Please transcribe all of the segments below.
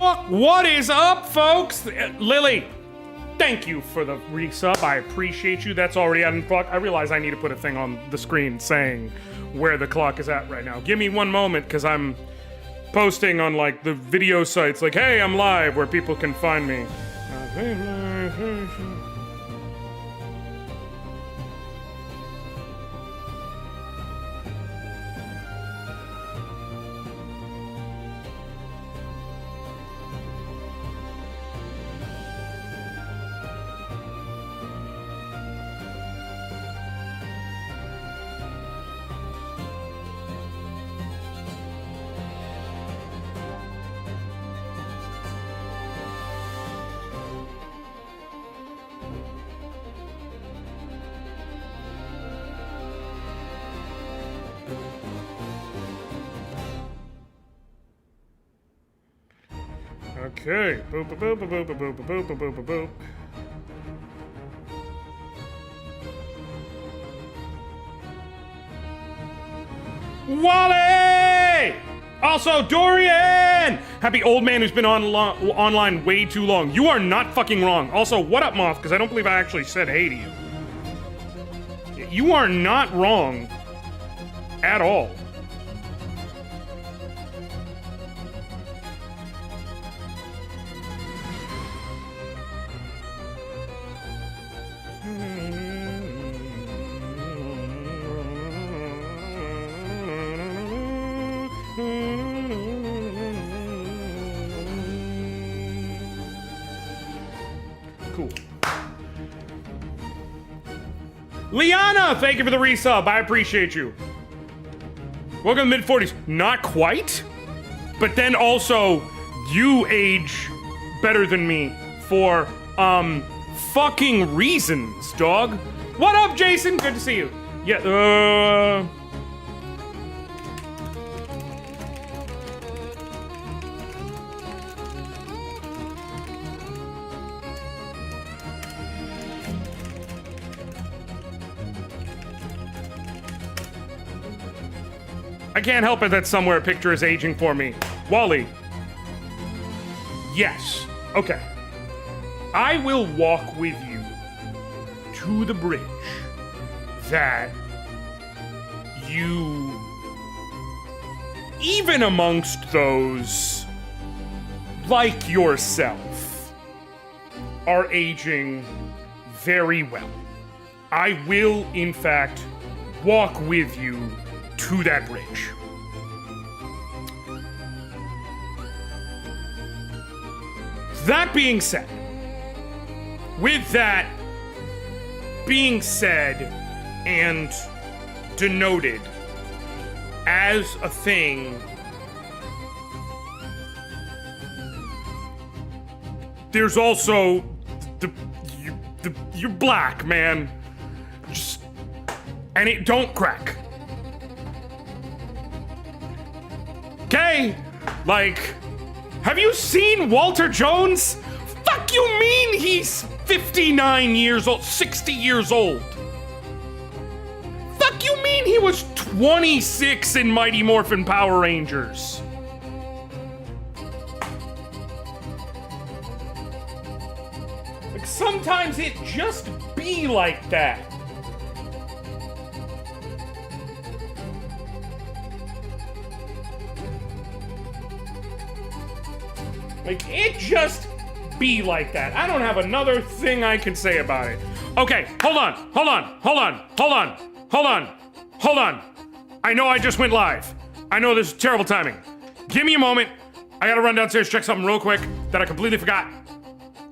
What is up, folks? Lily, thank you for the resub. I appreciate you. That's already on the clock. I realize I need to put a thing on the screen saying where the clock is at right now. Give me one moment, because I'm posting on, like, the video sites, like, hey, I'm live, where people can find me. Okay. Boop, boop, boop, boop, boop, boop, boop, boop, boop, boop, boop. Wally! Also, Dorian! Happy old man who's been online way too long. You are not fucking wrong. Also, what up, Moth? Because I don't believe I actually said hey to you. You are not wrong. At all. Cool. Liana, thank you for the resub. I appreciate you. Welcome to mid-40s. Not quite, but then also, you age better than me for, fucking reasons, dog. What up, Jason? Good to see you. Yeah, I can't help it that somewhere a picture is aging for me. Wally. Yes. Okay. I will walk with you to the bridge that you, even amongst those like yourself, are aging very well. I will, in fact, walk with you to that bridge. That being said, with that being said and denoted as a thing, there's also you're black, man. Just, and it don't crack. Okay? Like, have you seen Walter Jones? Fuck you mean he's 59 years old, 60 years old? Fuck you mean he was 26 in Mighty Morphin Power Rangers? Like, sometimes it just be like that. Like, it just be like that. I don't have another thing I can say about it. Okay, hold on. I know I just went live. I know this is terrible timing. Give me a moment. I gotta run downstairs, check something real quick that I completely forgot.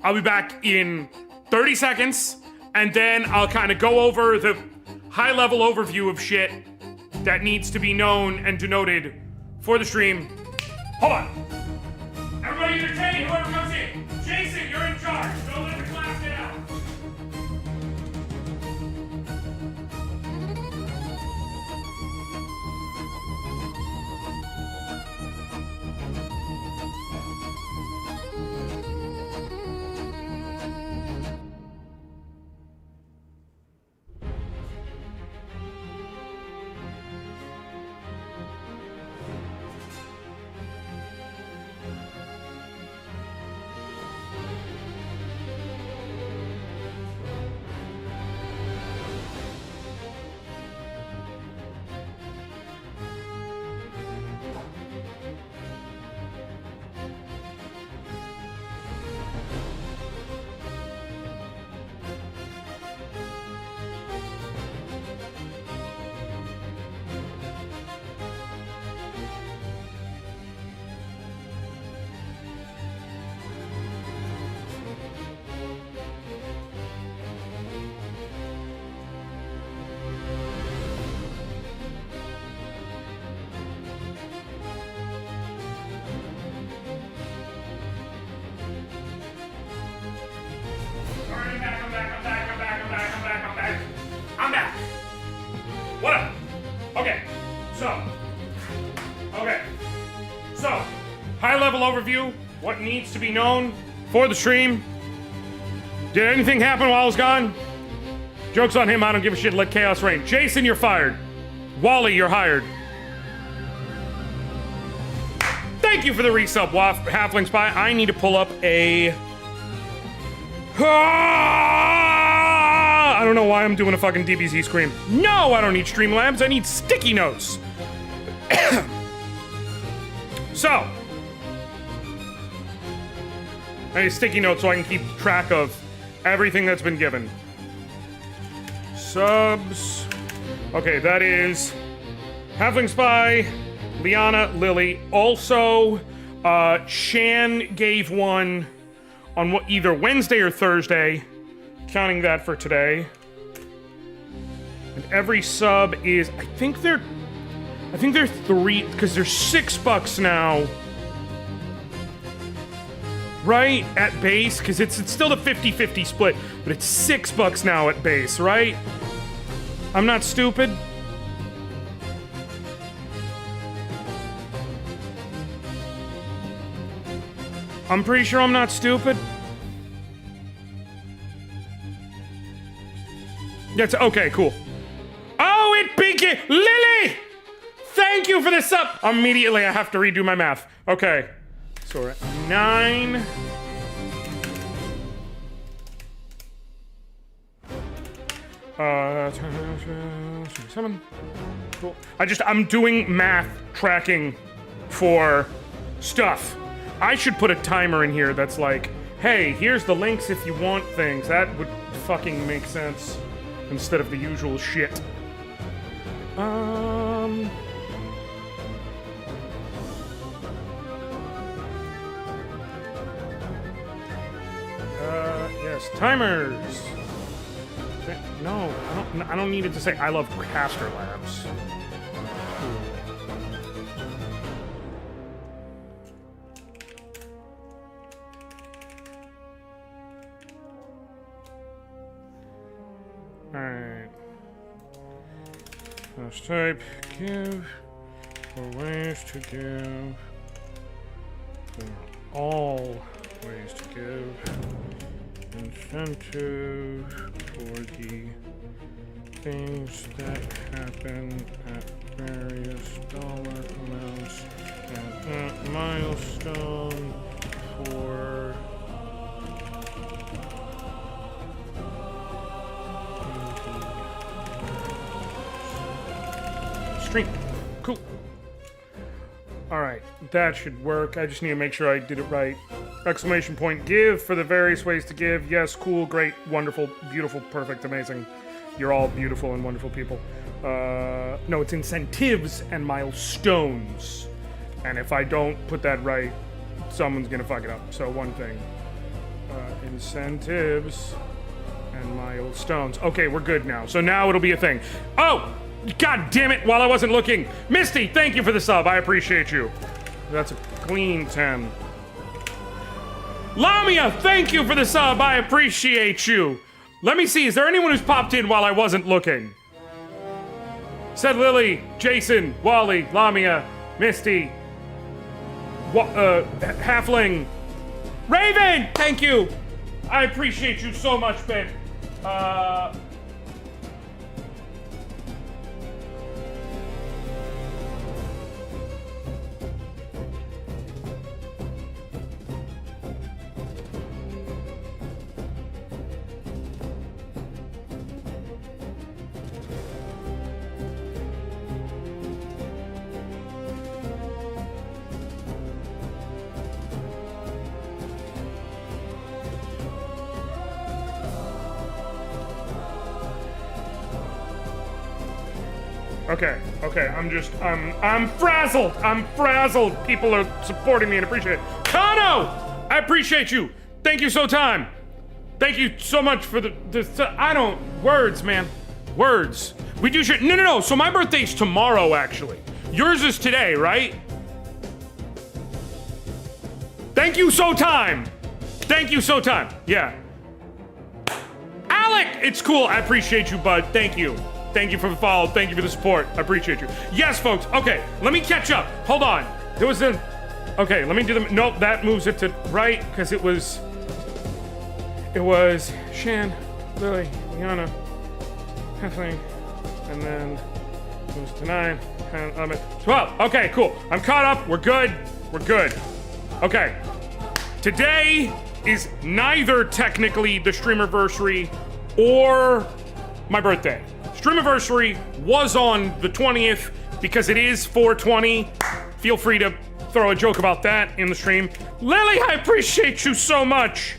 I'll be back in 30 seconds, and then I'll kind of go over the high-level overview of shit that needs to be known and denoted for the stream. Hold on. Everybody entertain whoever comes in. Jason, you're in charge. Don't let the class get out. high-level overview. What needs to be known for the stream. Did anything happen while I was gone? Joke's on him, I don't give a shit, let chaos reign. Jason, you're fired. Wally, you're hired. Thank you for the resub, Halfling Spy. I need to pull up a... I don't know why I'm doing a fucking DBZ scream. No, I don't need Streamlabs, I need sticky notes. So, I need sticky notes so I can keep track of everything that's been given. Subs. Okay, that is Halfling Spy, Liana, Lily. Also, Shan gave one on either Wednesday or Thursday, counting that for today. And every sub is, I think they're 3, because they're $6 now. Right? At base, because it's still the 50-50 split, but it's $6 now at base, right? I'm not stupid. I'm pretty sure I'm not stupid. That's okay, cool. Oh, it began. Lily! Thank you for the sub! Immediately, I have to redo my math. Okay. So we're at 9. Uh, 7. Cool. I'm doing math tracking for stuff. I should put a timer in here that's like, hey, here's the links if you want things. That would fucking make sense instead of the usual shit. Yes, timers. No, I don't need it to say I love Caster Labs. Alright. Let's type give for ways to give. For all ways to give. Incentive for the things that happen at various dollar amounts and at milestone for stream. Cool. Alright, that should work. I just need to make sure I did it right. Exclamation point, give for the various ways to give. Yes, cool, great, wonderful, beautiful, perfect, amazing. You're all beautiful and wonderful people. No, it's incentives and milestones. And if I don't put that right, someone's gonna fuck it up. So one thing. Incentives and milestones. Okay, we're good now. So now it'll be a thing. Oh! God damn it, while I wasn't looking. Misty, thank you for the sub. I appreciate you. That's a clean 10. Lamia, thank you for the sub. I appreciate you. Let me see, is there anyone who's popped in while I wasn't looking? Said Lily, Jason, Wally, Lamia, Misty, Halfling, Raven, thank you. I appreciate you so much, babe. Okay, I'm frazzled. I'm frazzled. People are supporting me and appreciate it. Kano, I appreciate you. Thank you so time. Thank you so much for words, man. Words. We do shit. No. So my birthday's tomorrow, actually. Yours is today, right? Thank you so time. Thank you so time. Yeah. Alec, it's cool. I appreciate you, bud. Thank you. Thank you for the follow. Thank you for the support. I appreciate you. Yes, folks. Okay, let me catch up. Hold on. There was a... Okay, let me do them. Nope, that moves it to right because it was Shan, Lily, Liana, Kathleen, and then moves to 9, 10, 11, 12. Okay, cool. I'm caught up. We're good. We're good. Okay. Today is neither technically the Streamerversary or my birthday. Streamerversary was on the 20th because it is 420. Feel free to throw a joke about that in the stream. Lily, I appreciate you so much.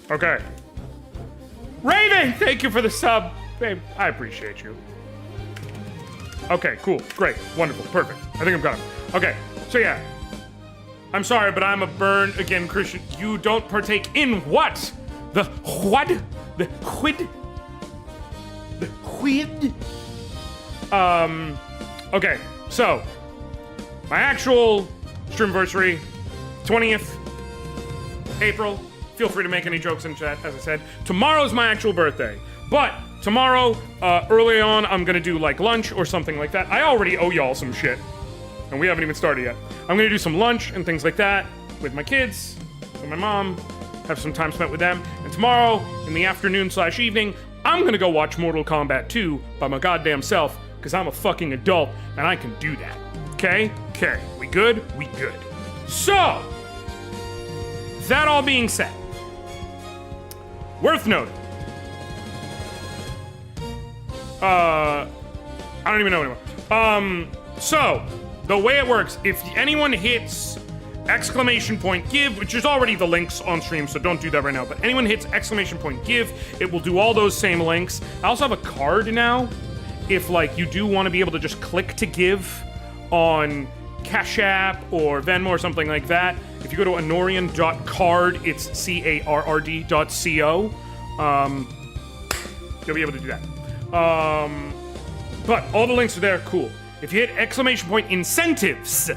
Okay. Raven, thank you for the sub. Babe, I appreciate you. Okay, cool, great, wonderful, perfect. I think I'm got him. Okay, so yeah. I'm sorry, but I'm a burn again, Christian. You don't partake in what? The what? The quid? The quid? Okay, so my actual Streamversary, 20th April. Feel free to make any jokes in chat, as I said. Tomorrow's my actual birthday. But tomorrow, early on, I'm gonna do like lunch or something like that. I already owe y'all some shit. And we haven't even started yet. I'm gonna do some lunch and things like that with my kids, with my mom, have some time spent with them. And tomorrow, in the afternoon/evening, I'm gonna go watch Mortal Kombat 2 by my goddamn self, because I'm a fucking adult and I can do that. Okay? Okay. We good? We good. So, that all being said, worth noting. I don't even know anymore. So, the way it works, if anyone hits !give, which is already the links on stream, so don't do that right now, but anyone hits !give, it will do all those same links. I also have a card now, if like you do want to be able to just click to give on Cash App or Venmo or something like that. If you go to Anoriand.card, it's CARRD.co. You'll be able to do that. But all the links are there, cool. If you hit !incentives,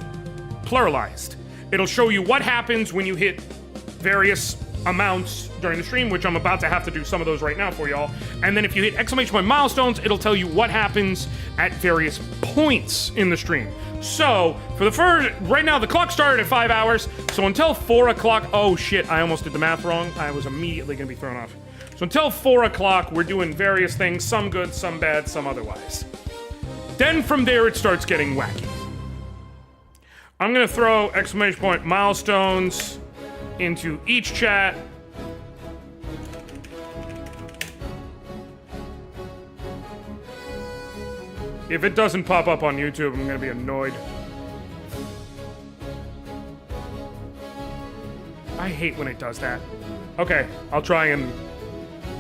pluralized, it'll show you what happens when you hit various amounts during the stream, which I'm about to have to do some of those right now for y'all. And then if you hit !milestones, it'll tell you what happens at various points in the stream. So, for the first, right now the clock started at 5 hours, so until 4 o'clock, oh shit, I almost did the math wrong. I was immediately gonna be thrown off. So until 4 o'clock, we're doing various things, some good, some bad, some otherwise. Then from there, it starts getting wacky. I'm gonna throw !milestones into each chat. If it doesn't pop up on YouTube, I'm gonna be annoyed. I hate when it does that. Okay, I'll try and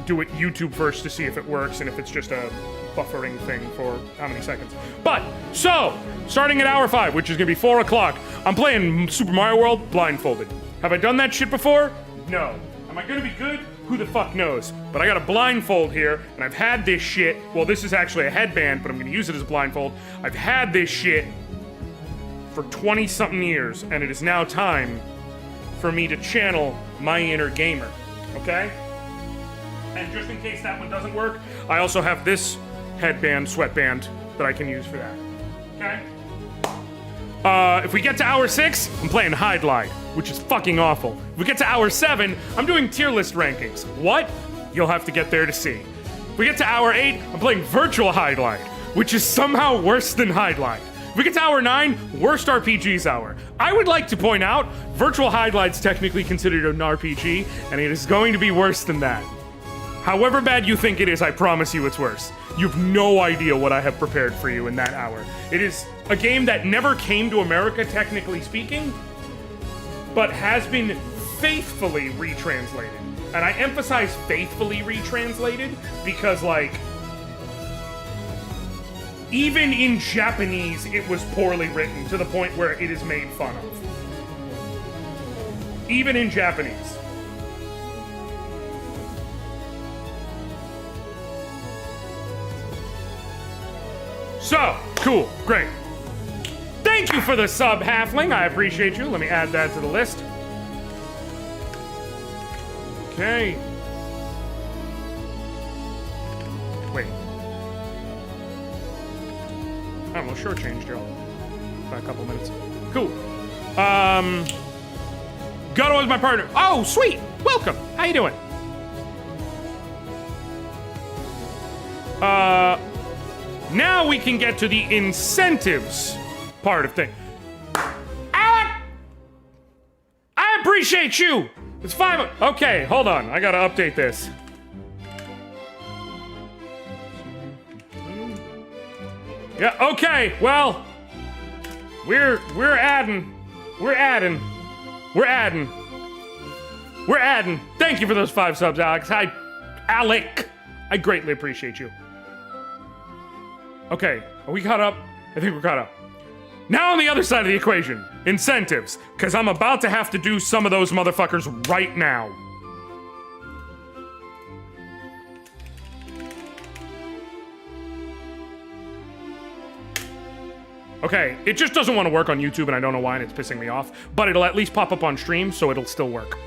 do it YouTube first to see if it works and if it's just a buffering thing for how many seconds. But, so, starting at hour 5, which is gonna be 4 o'clock, I'm playing Super Mario World blindfolded. Have I done that shit before? No. Am I gonna be good? Who the fuck knows? But I got a blindfold here, and I've had this shit. Well, this is actually a headband, but I'm gonna use it as a blindfold. I've had this shit for 20-something years, and it is now time for me to channel my inner gamer. Okay? And just in case that one doesn't work, I also have this headband, sweatband, that I can use for that. Okay? If we get to hour 6, I'm playing Hide Lie, which is fucking awful. If we get to hour 7, I'm doing tier list rankings. What? You'll have to get there to see. If we get to hour 8, I'm playing Virtual Hide Lie, which is somehow worse than Hide Lie. If we get to hour 9, worst RPGs hour. I would like to point out, Virtual Hide Lie is technically considered an RPG, and it is going to be worse than that. However bad you think it is, I promise you it's worse. You've no idea what I have prepared for you in that hour. It is a game that never came to America, technically speaking, but has been faithfully retranslated. And I emphasize faithfully retranslated because, like, even in Japanese, it was poorly written to the point where it is made fun of. even in Japanese. So, cool, great. Thank you for the sub, Halfling. I appreciate you. Let me add that to the list. Okay. Wait. I almost shortchanged y'all by a couple minutes. Cool. Gunno is my partner. Oh, sweet. Welcome. How you doing? Now we can get to the incentives part of things. Alec! I appreciate you. It's 5. Okay, hold on. I gotta update this. Yeah, okay, well, we're adding. Thank you for those 5 subs, Alex. Alec. I greatly appreciate you. Okay, are we caught up? I think we're caught up. Now on the other side of the equation, incentives, because I'm about to have to do some of those motherfuckers right now. Okay, it just doesn't want to work on YouTube, and I don't know why, and it's pissing me off, but it'll at least pop up on stream, so it'll still work.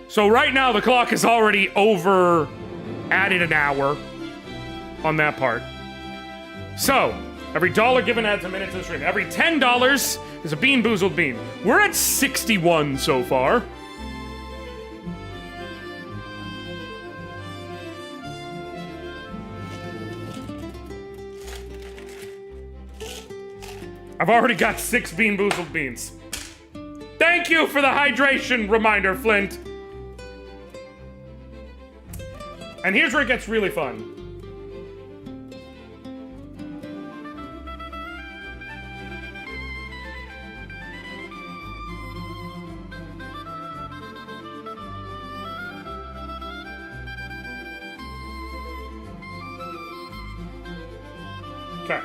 So right now, the clock is already over, added an hour on that part. So, every dollar given adds a minute to the stream. Every $10 is a beanboozled bean. We're at 61 so far. I've already got 6 beanboozled beans. Thank you for the hydration reminder, Flint. And here's where it gets really fun. Okay.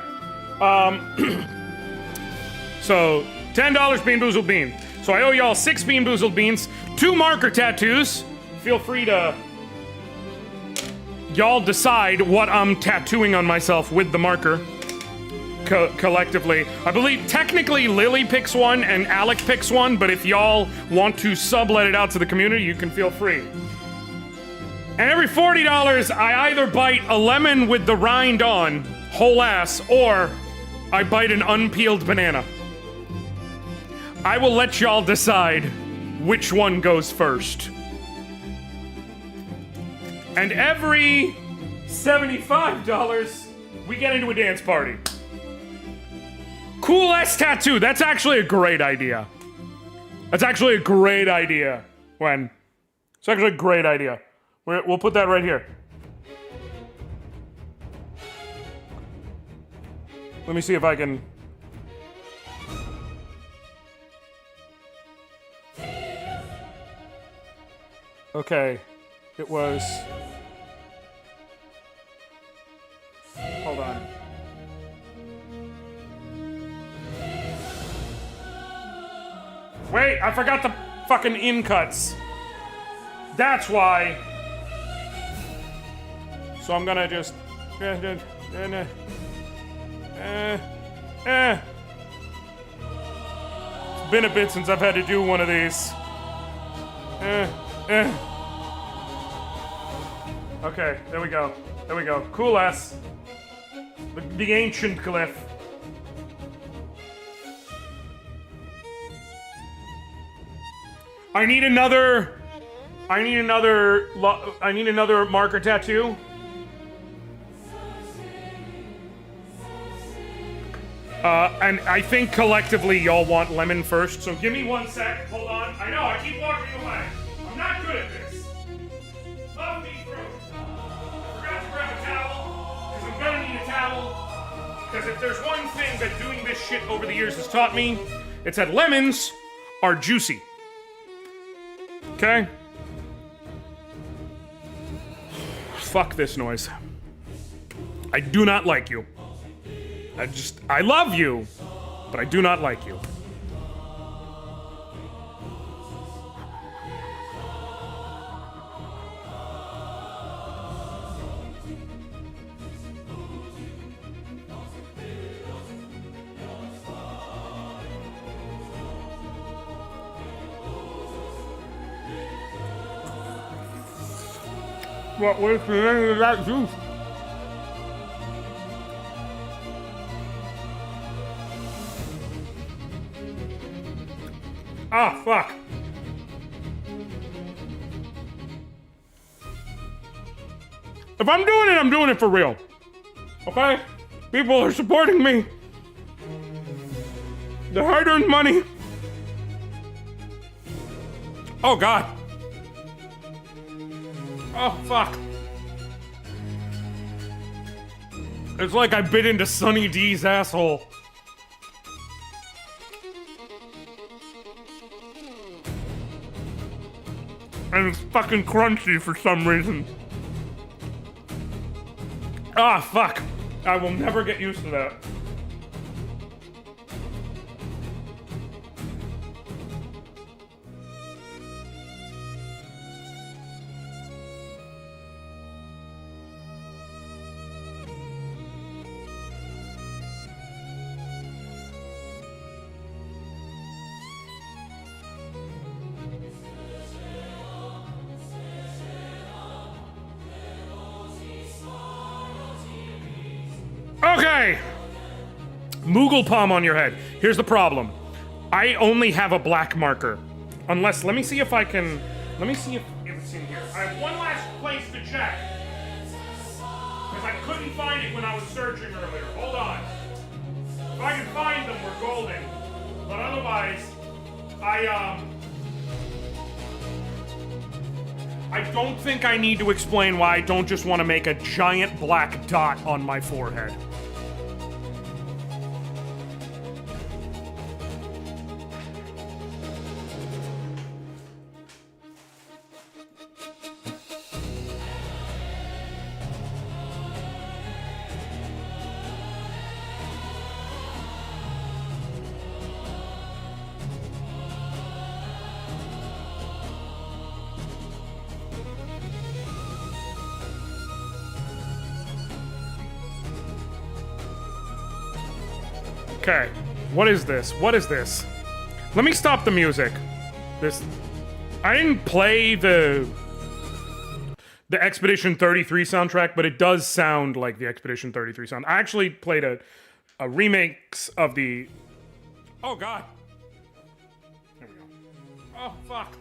So, $10 beanboozled bean. So I owe y'all 6 beanboozled beans, 2 marker tattoos. Feel free to... Y'all decide what I'm tattooing on myself with the marker. Collectively. I believe technically Lily picks one and Alec picks one, but if y'all want to sublet it out to the community, you can feel free. And every $40, I either bite a lemon with the rind on, whole ass, or I bite an unpeeled banana. I will let y'all decide which one goes first. And every $75, we get into a dance party. Cool ass tattoo. That's actually a great idea. That's actually a great idea. When? It's actually a great idea. We'll put that right here. Let me see if I can... Okay. It was... Hold on. Wait, I forgot the fucking in cuts. That's why. So I'm gonna just... It's been a bit since I've had to do one of these. Okay, there we go. There we go. Cool ass. The ancient glyph. I need another marker tattoo. And I think collectively y'all want lemon first, so give me 1 sec. Hold on. I know, I keep walking away. I'm not good at this. Love me through. I forgot to grab a towel, because I'm gonna need a towel. Because if there's one thing that doing this shit over the years has taught me, it's that lemons are juicy. Okay? Fuck this noise. I do not like you. I love you, but I do not like you. What was the name of that juice? Ah, fuck. If I'm doing it for real. Okay? People are supporting me. The hard-earned money. Oh, God. Oh, fuck. It's like I bit into Sunny D's asshole. And it's fucking crunchy for some reason. Ah, fuck. I will never get used to that. Okay! Moogle palm on your head. Here's the problem. I only have a black marker. Unless, let me see if I can... Let me see if it's in here. I have one last place to check. Because I couldn't find it when I was searching earlier. Hold on. If I can find them, we're golden. But otherwise, I don't think I need to explain why I don't just want to make a giant black dot on my forehead. Okay, what is this? What is this? Let me stop the music. I didn't play the Expedition 33 soundtrack, but it does sound like the Expedition 33 sound. I actually played a remix of the... Oh, God. There we go. Oh, fuck.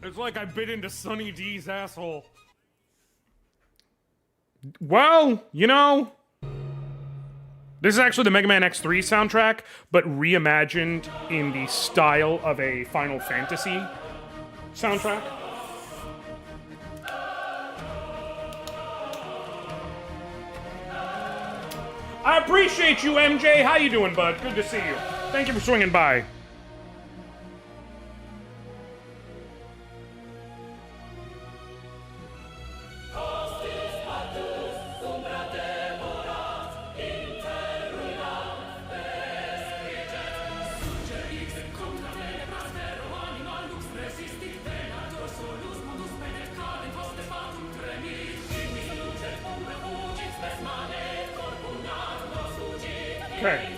It's like I bit into Sunny D's asshole. Well, you know... This is actually the Mega Man X3 soundtrack, but reimagined in the style of a Final Fantasy soundtrack. I appreciate you, MJ. How you doing, bud? Good to see you. Thank you for swinging by. Okay.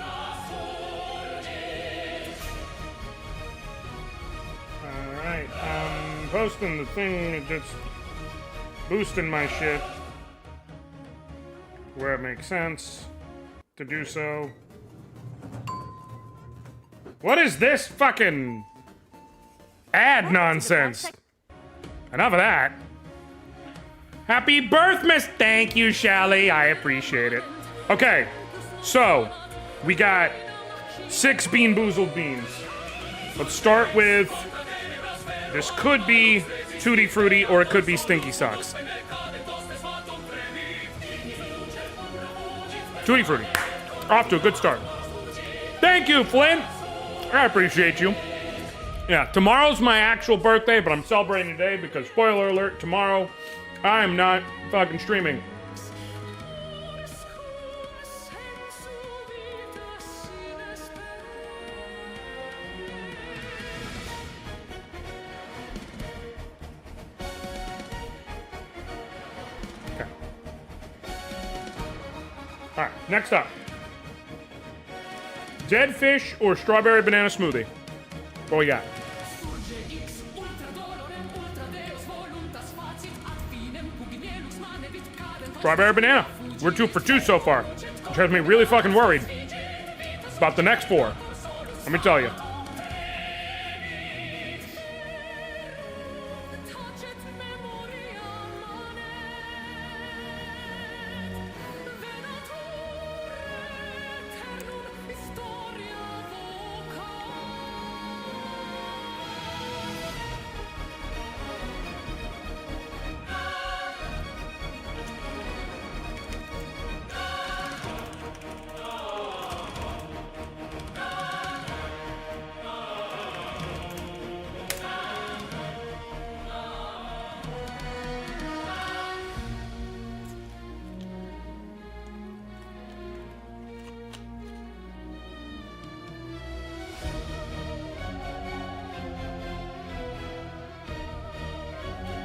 Alright, I'm posting the thing that's boosting my shit where it makes sense to do so. What is this fucking ad nonsense? Enough of that. Happy birthmas! Thank you, Shally. I appreciate it. Okay, so we got 6 beanboozled beans. Let's start with... This could be Tutti Frutti or it could be Stinky Socks. Tutti Frutti. Off to a good start. Thank you, Flint. I appreciate you. Yeah, tomorrow's my actual birthday, but I'm celebrating today because, spoiler alert, tomorrow I am not fucking streaming. Alright, next up. Dead fish or strawberry banana smoothie? What we got? Strawberry banana. We're 2 for 2 so far, which has me really fucking worried about the next 4. Let me tell you.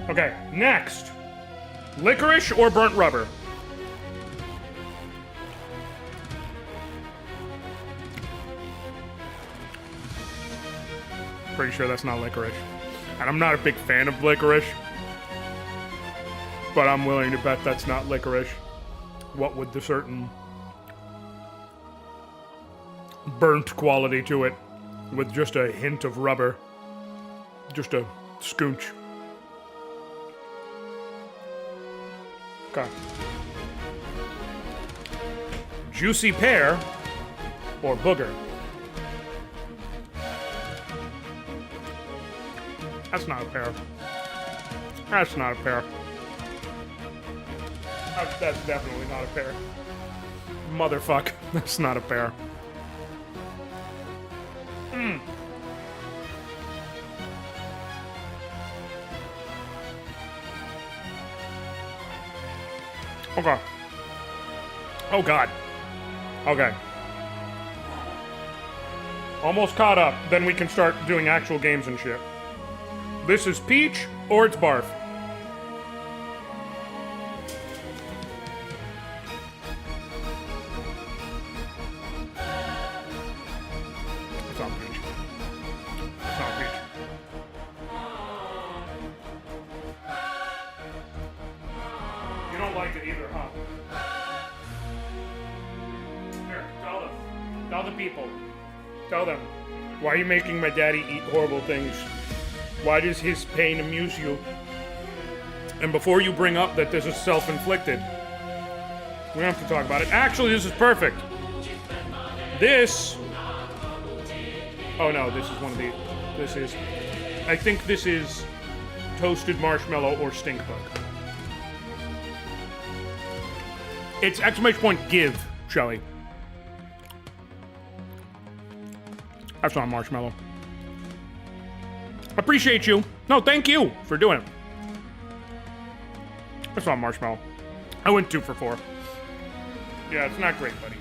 Okay, next. Licorice or burnt rubber? Pretty sure that's not licorice. And I'm not a big fan of licorice, but I'm willing to bet that's not licorice. What with the certain burnt quality to it, with just a hint of rubber. Just a scooch. Okay. Juicy pear or booger? That's not a pear. That's not a pear. That's definitely not a pear. Motherfuck. That's not a pear. Okay. Oh, God. Okay. Almost caught up. Then we can start doing actual games and shit. This is peach or it's barf. It's not peach. It's not peach. You don't like it either, huh? Here, tell them. Tell the people. Tell them. Why are you making my daddy eat horrible things? Why does his pain amuse you? And before you bring up that this is self-inflicted, we don't have to talk about it. Actually, this is perfect. This... Oh no, this is one of the... This is... I think this is toasted marshmallow or stink bug. It's exclamation point give, Shelly. That's not marshmallow. Appreciate you. No, thank you for doing it. That's not marshmallow. I went 2 for 4. Yeah, it's not great, buddy.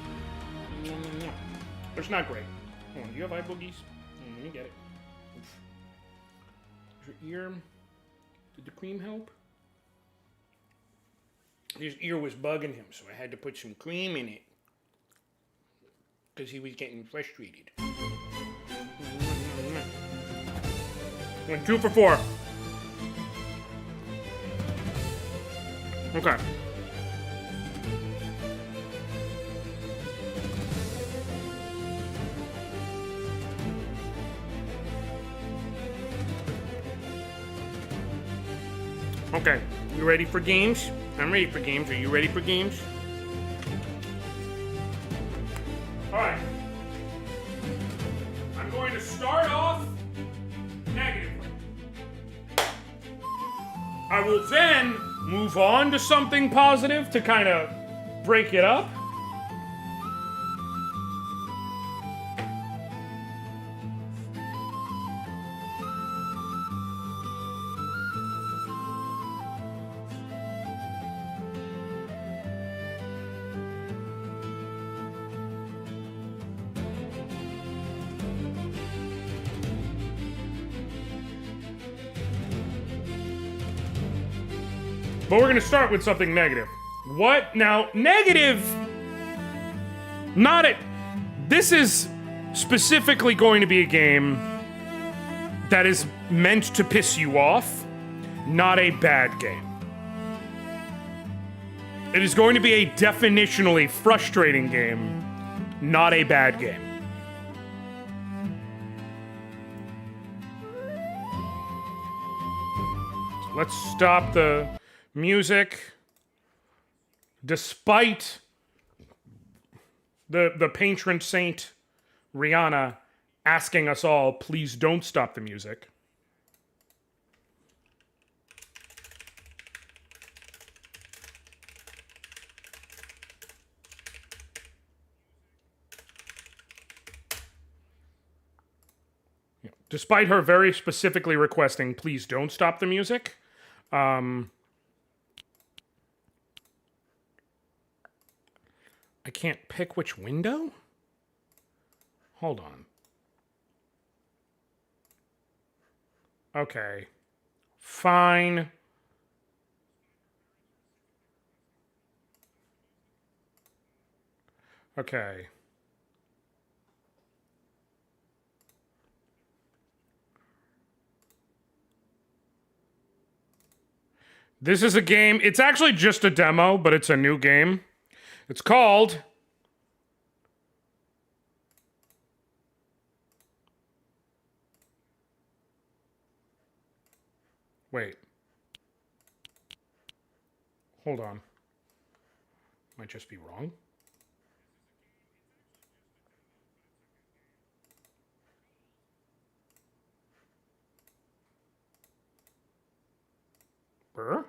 It's not great. Hold on, do you have eye boogies? Let me get it. Is your ear... Did the cream help? His ear was bugging him, so I had to put some cream in it. Because he was getting frustrated. Went 2 for 4. Okay. Okay. You ready for games? I'm ready for games. Are you ready for games? Alright. I'm going to start off negatively. I will then move on to something positive to kind of break it up. But we're gonna start with something negative. What? Now, negative... Not it. This is specifically going to be a game that is meant to piss you off, not a bad game. It is going to be a definitionally frustrating game, not a bad game. So let's stop the music. Despite the patron saint, Rihanna, asking us all, please don't stop the music. Despite her very specifically requesting, please don't stop the music. I can't pick which window? Hold on. Okay. Fine. Okay. This is a game. It's actually just a demo, but it's a new game. It's called... Wait. Hold on. Might just be wrong. Brr?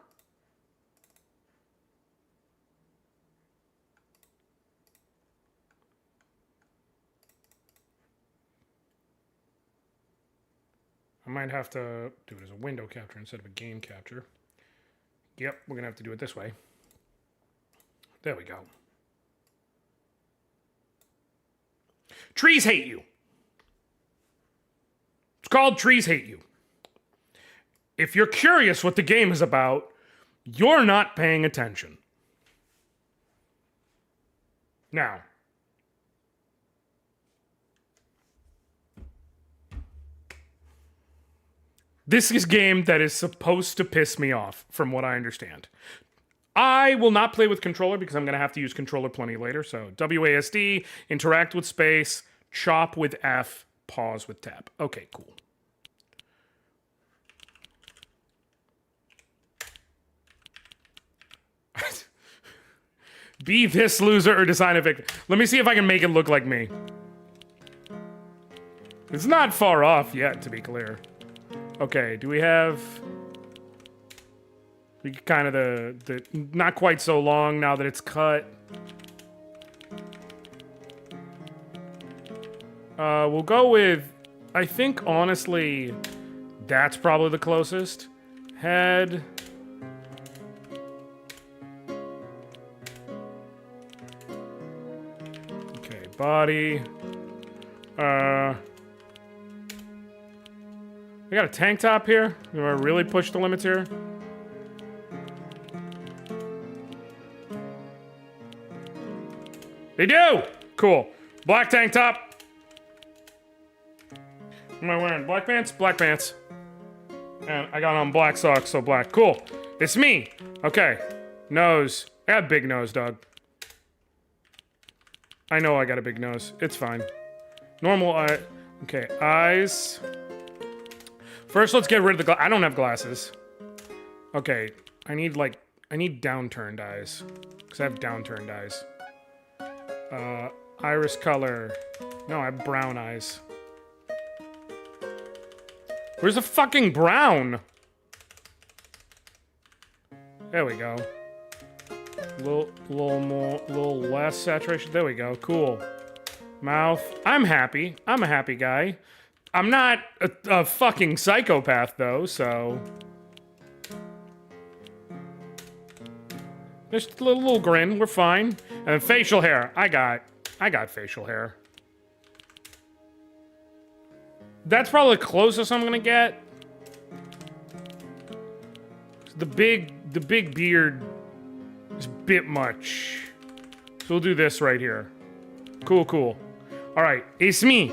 I might have to do it as a window capture instead of a game capture. Yep, we're going to have to do it this way. There we go. Trees hate you. It's called Trees Hate You. If you're curious what the game is about, you're not paying attention. Now, this is a game that is supposed to piss me off, from what I understand. I will not play with controller because I'm going to have to use controller plenty later. So WASD, interact with space, chop with F, pause with tab. Okay, cool. Be this loser or design a victim. Let me see if I can make it look like me. It's not far off yet, to be clear. Okay, do we have... kind of the not quite so long now that it's cut. We'll go with... I think, honestly, that's probably the closest. Head... Body. I got a tank top here. Do I really push the limits here? They do! Cool. Black tank top. What am I wearing? Black pants? Black pants. And I got on black socks, so black. Cool. It's me. Okay. Nose. I got a big nose, dog. I know I got a big nose. It's fine. Normal eye. Okay, eyes. First, let's get rid of the I don't have glasses. Okay, I need downturned eyes. Because I have downturned eyes. Iris color. No, I have brown eyes. Where's the fucking brown? There we go. Little less saturation. There we go. Cool. Mouth. I'm happy. I'm a happy guy. I'm not a fucking psychopath though, so just a little grin. We're fine. And facial hair. I got facial hair. That's probably the closest I'm gonna get. The big beard. It's a bit much. So we'll do this right here. Cool, cool. All right, it's me.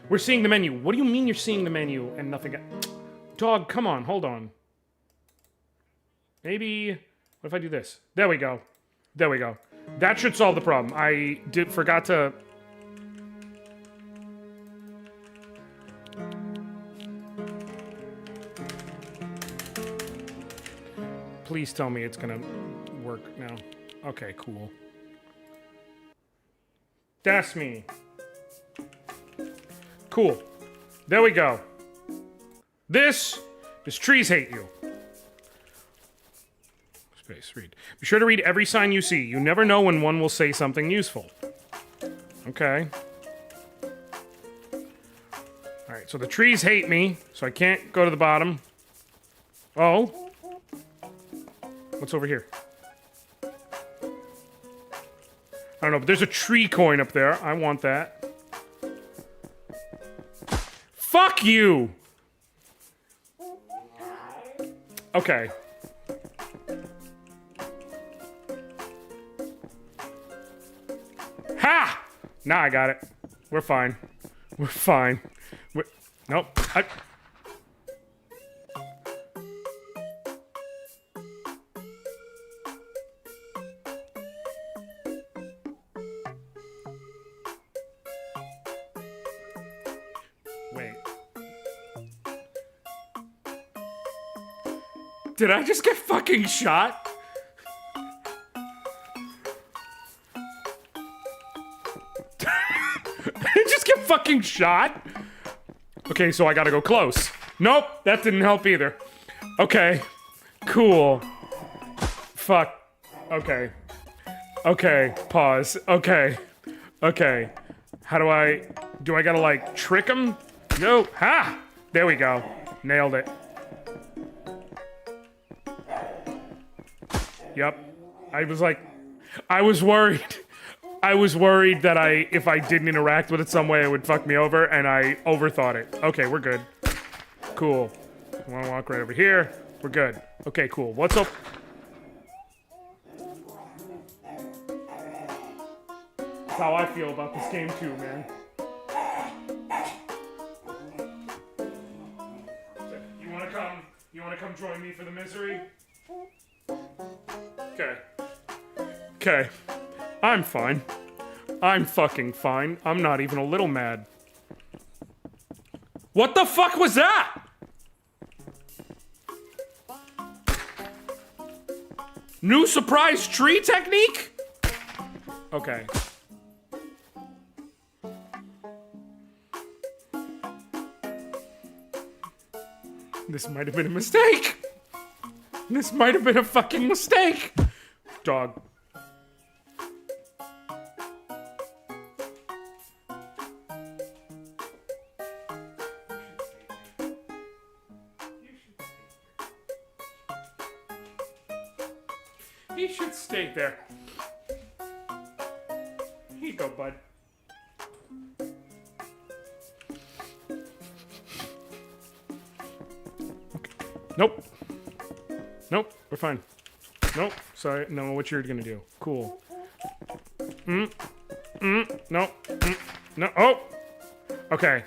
We're seeing the menu. What do you mean you're seeing the menu and nothing? Dog, come on, hold on. Maybe, what if I do this? There we go. There we go. That should solve the problem. I forgot to... Please tell me it's gonna work now. Okay, cool. That's me. Cool. There we go. This is Trees Hate You. Space, read. Be sure to read every sign you see. You never know when one will say something useful. Okay. Alright, so the trees hate me, so I can't go to the bottom. Oh. What's over here? I don't know, but there's a tree coin up there. I want that. Fuck you! Okay. Ha! Now I got it. We're fine. We're fine. Nope. Wait. Did I just get fucking shot? I just get fucking shot? Okay, so I gotta go close. Nope, that didn't help either. Okay, cool. Fuck. Okay. Okay, pause. Okay. Okay. How do I gotta like trick him? No. Ha! There we go. Nailed it. Yep. I was worried. I was worried that if I didn't interact with it some way, it would fuck me over, and I overthought it. Okay, we're good. Cool. I wanna walk right over here. We're good. Okay, cool. What's up? That's how I feel about this game too, man. You wanna come join me for the misery? Okay. Okay. I'm fine. I'm fucking fine. I'm not even a little mad. What the fuck was that? New surprise tree technique? Okay. This might have been a mistake. This might have been a fucking mistake. Dog. He should stay there. Here you go, bud. Nope. Nope, we're fine. Nope, sorry, no, what you're gonna do. Cool. No, no, oh! Okay,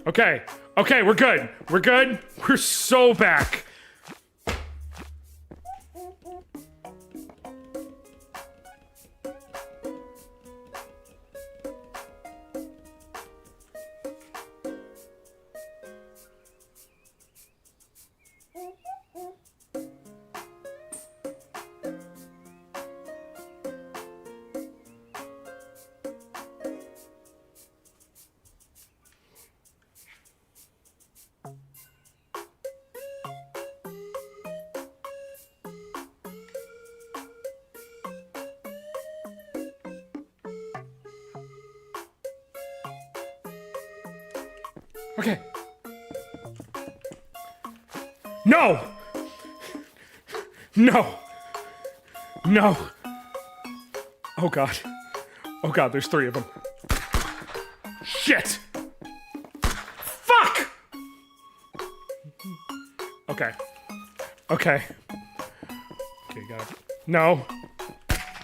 okay, okay, we're good. We're good. We're so back. Okay. No! No! No! Oh god. Oh god, there's 3 of them. Shit! Fuck! Okay. Okay. Okay, got it. No.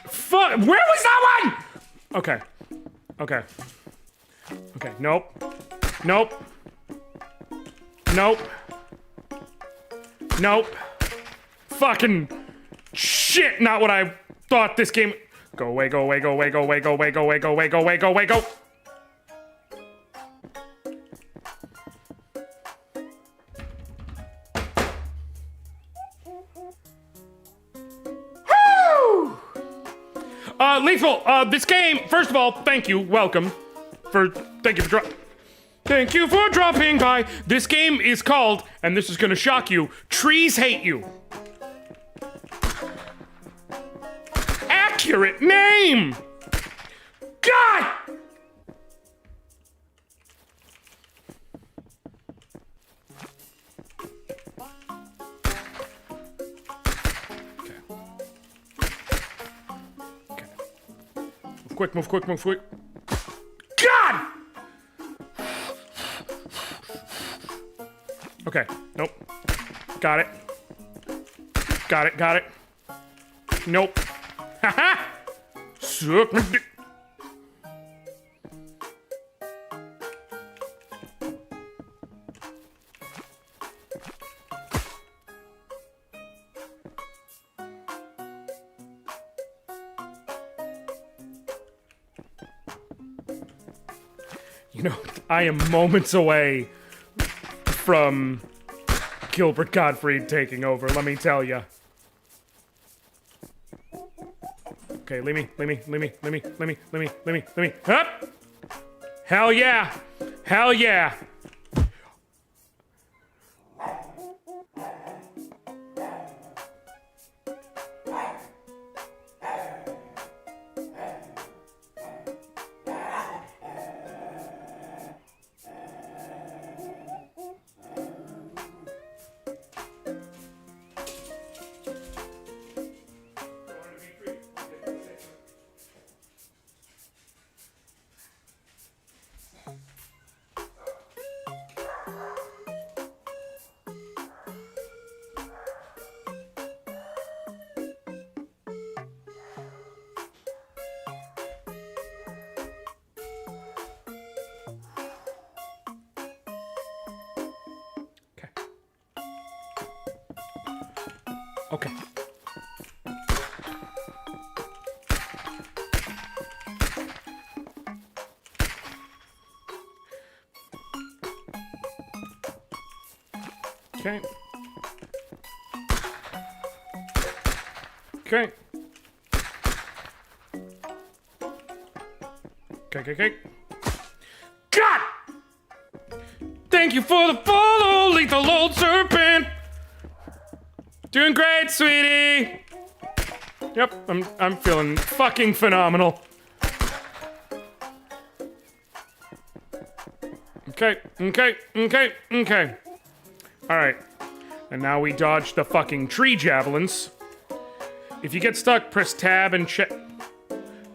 Fuck! Where was that one?! Okay. Okay. Okay, nope. Nope. Nope. Nope. Fucking shit, not what I thought this game... Go away, go away, go away, go away, go away, go away, go away, go away, go away, go. Lethal, this game, first of all, thank you, welcome. Thank you for dropping by. This game is called, and this is gonna shock you, Trees Hate You. Accurate name! God! Quick, move quick, move quick. God! Okay, nope. Got it. Got it, got it. Nope. Haha! Suck my dick. You know, I am moments away from Gilbert Gottfried taking over, let me tell ya. Okay, leave me. Up! Hell yeah! Hell yeah! Okay. Okay. Okay. Okay. God! Thank you for the follow, lethal old serpent! Doing great, sweetie! Yep, I'm feeling fucking phenomenal. Okay. Alright. And now we dodge the fucking tree javelins. If you get stuck, press tab and check.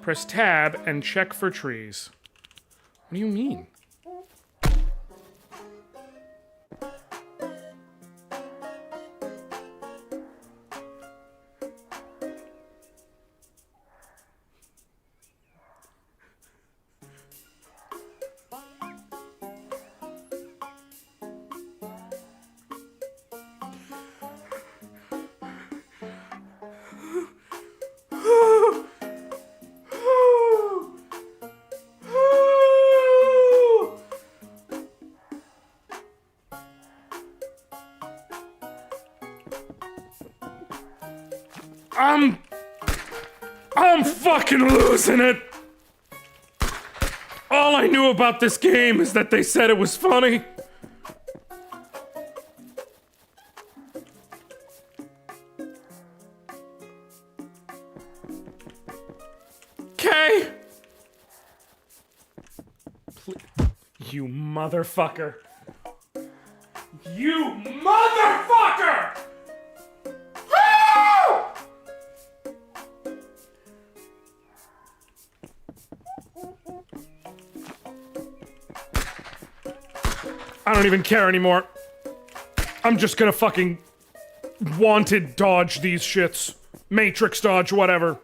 Press tab and check for trees. What do you mean? I'm fucking losing it! All I knew about this game is that they said it was funny. Okay. You motherfucker. You motherfucker! I don't even care anymore. I'm just gonna fucking wanted dodge these shits. Matrix dodge, whatever.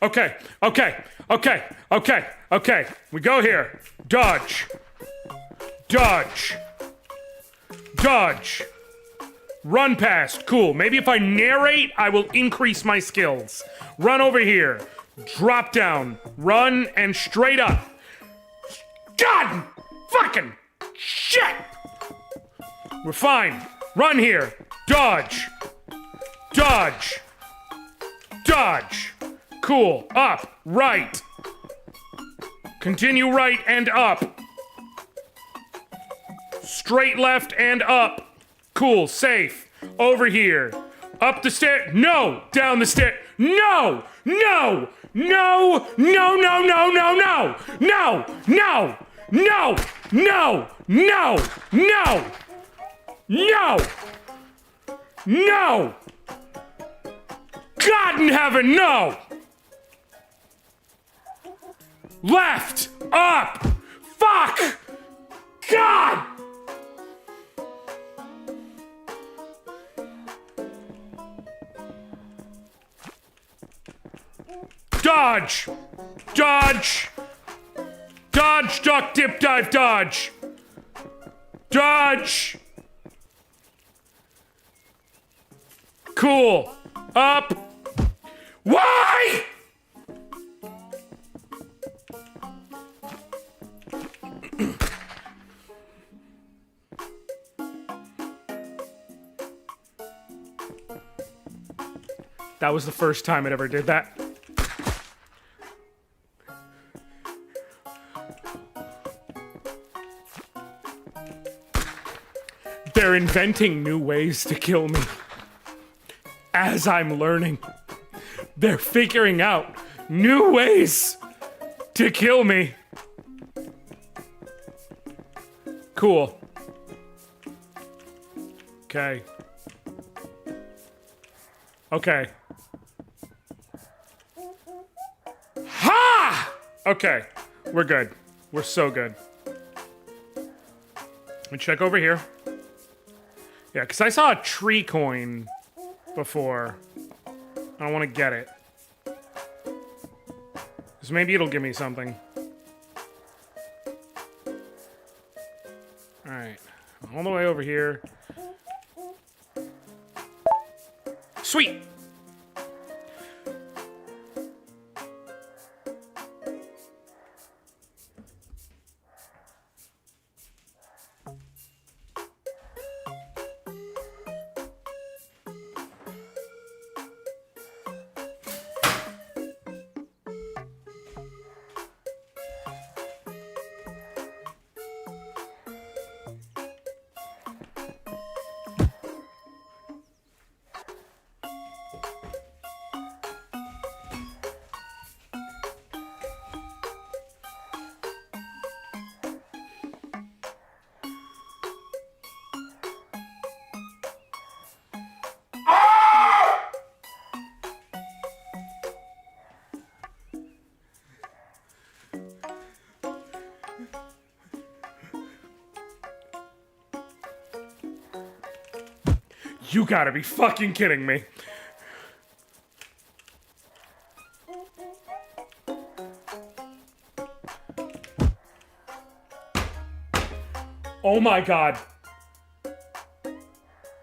Okay. We go here. Dodge. Dodge. Dodge. Run past. Cool. Maybe if I narrate, I will increase my skills. Run over here. Drop down. Run and straight up. God fucking shit! We're fine. Run here. Dodge. Dodge. Dodge. Cool. Up. Right. Continue right and up. Straight left and up. Cool. Safe. Over here. Up the stair. No! Down the stair. No! No! No! No! No! No! No! No! No! No! No! No! No! No! No! No! God in heaven, no! Left! Up! Fuck! God! Dodge! Dodge! Dodge, duck, dip, dive, dodge! Dodge! Cool. Up. Why? That was the first time it ever did that. They're inventing new ways to kill me. As I'm learning, they're figuring out new ways to kill me. Cool. Okay. Okay. Ha! Okay. We're good. We're so good. Let me check over here. Yeah, because I saw a tree coin before. I don't want to get it. Because maybe it'll give me something. Alright. All the way over here. Sweet! You gotta be fucking kidding me. Oh my god.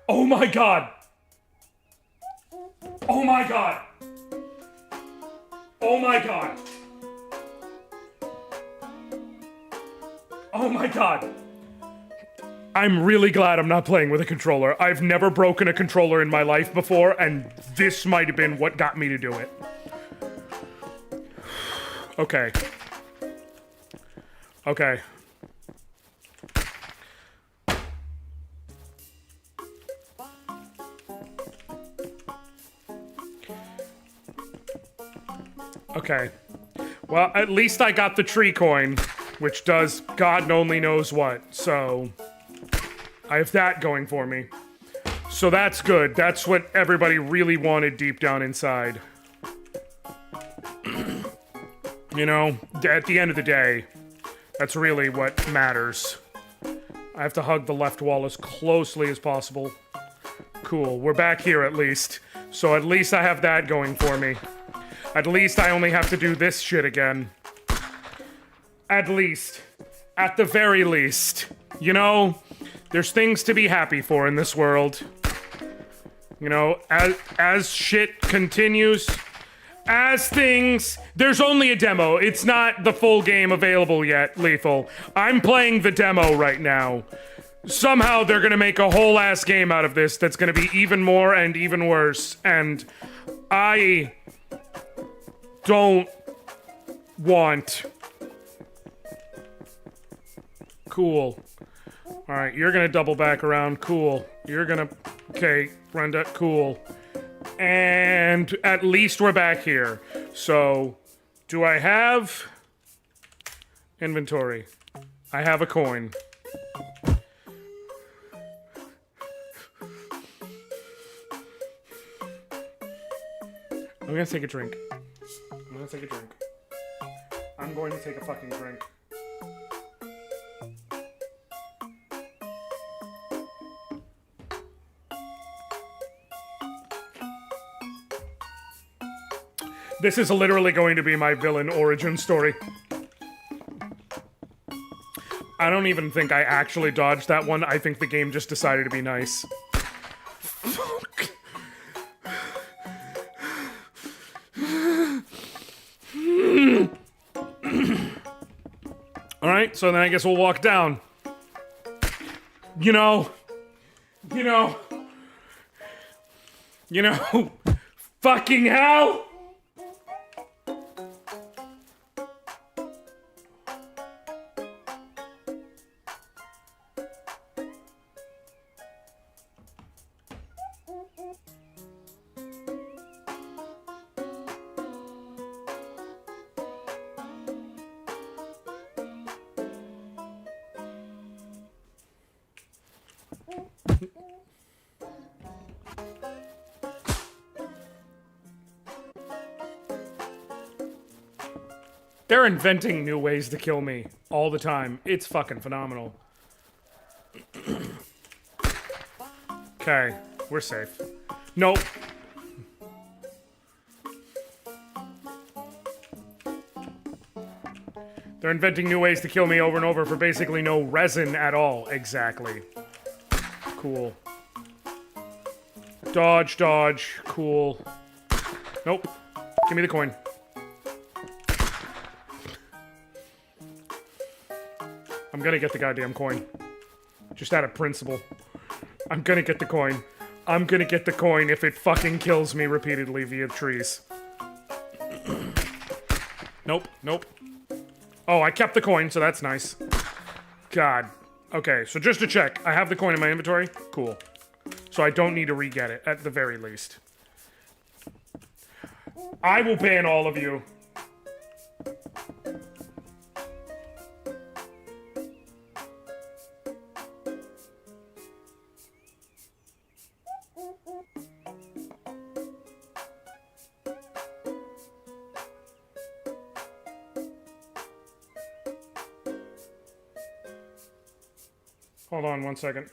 Oh my god. Oh my god. Oh my god. Oh my god. I'm really glad I'm not playing with a controller. I've never broken a controller in my life before, and this might have been what got me to do it. Okay. Okay. Okay. Well, at least I got the tree coin, which does God only knows what, so I have that going for me. So that's good. That's what everybody really wanted deep down inside. You know, at the end of the day, that's really what matters. I have to hug the left wall as closely as possible. Cool, we're back here at least. So at least I have that going for me. At least I only have to do this shit again. At least. At the very least. You know? There's things to be happy for in this world. You know, as shit continues, there's only a demo. It's not the full game available yet, Lethal. I'm playing the demo right now. Somehow they're gonna make a whole ass game out of this that's gonna be even more and even worse, and I don't want. Cool. Alright, you're gonna double back around. Cool. You're gonna... Okay, Brenda, cool. And at least we're back here. So, do I have... Inventory. I have a coin. I'm gonna take a drink. I'm gonna take a drink. I'm going to take a fucking drink. This is literally going to be my villain origin story. I don't even think I actually dodged that one. I think the game just decided to be nice. Fuck. Alright, so then I guess we'll walk down. You know, fucking hell! They're inventing new ways to kill me all the time. It's fucking phenomenal. Okay, we're safe. Nope. They're inventing new ways to kill me over and over for basically no resin at all. Exactly. Cool. Dodge, dodge. Cool. Nope. Give me the coin. I'm gonna get the goddamn coin. Just out of principle. I'm gonna get the coin. I'm gonna get the coin if it fucking kills me repeatedly via trees. Nope, nope. Oh, I kept the coin, so that's nice. God. Okay, so just to check, I have the coin in my inventory? Cool. So I don't need to re-get it, at the very least. I will ban all of you. Hold on 1 second.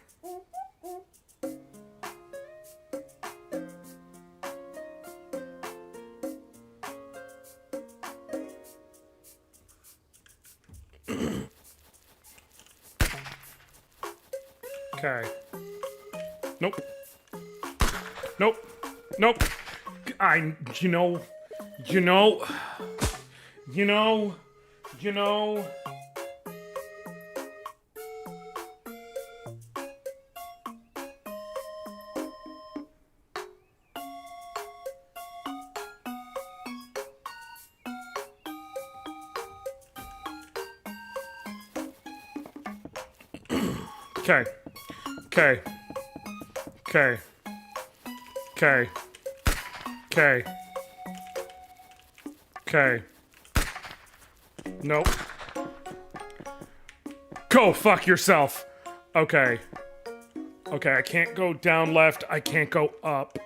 Okay. Nope. Nope. Nope. You know. Okay. Okay. Okay. Okay. Okay. Okay. Nope. Go fuck yourself. Okay. Okay, I can't go down left. I can't go up.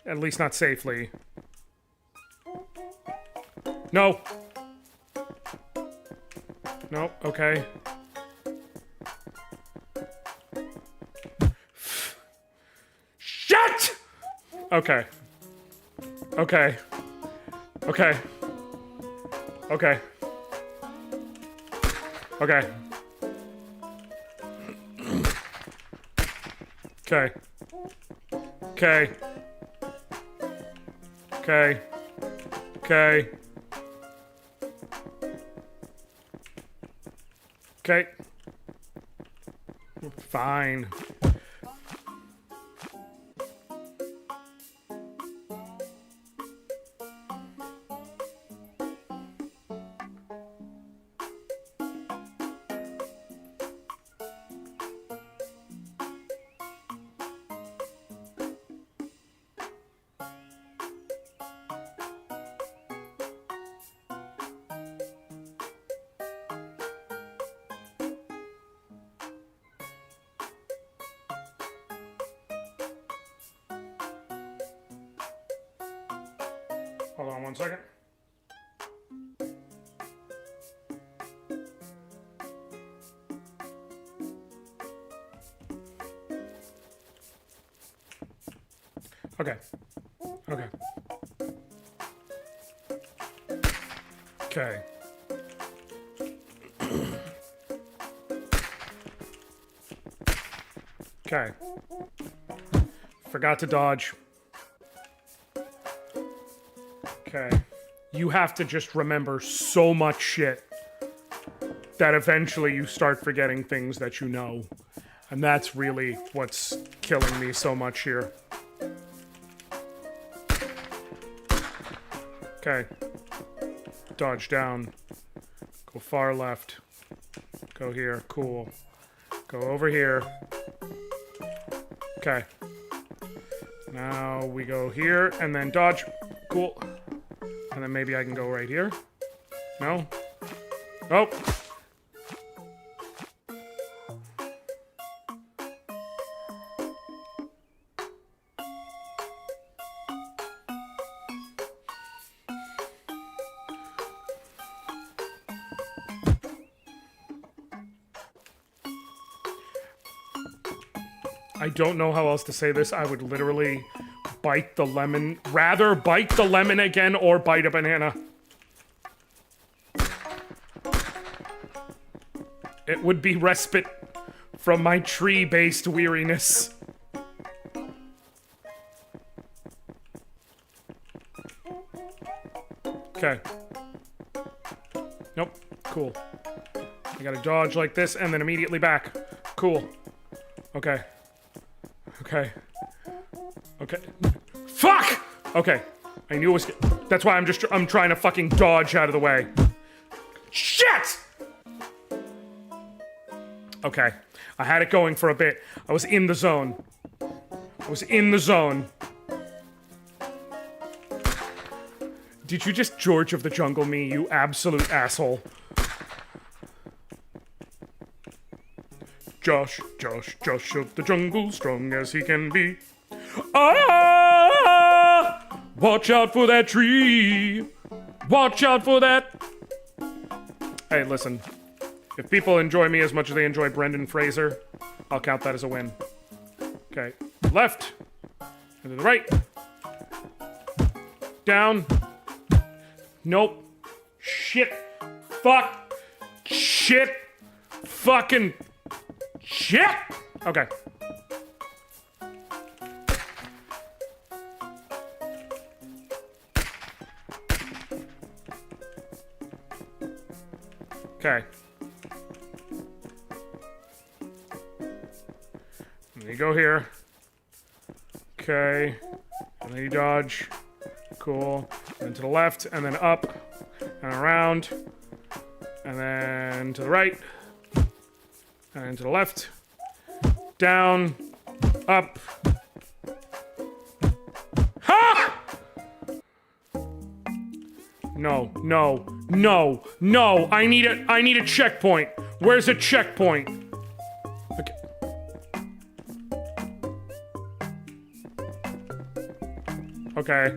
At least not safely. No. Nope, okay. Shit! Okay. Okay. Okay. Okay. Okay. Okay. Okay. Okay. Okay. Okay. Fine. Hold on 1 second. Okay. Okay. Okay. Okay. Forgot to dodge. Okay. You have to just remember so much shit that eventually you start forgetting things that you know. And that's really what's killing me so much here. Okay. Dodge down. Go far left. Go here. Cool. Go over here. Okay. Now we go here and then dodge. Cool. And then maybe I can go right here. No? Oh! I don't know how else to say this. I would literally bite the lemon. Rather bite the lemon again or bite a banana. It would be respite from my tree-based weariness. Okay. Nope. Cool. I gotta dodge like this and then immediately back. Cool. Okay. Okay. Okay. Fuck! Okay. I knew it was... That's why I'm trying to fucking dodge out of the way. Shit! Okay. I had it going for a bit. I was in the zone. I was in the zone. Did you just George of the Jungle me, you absolute asshole? Josh of the jungle, strong as he can be. Ah! Watch out for that tree. Watch out for that. Hey, listen. If people enjoy me as much as they enjoy Brendan Fraser, I'll count that as a win. Okay. Left. And to the right. Down. Nope. Shit. Fuck. Shit. Fucking... Shit! Okay. Okay. And then you go here. Okay. And then you dodge. Cool. And to the left, and then up, and around. And then to the right. And to the left. Down. Up. Ha! No, no, no, no. I need a checkpoint. Where's a checkpoint? Okay. Okay.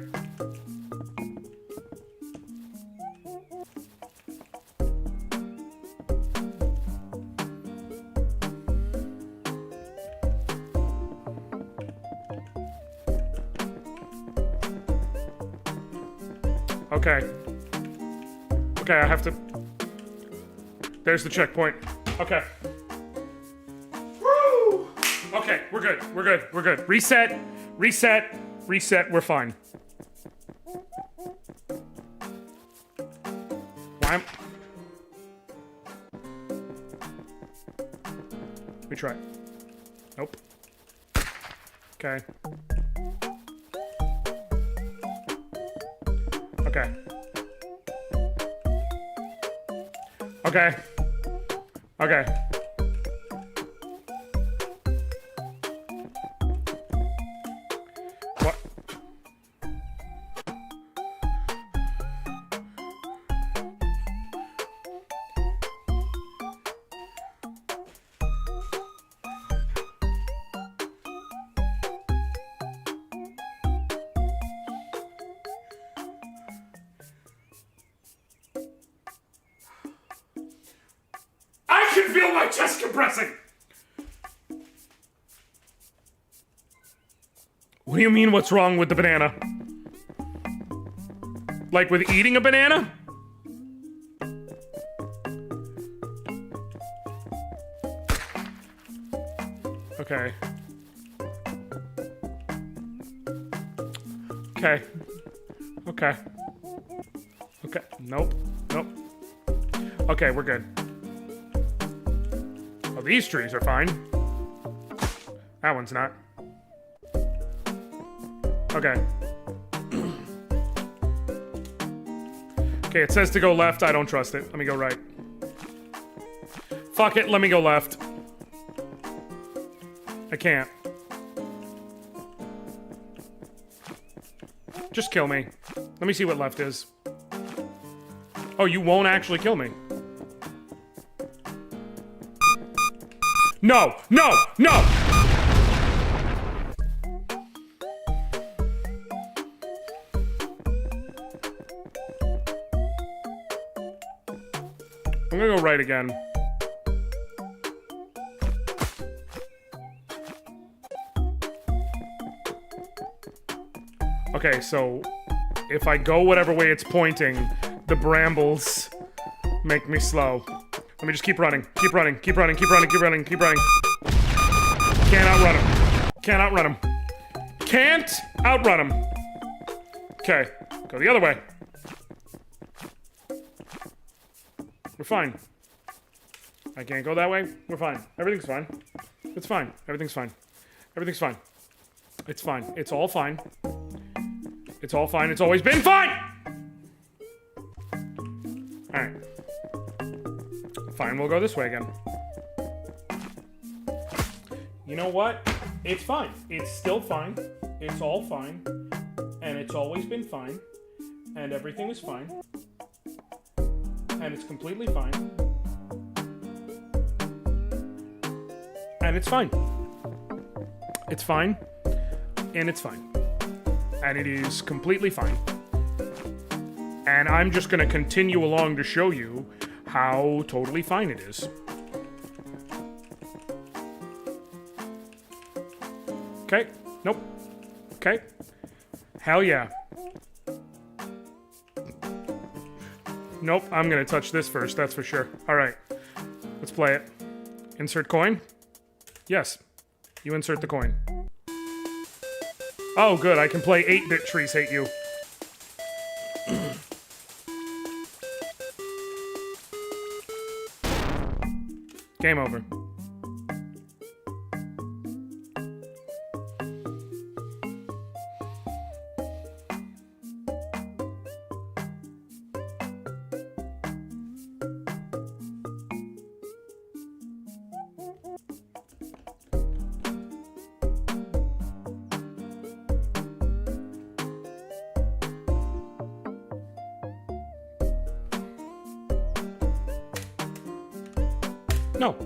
Okay. Okay, I have to... There's the checkpoint. Okay. Woo! Okay, we're good. We're good. We're good. Reset. Reset. Reset. We're fine. Why am... Let me try. Nope. Okay. Okay. Okay. Okay. What? I can feel my chest compressing! What do you mean, what's wrong with the banana? Like with eating a banana? Okay. Okay. Okay. Okay. Nope. Nope. Okay, we're good. Oh, these trees are fine. That one's not. Okay. Okay, it says to go left. I don't trust it. Let me go right. Fuck it. Let me go left. I can't. Just kill me. Let me see what left is. Oh, you won't actually kill me. No! No! No! I'm gonna go right again. Okay, so if I go whatever way it's pointing, the brambles make me slow. Let me just keep running. Keep running. Keep running. Keep running. Keep running. Keep running. Can't outrun him. Can't outrun him. Can't outrun him. Okay. Go the other way. We're fine. I can't go that way. We're fine. Everything's fine. It's fine. Everything's fine. Everything's fine. It's fine. It's all fine. It's all fine. It's always been fine! Alright. Fine, we'll go this way again. You know what? It's fine. It's still fine. It's all fine. And it's always been fine. And everything is fine. And it's completely fine. And it's fine. It's fine. And it's fine. And it is completely fine. And I'm just gonna continue along to show you how totally fine it is. Okay. Nope. Okay. Hell yeah. Nope, I'm gonna touch this first, that's for sure. Alright. Let's play it. Insert coin? Yes. You insert the coin. Oh, good, I can play 8-bit trees hate you. Game over. No.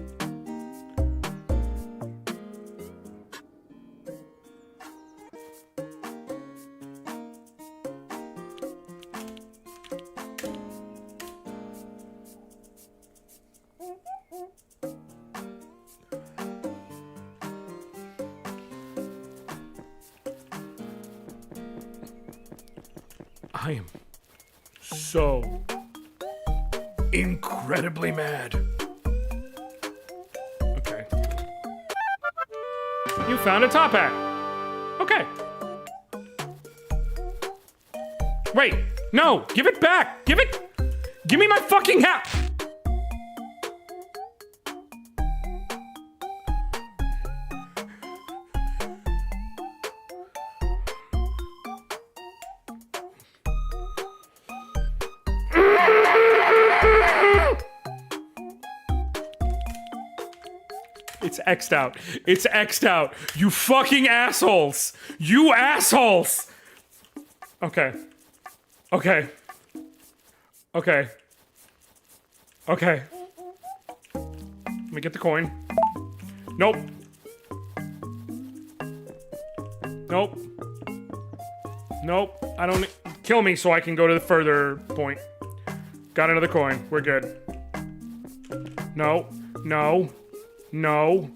I am so incredibly mad. Okay. You found a top hat. Okay. Wait, no, give it back. Give me my fucking hat. It's X'd out. It's X'd out. You fucking assholes. You assholes. Okay. Okay. Okay. Okay. Let me get the coin. Nope. Nope. Nope. I don't... Kill me so I can go to the further point. Got another coin. We're good. No. No. No.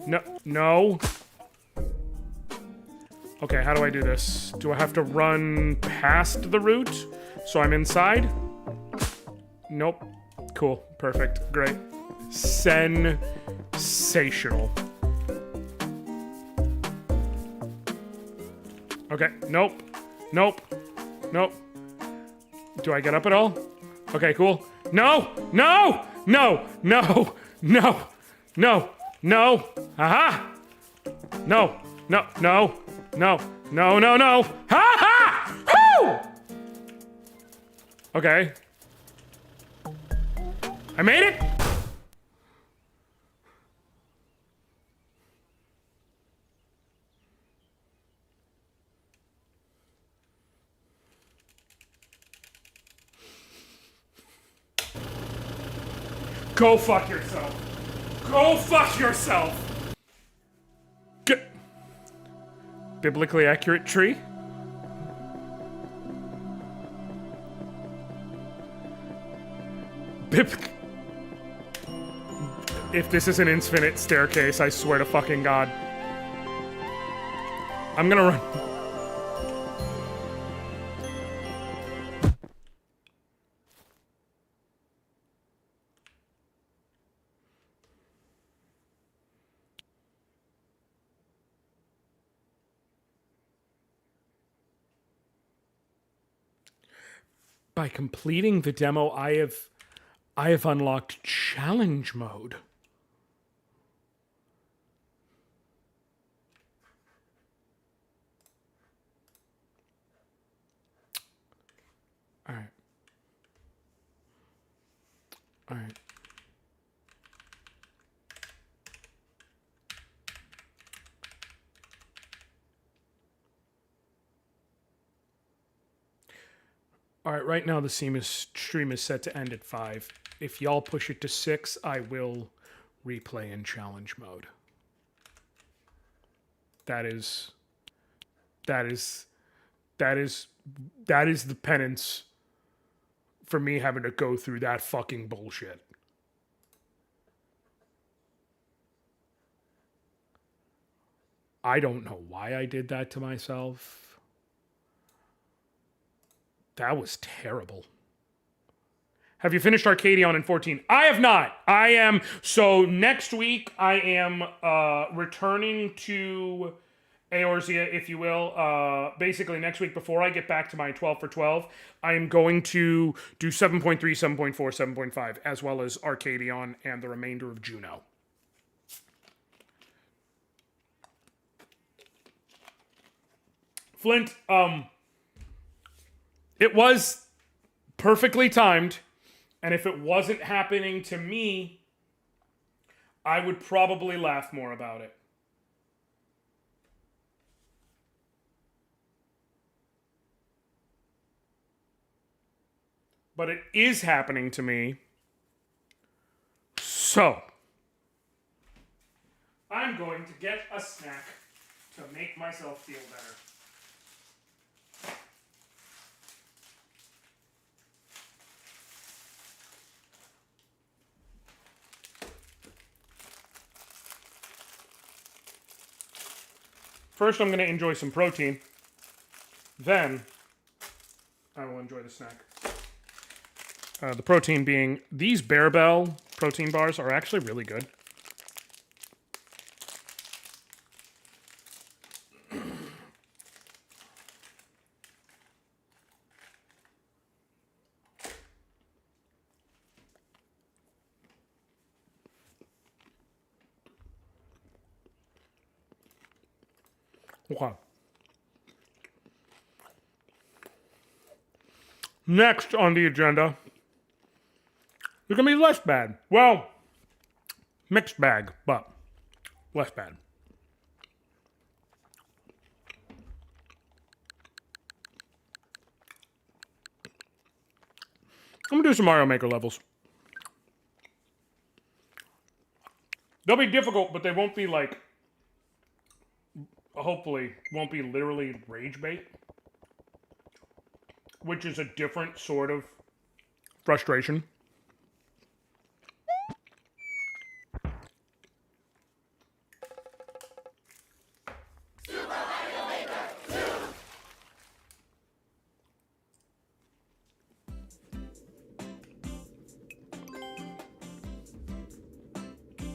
No. No. Okay, how do I do this? Do I have to run past the route so I'm inside? Nope. Cool. Perfect. Great. Sensational. Okay. Nope. Nope. Nope. Do I get up at all? Okay, cool. No! No! No! No! No! No! No! Aha! No! No! No! No! No! No! No! Ha ha! Woo! Okay. I made it! Go fuck yourself. Go fuck yourself. Biblically accurate tree? If this is an infinite staircase, I swear to fucking God. I'm gonna run. By completing the demo, I have unlocked challenge mode. All right. All right. All right, right now the stream is set to end at 5. If y'all push it to 6, I will replay in challenge mode. That is the penance for me having to go through that fucking bullshit. I don't know why I did that to myself. That was terrible. Have you finished Arcadion in 14? I have not. I am. So next week, I am returning to Eorzea, if you will. Basically, next week, before I get back to my 12 for 12, I am going to do 7.3, 7.4, 7.5, as well as Arcadion and the remainder of Juno. Flint, it was perfectly timed, and if it wasn't happening to me, I would probably laugh more about it. But it is happening to me, so I'm going to get a snack to make myself feel better. First, I'm going to enjoy some protein. Then, I will enjoy the snack. The protein being, these Bear Bell protein bars are actually really good. Okay. Next on the agenda is going to be less bad. Well, mixed bag, but less bad. I'm going to do some Mario Maker levels. They'll be difficult, but they won't be like, hopefully, won't be literally rage bait. Which is a different sort of frustration.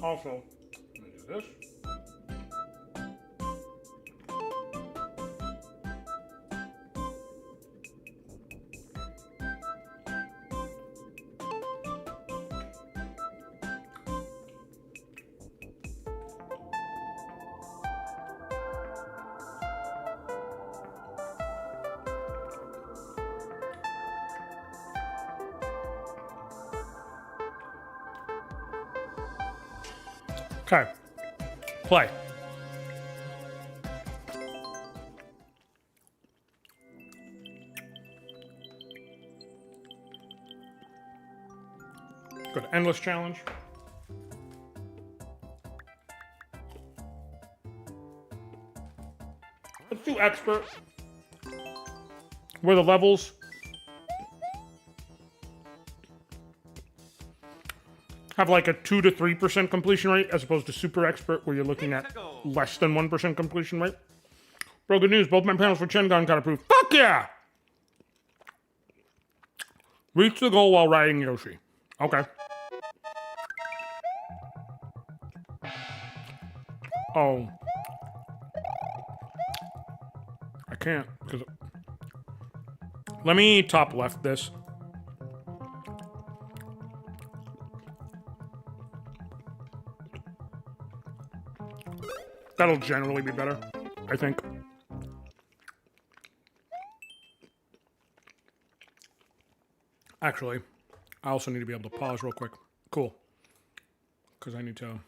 Also, let me do this. Okay. Play. Go to Endless Challenge. Let's do Expert. Where the levels have like a 2 to 3% completion rate as opposed to Super Expert where you're looking at less than 1% completion rate. Bro, good news. Both my panels for Chengon got approved. Fuck yeah! Reach the goal while riding Yoshi. Okay. Oh. I can't because... Let me top left this. That'll generally be better, I think. Actually, I also need to be able to pause real quick. Cool. Because I need to...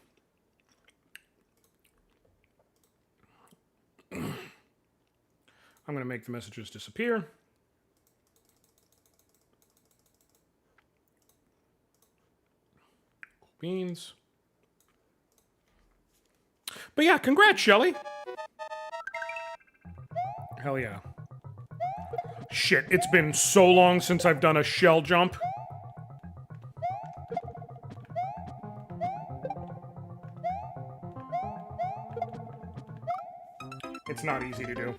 I'm going to make the messages disappear. Beans. But yeah, congrats, Shelly. Hell yeah. Shit, it's been so long since I've done a shell jump. It's not easy to do.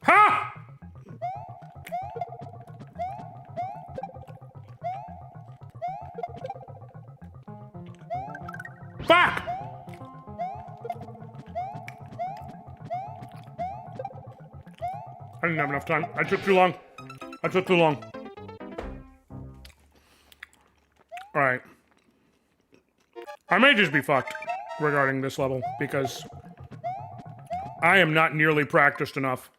Ha! Fuck! I didn't have enough time. I took too long. I took too long. Alright. I may just be fucked regarding this level because I am not nearly practiced enough.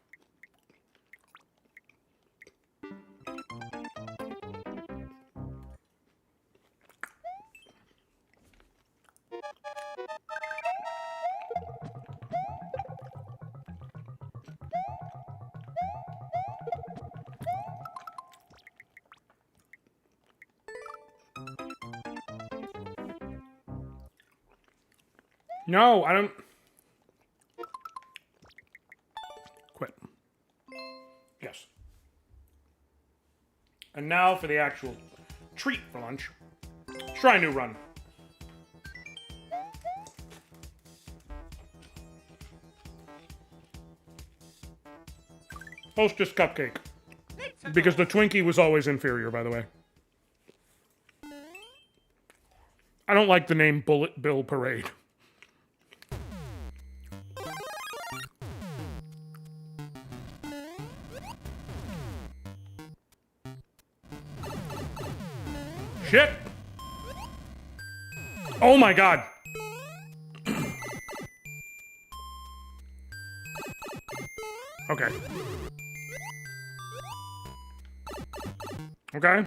No, I don't... Quit. Yes. And now for the actual treat for lunch. Let's try a new run. Hostess cupcake. Because the Twinkie was always inferior, by the way. I don't like the name Bullet Bill Parade. Shit! Oh my god! Okay. Okay.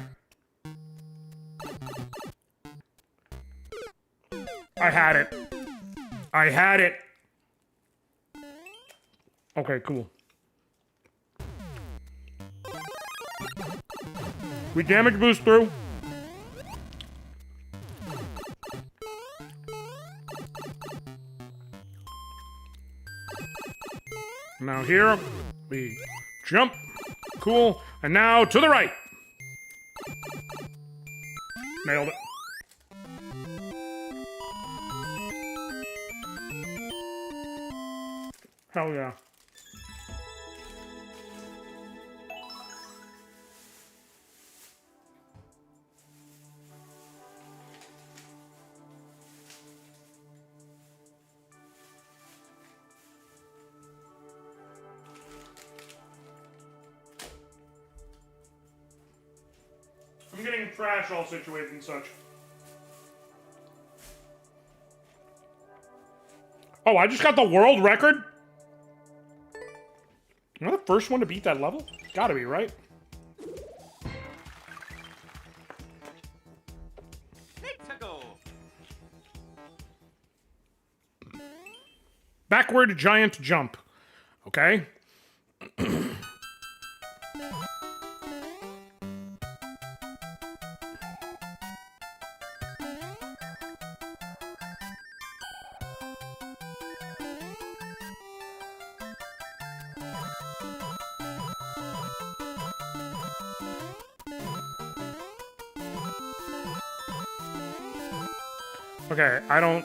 I had it. I had it. Okay, cool. We damage boost through. Now here, we jump. Cool. And now to the right. Nailed it. Hell yeah. I'm getting trash all situated and such. Oh, I just got the world record? Am I the first one to beat that level? Gotta be, right? Backward giant jump. Okay. Okay, I don't...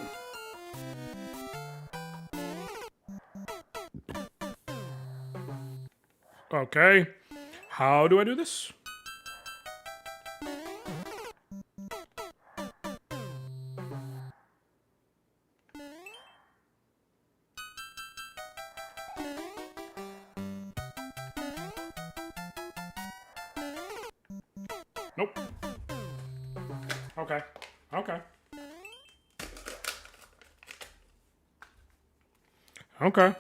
Okay. How do I do this? Nope. Okay. Okay. Okay.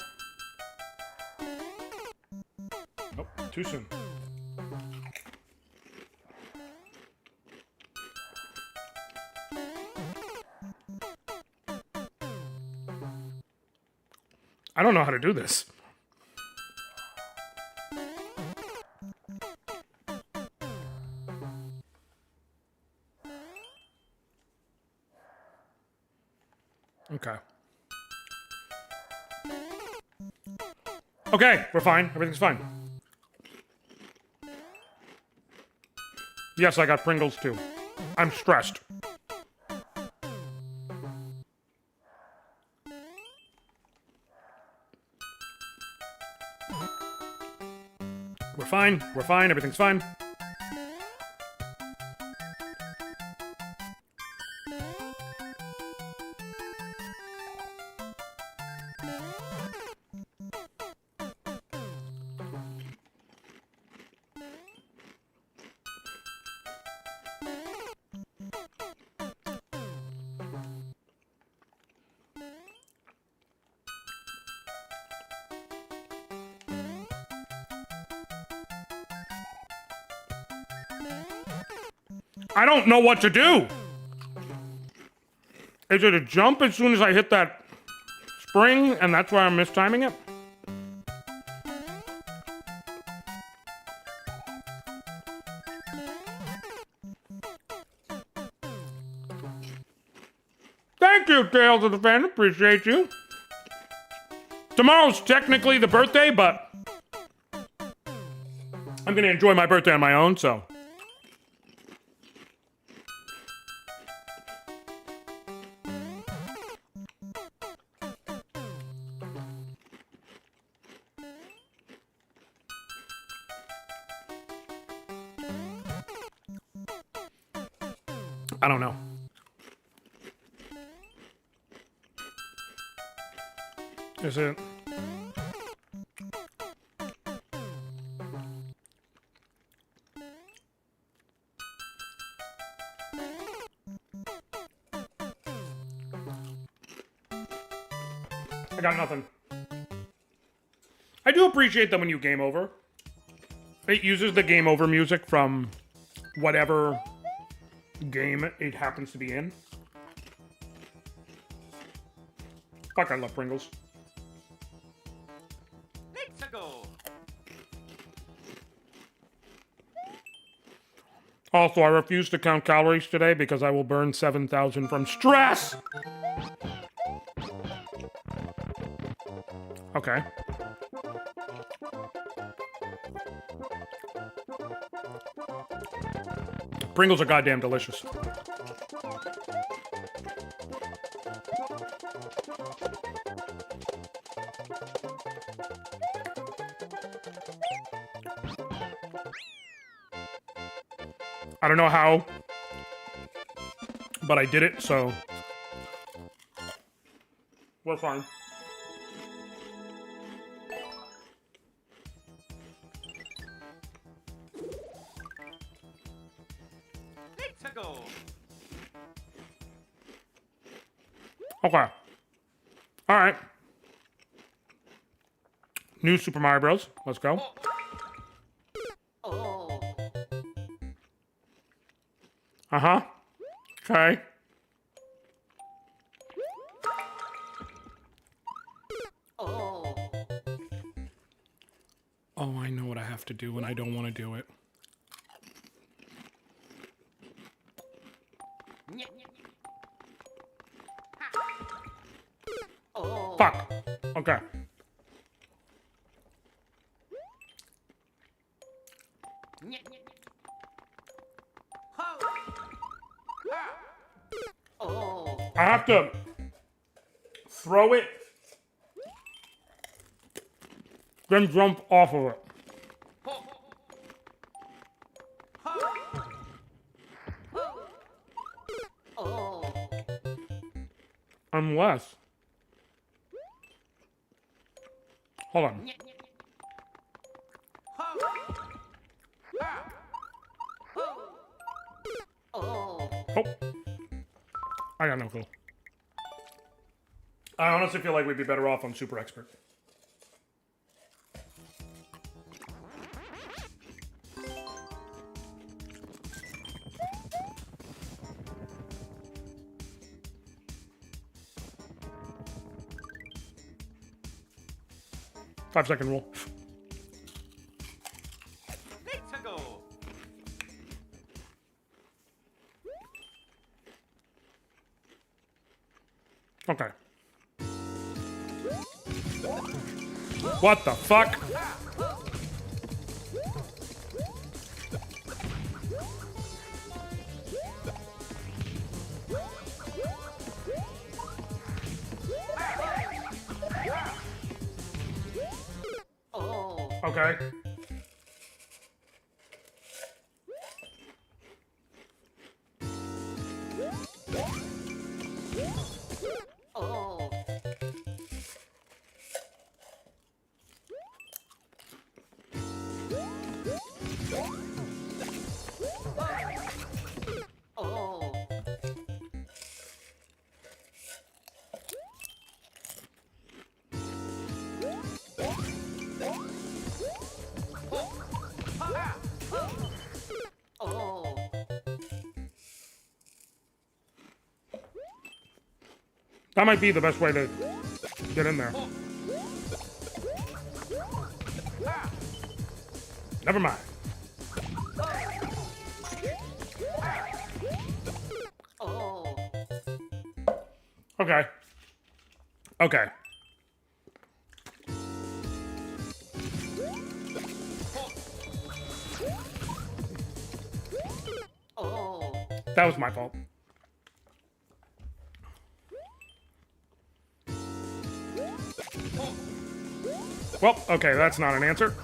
Nope, too soon. I don't know how to do this. Okay. Okay, we're fine. Everything's fine. Yes, I got Pringles too. I'm stressed. We're fine. We're fine. Everything's fine. I don't know what to do. Is it a jump as soon as I hit that spring, and that's why I'm mistiming it? Thank you, Tales of the Fan. Appreciate you. Tomorrow's technically the birthday, but I'm gonna enjoy my birthday on my own, so. I don't know. Is it? I got nothing. I do appreciate that when you game over, it uses the game over music from whatever game it happens to be in. Fuck, I love Pringles. Let's go. Also, I refuse to count calories today because I will burn 7,000 from stress! Okay. Pringles are goddamn delicious. I don't know how, but I did it, so we're fine. Let's go. Okay. All right. New Super Mario Bros. Let's go. Oh. Uh-huh. Okay. Oh. Oh, I know what I have to do when I don't want to do it. Oh. Fuck. Okay. Oh. I have to throw it, then jump off of it. Oh. Unless. Hold on. Oh. Oh. I got no clue. I honestly feel like we'd be better off on Super Expert. Five-second rule. Let's go. Okay. What the fuck? Oh. Okay. Oh. Oh. Oh. That might be the best way to get in there. Never mind. Oh. Okay. Okay. Oh. That was my fault. Well, okay, that's not an answer.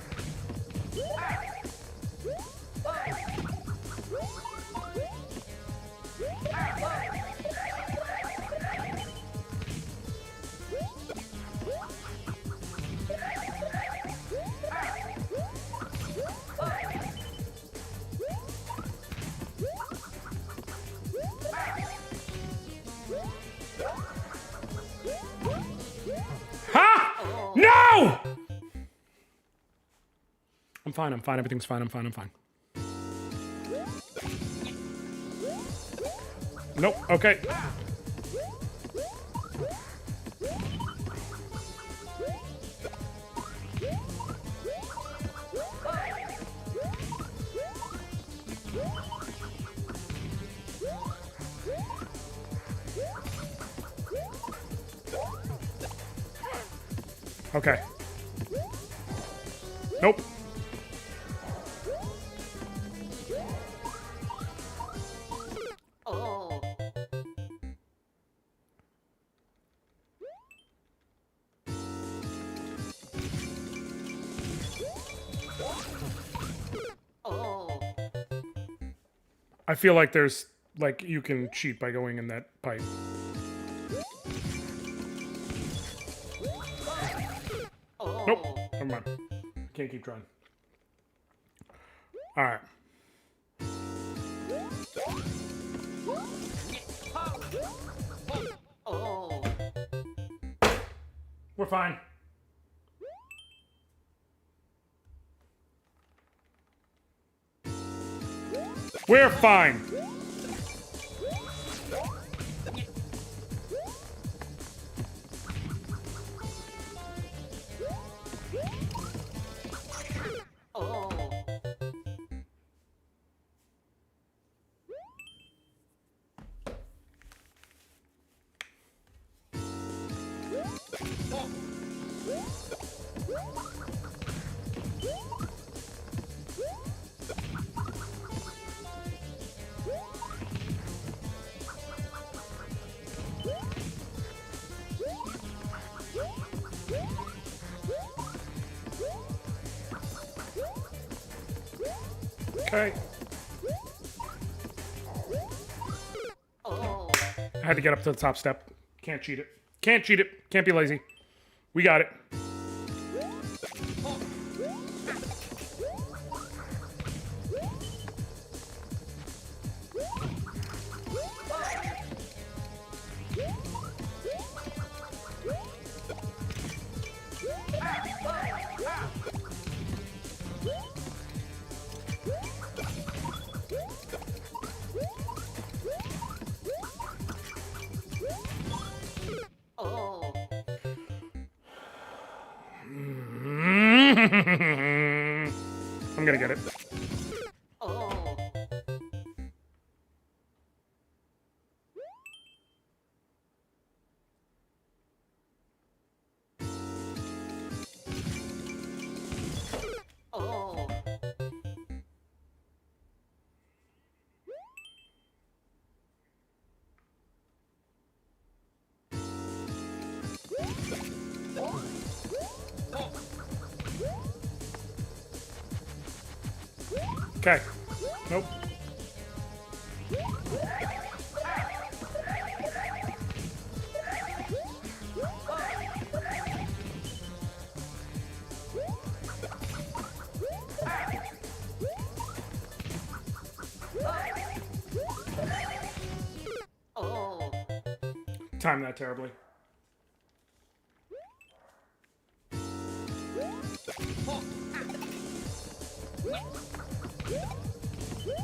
I'm fine, I'm fine, everything's fine, I'm fine, I'm fine. Nope, okay. Okay. Nope. Oh. Oh. I feel like there's, like, you can cheat by going in that pipe. Oh. Nope. Never mind. Can't keep trying. All right. Oh. We're fine. We're fine. Oh. Okay. Oh. I had to get up to the top step. Can't cheat it. Can't cheat it. Can't be lazy. We got it. Oh. I'm gonna get it. Oh. Oh. Okay. Nope. Oh. Timed that terribly.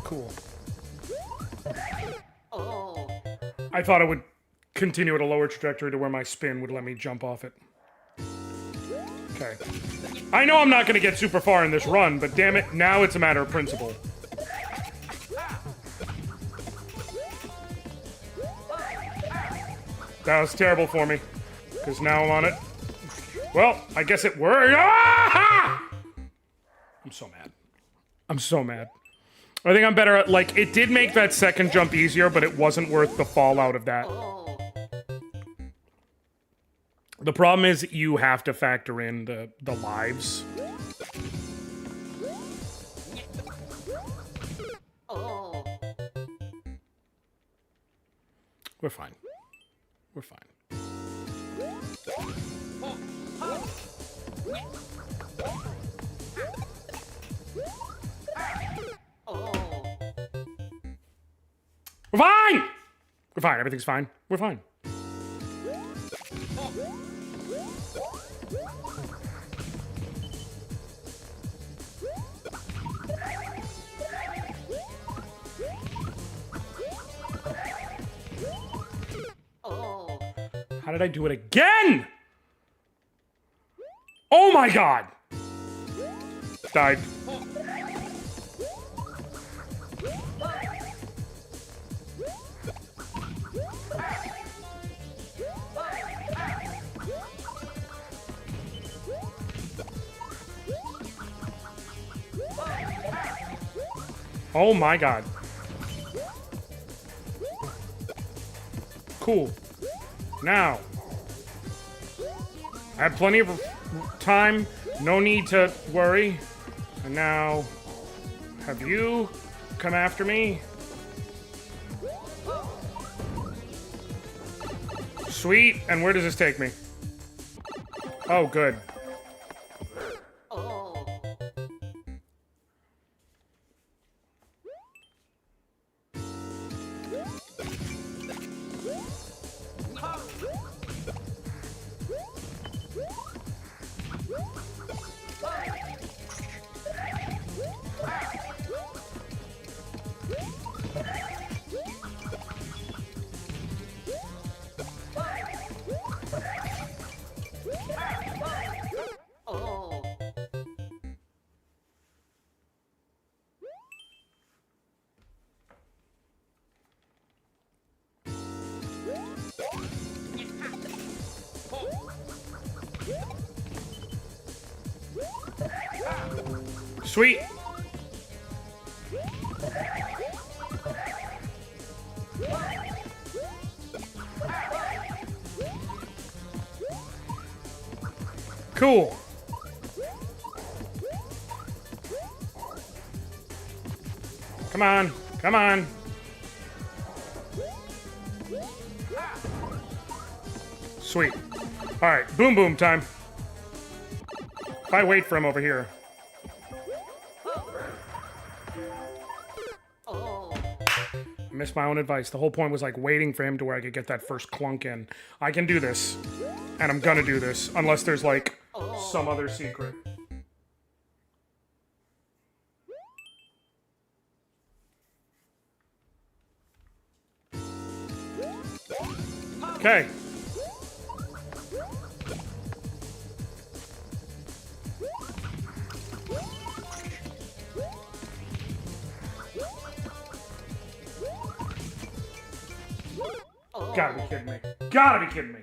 Cool. Oh. I thought it would continue at a lower trajectory to where my spin would let me jump off it. Okay. I know I'm not going to get super far in this run, but damn it, now it's a matter of principle. That was terrible for me, because now I'm on it. Well, I guess it worked. Ah! I'm so mad. I'm so mad. I think I'm better at, like, it did make that second jump easier, but it wasn't worth the fallout of that. Oh. The problem is you have to factor in the lives. Oh. We're fine. We're fine. Oh. We're fine! We're fine. Everything's fine. We're fine. did I do it again? Oh my god! Died. Oh my god. Cool. Now, I have plenty of time, no need to worry. And now, have you come after me? Sweet, and where does this take me? Oh, good. Oh. Oh. Sweet. Cool. Come on. Come on. Sweet. All right. Boom boom time. If I wait for him over here. Oh. I missed my own advice. The whole point was like waiting for him to where I could get that first clunk in. I can do this. And I'm gonna do this. Unless there's like some other secret. Okay. Gotta be kidding me. Gotta be kidding me.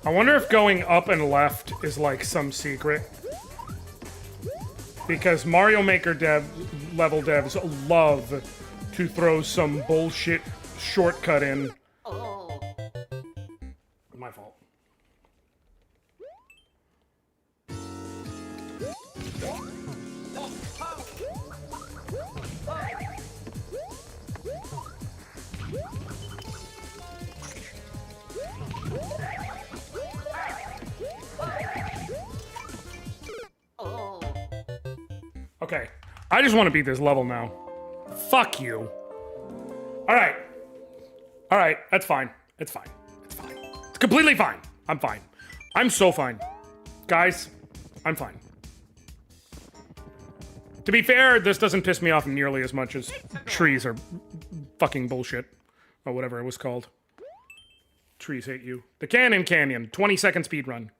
I wonder if going up and left is like some secret. Because Mario Maker level devs love to throw some bullshit shortcut in. Oh. My fault. Oh. Okay, I just want to beat this level now. Fuck you. Alright. Alright, that's fine. It's fine. It's fine. It's completely fine. I'm fine. I'm so fine. Guys, I'm fine. To be fair, this doesn't piss me off nearly as much as trees are fucking bullshit. Or whatever it was called. Trees hate you. The Canyon. 20-second speed run.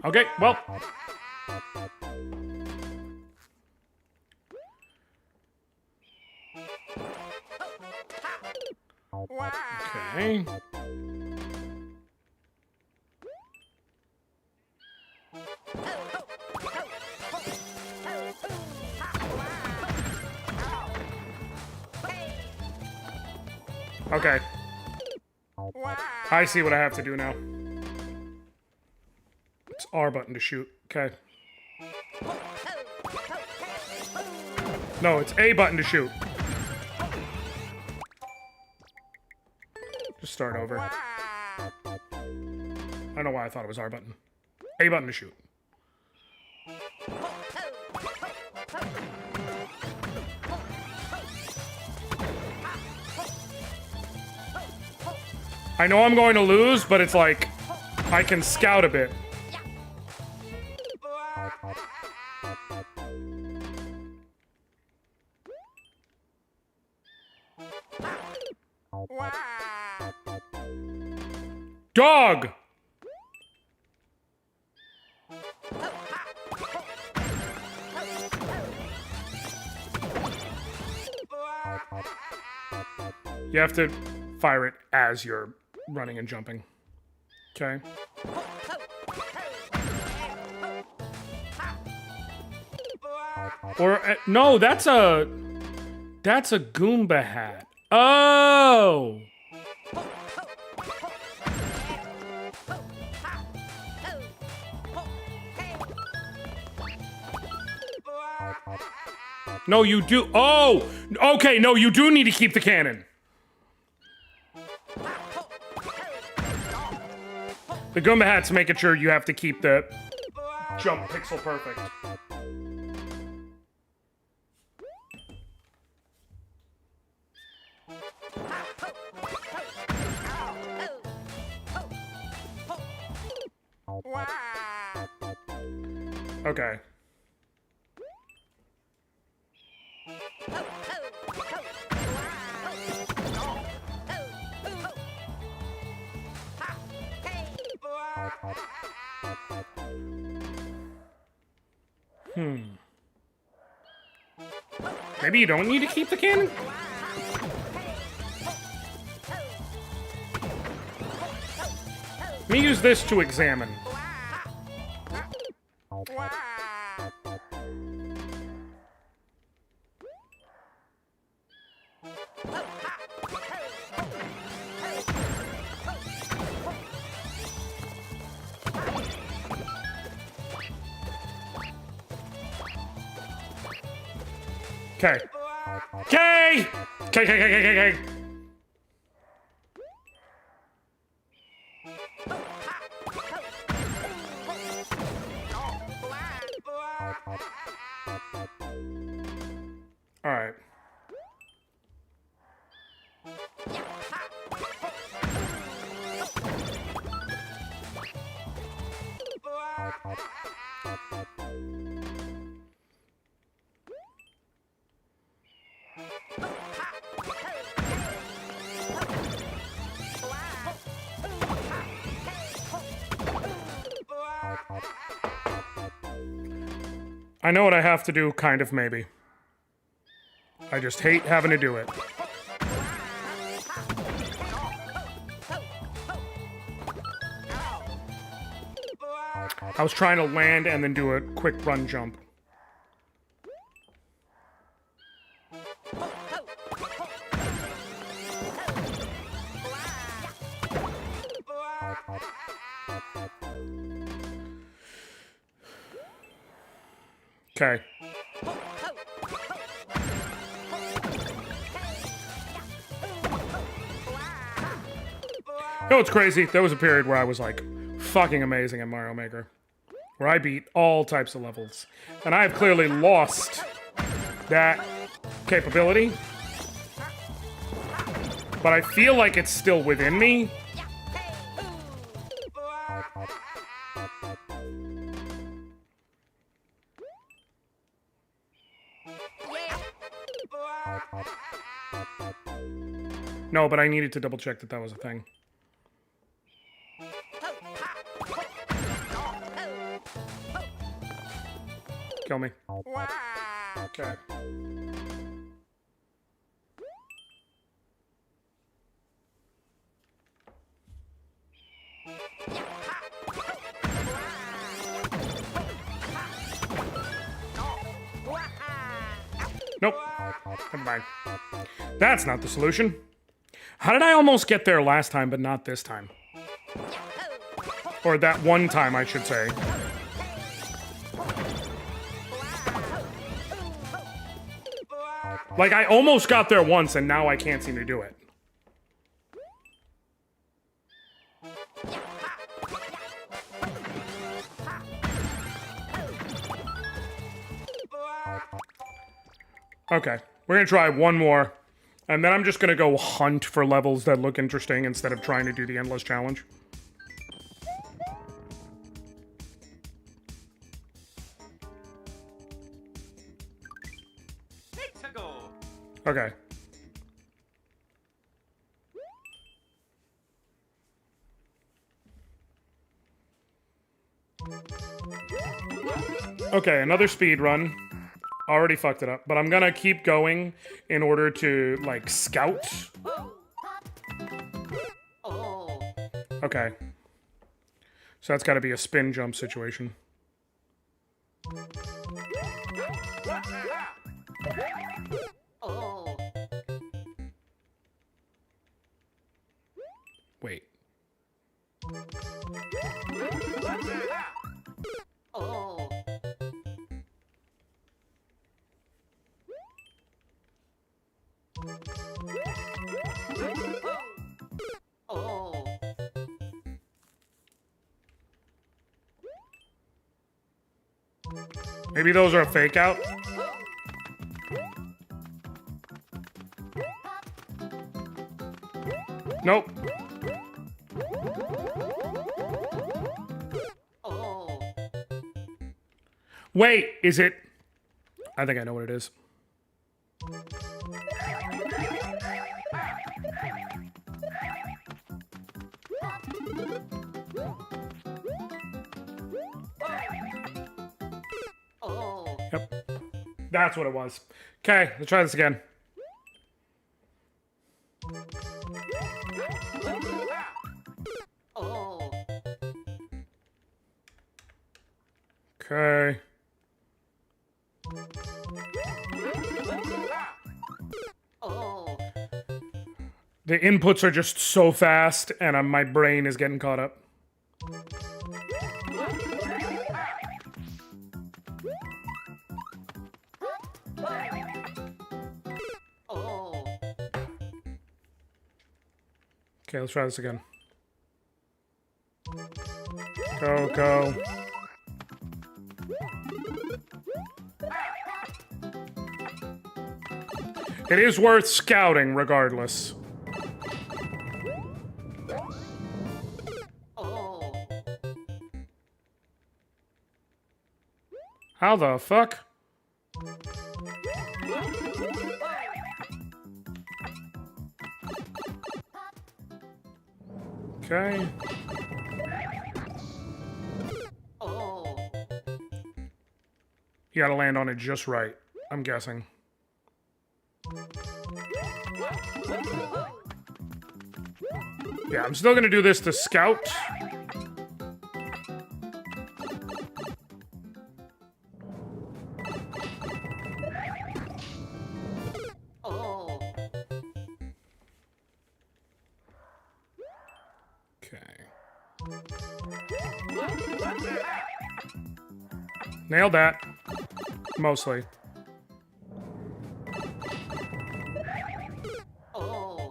Okay, well. Okay. Okay. I see what I have to do now. It's R button to shoot. Okay. No, it's A button to shoot. Just start over. I don't know why I thought it was R button. A button to shoot. I know I'm going to lose, but it's like, I can scout a bit. Dog! You have to fire it as you're running and jumping. Okay. Or no, that's a Goomba hat. Oh. No, you do. Oh, okay. No, you do need to keep the cannon. The Goomba hat's making sure you have to keep the jump pixel perfect. Okay. Maybe you don't need to keep the cannon? Let me use this to examine. Okay. Okay! Okay. Alright. I know what I have to do, kind of, maybe. I just hate having to do it. I was trying to land and then do a quick run jump. Okay. You know what's crazy? There was a period where I was like fucking amazing at Mario Maker, where I beat all types of levels. And I have clearly lost that capability. But I feel like it's still within me. No, but I needed to double check that that was a thing. Kill me. Okay. Nope. Never mind. That's not the solution. How did I almost get there last time, but not this time? Or that one time, I should say. Like, I almost got there once, and now I can't seem to do it. Okay, we're gonna try one more. And then I'm just gonna go hunt for levels that look interesting instead of trying to do the endless challenge. Okay. Okay, another speed run. Already fucked it up, but I'm gonna keep going in order to, like, scout. Oh. Okay. So that's gotta be a spin jump situation. Oh. Wait. Oh. Oh. Maybe those are a fake out? Nope. Oh. Wait, is it? I think I know what it is. Oh. Yep. That's what it was. Okay, let's try this again. Oh. Okay. Oh. The inputs are just so fast, and my brain is getting caught up. Oh. Okay, let's try this again. Go, go. It is worth scouting, regardless. Oh. How the fuck? Okay. Oh. You gotta land on it just right, I'm guessing. Yeah, I'm still gonna do this to scout. Oh. Okay. Nailed that. Mostly. Oh.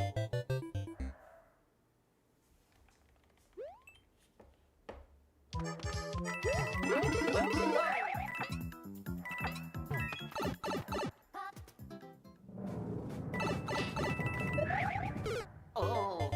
Oh.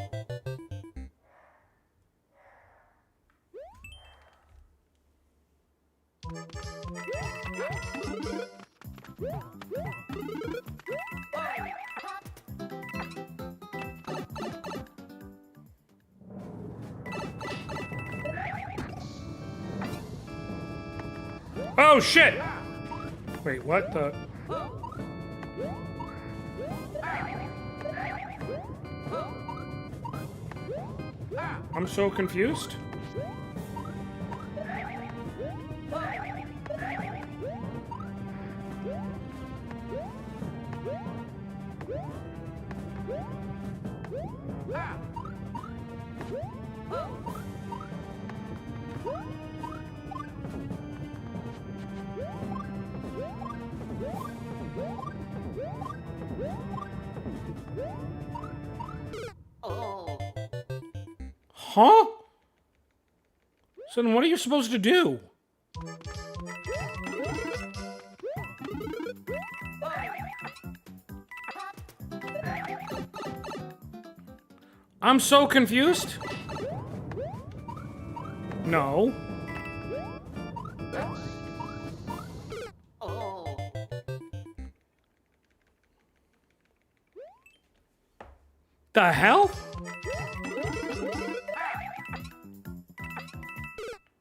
Oh shit! Wait, what the? I'm so confused. Oh. Huh? So then what are you supposed to do? I'm so confused. No. Oh. The hell?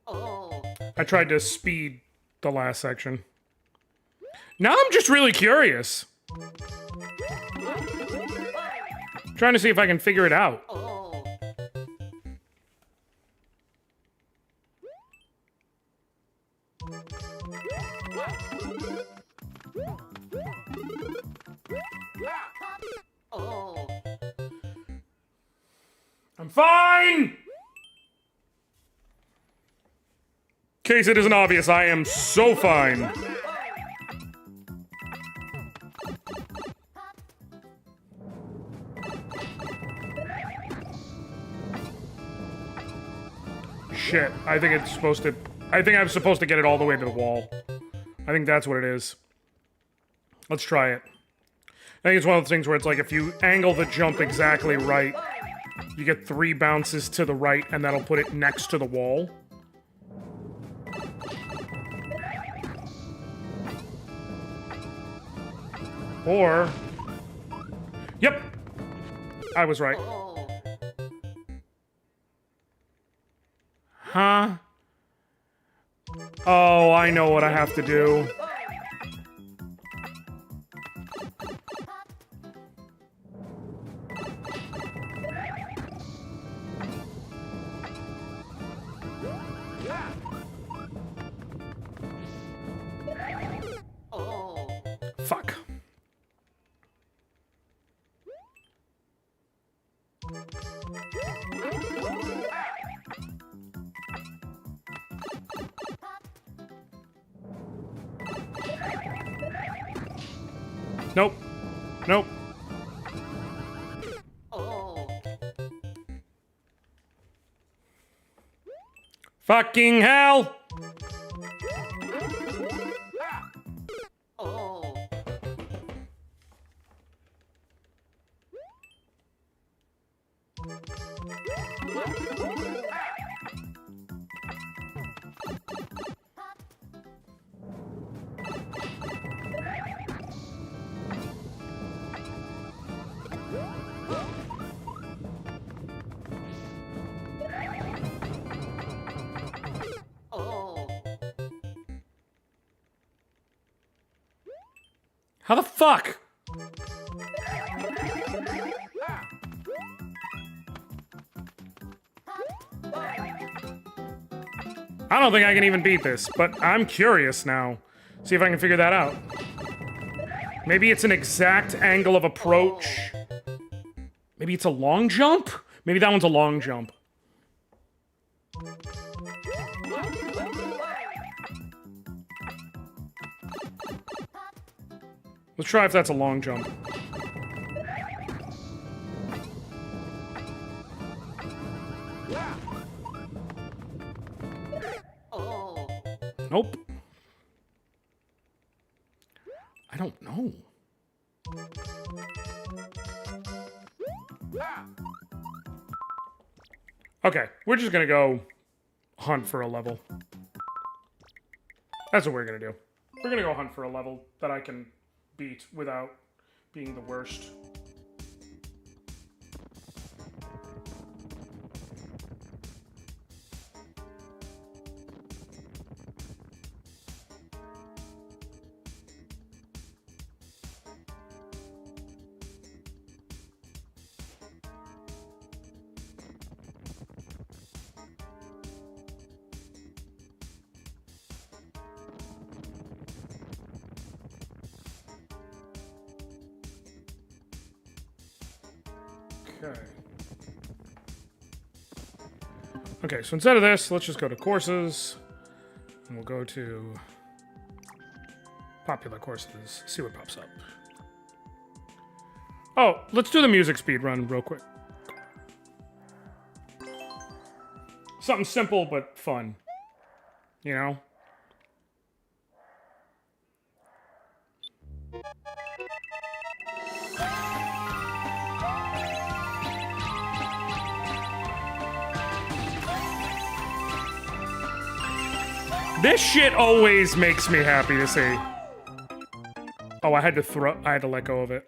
Oh. I tried to speed the last section. Now I'm just really curious. Trying to see if I can figure it out. Oh. Oh. I'm fine! In case it isn't obvious, I am so fine. Shit, I think it's supposed to... I think I'm supposed to get it all the way to the wall. I think that's what it is. Let's try it. I think it's one of those things where it's like if you angle the jump exactly right, you get 3 bounces to the right, and that'll put it next to the wall. Or... Yep! I was right. Oh. Huh? Oh, I know what I have to do. Oh. Fuck. Nope. Nope. Oh. Fucking hell! Oh. Oh. How the fuck? I don't think I can even beat this, but I'm curious now. See if I can figure that out. Maybe it's an exact angle of approach. Maybe it's a long jump? Maybe that one's a long jump. Let's try if that's a long jump. Oh. Nope. I don't know. Okay, we're just gonna go hunt for a level. That's what we're gonna do. We're gonna go hunt for a level that I can beat without being the worst. Okay. Okay, so instead of this, let's just go to courses. And we'll go to popular courses, see what pops up. Oh, let's do the music speed run real quick. Something simple but fun. You know? This shit always makes me happy to see. Oh, I had to let go of it.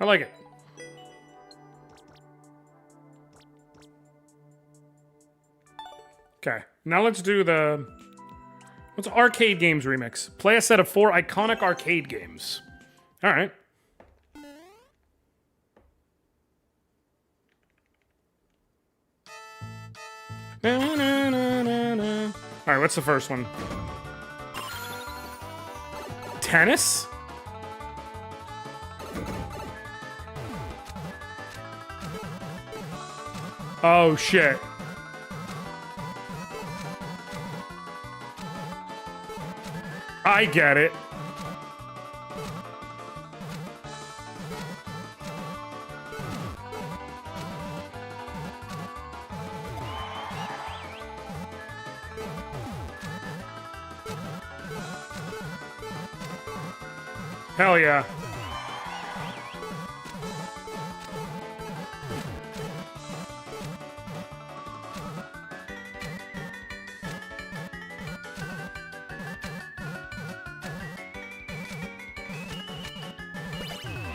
I like it. Okay, now let's do the... What's arcade games remix? Play a set of 4 iconic arcade games. All right. All right, what's the first one? Tennis? Oh, shit. I get it. Hell yeah.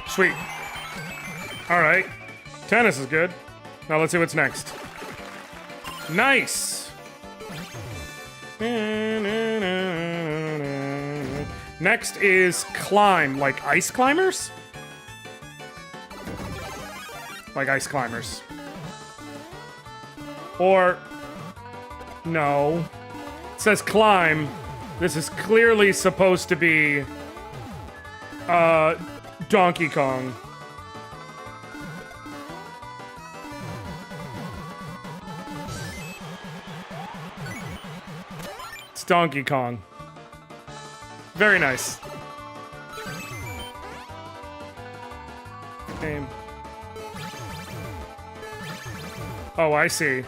Sweet. All right. Tennis is good. Now let's see what's next. Nice. Next is climb, like ice climbers? Like ice climbers. Or, no. It says climb. This is clearly supposed to be, Donkey Kong. It's Donkey Kong. Very nice. Game. Oh, I see.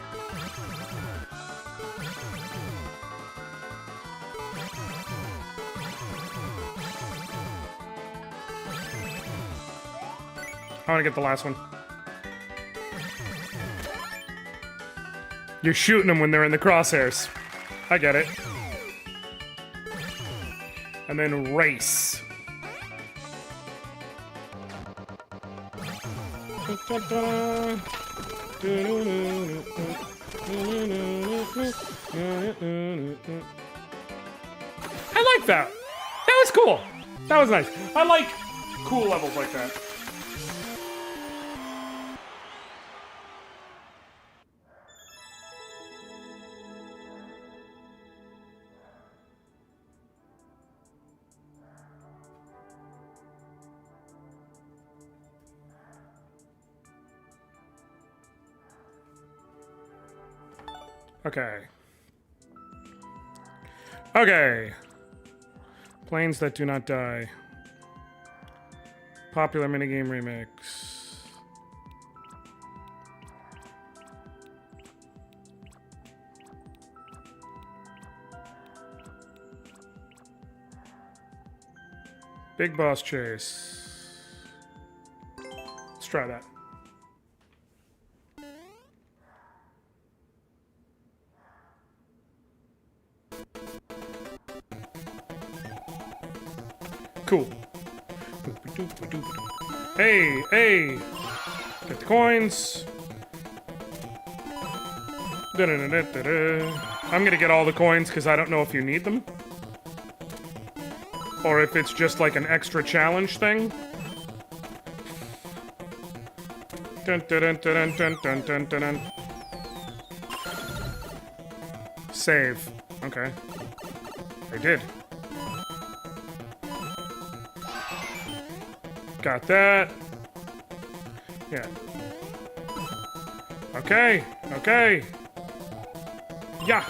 I want to get the last one. You're shooting them when they're in the crosshairs. I get it. And then race. I like that. That was cool. That was nice. I like cool levels like that. Okay. Okay. Planes that do not die. Popular minigame remix. Big Boss Chase. Let's try that. Cool. Hey, hey! Get the coins. I'm gonna get all the coins because I don't know if you need them. Or if it's just like an extra challenge thing. Dun, dun, dun, dun, dun, dun, dun, dun, dun. Save. Okay. I did. Got that. Yeah. Okay. Okay. Yeah.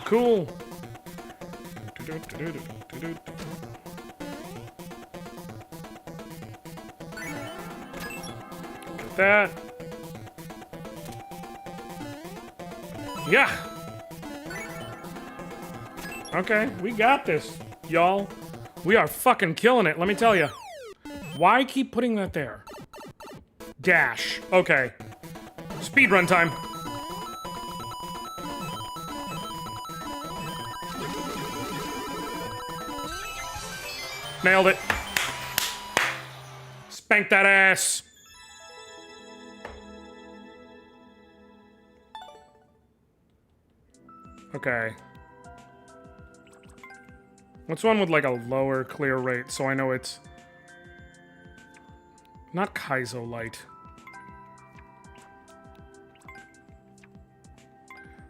Cool. Got that. Yeah. Okay, we got this, y'all. We are fucking killing it, let me tell you. Why keep putting that there? Dash. Okay. Speedrun time. Nailed it. Spank that ass. Okay. What's one with like a lower clear rate so I know it's not Kaizo light.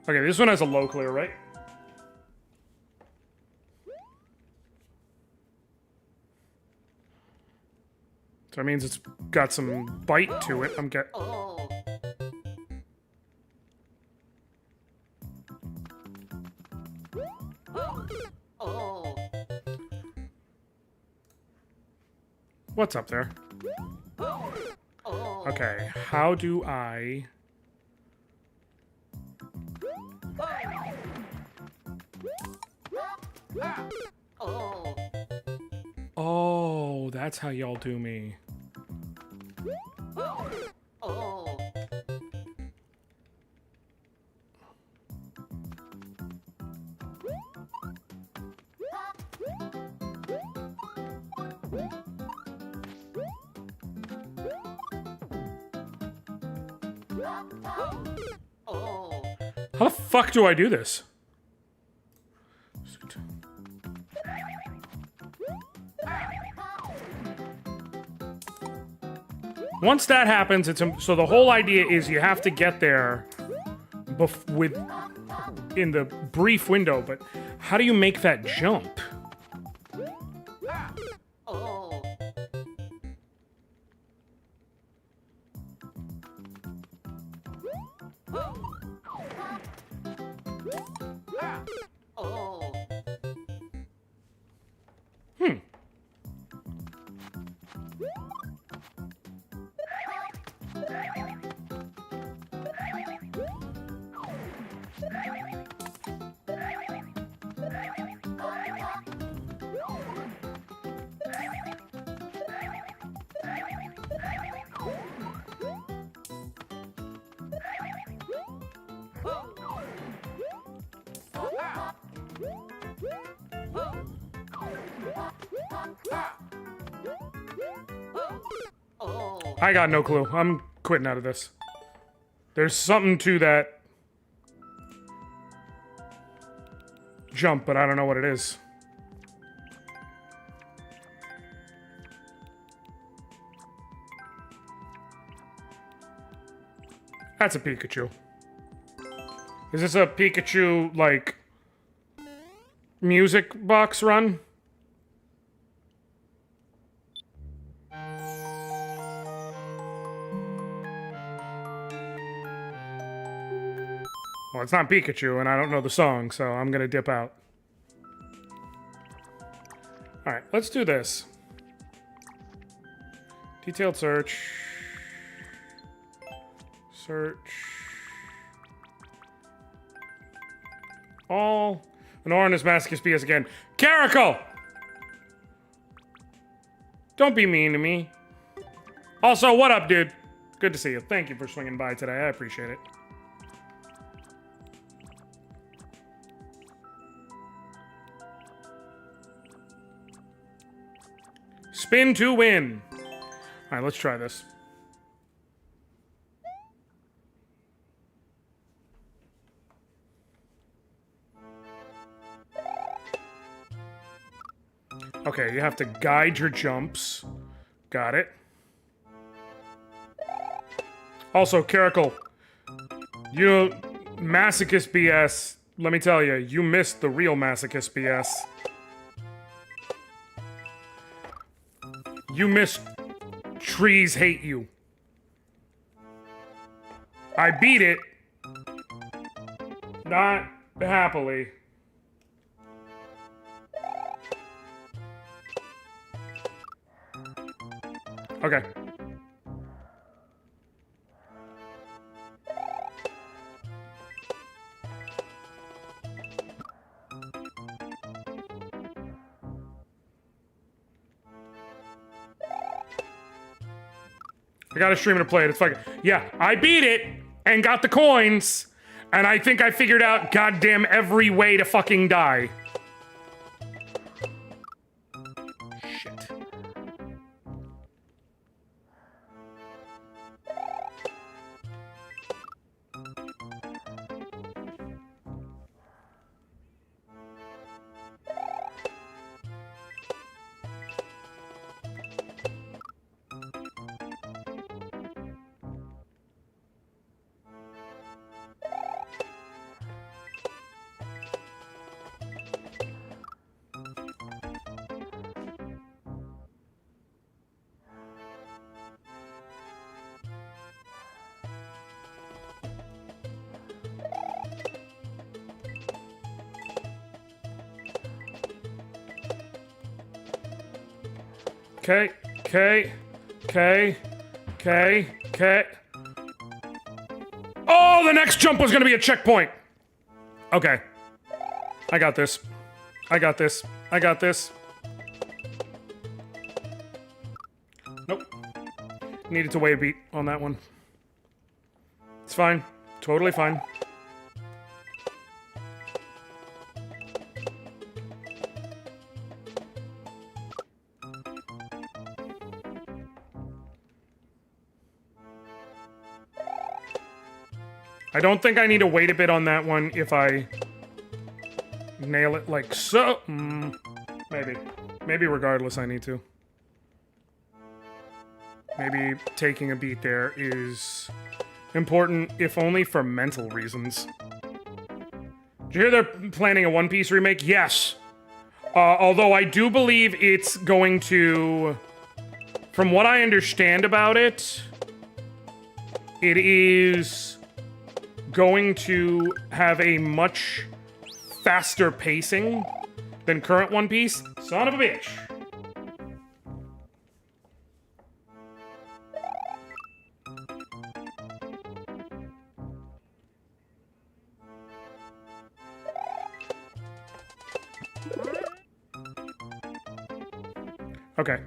Okay, this one has a low clear rate. So that means it's got some bite to it. I'm getting. Oh. Oh. What's up there? Oh. Okay, how do I... Oh. Oh, that's how y'all do me. Oh. Oh. How the fuck do I do this? Once that happens, it's so the whole idea is you have to get there in the brief window. But how do you make that jump? Oh. Oh. Oh. I got no clue. I'm quitting out of this. There's something to that jump, but I don't know what it is. That's a Pikachu. Is this a Pikachu, like, music box run? Well, it's not Pikachu, and I don't know the song, so I'm gonna dip out. Alright, let's do this. Detailed search. Search. All. Anoriand is Masochist BS again. Caracal! Don't be mean to me. Also, what up, dude? Good to see you. Thank you for swinging by today. I appreciate it. Spin to win. All right, let's try this. Okay, you have to guide your jumps. Got it. Also, Caracal, you masochist BS. Let me tell you, you missed the real masochist BS. You missed trees hate you. I beat it. Not happily. Okay. I got a streamer to play it. It's fucking... Yeah, I beat it and got the coins, and I think I figured out goddamn every way to fucking die. Shit. Okay. Oh, the next jump was gonna be a checkpoint. Okay. I got this. Nope. Needed to wait a beat on that one. It's fine. Totally fine. I don't think I need to wait a bit on that one if I nail it like so. Maybe. Maybe regardless I need to. Maybe taking a beat there is important, if only for mental reasons. Did you hear they're planning a One Piece remake? Yes. Although I do believe it's going to... From what I understand about it, it is going to have a much faster pacing than current One Piece. Son of a bitch. Okay.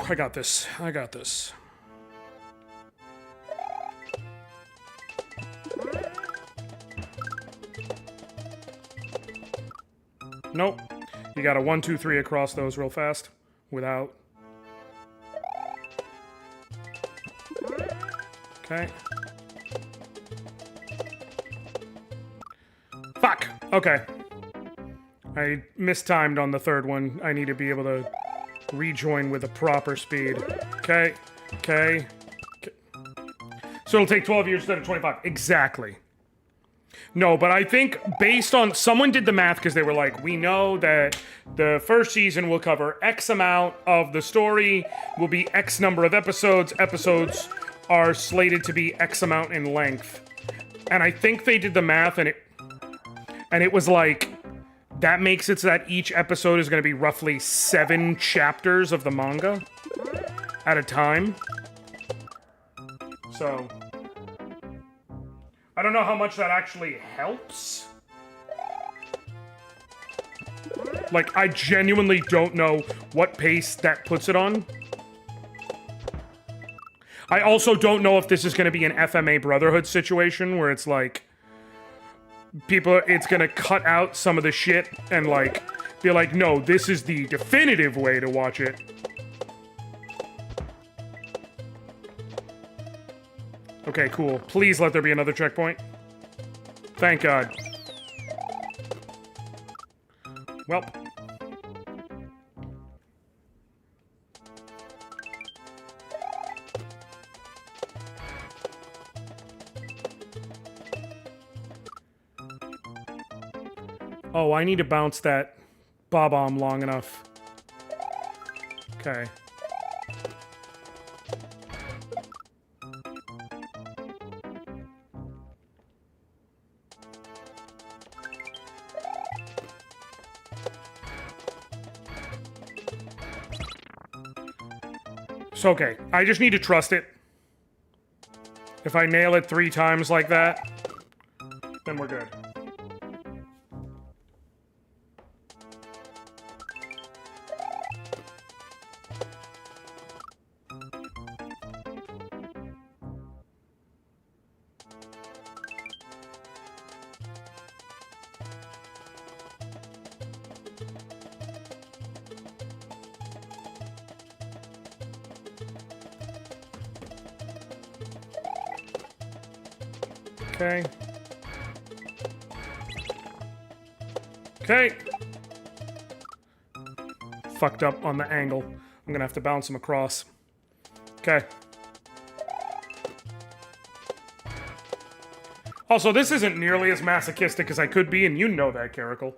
I got this. Nope. You gotta 1, 2, 3 across those real fast. Without. Okay. Fuck! Okay. I mistimed on the third one. I need to be able to rejoin with a proper speed. Okay. So it'll take 12 years instead of 25. Exactly. No, but I think based on... Someone did the math because they were like, we know that the first season will cover X amount of the story, will be X number of episodes. Episodes are slated to be X amount in length. And I think they did the math and it was like... That makes it so that each episode is going to be roughly 7 chapters of the manga at a time. So, I don't know how much that actually helps. Like, I genuinely don't know what pace that puts it on. I also don't know if this is going to be an FMA Brotherhood situation where it's like... People, it's gonna cut out some of the shit and, like, be like, no, this is the definitive way to watch it. Okay, cool. Please let there be another checkpoint. Thank God. Well. Oh, I need to bounce that bob-omb long enough. Okay. It's okay. I just need to trust it. If I nail it 3 times like that, then we're good. Okay. Okay. Fucked up on the angle. I'm gonna have to bounce him across. Okay. Also, this isn't nearly as masochistic as I could be, and you know that, Caracal.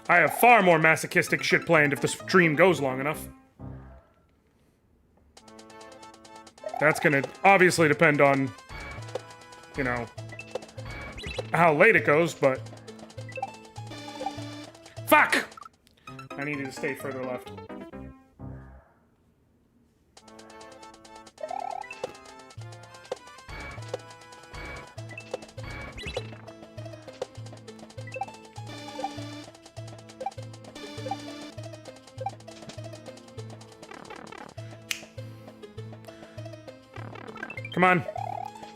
I have far more masochistic shit planned if the stream goes long enough. That's gonna obviously depend on, you know, how late it goes, but... Fuck! I needed to stay further left. Come on.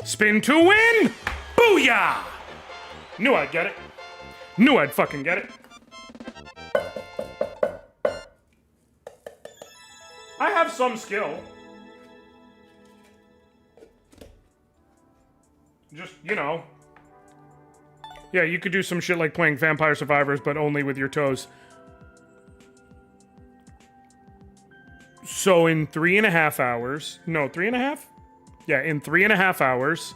Spin to win! Booyah! Knew I'd get it. Knew I'd fucking get it. I have some skill. Just, you know. Yeah, you could do some shit like playing Vampire Survivors, but only with your toes. So in 3.5 hours... No, 3.5? Yeah, in 3.5 hours...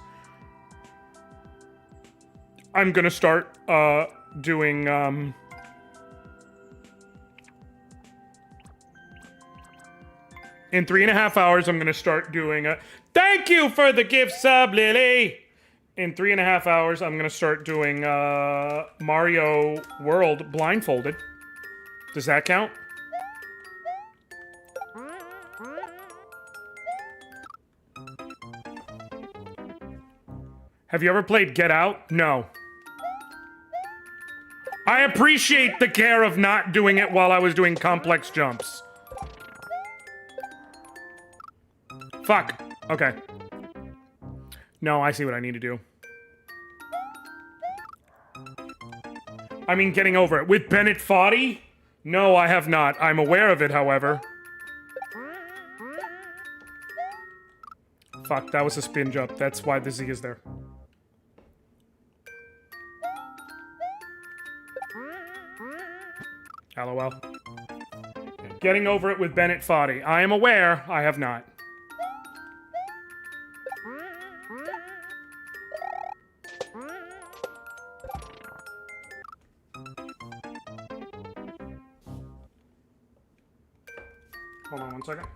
I'm gonna start, doing, In 3.5 hours, I'm gonna start doing a... Thank you for the gift sub, Lily! In 3.5 hours, I'm gonna start doing, Mario World blindfolded. Does that count? Have you ever played Get Out? No. I appreciate the care of not doing it while I was doing complex jumps. Fuck. Okay. No, I see what I need to do. I mean, getting over it. With Bennett Foddy? No, I have not. I'm aware of it, however. Fuck, that was a spin jump. That's why the Z is there. LOL. Getting over it with Bennett Foddy. I am aware. I have not. Hold on 1 second.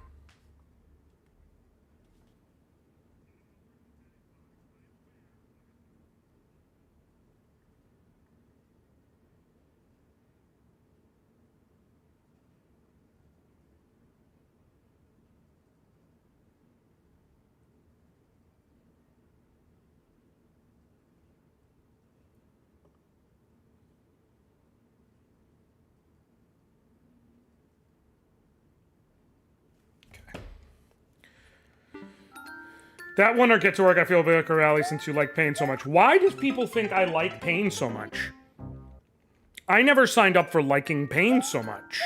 That one or Get to Work, I feel Vicar Rally since you like pain so much. Why does people think I like pain so much? I never signed up for liking pain so much.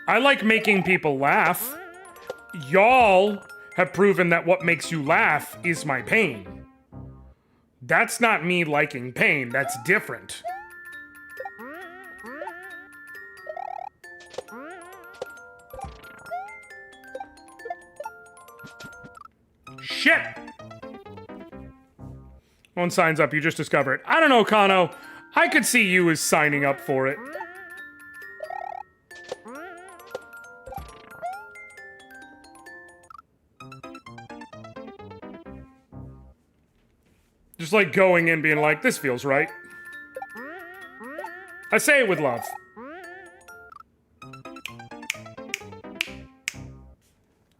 I like making people laugh. Y'all have proven that what makes you laugh is my pain. That's not me liking pain, that's different. Shit! No one signs up, you just discover it. I don't know, Kano. I could see you as signing up for it. Just like going in being like, this feels right. I say it with love.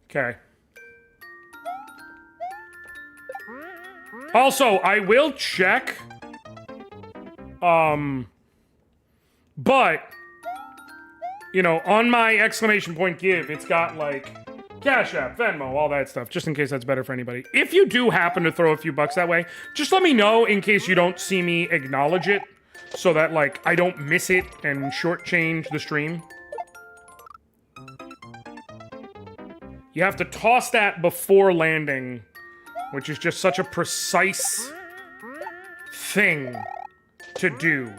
Okay. Also, I will check. But, you know, on my exclamation point give, it's got like Cash App, Venmo, all that stuff, just in case that's better for anybody. If you do happen to throw a few bucks that way, just let me know in case you don't see me acknowledge it, so that, like, I don't miss it and shortchange the stream. You have to toss that before landing, which is just such a precise thing to do.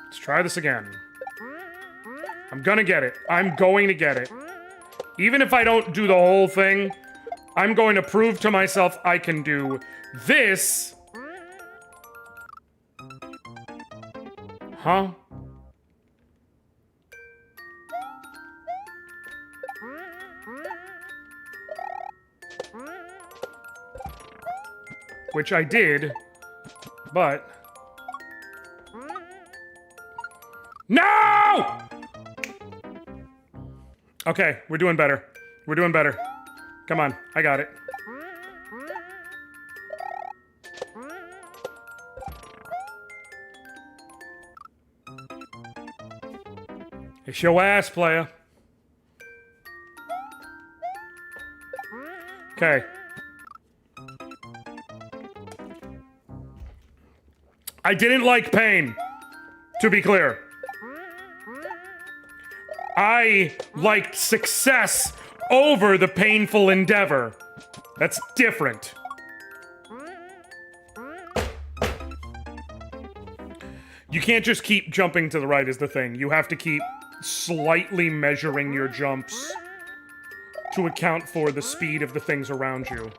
Let's try this again. I'm gonna get it. I'm going to get it. Even if I don't do the whole thing, I'm going to prove to myself I can do this. Huh? Which I did, but... No! Okay, we're doing better. We're doing better. Come on, I got it. It's your ass, player. Okay. I didn't like pain, to be clear. I liked success over the painful endeavor. That's different. You can't just keep jumping to the right is the thing. You have to keep slightly measuring your jumps to account for the speed of the things around you.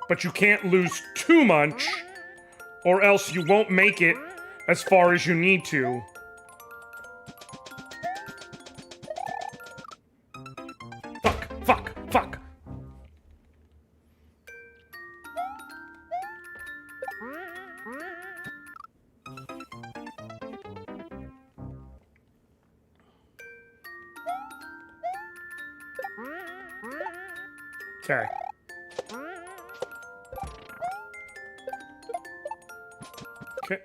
But you can't lose too much, or else you won't make it as far as you need to. Fuck. Okay. Okay.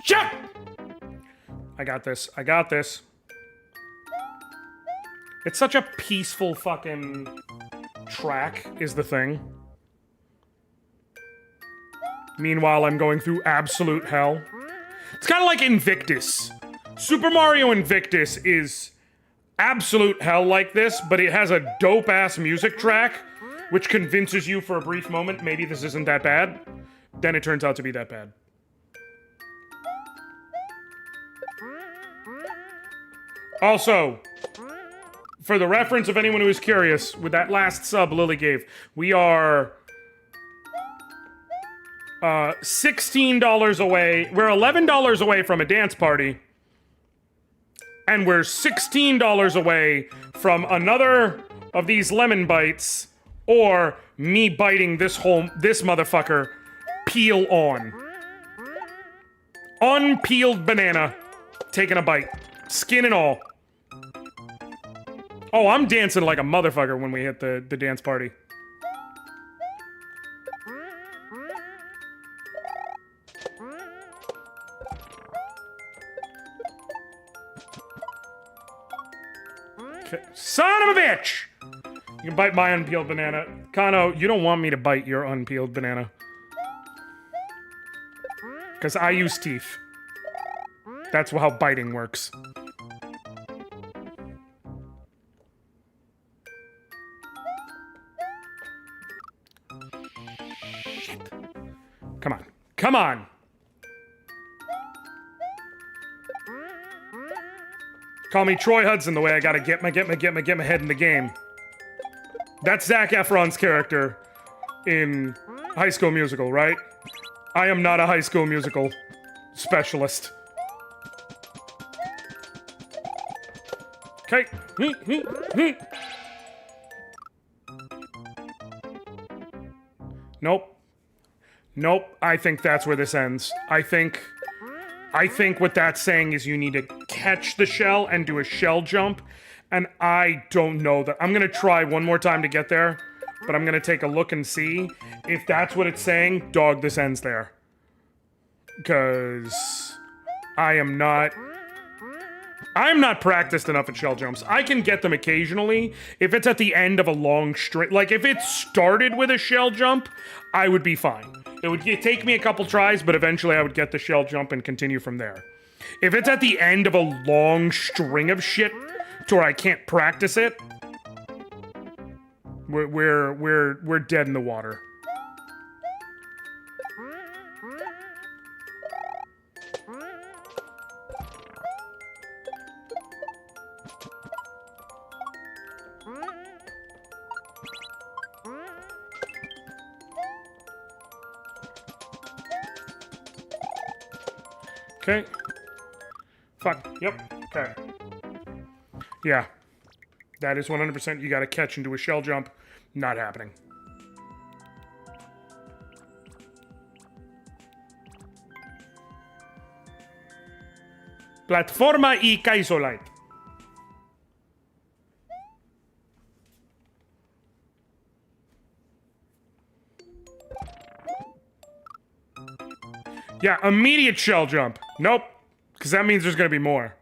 Shit! I got this. I got this. It's such a peaceful fucking track, is the thing. Meanwhile, I'm going through absolute hell. It's kind of like Invictus. Super Mario Invictus is absolute hell like this, but it has a dope-ass music track, which convinces you for a brief moment, maybe this isn't that bad. Then it turns out to be that bad. Also, for the reference of anyone who is curious, with that last sub Lily gave, we are $16 away. We're $11 away from a dance party. And we're $16 away from another of these lemon bites, or me biting this motherfucker peel on. Unpeeled banana, taking a bite. Skin and all. Oh, I'm dancing like a motherfucker when we hit the dance party. Okay. Son of a bitch! You can bite my unpeeled banana. Kano, you don't want me to bite your unpeeled banana. Because I use teeth. That's how biting works. Come on. Come on! Call me Troy Hudson the way I gotta get my head in the game. That's Zac Efron's character in High School Musical, right? I am not a High School Musical specialist. Okay. Nope. Nope. I think that's where this ends. I think what that's saying is you need to catch the shell and do a shell jump. And I don't know that. I'm gonna try one more time to get there, but I'm gonna take a look and see. If that's what it's saying, dog, this ends there. Because I'm not practiced enough at shell jumps. I can get them occasionally. If it's at the end of a long string, like if it started with a shell jump, I would be fine. It would take me a couple tries, but eventually I would get the shell jump and continue from there. If it's at the end of a long string of shit to where I can't practice it, we're dead in the water. Okay. Fuck. Yep. Okay. Yeah. That is 100% you gotta catch into a shell jump. Not happening. Platforma I Kaisolite. Yeah, immediate shell jump. Nope. Because that means there's going to be more.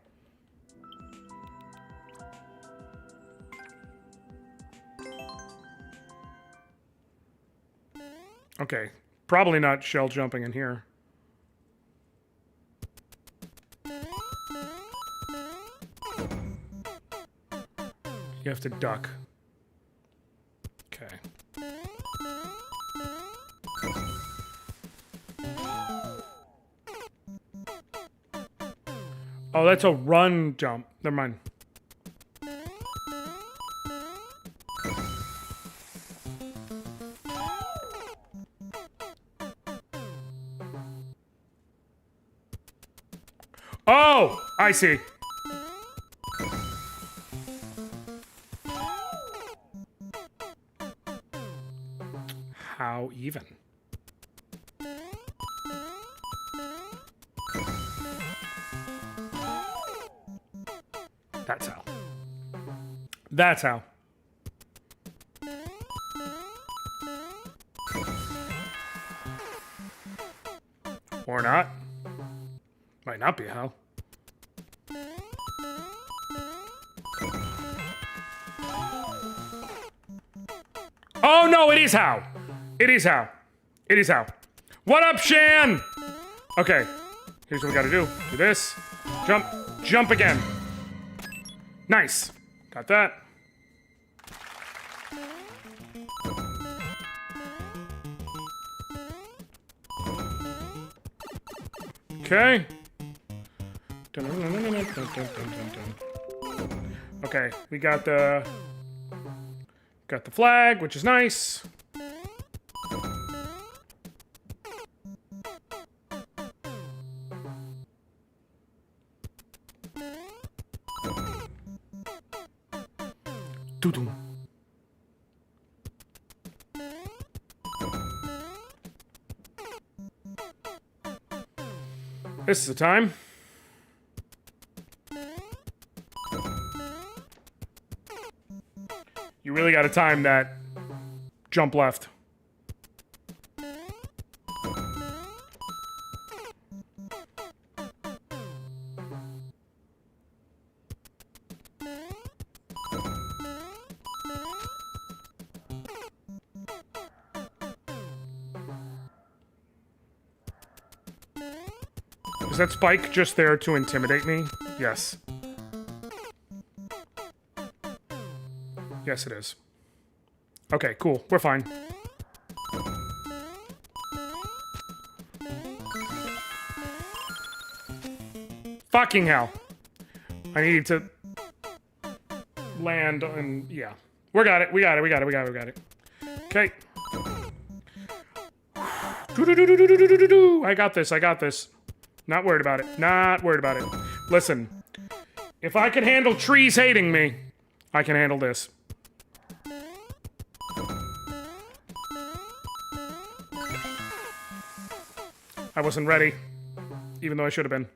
Okay. Probably not shell jumping in here. You have to duck. Okay. Oh, that's a run jump. Never mind. Oh, I see. How even? That's how. That's how. Or not. Might not be how. Oh no, it is how. It is how. It is how. What up, Shan? Okay. Here's what we gotta do. Do this. Jump. Jump again. Nice. Got that. Okay. Okay, we got the flag, which is nice. Doo-doo. This is the time. You really got to time that jump left. Is that spike just there to intimidate me? Yes. Yes, it is. Okay, cool. We're fine. Fucking hell. I needed to land and yeah. We got it. We got it. Okay. I got this. Not worried about it. Listen. If I can handle trees hating me, I can handle this. I wasn't ready, even though I should have been.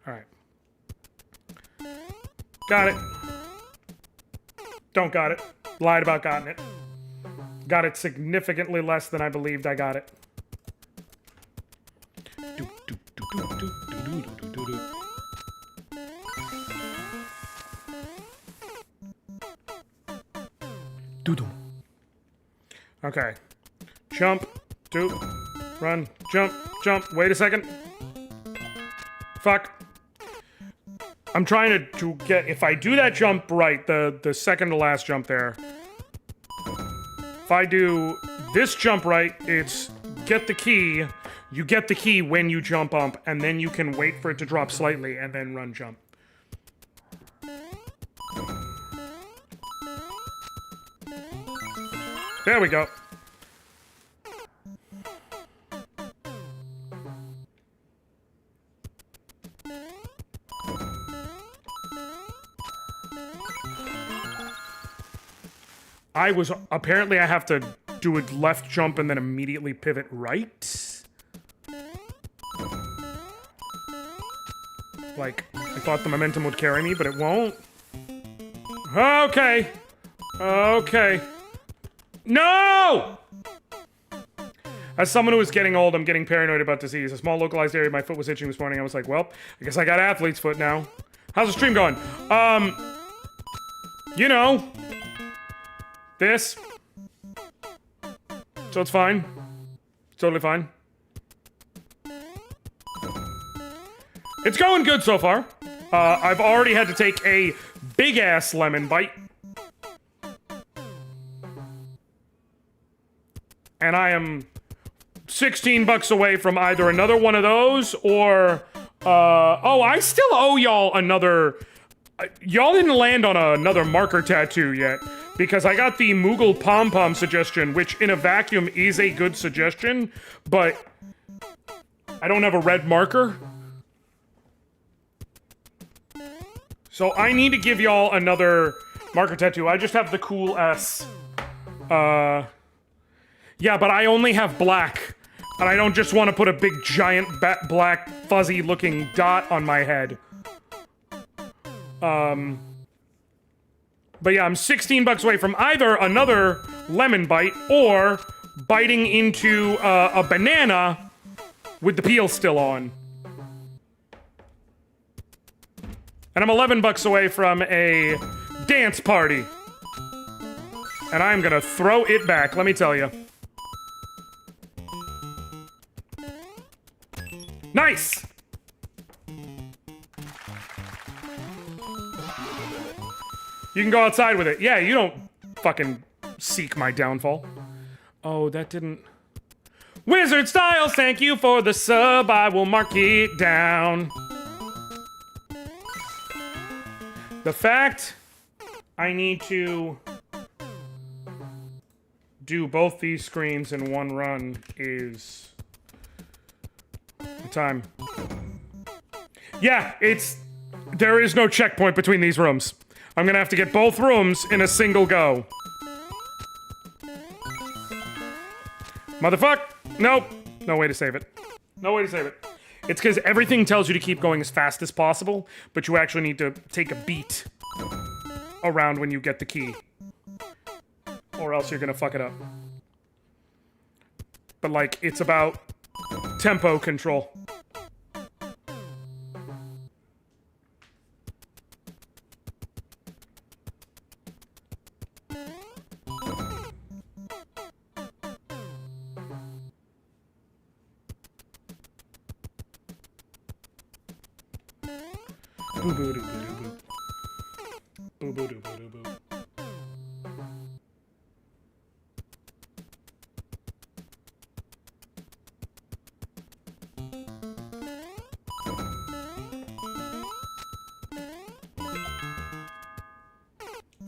All right. Got it. Don't got it. Lied about gotten it. Got it significantly less than I believed I got it. Okay. Jump. Run. Jump. Wait a second. Fuck. I'm trying to get... If I do that jump right, the second to last jump there. If I do this jump right, it's get the key. You get the key when you jump up, and then you can wait for it to drop slightly, and then run jump. There we go. Apparently I have to do a left jump and then immediately pivot right. Like, I thought the momentum would carry me, but it won't. Okay. No! As someone who is getting old, I'm getting paranoid about disease. A small localized area my foot was itching this morning. I was like, well, I guess I got athlete's foot now. How's the stream going? You know, this. So it's fine. Totally fine. It's going good so far. I've already had to take a big-ass lemon bite. And I am $16 away from either another one of those or, oh, I still owe y'all another, y'all didn't land on another marker tattoo yet, because I got the Moogle pom-pom suggestion, which in a vacuum is a good suggestion, but I don't have a red marker. So I need to give y'all another marker tattoo. I just have the cool S. Yeah, but I only have black. And I don't just want to put a big, giant, black, fuzzy-looking dot on my head. But yeah, I'm $16 away from either another lemon bite or biting into a banana with the peel still on. And I'm $11 away from a dance party. And I'm gonna throw it back, let me tell you. Nice! You can go outside with it. Yeah, you don't fucking seek my downfall. Oh, that didn't... Wizard Styles, thank you for the sub. I will mark it down. The fact I need to do both these screens in one run is... time. Yeah, there is no checkpoint between these rooms. I'm gonna have to get both rooms in a single go. Motherfuck! Nope. No way to save it. No way to save it. It's because everything tells you to keep going as fast as possible, but you actually need to take a beat around when you get the key. Or else you're gonna fuck it up. But like, it's about tempo control.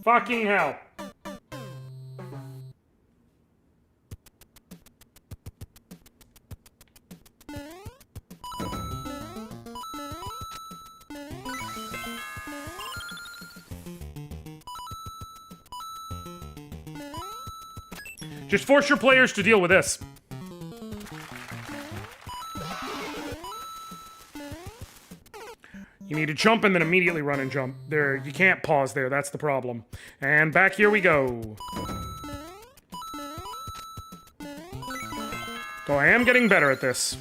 Fucking hell. Just force your players to deal with this. You need to jump and then immediately run and jump. There, you can't pause there, that's the problem. And back here we go. Though I am getting better at this.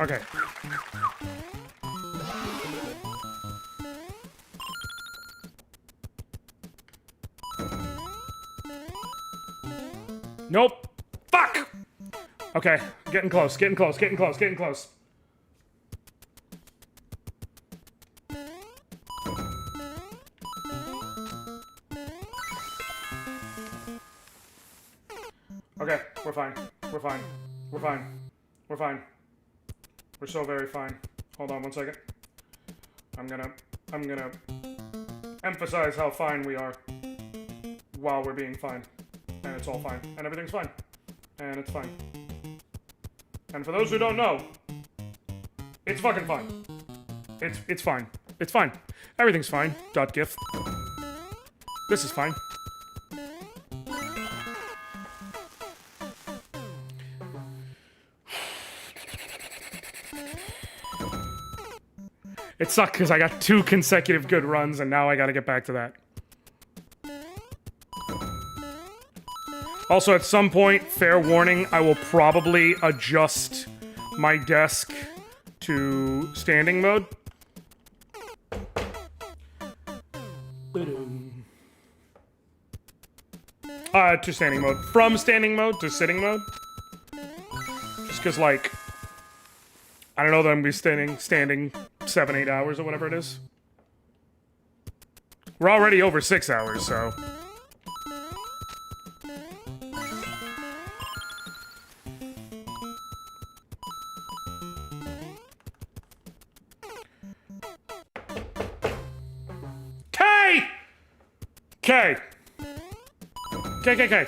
Okay. Nope. Fuck! Okay, getting close, getting close, getting close, getting close. Okay, we're fine. We're fine. We're fine. We're fine. We're so very fine. Hold on one second. I'm gonna emphasize how fine we are while we're being fine. And it's all fine. And everything's fine. And it's fine. And for those who don't know, it's fucking fine. It's fine. It's fine. Everything's fine. .gif. This is fine. It sucked because I got 2 consecutive good runs and now I gotta get back to that. Also, at some point, fair warning, I will probably adjust my desk to standing mode. To standing mode. From standing mode to sitting mode. Just because, like, I don't know that I'm going to be standing 7-8 hours or whatever it is. We're already over 6 hours, so... K! K.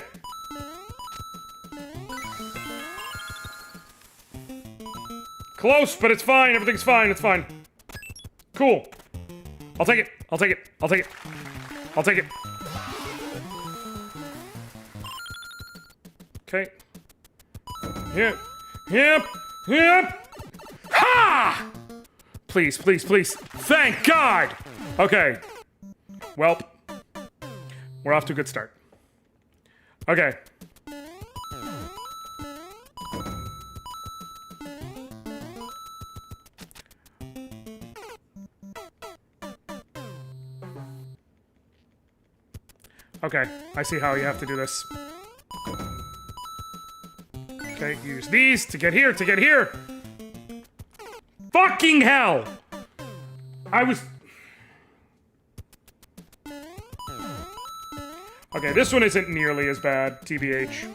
Close, but it's fine. Everything's fine. It's fine. Cool. I'll take it. I'll take it. I'll take it. I'll take it. Okay. Yep. Yep. Yep. Ha! Please, please, please. Thank God! Okay. Welp. We're off to a good start. Okay. Okay, I see how you have to do this. Okay, use these to get here, to get here! Fucking hell! I was... Okay, this one isn't nearly as bad, TBH.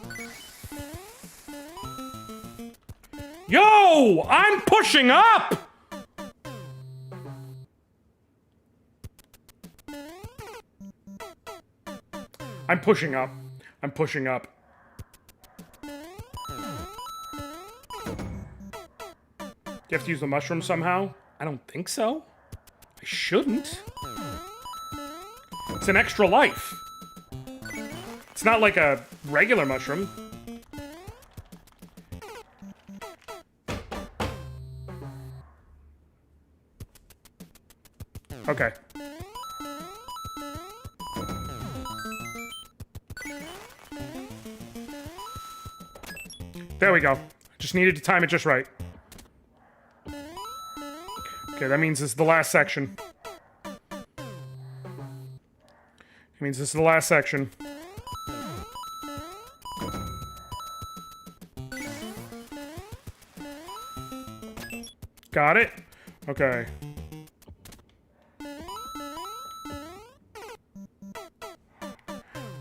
Yo! I'm pushing up! I'm pushing up. I'm pushing up. Do you have to use the mushroom somehow? I don't think so. I shouldn't. It's an extra life. It's not like a regular mushroom. Okay. There we go. Just needed to time it just right. Okay, that means this is the last section. It means this is the last section. Got it? Okay.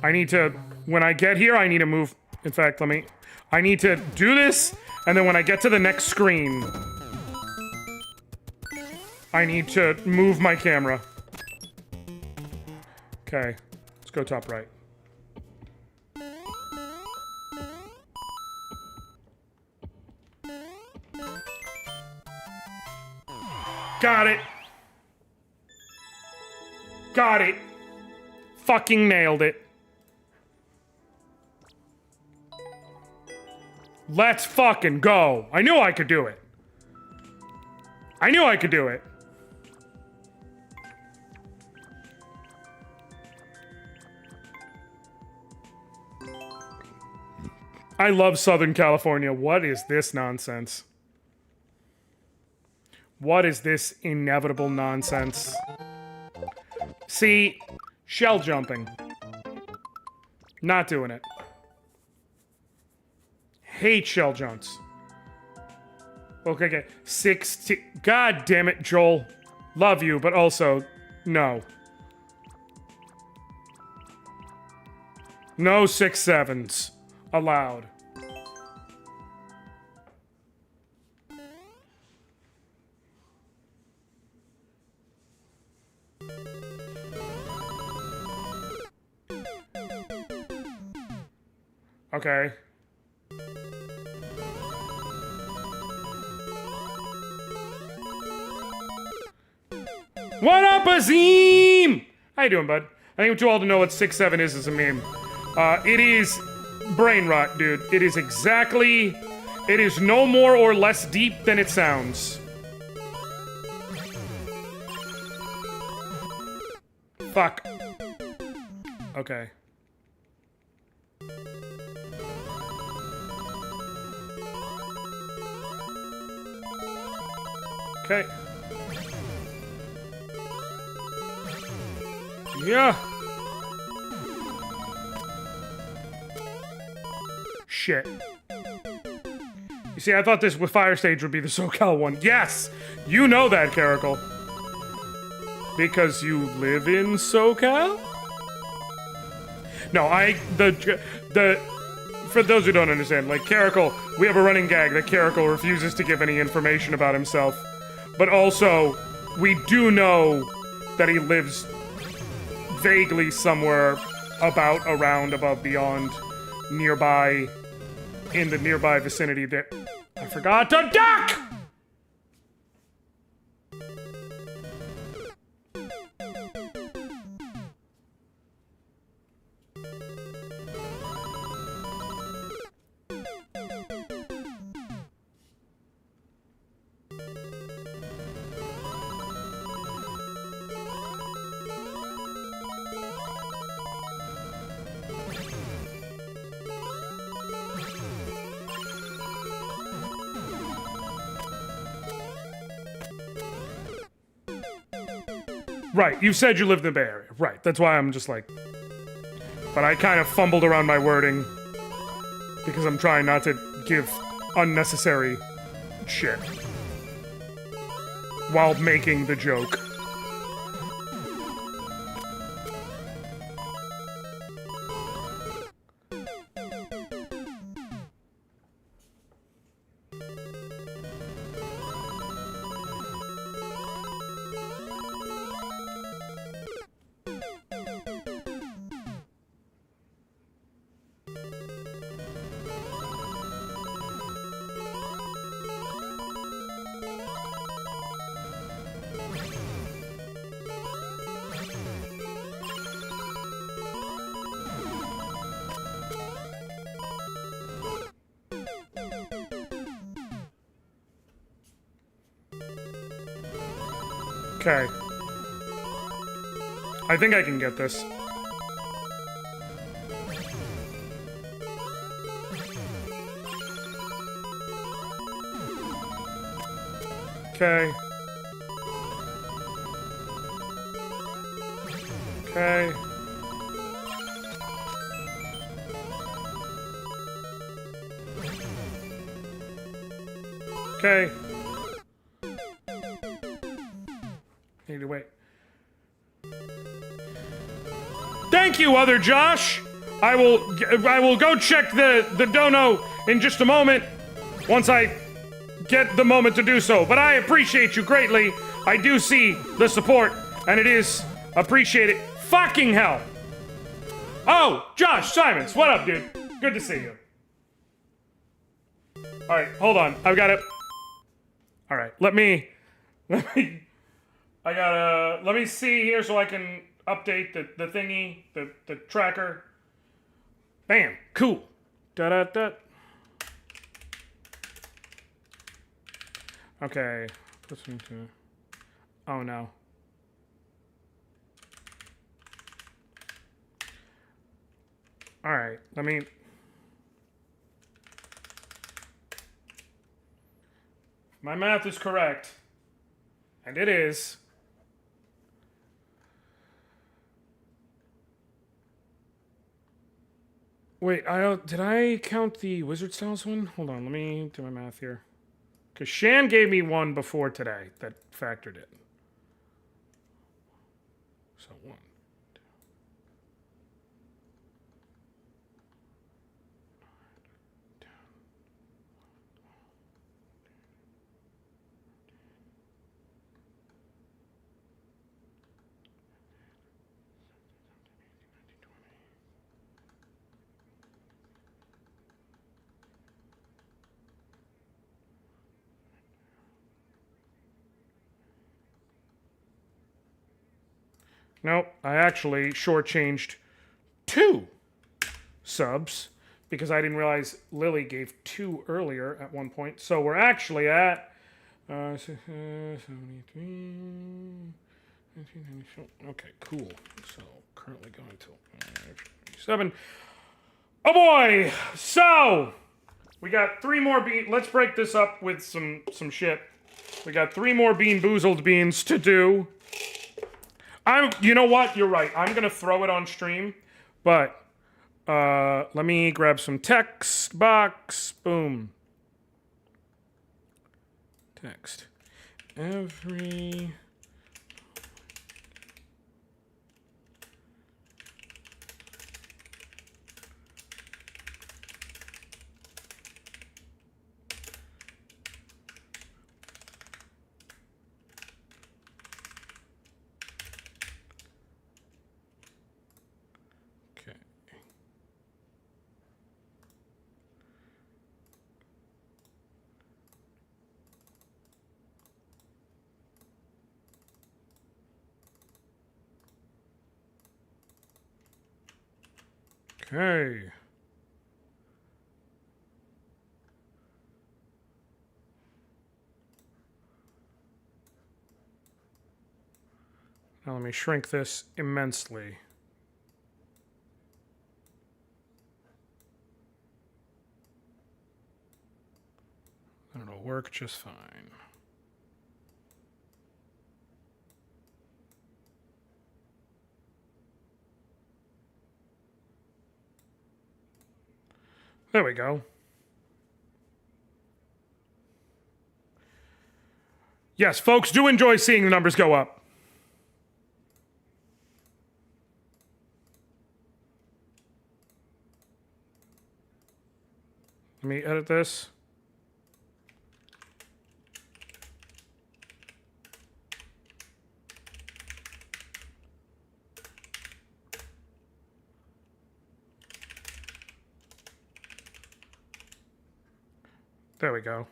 I need to... When I get here, I need to move... In fact, I need to do this, and then when I get to the next screen... I need to move my camera. Okay, let's go top right. Got it. Got it. Fucking nailed it. Let's fucking go. I knew I could do it. I knew I could do it. I love Southern California. What is this nonsense? What is this inevitable nonsense? See, shell jumping. Not doing it. Hate shell jumps. Okay. 60. God damn it, Joel. Love you, but also, no. No 6-7s allowed. Okay. What up, Azim? How you doing, bud? I think I'm too old to know what 6-7 is as a meme. It is brain rot, dude. It is exactly... It is no more or less deep than it sounds. Fuck. Okay. Okay. Yeah. Shit. You see, I thought this with Fire Stage would be the SoCal one. Yes! You know that, Caracal. Because you live in SoCal? No, for those who don't understand, like, Caracal, we have a running gag that Caracal refuses to give any information about himself. But also, we do know that he lives vaguely somewhere about, around, above, beyond, nearby, in the nearby vicinity that I forgot to duck! Right, you said you lived in the Bay Area. Right, that's why I'm just like... But I kind of fumbled around my wording. Because I'm trying not to give unnecessary shit. While making the joke. Okay. I think I can get this. Okay. Okay. Okay. Need to wait. Thank you, other Josh. I will go check the dono in just a moment. Once I get the moment to do so, but I appreciate you greatly. I do see the support, and it is appreciated. Fucking hell! Oh, Josh Simons, what up, dude? Good to see you. All right, hold on. I've got it. All right, let me see here so I can update the thingy, the tracker. Bam, cool. Da-da-da. Okay, listen to, oh no. All right, let me, my math is correct, and it is. Wait, did I count the Wizard Styles one? Hold on, let me do my math here. Because Shan gave me one before today that factored in. So 1, 2. Nope, I actually shortchanged 2 subs because I didn't realize Lily gave 2 earlier at one point. So we're actually at 73. Okay, cool. So currently going to 7. Oh boy! So we got 3 more beans. Let's break this up with some shit. We got 3 more beanboozled beans to do. You know what? You're right. I'm gonna throw it on stream, but let me grab some text box. Boom. Text. Every. Okay. Now let me shrink this immensely. That'll work just fine. There we go. Yes, folks do enjoy seeing the numbers go up. Let me edit this. There we go.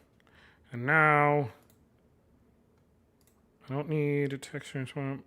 And now, I don't need a texture swamp.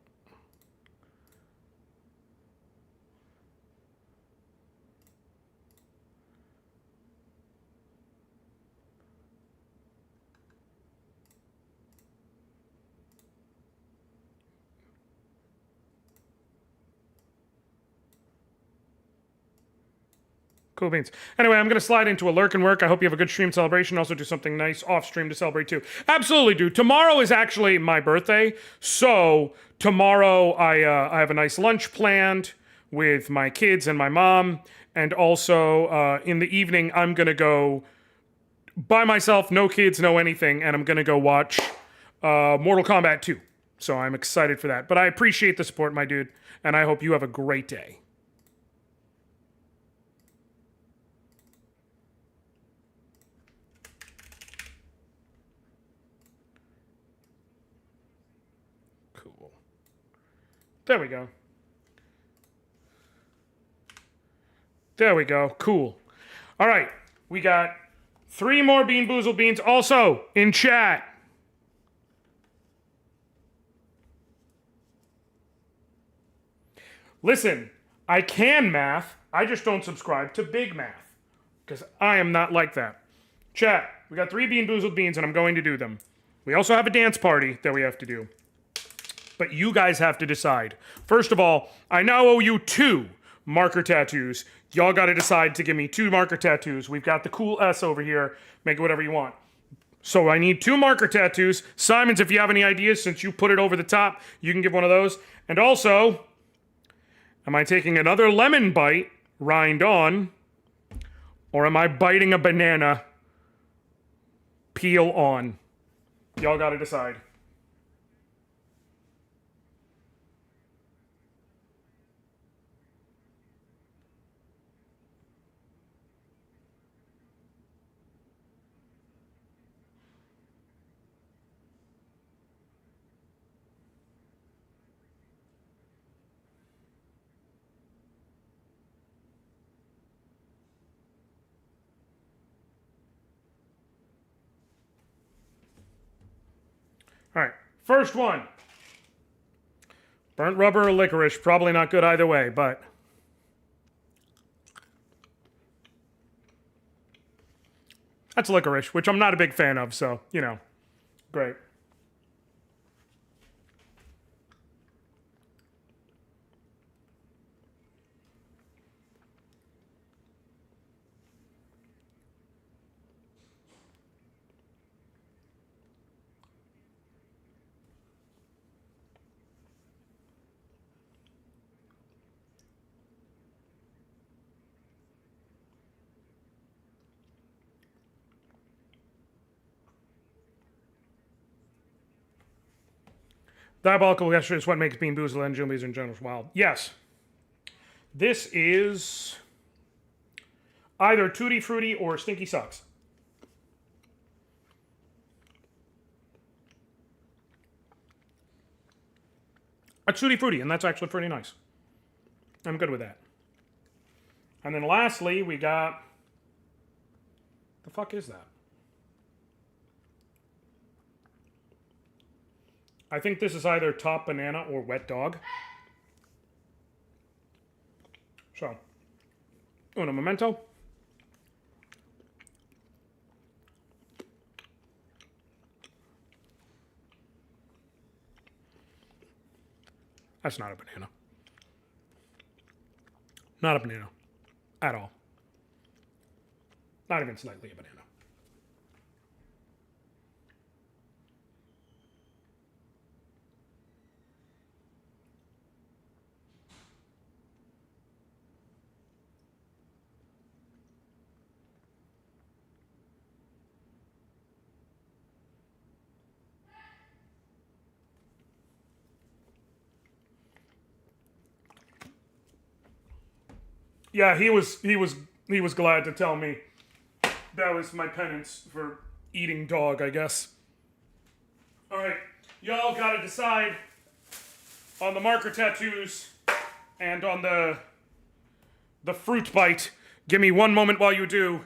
Cool beans. Anyway, I'm going to slide into a lurk and work. I hope you have a good stream celebration. Also do something nice off stream to celebrate too. Absolutely, dude. Tomorrow is actually my birthday. So tomorrow I have a nice lunch planned with my kids and my mom. And also in the evening, I'm going to go by myself, no kids, no anything. And I'm going to go watch Mortal Kombat 2. So I'm excited for that. But I appreciate the support, my dude. And I hope you have a great day. Cool. There we go. There we go. Cool. All right. We got 3 more beanboozled beans also in chat. Listen, I can math. I just don't subscribe to big math because I am not like that. Chat, we got 3 beanboozled beans and I'm going to do them. We also have a dance party that we have to do. But you guys have to decide. First of all, I now owe you 2 marker tattoos. Y'all got to decide to give me 2 marker tattoos. We've got the cool S over here. Make it whatever you want. So I need 2 marker tattoos. Simons, if you have any ideas, since you put it over the top, you can give one of those. And also, am I taking another lemon bite, rind on, or am I biting a banana, peel on? Y'all got to decide. All right, first one. Burnt rubber or licorice, probably not good either way, but that's licorice, which I'm not a big fan of, so, you know, great. Diabolical gesture is what makes beanboozled and jumbies in general wild. Yes. This is either Tutti Frutti or Stinky Sucks. It's Tutti Frutti, and that's actually pretty nice. I'm good with that. And then lastly, we got... The fuck is that? I think this is either top banana or wet dog. So, uno momento. That's not a banana. Not a banana. At all. Not even slightly a banana. Yeah, he was glad to tell me that was my penance for eating dog, I guess. All right, y'all gotta decide on the marker tattoos and on the fruit bite. Give me one moment while you do.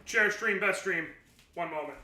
Share stream, best stream. One moment.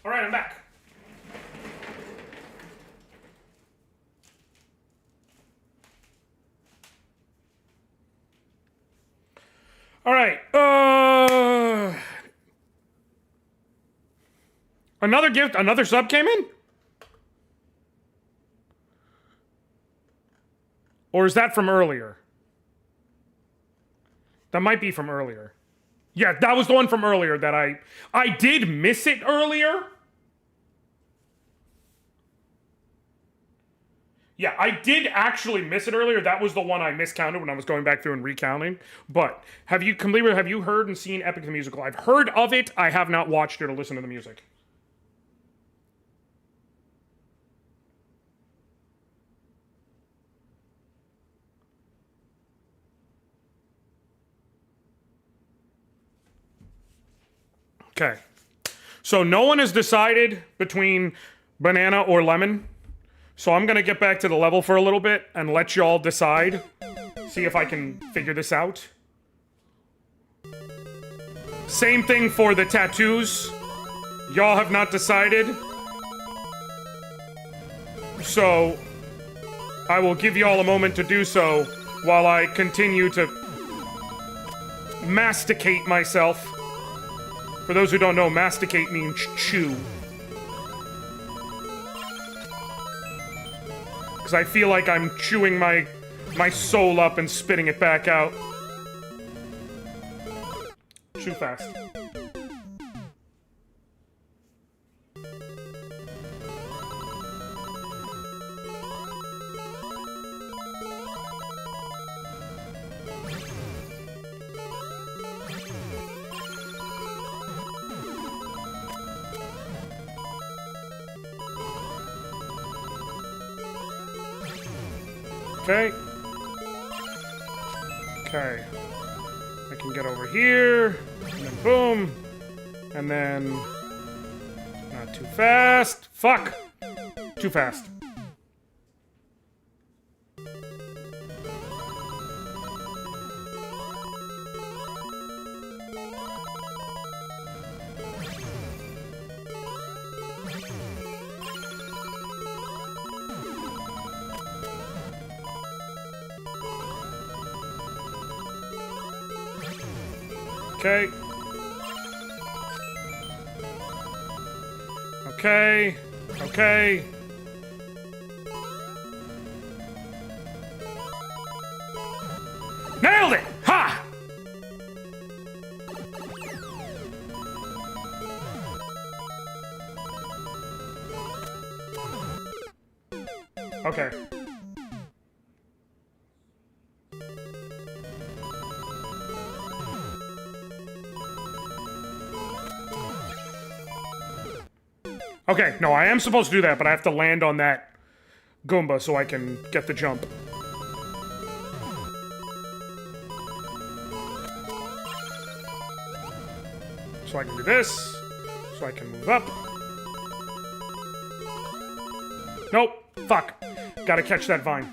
All right, I'm back. All right. Another gift, another sub came in? Or is that from earlier? That might be from earlier. Yeah, that was the one from earlier that I did miss it earlier. Yeah, I did actually miss it earlier. That was the one I miscounted when I was going back through and recounting. But have you heard and seen Epic the Musical? I've heard of it. I have not watched it or listened to the music. Okay. So no one has decided between banana or lemon. So I'm going to get back to the level for a little bit and let y'all decide. See if I can figure this out. Same thing for the tattoos. Y'all have not decided. So I will give y'all a moment to do so while I continue to masticate myself. For those who don't know, masticate means chew. Because I feel like I'm chewing my soul up and spitting it back out. Chew fast. Okay. Okay. I can get over here, and then boom, and then not too fast. Fuck! Too fast. Okay. Okay. Okay. Nailed it! Ha! Okay. Okay, no, I am supposed to do that, but I have to land on that Goomba so I can get the jump. So I can do this, so I can move up. Nope, fuck. Gotta catch that vine.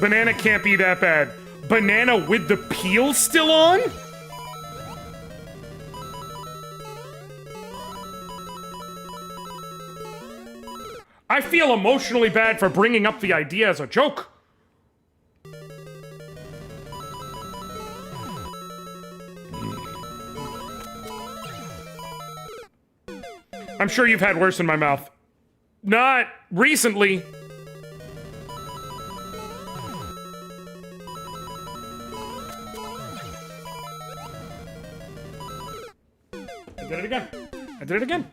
Banana can't be that bad. Banana with the peel still on? I feel emotionally bad for bringing up the idea as a joke. I'm sure you've had worse in my mouth. Not recently. I did it again. I did it again.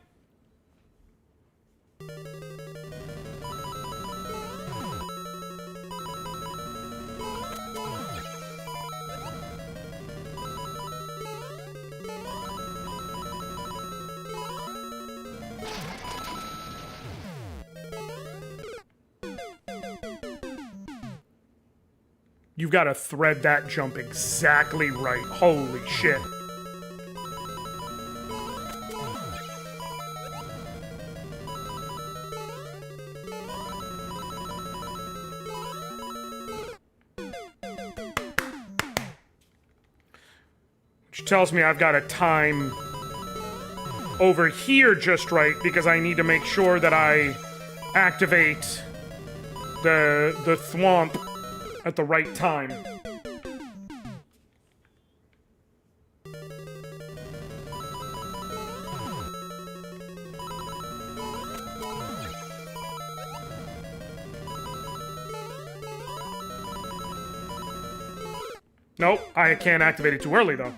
You've got to thread that jump exactly right. Holy shit. which tells me I've got to time over here just right because I need to make sure that I activate the thwomp at the right time. Nope, I can't activate it too early, though.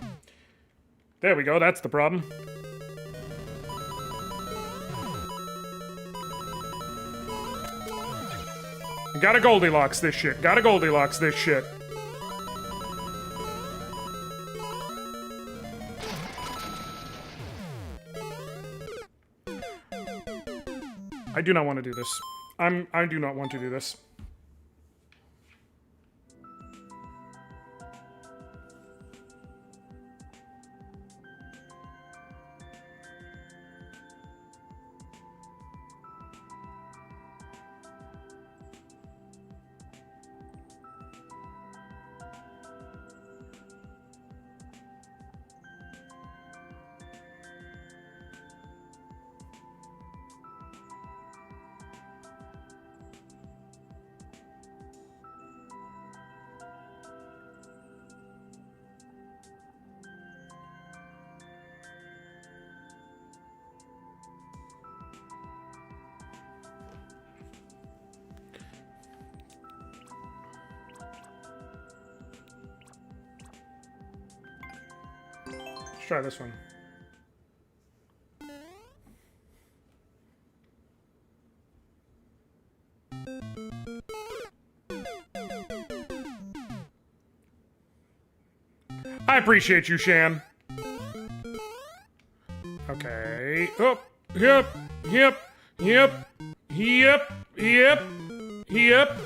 There we go, that's the problem. Gotta Goldilocks this shit. Gotta Goldilocks this shit. I do not want to do this. I do not want to do this. Let's try this one. I appreciate you, Shan. Okay. Oh, yep, yep, yep, yep, yep, yep.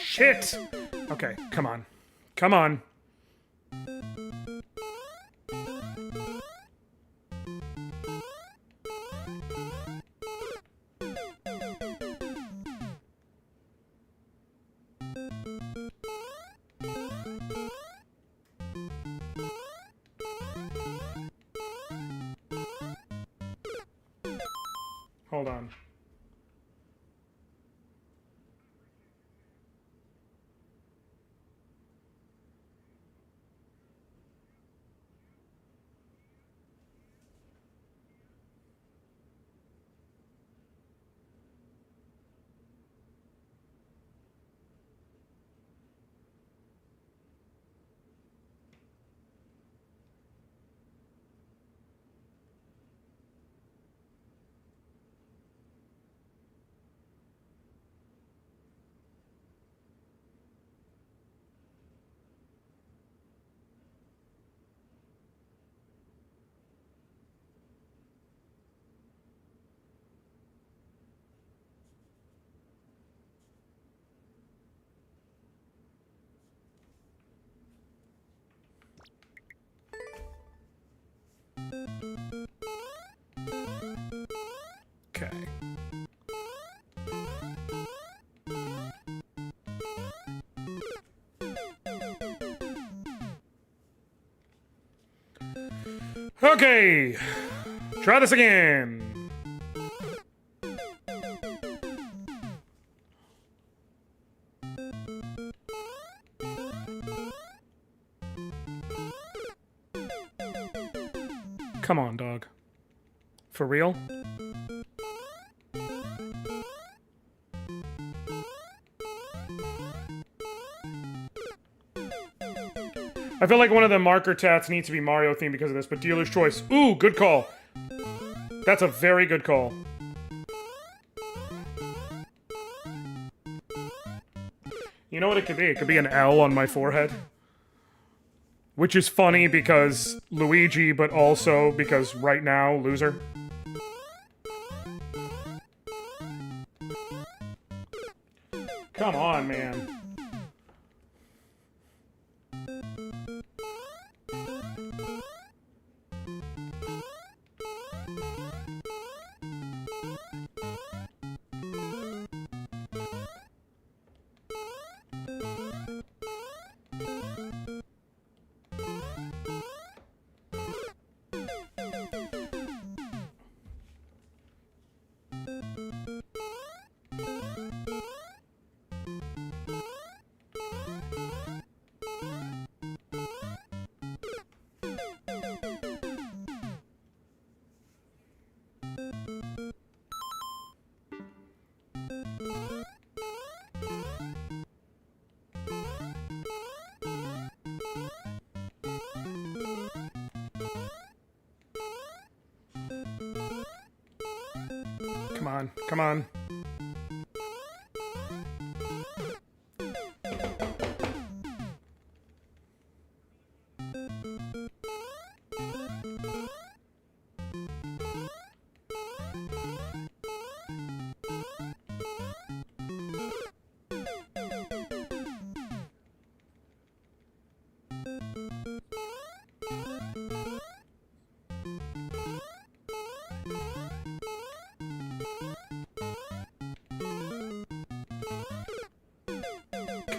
Shit! Okay, come on. Come on. Hold on. Okay. Okay. Try this again. Come on, dog. For real? I feel like one of the marker tats needs to be Mario themed because of this, but dealer's choice. Ooh, good call. That's a very good call. You know what it could be? It could be an L on my forehead. Which is funny because Luigi, but also because right now, loser. Come on, man. Come on, come on.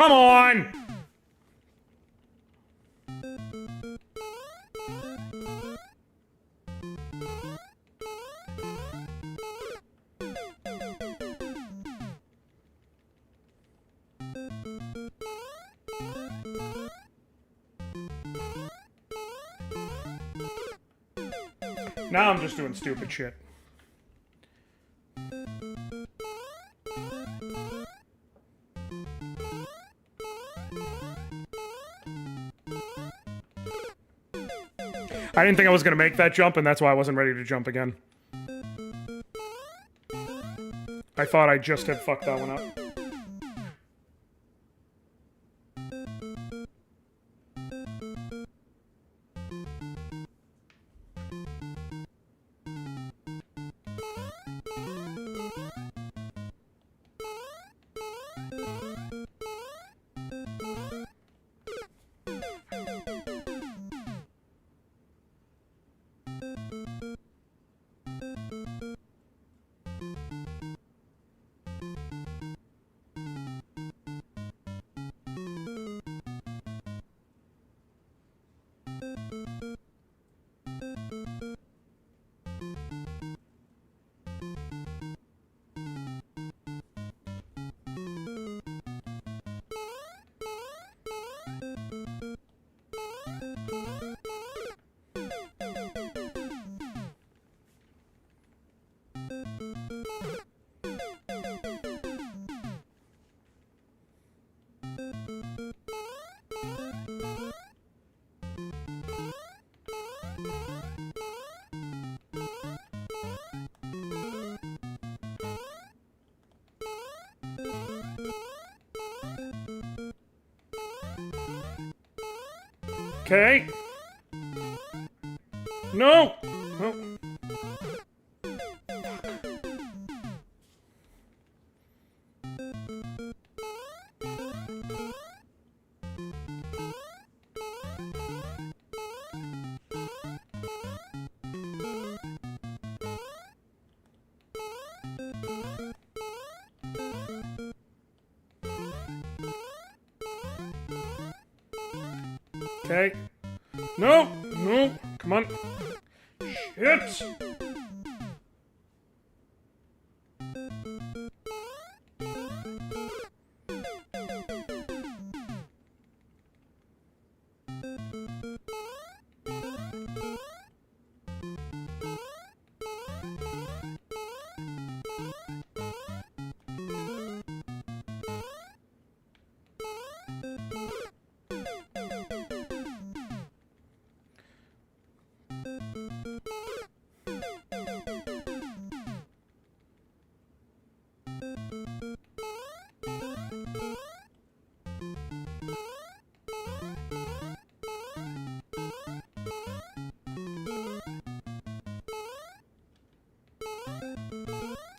Come on! Now I'm just doing stupid shit. I didn't think I was going to make that jump, and that's why I wasn't ready to jump again. I thought I just had fucked that one up. Okay. No! No. Okay. No! No! Come on. Shit!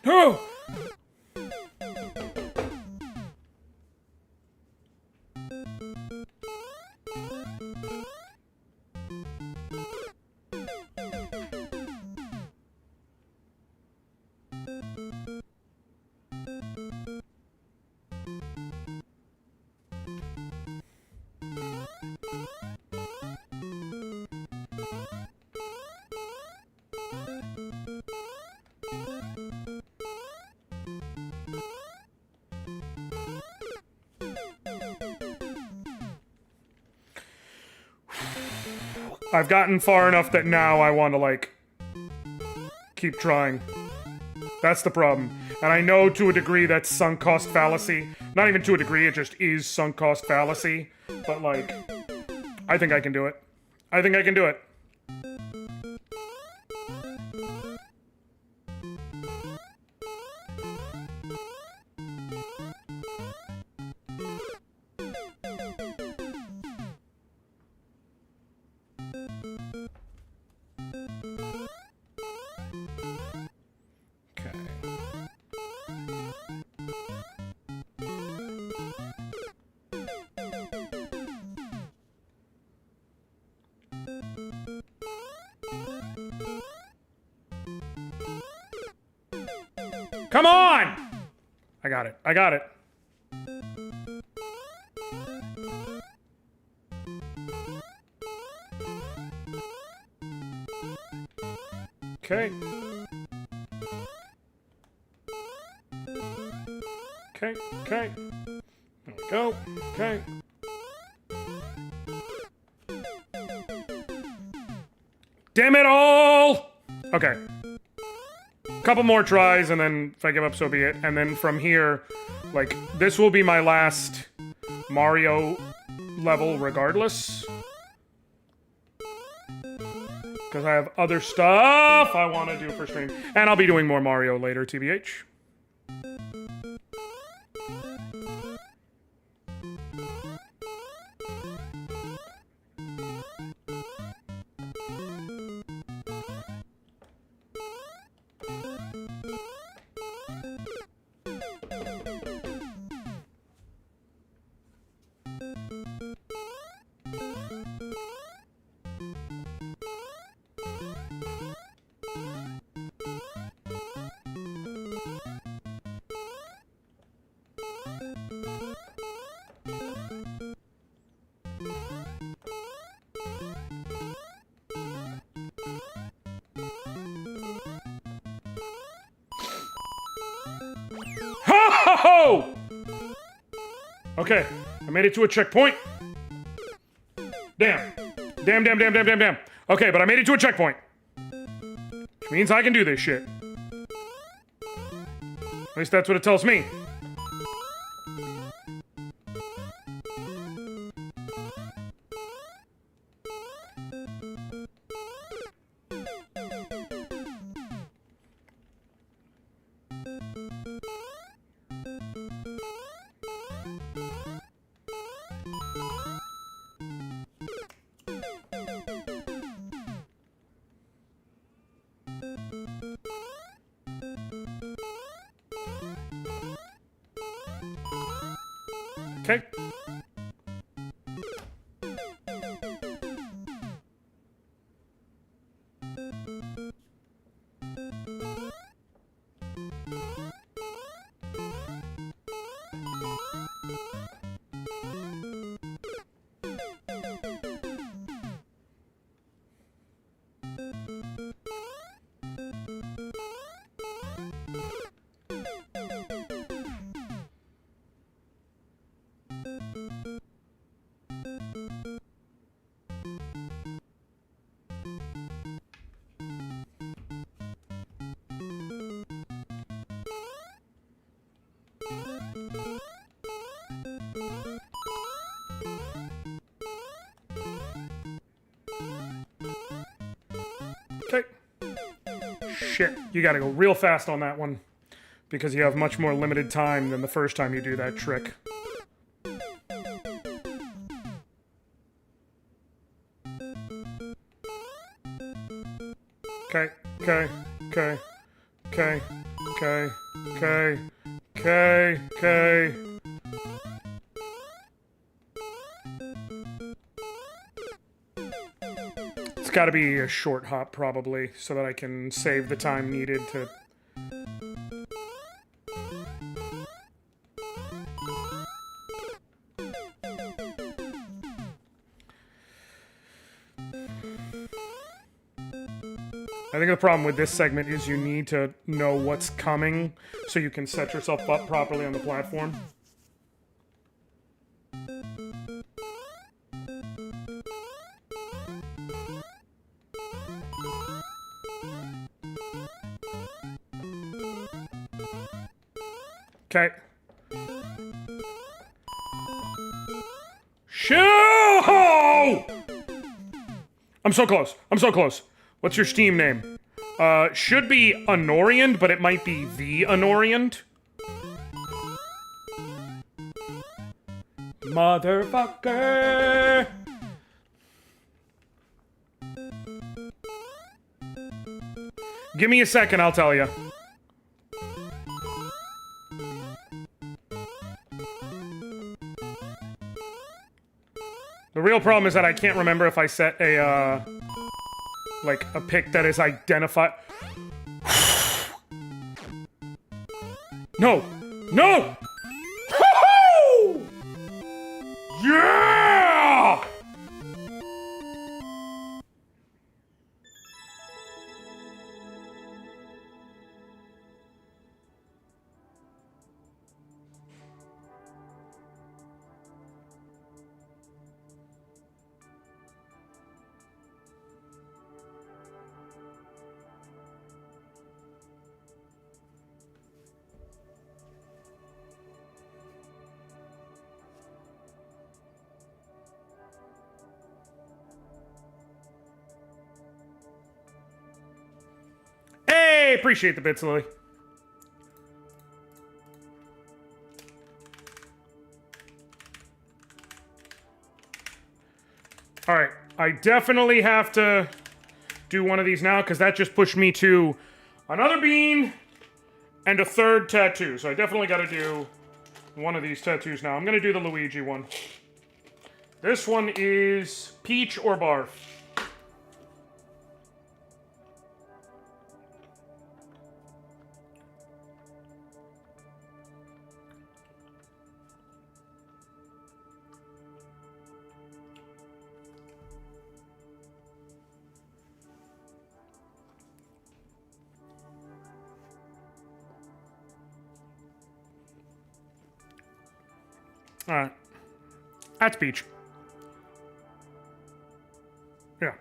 Oh! I've gotten far enough that now I want to, like, keep trying. That's the problem. And I know to a degree that's sunk cost fallacy. Not even to a degree, it just is sunk cost fallacy. But, like, I think I can do it. I think I can do it. Come on! I got it. I got it. Okay. Okay, okay. There we go. Okay. Damn it all! Okay. Couple more tries, and then if I give up, so be it. And then from here, like, this will be my last Mario level regardless. Because I have other stuff I want to do for stream. And I'll be doing more Mario later, TBH. Ho! Okay, I made it to a checkpoint. Damn. Damn, damn, damn, damn, damn, damn. Okay, but I made it to a checkpoint. Which means I can do this shit. At least that's what it tells me. Okay. Okay. Shit, you gotta go real fast on that one. Because you have much more limited time than the first time you do that trick. Okay, okay, okay, okay, Okay. Okay. Okay. Okay. It's got to be a short hop, probably, so that I can save the time needed to... I think the problem with this segment is you need to know what's coming so you can set yourself up properly on the platform. Okay. Shoo! I'm so close. I'm so close. What's your Steam name? Should be Anoriand, but it might be the Anoriand. Motherfucker! Give me a second, I'll tell you. The real problem is that I can't remember if I set a, like, a pick that is identified. No! No! Woo-hoo! Yeah! Hey, appreciate the bits, Lily. All right, I definitely have to do one of these now because that just pushed me to another bean and a third tattoo. So I definitely got to do one of these tattoos now. I'm going to do the Luigi one. This one is peach or barf. All right. That's peach. Yeah.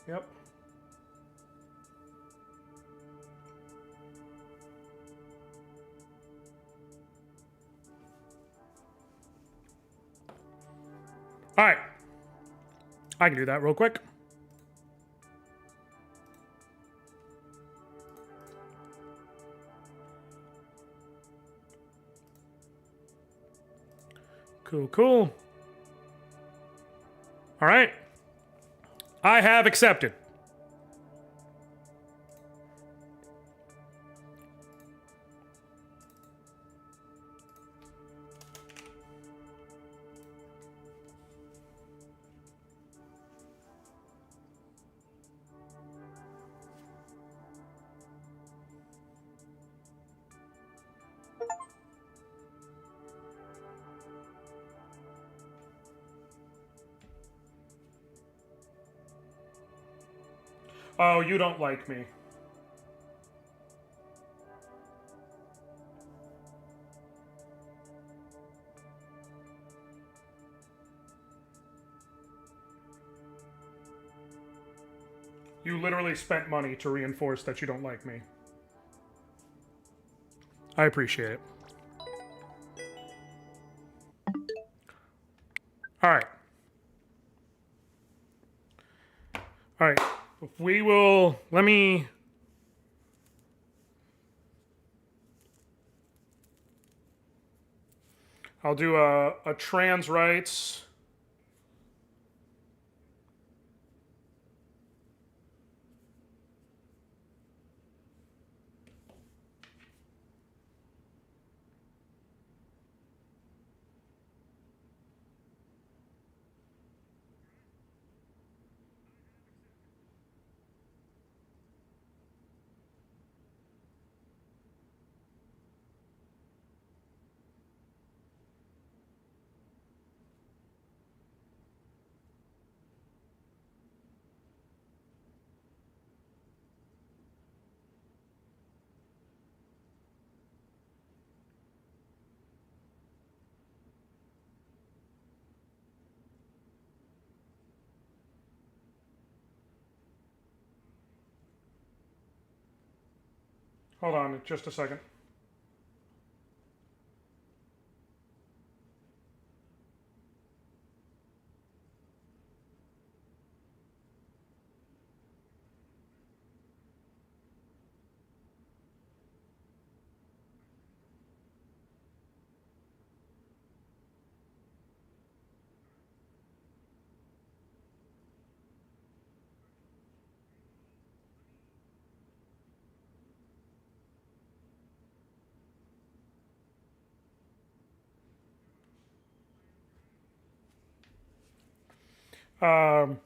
Yep. All right. I can do that real quick. Cool, cool. All right. I have accepted. Oh, you don't like me. You literally spent money to reinforce that you don't like me. I appreciate it. All right. All right. We will... Let me... I'll do a trans rights. Hold on just a second. Um,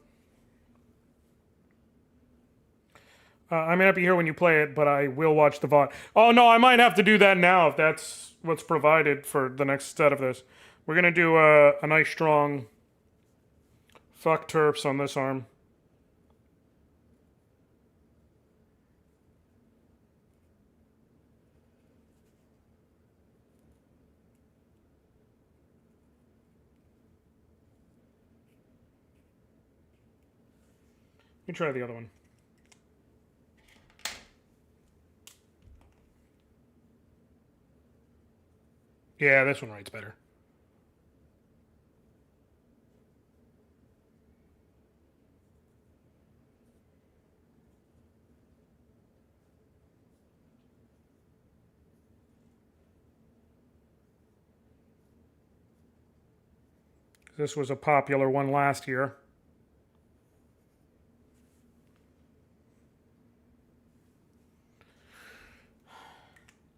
I may not be here when you play it, but I will watch the VOD. Oh no, I might have to do that now if that's what's provided for the next set of this. We're gonna do a nice strong fuck terps on this arm. Let me try the other one. Yeah, this one writes better. This was a popular one last year.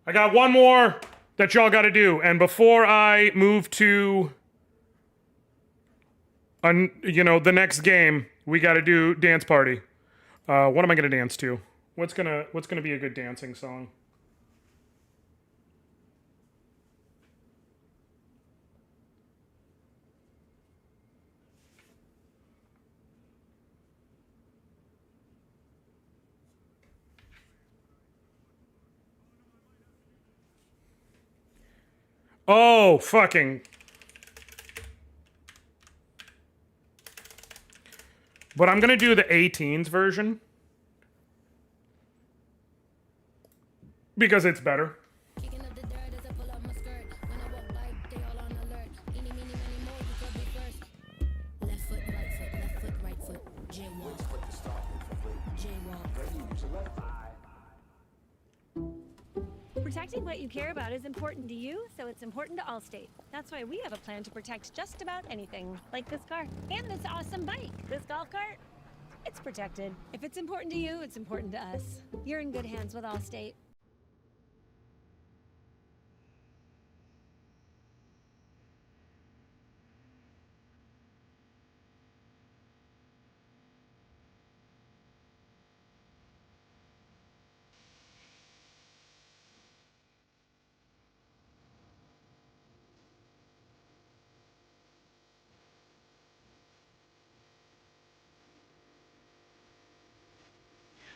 I got one more that y'all got to do, and before I move to, the next game, we got to do dance party. What am I gonna dance to? What's gonna be a good dancing song? Oh, fucking. But I'm gonna do the 18s version. Because it's better. Protecting what you care about is important to you, so it's important to Allstate. That's why we have a plan to protect just about anything, like this car and this awesome bike. This golf cart, it's protected. If it's important to you, it's important to us. You're in good hands with Allstate.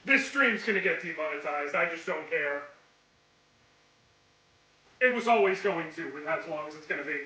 This stream's gonna get demonetized. I just don't care. It was always going to, and that's as long as it's gonna be.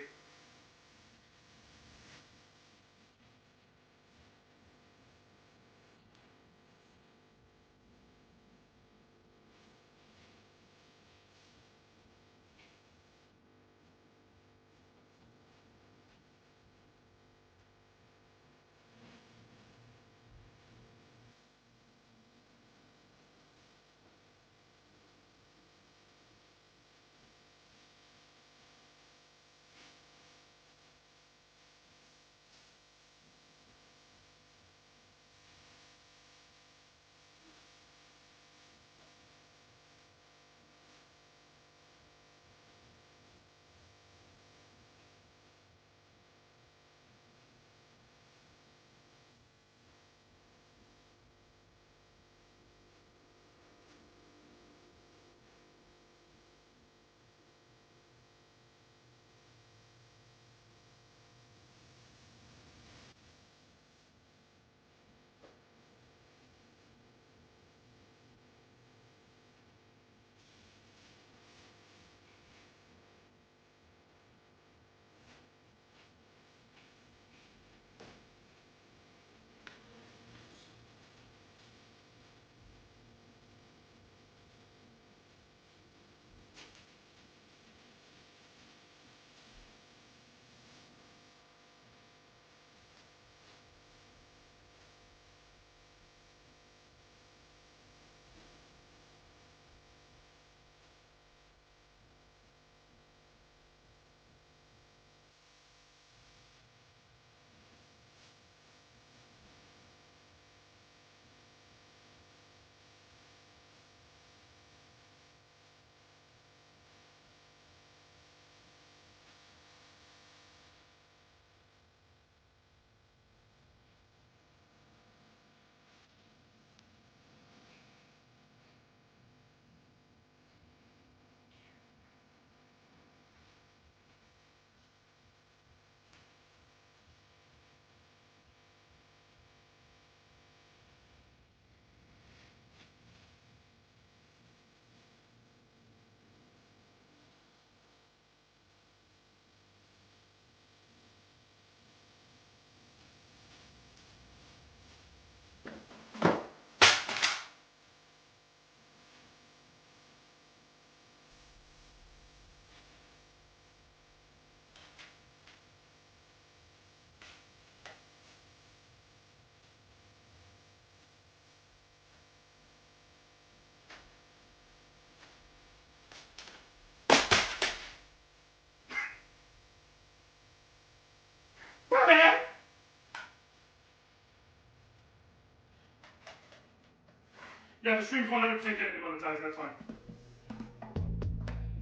Yeah, the stream's 100% getting demonetized, that's fine.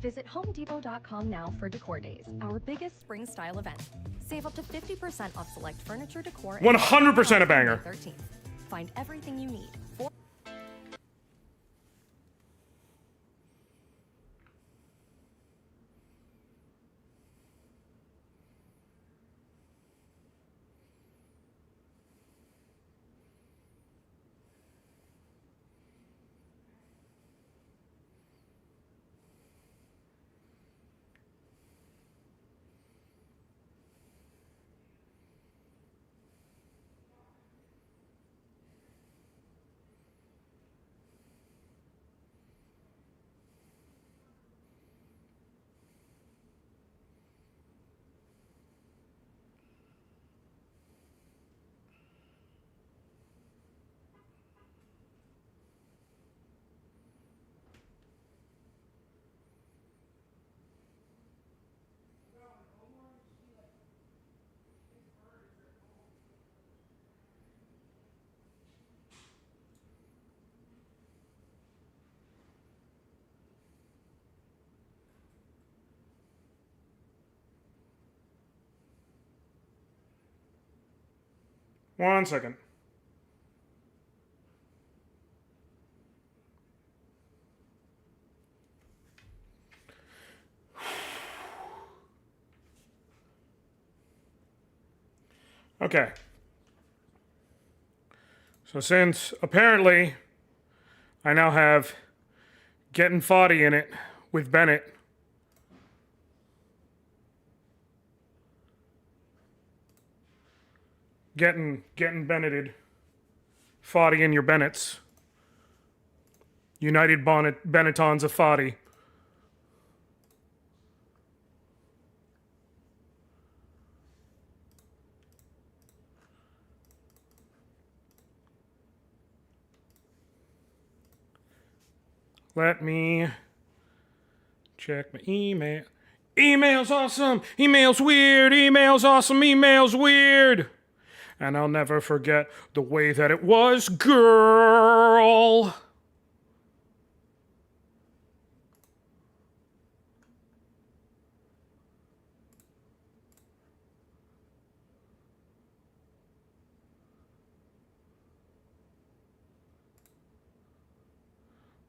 Visit HomeDepot.com now for Decor Days, our biggest spring style event. Save up to 50% off select furniture, decor, and 100% a banger. May 13th. Find everything you need. One second. Okay. So since apparently I now have Getting Foddy in it with Bennett. Getting Bennetted. Foddy in your Bennetts. United Bennettons of Foddy. Let me check my email. Email's awesome. Email's weird. Email's awesome. Email's weird. And I'll never forget the way that it was, girl.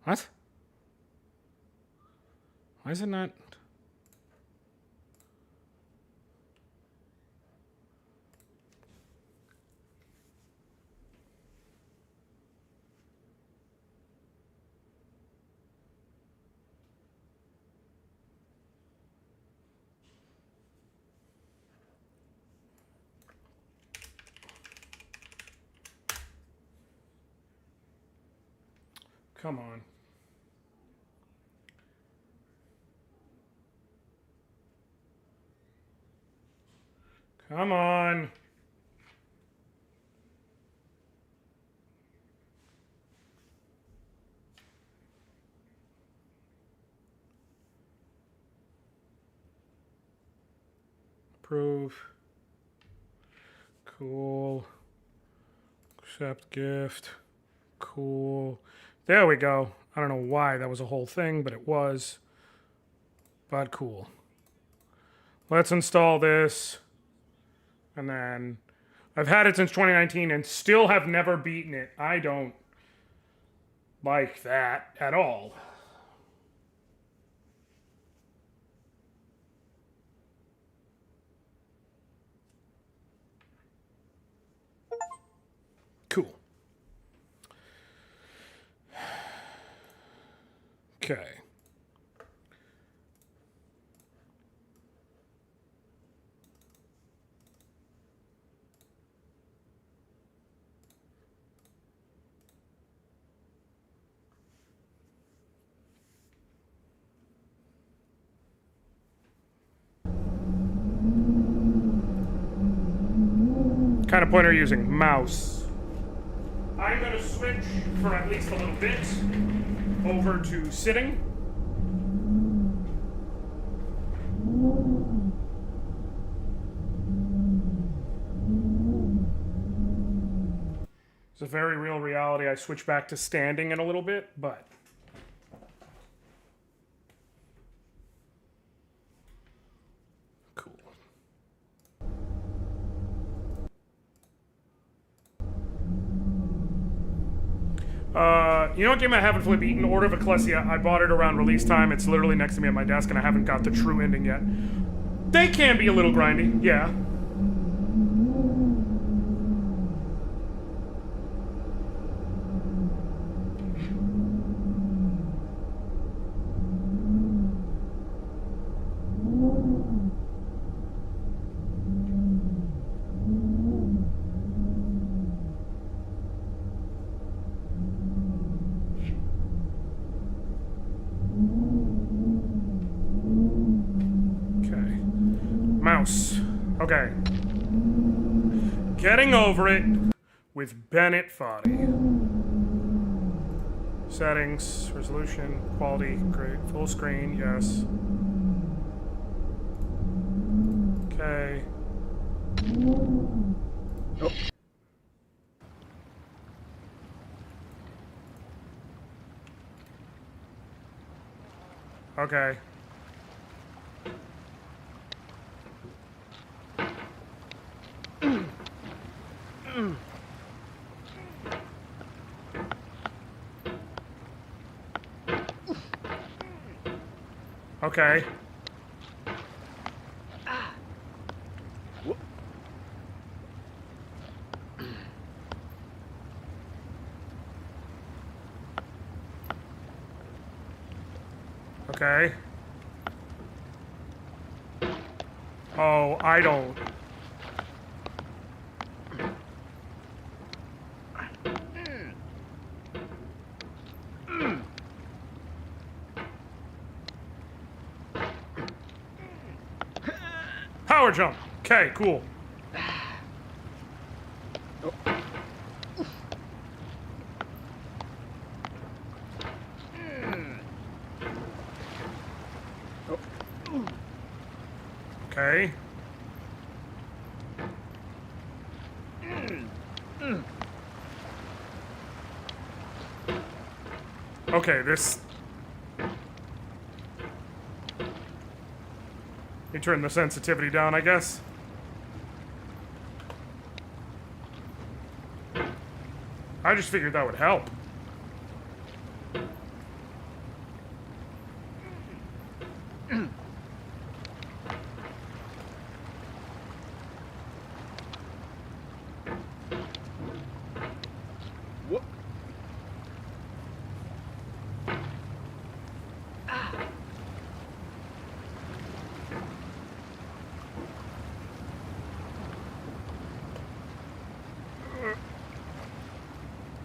What? Why is it not? Come on. Come on. Approve. Cool. Accept gift. Cool. There we go. I don't know why that was a whole thing, but it was. But cool. Let's install this. And then I've had it since 2019 and still have never beaten it. I don't like that at all. Cool. Okay. Kind of pointer are you using? Mouse. I'm going to switch for at least a little bit over to sitting. So very real reality. I switch back to standing in a little bit, but... Cool. You know what game I haven't flipped eaten? Order of Ecclesia. I bought it around release time. It's literally next to me at my desk, and I haven't got the true ending yet. They can be a little grindy, yeah. Okay. Getting over it with Bennett Foddy. Settings, resolution, quality, great. Full screen, yes. Okay. Oh. Okay. Okay. Okay. Oh, I don't. Power jump. Okay, cool. Okay. Okay, this... You turn the sensitivity down, I guess. I just figured that would help.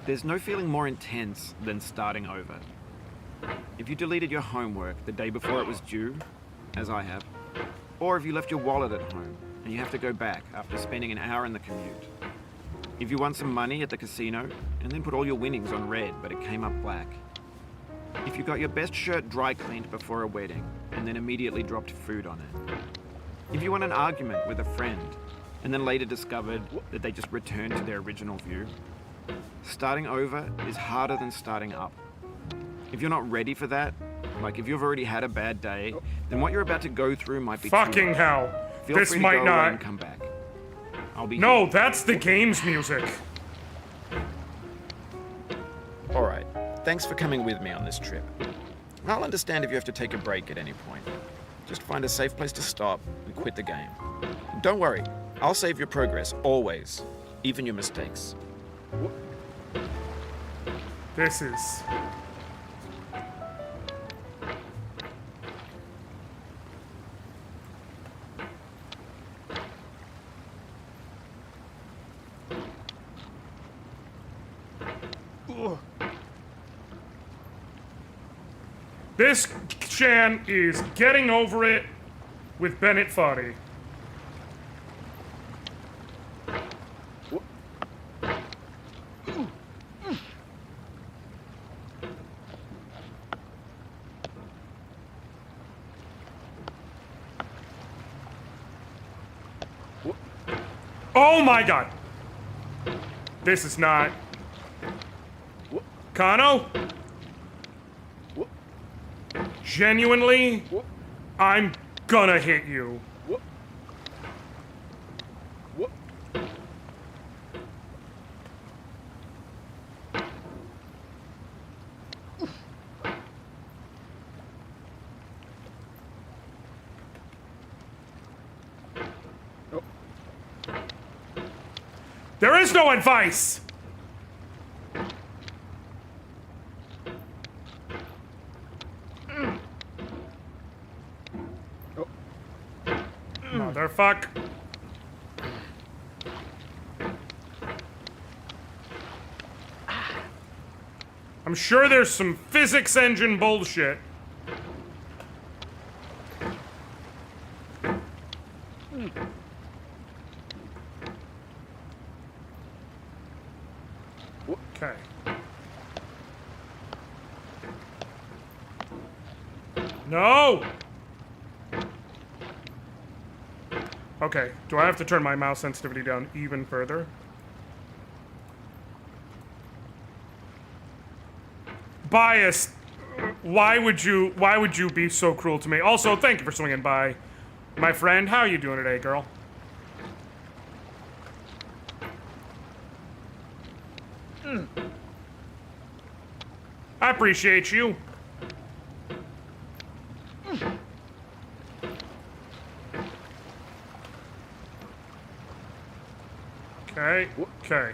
There's no feeling more intense than starting over. If you deleted your homework the day before it was due, as I have, or if you left your wallet at home and you have to go back after spending an hour in the commute. If you won some money at the casino and then put all your winnings on red but it came up black. If you got your best shirt dry cleaned before a wedding and then immediately dropped food on it. If you won an argument with a friend and then later discovered that they just returned to their original view. Starting over is harder than starting up. If you're not ready for that, like if you've already had a bad day, then what you're about to go through might be fucking hell. Feel This free to might go away not. and come back. I'll be No, here. that's the game's music. Alright, thanks for coming with me on this trip. I'll understand if you have to take a break at any point. Just find a safe place to stop and quit the game. Don't worry, I'll save your progress, always. Even your mistakes. This is... This, Shan, is getting over it with Bennett Foddy. Oh my god! This is not... Kano? Genuinely, I'm gonna hit you. There is no advice! Motherfuck. I'm sure there's some physics engine bullshit. Okay. No! Okay, do I have to turn my mouse sensitivity down even further? Biased. Why would you be so cruel to me? Also, thank you for swinging by. My friend, how are you doing today, girl? I appreciate you. Okay, okay.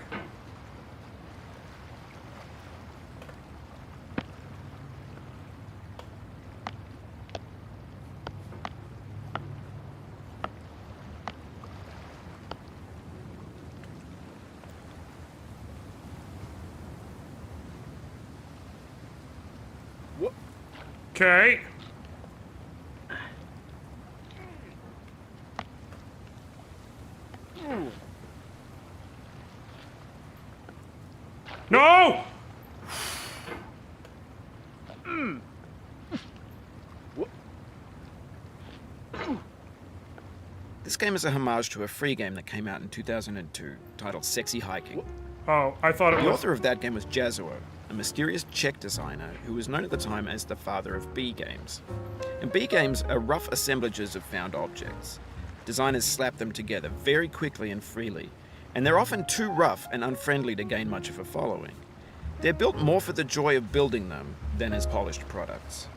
Okay. No! This game is a homage to a free game that came out in 2002 titled Sexy Hiking. Oh, I thought it The was... author of that game was Jazuo, a mysterious Czech designer who was known at the time as the father of B games. And B games are rough assemblages of found objects. Designers slap them together very quickly and freely, and they're often too rough and unfriendly to gain much of a following. They're built more for the joy of building them than as polished products.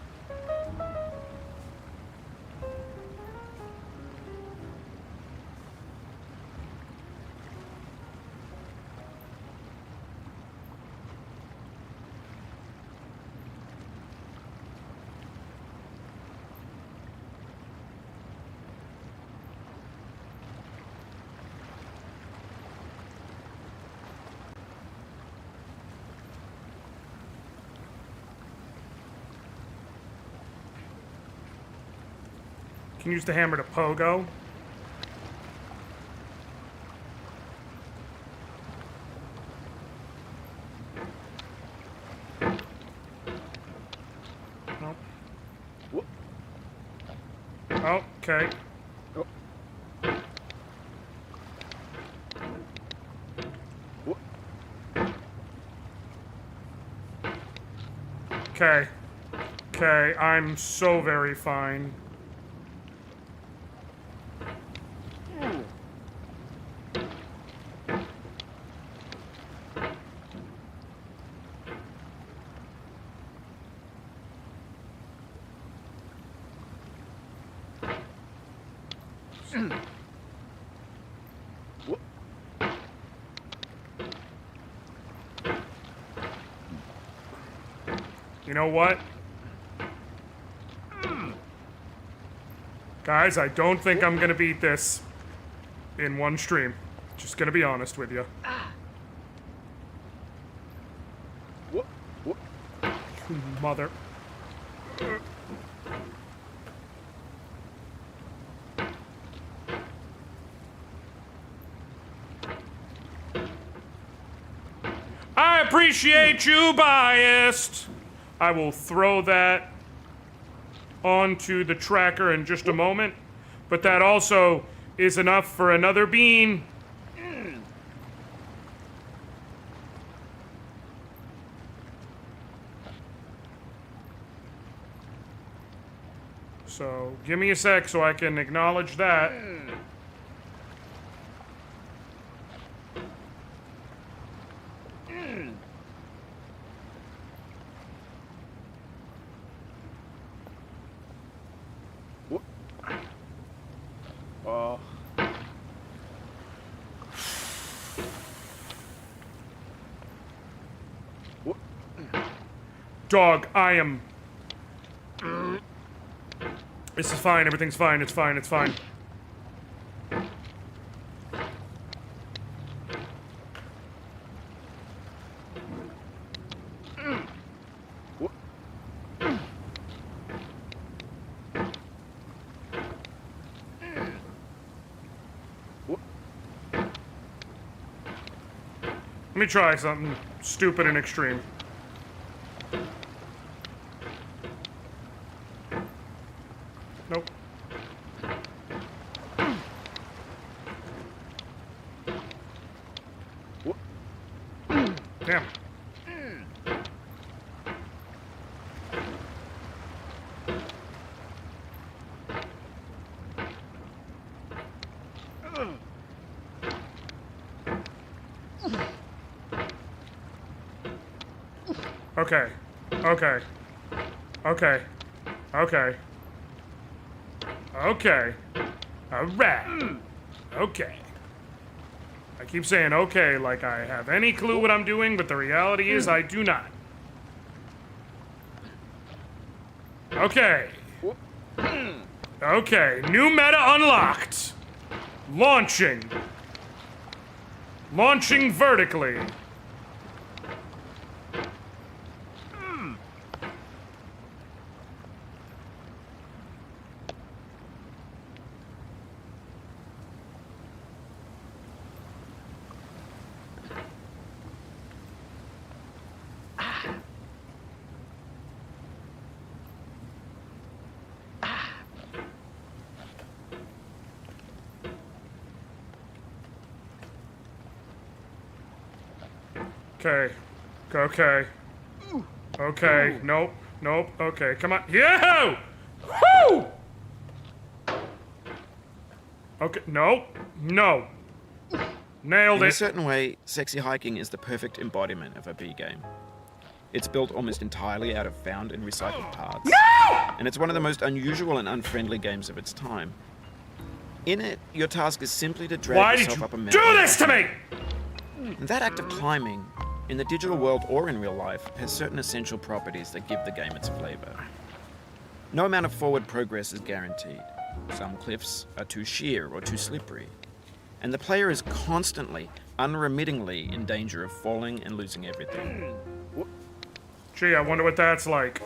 Can use the hammer to pogo. Nope. Oh, okay. Okay. Okay, I'm so very fine. You know what? Guys, I don't think I'm gonna beat this in one stream. Just gonna be honest with you. You mother... I appreciate you, biased! I will throw that onto the tracker in just a moment, but that also is enough for another bean. So, give me a sec so I can acknowledge that. Oh. Dog, I am... This is fine, everything's fine, it's fine, it's fine. Let me try something stupid and extreme. Nope. Damn. Okay. Okay. Okay. Okay. Okay. Alright. Okay. I keep saying okay like I have any clue what I'm doing, but the reality is I do not. Okay. Okay. New meta unlocked. Launching. Launching vertically. Okay. Okay. Okay. Nope. Nope. Okay. Come on. Yo! Woo! Okay. Nope. No. Nailed In a it. certain way, Sexy Hiking is the perfect embodiment of a B game. It's built almost entirely out of found and recycled parts. No! And it's one of the most unusual and unfriendly games of its time. In it, your task is simply to drag Why did yourself you up a mountain. do this to me? And that act of climbing, in the digital world or in real life, has certain essential properties that give the game its flavor. No amount of forward progress is guaranteed. Some cliffs are too sheer or too slippery. And the player is constantly, unremittingly in danger of falling and losing everything. Gee, I wonder what that's like.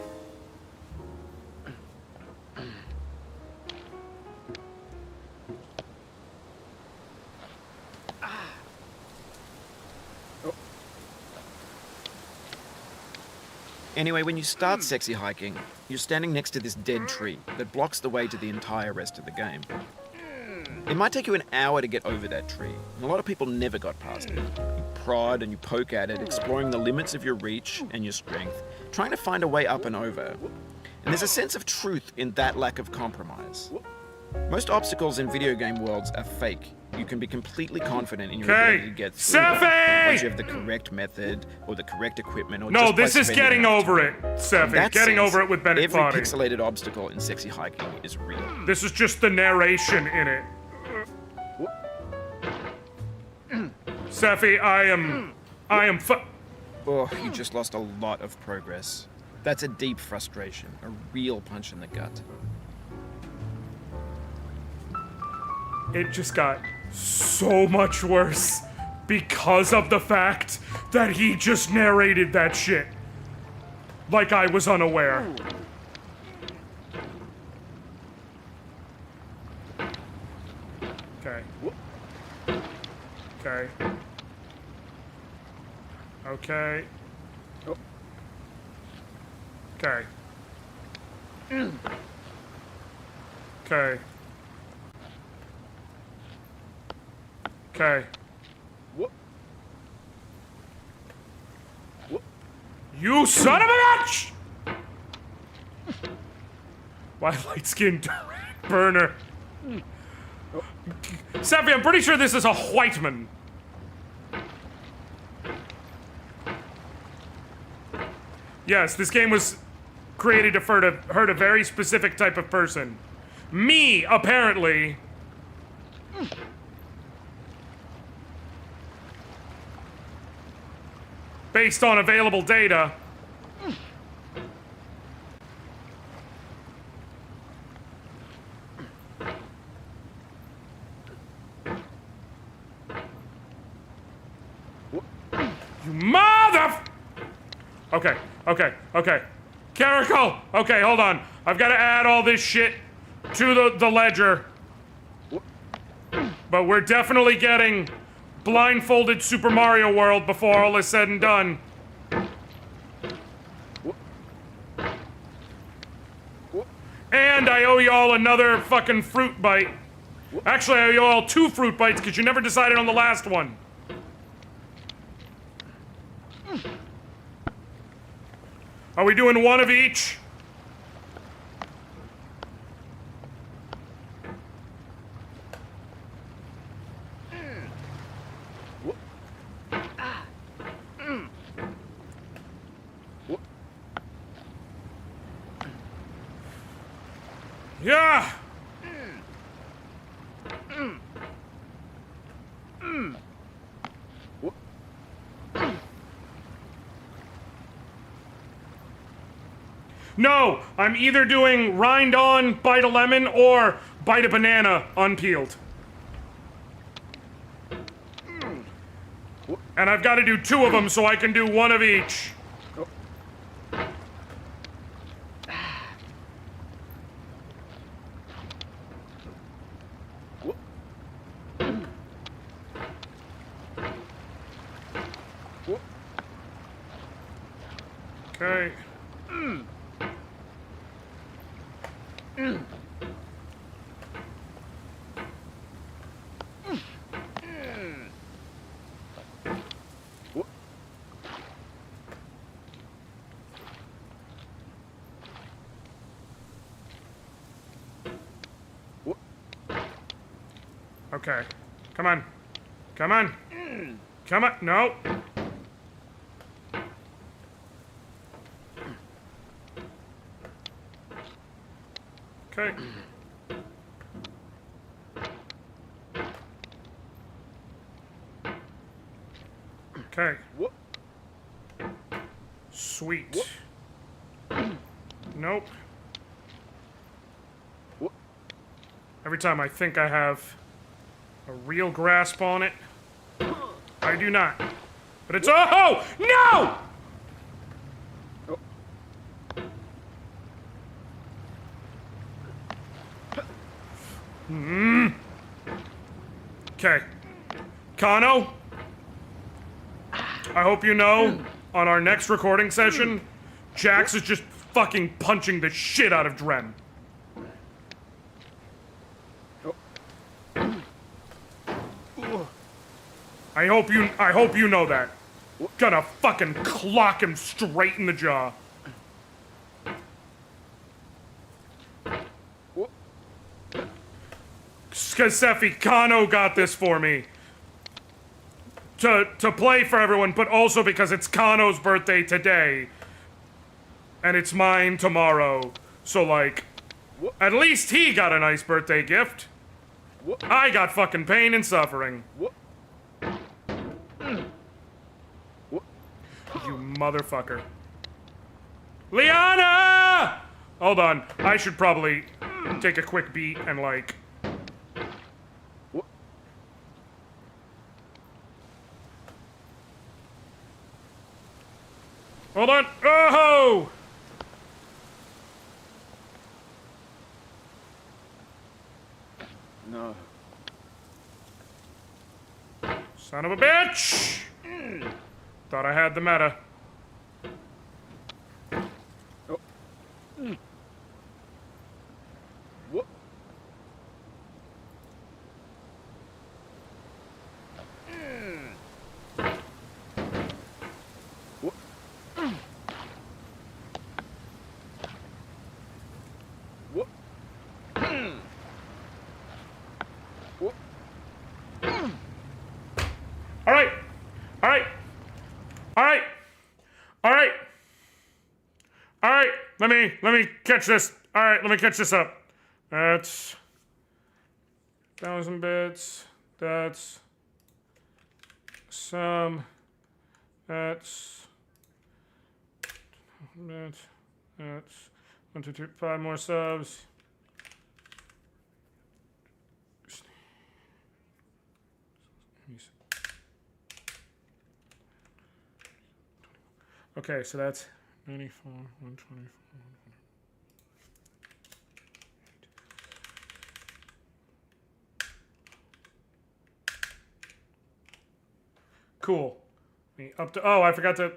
Anyway, when you start Sexy Hiking, you're standing next to this dead tree that blocks the way to the entire rest of the game. It might take you an hour to get over that tree, and a lot of people never got past it. You prod and you poke at it, exploring the limits of your reach and your strength, trying to find a way up and over. And there's a sense of truth in that lack of compromise. Most obstacles in video game worlds are fake. You can be completely confident in your ability to get through them once you have the correct method or the correct equipment. Or No, just by this is spending getting enough over time. it, Seffi. In that Getting sense, over it with Bennett every Foddy. pixelated obstacle in Sexy Hiking is real. This is just the narration in it. Seffi, I am Oh, you just lost a lot of progress. That's a deep frustration, a real punch in the gut. It just got so much worse because of the fact that he just narrated that shit. Like I was unaware. Okay. Okay. Okay. Okay. Okay. Okay. You son of a bitch! Why light-skinned burner? Seppi, I'm pretty sure this is a Whiteman. Yes, this game was created to hurt a very specific type of person. Me, apparently. Based on available data. You mother... Okay, okay, okay. Caracal! Okay, hold on. I've got to add all this shit to the ledger. But we're definitely getting blindfolded Super Mario World before all is said and done. And I owe y'all another fucking fruit bite. Actually, I owe y'all 2 fruit bites because you never decided on the last one. Are we doing one of each? Yeah! No, I'm either doing rind on, bite a lemon, or bite a banana, unpeeled. And I've got to do 2 of them so I can do 1 of each. Okay. Okay. Come on. Come on. Come on. No. Okay. Okay. Sweet. Nope. Every time I think I have a real grasp on it, I do not. But it's... Oh! No! Okay. Kano, I hope you know, on our next recording session, Jax is just fucking punching the shit out of Dren. I hope you know that. Gonna fucking clock him straight in the jaw. Cause Sephi, Kano got this for me. To play for everyone, but also because it's Kano's birthday today. And it's mine tomorrow. So like, at least he got a nice birthday gift. I got fucking pain and suffering. You motherfucker. Liana! Hold on, I should probably take a quick beat and like... Hold on. Oh! No. Son of a bitch! Thought I had the meta. let me catch this. All right, let me catch this up. That's 1,000 bits. That's some. That's 1, 2, 3, 5 more subs. Okay, so that's 94, 124. Cool. Up to, oh, I forgot to.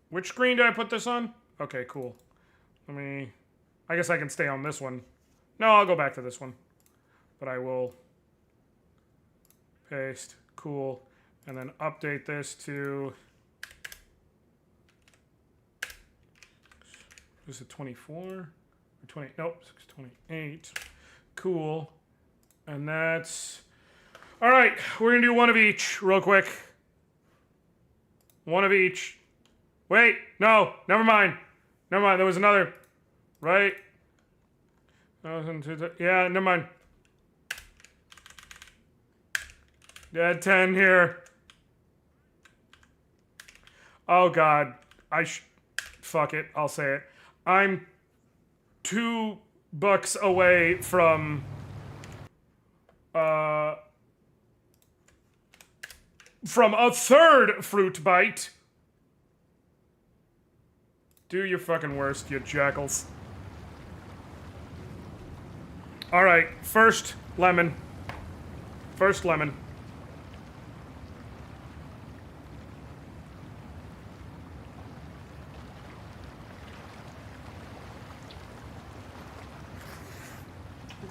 Which screen did I put this on? Okay, cool. I guess I can stay on this one. No, I'll go back to this one. But I will paste, cool, and then update this to, is it 24 or 20? Nope, 628. Cool. And that's, all right, we're gonna do one of each real quick. One of each. Wait, no, never mind. Never mind, there was another, right? Yeah, never mind. Add 10 here. Oh God, fuck it, I'll say it. I'm $2 away from a third fruit bite. Do your fucking worst, you jackals. All right, first lemon. First lemon.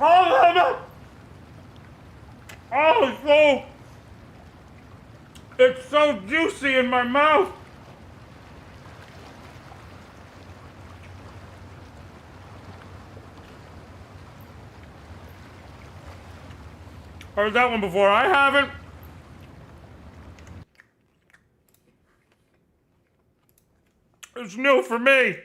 Oh, lemon! Oh, it's so juicy in my mouth. Heard that one before. I haven't. It's new for me.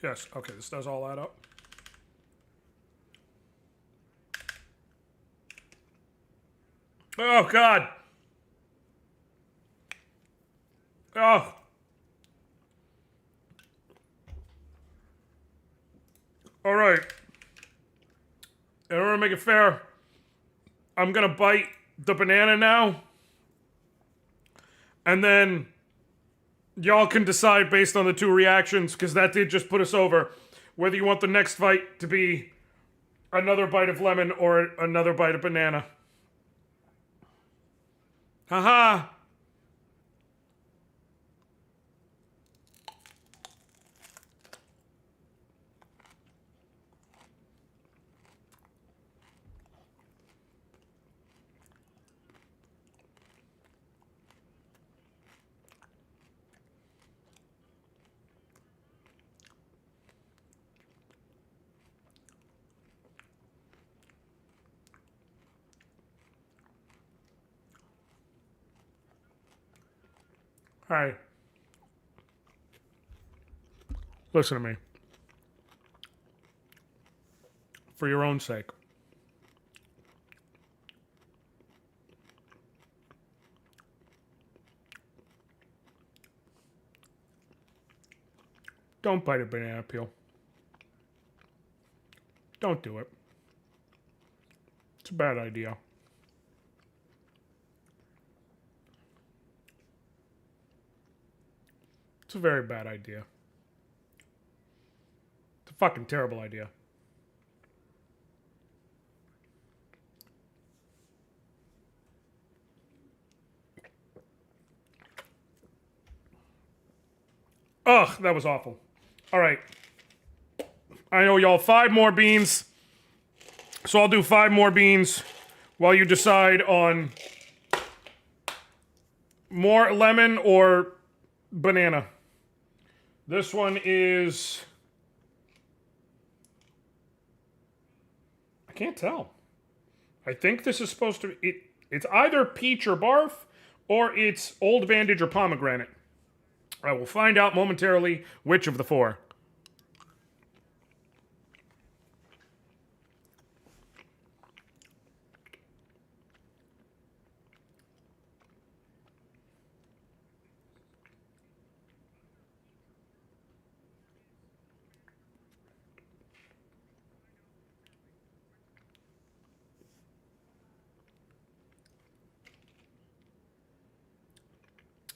Yes, okay, this does all add up. Oh, God. Oh. All right. In order to make it fair, I'm gonna bite the banana now. And then y'all can decide based on the two reactions, because that did just put us over, whether you want the next fight to be another bite of lemon or another bite of banana. Haha. Hey. Listen to me. For your own sake. Don't bite a banana peel. Don't do it. It's a bad idea. It's a very bad idea. It's a fucking terrible idea. Ugh, that was awful. All right. I know y'all 5 more beans. So I'll do 5 more beans while you decide on more lemon or banana. This one is can't tell. I think this is supposed to... It's either peach or barf, or it's old bandage or pomegranate. I will find out momentarily which of the four.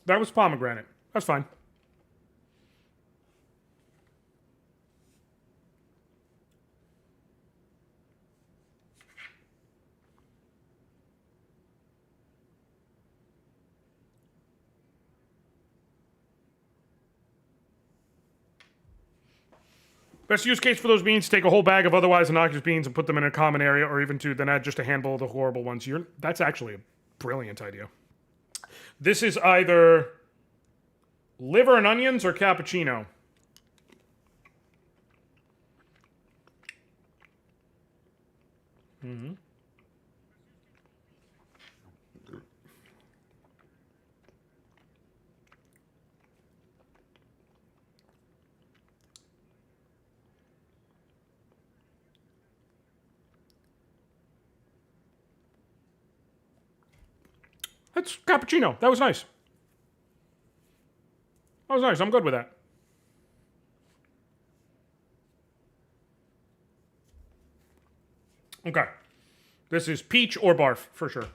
That was pomegranate. That's fine. Best use case for those beans, take a whole bag of otherwise innocuous beans and put them in a common area, or even two, then add just a handful of the horrible ones. That's actually a brilliant idea. This is either liver and onions or cappuccino. Mm-hmm. That's cappuccino. That was nice. That was nice. I'm good with that. Okay. This is peach or barf, for sure.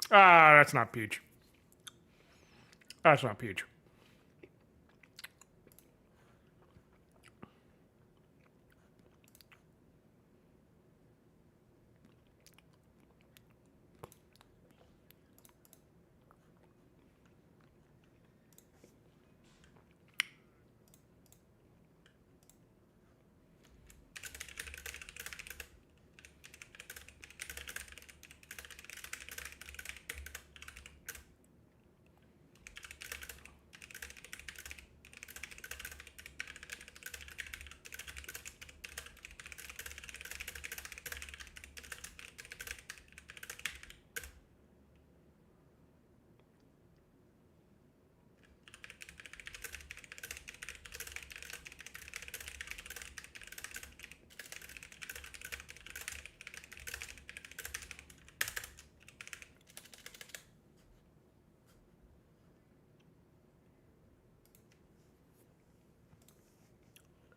Ah, that's not peach. That's not peach.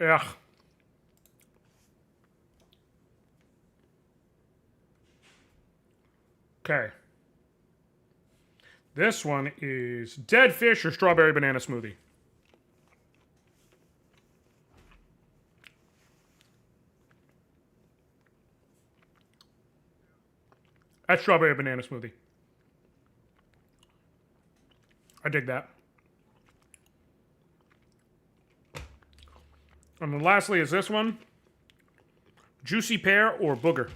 Ugh. Okay. This one is dead fish or strawberry banana smoothie. That's strawberry banana smoothie. I dig that. And then lastly is this one. Juicy pear or booger.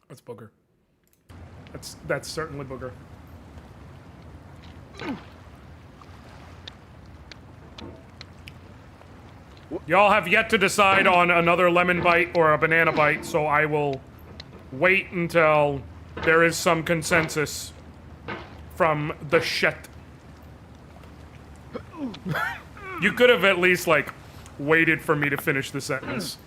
That's booger. That's certainly booger. Y'all have yet to decide on another lemon bite or a banana bite, so I will wait until there is some consensus from the shit. You could have at least, like, waited for me to finish the sentence.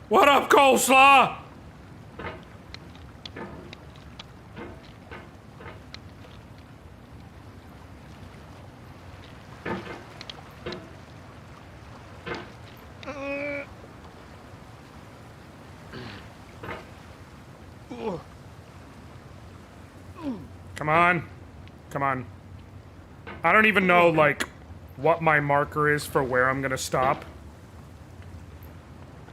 What up, coleslaw? Come on. Come on. I don't even know, like, what my marker is for where I'm gonna stop.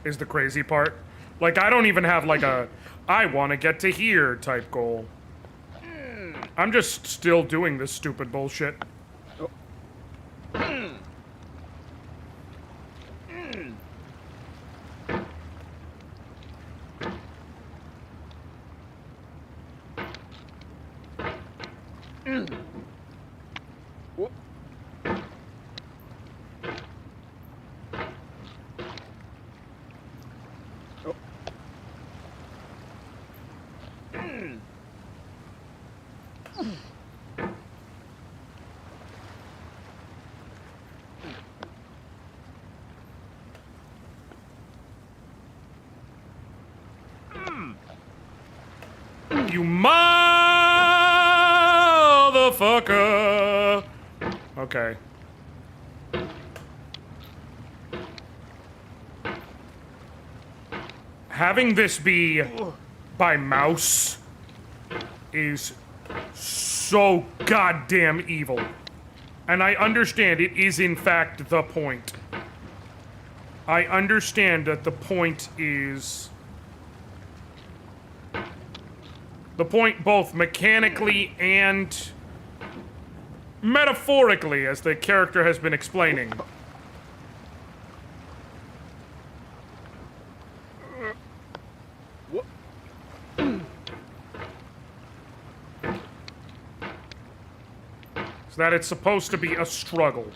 Is the crazy part. Like, I don't even have, like, a I want to get to here type goal. I'm just still doing this stupid bullshit. You motherfucker! Okay. Having this be by mouse is so goddamn evil. And I understand it is in fact the point. I understand that the point is... The point both mechanically and metaphorically, as the character has been explaining. So that it's supposed to be a struggle.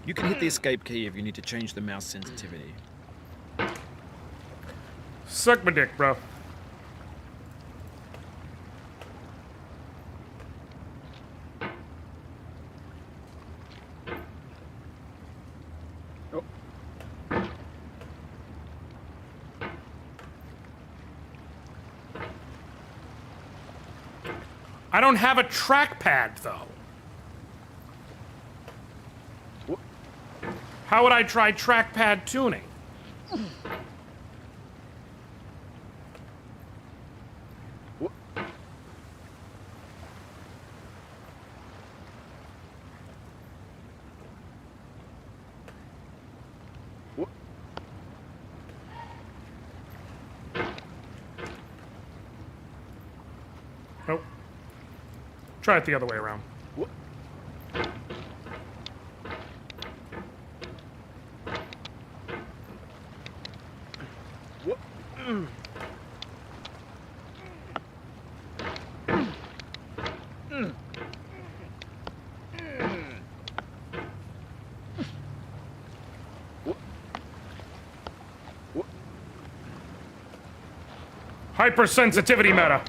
You can hit the escape key if you need to change the mouse sensitivity. Suck my dick, bro. I don't have a trackpad, though. How would I try trackpad tuning? Nope. Try it the other way around. Hypersensitivity meta.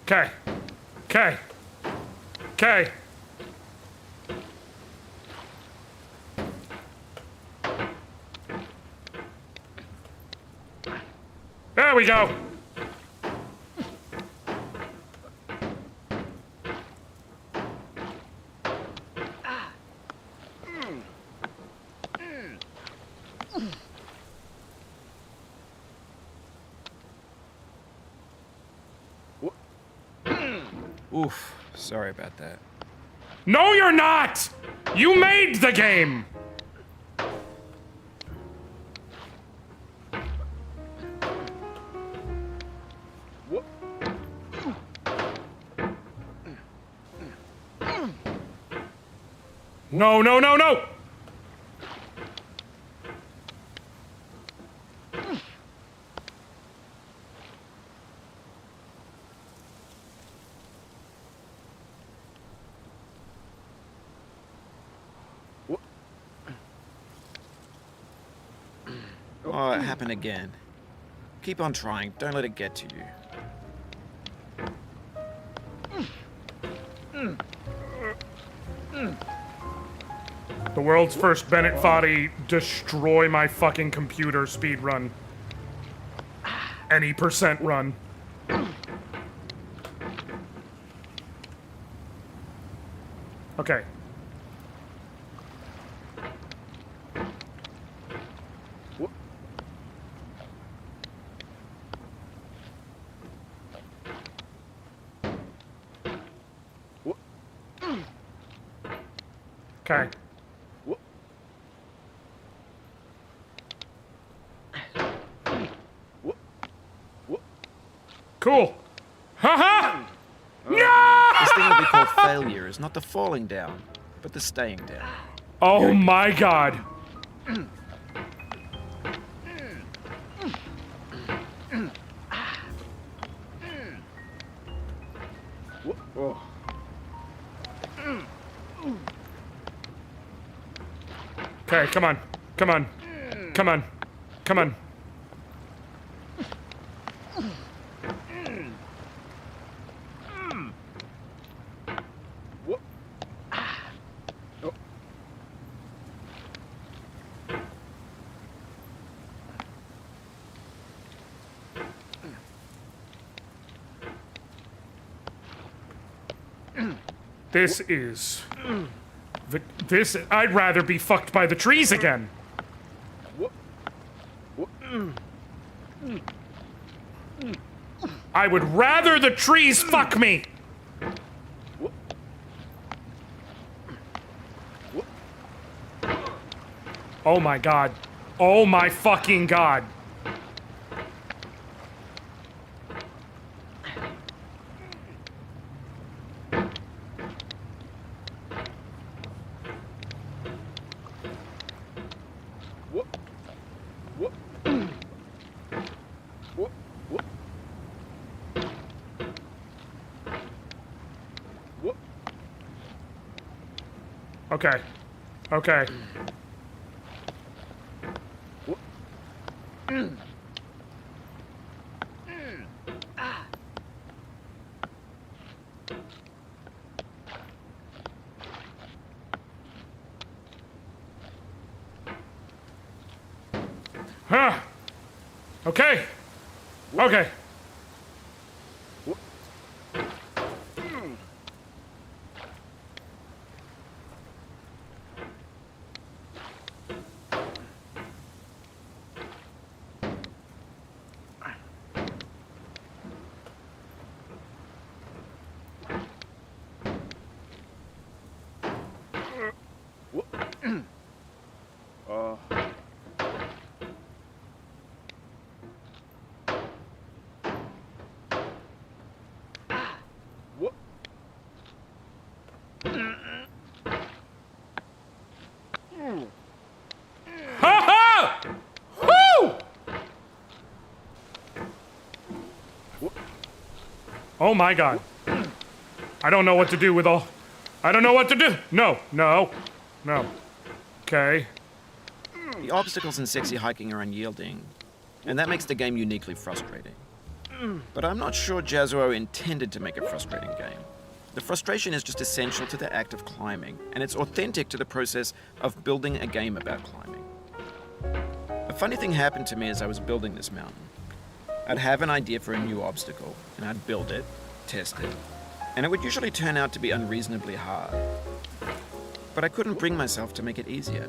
Okay. Okay. Okay. There we go. Oof, sorry about that. No, you're not! You made the game! No, no, no, no! Oh, it happened again. Keep on trying. Don't let it get to you. The world's first Bennett Foddy destroy my fucking computer speed run. Any percent run. Okay. Okay. Cool. Haha! No! This thing that we call failure is not the falling down, but the staying down. Oh my god. Okay, come on. Come on. Come on. Come on. This is... This... I'd rather be fucked by the trees again. I would rather the trees fuck me. Oh my god. Oh my fucking god. Okay. Okay. Huh. Okay. Okay. Oh my god. I don't know what to do with all... I don't know what to do. No, no, no. Okay. The obstacles in sexy hiking are unyielding, and that makes the game uniquely frustrating. But I'm not sure Jazuo intended to make a frustrating game. The frustration is just essential to the act of climbing, and it's authentic to the process of building a game about climbing. A funny thing happened to me as I was building this mountain. I'd have an idea for a new obstacle, and I'd build it, test it, and it would usually turn out to be unreasonably hard. But I couldn't bring myself to make it easier.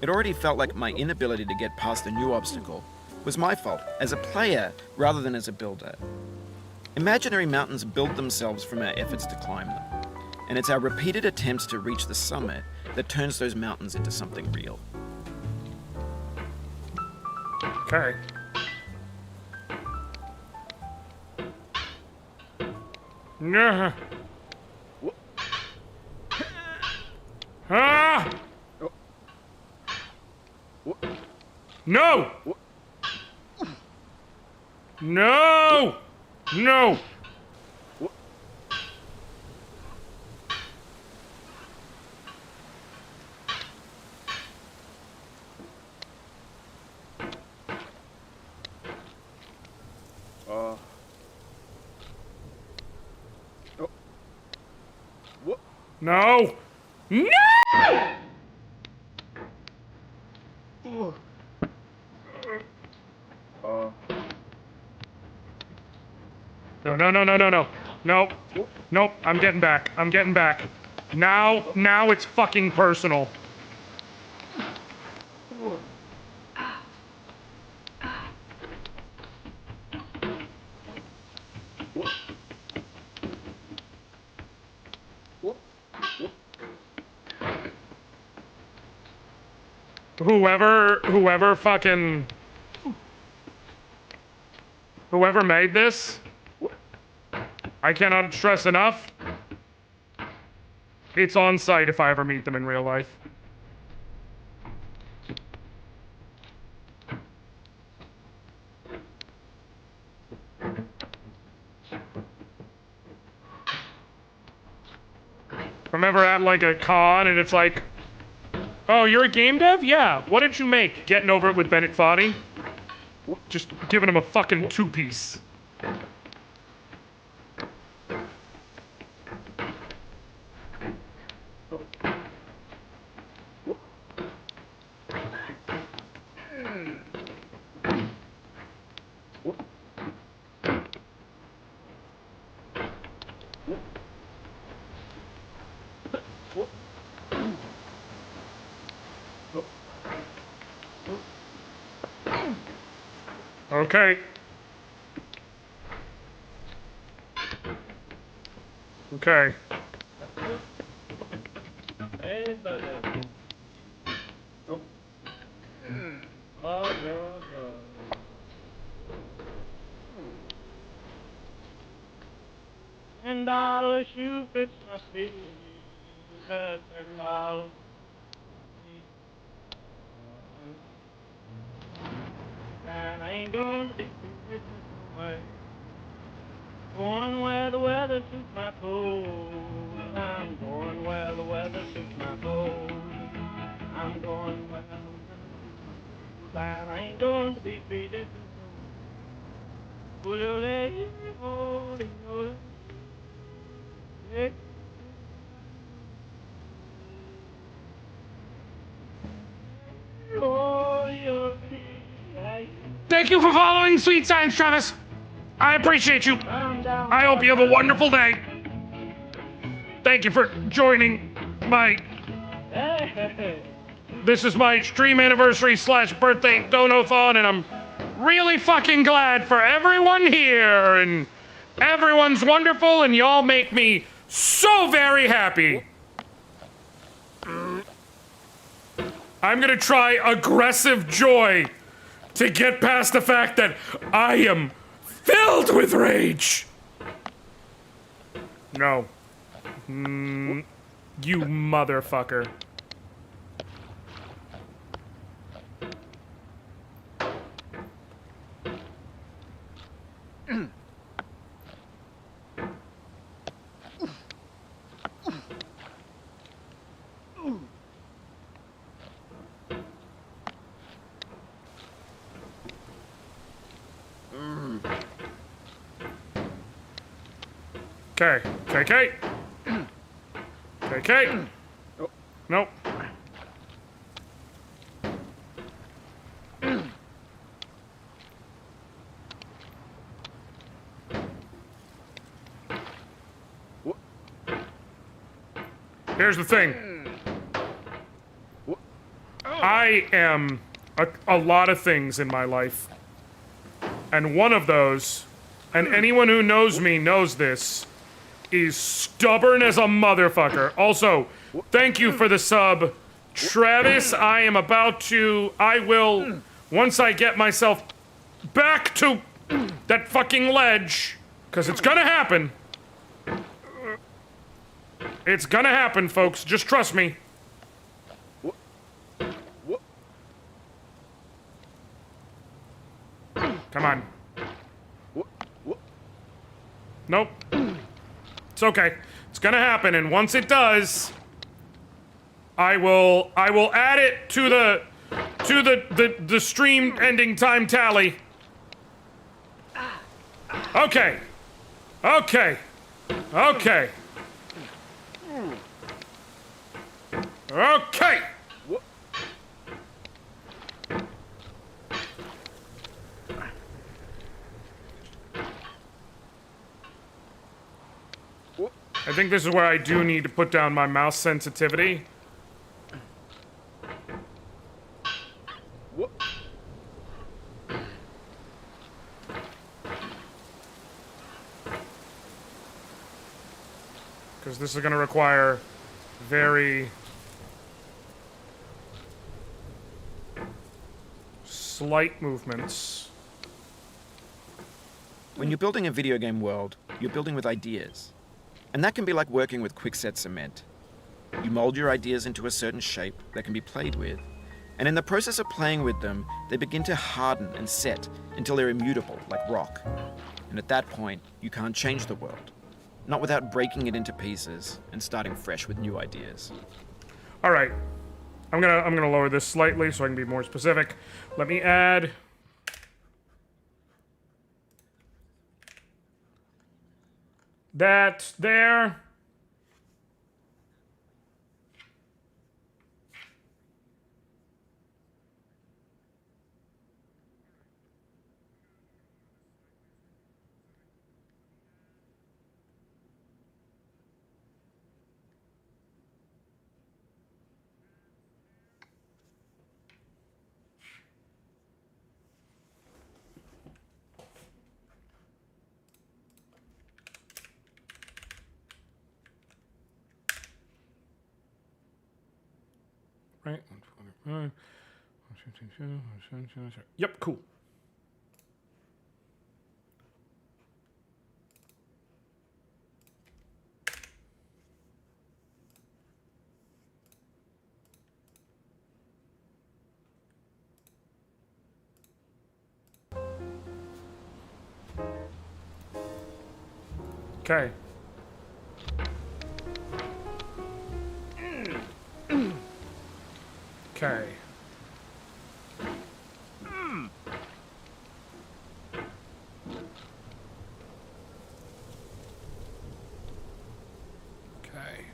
It already felt like my inability to get past the new obstacle was my fault as a player rather than as a builder. Imaginary mountains build themselves from our efforts to climb them, and it's our repeated attempts to reach the summit that turns those mountains into something real. Okay. No. Ah! No! No! No! No! No! No, no, no, no, no, no. Nope. Nope, I'm getting back. I'm getting back. Now it's fucking personal. Whoever made this, I cannot stress enough, it's on site if I ever meet them in real life. If I'm ever at like a con and it's like, oh, you're a game dev? Yeah. What did you make? Getting over it with Bennett Foddy? Just giving him a fucking two-piece. Okay. Okay. $10 shoe fits my feet. $10. And I ain't going to be away. Going where the weather suits my clothes. I'm going where the weather suits my clothes. I'm going where the weather suits my clothes. And I ain't going to be treated. Thank you for following Sweet Science, Travis. I appreciate you. I hope you have a wonderful day. Thank you for joining my... This is my stream anniversary / birthday Donothon, and I'm really fucking glad for everyone here, and everyone's wonderful, and y'all make me so very happy. I'm gonna try aggressive joy to get past the fact that I am filled with rage. No. You motherfucker. Okay, KK. KK. Nope. Here's the thing. I am a lot of things in my life. And one of those, and anyone who knows me knows this, is stubborn as a motherfucker. Also, thank you for the sub. Travis, I will, once I get myself back to that fucking ledge, because it's gonna happen. It's gonna happen, folks. Just trust me. Come on. Nope. It's okay. It's gonna happen, and once it does, I will add it to the stream ending time tally. Okay. Okay. Okay. Okay! What? I think this is where I do need to put down my mouse sensitivity. What? Because this is going to require very slight movements. When you're building a video game world, you're building with ideas. And that can be like working with quickset cement. You mold your ideas into a certain shape that can be played with, and in the process of playing with them, they begin to harden and set until they're immutable, like rock. And at that point, you can't change the world. Not without breaking it into pieces and starting fresh with new ideas. All right. I'm gonna lower this slightly so I can be more specific. Let me add that there. Right. Yep, cool. Okay. Okay. Okay.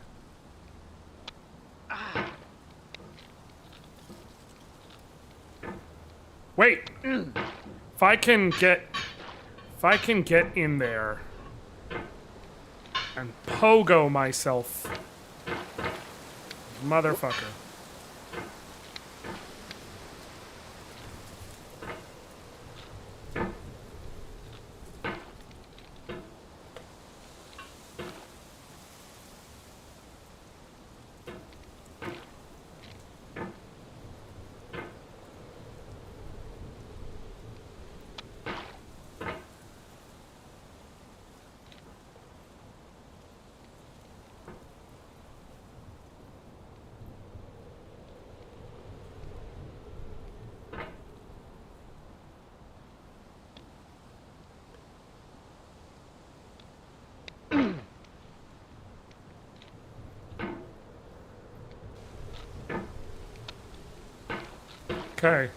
Wait. If I can get in there and pogo myself, motherfucker. Okay.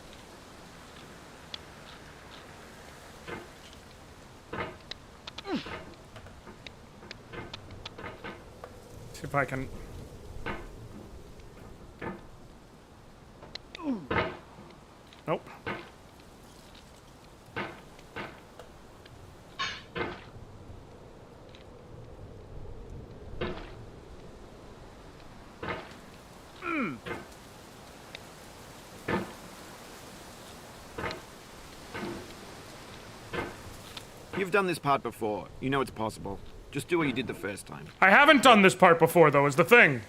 See if I can. Nope. You've done this part before. You know it's possible. Just do what you did the first time. I haven't done this part before, though, is the thing.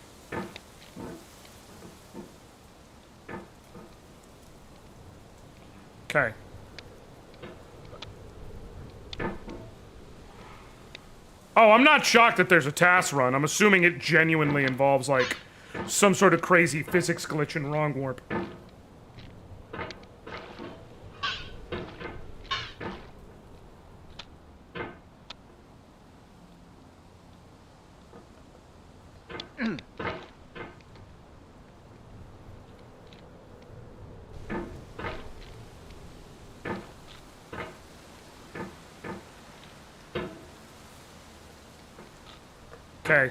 Okay. Oh, I'm not shocked that there's a task run. I'm assuming it genuinely involves, like, some sort of crazy physics glitch in wrong warp. Okay.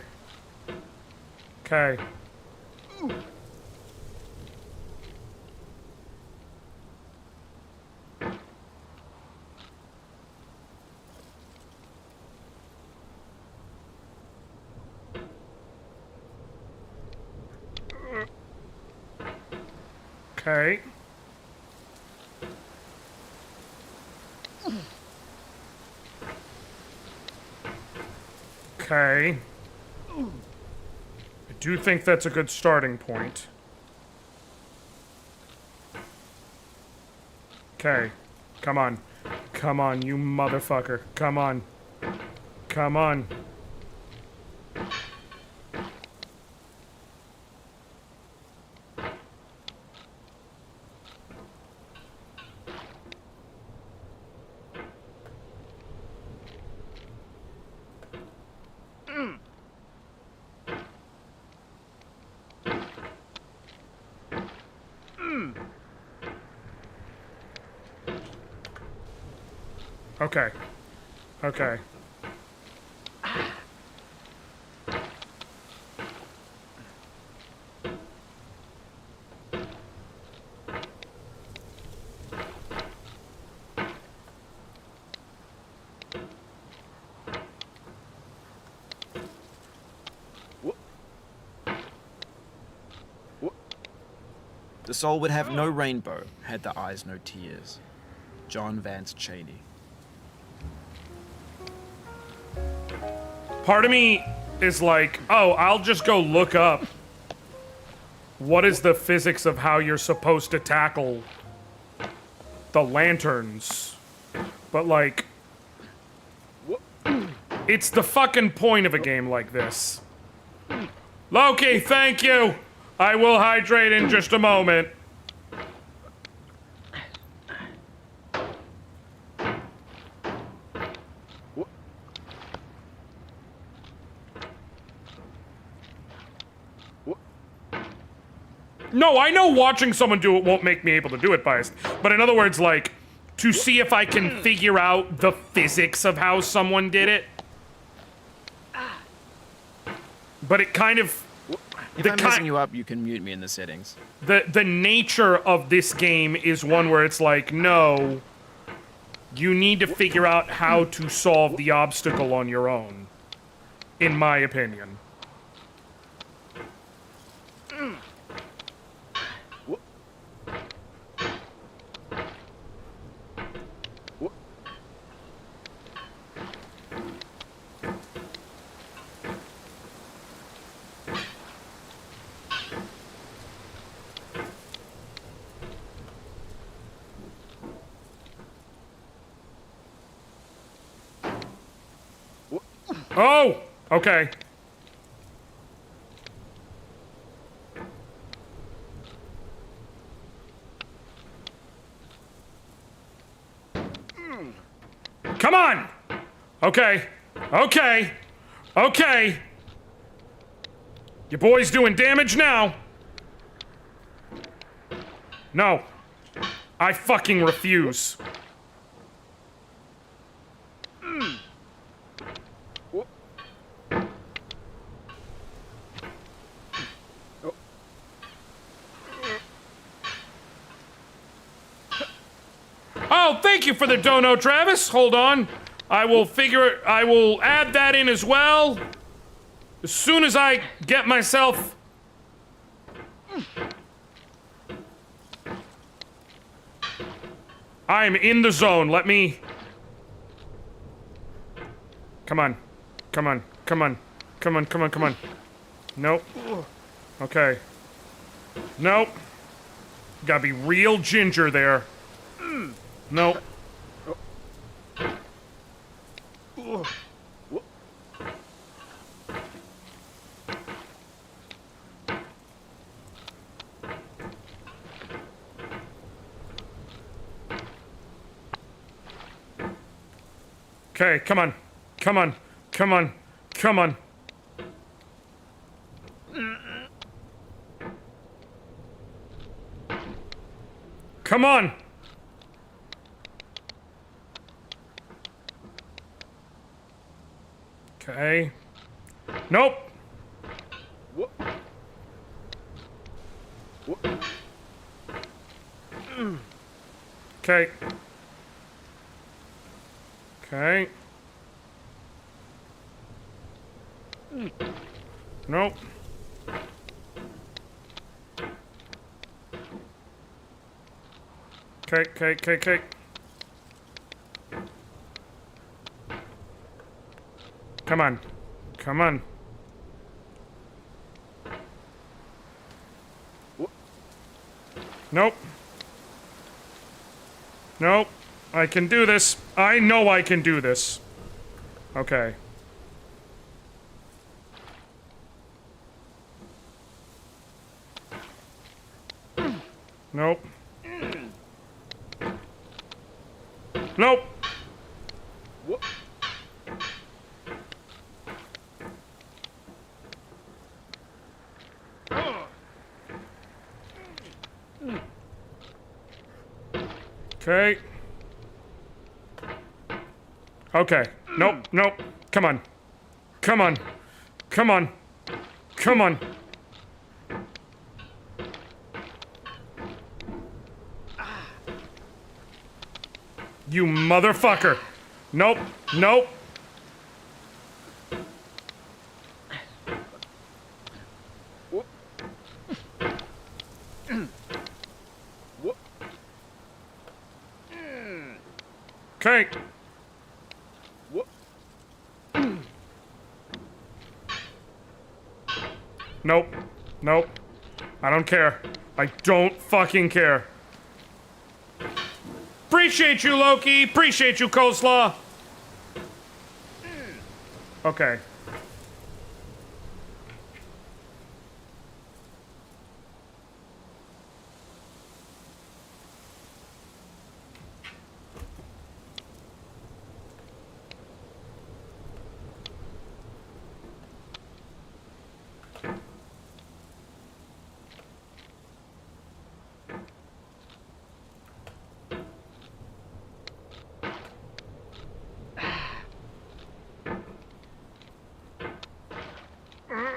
Okay. Okay. Okay. I do think that's a good starting point. Okay. Come on. Come on, you motherfucker. Come on. Come on. Okay. Okay. The soul would have no rainbow, had the eyes no tears. John Vance Cheney. Part of me is like, oh, I'll just go look up what is the physics of how you're supposed to tackle the lanterns. But like, it's the fucking point of a game like this. Loki, thank you. I will hydrate in just a moment. No, I know watching someone do it won't make me able to do it, Biased. But in other words, like, to see if I can figure out the physics of how someone did it. But it kind of... If I'm messing you up, you can mute me in the settings. The nature of this game is one where it's like, no, you need to figure out how to solve the obstacle on your own, in my opinion. Oh! Okay. Come on! Okay. Okay. Okay. Your boy's doing damage now. No. I fucking refuse. Oh, thank you for the dono, Travis. Hold on. I will add that in as well. As soon as I get myself... I'm in the zone. Let me... Come on. Come on. Come on. Come on, come on, come on. Nope. Okay. Nope. Gotta be real ginger there. Nope. Okay, come on. Come on. Come on. Come on. Come on. Okay. Nope. Okay. Okay. Nope. Okay. Come on. Nope. I can do this. I know I can do this. Okay. Nope. Okay. Okay. Nope. Come on. You motherfucker. Nope. Okay. Nope. I don't care. I don't fucking care. Appreciate you, Loki. Appreciate you, Coleslaw. Okay.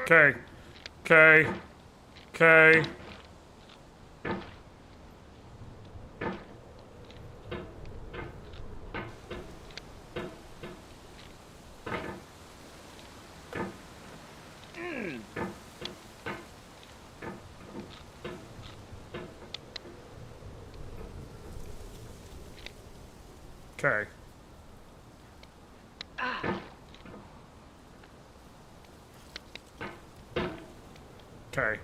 Okay. Okay. Okay.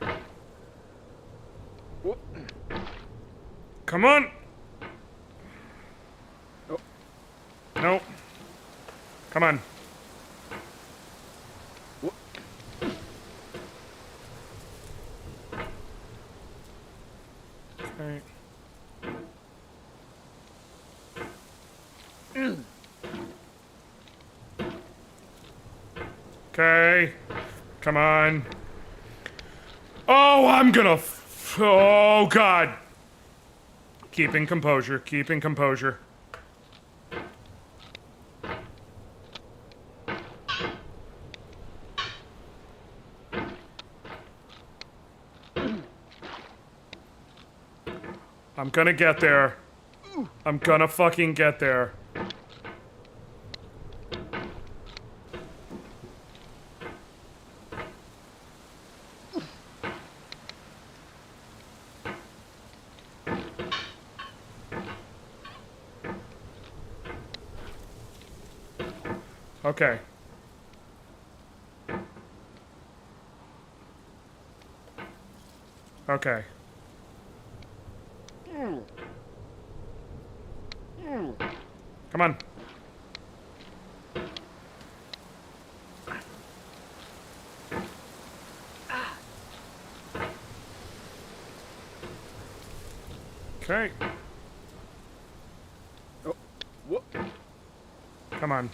Come on. Nope. Come on. Okay. Okay. Come on. Oh, I'm gonna oh, God. Keeping composure. I'm gonna get there. I'm gonna fucking get there. Okay. Okay. Come on. Okay. Oh, whoop. Come on.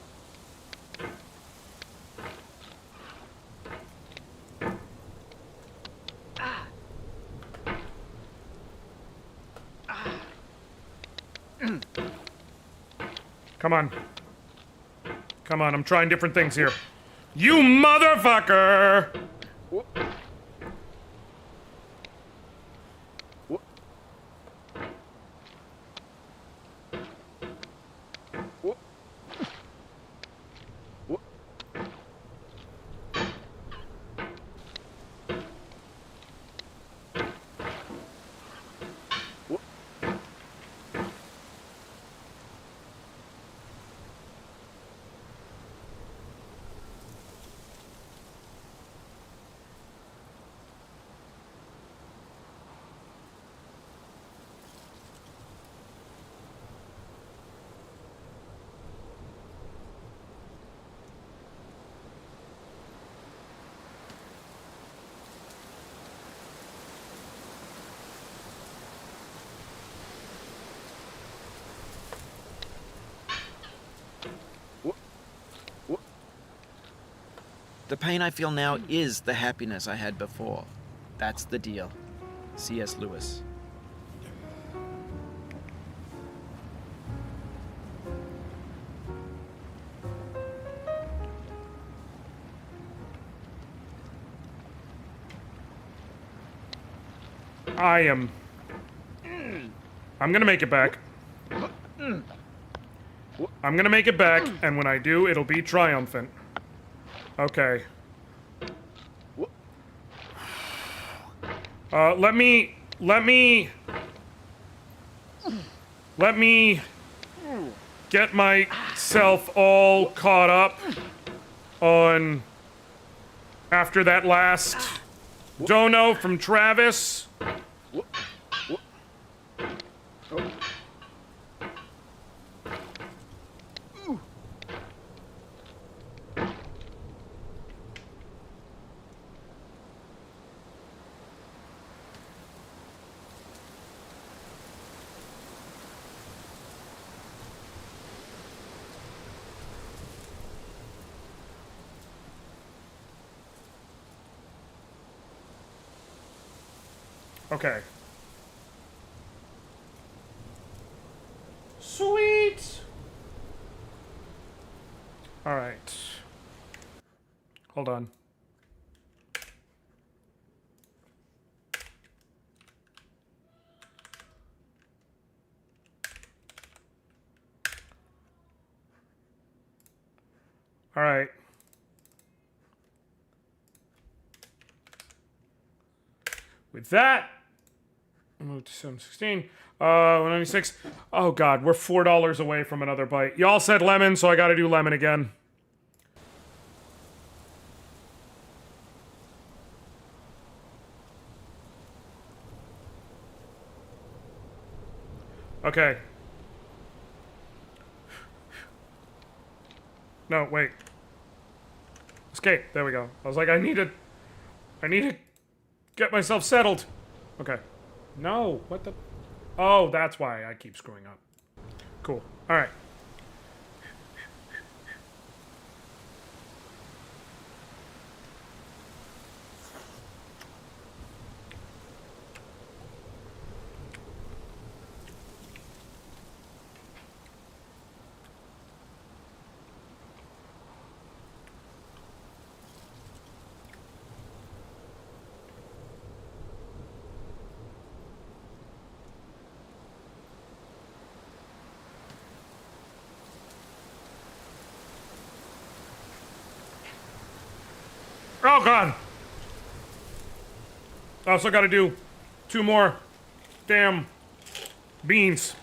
Come on. Come on, I'm trying different things here. You motherfucker! Whoop. Whoop. Whoop. Whoop. Whoop. The pain I feel now is the happiness I had before. That's the deal. C.S. Lewis. I'm gonna make it back. I'm gonna make it back, and when I do, it'll be triumphant. Okay. Let me get myself all caught up on after that last dono from Travis. Okay. Sweet! Alright. Hold on. Alright. With that, move to 716. 196. Oh god, we're $4 away from another bite. Y'all said lemon, so I gotta do lemon again. Okay. No, wait. Escape. There we go. I was like, I need to get myself settled. Okay. No, what the... Oh, that's why I keep screwing up. Cool. All right. Oh, God. I also got to do 2 more damn beans.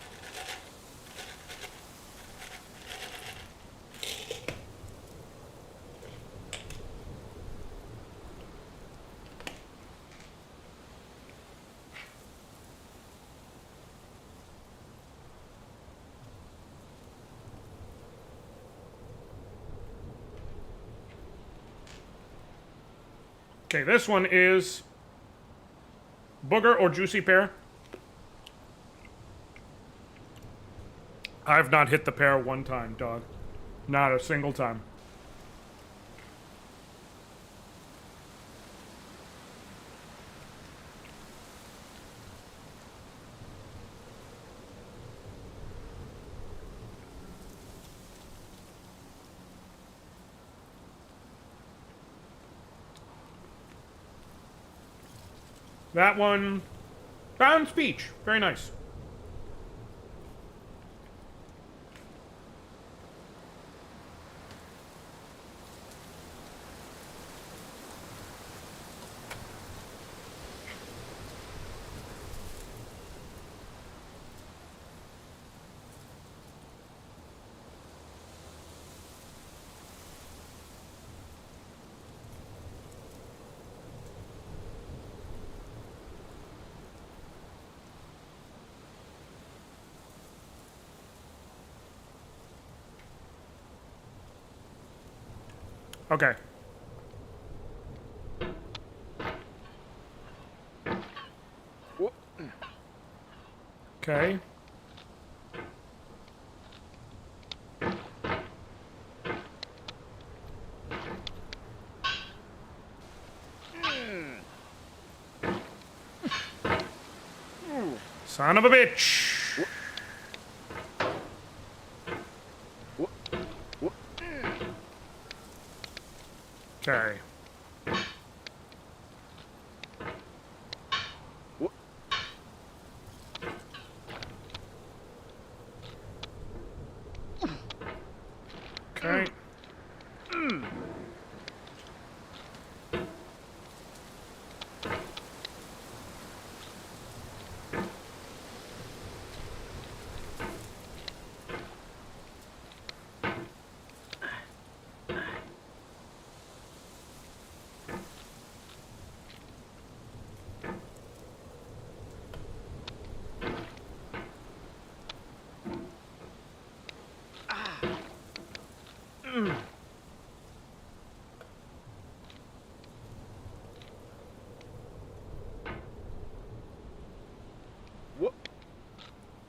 Okay, this one is booger or juicy pear. I've not hit the pear one time, dog. Not a single time. That one, found speech. Very nice. Okay. Okay. Son of a bitch. Okay. Okay.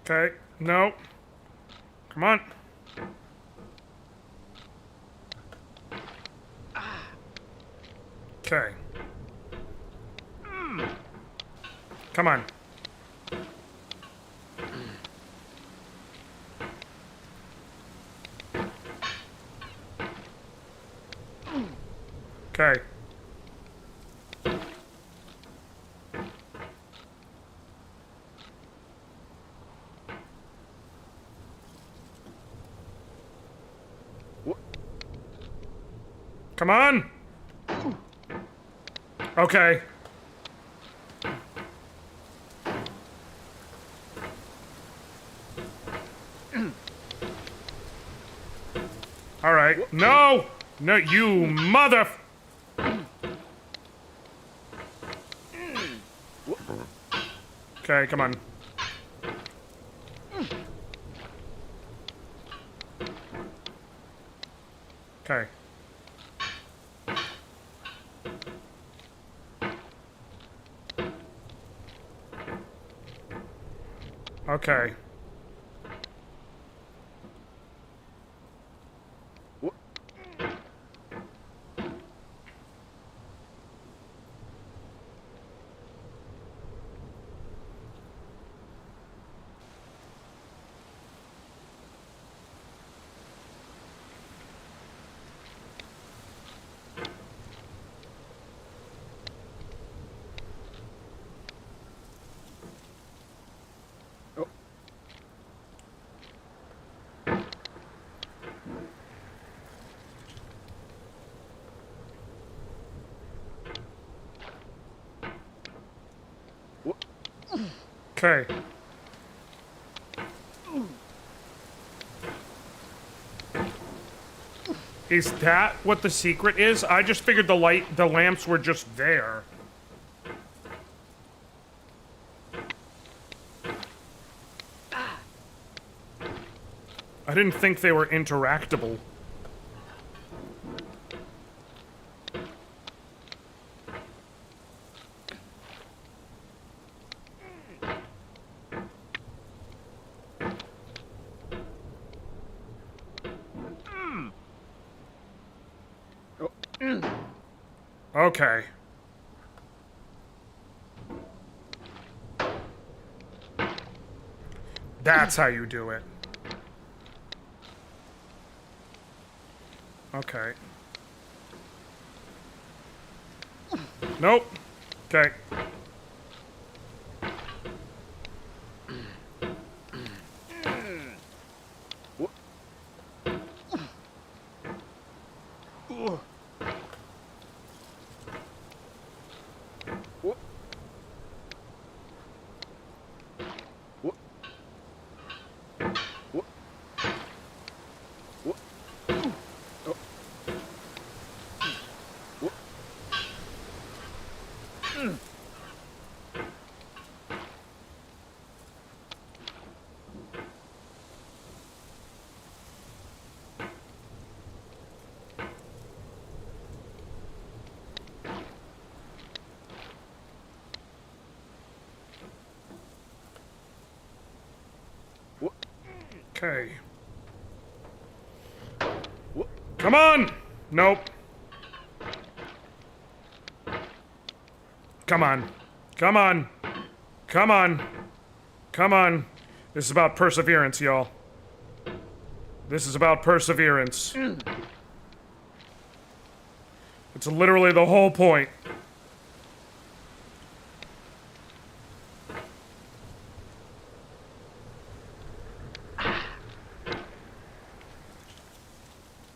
Okay, no. Come on. Okay. Come on. Okay. Come on. Okay. All right. No. No, you mother. Okay, come on. Okay. Okay. Okay. Is that what the secret is? I just figured the lamps were just there. I didn't think they were interactable. Okay. That's how you do it. Okay. Nope. Okay. Okay. Come on! Nope. Come on. Come on. Come on. Come on. This is about perseverance, y'all. This is about perseverance. It's literally the whole point.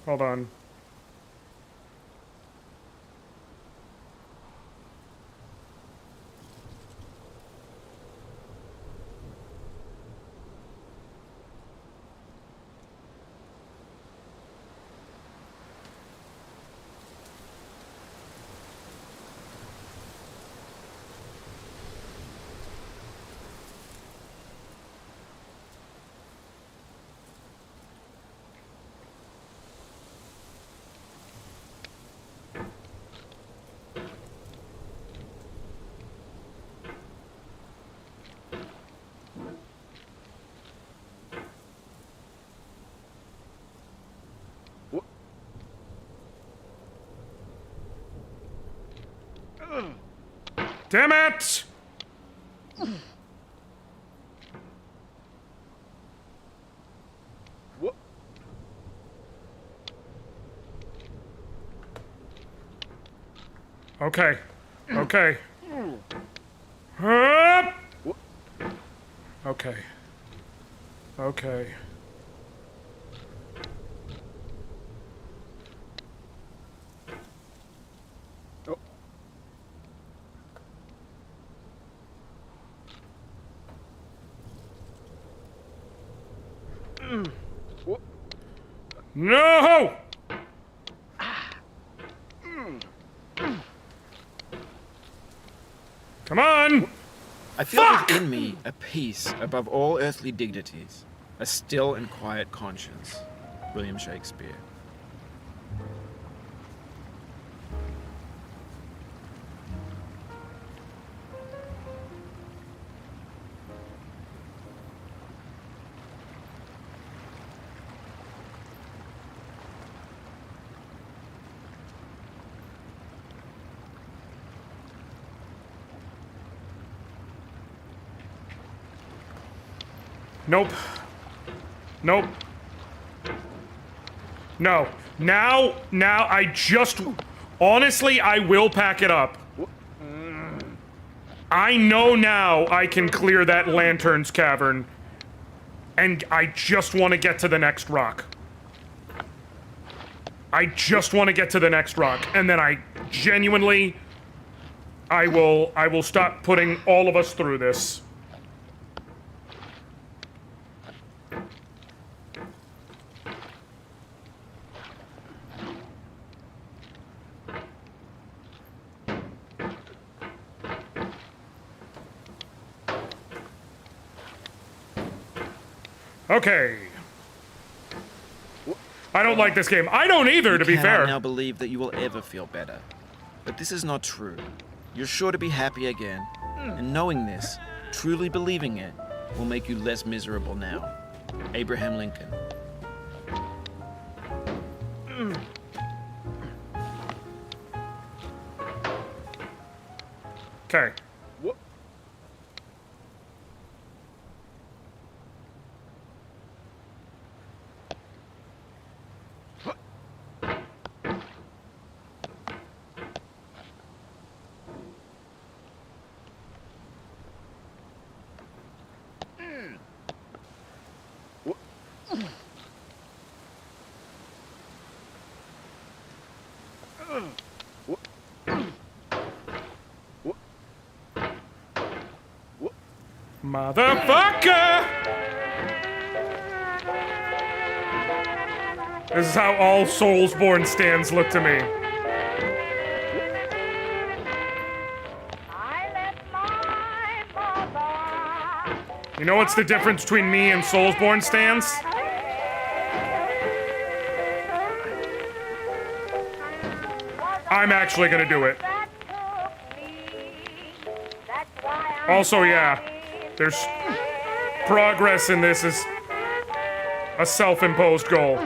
Hold on. Damn it! Okay. Okay. Hup! Okay. Okay. No! Come on! I feel Fuck! within me a peace above all earthly dignities, a still and quiet conscience. William Shakespeare. Nope. Nope. No. Now, I just... Honestly, I will pack it up. I know now I can clear that Lantern's Cavern. And I just want to get to the next rock. I just want to get to the next rock. And then I genuinely... I will stop putting all of us through this. Okay. I don't like this game. I don't either, to be I fair. now believe that you will ever feel better. But this is not true. You're sure to be happy again. And knowing this, truly believing it, will make you less miserable now. Abraham Lincoln. Okay. Motherfucker! This is how all Soulsborne stands look to me. You know what's the difference between me and Soulsborne stands? I'm actually gonna do it. Also, yeah, there's progress in this is a self-imposed goal.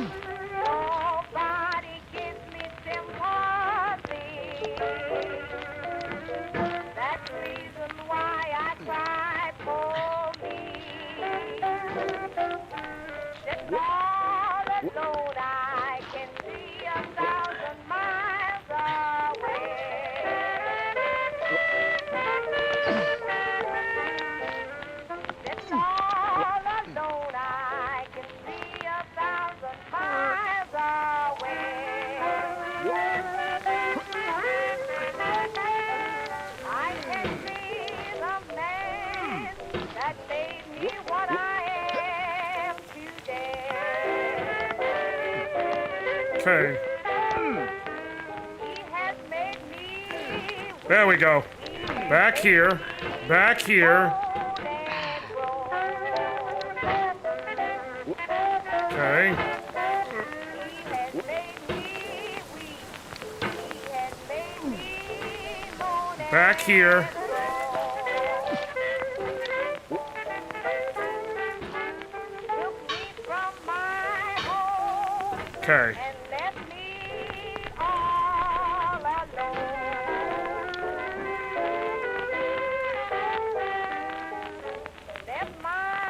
Okay. There we go. Back here. Back here. Okay. Back here. Okay.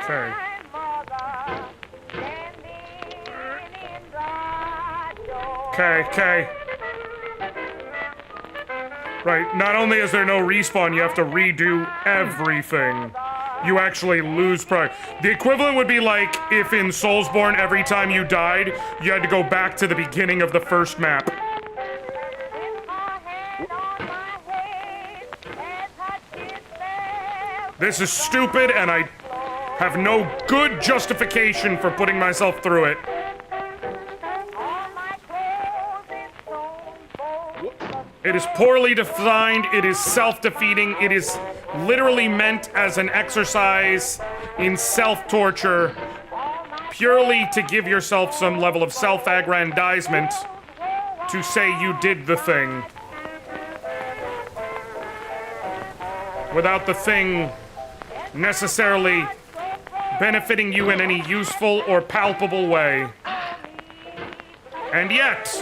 Okay. Okay, okay. Right, not only is there no respawn, you have to redo everything. You actually lose progress. The equivalent would be like if in Soulsborne, every time you died, you had to go back to the beginning of the first map. This is stupid, and I have no good justification for putting myself through it. It is poorly designed, it is self-defeating, it is literally meant as an exercise in self-torture, purely to give yourself some level of self-aggrandizement to say you did the thing. Without the thing necessarily benefiting you in any useful or palpable way. And yet...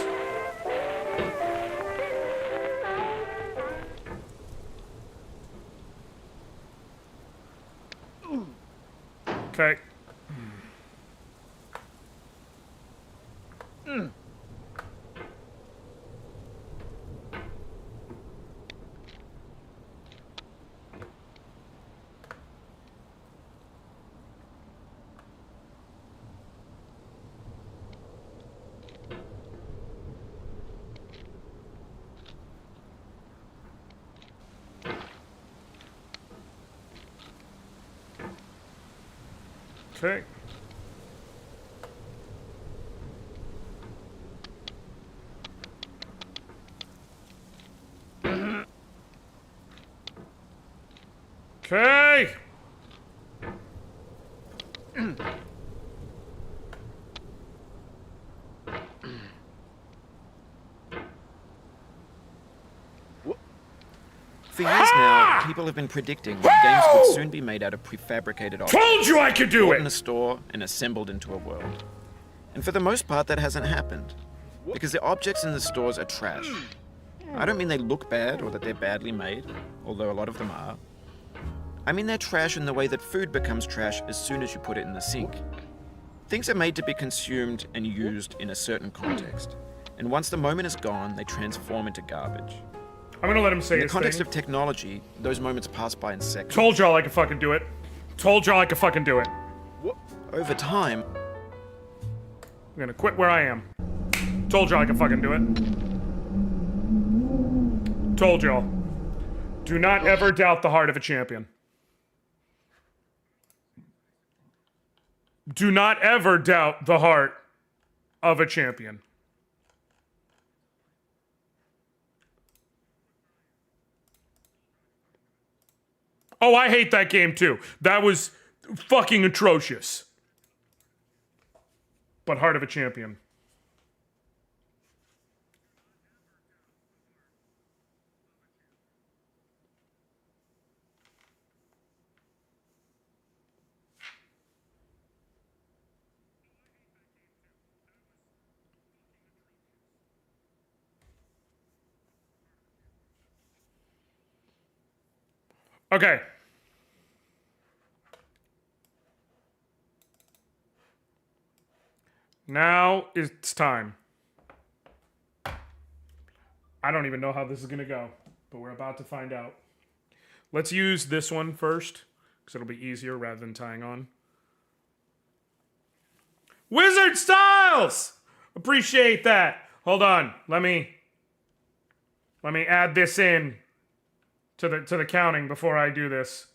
Okay. Okay. Okay. For years now, people have been predicting that games would soon be made out of prefabricated objects. Told you I could do Bought in it! a store and assembled into a world. And for the most part, that hasn't happened. Because the objects in the stores are trash. I don't mean they look bad or that they're badly made, although a lot of them are. I mean they're trash in the way that food becomes trash as soon as you put it in the sink. Things are made to be consumed and used in a certain context. And once the moment is gone, they transform into garbage. I'm gonna let him say In the his context thing. of technology, those moments pass by in seconds. Told y'all I could fucking do it. Told y'all I could fucking do it. Over time, I'm gonna quit where I am. Told y'all I could fucking do it. Told y'all. Do not ever doubt the heart of a champion. Do not ever doubt the heart of a champion. Oh, I hate that game too. That was fucking atrocious. But heart of a champion. Okay. Now it's time. I don't even know how this is gonna go, but we're about to find out. Let's use this one first, because it'll be easier rather than tying on. Wizard Styles! Appreciate that. Hold on. Let me add this in to the counting before I do this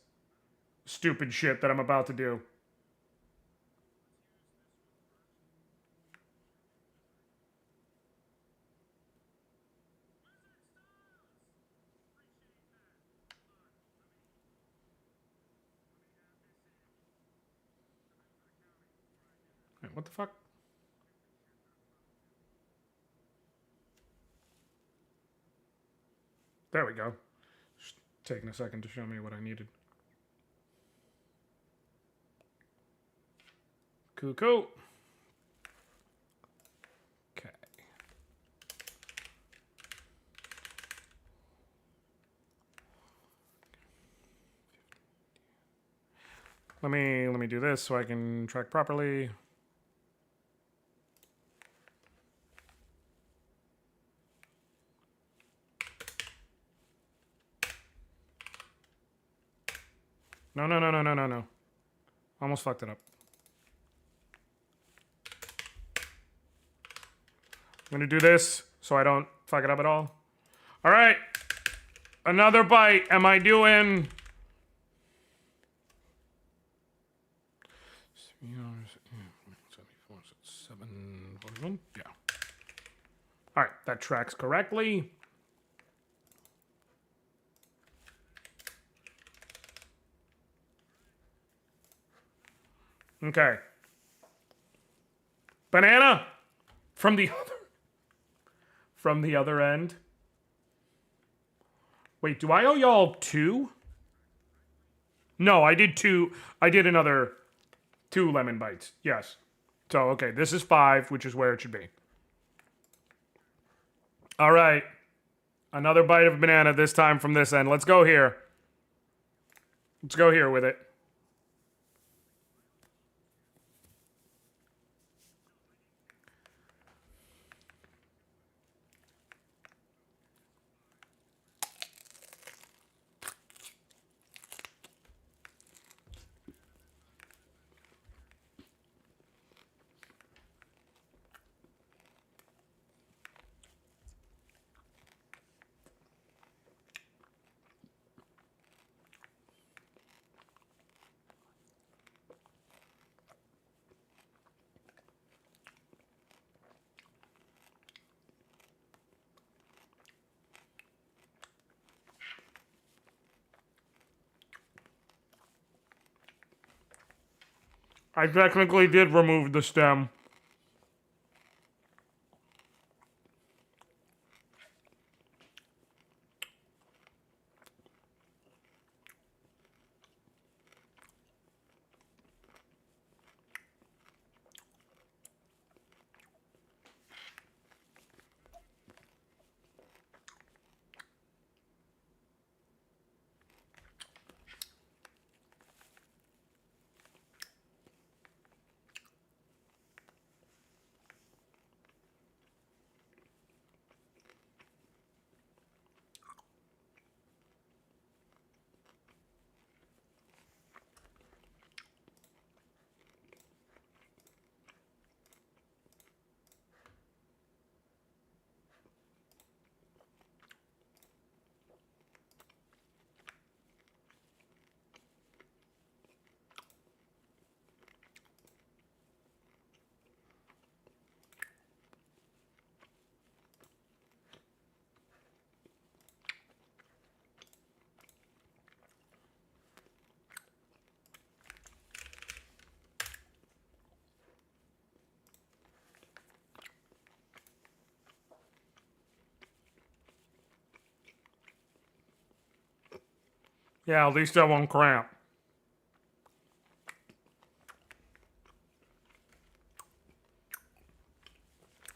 stupid shit that I'm about to do. What the fuck? There we go. Just taking a second to show me what I needed. Cool, cool. Okay. Let me do this so I can track properly. No. Almost fucked it up. I'm gonna do this so I don't fuck it up at all. All right, another bite. Am I doing? Yeah. All right, that tracks correctly. Okay. Banana from the other end. Wait, do I owe y'all 2? No, I did 2. I did another 2 lemon bites. Yes. So, okay, this is 5, which is where it should be. All right. Another bite of banana, this time from this end. Let's go here. Let's go here with it. I technically did remove the stem. Yeah, at least I won't cramp.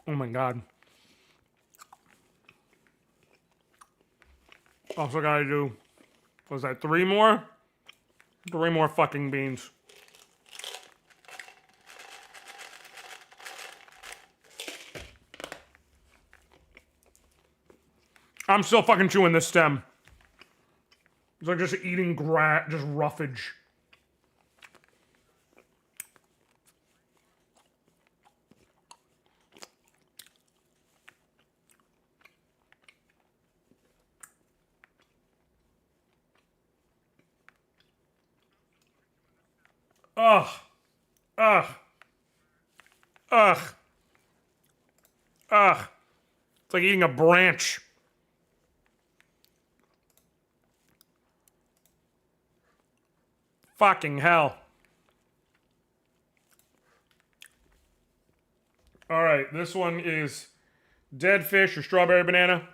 Oh my god. Also gotta do, was that 3 more? 3 more fucking beans. I'm still fucking chewing this stem. It's like just eating grass, just roughage. Ugh. Ugh. Ugh. Ugh. It's like eating a branch. Fucking hell. this one is dead fish or strawberry banana.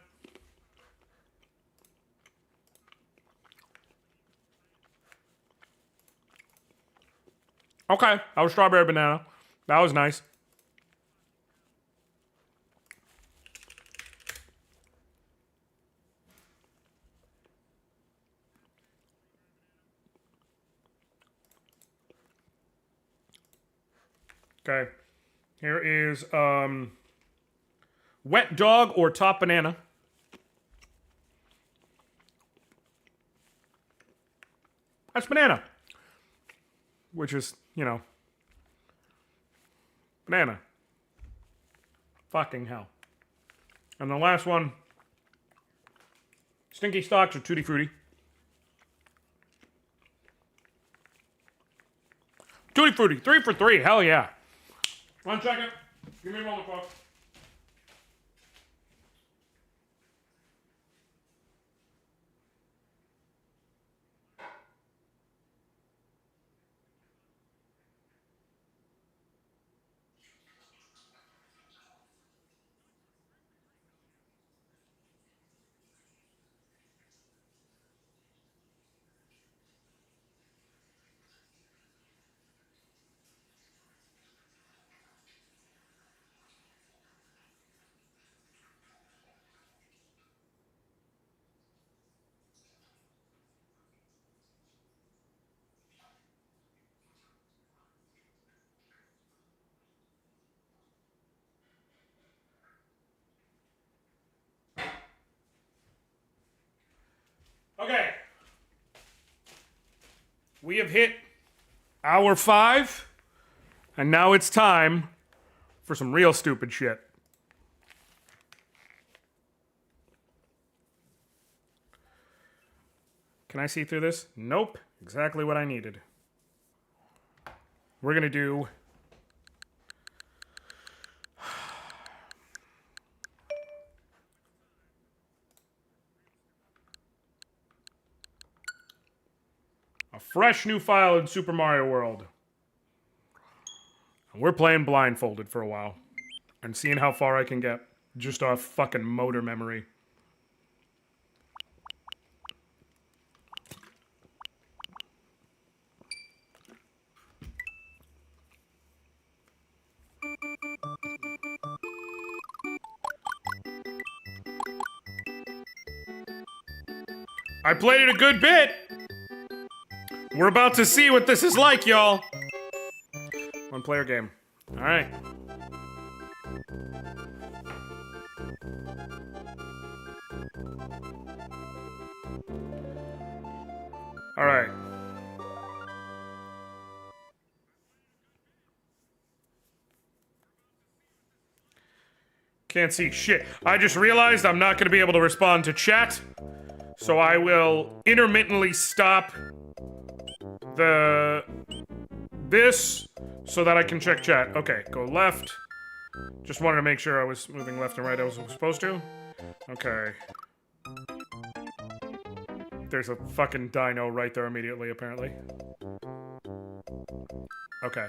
Okay, that was strawberry banana. That was nice. Okay, here is wet dog or top banana. That's banana, which is, you know, banana. Fucking hell. And the last one, stinky stocks or tutti frutti. Tutti frutti, 3 for 3, hell yeah. 1 second. Give me a moment, folks. Okay. We have hit hour 5, and now it's time for some real stupid shit. Can I see through this? Nope. Exactly what I needed. We're gonna do a fresh new file in Super Mario World. And we're playing blindfolded for a while and seeing how far I can get just off fucking motor memory. I played it a good bit. We're about to see what this is like, y'all. 1-player game. All right. All right. Can't see shit. I just realized I'm not going to be able to respond to chat. So I will intermittently stop this so that I can check chat. Okay, go left. Just wanted to make sure I was moving left and right as I was supposed to. Okay. There's a fucking dino right there immediately, apparently. Okay.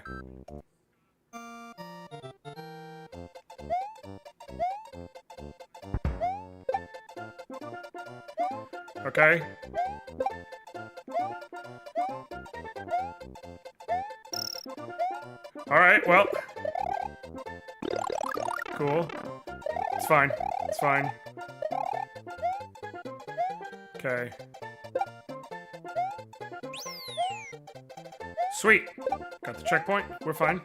Okay. Alright, well. Cool. It's fine. It's fine. Okay. Sweet. Got the checkpoint. We're fine.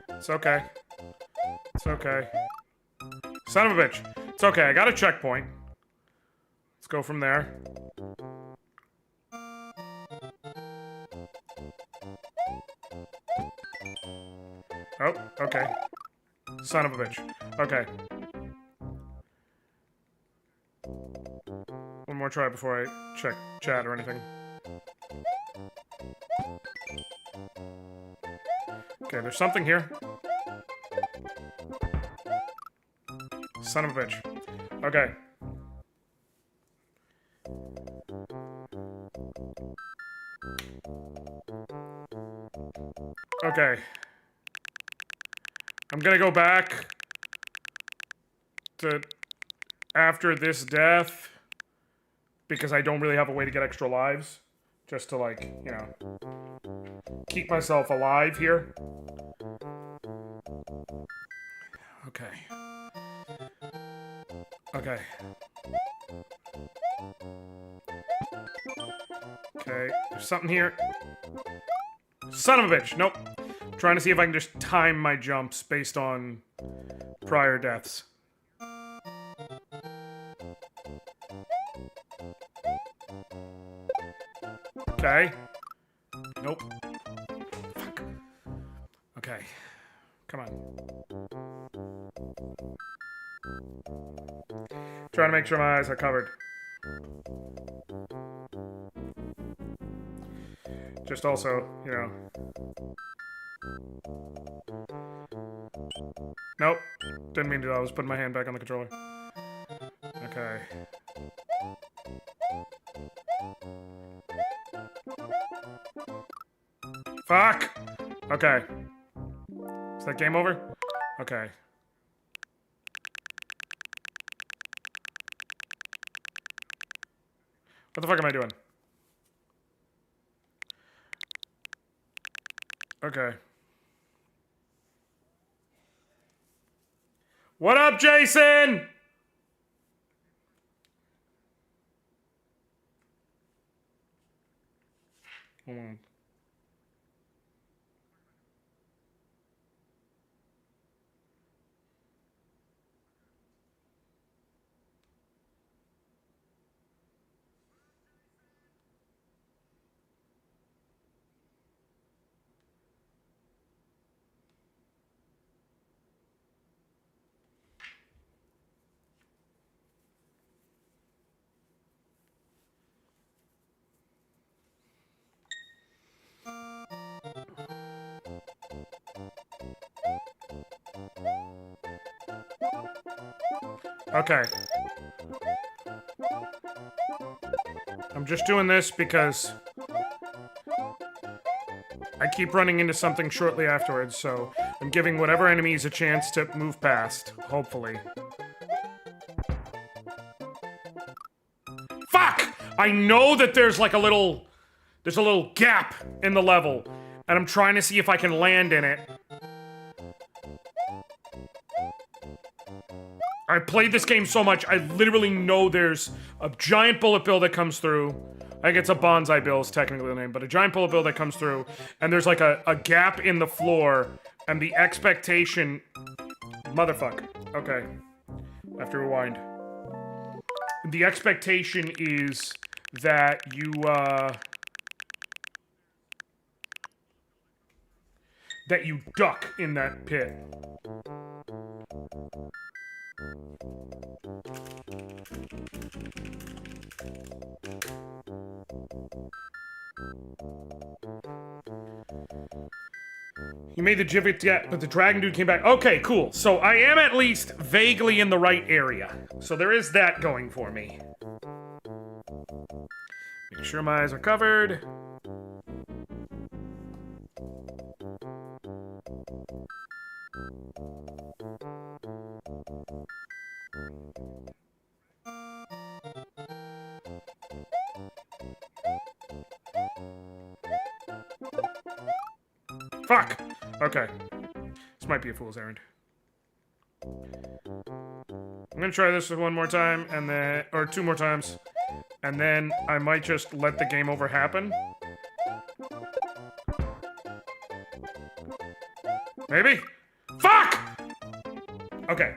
It's okay. It's okay. Son of a bitch. It's okay. I got a checkpoint. Let's go from there. Oh, okay. Son of a bitch. Okay. One more try before I check chat or anything. Okay, there's something here. Son of a bitch. Okay. Okay. I'm gonna go back to after this death because I don't really have a way to get extra lives. Just to, like, you know, keep myself alive here. Okay. Okay. Okay, there's something here. Son of a bitch! Nope. I'm trying to see if I can just time my jumps based on prior deaths. Okay. Nope. Fuck. Okay. Come on. Trying to make sure my eyes are covered. Just also, you know. Nope. Didn't mean to do that. I was putting my hand back on the controller. Okay. Fuck! Okay. Is that game over? Okay. What the fuck am I doing? Okay. What up, Jason? Hold on. Okay. I'm just doing this because I keep running into something shortly afterwards, so I'm giving whatever enemies a chance to move past, hopefully. Fuck! I know that there's like a little gap in the level, and I'm trying to see if I can land in it. I played this game so much, I literally know there's a giant bullet bill that comes through. I think it's a bonsai bill is technically the name, but a giant bullet bill that comes through, and there's like a gap in the floor, and the expectation... Motherfuck. Okay. I have to rewind. The expectation is that you, that you duck in that pit. You made the gibbet yet, but the dragon dude came back. Okay, cool. So I am at least vaguely in the right area. So there is that going for me. Make sure my eyes are covered. Fuck! Okay. This might be a fool's errand. I'm gonna try this one more time, and then... or two more times. And then I might just let the game over happen. Maybe? Fuck! Okay.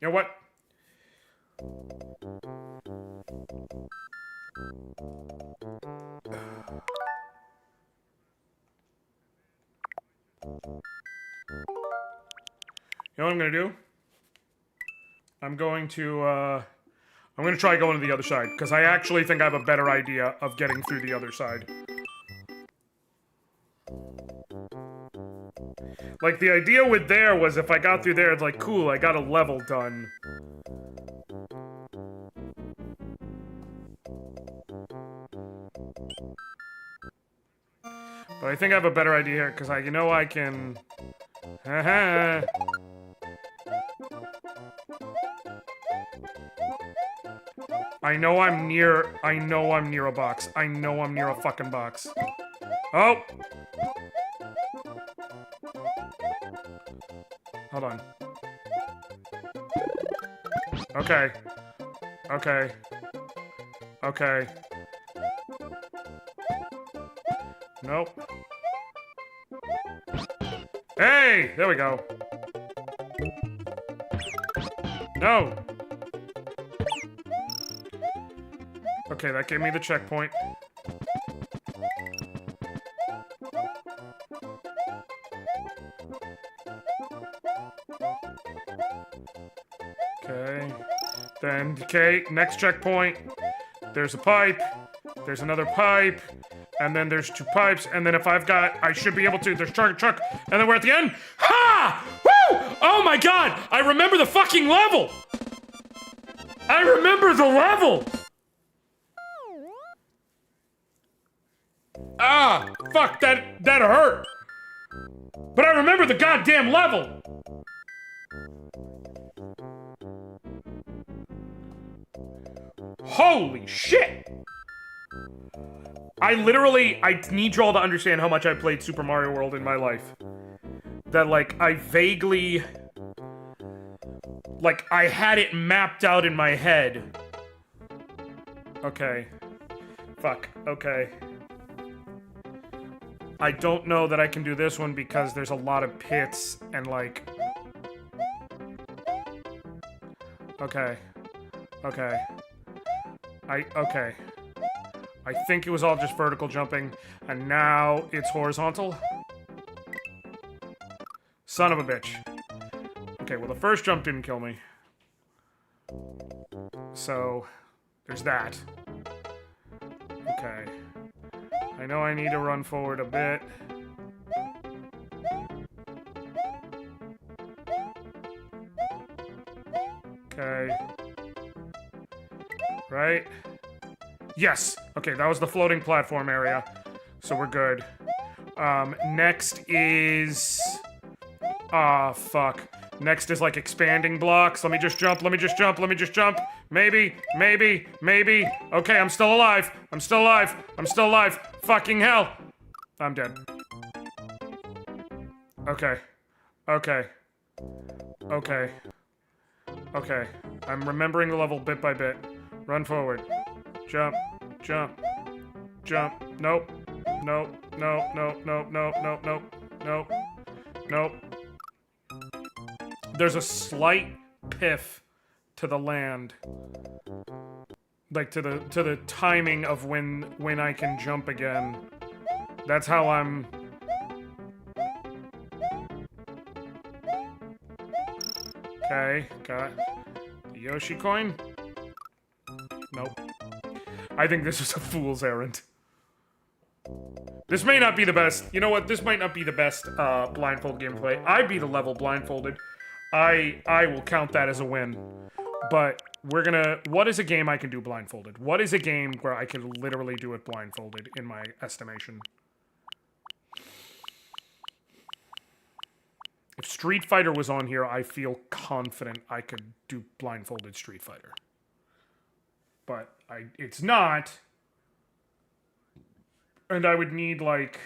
You know what? You know what I'm gonna do? I'm going to try going to the other side, because I actually think I have a better idea of getting through the other side. Like, the idea with there was if I got through there, it's like, cool, I got a level done. But I think I have a better idea here, because you know I can... Haha. I know I'm near a box. I know I'm near a fucking box. Oh! Hold on. Okay. Okay. Okay. Nope. Hey! There we go. No! Okay, that gave me the checkpoint. Okay. Then, okay, next checkpoint. There's a pipe. There's another pipe. And then there's 2 pipes. And then if I've got, I should be able to, there's truck. And then we're at the end. Ha! Woo! Oh my god! I remember the fucking level! I remember the level! Ah! Fuck, that hurt! But I remember the goddamn level! Holy shit! I need you all to understand how much I played Super Mario World in my life. That, like, I vaguely... Like, I had it mapped out in my head. Okay. Fuck, okay. I don't know that I can do this one because there's a lot of pits and, like... Okay. Okay. Okay. I think it was all just vertical jumping, and now it's horizontal. Son of a bitch. Okay, well, the first jump didn't kill me. So, there's that. Okay. I know I need to run forward a bit. Okay. Right? Yes! Okay, that was the floating platform area. So we're good. Next is... Ah, fuck. Next is, like, expanding blocks. Let me just jump. Maybe. Okay, I'm still alive. Fucking hell. I'm dead. Okay. I'm remembering the level bit by bit. Run forward. Jump. Nope. There's a slight piff to the land. Like, to the timing of when I can jump again. That's how I'm... Okay, got the Yoshi coin. Nope. I think this is a fool's errand. This may not be the best. You know what? This might not be the best blindfold gameplay. I beat a level blindfolded. I will count that as a win. But we're gonna... What is a game I can do blindfolded? What is a game where I can literally do it blindfolded, in my estimation? If Street Fighter was on here, I feel confident I could do blindfolded Street Fighter. But it's not. And I would need, like...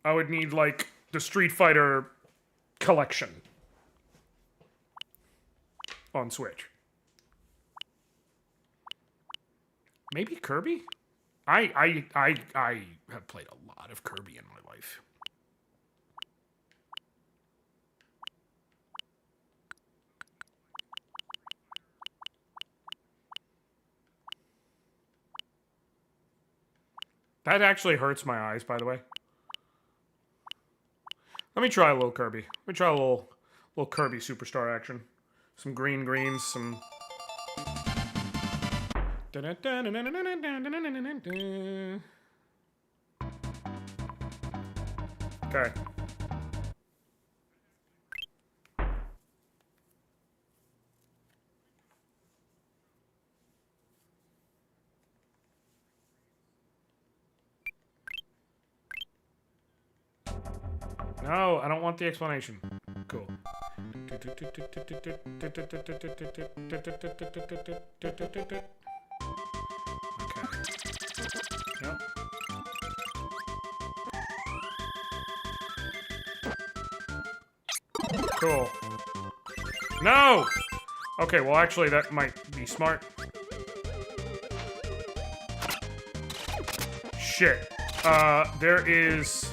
I would need, like, the Street Fighter collection on Switch. Maybe Kirby? I have played a lot of Kirby in my life. That actually hurts my eyes, by the way. Let me try a little Kirby. Let me try a little Kirby Superstar action. Some greens, some... Okay. No, I don't want the explanation. Cool. Okay. Yep. Cool. No! Okay, well actually that might be smart. Shit. There is...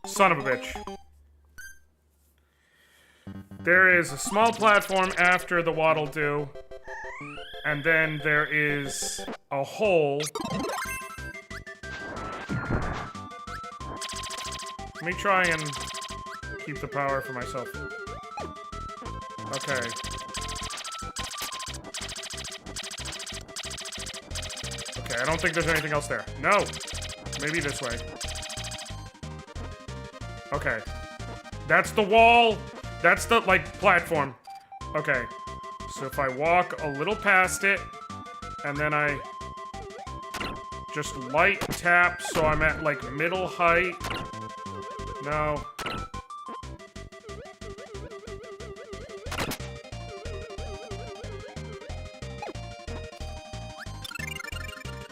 Son of a bitch. There is a small platform after the Waddle Doo. And then there is a hole. Let me try and keep the power for myself. Okay. Okay, I don't think there's anything else there. No! Maybe this way. Okay. That's the wall! That's the, like, platform. Okay. So if I walk a little past it, and then I just light tap so I'm at, like, middle height. No.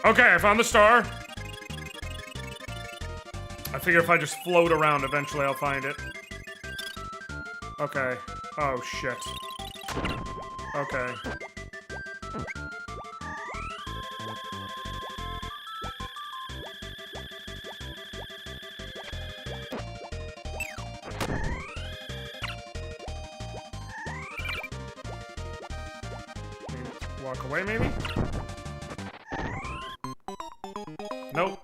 Okay, I found the star. I figure if I just float around, eventually I'll find it. Okay. Oh, shit. Okay. Walk away, maybe? Nope.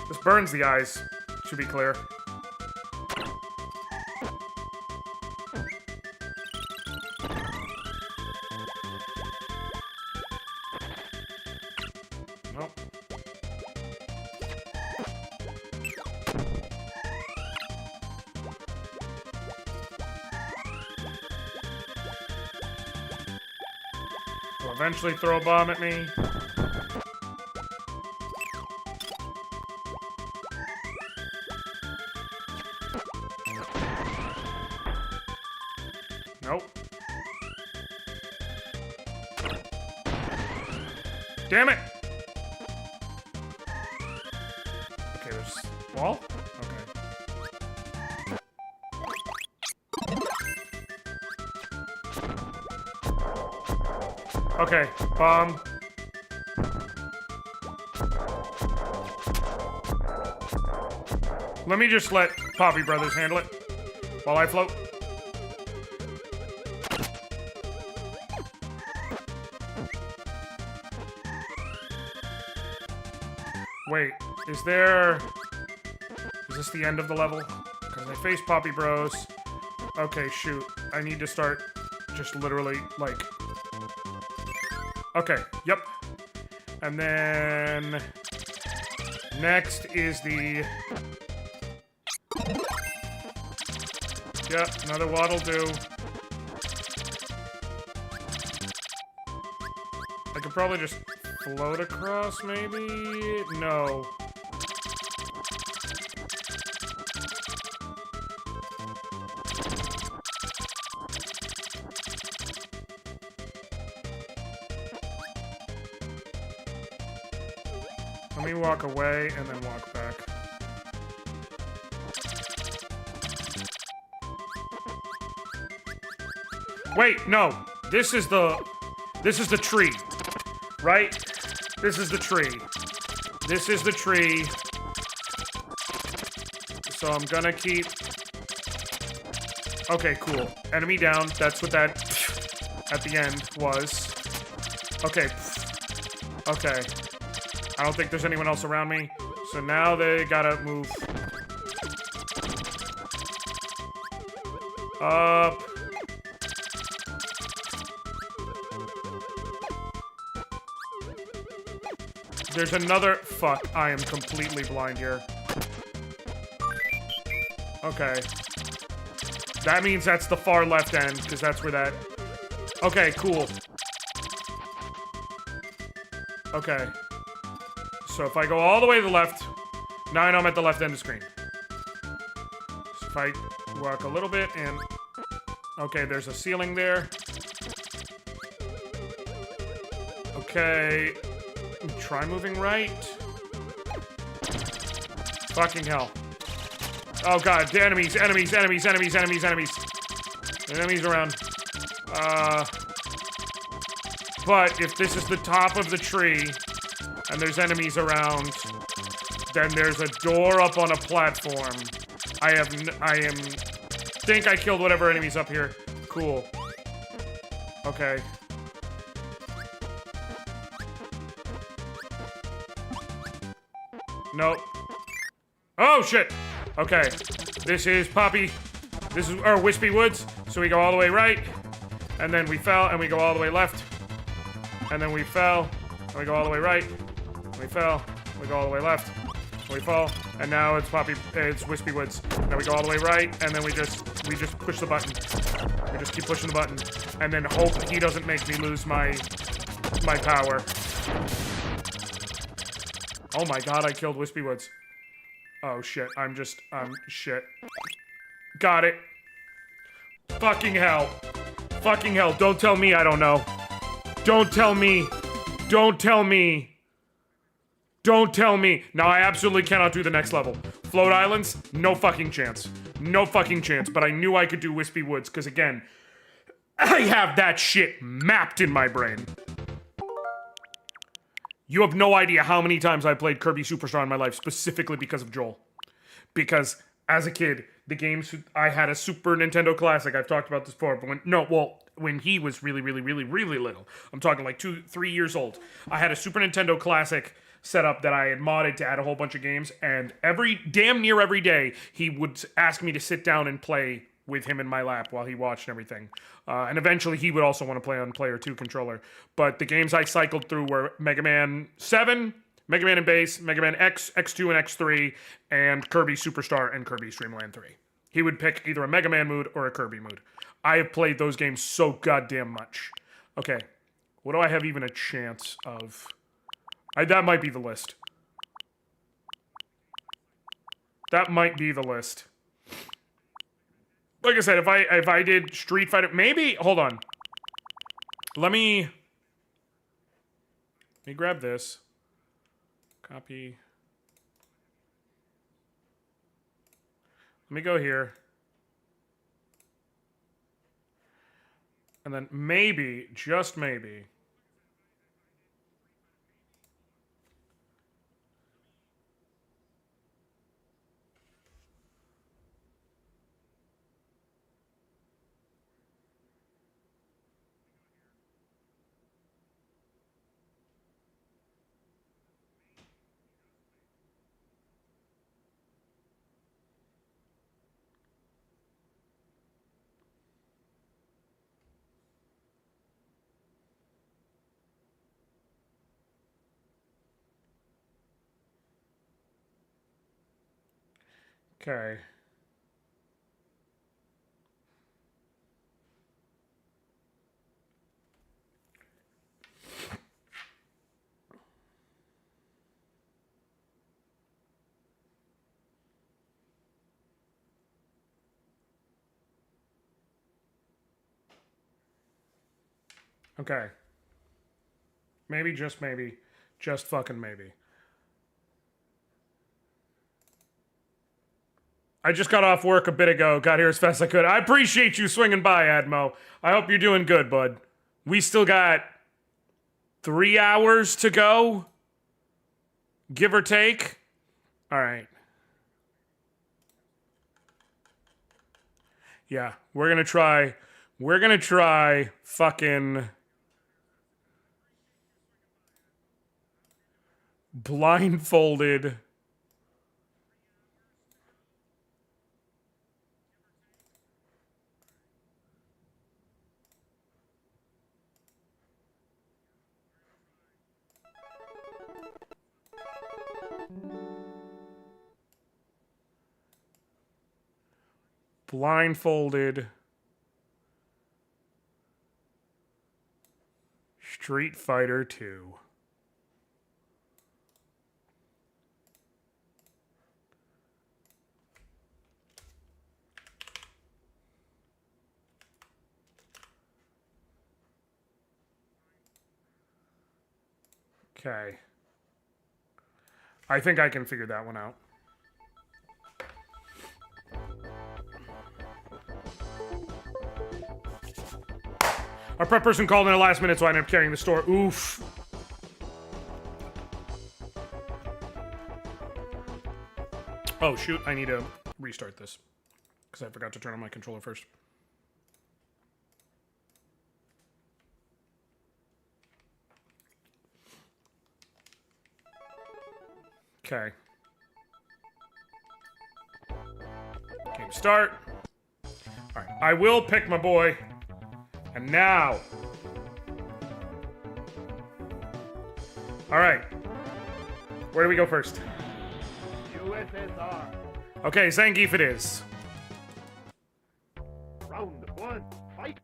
This burns the eyes, should be clear. Nope. Will eventually throw a bomb at me. Nope. Damn it! Okay, there's wall? Okay. Okay, bomb. Let me just let Poppy Brothers handle it while I float. Wait, is this the end of the level? Because I face Poppy Bros. Okay, shoot. I need to start just literally, like... Okay, yep. And then... Next is the... Yep, another Waddle Doo. I could probably just float across, maybe? No. Let me walk away and then walk back. Wait, no. This is the tree. Right? This is the tree. This is the tree. So I'm gonna keep... Okay, cool. Enemy down. That's what that at the end was. Okay. Okay. I don't think there's anyone else around me. So now they gotta move. Up. There's another... Fuck, I am completely blind here. Okay. That means that's the far left end, because that's where that... Okay, cool. Okay. So if I go all the way to the left, now I know I'm at the left end of the screen. So if I walk a little bit and... Okay, there's a ceiling there. Okay. Try moving right. Fucking hell. Oh god, the enemies. Enemies around. But if this is the top of the tree, and there's enemies around, then there's a door up on a platform. Think I killed whatever enemy's up here. Cool. Okay. Nope. Oh, shit! Okay. This is Poppy. This is our Wispy Woods. So we go all the way right. And then we fell, and we go all the way left. And then we fell, and we go all the way right. We fell, we go all the way left. We fall, and now it's Wispy Woods. Now we go all the way right, and then we just push the button. We just keep pushing the button. And then hope he doesn't make me lose my power. Oh my god, I killed Wispy Woods. Oh shit, shit. Got it. Fucking hell. Fucking hell, don't tell me I don't know. Don't tell me. Don't tell me. Don't tell me. Now I absolutely cannot do the next level. Float Islands, no fucking chance. No fucking chance, but I knew I could do Wispy Woods, because again, I have that shit mapped in my brain. You have no idea how many times I played Kirby Superstar in my life, specifically because of Joel. Because, as a kid, the games... I had a Super Nintendo Classic, I've talked about this before, but when he was really, really, really, really little. I'm talking like 2-3 years old. I had a Super Nintendo Classic setup that I had modded to add a whole bunch of games, and damn near every day, he would ask me to sit down and play with him in my lap while he watched everything. And eventually he would also want to play on Player 2 controller. But the games I cycled through were Mega Man 7, Mega Man and Base, Mega Man X, X2 and X3, and Kirby Superstar and Kirby Stream Land 3. He would pick either a Mega Man mood or a Kirby mood. I have played those games so goddamn much. Okay, what do I have even a chance of? That might be the list. That might be the list. Like I said, if I did Street Fighter, maybe, hold on. Let me grab this. Copy. Let me go here. And then maybe, just maybe. Okay. Okay. Maybe, just fucking maybe. I just got off work a bit ago, got here as fast as I could. I appreciate you swinging by, Admo. I hope you're doing good, bud. We still got 3 hours to go, give or take. All right. Yeah, we're gonna try fucking blindfolded. Blindfolded. Street Fighter 2. Okay. I think I can figure that one out. Our prep person called in the last minute, so I ended up carrying the store. Oof. Oh, shoot. I need to restart this. Because I forgot to turn on my controller first. Okay. Game start. Alright, I will pick my boy. And now. Alright. Where do we go first? USSR. Okay, Zangief it is. Round 1, fight.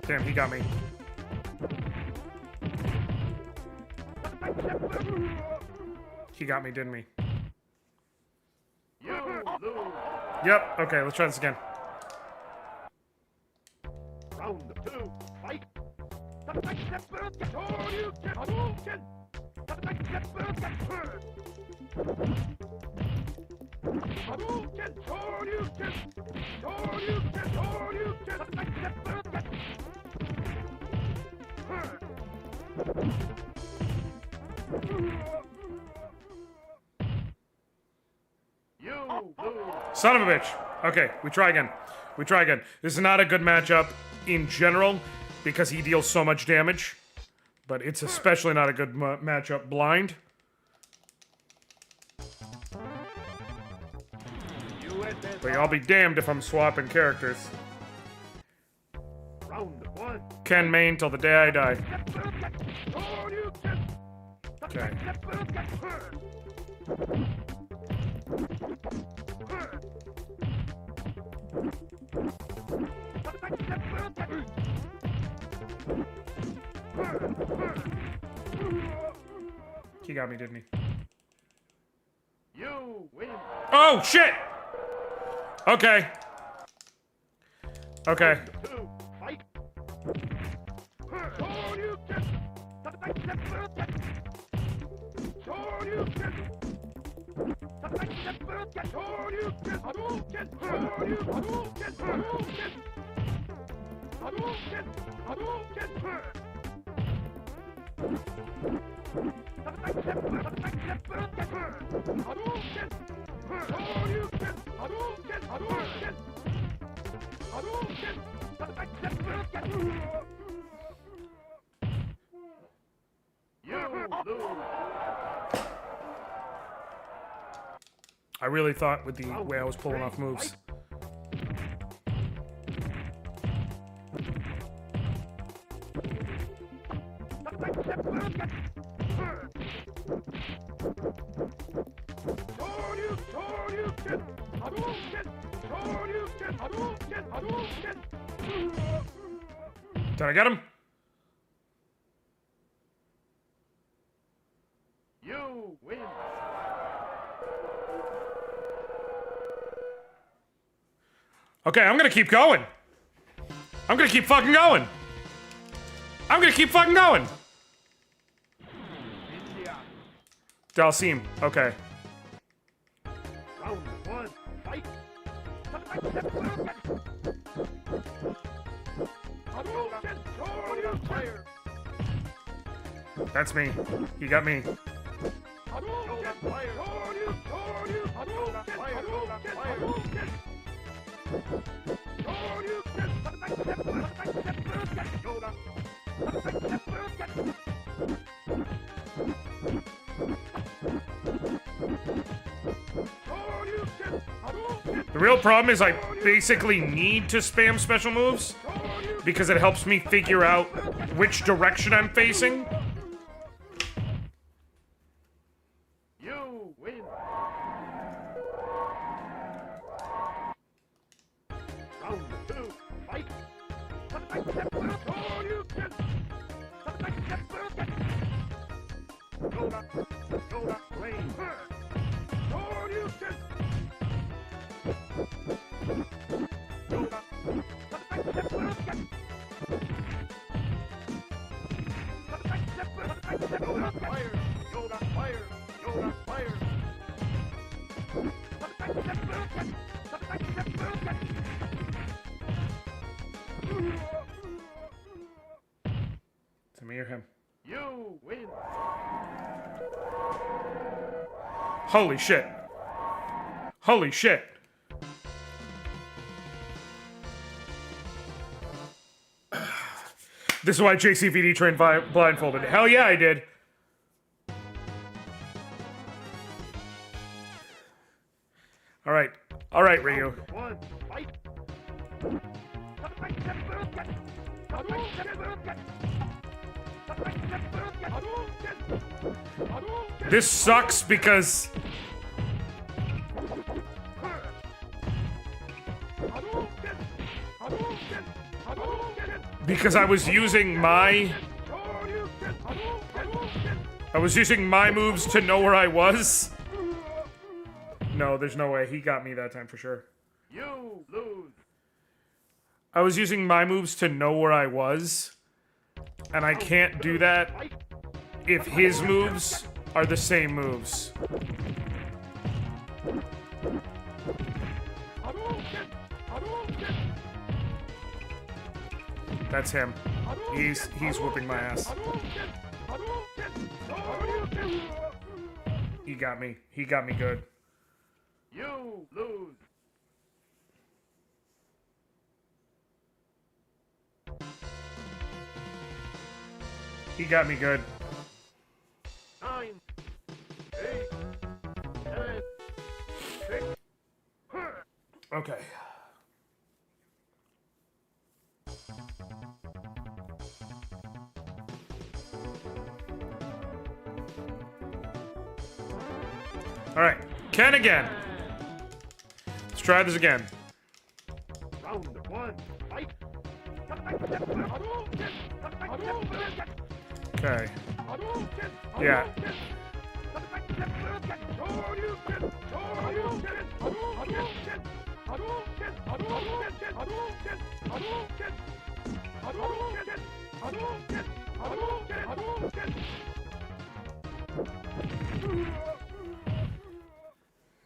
Damn, he got me. He got me, didn't he? Yep, okay, let's try this again. Round 2, fight. Son of a bitch. Okay, we try again. We try again. This is not a good matchup in general because he deals so much damage. But it's especially not a good matchup blind. But I'll be damned if I'm swapping characters. Round 1. Ken Main till the day I die. Okay. He got me, didn't he? You win. Oh, shit! Okay. Okay. 2, fight. I really thought with the way I was pulling off moves. Did I get him? You win. Okay, I'm gonna keep going. I'm gonna keep fucking going. I'm gonna keep fucking going. Dalsim, okay. Round 1, fight. That's me. He got me. The real problem is I basically need to spam special moves because it helps me figure out which direction I'm facing. You win. Round 2, fight. To me or him? You win. Holy shit. Holy shit. This is why JCVD trained blindfolded. Hell yeah, I did. All right. All right, Ryu. 1, fight. This sucks because I was using my moves to know where I was. No, there's no way. He got me that time for sure. You lose. I was using my moves to know where I was, and I can't do that if his moves are the same moves. That's him. He's whooping my ass. He got me. He got me good. You lose. He got me good. 9, 8, 7, 6. Okay. All right, Ken again. Let's try this again. Round 1, fight. Okay. Yeah.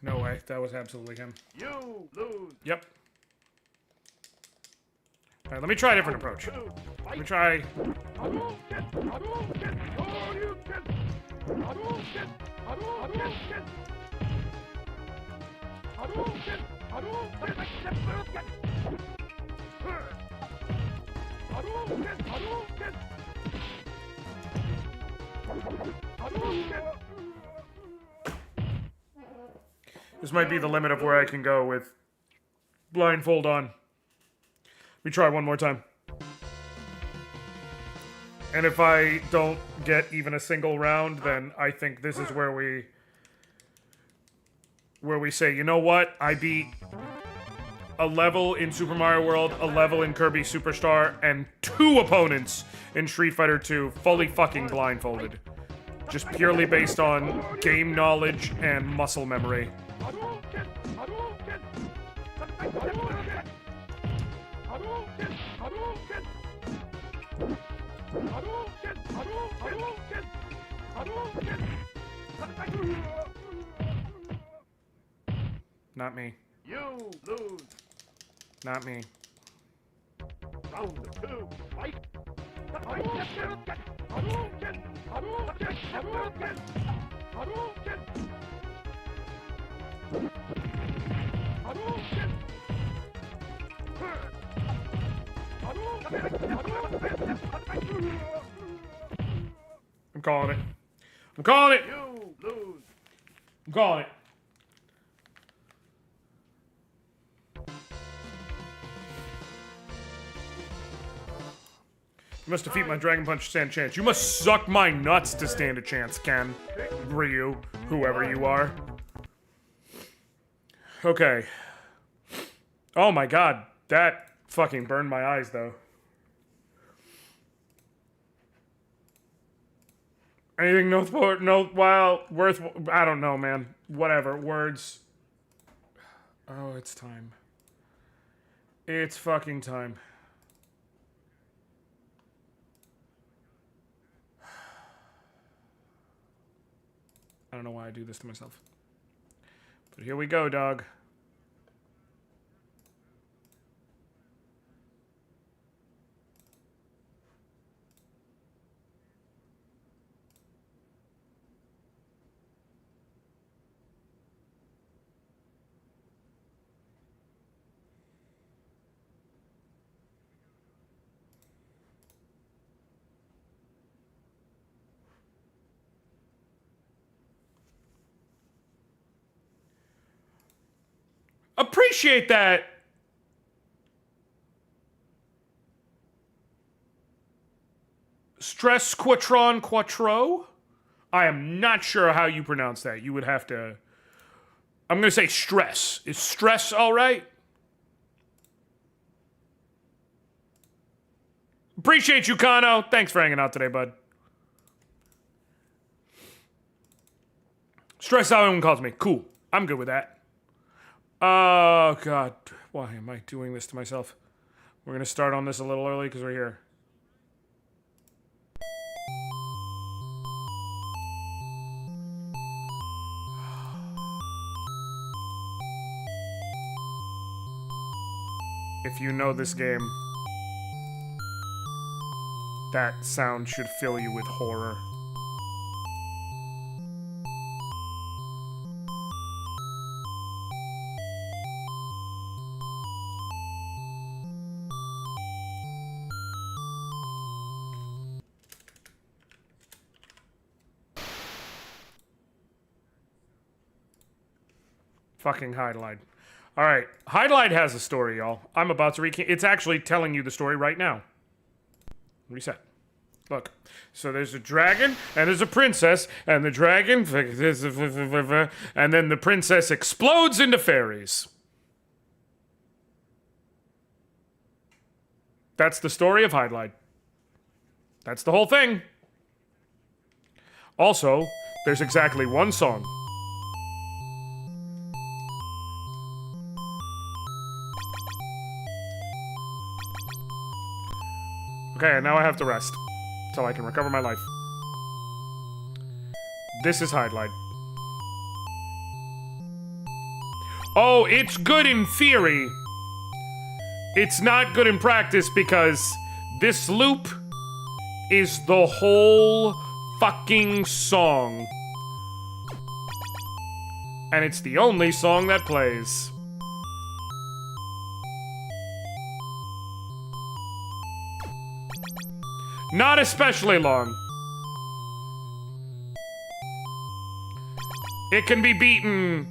No way. That was absolutely him. You lose. Yep. All right, let me try a different approach. Let me try. This might be the limit of where I can go with blindfold on. Let me try one more time. And if I don't get even a single round, then I think this is where we say, you know what? I beat a level in Super Mario World, a level in Kirby Superstar, and 2 opponents in Street Fighter 2 fully fucking blindfolded. Just purely based on game knowledge and muscle memory. Not me. You lose. Not me. Round 2, fight. I'm calling it. I'm calling it. You lose. I'm calling it. You must defeat my Dragon Punch to stand a chance. You must suck my nuts to stand a chance, Ken. Ryu, whoever you are. Okay. Oh my god. That fucking burned my eyes, though. Anything worth... I don't know, man. Whatever. Words. Oh, it's time. It's fucking time. I don't know why I do this to myself. But here we go, dog. Appreciate that. Stress Quatron Quattro? I am not sure how you pronounce that. You would have to... I'm going to say stress. Is stress all right? Appreciate you, Kano. Thanks for hanging out today, bud. Stress how everyone calls me. Cool. I'm good with that. Oh, God. Why am I doing this to myself? We're going to start on this a little early because we're here. If you know this game, that sound should fill you with horror. Fucking Highlight. Alright, Highlight has a story, y'all. I'm about to it's actually telling you the story right now. Reset. Look. So there's a dragon, and there's a princess, and the dragon... and then the princess explodes into fairies. That's the story of Highlight. That's the whole thing. Also, there's exactly one song. Okay, and now I have to rest. Till I can recover my life. This is Highlight. Oh, it's good in theory. It's not good in practice because this loop is the whole fucking song. And it's the only song that plays. Not especially long. It can be beaten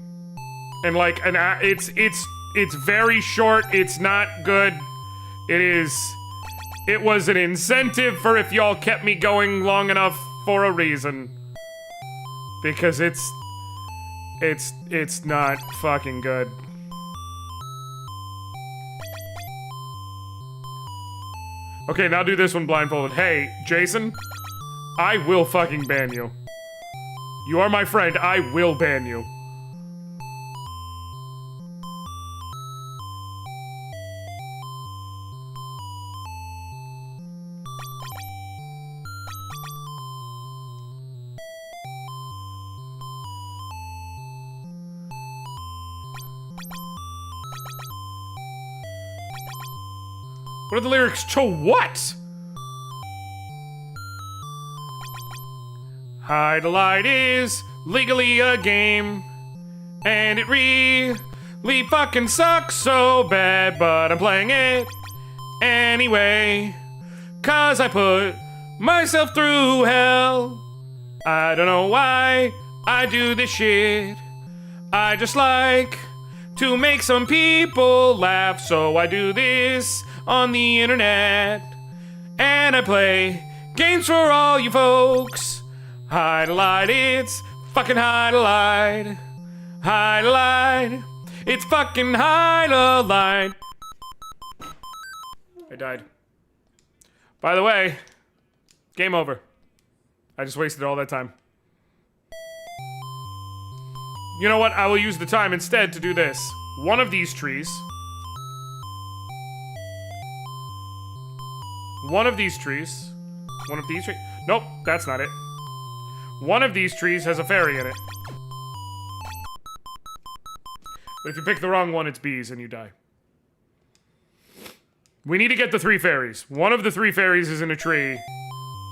in like an it's very short. It's not good. It was an incentive for if y'all kept me going long enough for a reason. Because it's not fucking good. Okay, now do this one blindfolded. Hey, Jason, I will fucking ban you. You are my friend, I will ban you. What are the lyrics to what? Highlight is legally a game, and it really fucking sucks so bad, but I'm playing it anyway, 'cause I put myself through hell. I don't know why I do this shit. I just like to make some people laugh, so I do this on the internet. And I play games for all you folks. Highlight, it's fucking highlight. Highlight, it's fucking highlight. I died. By the way, game over. I just wasted all that time. You know what? I will use the time instead to do this. One of these trees. One of these trees. One of these trees. Nope, that's not it. One of these trees has a fairy in it. But if you pick the wrong one, it's bees and you die. We need to get the 3 fairies. One of the 3 fairies is in a tree,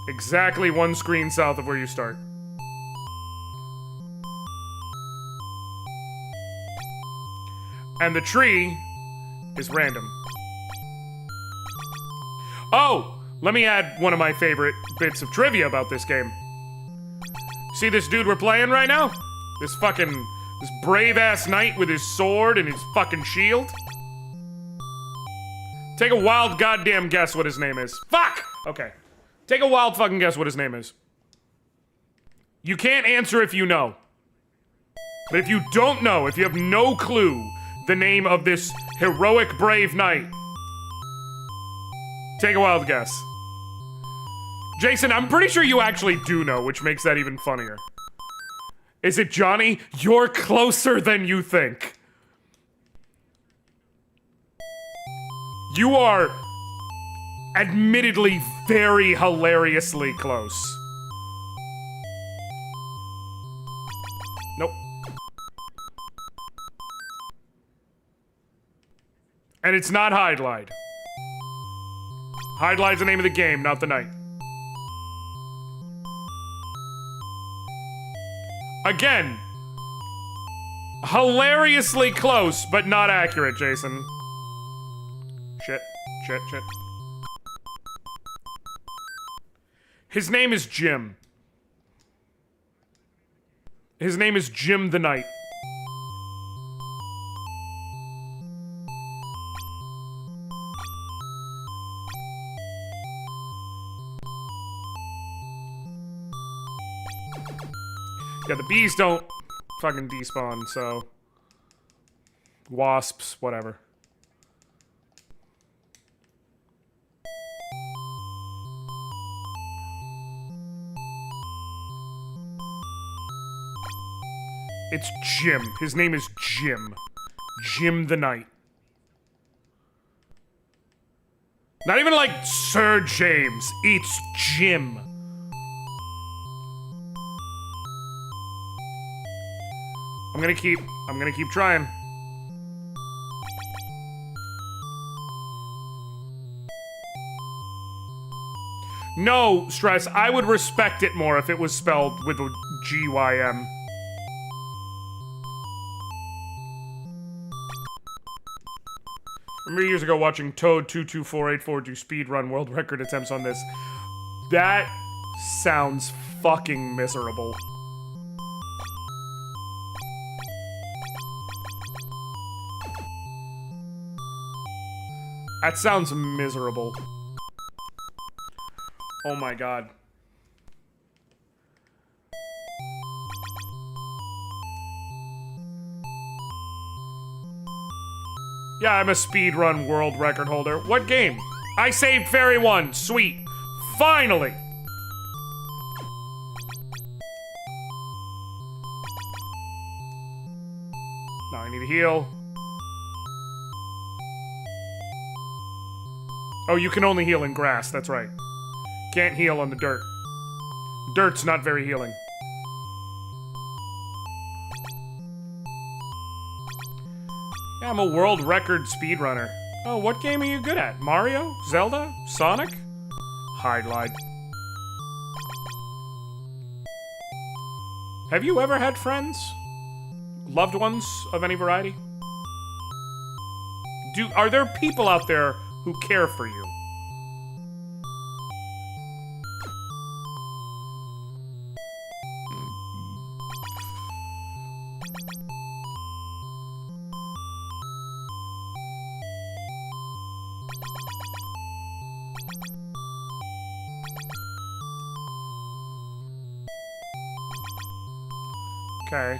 exactly 1 screen south of where you start. And the tree is random. Oh! Let me add one of my favorite bits of trivia about this game. See this dude we're playing right now? This brave-ass knight with his sword and his fucking shield? Take a wild goddamn guess what his name is. Fuck! Okay. Take a wild fucking guess what his name is. You can't answer if you know. But if you don't know, if you have no clue the name of this heroic brave knight, take a wild guess. Jason, I'm pretty sure you actually do know, which makes that even funnier. Is it Johnny? You're closer than you think. You are admittedly very hilariously close. Nope. And it's not Highlight. Highlight's the name of the game, not the knight. Again, hilariously close, but not accurate, Jason. Shit. His name is Jim. His name is Jim the Knight. Yeah, the bees don't fucking despawn, so... Wasps, whatever. It's Jim. His name is Jim. Jim the Knight. Not even like Sir James. It's Jim. I'm gonna keep trying. No, Stress, I would respect it more if it was spelled with a G-Y-M. Remember years ago watching Toad22484 do speedrun world record attempts on this. That sounds fucking miserable. That sounds miserable. Oh my god. Yeah, I'm a speedrun world record holder. What game? I saved Fairy 1. Sweet. Finally! Now I need to heal. Oh, you can only heal in grass, that's right. Can't heal on the dirt. Dirt's not very healing. Yeah, I'm a world record speedrunner. Oh, what game are you good at? Mario? Zelda? Sonic? Highlight. Have you ever had friends? Loved ones of any variety? Are there people out there who care for you? Okay.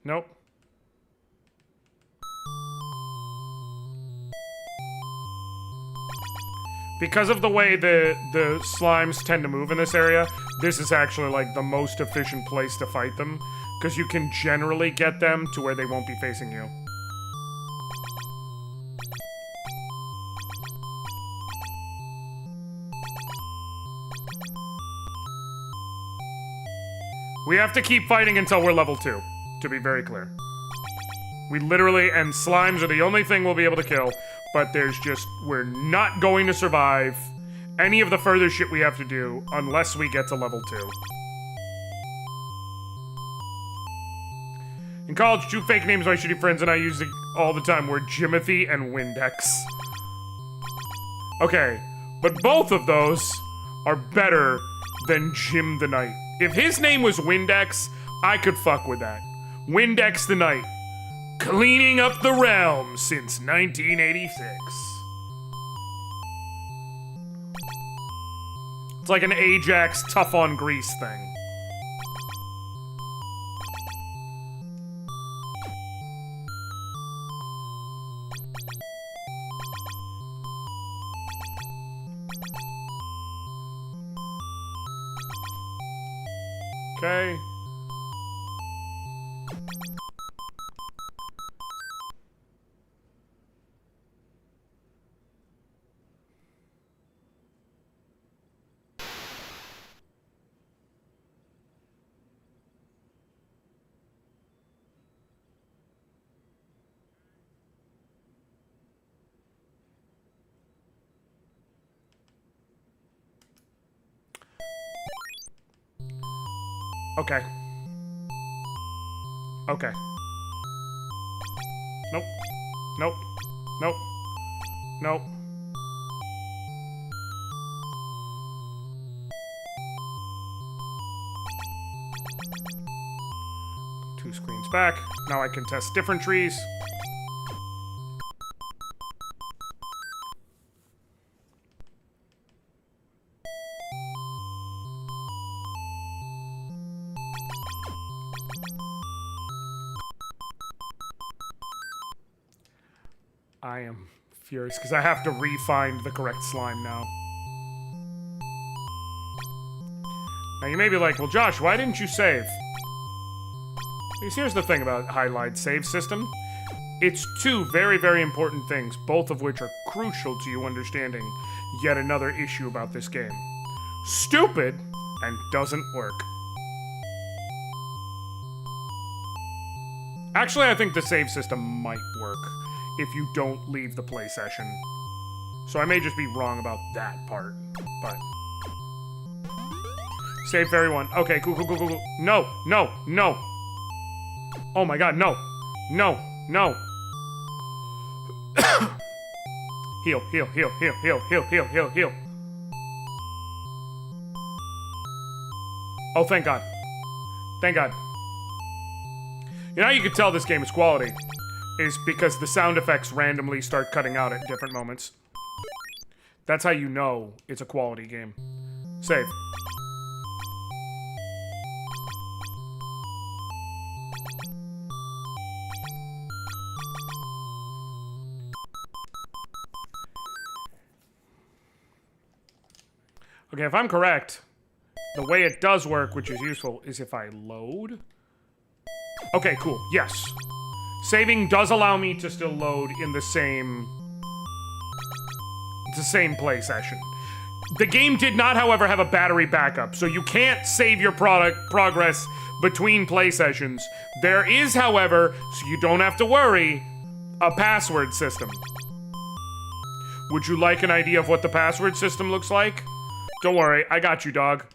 Nope. Because of the way the slimes tend to move in this area, this is actually like the most efficient place to fight them, because you can generally get them to where they won't be facing you. We have to keep fighting until we're level 2, to be very clear. We literally, and slimes are the only thing we'll be able to kill, but there's just, we're not going to survive any of the further shit we have to do unless we get to level 2. In college, 2 fake names my shitty friends and I used all the time were Jimothy and Windex. Okay, but both of those are better than Jim the Knight. If his name was Windex, I could fuck with that. Windex the Knight. Cleaning up the realm since 1986. It's like an Ajax tough on grease thing. Okay. Okay. Okay. Nope. Nope. Nope. Nope. Two screens back. Now I can test different trees. I am furious because I have to re-find the correct slime now. Now you may be like, well Josh, why didn't you save? Because here's the thing about Highlight Save System. It's 2 very, very important things, both of which are crucial to you understanding yet another issue about this game. Stupid and doesn't work. Actually, I think the save system might work if you don't leave the play session. So I may just be wrong about that part, but... Save for everyone. Okay, cool. No. Oh my god, no. No. Heal. Oh, thank god. Thank god. You know how you can tell this game is quality? Is because the sound effects randomly start cutting out at different moments. That's how you know it's a quality game. Save. Okay, if I'm correct, the way it does work, which is useful, is if I load. Okay, cool. Yes. Saving does allow me to still load in the same play session. The game did not, however, have a battery backup, so you can't save your progress between play sessions. There is, however, so you don't have to worry, a password system. Would you like an idea of what the password system looks like? Don't worry, I got you, dog.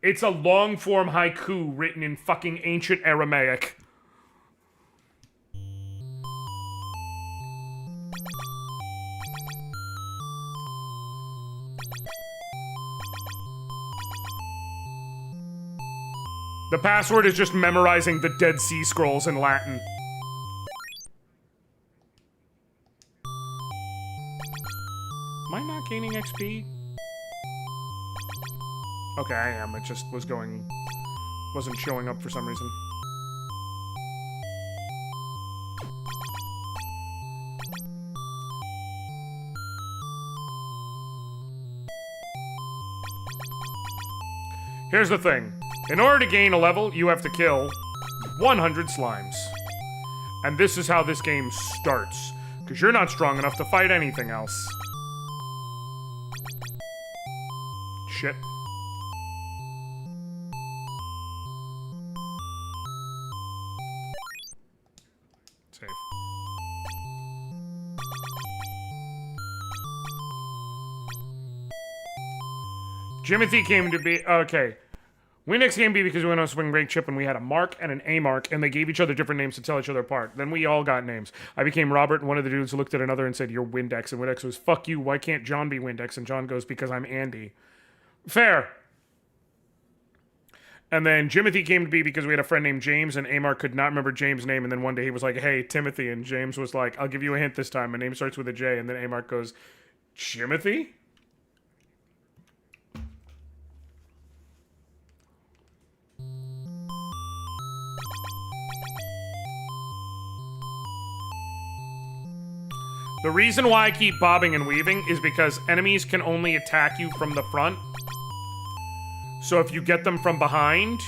It's a long-form haiku written in fucking ancient Aramaic. The password is just memorizing the Dead Sea Scrolls in Latin. Am I not gaining XP? Okay, I am. It just wasn't showing up for some reason. Here's the thing. In order to gain a level, you have to kill 100 slimes. And this is how this game starts. Because you're not strong enough to fight anything else. Shit. Save. Jimothy came to be... Okay. Windex came to be because we went on Swing Break Chip and we had a Mark and an A Mark, and they gave each other different names to tell each other apart. Then we all got names. I became Robert, and one of the dudes looked at another and said, "You're Windex." And Windex was, "Fuck you, why can't John be Windex?" And John goes, "Because I'm Andy." Fair. And then Jimothy came to be because we had a friend named James, and Amar could not remember James' name, and then one day he was like, "Hey, Timothy," and James was like, "I'll give you a hint this time. My name starts with a J," and then Amar goes, "Jimothy?" The reason why I keep bobbing and weaving is because enemies can only attack you from the front. So if you get them from behind,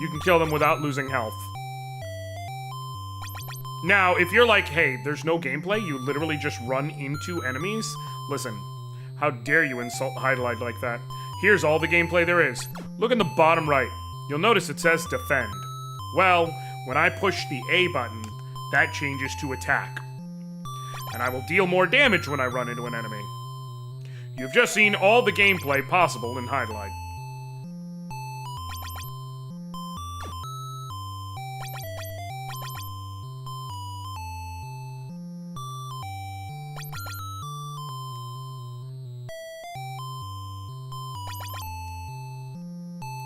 you can kill them without losing health. Now, if you're like, hey, there's no gameplay, you literally just run into enemies, listen, how dare you insult Highlight like that? Here's all the gameplay there is. Look in the bottom right. You'll notice it says defend. Well, when I push the A button, that changes to attack. And I will deal more damage when I run into an enemy. You've just seen all the gameplay possible in Highlight.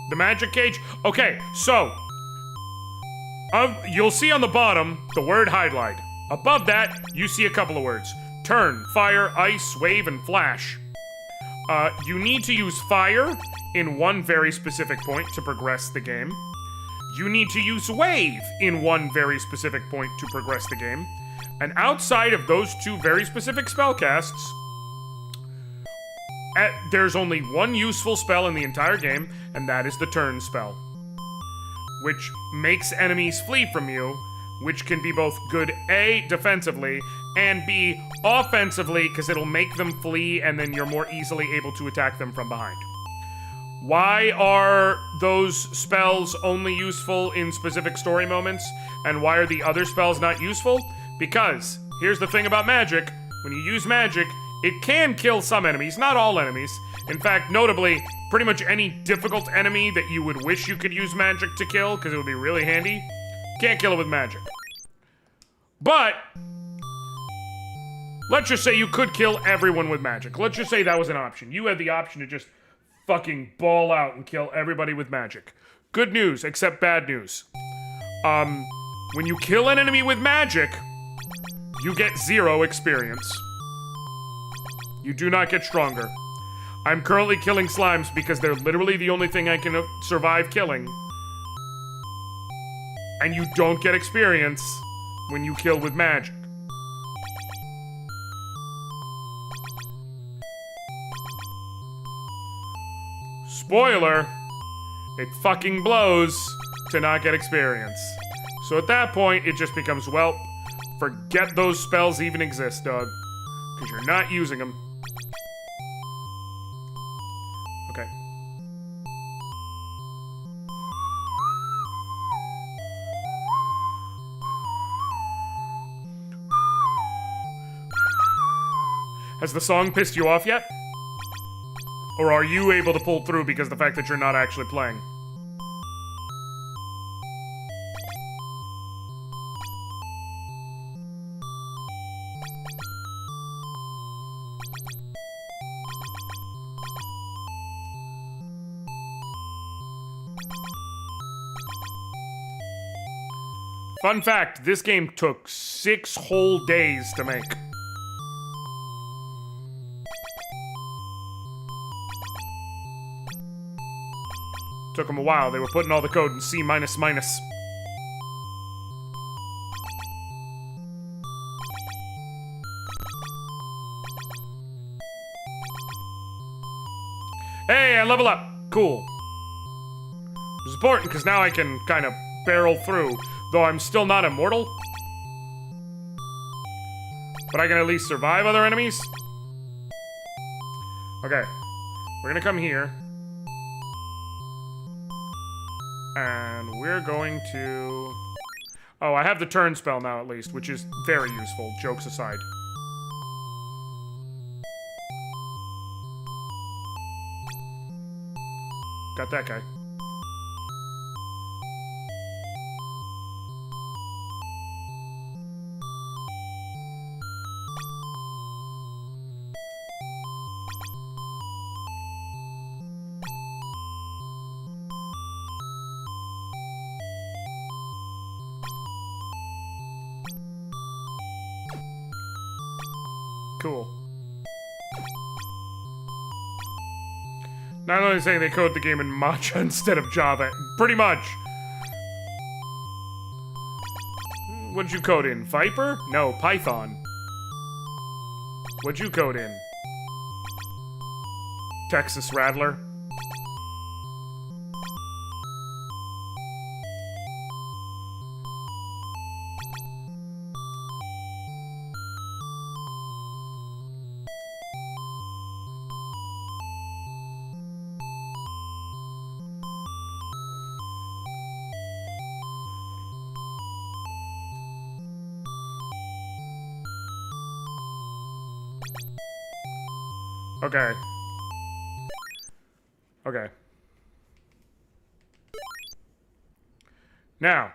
The magic cage? Okay, so you'll see on the bottom the word Highlight. Above that, you see a couple of words. Turn, fire, ice, wave, and flash. You need to use fire in one very specific point to progress the game. You need to use wave in one very specific point to progress the game. And outside of those two very specific spellcasts, there's only one useful spell in the entire game, and that is the turn spell, which makes enemies flee from you, which can be both good A, defensively, and B, offensively, because it'll make them flee and then you're more easily able to attack them from behind. Why are those spells only useful in specific story moments, and why are the other spells not useful? Because, here's the thing about magic, when you use magic, it can kill some enemies, not all enemies. In fact, notably, pretty much any difficult enemy that you would wish you could use magic to kill, because it would be really handy, can't kill it with magic. But let's just say you could kill everyone with magic. Let's just say that was an option. You had the option to just fucking ball out and kill everybody with magic. Good news, except bad news. When you kill an enemy with magic, you get 0 experience. You do not get stronger. I'm currently killing slimes because they're literally the only thing I can survive killing. And you don't get experience when you kill with magic. Spoiler, it fucking blows to not get experience. So at that point, it just becomes, well, forget those spells even exist, dog. Because you're not using them. Okay. Has the song pissed you off yet? Or are you able to pull through because of the fact that you're not actually playing? Fun fact, this game took 6 whole days to make. Took them a while. They were putting all the code in C minus minus. Hey, I level up. Cool. It's important because now I can kind of barrel through, though I'm still not immortal. But I can at least survive other enemies. Okay. We're gonna come here. And we're going to... Oh, I have the turn spell now at least, which is very useful, jokes aside. Got that guy. Cool. Not only saying they code the game in Matcha instead of Java, pretty much. What'd you code in? Viper? No, Python. What'd you code in? Texas Rattler? Okay. Okay. Now.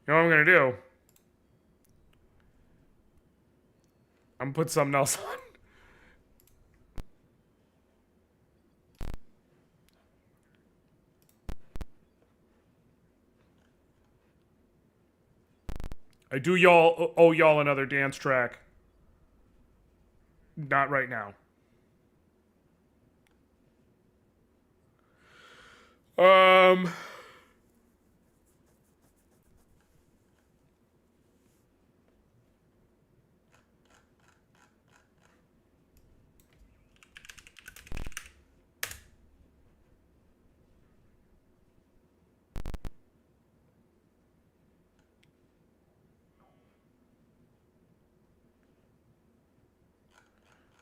You know what I'm gonna do? I'm gonna put something else on. I do owe y'all another dance track. Not right now.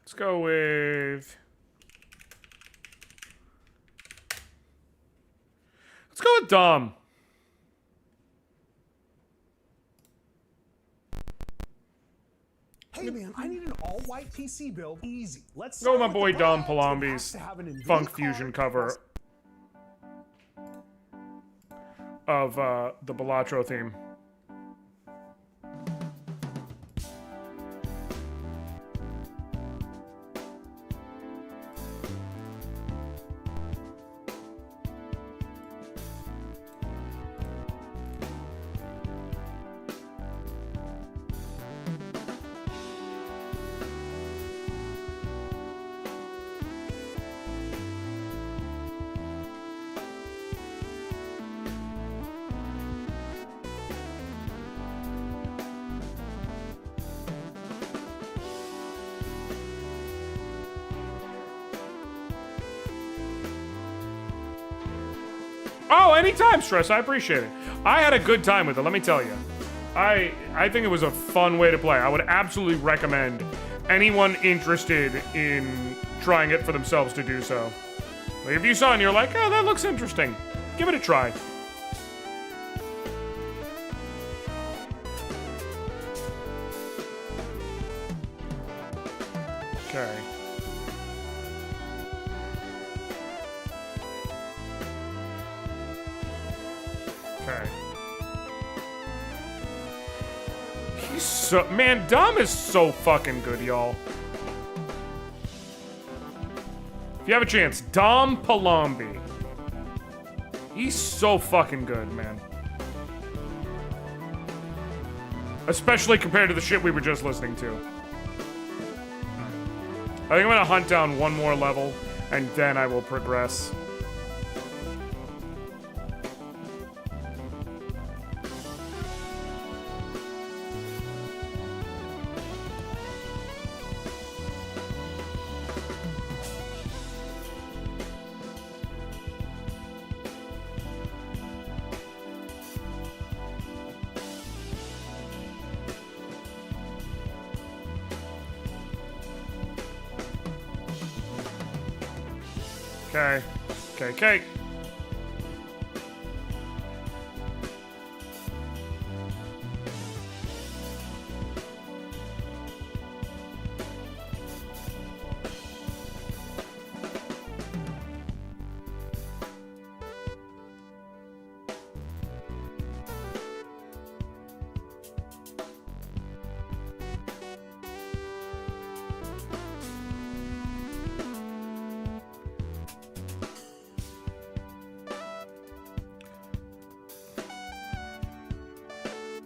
Let's go with... Let's go with Dom. Hey man, I need an all-white PC build. Easy. Let's Go with start my boy the Dom bronze. It has Palombi's to have an NVIDIA Funk card Fusion plus- cover of the Balatro theme. Oh, anytime, Stress. I appreciate it. I had a good time with it, let me tell you. I think it was a fun way to play. I would absolutely recommend anyone interested in trying it for themselves to do so. Like if you saw it and you're like, oh, that looks interesting, give it a try. Okay. Okay. He's so... Man, Dom is so fucking good, y'all. If you have a chance, Dom Palombi. He's so fucking good, man. Especially compared to the shit we were just listening to. I think I'm gonna hunt down one more level, and then I will progress. Okay. Okay.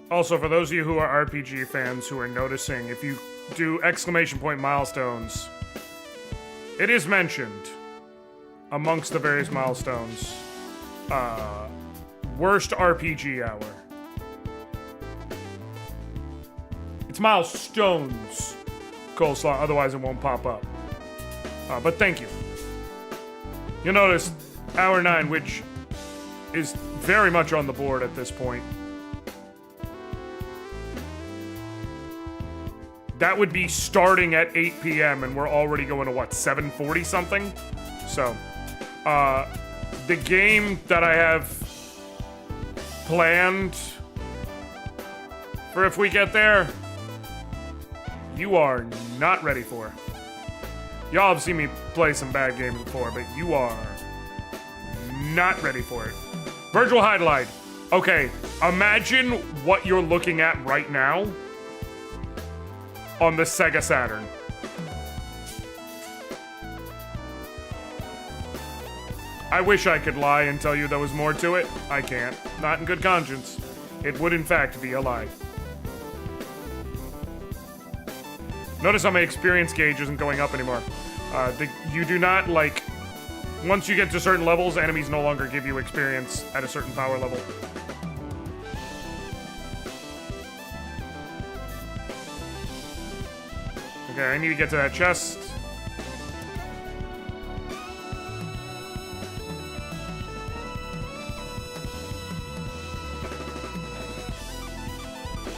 Also, for those of you who are RPG fans who are noticing, if you do exclamation point milestones, it is mentioned amongst the various milestones, worst RPG hour. It's milestones, coleslaw, otherwise it won't pop up. But thank you. You'll notice hour 9, which is very much on the board at this point. That would be starting at 8 p.m. and we're already going to, what, 7:40 something? So, the game that I have planned for if we get there, you are not ready for. Y'all have seen me play some bad games before, but you are not ready for it. Virtual Highlight. Okay, imagine what you're looking at right now on the Sega Saturn. I wish I could lie and tell you there was more to it. I can't. Not in good conscience. It would in fact be a lie. Notice how my experience gauge isn't going up anymore. You do not, like... Once you get to certain levels, enemies no longer give you experience at a certain power level. Okay, I need to get to that chest.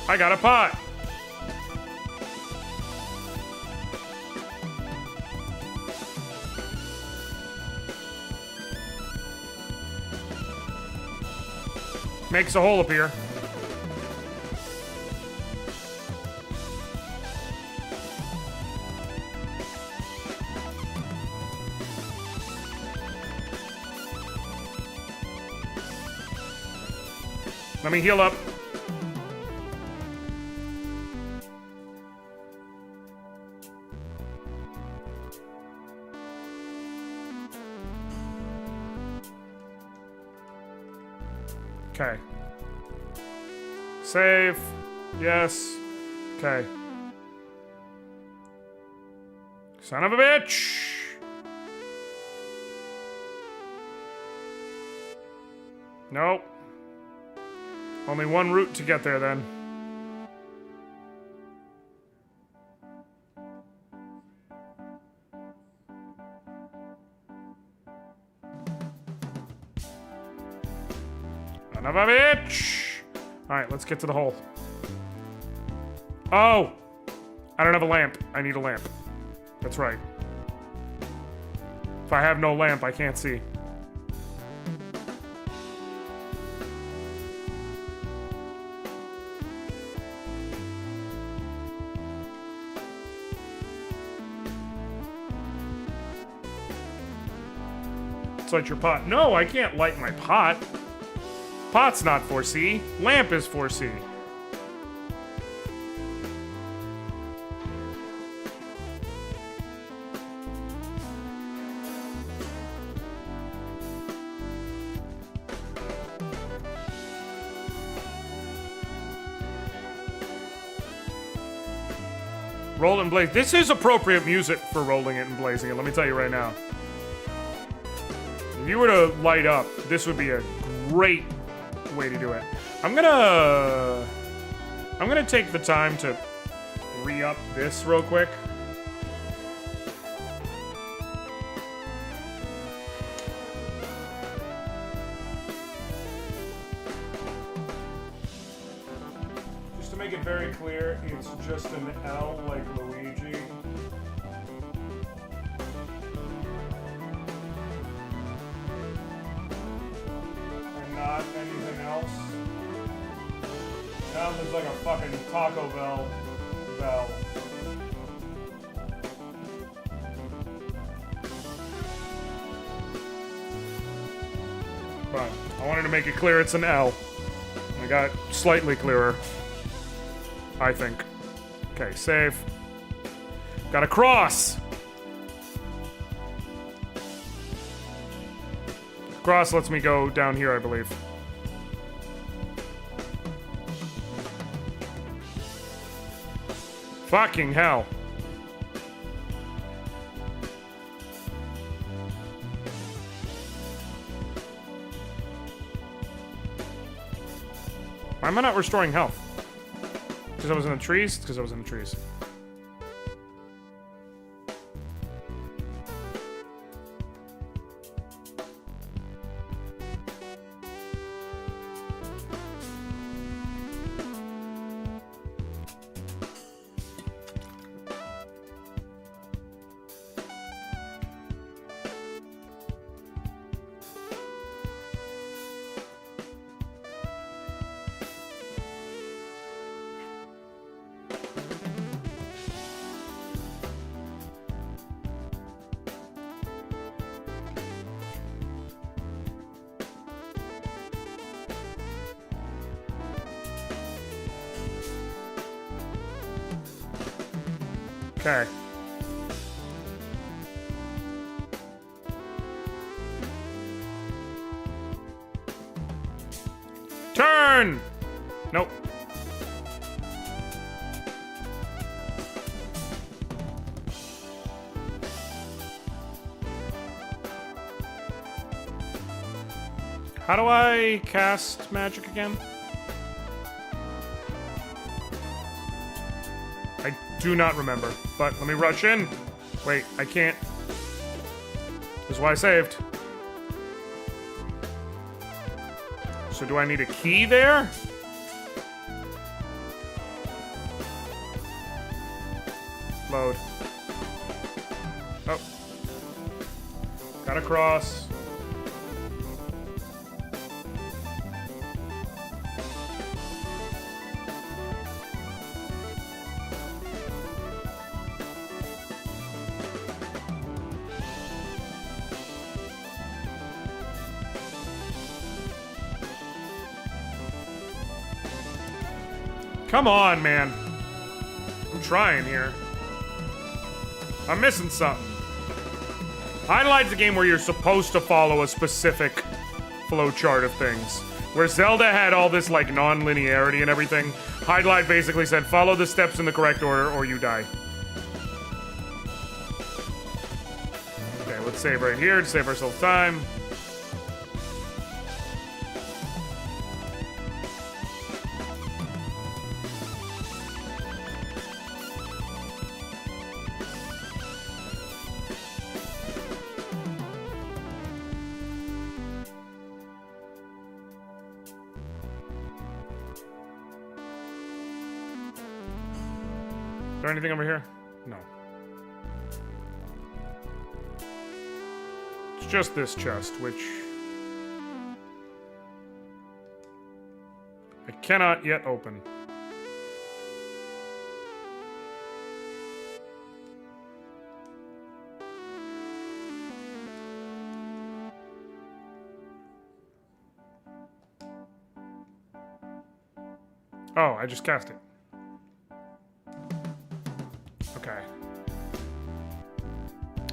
I got a pot! Makes a hole appear. Let me heal up. Okay. Save. Yes. Okay. Son of a bitch! Nope. Only one route to get there, then. Son of a bitch! Alright, let's get to the hole. Oh! I don't have a lamp. I need a lamp. That's right. If I have no lamp, I can't see. Let's light your pot. No, I can't light my pot. Pot's not 4C. Lamp is 4C. Roll and blaze. This is appropriate music for rolling it and blazing it, let me tell you right now. If you were to light up, this would be a great way to do it. I'm gonna take the time to re-up this real quick. Just to make it very clear, it's just an L like Luigi. And not anything else. Now there's like a fucking Taco Bell. But I wanted to make it clear it's an L. I got slightly clearer, I think. Okay, save. Got a cross. Cross lets me go down here, I believe. Fucking hell. Why am I not restoring health? Because I was in the trees? Because I was in the trees. Okay. Turn! Nope. How do I cast magic again? I do not remember, but let me rush in. Wait, I can't. This is why I saved. So do I need a key there? Load. Oh. Gotta cross. Come on, man. I'm trying here. I'm missing something. Highlight's a game where you're supposed to follow a specific flowchart of things. Where Zelda had all this, like, non-linearity and everything, Highlight basically said, follow the steps in the correct order or you die. Okay, let's save right here to save ourselves time. Is there anything over here? No. It's just this chest, which I cannot yet open. Oh, I just cast it. Okay.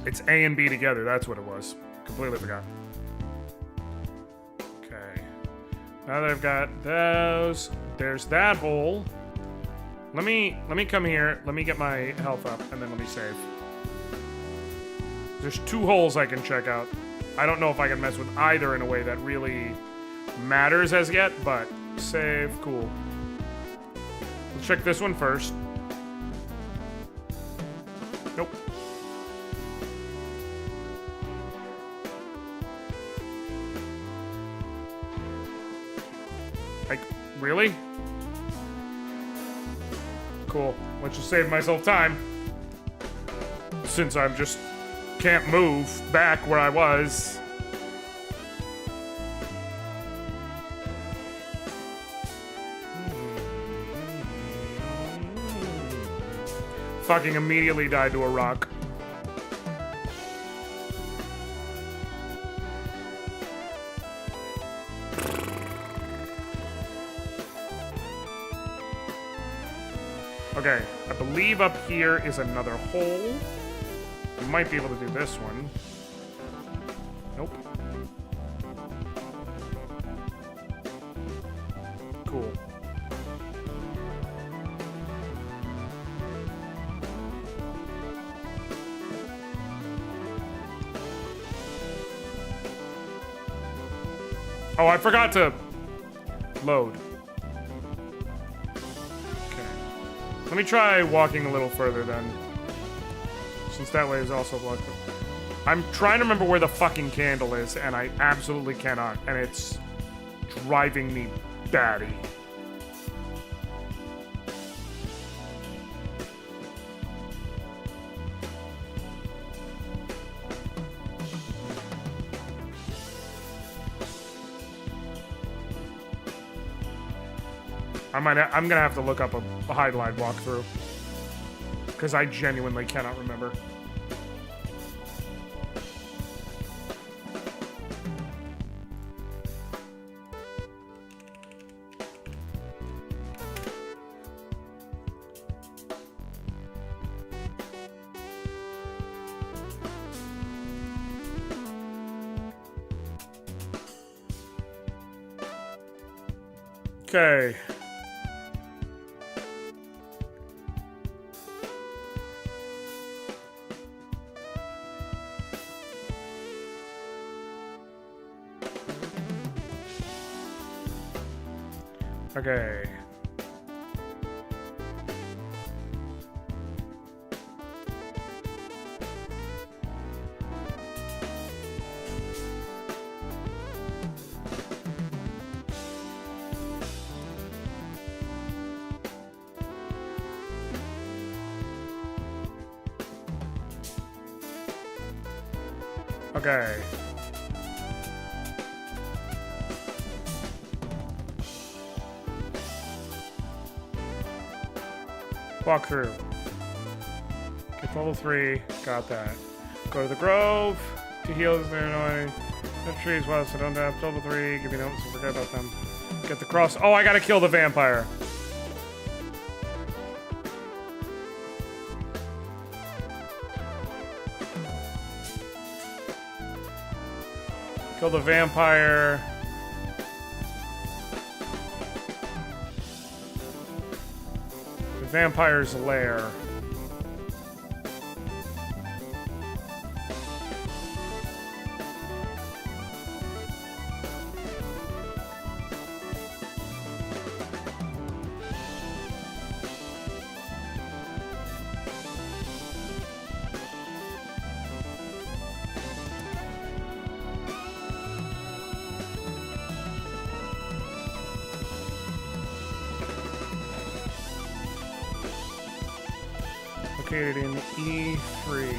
It's A and B together, that's what it was. Completely forgot. Okay. Now that I've got those, there's that hole. Let me come here, let me get my health up, and then let me save. There's 2 holes I can check out. I don't know if I can mess with either in a way that really matters as yet, but save, cool. Let's check this one first. Nope. Like, really? Cool. Let's just save myself time. Since I'm just can't move back where I was. Fucking immediately died to a rock. Okay, I believe up here is another hole. We might be able to do this one. Nope. Cool. Oh, I forgot to load. Okay. Let me try walking a little further then. Since that way is also blocked. I'm trying to remember where the fucking candle is, and I absolutely cannot. And it's driving me batty. I'm gonna have to look up a highlight walkthrough. Because I genuinely cannot remember. Okay. Okay. Okay. Walk through. Get level 3. Got that. Go to the grove to heal this annoying. The trees well, so don't have level 3. Give me notes, so forget about them. Get the cross. Oh, I gotta kill the vampire. Kill the vampire. The vampire's lair. Located in E3.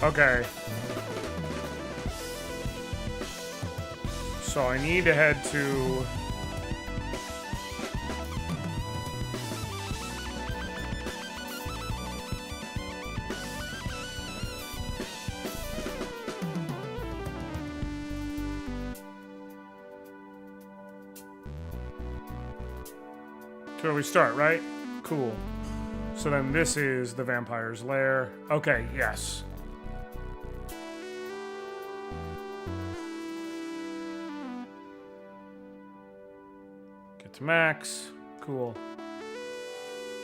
Okay. So I need to head to... where we start, right? Cool. So then this is the vampire's lair. Okay, yes. Get to max. Cool.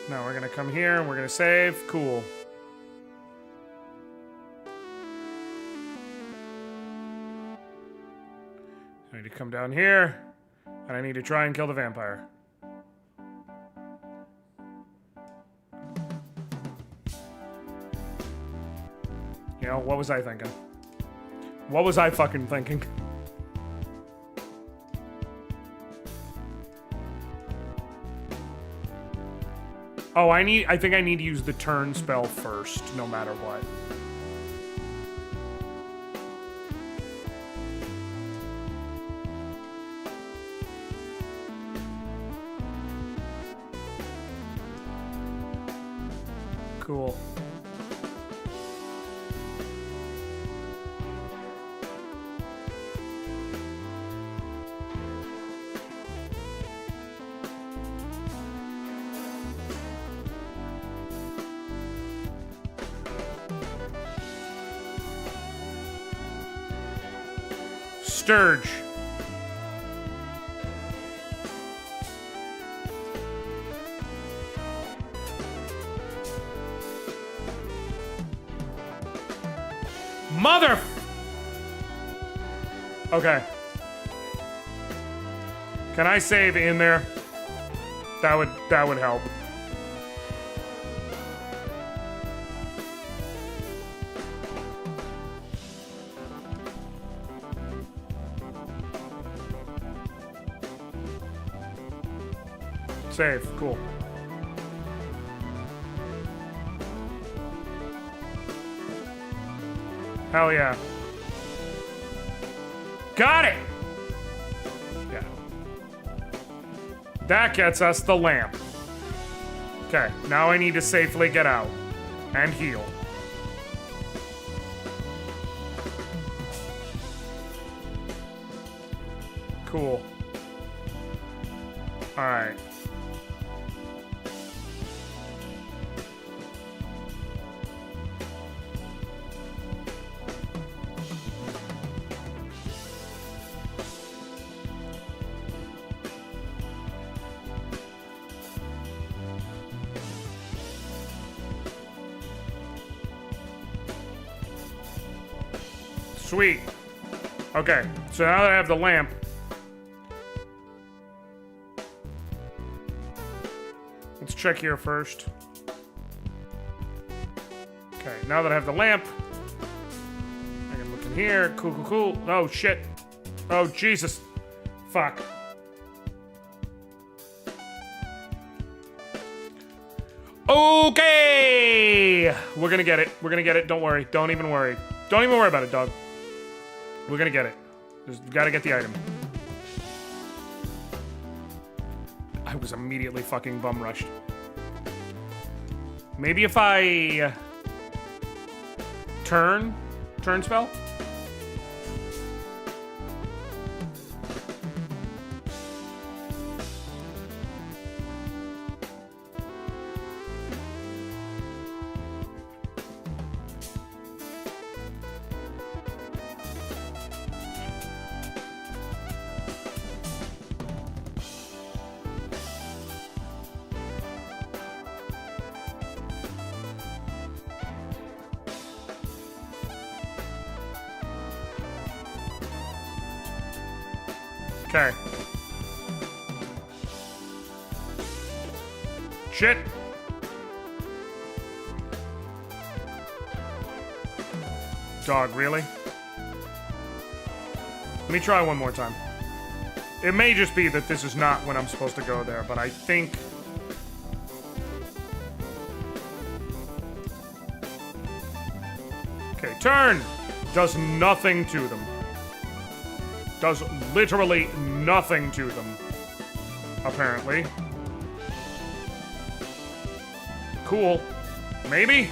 Now we're gonna come here and we're gonna save. Cool. I need to come down here, and I need to try and kill the vampire. You know, what was I thinking? What was I fucking thinking? Oh, I think I need to use the turn spell first, no matter what. Cool. Sturge. Mother. Okay. Can I save in there? That would help. Save. Cool. Hell yeah. Got it! Yeah. That gets us the lamp. Okay, now I need to safely get out. And heal. Cool. Alright. Sweet. Okay, so now that I have the lamp, let's check here first. Okay, now that I have the lamp, I can look in here. Cool, cool, cool. Oh, shit. Oh, Jesus. Fuck. Okay! We're gonna get it. We're gonna get it. Don't worry. Don't even worry. Don't even worry about it, dog. We're gonna get it. Just gotta get the item. I was immediately fucking bum rushed. Maybe if I turn spell? Okay. Shit. Dog, really? Let me try one more time. It may just be that this is not when I'm supposed to go there, but I think... Okay, turn! Does nothing to them. Does literally nothing to them. Apparently. Cool. Maybe?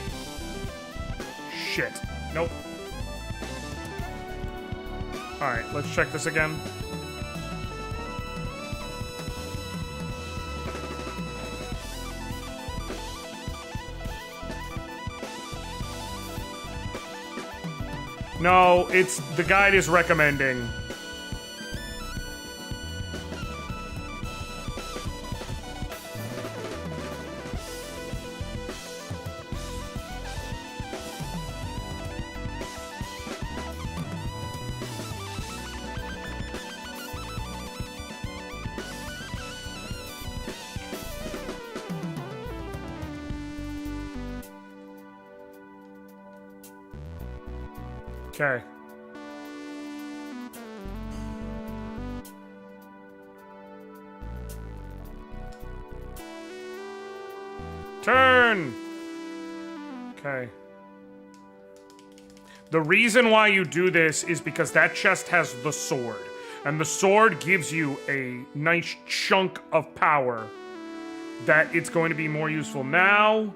Shit. Nope. Alright, let's check this again. No, it's... the guide is recommending... Okay. Turn! Okay. The reason why you do this is because that chest has the sword. And the sword gives you a nice chunk of power that it's going to be more useful now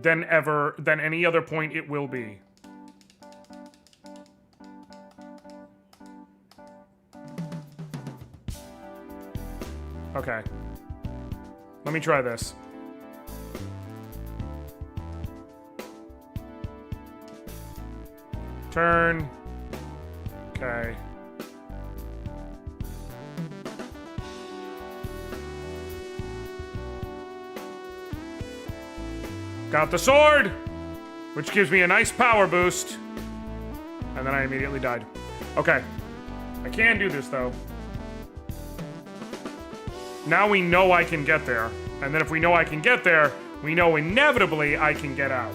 than any other point it will be. Okay. Let me try this. Turn. Okay. Got the sword, which gives me a nice power boost. And then I immediately died. Okay. I can do this, though. Now we know I can get there. And then if we know I can get there, we know inevitably I can get out.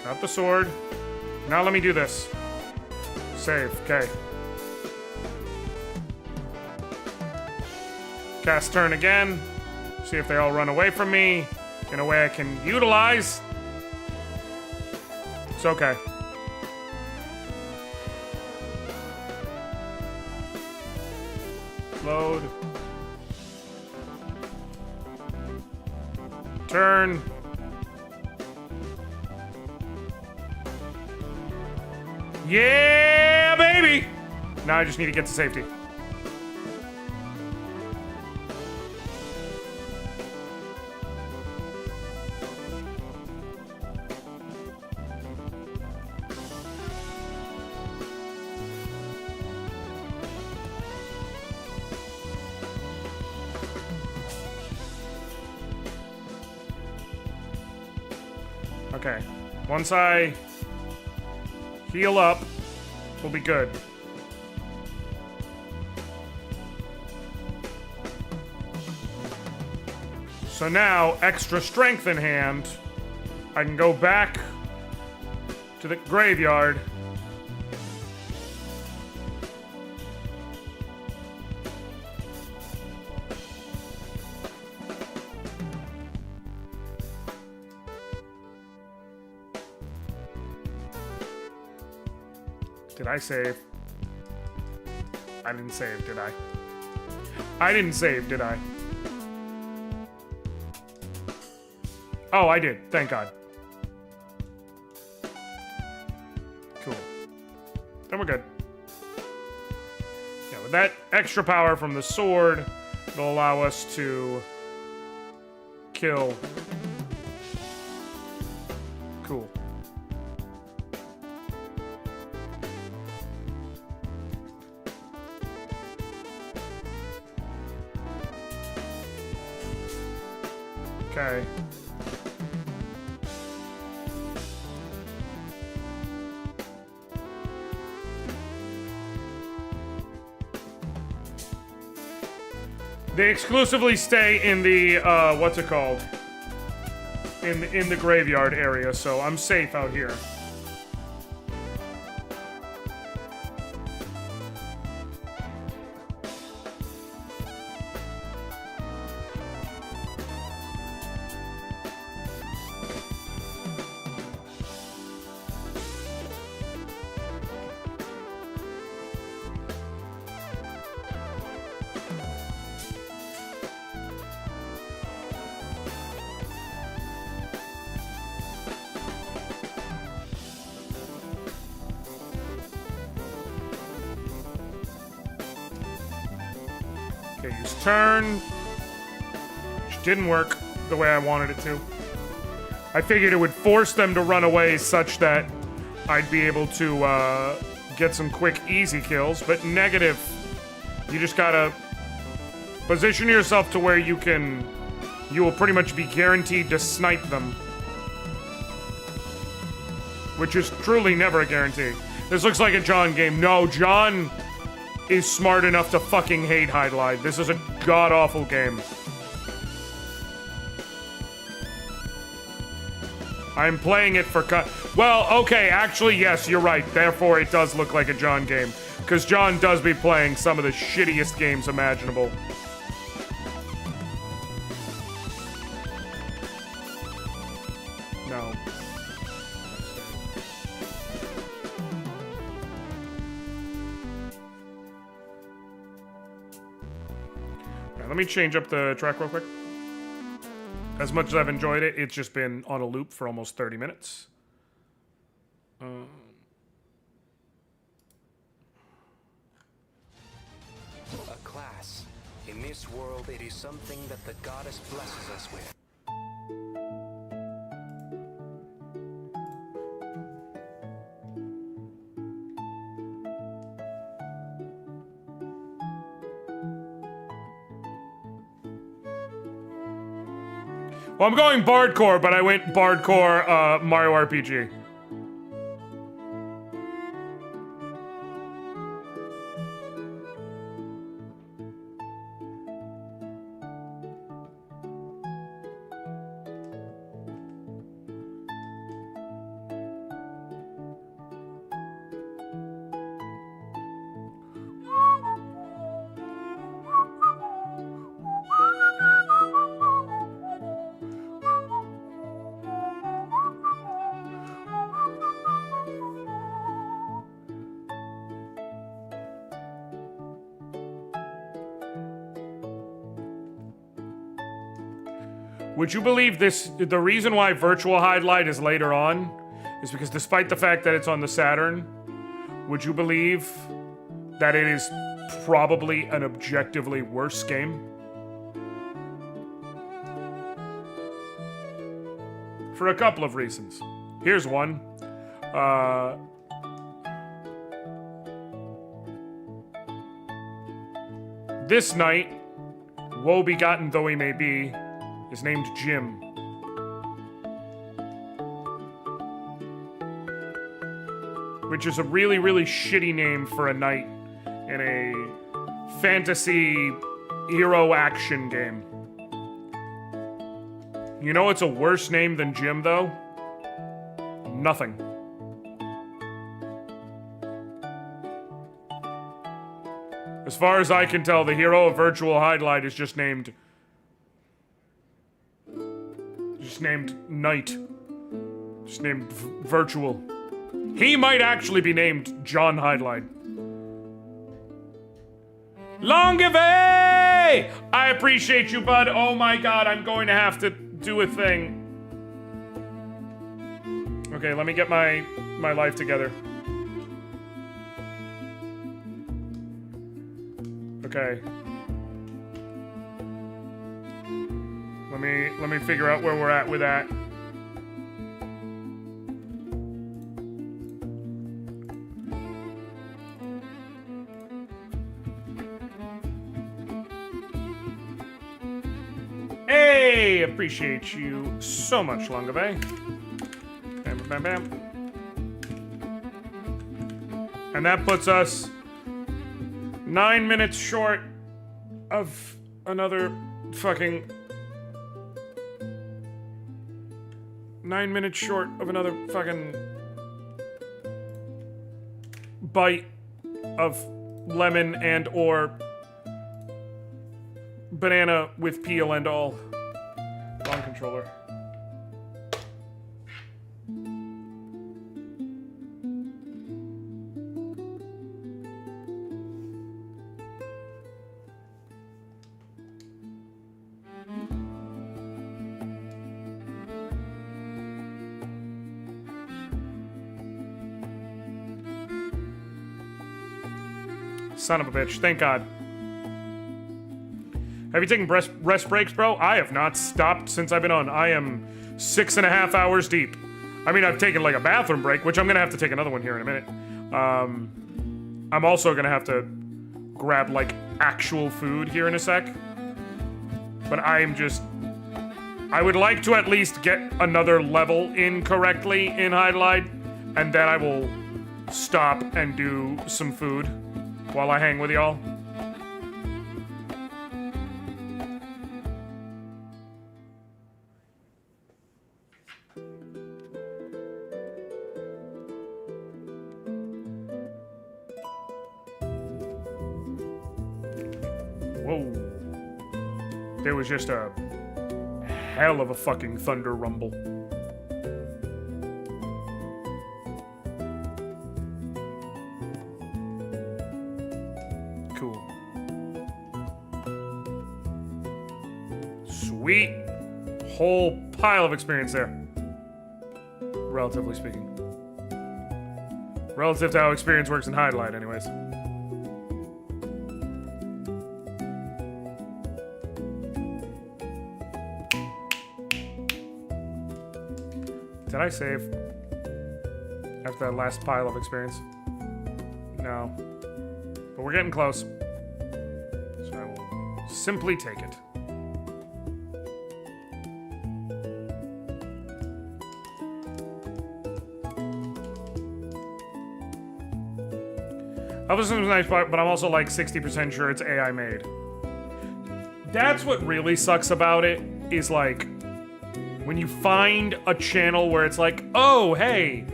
Got the sword. Now let me do this. Save. Okay. Cast turn again. See if they all run away from me in a way I can utilize. It's okay. Load. Turn. Yeah, baby! Now I just need to get to safety. Okay. Once I heal up, we'll be good. So now, extra strength in hand, I can go back to the graveyard. Did I save? I didn't save, did I? I didn't save, did I? Oh, I did. Thank God. Cool. Then we're good. Yeah, with that extra power from the sword, it'll allow us to kill. Cool. Okay. They exclusively stay in the what's it called? In the graveyard area, so I'm safe out here. Okay, use turn. Which didn't work the way I wanted it to. I figured it would force them to run away such that I'd be able to get some quick, easy kills, but negative. You just gotta position yourself to where you will pretty much be guaranteed to snipe them. which is truly never a guarantee. This looks like a John game. No, John is smart enough to fucking hate Hydlide. This is a god-awful game. I'm playing it for well, okay, actually, yes, you're right. Therefore, it does look like a John game. Because John does be playing some of the shittiest games imaginable. No. Right, let me change up the track real quick. As much as I've enjoyed it, it's just been on a loop for almost 30 minutes. A class. In this world, it is something that the goddess blesses us with. Well, I'm going Bardcore, but I went Bardcore Mario RPG. Would you believe this? The reason why Virtual Hydlide is later on is because despite the fact that it's on the Saturn, would you believe that it is probably an objectively worse game? For a couple of reasons. Here's one. This knight, woe-begotten though he may be, is named Jim. Which is a really, really shitty name for a knight in a fantasy hero action game. You know what's a worse name than Jim, though? Nothing. As far as I can tell, the hero of Virtual Hydlide is just named Knight. Just named Virtual. He might actually be named John Hydlide. Longevay! I appreciate you, bud. Oh my god, I'm going to have to do a thing. Okay, let me get my life together. Okay. Let me figure out where we're at with that. Hey, appreciate you so much, Longevay. Bam, bam, bam. And that puts us 9 minutes short of another fucking 9 minutes short of another fucking bite of lemon and or banana with peel and all. Wrong controller. Son of a bitch. Thank God. Have you taken rest breaks, bro? I have not stopped since I've been on. I am 6.5 hours deep. I mean, I've taken like a bathroom break, which I'm gonna have to take another one here in a minute. I'm also gonna have to grab like actual food here in a sec. But I would like to at least get another level in correctly in Hydlide and then I will stop and do some food while I hang with y'all. Whoa. There was just a hell of a fucking thunder rumble. Cool. Sweet. Whole pile of experience there. Relatively speaking. Relative to how experience works in Highlight, anyways. Did I save after that last pile of experience? No. But we're getting close. So I will simply take it. Obviously, it's a nice part, but I'm also like 60% sure it's AI made. That's what really sucks about it, is like, when you find a channel where it's like, oh, hey,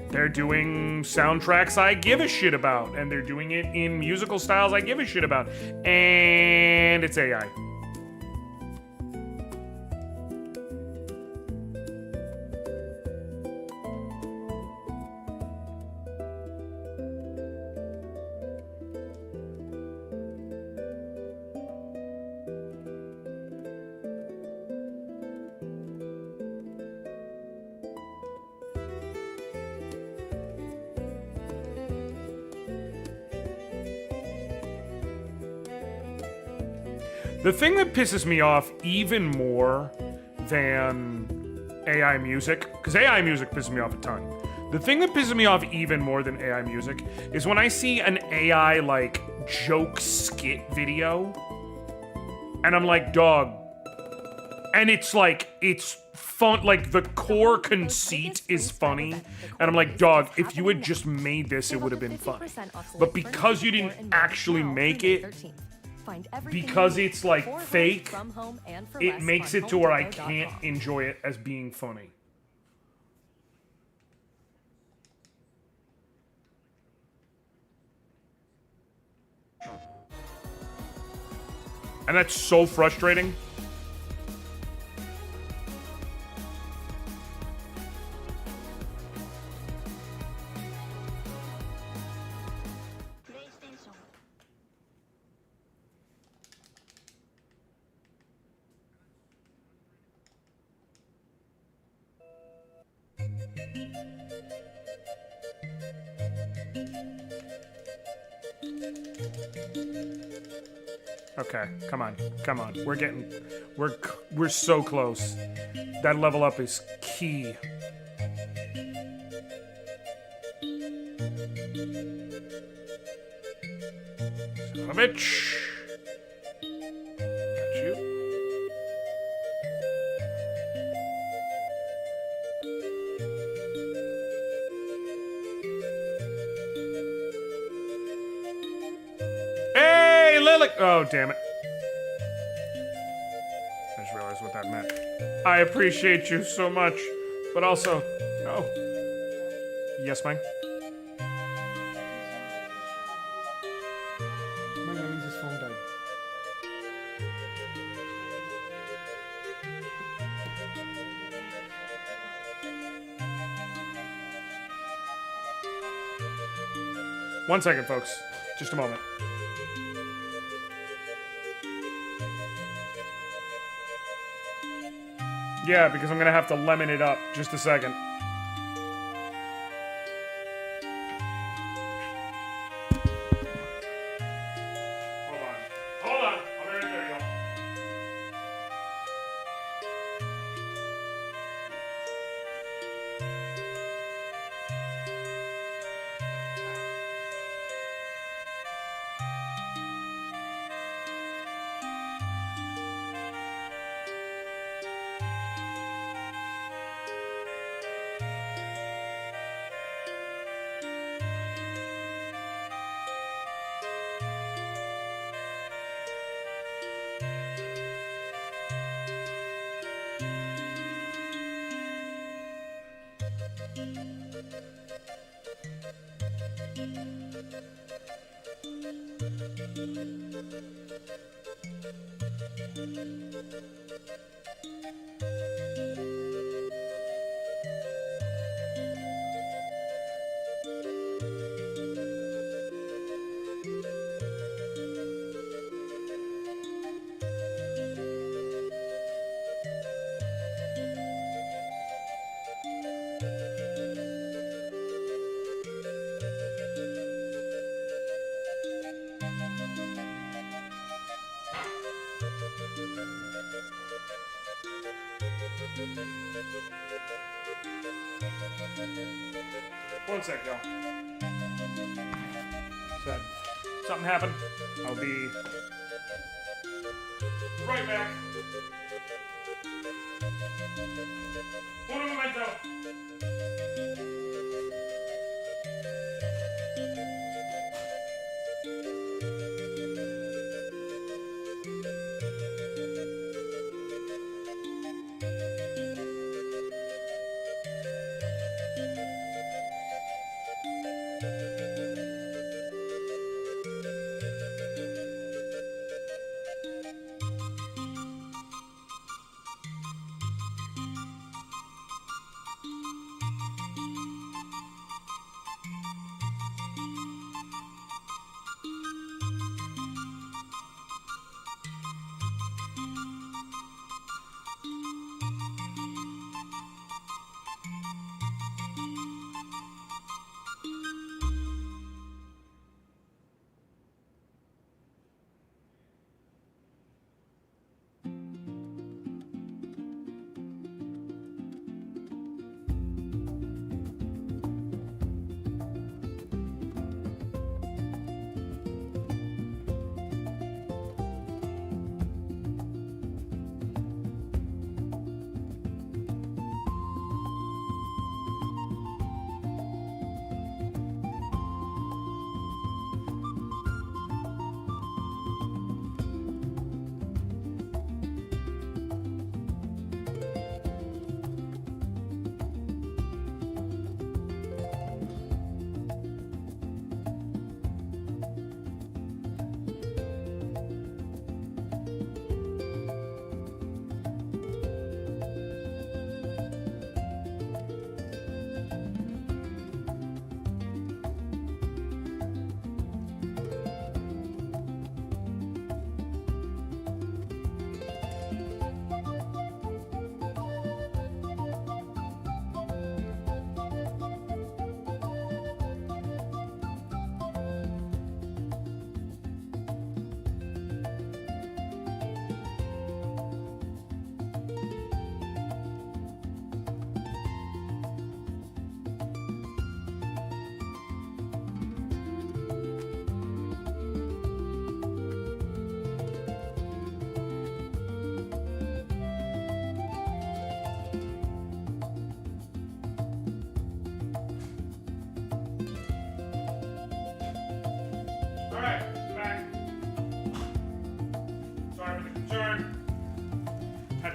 they're doing soundtracks I give a shit about, and they're doing it in musical styles I give a shit about, and it's AI. The thing that pisses me off even more than AI music, because AI music pisses me off a ton. The thing that pisses me off even more than AI music is when I see an AI, like, joke skit video, and I'm like, dog, and it's like, it's fun, like, the core conceit is funny, and I'm like, dog, if you had just made this, it would have been fun. But because you didn't actually make it, because it's like fake, it makes it to where I can't enjoy it as being funny. And that's so frustrating. Okay, come on, come on. We're so close. That level up is key. Son of a bitch. Got you. Hey, Lily! Oh, damn it. I just realized what that meant. I appreciate you so much, but also, no. Yes, ma'am. My Louise's phone died. One second, folks. Just a moment. Yeah, because I'm gonna have to lemon it up. Just a second. Hold on. I'll be right there, y'all. One sec, y'all. Said something happened. I'll be right back. One momento.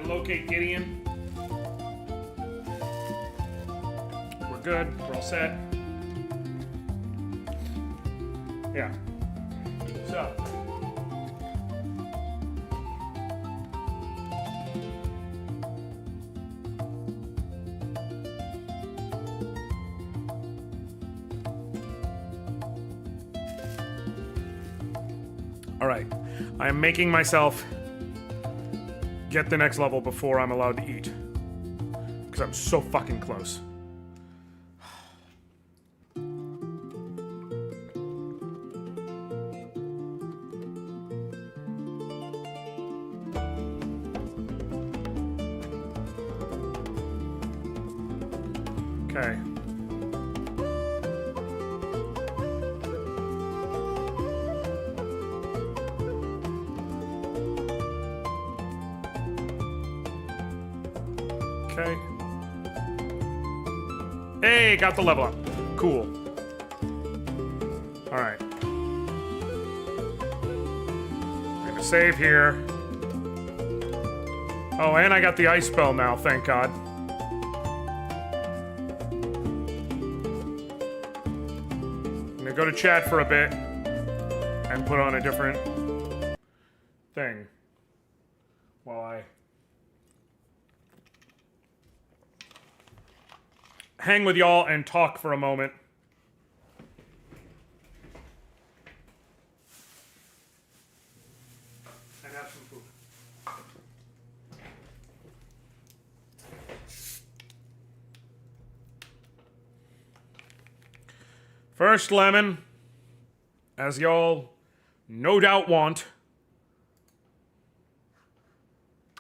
Locate Gideon. We're good. We're all set. Yeah. So. All right. I am making myself get the next level before I'm allowed to eat. Because I'm so fucking close. Okay. Okay. Hey, got the level up. Cool. Alright. I'm gonna save here. Oh, and I got the ice spell now, thank God. I'm gonna go to chat for a bit and put on a different thing while I hang with y'all and talk for a moment. And have some food. First lemon, as y'all no doubt want.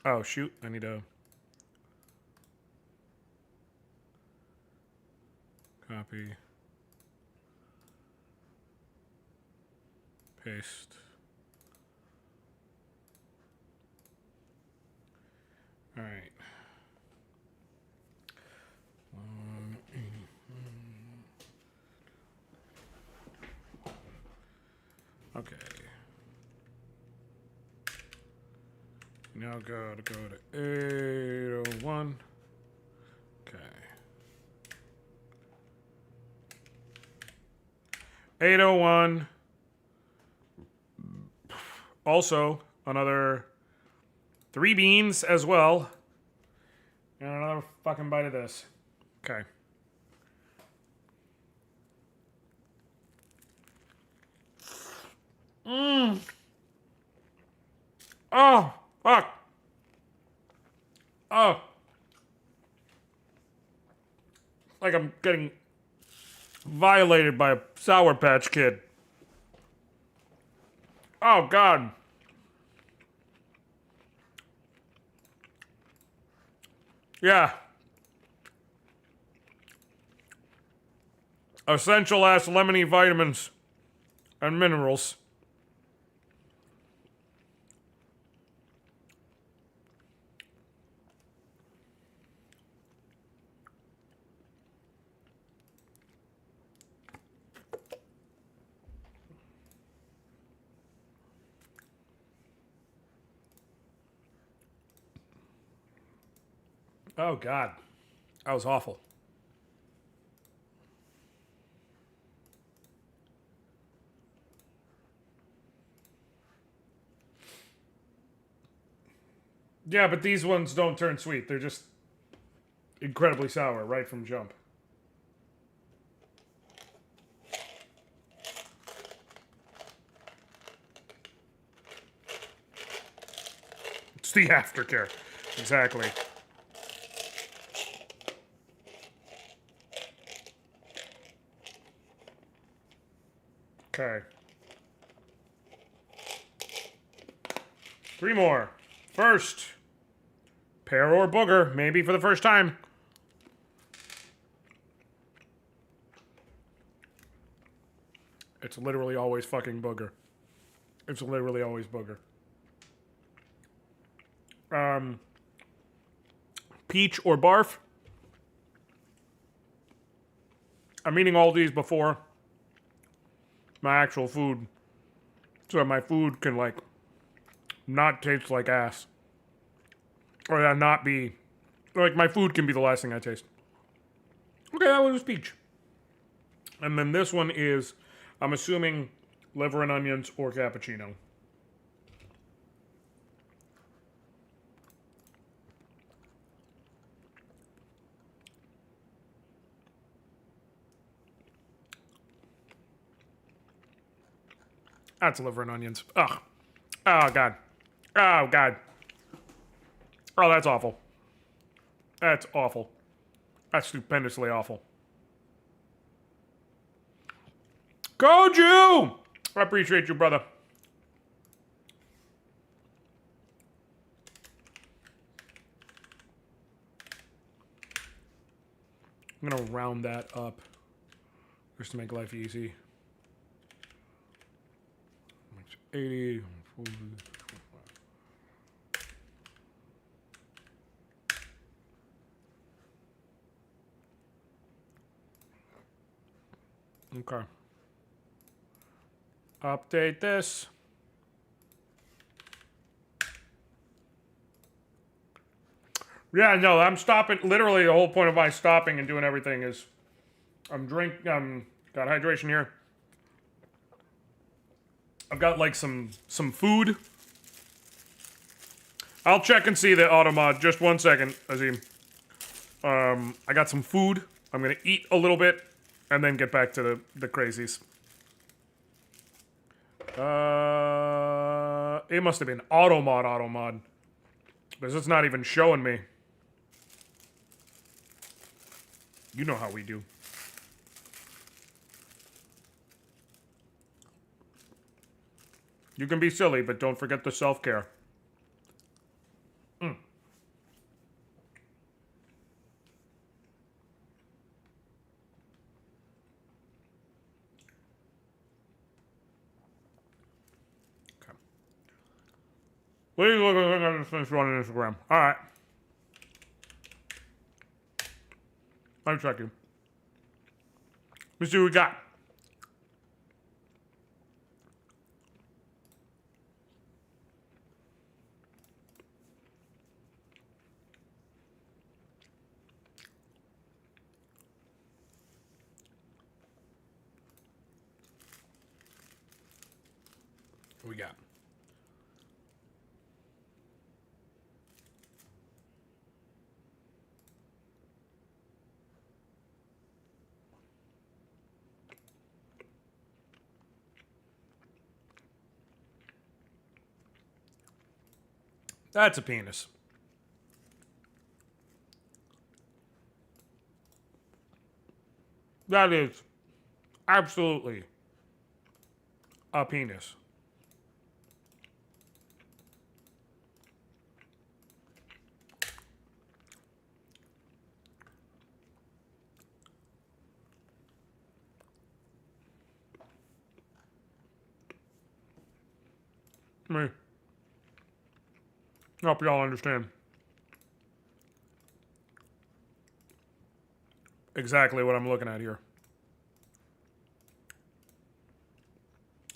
Oh, shoot. I need to copy, paste. All right. Okay. Now gotta go to 801. Okay. 801. Also, another 3 beans as well. And another fucking bite of this. Okay. Mmm. Oh, fuck. Oh. Like I'm getting violated by a Sour Patch Kid. Oh, God. Yeah. Essential ass lemony vitamins and minerals. Oh, God. That was awful. Yeah, but these ones don't turn sweet. They're just incredibly sour right from jump. It's the aftercare. Exactly. Okay. 3 more. First, pear or booger, maybe for the first time. It's literally always fucking booger. It's literally always booger. Peach or barf. I'm eating all these before my actual food, so my food can, like, not taste like ass. Or not be, like, my food can be the last thing I taste. Okay, that one was peach. And then this one is, I'm assuming, liver and onions or cappuccino. That's liver and onions. Ugh. Oh, God. Oh, God. Oh, that's awful. That's awful. That's stupendously awful. Go, Jew! I appreciate you, brother. I'm gonna round that up just to make life easy. 80. Okay. Update this. Yeah, no, I'm stopping. Literally, the whole point of my stopping and doing everything is got hydration here. I've got like some food. I'll check and see the auto mod. Just 1 second, Azim. I got some food. I'm gonna eat a little bit and then get back to the crazies. It must have been auto mod. Because it's not even showing me. You know how we do. You can be silly, but don't forget the self-care. Please look at this thing on Instagram. Alright. I'm checking. Let's see what we got. What we got? That's a penis. That is absolutely a penis. Me. Hope y'all understand exactly what I'm looking at here.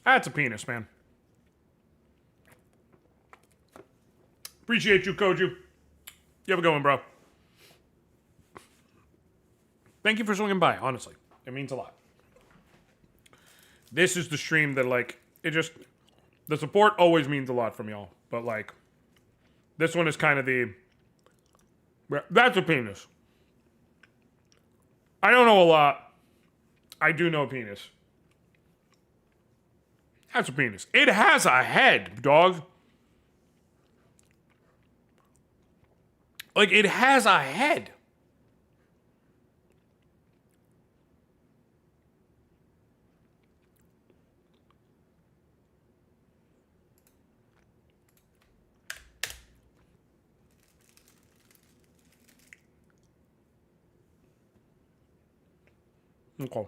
That's a penis, man. Appreciate you, Koju. You have a good one, bro. Thank you for swinging by, honestly. It means a lot. This is the stream that, like, it just... The support always means a lot from y'all. But, like, this one is kind of the... That's a penis. I don't know a lot. I do know penis. That's a penis. It has a head, dog. Like, it has a head. Okay.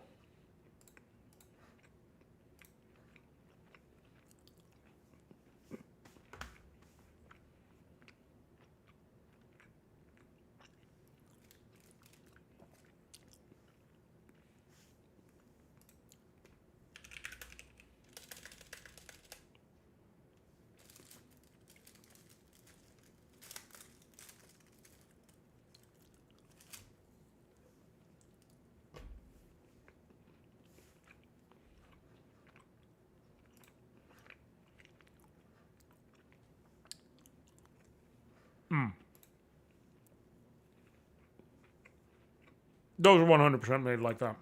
Those are 100% made like that.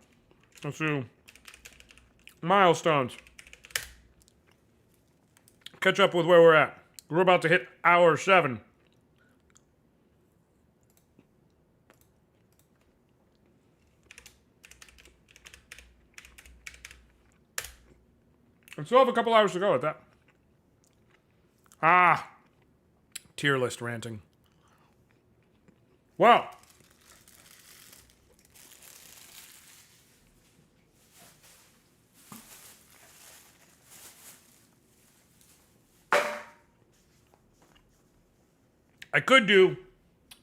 Let's do milestones. Catch up with where we're at. We're about to hit hour 7. I still have a couple hours to go at that. Ah. Tier list ranting. Well. I could do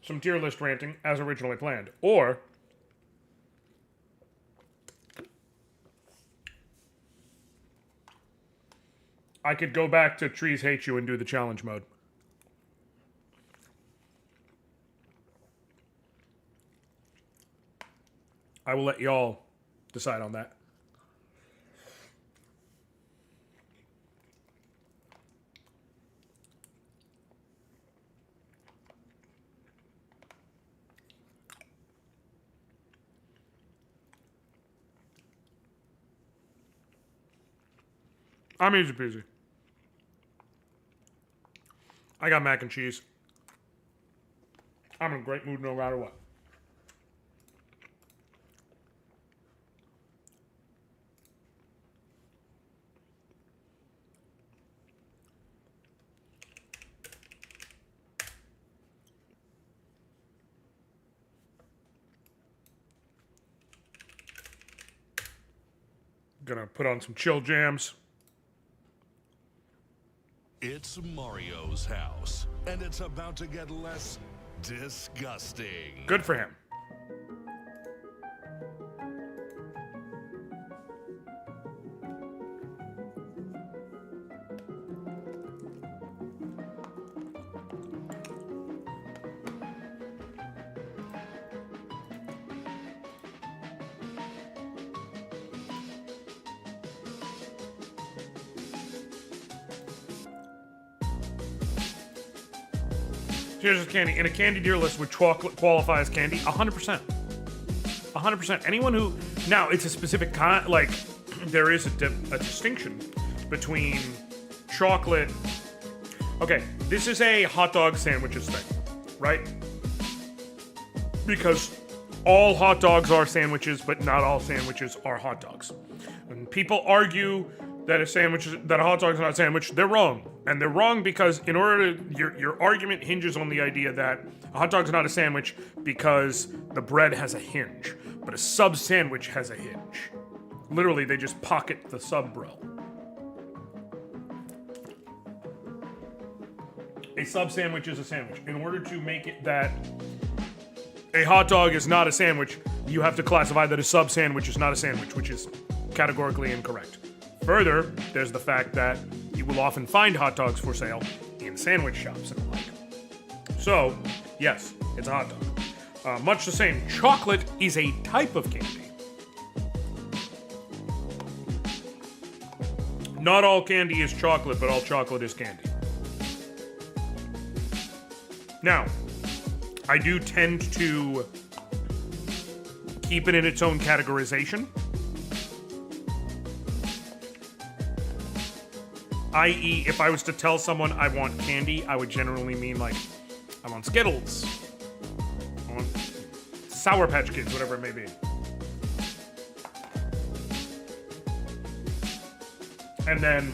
some tier list ranting as originally planned, or I could go back to Trees Hate You and do the challenge mode. I will let y'all decide on that. I'm easy peasy. I got mac and cheese. I'm in a great mood no matter what. Gonna put on some chill jams. It's Mario's house, and it's about to get less disgusting. Good for him. Here's the candy. In a candy deer list, would chocolate qualify as candy? 100%. 100%. Anyone who... Now, it's a specific kind... Like, there is a distinction between chocolate... Okay, this is a hot dog sandwiches thing, right? Because all hot dogs are sandwiches, but not all sandwiches are hot dogs. When people argue that a hot dog is not a sandwich, they're wrong. And they're wrong because in order to, your argument hinges on the idea that a hot dog is not a sandwich because the bread has a hinge, but a sub sandwich has a hinge. Literally, they just pocket the sub bro. A sub sandwich is a sandwich. In order to make it that a hot dog is not a sandwich, you have to classify that a sub sandwich is not a sandwich, which is categorically incorrect. Further, there's the fact that you will often find hot dogs for sale in sandwich shops and the like. So, yes, it's a hot dog. Much the same, chocolate is a type of candy. Not all candy is chocolate, but all chocolate is candy. Now, I do tend to keep it in its own categorization. I.e., if I was to tell someone I want candy, I would generally mean, like, I want Skittles. I want Sour Patch Kids, whatever it may be. And then,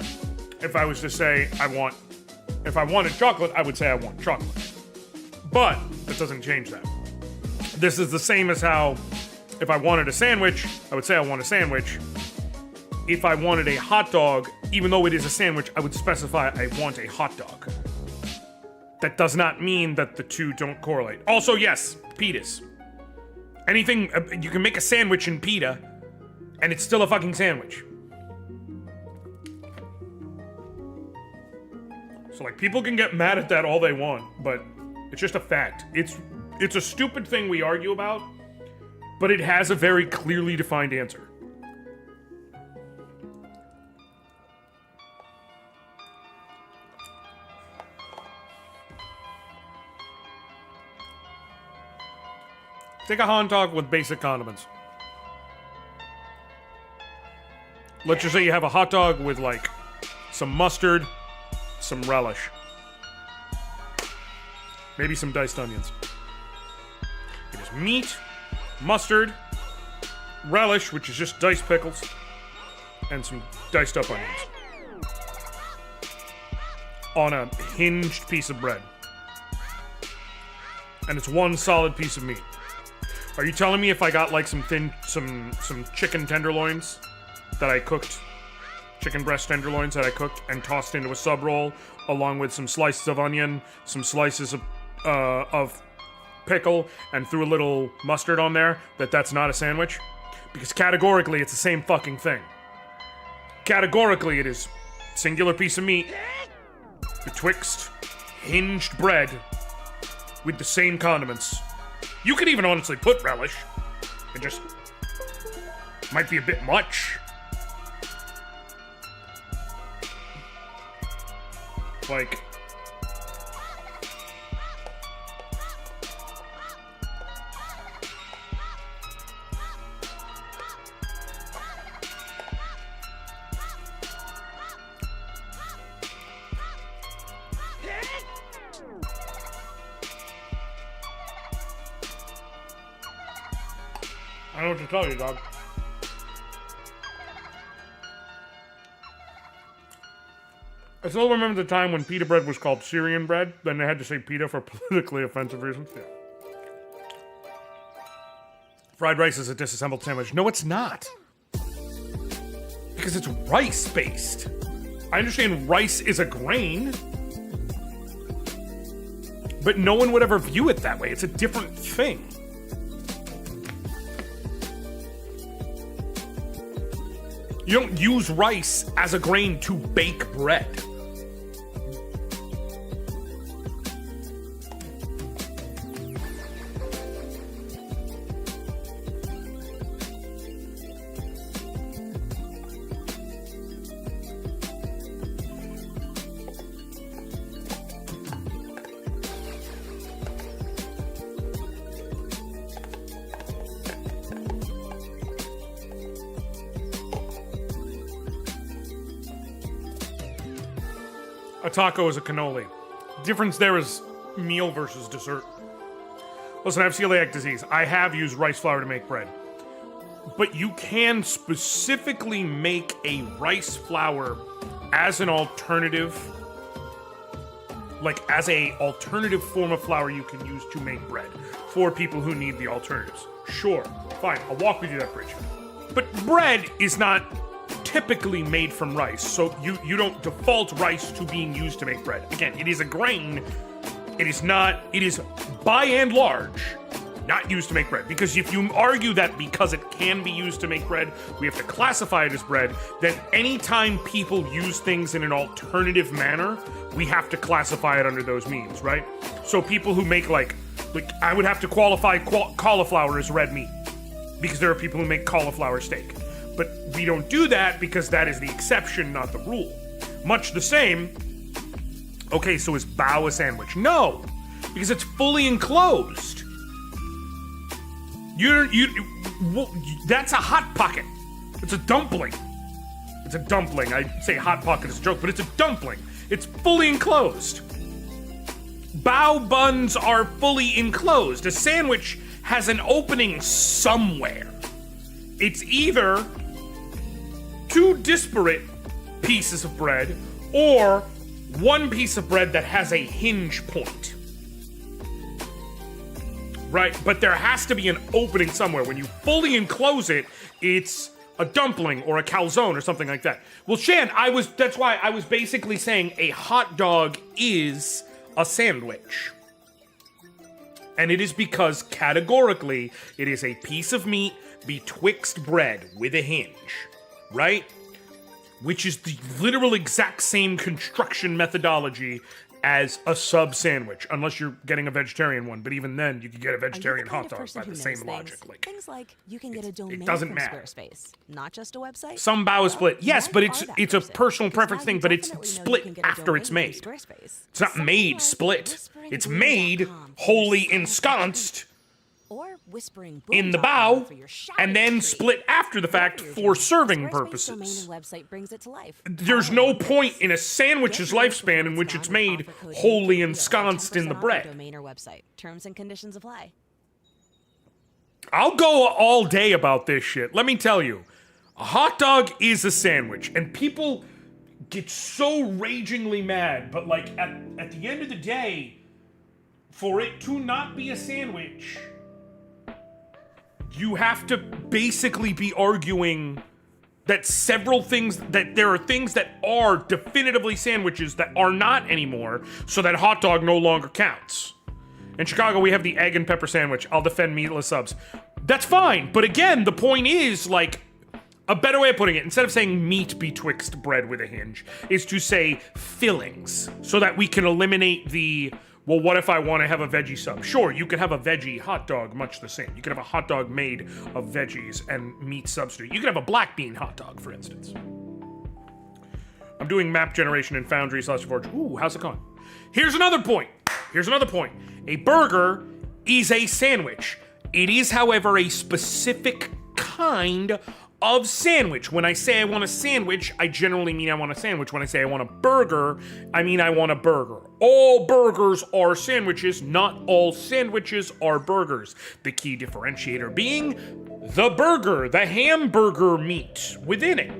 if I was to say if I wanted chocolate, I would say I want chocolate. But, that doesn't change that. This is the same as how, if I wanted a sandwich, I would say I want a sandwich. If I wanted a hot dog, even though it is a sandwich, I would specify I want a hot dog. That does not mean that the two don't correlate. Also, yes, pitas. Anything, you can make a sandwich in pita, and it's still a fucking sandwich. So, like, people can get mad at that all they want, but it's just a fact. It's a stupid thing we argue about, but it has a very clearly defined answer. Take a hot dog with basic condiments. Let's just say you have a hot dog with, like, some mustard, some relish. Maybe some diced onions. It is meat, mustard, relish, which is just diced pickles, and some diced up onions. On a hinged piece of bread. And it's one solid piece of meat. Are you telling me if I got like some chicken tenderloins that I cooked, chicken breast tenderloins that I cooked and tossed into a sub roll, along with some slices of onion, some slices of pickle, and threw a little mustard on there, that's not a sandwich? Because categorically, it's the same fucking thing. Categorically, it is singular piece of meat betwixt hinged bread with the same condiments. You could even honestly put relish. It just might be a bit much. Like, I know what to tell you, dog. I still remember the time when pita bread was called Syrian bread. Then they had to say pita for politically offensive reasons. Yeah. Fried rice is a disassembled sandwich. No, it's not. Because it's rice-based. I understand rice is a grain, but no one would ever view it that way. It's a different thing. You don't use rice as a grain to bake bread. A taco is a cannoli. Difference there is meal versus dessert. Listen, I have celiac disease. I have used rice flour to make bread. But you can specifically make a rice flour as an alternative, like as a alternative form of flour you can use to make bread for people who need the alternatives. Sure, fine, I'll walk with you that bridge. But bread is not typically made from rice, so you don't default rice to being used to make bread. Again, it is a grain. It is by and large not used to make bread. Because if you argue that because it can be used to make bread, we have to classify it as bread, then anytime people use things in an alternative manner, we have to classify it under those means, right? So people who make like I would have to qualify cauliflower as red meat, because there are people who make cauliflower steak. But we don't do that because that is the exception, not the rule. Much the same, okay, so is bao a sandwich? No, because it's fully enclosed. That's a hot pocket. It's a dumpling. It's a dumpling. I say hot pocket as a joke, but it's a dumpling. It's fully enclosed. Bao buns are fully enclosed. A sandwich has an opening somewhere. It's either two disparate pieces of bread or one piece of bread that has a hinge point. Right? But there has to be an opening somewhere. When you fully enclose it, it's a dumpling or a calzone or something like that. Well, Shan, that's why I was basically saying a hot dog is a sandwich. And it is because categorically it is a piece of meat betwixt bread with a hinge. Right? Which is the literal exact same construction methodology as a sub sandwich, unless you're getting a vegetarian one. But even then, you could get a vegetarian hot dog by the same logic. Things like you can get a domain it doesn't from matter. Squarespace, not just a website. Some bao is split. Yes, but it's a personal preference thing, but it's split after it's made. It's not made split. It's made wholly ensconced in the bao, and then split after the fact for serving purposes. There's no point in a sandwich's lifespan in which it's made wholly ensconced in the bread. Terms and conditions apply. I'll go all day about this shit. Let me tell you, a hot dog is a sandwich, and people get so ragingly mad, but like at the end of the day, for it to not be a sandwich, you have to basically be arguing that there are things that are definitively sandwiches that are not anymore, so that hot dog no longer counts. In Chicago, we have the egg and pepper sandwich. I'll defend meatless subs. That's fine, but again, the point is, like, a better way of putting it, instead of saying meat betwixt bread with a hinge, is to say fillings, so that we can eliminate the, well, what if I want to have a veggie sub? Sure, you could have a veggie hot dog, much the same. You could have a hot dog made of veggies and meat substitute. You could have a black bean hot dog, for instance. I'm doing map generation in Foundry / Forge. Ooh, how's it going? Here's another point. A burger is a sandwich. It is, however, a specific kind of sandwich. When I say I want a sandwich, I generally mean I want a sandwich. When I say I want a burger, I mean I want a burger. All burgers are sandwiches, not all sandwiches are burgers. The key differentiator being the burger, the hamburger meat within it.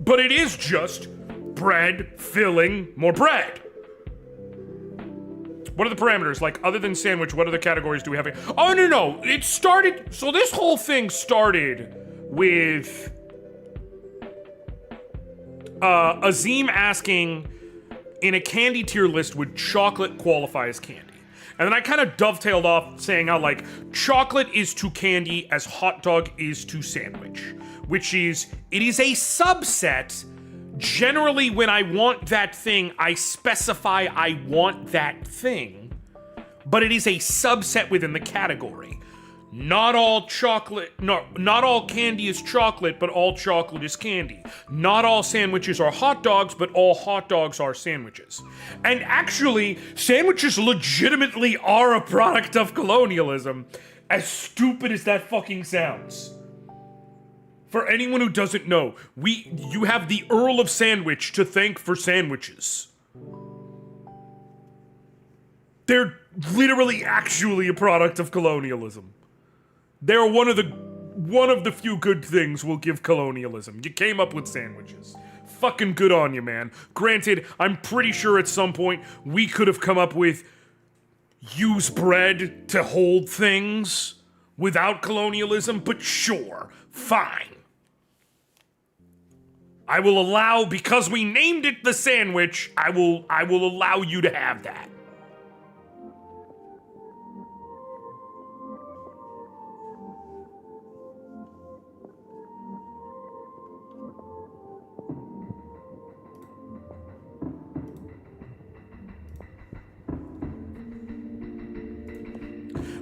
But it is just bread, filling, more bread. What are the parameters? Like, other than sandwich, what other categories do we have here? Oh, no. It started, so this whole thing started with Azim asking, in a candy tier list, would chocolate qualify as candy? And then I kind of dovetailed off saying how, like, chocolate is to candy as hot dog is to sandwich. Which is, it is a subset. Generally, when I want that thing, I specify I want that thing. But it is a subset within the category. Not all chocolate, not all candy is chocolate, but all chocolate is candy. Not all sandwiches are hot dogs, but all hot dogs are sandwiches. And actually, sandwiches legitimately are a product of colonialism, as stupid as that fucking sounds. For anyone who doesn't know, you have the Earl of Sandwich to thank for sandwiches. They're literally actually a product of colonialism. They're one of the few good things we'll give colonialism. You came up with sandwiches. Fucking good on you, man. Granted, I'm pretty sure at some point we could have come up with use bread to hold things without colonialism, but sure, fine. I will allow, because we named it the sandwich, I will allow you to have that.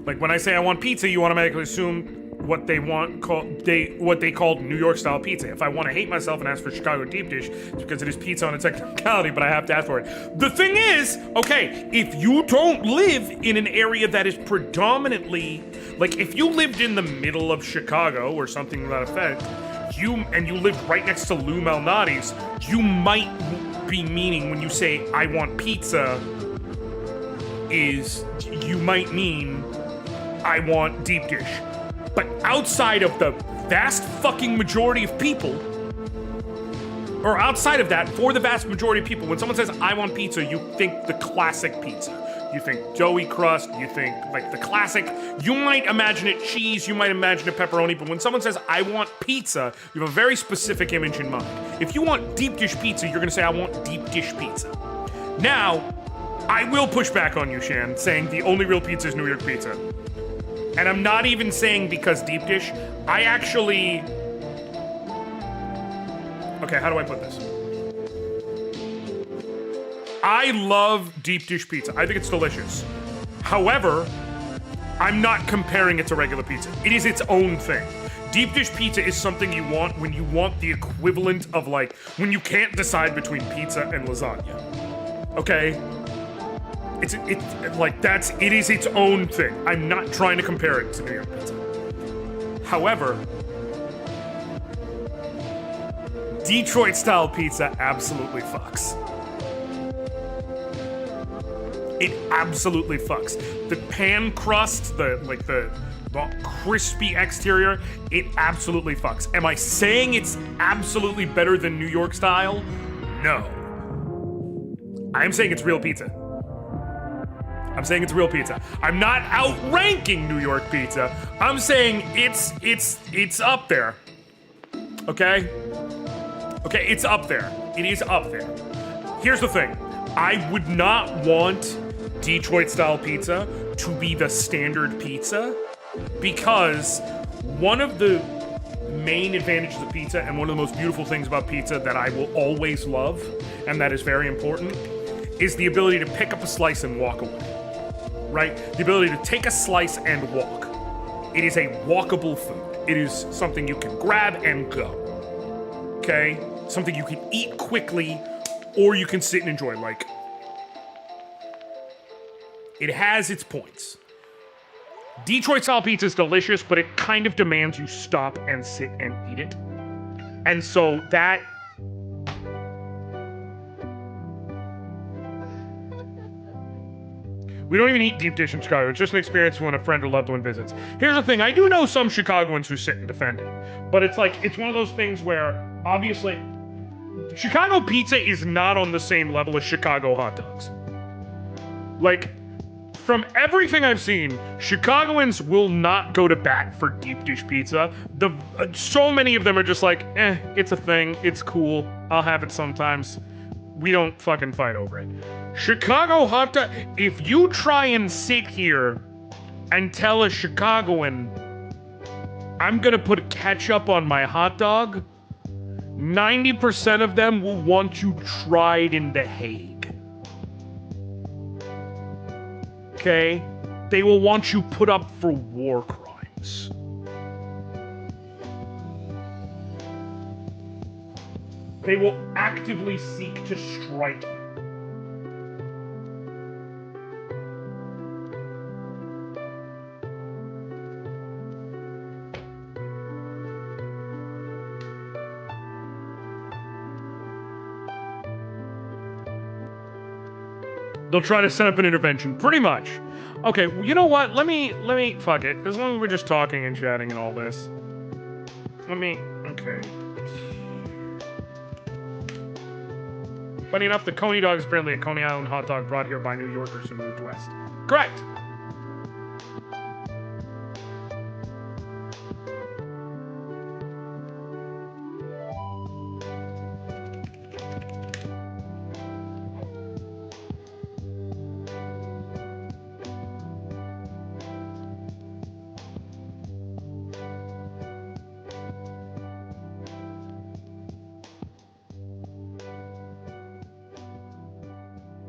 Like, when I say I want pizza, you automatically assume what they called New York style pizza. If I want to hate myself and ask for Chicago deep dish, it's because it is pizza on a technicality, but I have to ask for it. The thing is, okay, if you don't live in an area that is predominantly, like, if you lived in the middle of Chicago or something to that effect, you lived right next to Lou Malnati's, you might be meaning when you say I want pizza you might mean I want deep dish. But outside of the vast fucking majority of people, or outside of that, for the vast majority of people, when someone says, I want pizza, you think the classic pizza. You think doughy crust, you think like the classic. You might imagine it cheese, you might imagine it pepperoni, but when someone says, I want pizza, you have a very specific image in mind. If you want deep dish pizza, you're gonna say, I want deep dish pizza. Now, I will push back on you, Shan, saying the only real pizza is New York pizza. And I'm not even saying because deep dish. I actually... Okay, how do I put this? I love deep dish pizza. I think it's delicious. However, I'm not comparing it to regular pizza. It is its own thing. Deep dish pizza is something you want when you want the equivalent of, like, when you can't decide between pizza and lasagna. Okay? It is its own thing. I'm not trying to compare it to New York pizza. However, Detroit style pizza absolutely fucks. It absolutely fucks. The pan crust, the crispy exterior, it absolutely fucks. Am I saying it's absolutely better than New York style? No. I'm saying it's real pizza. I'm saying it's real pizza. I'm not outranking New York pizza. I'm saying it's up there. Okay? Okay, it's up there. It is up there. Here's the thing. I would not want Detroit style pizza to be the standard pizza because one of the main advantages of pizza and one of the most beautiful things about pizza that I will always love, and that is very important, is the ability to pick up a slice and walk away. Right? The ability to take a slice and walk. It is a walkable food. It is something you can grab and go. Okay? Something you can eat quickly or you can sit and enjoy. Like, it has its points. Detroit style pizza is delicious, but it kind of demands you stop and sit and eat it. And so that... We don't even eat deep dish in Chicago. It's just an experience when a friend or loved one visits. Here's the thing. I do know some Chicagoans who sit and defend it. But it's like, it's one of those things where, obviously, Chicago pizza is not on the same level as Chicago hot dogs. Like, from everything I've seen, Chicagoans will not go to bat for deep dish pizza. So many of them are just like, it's a thing. It's cool. I'll have it sometimes. We don't fucking fight over it. Chicago hot dog, if you try and sit here and tell a Chicagoan, I'm gonna put ketchup on my hot dog, 90% of them will want you tried in The Hague. Okay? They will want you put up for war crimes. They will actively seek to strike you. They'll try to set up an intervention, pretty much. Okay, well, you know what? Let me, fuck it. As long as we're just talking and chatting and all this. Okay. Funny enough, the Coney dog is apparently a Coney Island hot dog brought here by New Yorkers who moved west. Correct!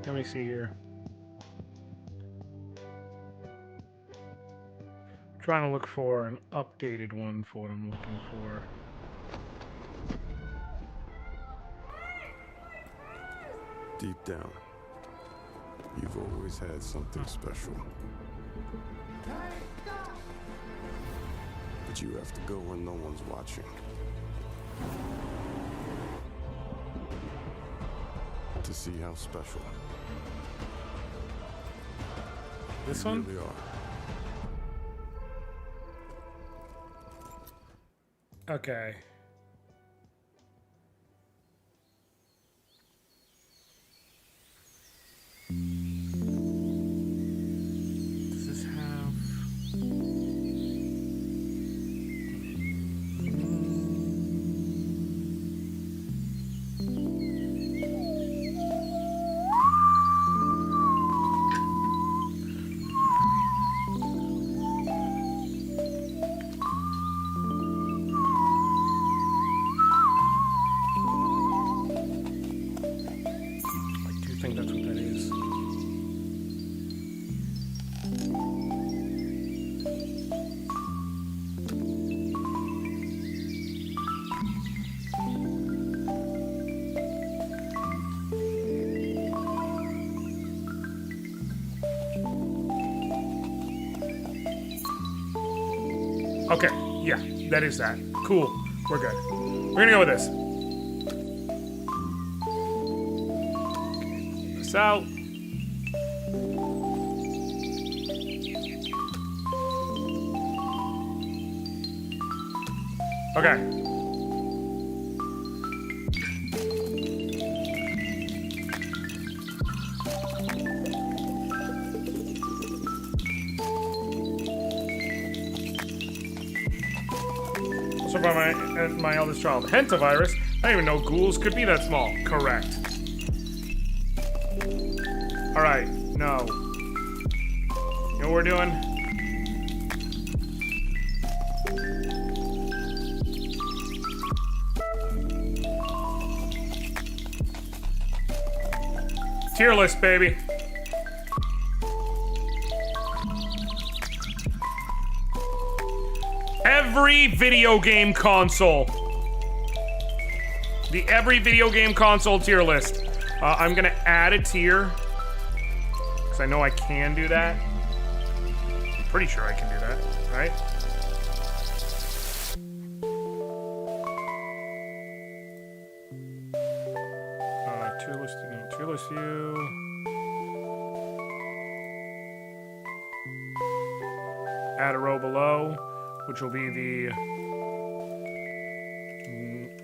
Let me see here. Trying to look for an updated one for what I'm looking for. Deep down, you've always had something special. But you have to go when no one's watching. To see how special this you one really are. Okay. Does this have... I think that's what that is. Okay, yeah, that is that. Cool, we're good. We're gonna go with this. This out. Okay. Also by my eldest child, Hentavirus. I didn't even know ghouls could be that small. Correct. Alright, no. You know what we're doing? Tier list, baby. Every video game console. Every video game console tier list. I'm gonna add a tier. Because I know I can do that. I'm pretty sure I can do that, right? Tier list view. add a row below, which will be the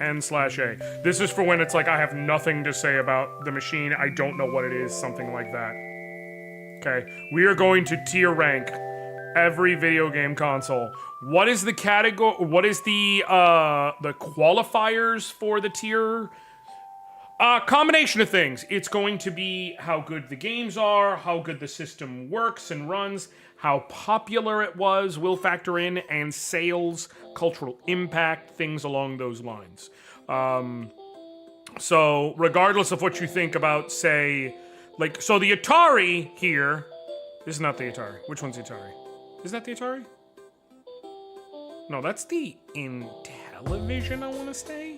N/A. This is for when it's like I have nothing to say about the machine. I don't know what it is, something like that. Okay, we are going to tier rank every video game console. What is the category? What is the qualifiers for the tier? Combination of things. It's going to be how good the games are, how good the system works and runs, how popular it was will factor in, and sales, cultural impact, things along those lines. So regardless of what you think about, say, like, so the Atari here, this is not the Atari. Which one's the Atari? Is that the Atari? No, that's the Intellivision, I want to say.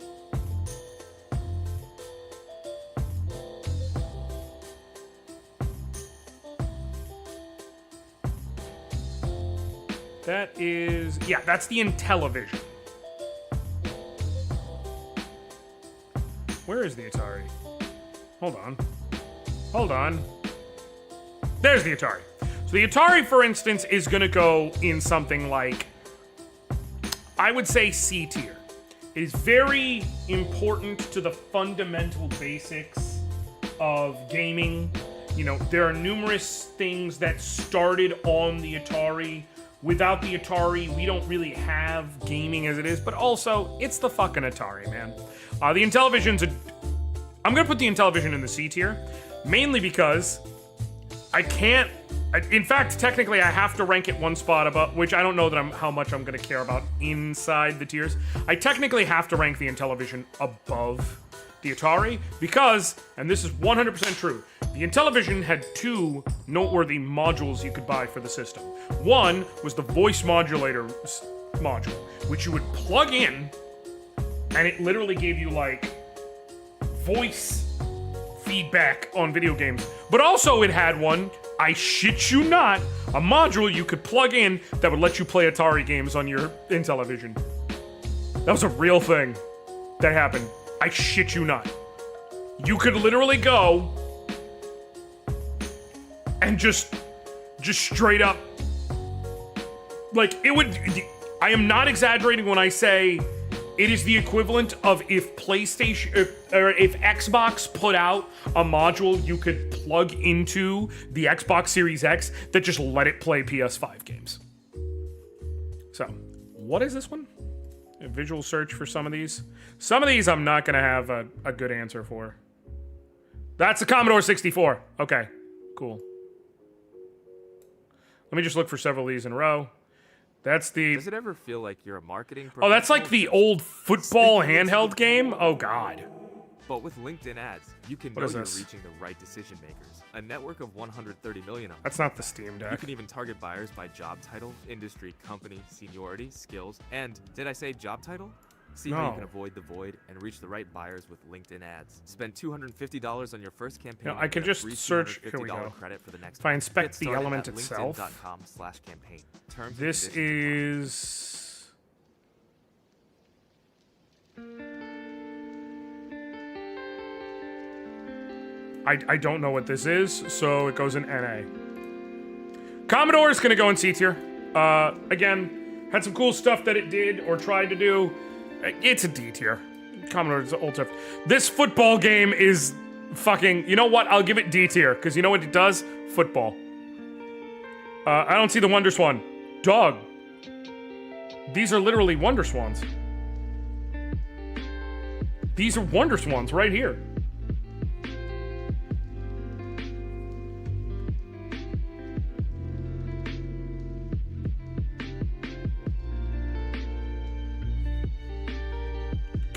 That is, yeah, that's the Intellivision. Where is the Atari? Hold on. Hold on. There's the Atari. So the Atari, for instance, is going to go in something like, I would say C tier. It is very important to the fundamental basics of gaming. You know, there are numerous things that started on the Atari. Without the Atari, we don't really have gaming as it is, but also, it's the fucking Atari, man. The Intellivision's I'm gonna put the Intellivision in the C tier, mainly because I can't... In fact, technically, I have to rank it one spot above, which I don't know that how much I'm gonna care about inside the tiers. I technically have to rank the Intellivision above the Atari, because, and this is 100% true, the Intellivision had two noteworthy modules you could buy for the system. One was the voice modulator module, which you would plug in, and it literally gave you, like, voice feedback on video games. But also it had one, I shit you not, a module you could plug in that would let you play Atari games on your Intellivision. That was a real thing that happened. I shit you not. You could literally go and just straight up, like, it would, I am not exaggerating when I say it is the equivalent of if PlayStation, or if Xbox put out a module you could plug into the Xbox Series X that just let it play PS5 games. So, what is this one? A visual search for some of these. Some of these I'm not gonna have a good answer for. That's the Commodore 64. Okay, cool. Let me just look for several of these in a row. That's the... Does it ever feel like you're a marketing Oh, that's like the old football handheld game? Oh, God. But with LinkedIn ads, you can know you're reaching the right decision makers. A network of 130 million of them. That's not the Steam Deck. You can even target buyers by job title, industry, company, seniority, skills, and did I say job title? See how you can avoid the void and reach the right buyers with LinkedIn ads. Spend $250 on your first campaign. I can just search. Here we go. Credit for the next if I inspect the element itself, LinkedIn.com/campaign. This is. I don't know what this is, so it goes in NA. Commodore is gonna go in C tier. Again, had some cool stuff that it did or tried to do. It's a D tier. Commodore's old stuff. This football game is fucking... You know what? I'll give it D tier, because you know what it does? Football. I don't see the Wonder Swan. Dog. These are literally Wonder Swans. These are Wonder Swans right here.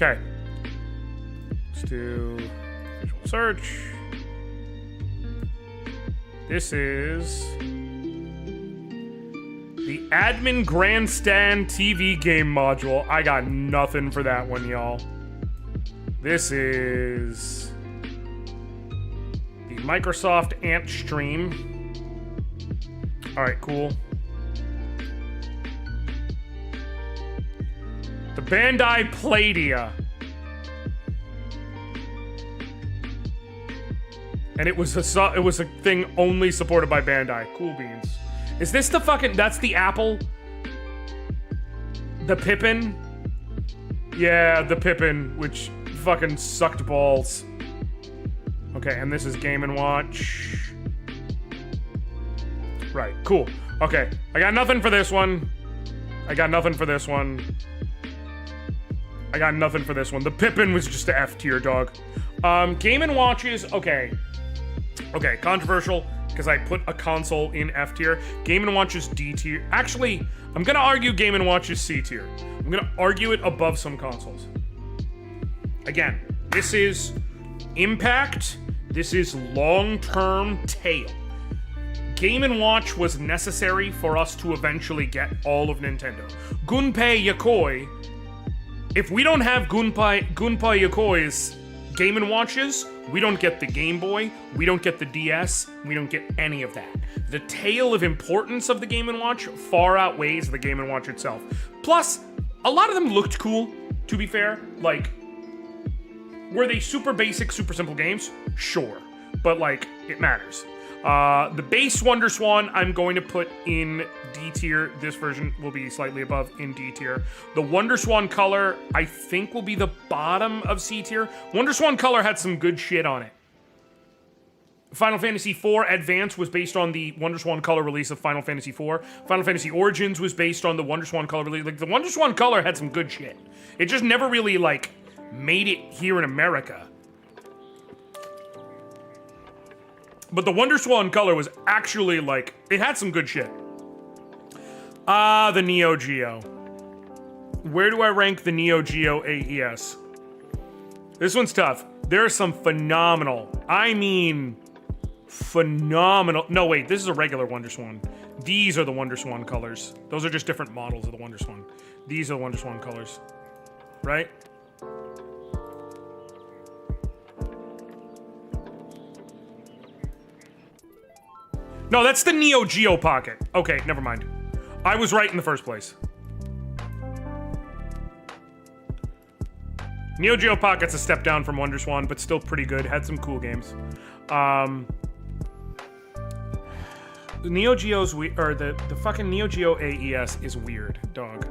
Okay. Let's do visual search. This is the Admin Grandstand TV game module. I got nothing for that one, y'all. This is the Microsoft Ant Stream. All right, cool. The Bandai Playdia. And it was a thing only supported by Bandai. Cool beans. Is this the fucking... That's the Apple? The Pippin? Yeah, the Pippin, which fucking sucked balls. Okay, and this is Game & Watch. Right, cool. Okay, I got nothing for this one. I got nothing for this one. I got nothing for this one. The Pippin was just the F tier, dog. Game & Watches, okay. Okay, controversial, because I put a console in F tier. Game & Watch is D tier. Actually, I'm gonna argue Game & Watch is C tier. I'm gonna argue it above some consoles. Again, this is impact. This is long-term tail. Game & Watch was necessary for us to eventually get all of Nintendo. Gunpei Yokoi. If we don't have Gunpei Yokoi's Game & Watches, we don't get the Game Boy, we don't get the DS, we don't get any of that. The tale of importance of the Game & Watch far outweighs the Game & Watch itself. Plus, a lot of them looked cool, to be fair. Like, were they super basic, super simple games? Sure. But, like, it matters. The base Wonder Swan, I'm going to put in D tier. This version will be slightly above in D tier. The Wonder Swan Color, I think, will be the bottom of C tier. Wonder Swan Color had some good shit on it. Final Fantasy IV Advance was based on the Wonder Swan Color release of Final Fantasy IV. Final Fantasy Origins was based on the Wonder Swan Color release. Like, the Wonder Swan Color had some good shit. It just never really, like, made it here in America. But the Wonder Swan Color was actually, like, it had some good shit. The Neo Geo. Where do I rank the Neo Geo AES? This one's tough. There are some phenomenal, I mean, phenomenal. No, wait, this is a regular Wonder Swan. These are the Wonder Swan colors. Those are just different models of the Wonder Swan. These are the Wonder Swan colors. Right? No, that's the Neo Geo Pocket. Okay, never mind. I was right in the first place. Neo Geo Pocket's a step down from Wonder Swan, but still pretty good. Had some cool games. The Neo Geo's the fucking Neo Geo AES is weird, dog.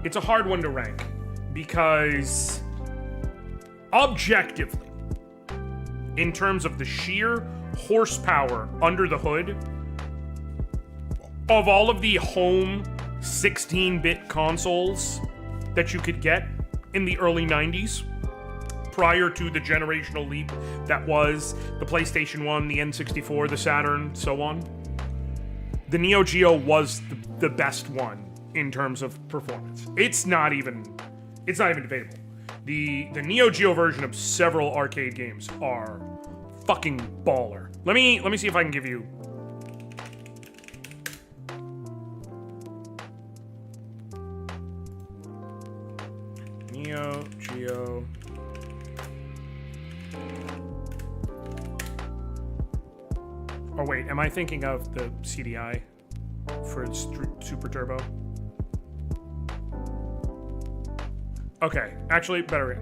It's a hard one to rank because objectively, in terms of the sheer horsepower under the hood of all of the home 16-bit consoles that you could get in the early 90s, prior to the generational leap that was the PlayStation 1, the N64, the Saturn, so on, the Neo Geo was the best one in terms of performance. It's not even debatable. The Neo Geo version of several arcade games are fucking baller. Let me see if I can give you. Neo Geo. Oh wait, am I thinking of the CDI for Super Turbo? Okay, actually, better.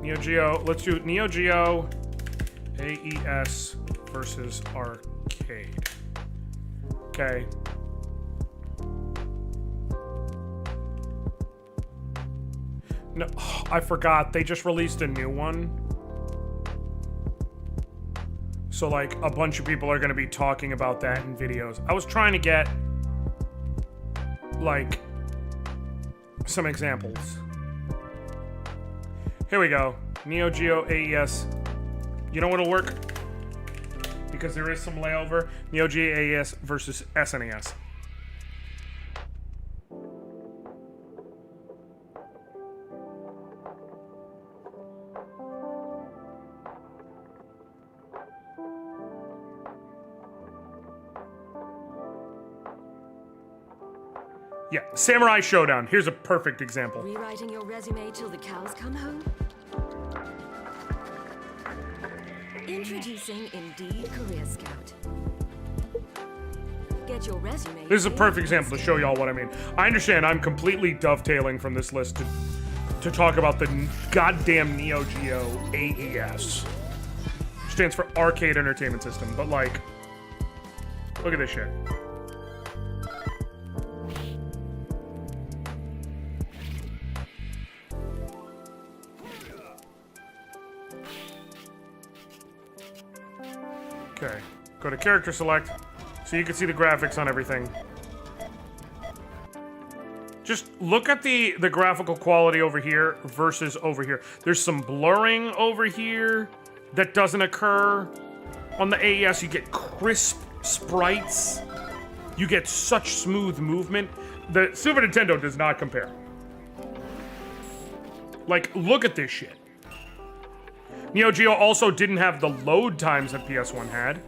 Neo Geo, let's do Neo Geo AES versus arcade. Okay. No, I forgot. They just released a new one. So, like, a bunch of people are going to be talking about that in videos. I was trying to get, like, some examples. Here we go. Neo Geo AES. You know what'll work? Because there is some layover. Neo Geo AES versus SNES. Yeah, Samurai Showdown. Here's a perfect example. Rewriting your resume till the cows come home? Introducing Indeed Career Scout. Get your resume. This is a perfect example to show y'all what I mean. I understand I'm completely dovetailing from this list to talk about the goddamn Neo Geo AES. Stands for Arcade Entertainment System, but like, Look at this shit. Okay, go to character select so you can see the graphics on everything. Just look at the graphical quality over here versus over here. There's some blurring over here that doesn't occur. On the AES, you get crisp sprites. You get such smooth movement. The Super Nintendo does not compare. Like, look at this shit. Neo Geo also didn't have the load times that PS1 had.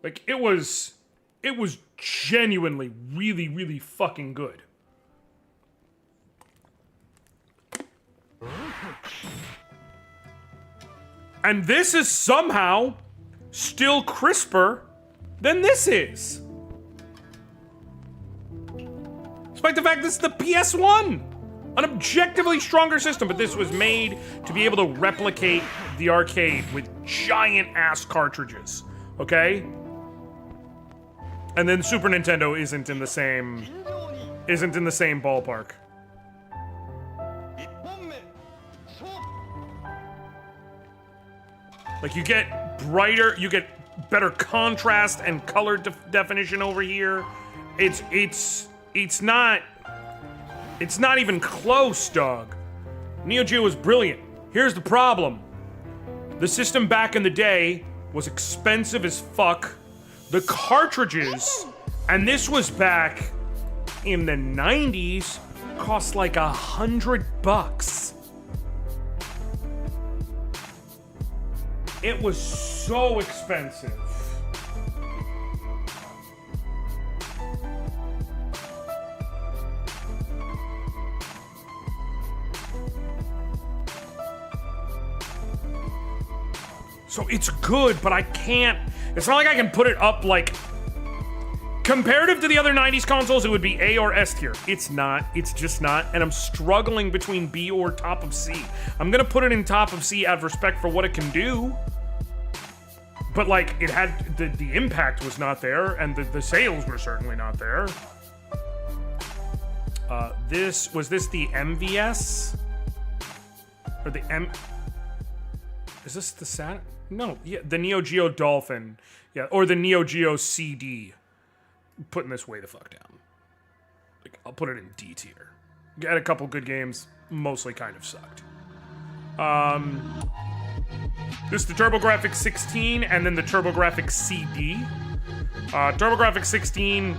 Like, it was genuinely really, really fucking good. And this is somehow still crisper than this is. Despite the fact this is the PS1. An objectively stronger system, but this was made to be able to replicate the arcade with giant ass cartridges. Okay? And then Super Nintendo isn't in the same ballpark. Like, you get brighter, you get better contrast and color definition over here. It's not even close, dog. Neo Geo was brilliant. Here's the problem. The system back in the day was expensive as fuck. The cartridges, and this was back in the 90s, cost like $100. It was so expensive. So it's good, but I can't. It's not like I can put it up like. Comparative to the other 90s consoles, it would be A or S tier. It's not. It's just not. And I'm struggling between B or top of C. I'm gonna put it in top of C out of respect for what it can do. But like, it had the impact was not there, and the sales were certainly not there. This the MVS or the M? Is this the Saturn? No, yeah, the Neo Geo Dolphin, yeah, or the Neo Geo CD. I'm putting this way the fuck down. Like, I'll put it in D tier. Had a couple good games, mostly kind of sucked. This is the TurboGrafx 16, and then the TurboGrafx CD. TurboGrafx 16.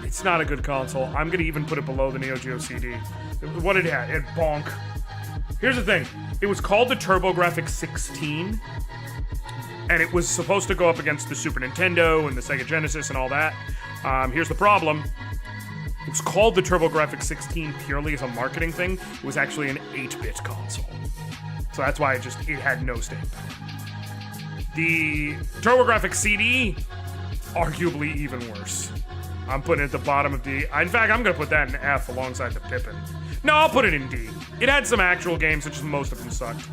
It's not a good console. I'm gonna even put it below the Neo Geo CD. What it had? It had bonk. Here's the thing. It was called the TurboGrafx 16, and it was supposed to go up against the Super Nintendo and the Sega Genesis and all that. Here's the problem. It was called the TurboGrafx 16 purely as a marketing thing. It was actually an 8-bit console. So that's why it had no staying power. The TurboGrafx CD, arguably even worse. I'm putting it at the bottom of D. In fact, I'm going to put that in F alongside the Pippin. No, I'll put it in D. It had some actual games, which most of them sucked.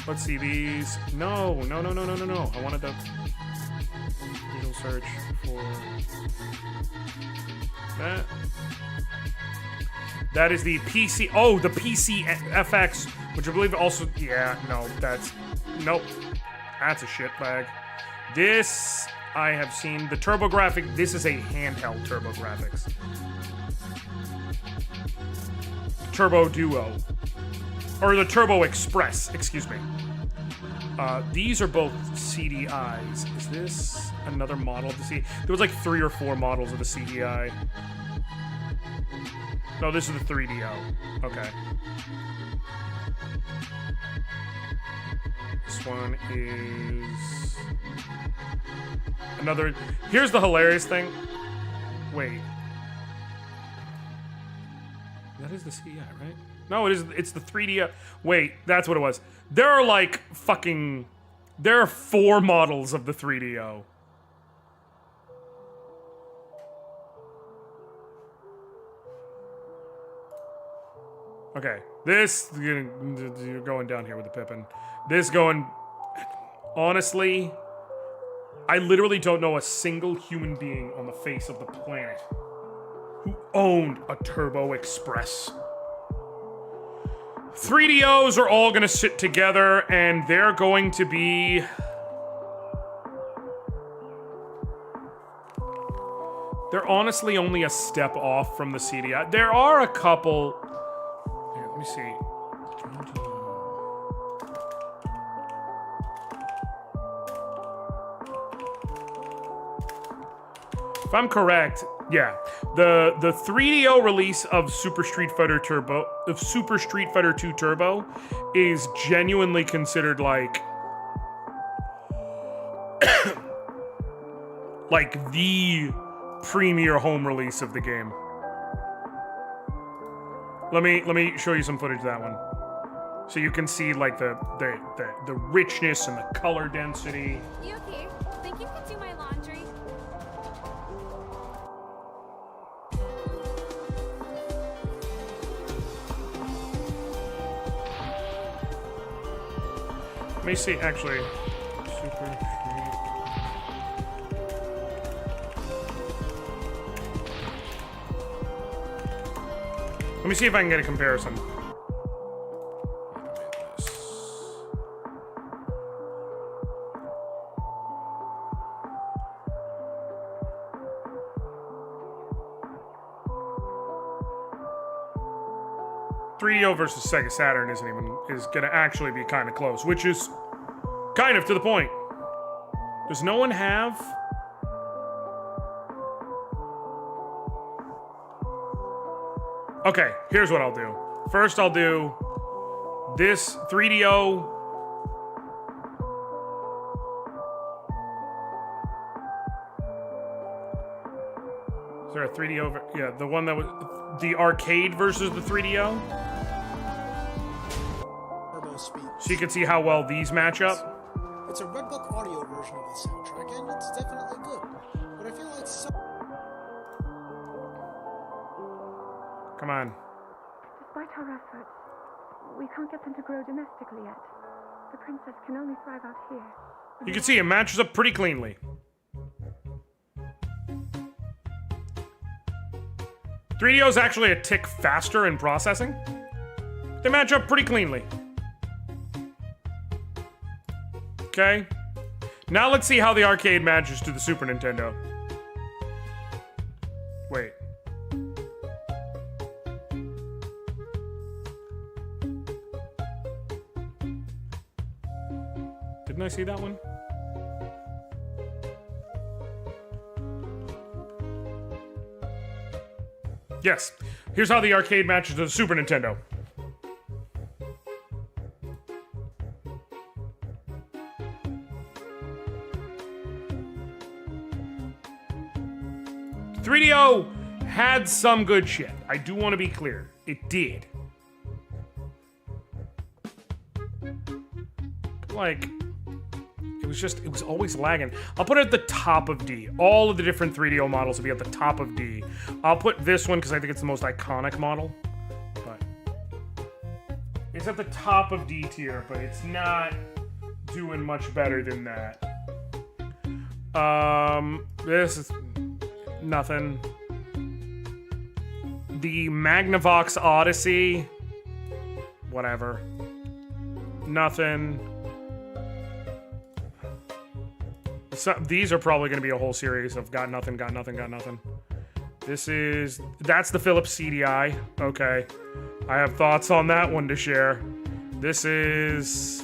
Let's see these. No. I wanted the visual search for that. That is the PC. Oh, the PC FX, which I believe also. Yeah, no, nope. That's a shit bag. This. I have seen the TurboGrafx. This is a handheld TurboGrafx. Turbo Duo. Or the Turbo Express, excuse me. These are both CDIs. Is this another model of the CD? There was like 3 or 4 models of the CDI. No, this is the 3DO. Okay. This one is another. Here's the hilarious thing. Wait. That is the CDI, right? No, it is. It's the 3D. Wait, that's what it was. There are like fucking. There are 4 models of the 3DO. Okay, this you're going down here with the Pippin. This going. Honestly, I literally don't know a single human being on the face of the planet who owned a Turbo Express. 3DOs are all gonna sit together, and they're going to be. They're honestly only a step off from the CDI. There are a couple. Here, let me see. If I'm correct, yeah, the 3DO release of Super Street Fighter 2 Turbo is genuinely considered like like the premier home release of the game. Let me show you some footage of that one, so you can see like the richness and the color density. You okay? Think you could do my laundry? Let me see, actually. Super Street. Let me see if I can get a comparison. .3DO versus Sega Saturn is gonna actually be kind of close, which is kind of to the point. Does no one have? Okay, here's what I'll do. First, I'll do this 3DO. Is there a 3DO? Yeah, the one that was the arcade versus the 3DO. So you can see how well these match up. It's a Red Book audio version of the soundtrack, and it's definitely good. But I feel like Come on. Despite our efforts, we can't get them to grow domestically yet. The princess can only thrive out here. You can see it matches up pretty cleanly. 3DO is actually a tick faster in processing. They match up pretty cleanly. Okay. Now let's see how the arcade matches to the Super Nintendo. Wait. Didn't I see that one? Yes. Here's how the arcade matches to the Super Nintendo. .3DO had some good shit. I do want to be clear. It did. Like, it was always lagging. I'll put it at the top of D. All of the different 3DO models will be at the top of D. I'll put this one because I think it's the most iconic model. But it's at the top of D tier, but it's not doing much better than that. This is nothing. The Magnavox Odyssey, whatever. Nothing. These are probably going to be a whole series of got nothing, got nothing, got nothing. That's the Philips CDI. Okay. I have thoughts on that one to share. This is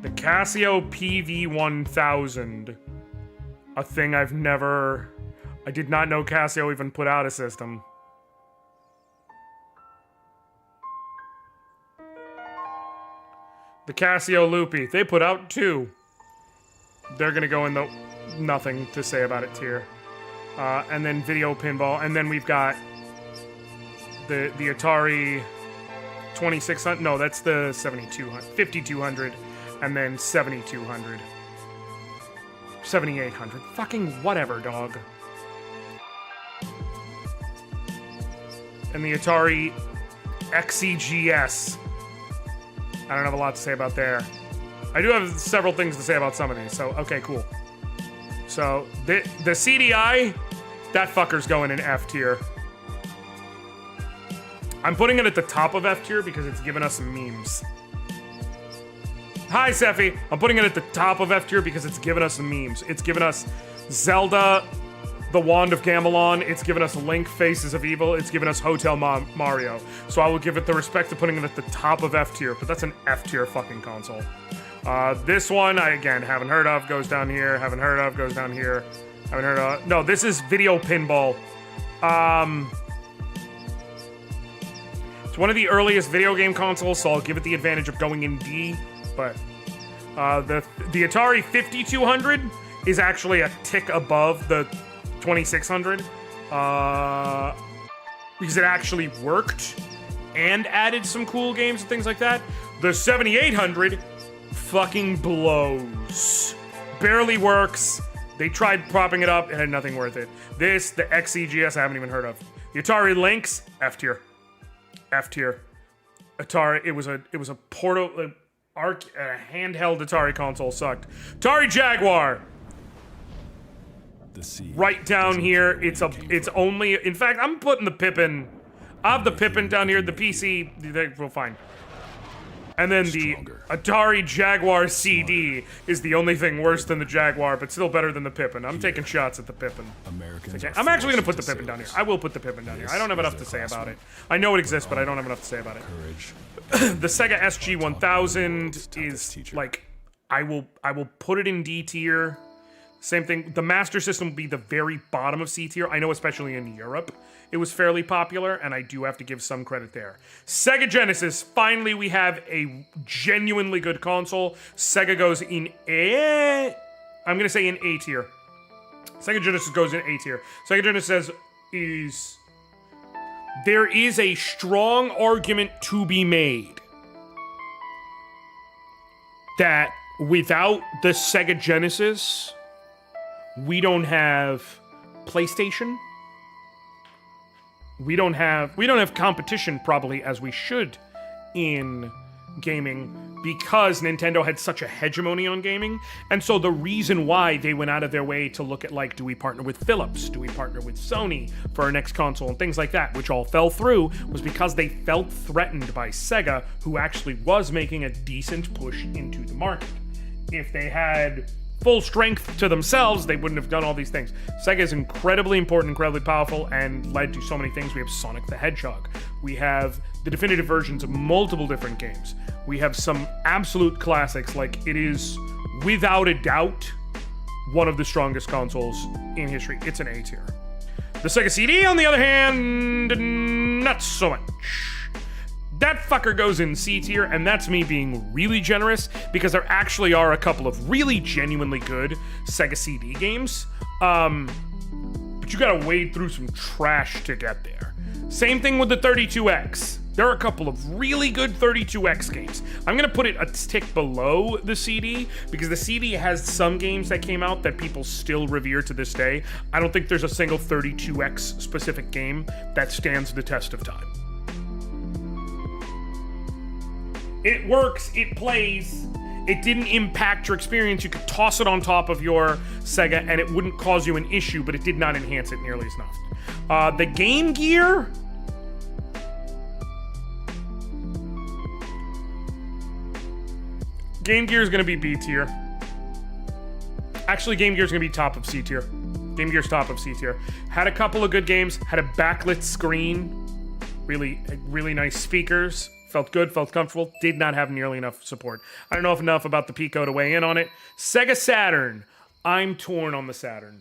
the Casio PV1000. A thing I did not know Casio even put out a system. The Casio Loopy. They put out 2. They're gonna go in the nothing to say about it tier. And then Video Pinball. And then we've got the Atari 2600. No, that's the 7200, 5200, and then 7200, 7800. Fucking whatever, dog. And the Atari XEGS. I don't have a lot to say about there. I do have several things to say about some of these, so okay, cool. So, the CDI, that fucker's going in F tier. I'm putting it at the top of F tier because it's giving us some memes. Hi, Seffi. I'm putting it at the top of F tier because it's giving us some memes. It's given us Zelda, The Wand of Gamelon. It's given us Link, Faces of Evil. It's given us Hotel Mario. So I will give it the respect of putting it at the top of F tier, but that's an F tier fucking console. This one, I, again, haven't heard of, goes down here. Haven't heard of, goes down here. Haven't heard of. No, this is Video Pinball. It's one of the earliest video game consoles, so I'll give it the advantage of going in D. But the Atari 5200 is actually a tick above the 2600 because it actually worked and added some cool games and things like that. The 7800 fucking blows. Barely works. They tried propping it up, it had nothing worth it. This, the XEGS, I haven't even heard of. The Atari Lynx, F tier. F tier. Atari, it was a handheld Atari console, sucked. Atari Jaguar. Right down here, it's only, in fact, I'm putting the Pippin. I have the Pippin down here, the PC, well, fine. And then the Atari Jaguar CD is the only thing worse than the Jaguar, but still better than the Pippin. I'm taking shots at the Pippin. I'm actually going to put the Pippin down here. I will put the Pippin down here. I don't have enough to say about it. I know it exists, but I don't have enough to say about it. The Sega SG-1000 is, like, I will put it in D tier. Same thing. The Master System will be the very bottom of C tier. I know, especially in Europe, it was fairly popular, and I do have to give some credit there. Sega Genesis. Finally, we have a genuinely good console. Sega goes in A. I'm gonna say in A tier. Sega Genesis goes in A tier. Sega Genesis is. There is a strong argument to be made that without the Sega Genesis, we don't have PlayStation. We don't have competition probably as we should in gaming because Nintendo had such a hegemony on gaming. And so the reason why they went out of their way to look at, like, do we partner with Philips? Do we partner with Sony for our next console? And things like that, which all fell through, was because they felt threatened by Sega, who actually was making a decent push into the market. If they had full strength to themselves, they wouldn't have done all these things. Sega is incredibly important, incredibly powerful, and led to so many things. We have Sonic the Hedgehog. We have the definitive versions of multiple different games. We have some absolute classics, like it is, without a doubt, one of the strongest consoles in history. It's an A tier. The Sega CD, on the other hand, not so much. That fucker goes in C tier, and that's me being really generous because there actually are a couple of really genuinely good Sega CD games. But you gotta wade through some trash to get there. Same thing with the 32X. There are a couple of really good 32X games. I'm gonna put it a tick below the CD because the CD has some games that came out that people still revere to this day. I don't think there's a single 32X specific game that stands the test of time. It works, it plays, it didn't impact your experience. You could toss it on top of your Sega and it wouldn't cause you an issue, but it did not enhance it nearly enough. The Game Gear. Game Gear is going to be B tier. Actually, Game Gear is going to be top of C tier. Game Gear's top of C tier. Had a couple of good games, had a backlit screen, really nice speakers. Felt good, felt comfortable, did not have nearly enough support. I don't know enough about the Pico to weigh in on it. Sega Saturn. I'm torn on the Saturn.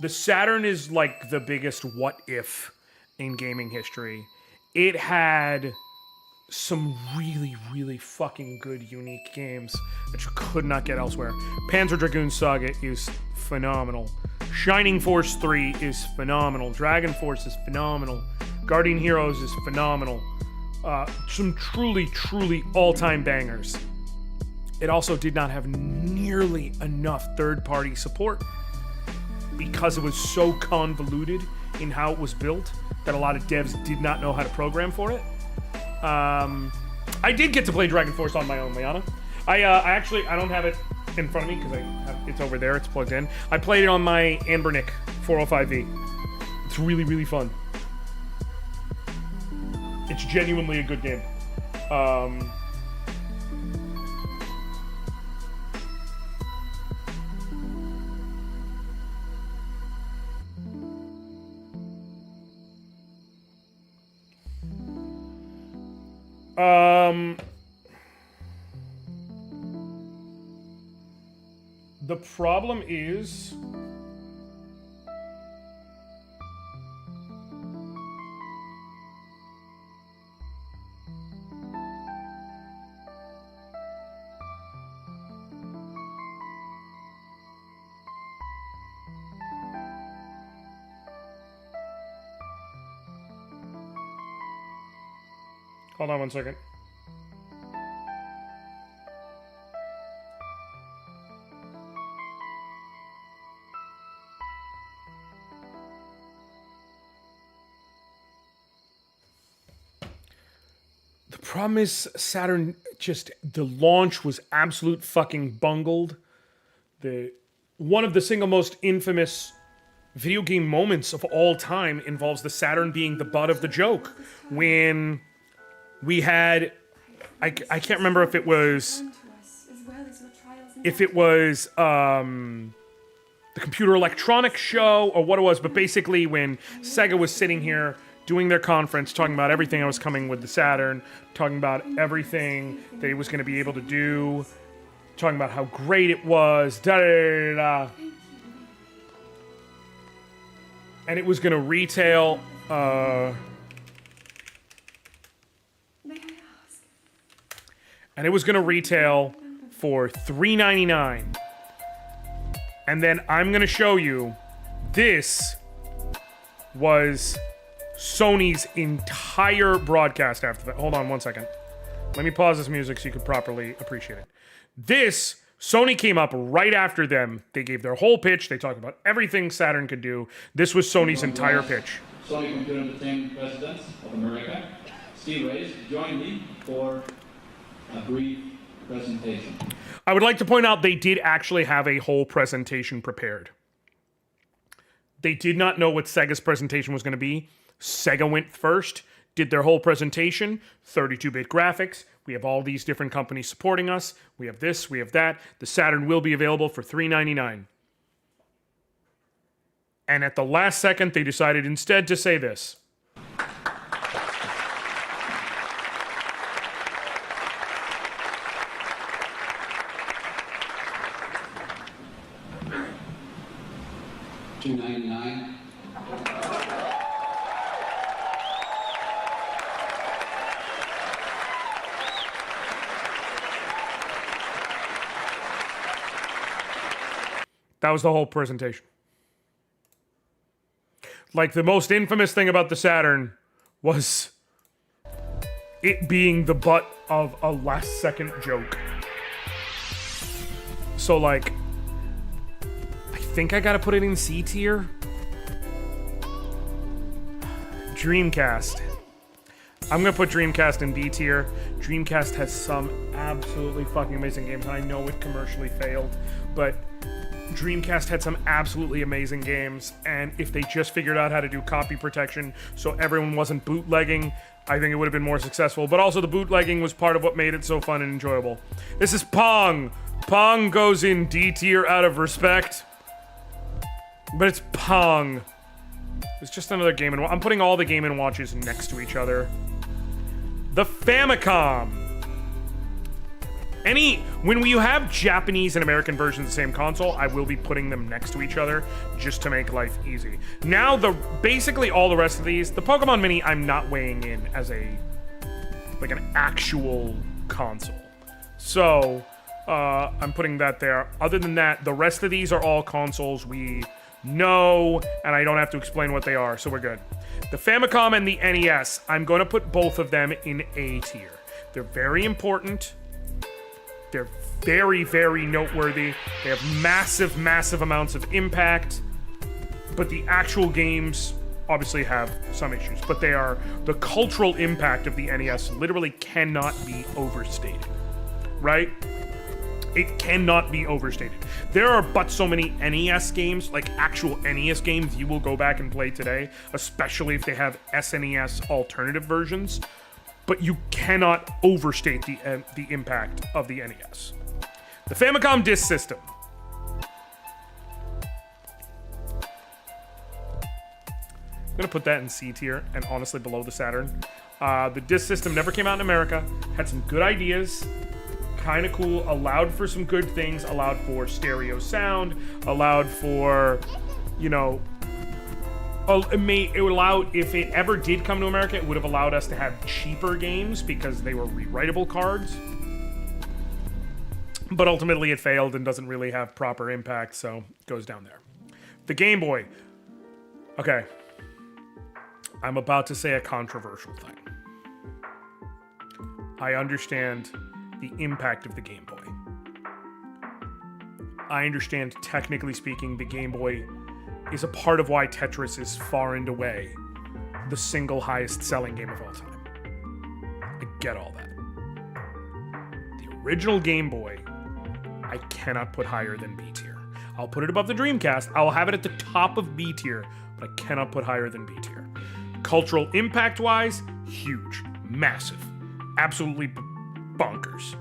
The Saturn is like the biggest what if in gaming history. It had some really fucking good, unique games that you could not get elsewhere. Panzer Dragoon Saga is phenomenal. Shining Force 3 is phenomenal. Dragon Force is phenomenal. Guardian Heroes is phenomenal. Some truly, truly all-time bangers. It also did not have nearly enough third-party support because it was so convoluted in how it was built that a lot of devs did not know how to program for it. I did get to play Dragon Force on my own, Liana. I don't have it in front of me because it's over there. It's plugged in. I played it on my Anbernic 405V. It's really, really fun. It's genuinely a good game. The problem is hold on one second. The problem is Saturn the launch was absolute fucking bungled. One of the single most infamous video game moments of all time involves the Saturn being the butt of the joke. When we had, I can't remember if it was the Computer Electronics Show or what it was, but basically when Sega was sitting here doing their conference, talking about everything that was coming with the Saturn, talking about everything that it was going to be able to do, talking about how great it was, and it was going to retail, and it was going to retail for $3.99. And then I'm going to show you, this was Sony's entire broadcast after that. Hold on one second. Let me pause this music so you can properly appreciate it. Sony came up right after them. They gave their whole pitch. They talked about everything Saturn could do. This was Sony's entire pitch. Sony Computer Entertainment President of America, Steve Reyes, joined me for a brief presentation. I would like to point out they did actually have a whole presentation prepared. They did not know what Sega's presentation was going to be. Sega went first, did their whole presentation, 32-bit graphics. We have all these different companies supporting us. We have this, we have that. The Saturn will be available for $3.99. And at the last second, they decided instead to say this. $2.99. That was the whole presentation. Like, the most infamous thing about the Saturn was it being the butt of a last-second joke. So, like, I think I gotta put it in C tier. Dreamcast. I'm gonna put Dreamcast in B tier. Dreamcast has some absolutely fucking amazing games. I know it commercially failed, but Dreamcast had some absolutely amazing games, and if they just figured out how to do copy protection so everyone wasn't bootlegging, I think it would have been more successful. But also the bootlegging was part of what made it so fun and enjoyable. This is Pong. Pong goes in D tier out of respect, but it's Pong. It's just another Game & Watch. I'm putting all the Game & Watches next to each other. The Famicom. When you have Japanese and American versions of the same console, I will be putting them next to each other just to make life easy. Now, basically all the rest of these, the Pokemon Mini, I'm not weighing in as an actual console. So, I'm putting that there. Other than that, the rest of these are all consoles we know, and I don't have to explain what they are, so we're good. The Famicom and the NES, I'm going to put both of them in A tier. They're very important. They're very, very noteworthy. They have massive, massive amounts of impact. But the actual games obviously have some issues. But they are, the cultural impact of the NES literally cannot be overstated. Right? It cannot be overstated. There are but so many NES games, like actual NES games you will go back and play today, especially if they have SNES alternative versions. But you cannot overstate the impact of the NES. The Famicom Disk System. I'm gonna put that in C tier, and honestly below the Saturn. The Disk System never came out in America, had some good ideas, kind of cool, allowed for some good things, allowed for stereo sound, allowed for, you know, it would allow, if it ever did come to America, it would have allowed us to have cheaper games because they were rewritable cards. But ultimately it failed and doesn't really have proper impact, so it goes down there. The Game Boy. Okay. I'm about to say a controversial thing. I understand the impact of the Game Boy. I understand, technically speaking, the Game Boy is a part of why Tetris is far and away the single highest selling game of all time. I get all that. The original Game Boy, I cannot put higher than B tier. I'll put it above the Dreamcast. I'll have it at the top of B tier, but I cannot put higher than B tier. Cultural impact-wise, huge, massive, absolutely bonkers.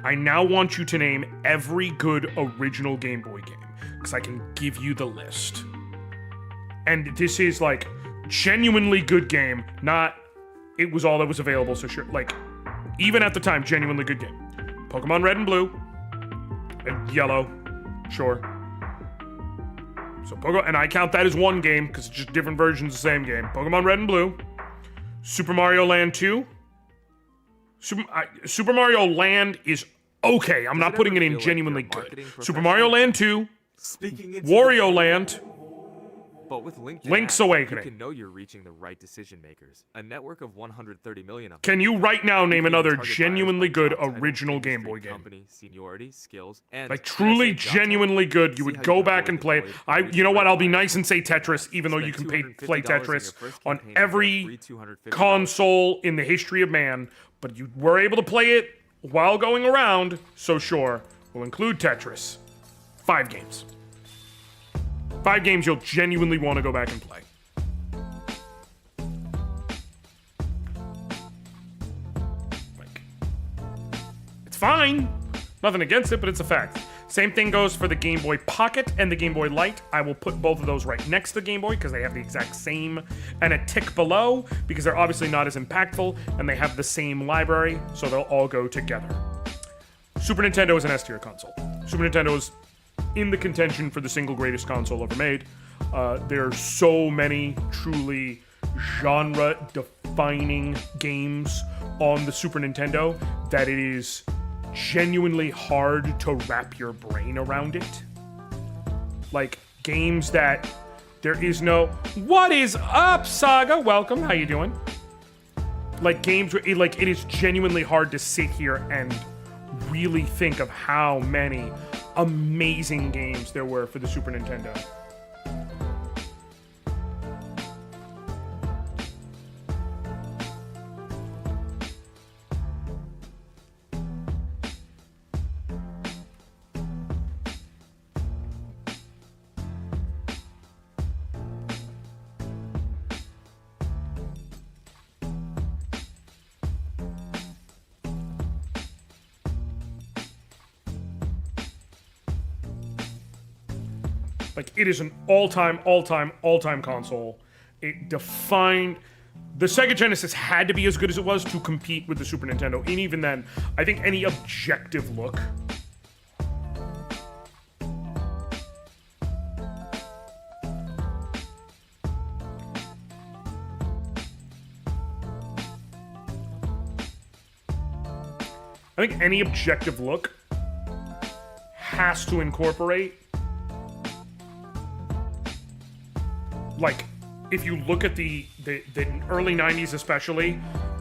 I now want you to name every good original Game Boy game, because I can give you the list. And this is like genuinely good game, not it was all that was available, so sure, like even at the time, genuinely good game. Pokemon Red and Blue, and Yellow, sure. So and I count that as one game because it's just different versions of the same game. Pokemon Red and Blue, Super Mario Land 2. Super Mario Land is okay. I'm not putting it in genuinely good. Super Mario Land 2, Wario Land, but with Link's Awakening. You can know you're reaching the right decision makers. A network of 130 million of Can you right now name another genuinely good original Game Boy game? Company, seniority, skills, and like truly genuinely good, you would go back and play. You know what? I'll be nice and say Tetris, even though you can play Tetris on every console in the history of man. But you were able to play it while going around, so sure, we'll include Tetris. 5 games. 5 games you'll genuinely want to go back and play. Like, it's fine. Nothing against it, but it's a fact. Same thing goes for the Game Boy Pocket and the Game Boy Light. I will put both of those right next to the Game Boy because they have the exact same, and a tick below because they're obviously not as impactful and they have the same library, so they'll all go together. Super Nintendo is an S tier console. Super Nintendo is in the contention for the single greatest console ever made. There are so many truly genre-defining games on the Super Nintendo that it is genuinely hard to wrap your brain around it. Like, games that there is no... What is up, Saga? Welcome. How you doing? Like, games where it is genuinely hard to sit here and really think of how many amazing games there were for the Super Nintendo. Like, it is an all-time console. It defined... The Sega Genesis had to be as good as it was to compete with the Super Nintendo. And even then, I think any objective look... I think any objective look has to incorporate like if you look at the early 90s especially,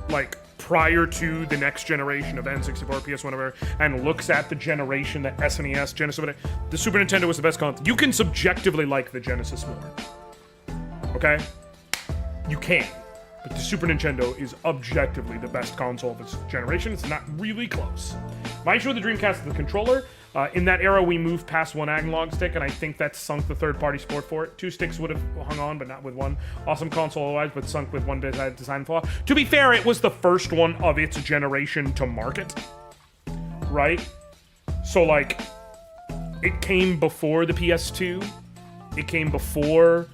like prior to the next generation of N64, PS1, whatever, and looks at the generation, the SNES, Genesis, the Super Nintendo was the best console. You can subjectively like the Genesis more. Okay? You can. But the Super Nintendo is objectively the best console of its generation. It's not really close. My issue with the Dreamcast is the controller. In that era, we moved past one analog stick, and I think that sunk the third-party support for it. 2 sticks would have hung on, but not with one. Awesome console otherwise, but sunk with one design flaw. To be fair, it was the first one of its generation to market. Right? So, like, it came before the PS2. It came before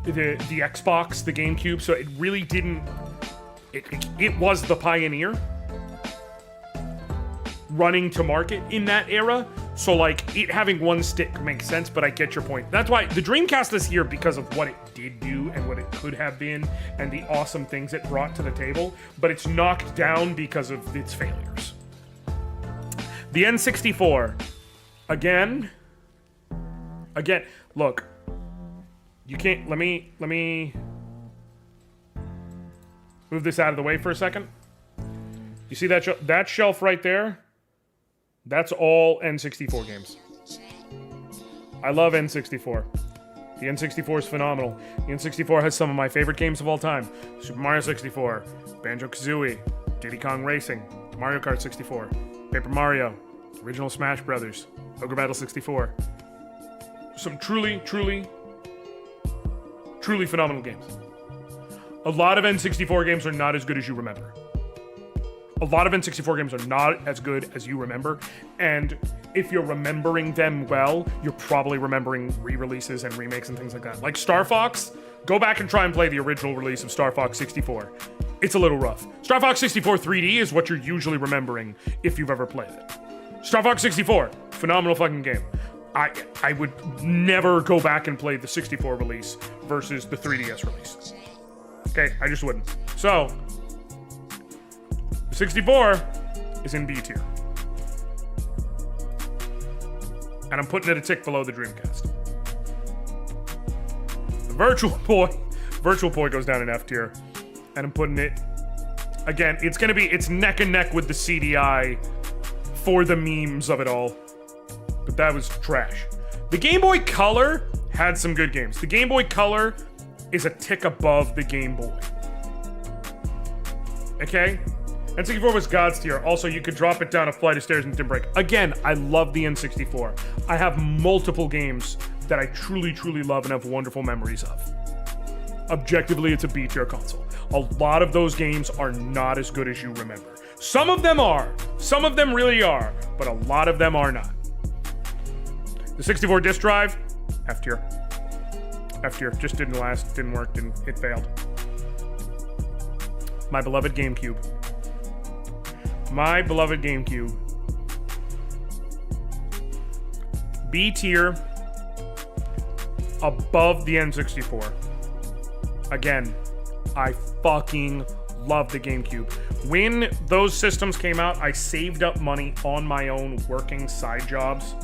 the Xbox, the GameCube, so it really didn't... It was the pioneer running to market in that era, so like it having one stick makes sense, but I get your point. That's why the Dreamcast is here, because of what it did do and what it could have been and the awesome things it brought to the table, but it's knocked down because of its failures. The N64, again, look, you can't, let me move this out of the way for a second. You see that shelf right there? That's all N64 games. I love N64. The N64 is phenomenal. The N64 has some of my favorite games of all time. Super Mario 64, Banjo-Kazooie, Diddy Kong Racing, Mario Kart 64, Paper Mario, original Smash Brothers, Ogre Battle 64. Some truly phenomenal games. A lot of N64 games are not as good as you remember. A lot of N64 games are not as good as you remember, and if you're remembering them well, you're probably remembering re-releases and remakes and things like that. Like Star Fox, go back and try and play the original release of Star Fox 64. It's a little rough. Star Fox 64 3D is what you're usually remembering if you've ever played it. Star Fox 64, phenomenal fucking game. I would never go back and play the 64 release versus the 3DS release. Okay, I just wouldn't. So, 64 is in B tier. And I'm putting it a tick below the Dreamcast. The Virtual Boy goes down in F tier. And I'm putting it, again, it's neck and neck with the CDI for the memes of it all. But that was trash. The Game Boy Color had some good games. The Game Boy Color is a tick above the Game Boy. Okay? N64 was God's tier. Also, you could drop it down a flight of stairs and it didn't break. Again, I love the N64. I have multiple games that I truly love and have wonderful memories of. Objectively, it's a B tier console. A lot of those games are not as good as you remember. Some of them are. Some of them really are. But a lot of them are not. The 64 disk drive, F tier. F tier. Just didn't last, didn't work, it failed. My beloved GameCube. My beloved GameCube. B tier, above the N64. Again, I fucking love the GameCube. When those systems came out, I saved up money on my own working side jobs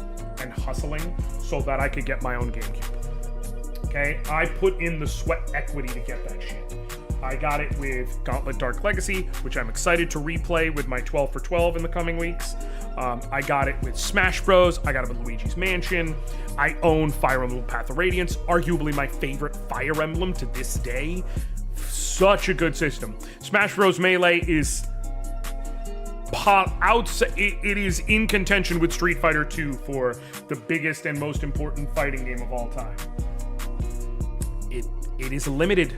and hustling so that I could get my own GameCube. Okay? I put in the sweat equity to get that shit. I got it with Gauntlet Dark Legacy, which I'm excited to replay with my 12 for 12 in the coming weeks. I got it with Smash Bros. I got it with Luigi's Mansion. I own Fire Emblem Path of Radiance, arguably my favorite Fire Emblem to this day. Such a good system. Smash Bros. Melee is it is in contention with Street Fighter 2 for the biggest and most important fighting game of all time. It is limited.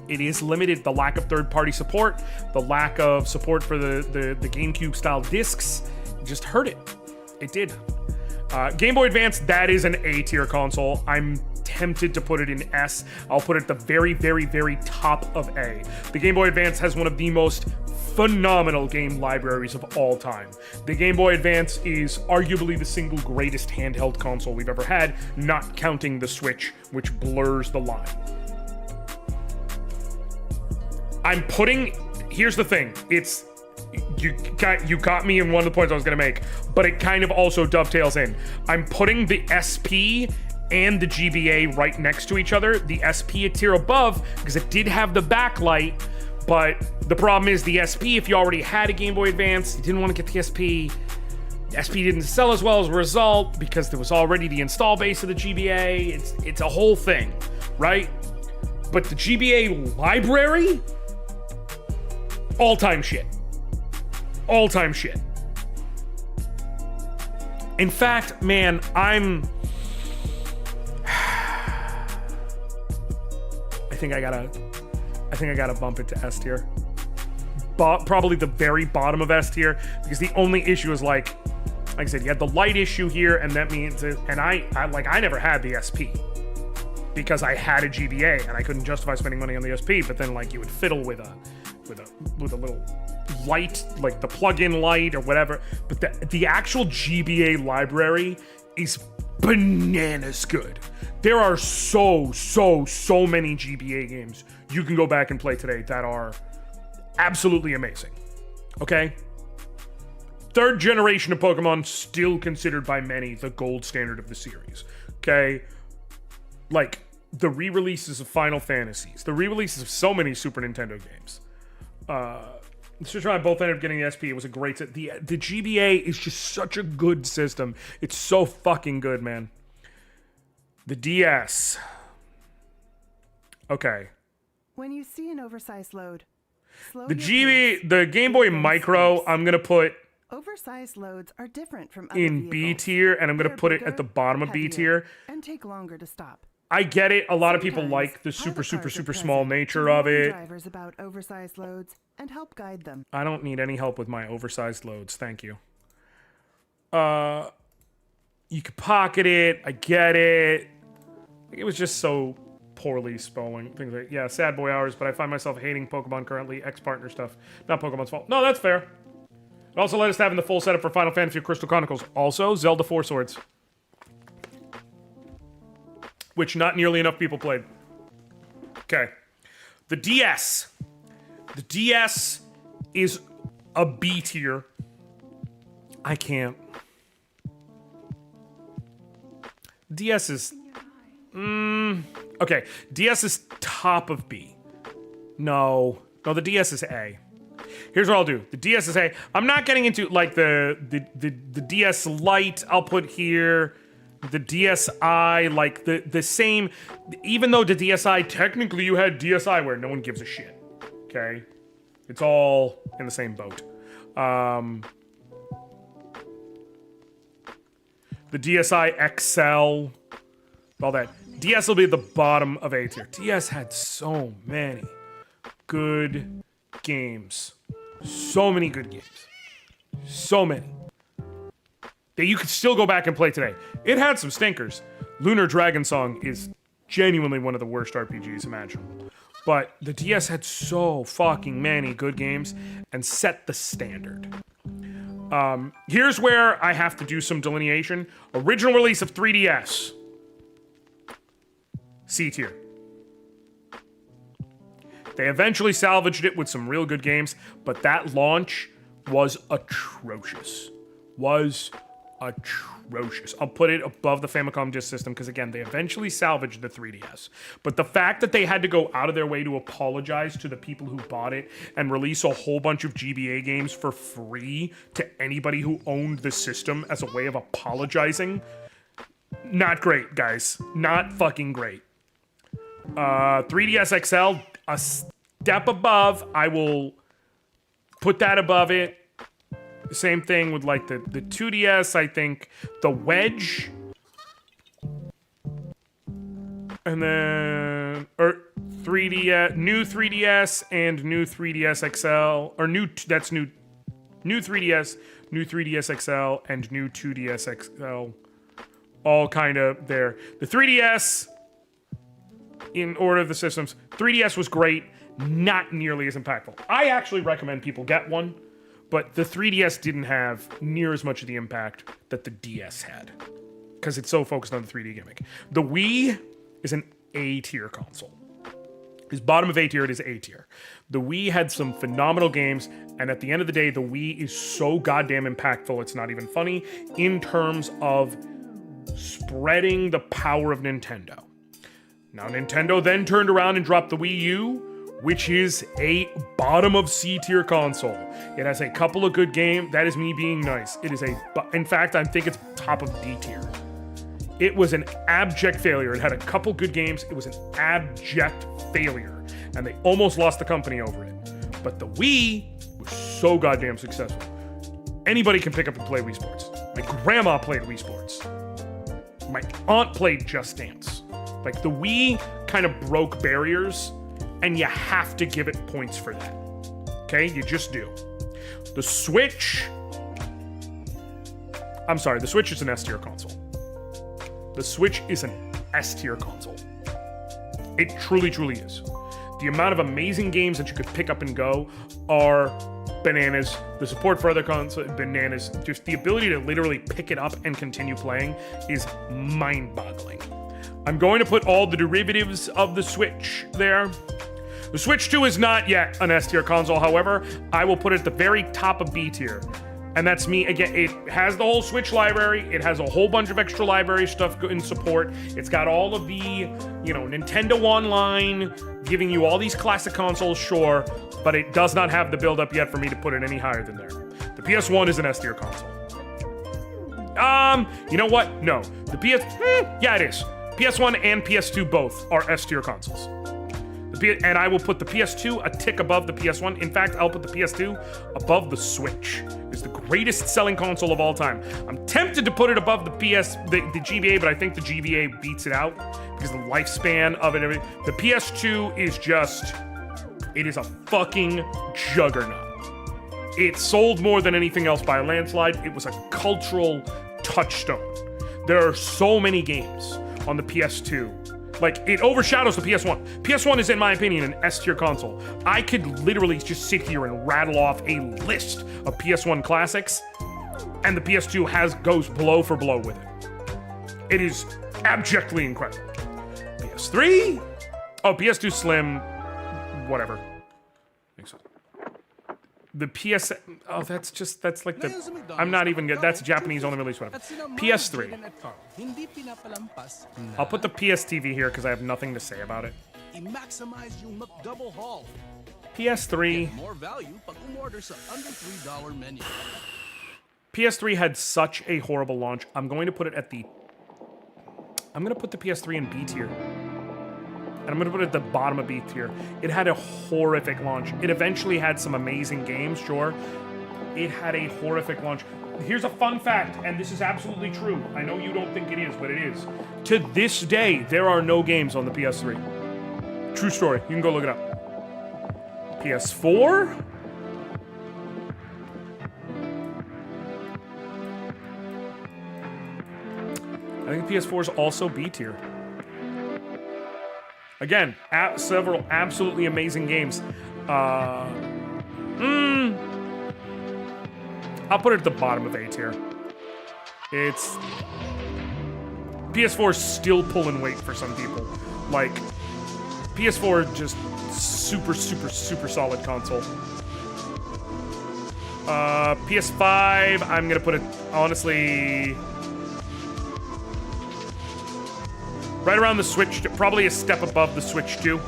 It is limited. The lack of third-party support, the lack of support for the GameCube-style discs, just hurt it. It did. Game Boy Advance, that is an A-tier console. I'm tempted to put it in S. I'll put it at the very, very, very top of A. The Game Boy Advance has one of the most phenomenal game libraries of all time. The Game Boy Advance is arguably the single greatest handheld console we've ever had, not counting the Switch, which blurs the line. Here's the thing, you got me in one of the points I was gonna make, but it kind of also dovetails in. I'm putting the SP and the GBA right next to each other. The SP a tier above, because it did have the backlight, but the problem is the SP, if you already had a Game Boy Advance, you didn't want to get the SP. The SP didn't sell as well as a result because there was already the install base of the GBA. It's a whole thing, right? But the GBA library, all-time shit. All-time shit. In fact, man, I think I gotta bump it to S tier. Probably the very bottom of S tier, because the only issue is like I said, you had the light issue here, and that means I never had the SP because I had a GBA and I couldn't justify spending money on the SP. But then like you would fiddle with a little light, like the plug-in light or whatever. But the actual GBA library is bananas good. There are so many GBA games you can go back and play today that are absolutely amazing. Okay? Third generation of Pokemon, still considered by many the gold standard of the series. Okay? Like, the re-releases of Final Fantasies, the re-releases of so many Super Nintendo games. Switch and I both ended up getting the SP. It was a great set. The GBA is just such a good system. It's so fucking good, man. The DS. Okay. When you see an oversized load, slow the your pace. the Game Boy Micro, I'm gonna put Oversized loads are different from other in B tier, and I'm gonna put it at the bottom of B tier. And take longer to stop. I get it. A lot of people like the super small nature of it. Drivers about oversized loads and help guide them. I don't need any help with my oversized loads. Thank you. You could pocket it. I get it. It was just so poorly spelling things like, yeah, sad boy hours, but I find myself hating Pokemon currently. Ex-partner stuff. Not Pokemon's fault. No, that's fair. It also let us have in the full setup for Final Fantasy Crystal Chronicles. Also, Zelda 4 Swords. Which not nearly enough people played. Okay. The DS. The DS is a B tier. I can't. DS is... okay. DS is top of B. No, the DS is A. Here's what I'll do. The DS is A. I'm not getting into, like, the DS Lite I'll put here. The DSi, like, the same... Even though the DSi, technically you had DSi where no one gives a shit. Okay? It's all in the same boat. The DSi XL, all that. DS will be at the bottom of A tier. DS had so many good games. So many good games. So many. That you could still go back and play today. It had some stinkers. Lunar Dragon Song is genuinely one of the worst RPGs imaginable. But the DS had so fucking many good games and set the standard. Here's where I have to do some delineation. Original release of 3DS. C tier. They eventually salvaged it with some real good games, but that launch was atrocious. I'll put it above the Famicom Disk System because, again, they eventually salvaged the 3DS. But the fact that they had to go out of their way to apologize to the people who bought it and release a whole bunch of GBA games for free to anybody who owned the system as a way of apologizing, not great, guys. Not fucking great. 3DS XL, a step above. I will put that above it. Same thing with like the 2DS, I think. The Wedge. And then... Or 3DS... New 3DS and new 3DS XL. Or new... That's new... New 3DS, new 3DS XL, and new 2DS XL. All kind of there. The 3DS... In order of the systems, 3DS was great, not nearly as impactful. I actually recommend people get one, but the 3DS didn't have near as much of the impact that the DS had, because it's so focused on the 3D gimmick. The Wii is an A-tier console. It's bottom of A tier, it is A tier. The Wii had some phenomenal games, and at the end of the day, the Wii is so goddamn impactful, it's not even funny, in terms of spreading the power of Nintendo. Now, Nintendo then turned around and dropped the Wii U, which is a bottom of C tier console. It has a couple of good games. That is me being nice. It is in fact, I think it's top of D tier. It was an abject failure. It had a couple good games. It was an abject failure. And they almost lost the company over it. But the Wii was so goddamn successful. Anybody can pick up and play Wii Sports. My grandma played Wii Sports. My aunt played Just Dance. Like, the Wii kind of broke barriers, and you have to give it points for that. Okay? You just do. The Switch... I'm sorry, the Switch is an S-tier console. The Switch is an S-tier console. It truly, truly is. The amount of amazing games that you could pick up and go are bananas. The support for other consoles, bananas. Just the ability to literally pick it up and continue playing is mind-boggling. I'm going to put all the derivatives of the Switch there. The Switch 2 is not yet an S-tier console, however, I will put it at the very top of B tier. And that's me. Again, it has the whole Switch library. It has a whole bunch of extra library stuff in support. It's got all of the, Nintendo Online, giving you all these classic consoles, sure, but it does not have the build-up yet for me to put it any higher than there. The PS1 is an S-tier console. You know what? No. Yeah, it is. PS1 and PS2 both are S-tier consoles. And I will put the PS2 a tick above the PS1. In fact, I'll put the PS2 above the Switch. It's the greatest selling console of all time. I'm tempted to put it above the GBA, but I think the GBA beats it out because the lifespan of it. The PS2 is just, it is a fucking juggernaut. It sold more than anything else by a landslide. It was a cultural touchstone. There are so many games on the PS2. Like, it overshadows the PS1. PS1 is, in my opinion, an S-tier console. I could literally just sit here and rattle off a list of PS1 classics, and the PS2 goes blow for blow with it. It is abjectly incredible. PS3? Oh, PS2 Slim, whatever. Makes sense. The PS... Oh, that's like the... I'm not even good. That's Japanese only release, whatever. PS3. I'll put the PS TV here because I have nothing to say about it. PS3... More value pag umorder sa under $3 menu. PS3 had such a horrible launch. I'm going to put it at the... I'm going to put the PS3 in B tier. And I'm going to put it at the bottom of B tier. It had a horrific launch. It eventually had some amazing games, sure. It had a horrific launch. Here's a fun fact, and this is absolutely true. I know you don't think it is, but it is. To this day, there are no games on the PS3. True story. You can go look it up. PS4? I think PS4 is also B tier. Again, several absolutely amazing games. I'll put it at the bottom of A tier. It's... PS4 is still pulling weight for some people. Like, PS4 just super, super, super solid console. PS5, I'm gonna put it, honestly... right around the Switch, probably a step above the Switch 2.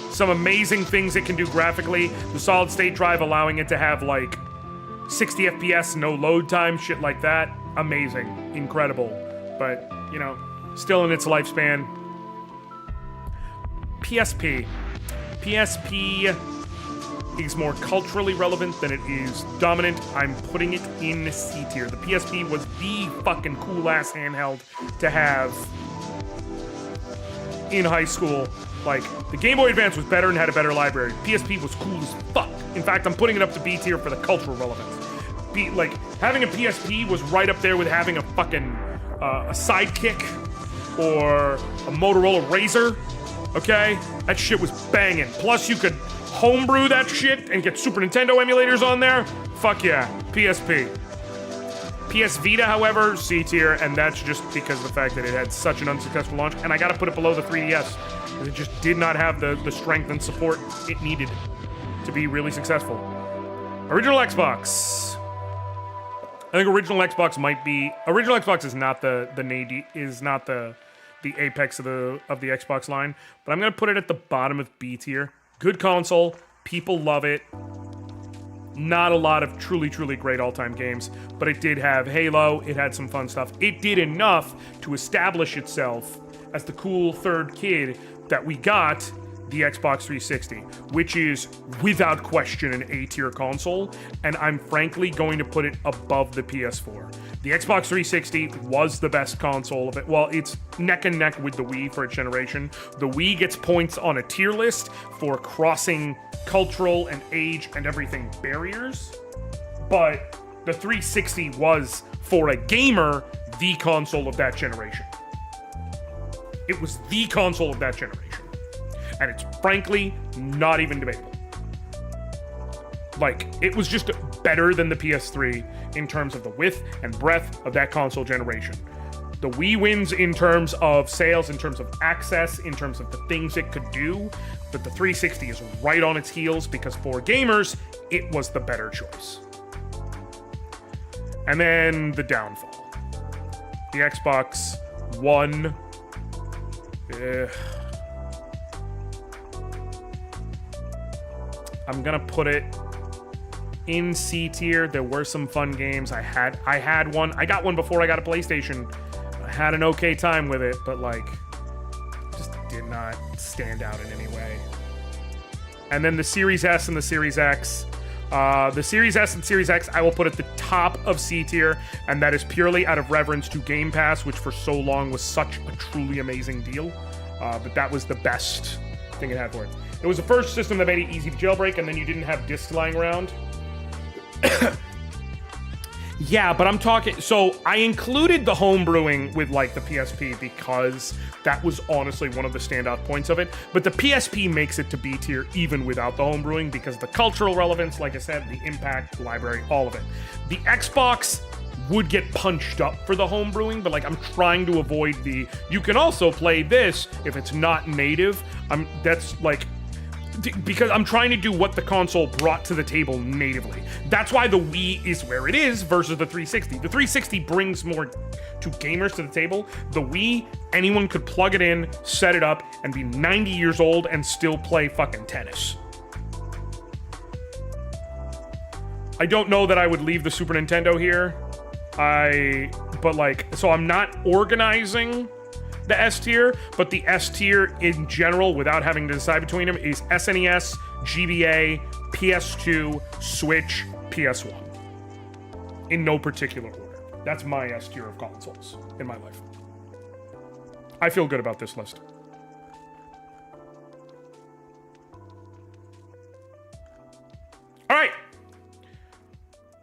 Some amazing things it can do graphically. The solid state drive allowing it to have like 60 FPS, no load time, shit like that. Amazing, incredible. But, still in its lifespan. PSP. PSP is more culturally relevant than it is dominant. I'm putting it in C tier. The PSP was the fucking cool-ass handheld to have in high school. Like, the Game Boy Advance was better and had a better library. PSP was cool as fuck. In fact, I'm putting it up to B tier for the cultural relevance. Having a PSP was right up there with having a fucking a Sidekick or a Motorola Razr. Okay? That shit was banging. Plus, you could homebrew that shit and get Super Nintendo emulators on there. Fuck yeah. PSP. PS Vita, however, C tier, and that's just because of the fact that it had such an unsuccessful launch. And I gotta put it below the 3DS. It just did not have the strength and support it needed to be really successful. Original Xbox. I think original Xbox might be original Xbox is not the apex of the Xbox line, but I'm gonna put it at the bottom of B tier. Good console, people love it. Not a lot of truly great all-time games, but it did have Halo. It had some fun stuff. It did enough to establish itself as the cool third kid that we got the Xbox 360, which is without question an A-tier console, and I'm frankly going to put it above the PS4. The Xbox 360 was the best console of it. Well, it's neck and neck with the Wii for its generation. The Wii gets points on a tier list for crossing cultural and age and everything barriers, but the 360 was, for a gamer, the console of that generation. It was the console of that generation. And it's frankly not even debatable. Like, it was just better than the PS3 in terms of the width and breadth of that console generation. The Wii wins in terms of sales, in terms of access, in terms of the things it could do, but the 360 is right on its heels because for gamers, it was the better choice. And then the downfall. The Xbox One. I'm gonna put it in C tier. There were some fun games. I had one. I got one before I got a PlayStation. I had an okay time with it, but like, just did not stand out in any way. And then the Series S and the Series X. The Series S and Series X I will put at the top of C tier, and that is purely out of reverence to Game Pass, which for so long was such a truly amazing deal. But that was the best thing it had for it. It was the first system that made it easy to jailbreak, and then you didn't have discs lying around. Yeah, but I'm talking... So, I included the homebrewing with, like, the PSP because that was honestly one of the standout points of it. But the PSP makes it to B tier even without the homebrewing because the cultural relevance, like I said, the impact, the library, all of it. The Xbox would get punched up for the homebrewing, but, like, I'm trying to avoid the... You can also play this if it's not native. That's, like... Because I'm trying to do what the console brought to the table natively. That's why the Wii is where it is versus the 360. The 360 brings more to gamers to the table. The Wii, anyone could plug it in, set it up, and be 90 years old and still play fucking tennis. I don't know that I would leave the Super Nintendo here. But like, so I'm not organizing the S tier, but the S tier in general, without having to decide between them, is SNES, GBA, PS2, Switch, PS1. In no particular order. That's my S tier of consoles in my life. I feel good about this list. All right.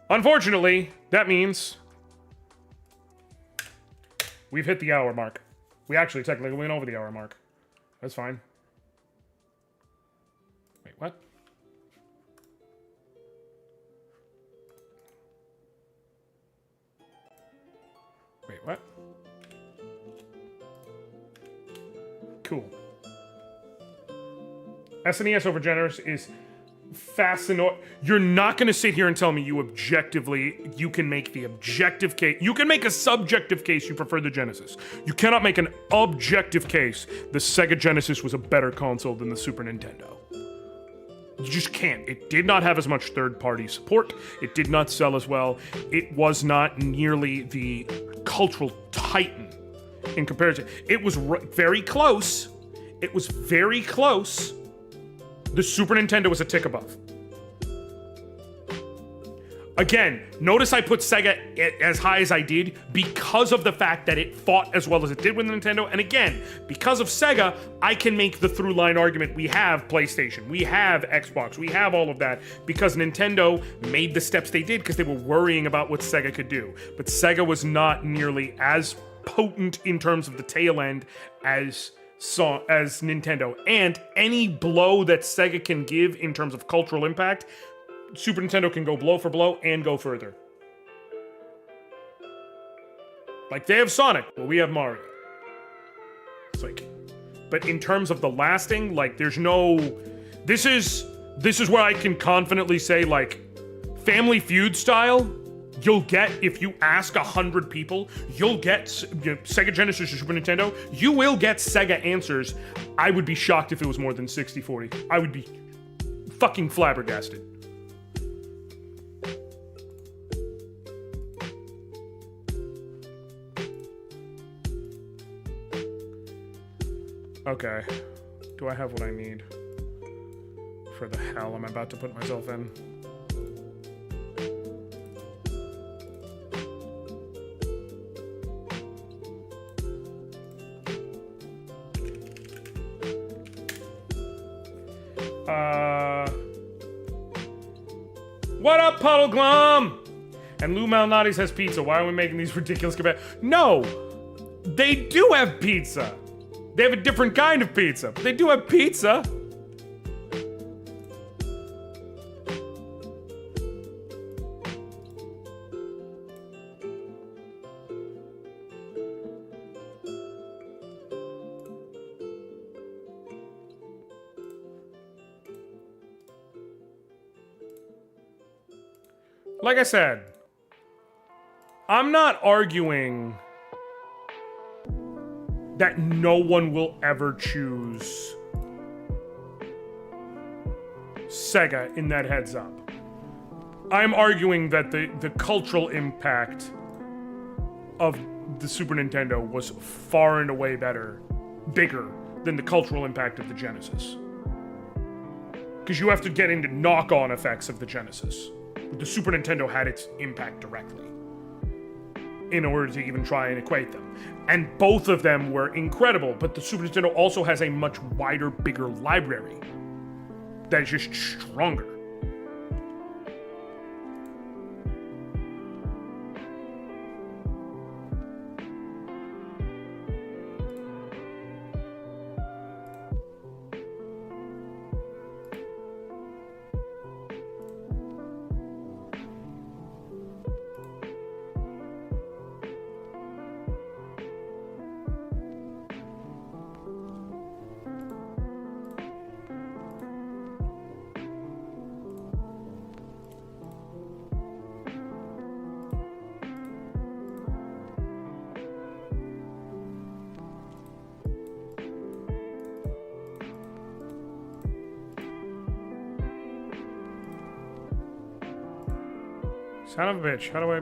Unfortunately, that means we've hit the hour mark. We actually technically went over the hour mark. That's fine. Wait, what? Wait, what? Cool. SNES over Generous is fascinating. You're not going to sit here and tell me you can make the objective case. You can make a subjective case you prefer the Genesis. You cannot make an objective case the Sega Genesis was a better console than the Super Nintendo. You just can't. It did not have as much third-party support. It did not sell as well. It was not nearly the cultural titan in comparison. It was very close. It was very close. The Super Nintendo was a tick above. Again, notice I put Sega as high as I did because of the fact that it fought as well as it did with Nintendo. And again, because of Sega, I can make the through line argument. We have PlayStation, we have Xbox, we have all of that because Nintendo made the steps they did because they were worrying about what Sega could do. But Sega was not nearly as potent in terms of the tail end as Nintendo. And any blow that Sega can give in terms of cultural impact, Super Nintendo can go blow for blow and go further. Like, they have Sonic, well, we have Mario. It's like, but in terms of the lasting, like, there's no... This is where I can confidently say, like, Family Feud style, you'll get, if you ask 100 people, you'll get Sega Genesis or Super Nintendo, you will get Sega answers. I would be shocked if it was more than 60-40. I would be fucking flabbergasted. Okay. Do I have what I need for the hell I'm about to put myself in? What up, Puddle Glum? And Lou Malnati has pizza. Why are we making these ridiculous comparisons? No! They do have pizza! They have a different kind of pizza, but they do have pizza. Like I said, I'm not arguing that no one will ever choose Sega in that heads up. I'm arguing that the cultural impact of the Super Nintendo was far and away bigger than the cultural impact of the Genesis. Because you have to get into knock-on effects of the Genesis. The Super Nintendo had its impact directly in order to even try and equate them. And both of them were incredible, but the Super Nintendo also has a much wider, bigger library that is just stronger. Son of a bitch, how do I...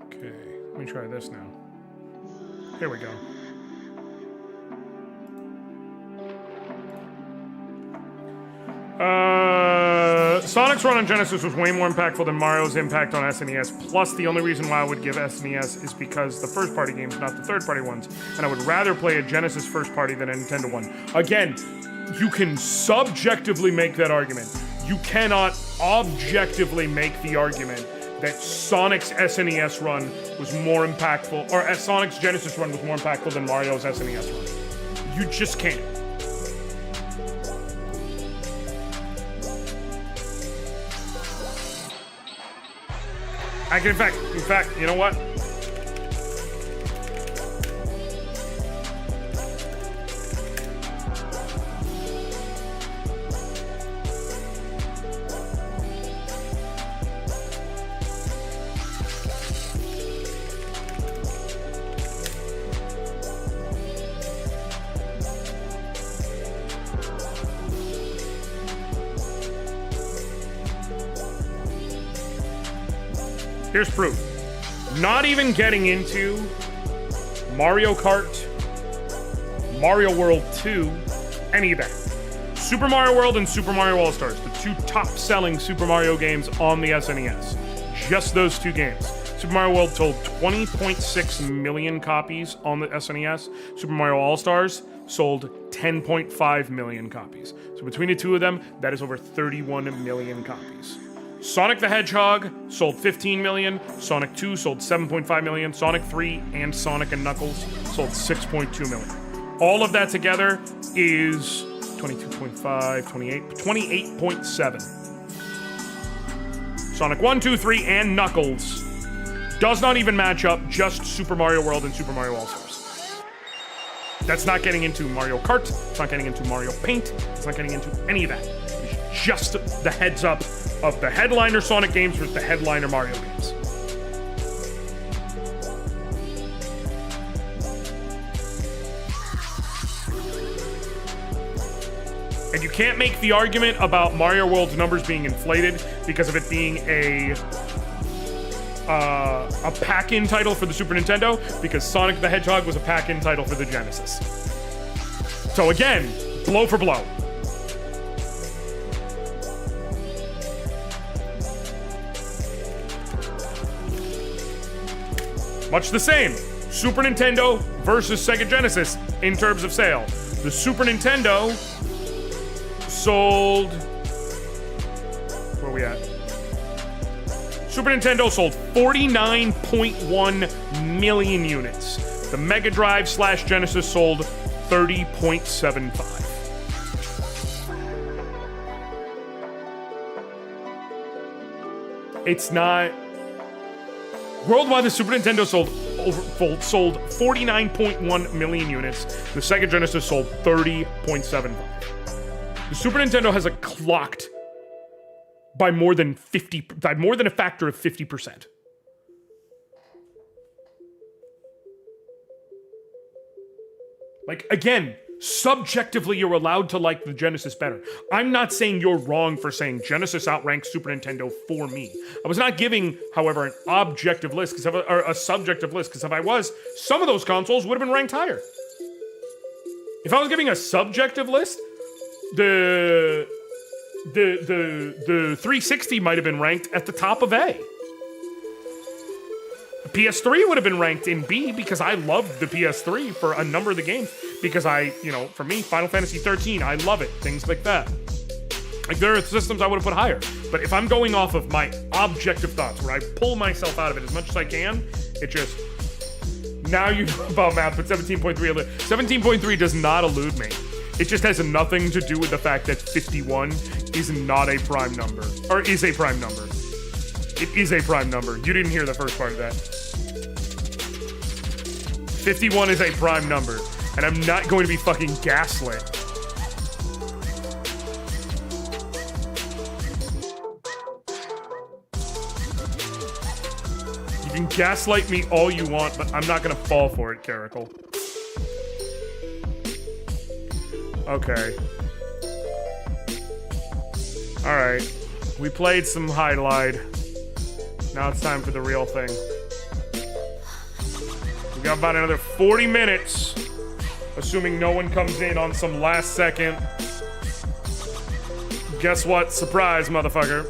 Okay, let me try this now. Here we go. Sonic's run on Genesis was way more impactful than Mario's impact on SNES, plus the only reason why I would give SNES is because the first-party games, not the third-party ones, and I would rather play a Genesis first-party than a Nintendo one. Again, you can subjectively make that argument. You cannot objectively make the argument that Sonic's SNES run was more impactful, or Sonic's Genesis run was more impactful than Mario's SNES run. You just can't. I can, in fact, you know what? Here's proof. Not even getting into Mario Kart, Mario World 2, any of that. Super Mario World and Super Mario All-Stars, the two top-selling Super Mario games on the SNES. Just those two games. Super Mario World sold 20.6 million copies on the SNES. Super Mario All-Stars sold 10.5 million copies. So between the two of them, that is over 31 million copies. Sonic the Hedgehog sold 15 million, Sonic 2 sold 7.5 million, Sonic 3 and Sonic and Knuckles sold 6.2 million. All of that together is 22.5, 28, 28.7. Sonic 1, 2, 3, and Knuckles does not even match up, just Super Mario World and Super Mario All-Stars. That's not getting into Mario Kart, it's not getting into Mario Paint, it's not getting into any of that. It's just the heads up of the headliner Sonic games versus the headliner Mario games. And you can't make the argument about Mario World's numbers being inflated because of it being a pack-in title for the Super Nintendo, because Sonic the Hedgehog was a pack-in title for the Genesis. So again, blow for blow. Much the same. Super Nintendo versus Sega Genesis in terms of sale. The Super Nintendo sold... Where are we at? Super Nintendo sold 49.1 million units. The Mega Drive / Genesis sold 30.75. It's not... Worldwide, the Super Nintendo sold 49.1 million units. The Sega Genesis sold 30.75. The Super Nintendo has clocked by more than a factor of 50%. Like, again, subjectively, you're allowed to like the Genesis better. I'm not saying you're wrong for saying Genesis outranks Super Nintendo for me. I was not giving, however, an objective list, or a subjective list, because if I was, some of those consoles would have been ranked higher. If I was giving a subjective list, the 360 might have been ranked at the top of A. The PS3 would have been ranked in B because I loved the PS3 for a number of the games. Because for me, Final Fantasy 13, I love it. Things like that. Like, there are systems I would have put higher. But if I'm going off of my objective thoughts, where I pull myself out of it as much as I can, it just... Now you know about math, but 17.3... 17.3 does not elude me. It just has nothing to do with the fact that 51 is not a prime number. Or is a prime number. It is a prime number. You didn't hear the first part of that. 51 is a prime number. And I'm not going to be fucking gaslit. You can gaslight me all you want, but I'm not going to fall for it, Caracal. Okay. Alright. We played some highlight. Now it's time for the real thing. We got about another 40 minutes. Assuming no one comes in on some last second. Guess what? Surprise, motherfucker.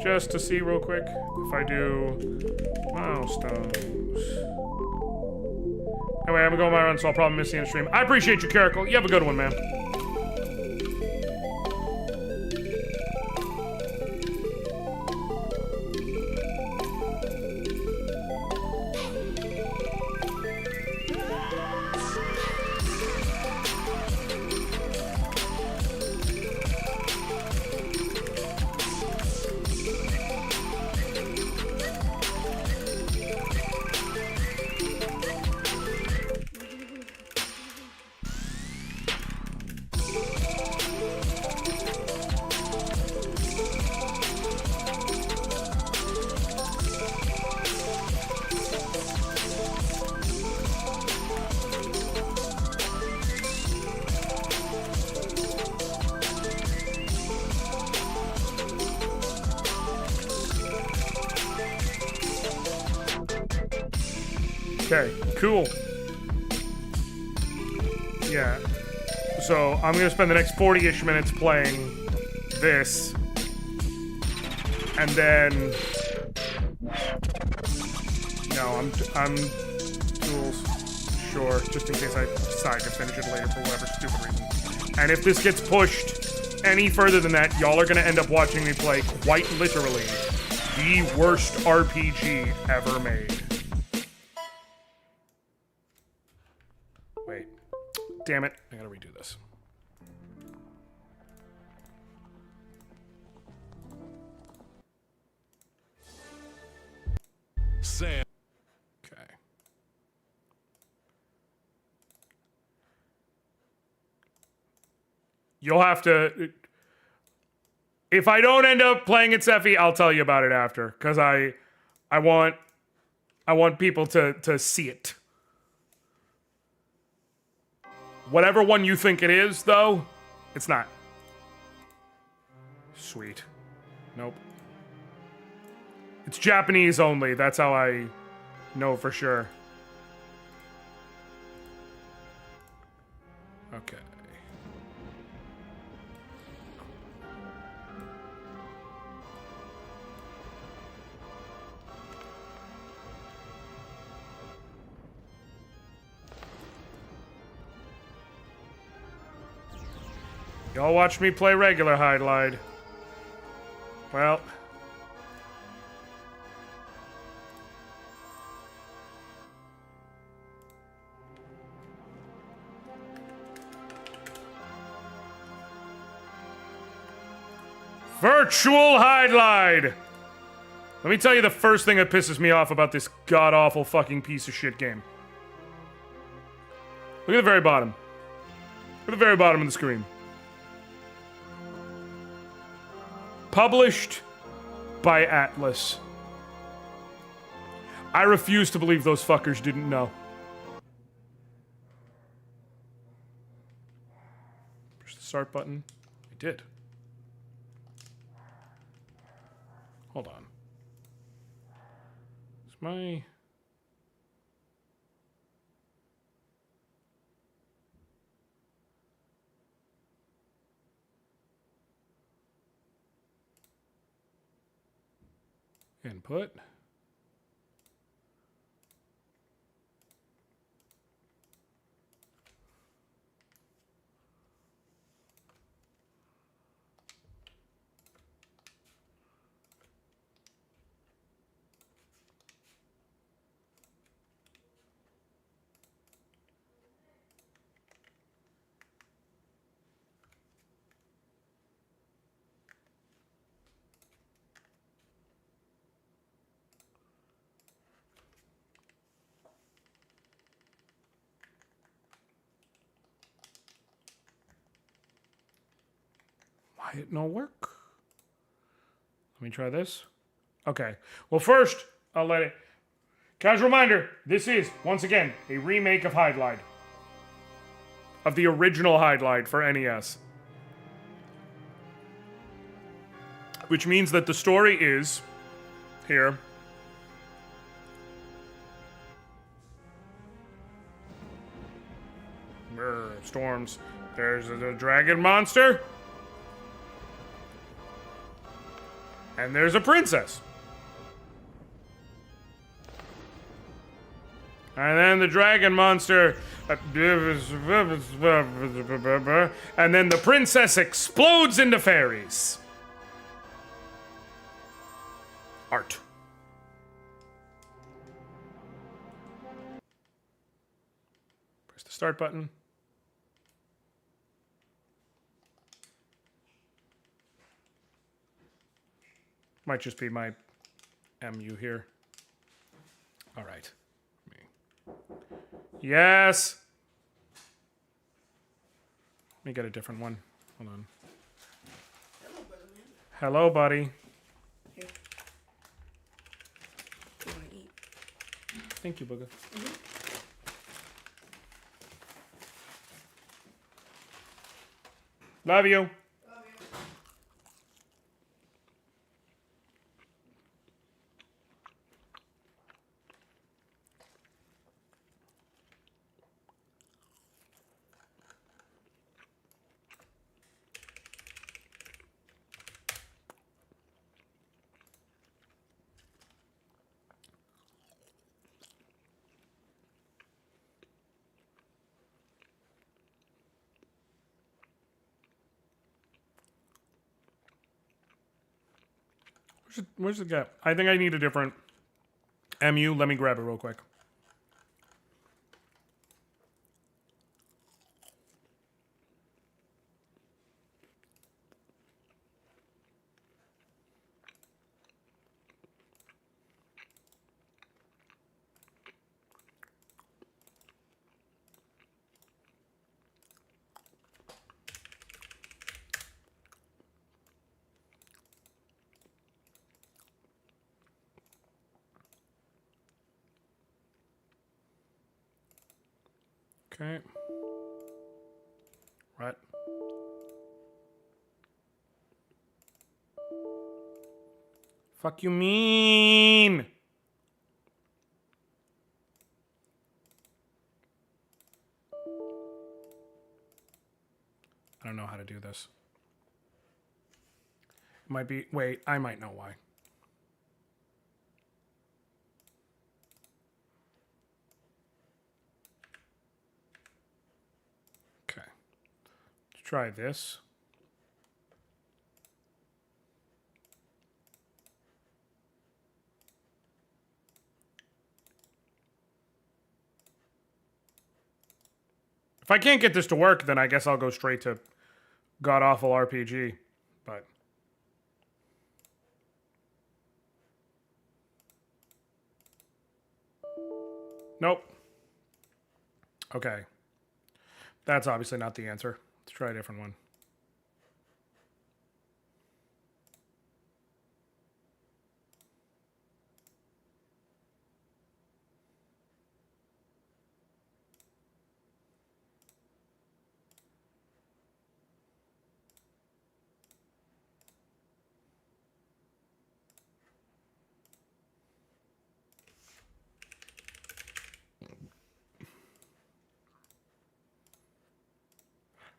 Just to see real quick if I do milestones. Anyway, I'm gonna go on my run, so I'll probably miss the end stream. I appreciate you, Caracal. You have a good one, man. Okay, cool. Yeah. So I'm gonna spend the next 40-ish minutes playing this. And then... No, I'm tools. sure, just in case I decide to finish it later for whatever stupid reason. And if this gets pushed any further than that, y'all are gonna end up watching me play, quite literally, the worst RPG ever made. Wait. Damn it. I gotta redo this. Sam. Okay. You'll have to... If I don't end up playing it, Sephi, I'll tell you about it after. Because I want people to see it. Whatever one you think it is, though, it's not. Sweet. Nope. It's Japanese only. That's how I know for sure. Okay. Y'all watch me play regular Hide-Lide. Well... Virtual Hide-Lide! Let me tell you the first thing that pisses me off about this god-awful fucking piece of shit game. Look at the very bottom. Look at the very bottom of the screen. Published by Atlas. I refuse to believe those fuckers didn't know. Push the start button. I did. Hold on. Is my... Input. Why it no work? Let me try this. Okay. Well, first, I'll let it... Casual reminder, this is, once again, a remake of Hide-Lide. Of the original Hide-Lide for NES. Which means that the story is... Here. Storms. There's a dragon monster. And there's a princess. And then the dragon monster... And then the princess explodes into fairies. Art. Press the start button. Might just be my MU here. All right. Yes. Let me get a different one. Hold on. Hello, buddy. Here. You want to eat? Thank you, Booga. Love you. Where's the gap? I think I need a different MU. Let me grab it real quick. Okay. Right. Fuck you mean? I don't know how to do this. Might be, wait, I might know why. Okay. Let's try this. If I can't get this to work, then I guess I'll go straight to god-awful RPG. But nope. Okay. That's obviously not the answer. Let's try a different one.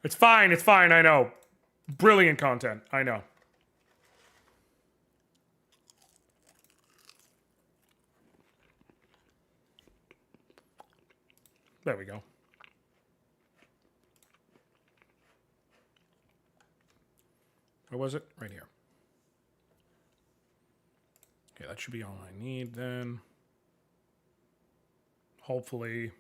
It's fine, I know. Brilliant content, I know. There we go. Where was it? Right here. Okay, that should be all I need then. Hopefully.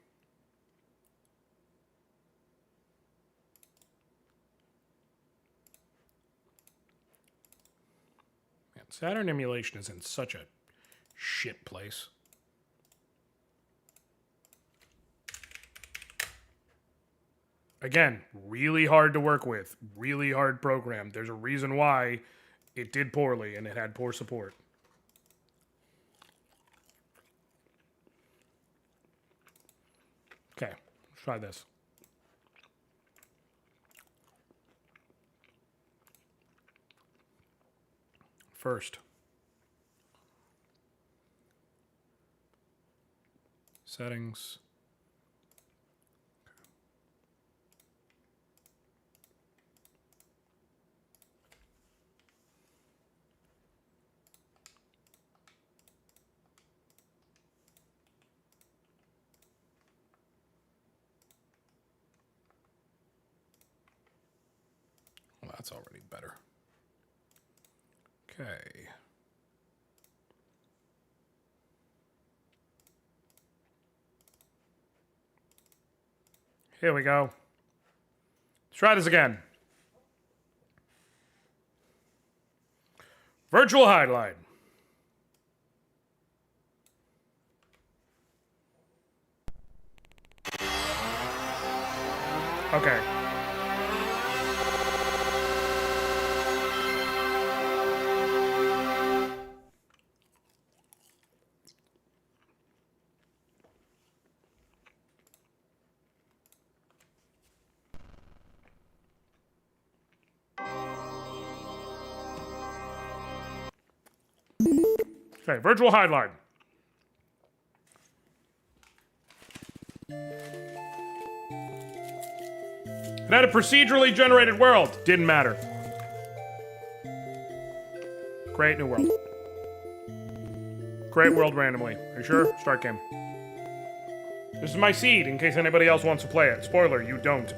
Man, Saturn emulation is in such a shit place. Again, really hard to work with. Really hard program. There's a reason why it did poorly and it had poor support. Okay, let's try this. First. Settings. Well, that's already better. Okay. Here we go. Let's try this again. Virtual highlight. Okay. Okay, virtual highlight. It had a procedurally generated world. Didn't matter. Create new world. Create world randomly. Are you sure? Start game. This is my seed, in case anybody else wants to play it. Spoiler, you don't.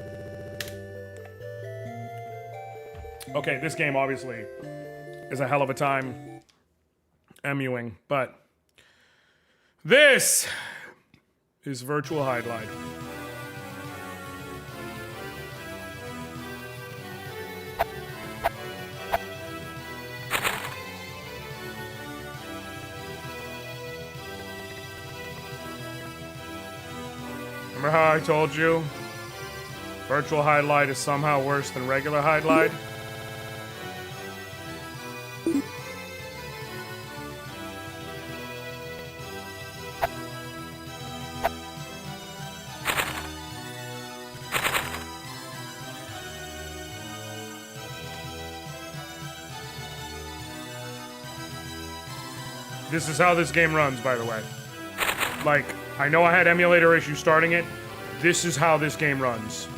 Okay, this game obviously is a hell of a time emuing, but this is virtual highlight. Remember how I told you virtual highlight is somehow worse than regular highlight? This is how this game runs, by the way. Like, I know I had emulator issues starting it. This is how this game runs.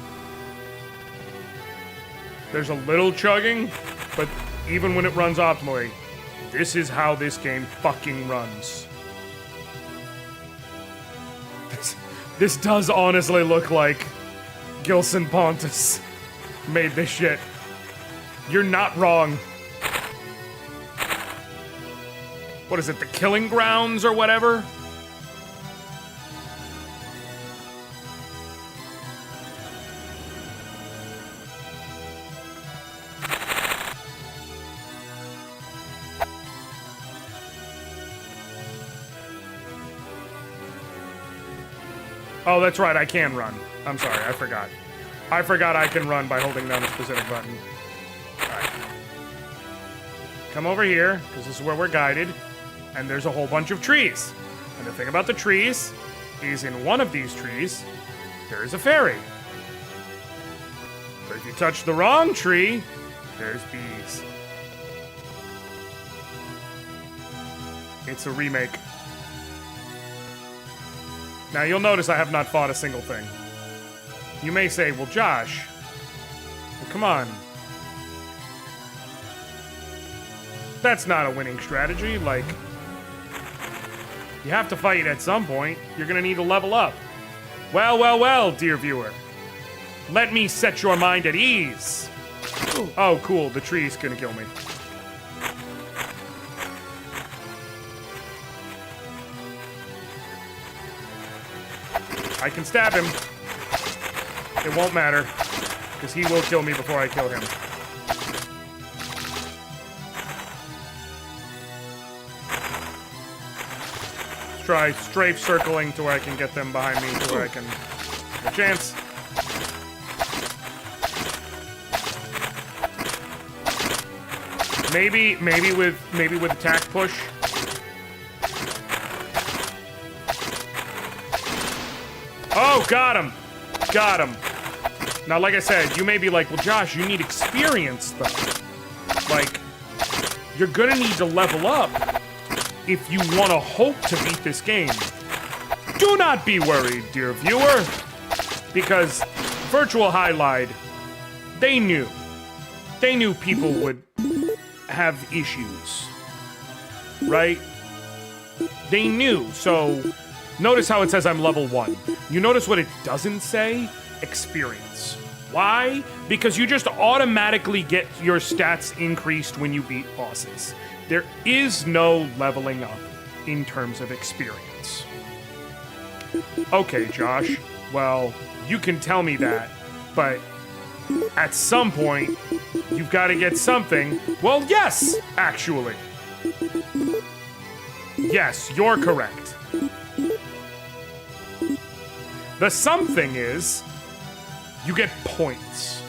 There's a little chugging, but even when it runs optimally, this is how this game fucking runs. This does honestly look like Gilson Pontus made this shit. You're not wrong. What is it, the Killing Grounds or whatever? Oh, that's right, I can run. I'm sorry, I forgot. I forgot I can run by holding down a specific button. Alright. Come over here, because this is where we're guided. And there's a whole bunch of trees. And the thing about the trees is in one of these trees, there is a fairy. But if you touch the wrong tree, there's bees. It's a remake. Now you'll notice I have not fought a single thing. You may say, well, Josh, well, come on. That's not a winning strategy, like... You have to fight at some point. You're gonna need to level up. Well, well, well, dear viewer. Let me set your mind at ease. Oh, cool, the tree's gonna kill me. I can stab him. It won't matter, because he will kill me before I kill him. Try strafe circling to where I can get them behind me to where I can have a chance. Maybe with attack push. Oh, got him. Got him. Now, like I said, you may be like, well, Josh, you need experience, though. Like, you're gonna need to level up if you want to hope to beat this game. Do not be worried, dear viewer, because Virtual Highlight, they knew people would have issues, right? They knew, so notice how it says I'm level 1. You notice what it doesn't say? Experience. Why? Because you just automatically get your stats increased when you beat bosses. There is no leveling up in terms of experience. Okay, Josh, well, you can tell me that, but at some point, you've got to get something. Well, yes, actually. Yes, you're correct. The something is, you get points.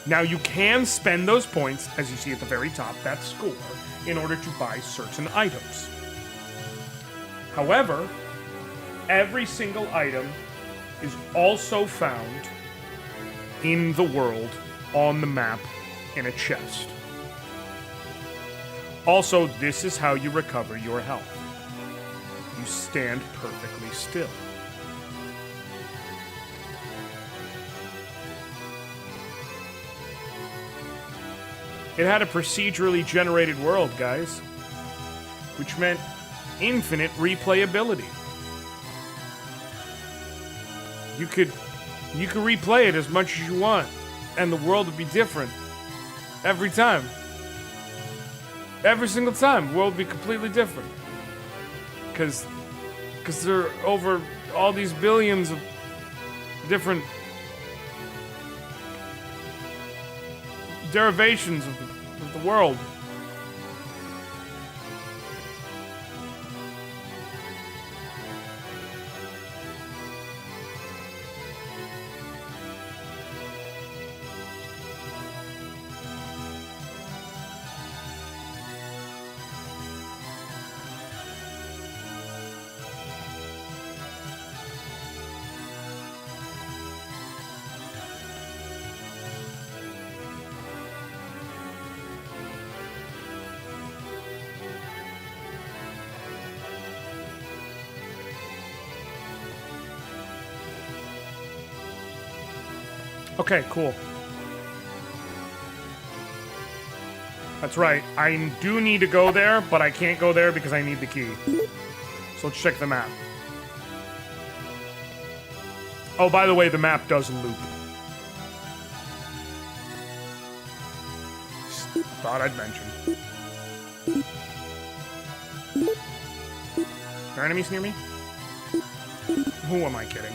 Now, you can spend those points, as you see at the very top, that score, in order to buy certain items. However, every single item is also found in the world, on the map, in a chest. Also, this is how you recover your health. You stand perfectly still. It had a procedurally generated world, guys, which meant infinite replayability. You could replay it as much as you want, and the world would be different every time. Every single time, the world would be completely different. Because there are over all these billions of different derivations of the world. Okay, cool. That's right. I do need to go there, but I can't go there because I need the key. So let's check the map. Oh, by the way, the map does loop. Just thought I'd mention. Are there enemies near me? Who am I kidding?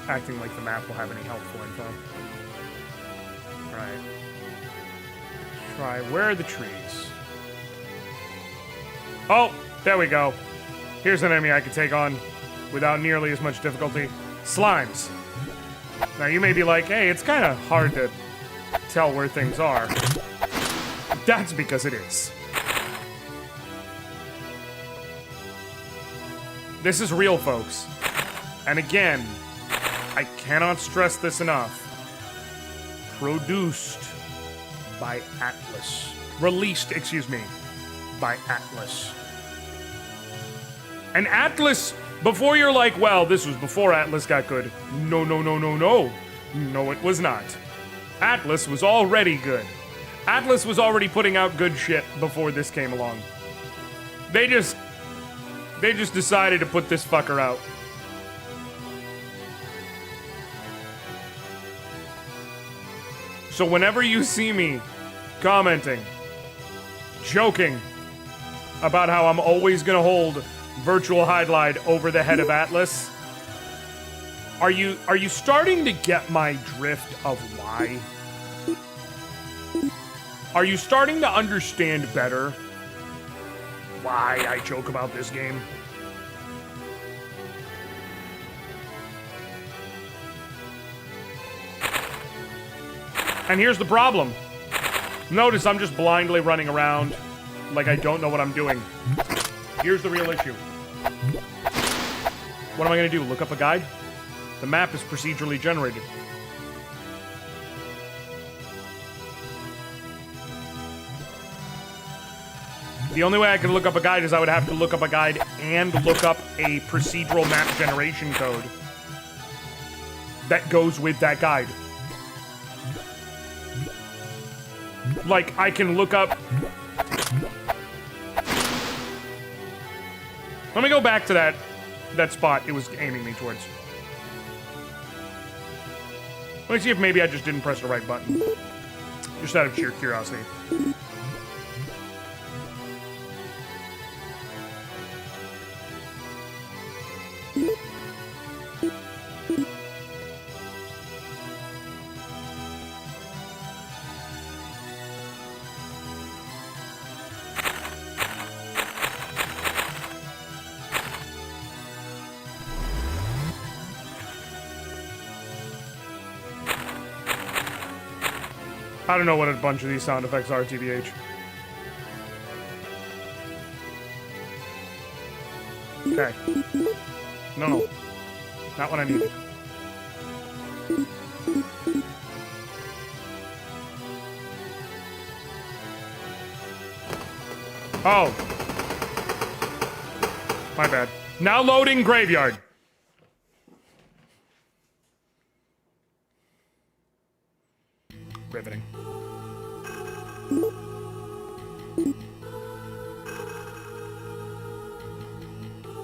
Acting like the map will have any helpful info. Right. Try, where are the trees? Oh, there we go. Here's an enemy I could take on without nearly as much difficulty. Slimes. Now you may be like, hey, it's kind of hard to tell where things are. That's because it is. This is real, folks. And again, I cannot stress this enough. Produced by Atlas. Released, excuse me, by Atlas. And Atlas, before you're like, well, this was before Atlas got good. No, no, no, no, no. No, it was not. Atlas was already good. Atlas was already putting out good shit before this came along. They just decided to put this fucker out. So whenever you see me commenting, joking about how I'm always gonna hold virtual highlight over the head of Atlas, are you starting to get my drift of why? Are you starting to understand better why I joke about this game? And here's the problem. Notice I'm just blindly running around like I don't know what I'm doing. Here's the real issue. What am I gonna do? Look up a guide? The map is procedurally generated. The only way I can look up a guide is I would have to look up a guide and look up a procedural map generation code that goes with that guide. Like, I can look up... Let me go back to that spot it was aiming me towards. Let me see if maybe I just didn't press the right button. Just out of sheer curiosity. I don't know what a bunch of these sound effects are, TBH. Okay. No. Not what I needed. Oh. My bad. Now loading graveyard. Riveting.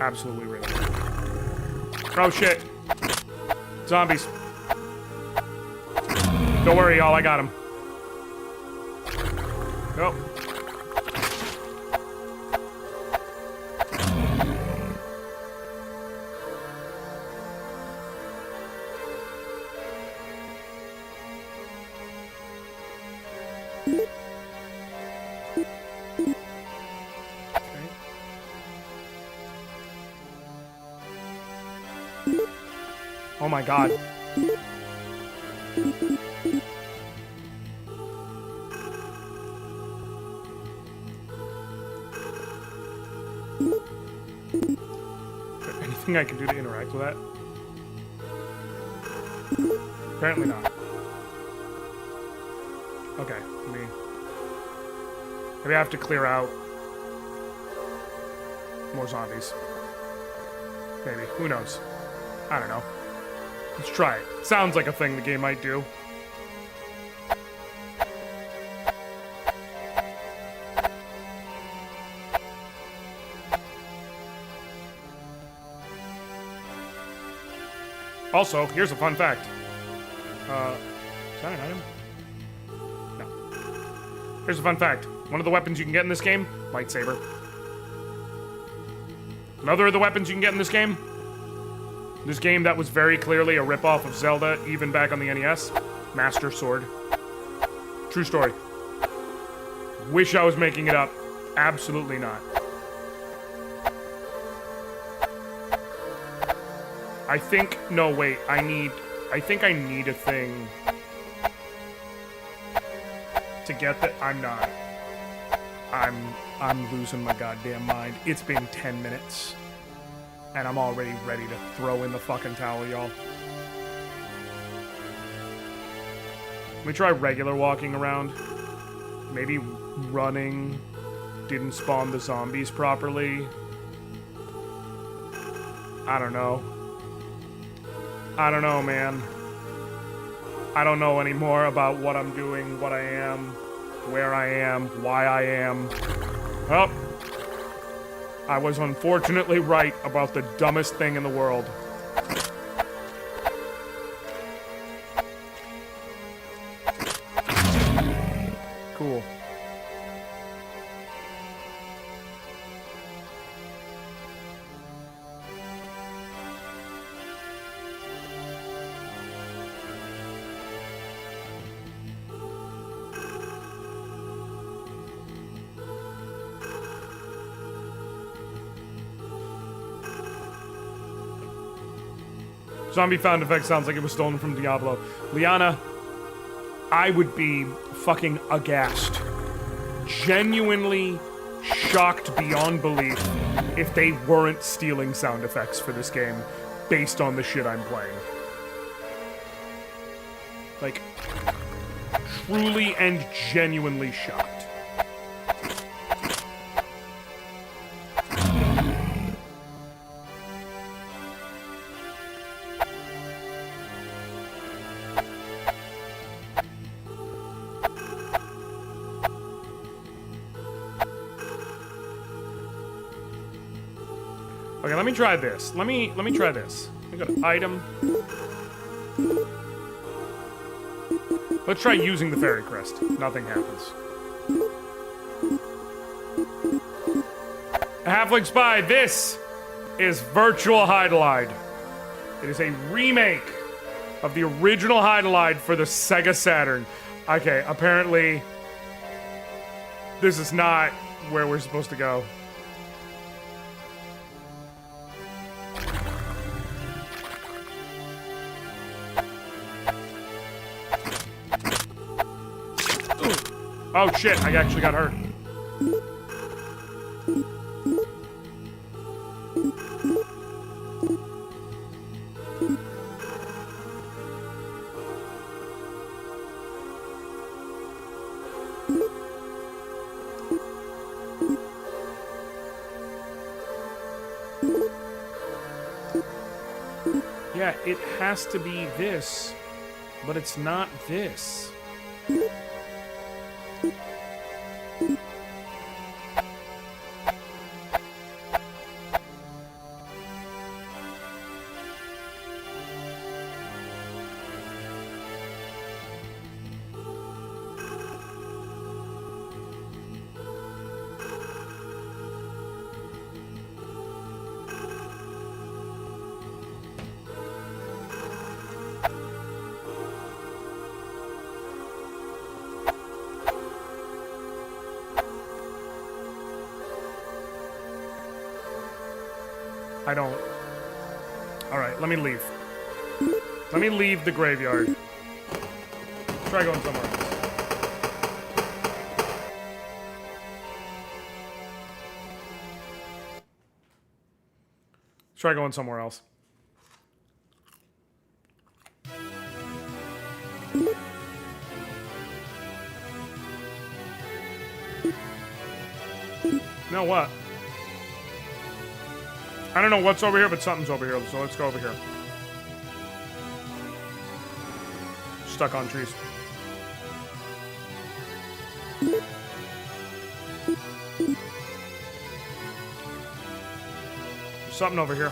Absolutely riveting. Oh shit. Zombies. Don't worry, y'all, I got him. Oh. Oh my god. Is there anything I can do to interact with that? Apparently not. Okay, maybe I have to clear out more zombies. Maybe. Who knows? I don't know. Let's try it. Sounds like a thing the game might do. Also, here's a fun fact. Is that an item? No. Here's a fun fact. One of the weapons you can get in this game, lightsaber. Another of the weapons you can get in this game that was very clearly a ripoff of Zelda, even back on the NES, Master Sword. True story. Wish I was making it up. Absolutely not. I think I need a thing to get that. I'm not. I'm losing my goddamn mind. It's been 10 minutes. And I'm already ready to throw in the fucking towel, y'all. Let me try regular walking around. Maybe running didn't spawn the zombies properly. I don't know. I don't know, man. I don't know anymore about what I'm doing, what I am, where I am, why I am. Oh. I was unfortunately right about the dumbest thing in the world. Cool. Zombie sound effect sounds like it was stolen from Diablo. Liana, I would be fucking aghast. Genuinely shocked beyond belief if they weren't stealing sound effects for this game based on the shit I'm playing. Like, truly and genuinely shocked. Okay, let me try this. Let me try this. I go to item. Let's try using the fairy crest. Nothing happens. A Halfling Spy, this is Virtual Hydelide. It is a remake of the original Hydelide for the Sega Saturn. Okay, apparently this is not where we're supposed to go. Oh shit, I actually got hurt. Yeah, it has to be this, but it's not this. I don't. Alright, let me leave. Let me leave the graveyard. Try going somewhere else. Try going somewhere else. Now what? I don't know what's over here, but something's over here, so let's go over here. Stuck on trees. There's something over here.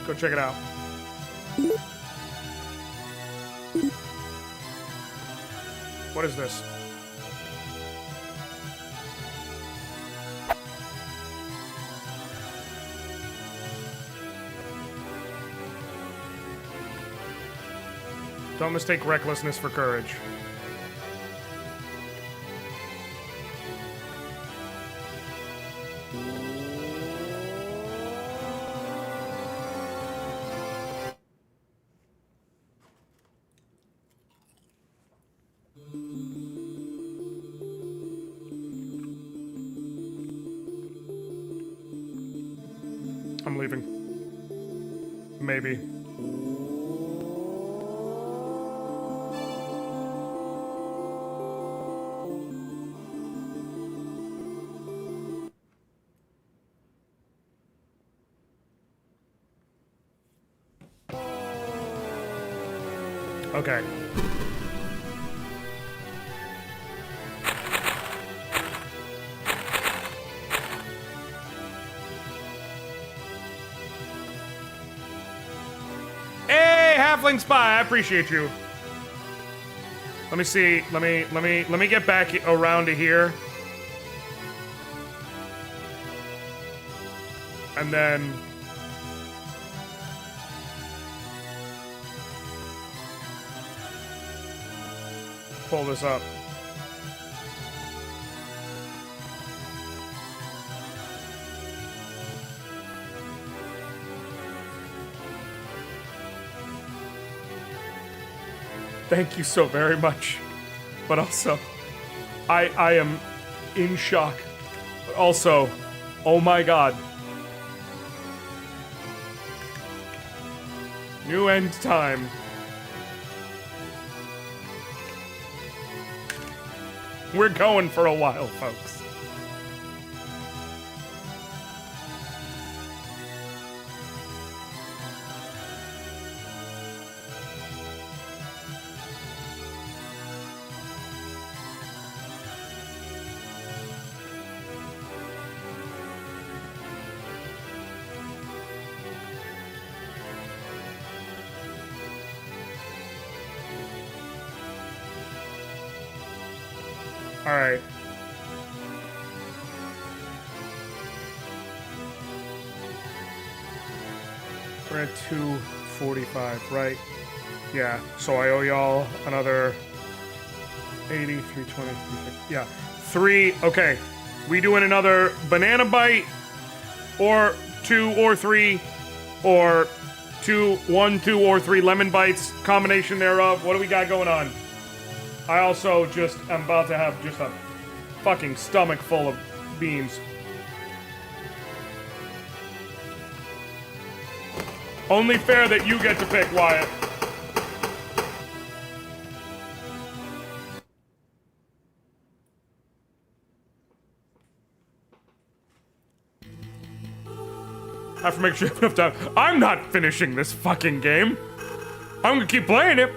Go check it out. What is this? Don't mistake recklessness for courage. I'm leaving. Maybe. Okay. Hey, Halfling Spy, I appreciate you. Let me see. Let me get back around to here. And then pull this up. Thank you so very much. But also, I am in shock. But also, oh my god. New end time. We're going for a while, folks. All right. We're at 245, right? Yeah. So I owe y'all another 80, 320, 350. Yeah. 3. Okay. We doing another banana bite or 2 or 3 or 1, 2 or 3 lemon bites, combination thereof. What do we got going on? I also am about to have just a fucking stomach full of beans. Only fair that you get to pick, Wyatt. I have to make sure you have enough time. I'm not finishing this fucking game. I'm gonna keep playing it.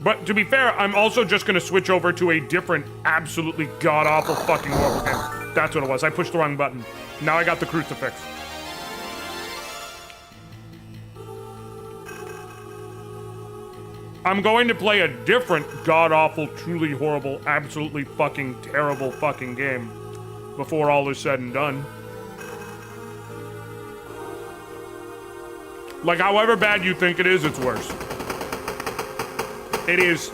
But to be fair, I'm also just gonna switch over to a different, absolutely god-awful fucking horrible game. That's what it was. I pushed the wrong button. Now I got the crucifix. I'm going to play a different god-awful, truly horrible, absolutely fucking terrible fucking game before all is said and done. Like, however bad you think it is, it's worse. It is.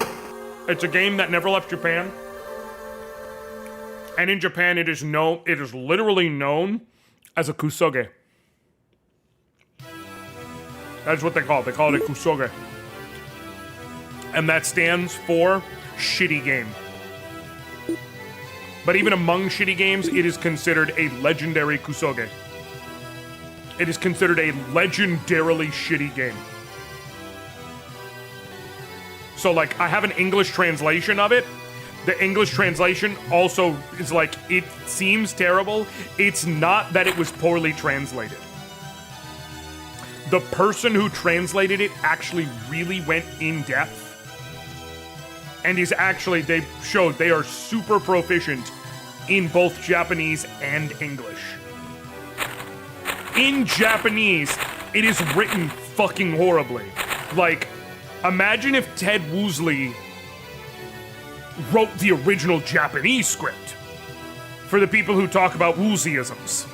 It's a game that never left Japan. And in Japan, it is literally known as a kusoge. That's what they call it. They call it a kusoge. And that stands for shitty game. But even among shitty games, it is considered a legendary kusoge. It is considered a legendarily shitty game. So, like, I have an English translation of it. The English translation also is like, it seems terrible. It's not that it was poorly translated. The person who translated it actually really went in depth. And is actually, they showed they are super proficient in both Japanese and English. In Japanese, it is written fucking horribly. Like, imagine if Ted Woosley wrote the original Japanese script for the people who talk about Woolseyisms.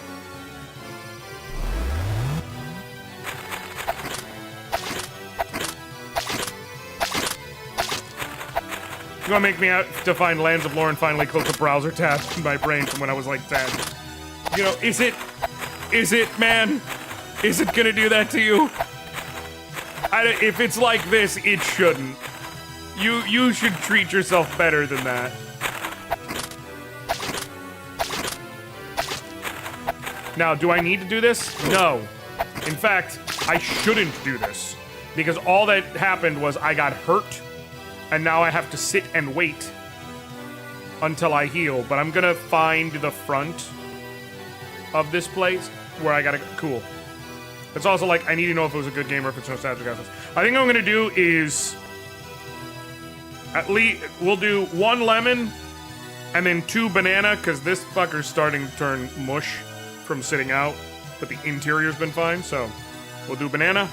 You're gonna make me out to find Lands of Lore and finally close the browser tab in my brain from when I was like 10. You know, is it, man? Is it gonna do that to you? If it's like this, it shouldn't. You should treat yourself better than that. Now, do I need to do this? No. In fact, I shouldn't do this. Because all that happened was I got hurt, and now I have to sit and wait until I heal. But I'm gonna find the front of this place where I gotta go. Cool. It's also like, I need to know if it was a good game or if it's nostalgic assets. I think what I'm gonna do is, at least, we'll do 1 lemon and then 2 banana, because this fucker's starting to turn mush from sitting out, but the interior's been fine, so we'll do banana.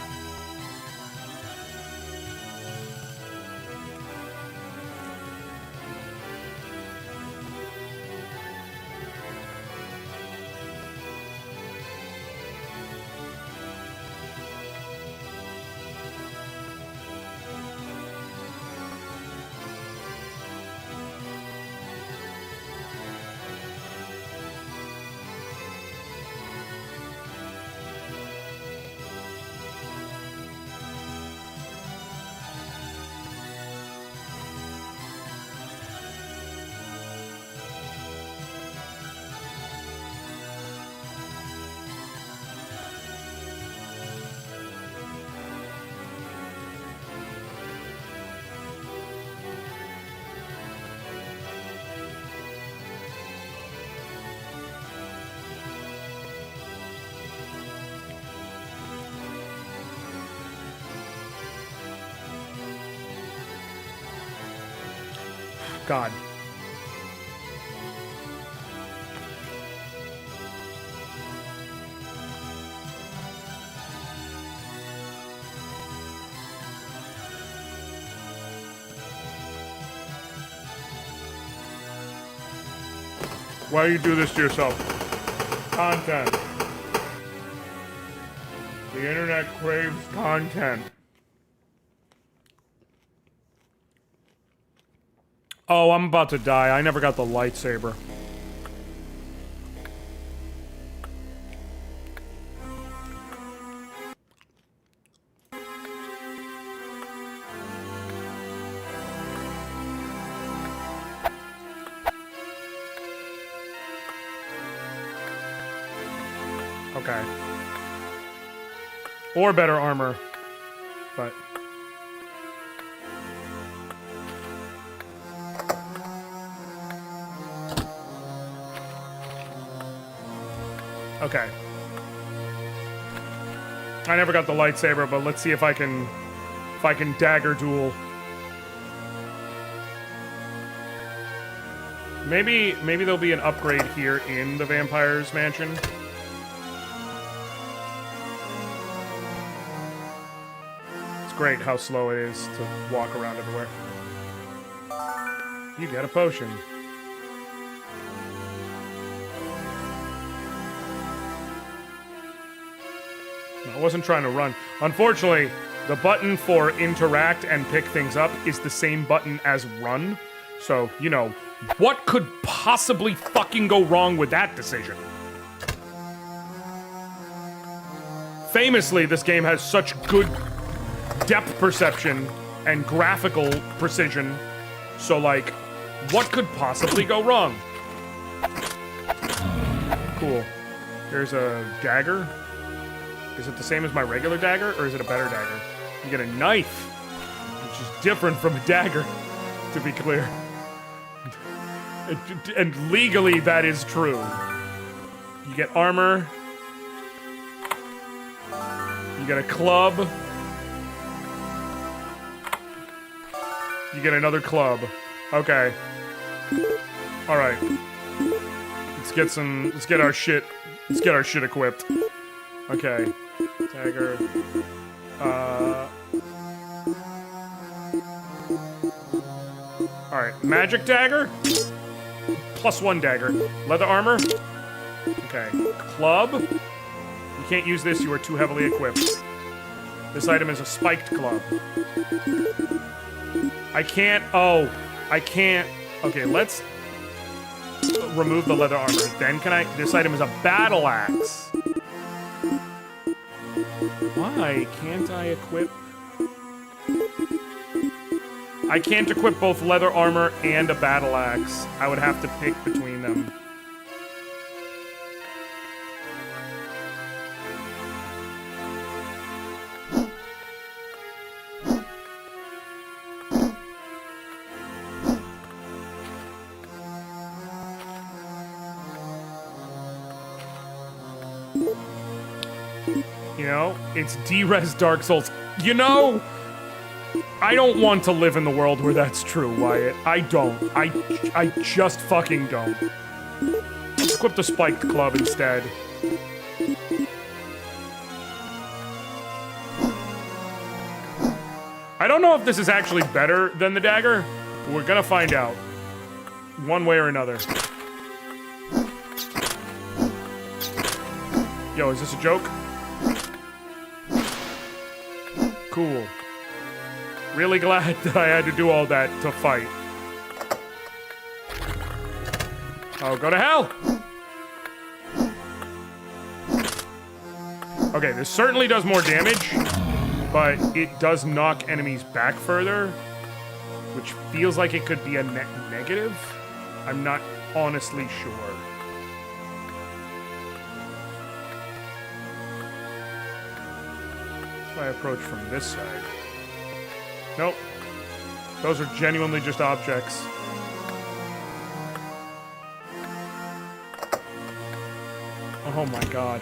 God. Why do you do this to yourself? Content. The internet craves content. Oh, I'm about to die. I never got the lightsaber. Okay. Or better armor. But... okay. I never got the lightsaber, but let's see if I can dagger duel. Maybe there'll be an upgrade here in the Vampire's Mansion. It's great how slow it is to walk around everywhere. You get a potion. I wasn't trying to run. Unfortunately, the button for interact and pick things up is the same button as run. So, you know, what could possibly fucking go wrong with that decision? Famously, this game has such good depth perception and graphical precision. So, like, what could possibly go wrong? Cool. There's a dagger. Is it the same as my regular dagger, or is it a better dagger? You get a knife, which is different from a dagger, to be clear. And legally, that is true. You get armor. You get a club. You get another club. Okay. Alright. Let's get our shit equipped. Okay. Dagger. Alright, magic dagger? +1 dagger. Leather armor? Okay. Club? You can't use this, you are too heavily equipped. This item is a spiked club. I can't okay, let's remove the leather armor. Then this item is a battle axe. Why can't I equip? I can't equip both leather armor and a battle axe. I would have to pick between them. You know, it's D-Res Dark Souls. You know, I don't want to live in the world where that's true, Wyatt. I don't. I just fucking don't. Let's equip the spiked club instead. I don't know if this is actually better than the dagger, but we're gonna find out. One way or another. Yo, is this a joke? Cool. Really glad that I had to do all that to fight. Oh, go to hell! Okay, this certainly does more damage, but it does knock enemies back further, which feels like it could be a negative. I'm not honestly sure. If I approach from this side. Nope. Those are genuinely just objects. Oh my god.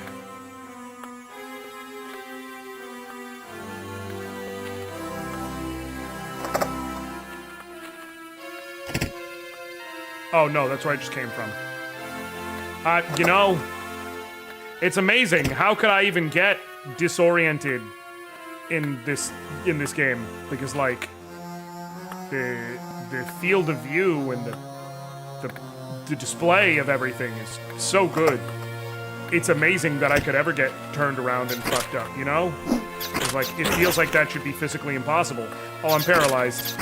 Oh no, that's where I just came from. You know, it's amazing. How could I even get disoriented in this game? Because like the field of view and the display of everything is so good. It's amazing that I could ever get turned around and fucked up, you know? It's like, it feels like that should be physically impossible. Oh, I'm paralyzed.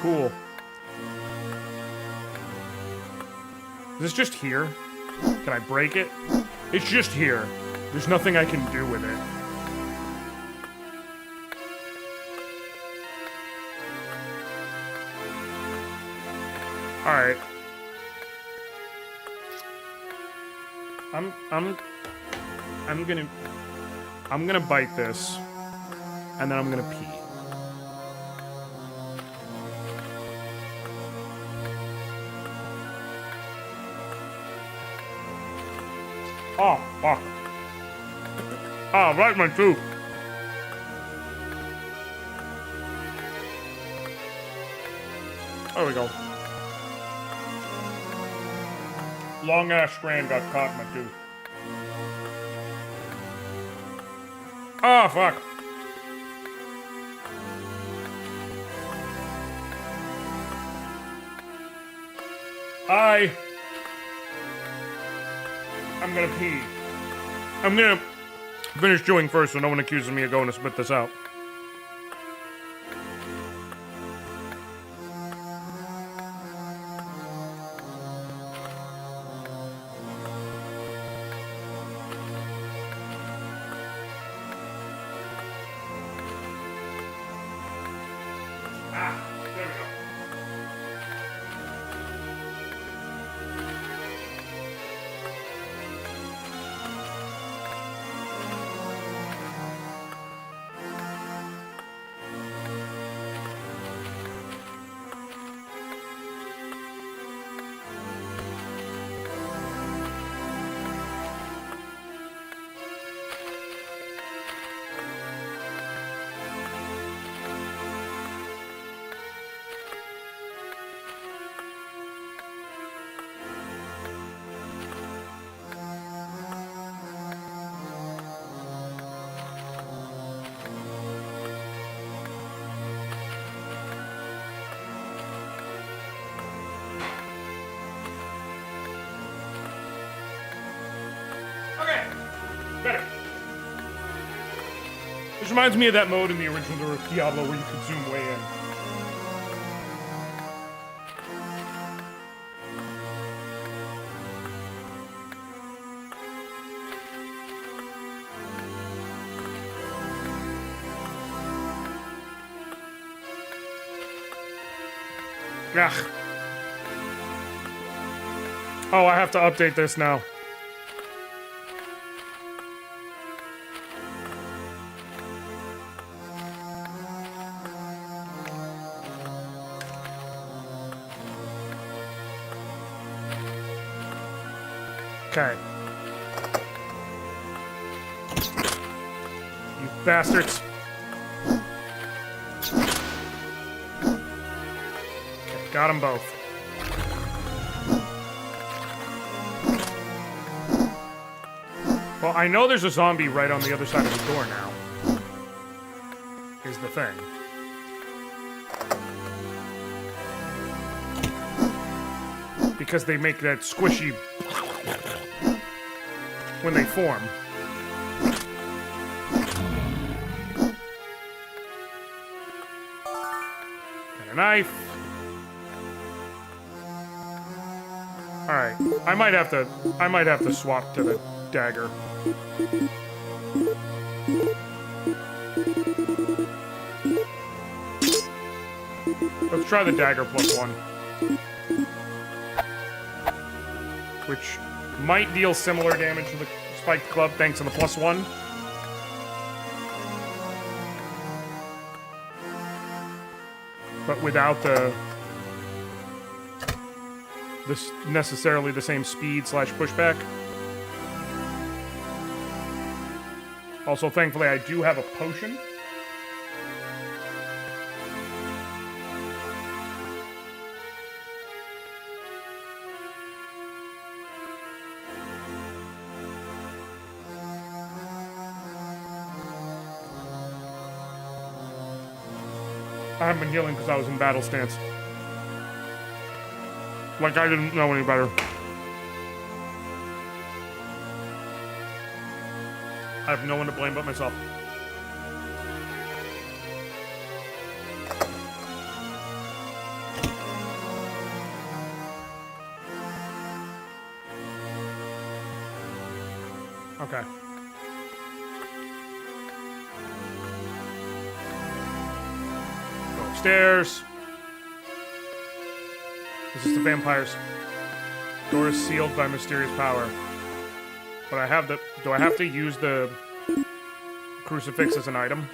Cool. Is this just here? Can I break it? It's just here. There's nothing I can do with it. Alright. I'm gonna bite this, and then I'm gonna pee. Oh, fuck. Oh, right, my tooth. There we go. Long ass strand got caught in my tooth. Oh, fuck. I'm gonna pee. I'm gonna finish chewing first so no one accuses me of going to spit this out. This reminds me of that mode in the original Diablo where you could zoom way in. Ugh. Oh, I have to update this now. Okay. You bastards. Okay, got them both. Well, I know there's a zombie right on the other side of the door now. Is the thing. Because they make that squishy when they form. And a knife. Alright. I might have to swap to the dagger. Let's try the dagger +1. Which might deal similar damage to the spiked club thanks to the +1. But without this necessarily the same speed / pushback. Also, thankfully, I do have a potion. I haven't been healing because I was in battle stance. Like I didn't know any better. I have no one to blame but myself. Okay. Go upstairs. This is the vampires. Door is sealed by mysterious power. But I have the... Do I have to use the crucifix as an item?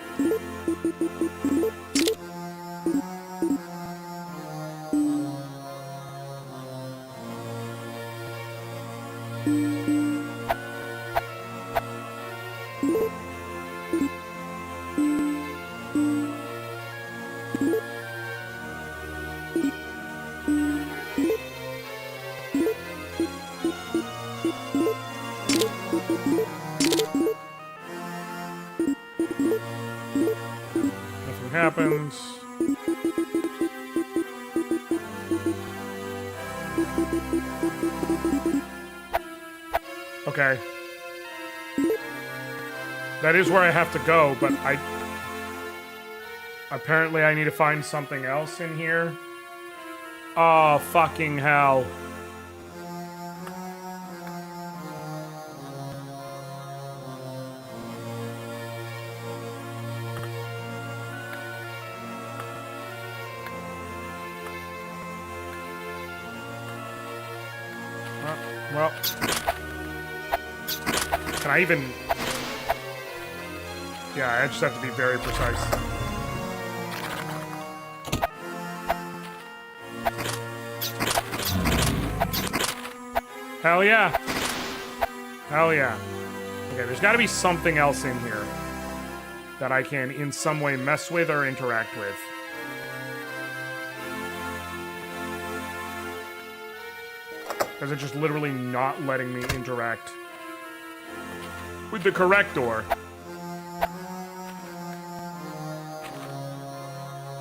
Happens. Okay. That is where I have to go, but apparently I need to find something else in here. Oh, fucking hell. Well, can I even... Yeah, I just have to be very precise. Hell yeah. Hell yeah. Okay, there's got to be something else in here that I can in some way mess with or interact with. Because it's just literally not letting me interact with the correct door.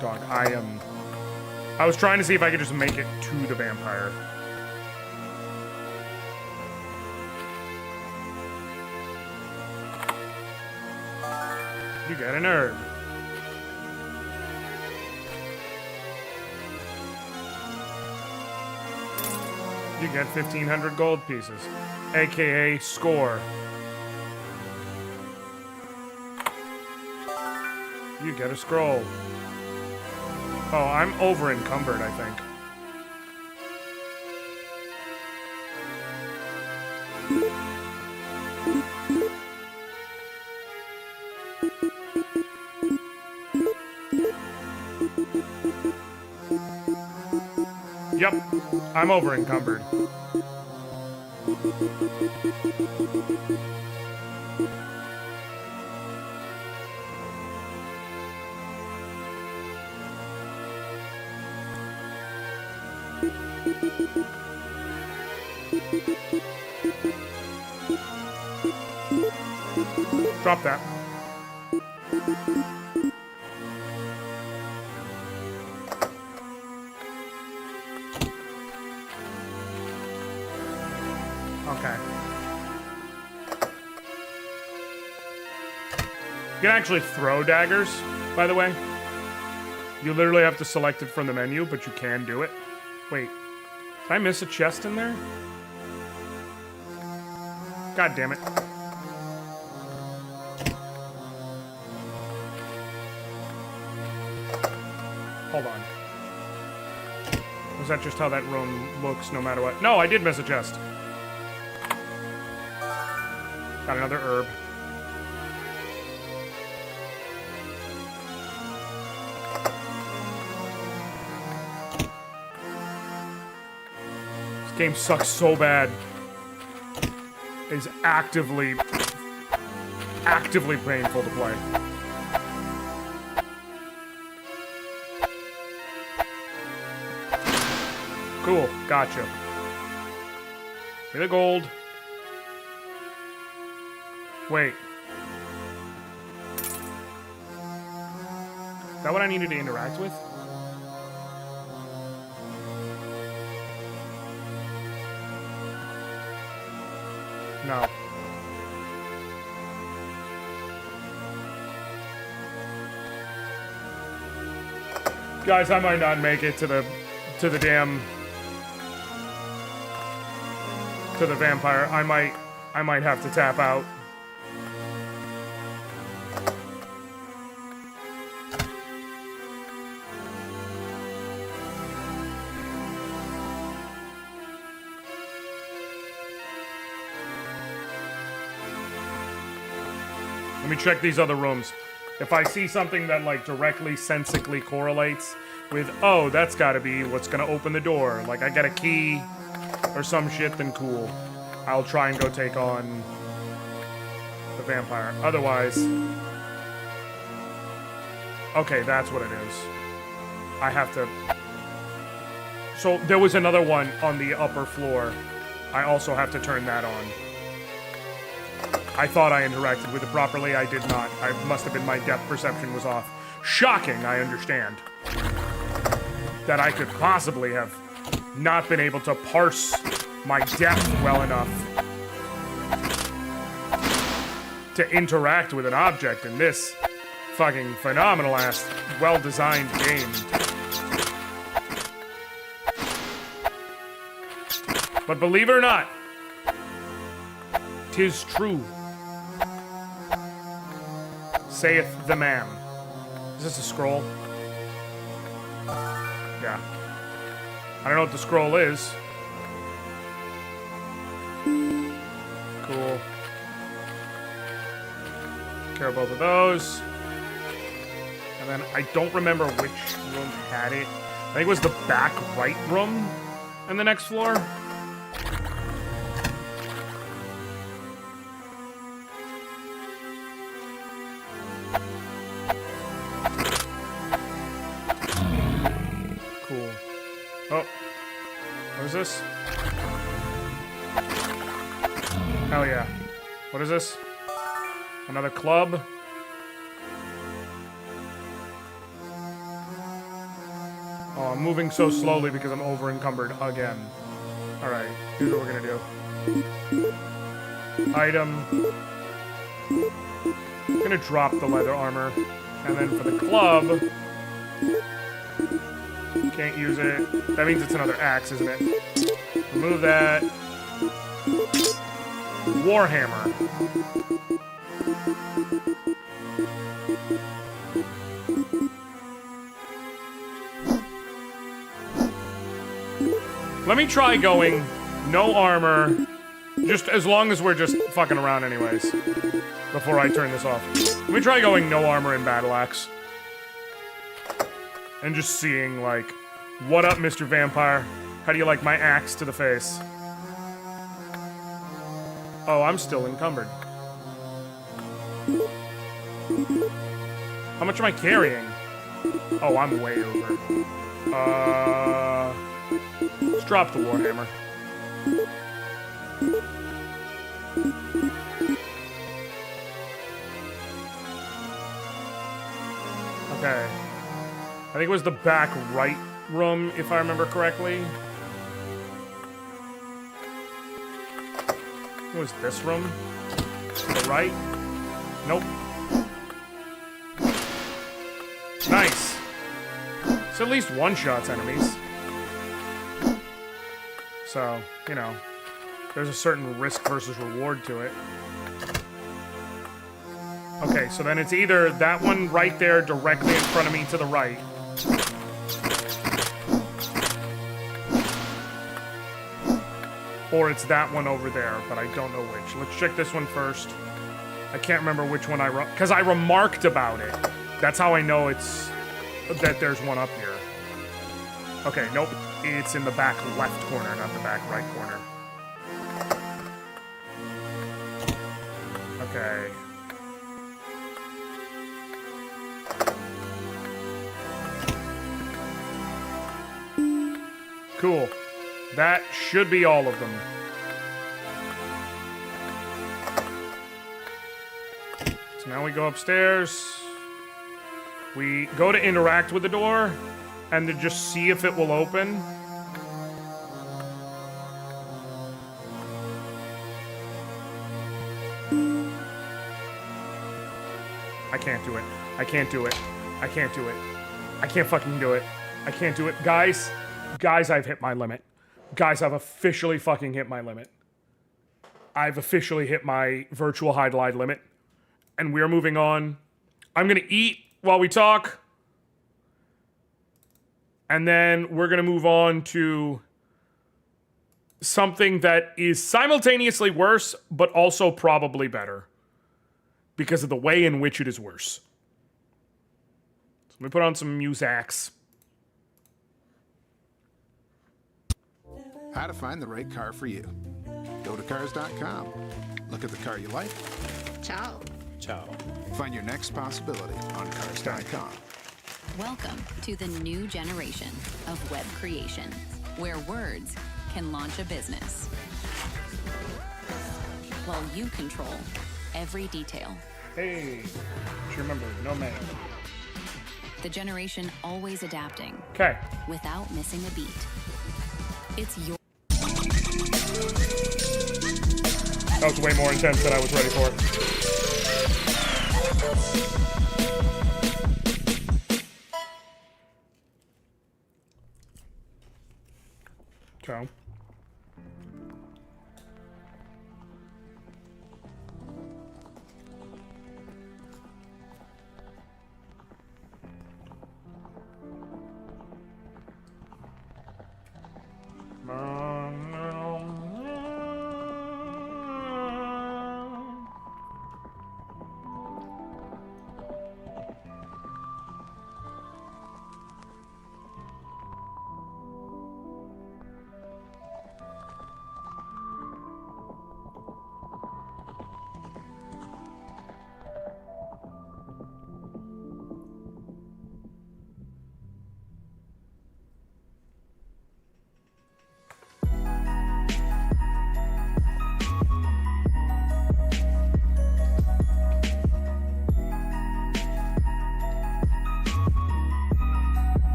Dog, I was trying to see if I could just make it to the vampire. You get an herb. You get 1,500 gold pieces, aka score. You get a scroll. Oh, I'm over encumbered, I think. Yep, I'm over encumbered. Drop that. Okay. You can actually throw daggers, by the way. You literally have to select it from the menu, but you can do it. Wait, did I miss a chest in there? God damn it. Hold on. Was that just how that room looks no matter what? No, I did miss a chest. Got another herb. This game sucks so bad. It's actively painful to play. Cool, gotcha. Give me the gold. Wait. Is that what I needed to interact with? No. Guys, I might not make it to the damn to the vampire. I might have to tap out. Let me check these other rooms. If I see something that like directly sensically correlates with, oh, that's gotta be what's gonna open the door. Like I got a key or some shit, then cool. I'll try and go take on the vampire. Otherwise, okay, that's what it is. I have to. So there was another one on the upper floor. I also have to turn that on. I thought I interacted with it properly. I did not. I must have been, my depth perception was off. Shocking, I understand. That I could possibly have not been able to parse my depth well enough to interact with an object in this fucking phenomenal-ass, well-designed game. But believe it or not, 'tis true. Saith the man. Is this a scroll? Yeah. I don't know what the scroll is. Cool. Care both of those. And then I don't remember which room had it. I think it was the back right room in the next floor. Cool. Oh. What is this? Hell yeah. What is this? Another club? Oh, I'm moving so slowly because I'm over encumbered again. Alright, here's what we're gonna do. Item. I'm gonna drop the leather armor. And then for the club... Can't use it. That means it's another axe, isn't it? Remove that. Warhammer. Let me try going no armor, just as long as we're just fucking around anyways, before I turn this off. Let me try going no armor in battle axe. And just seeing, like, what up, Mr. Vampire? How do you like my axe to the face? Oh, I'm still encumbered. How much am I carrying? Oh, I'm way over. Let's drop the Warhammer. Okay. I think it was the back right room, if I remember correctly. It was this room. To the right. Nope. Nice. It's at least one-shots enemies. So, you know, there's a certain risk versus reward to it. Okay, so then it's either that one right there directly in front of me to the right. Or it's that one over there, but I don't know which. Let's check this one first. I can't remember which one because I remarked about it. That's how I know that there's one up here. Okay, nope. It's in the back left corner, not the back right corner. Okay. Cool. That should be all of them. So now we go upstairs. We go to interact with the door and to just see if it will open. I can't do it. I can't do it. I can't do it. I can't fucking do it. I can't do it. Guys, I've hit my limit. Guys, I've officially fucking hit my limit. I've officially hit my virtual hide glide limit. And we're moving on. I'm gonna eat while we talk. And then we're gonna move on to something that is simultaneously worse, but also probably better. Because of the way in which it is worse. So let me put on some musics. How to find the right car for you. Go to cars.com. Look at the car you like. Ciao. Ciao. Find your next possibility on cars.com. Welcome to the new generation of web creation, where words can launch a business. While you control every detail. Hey, just remember, no man. The generation always adapting. Okay. Without missing a beat. It's your... That was way more intense than I was ready for. Okay.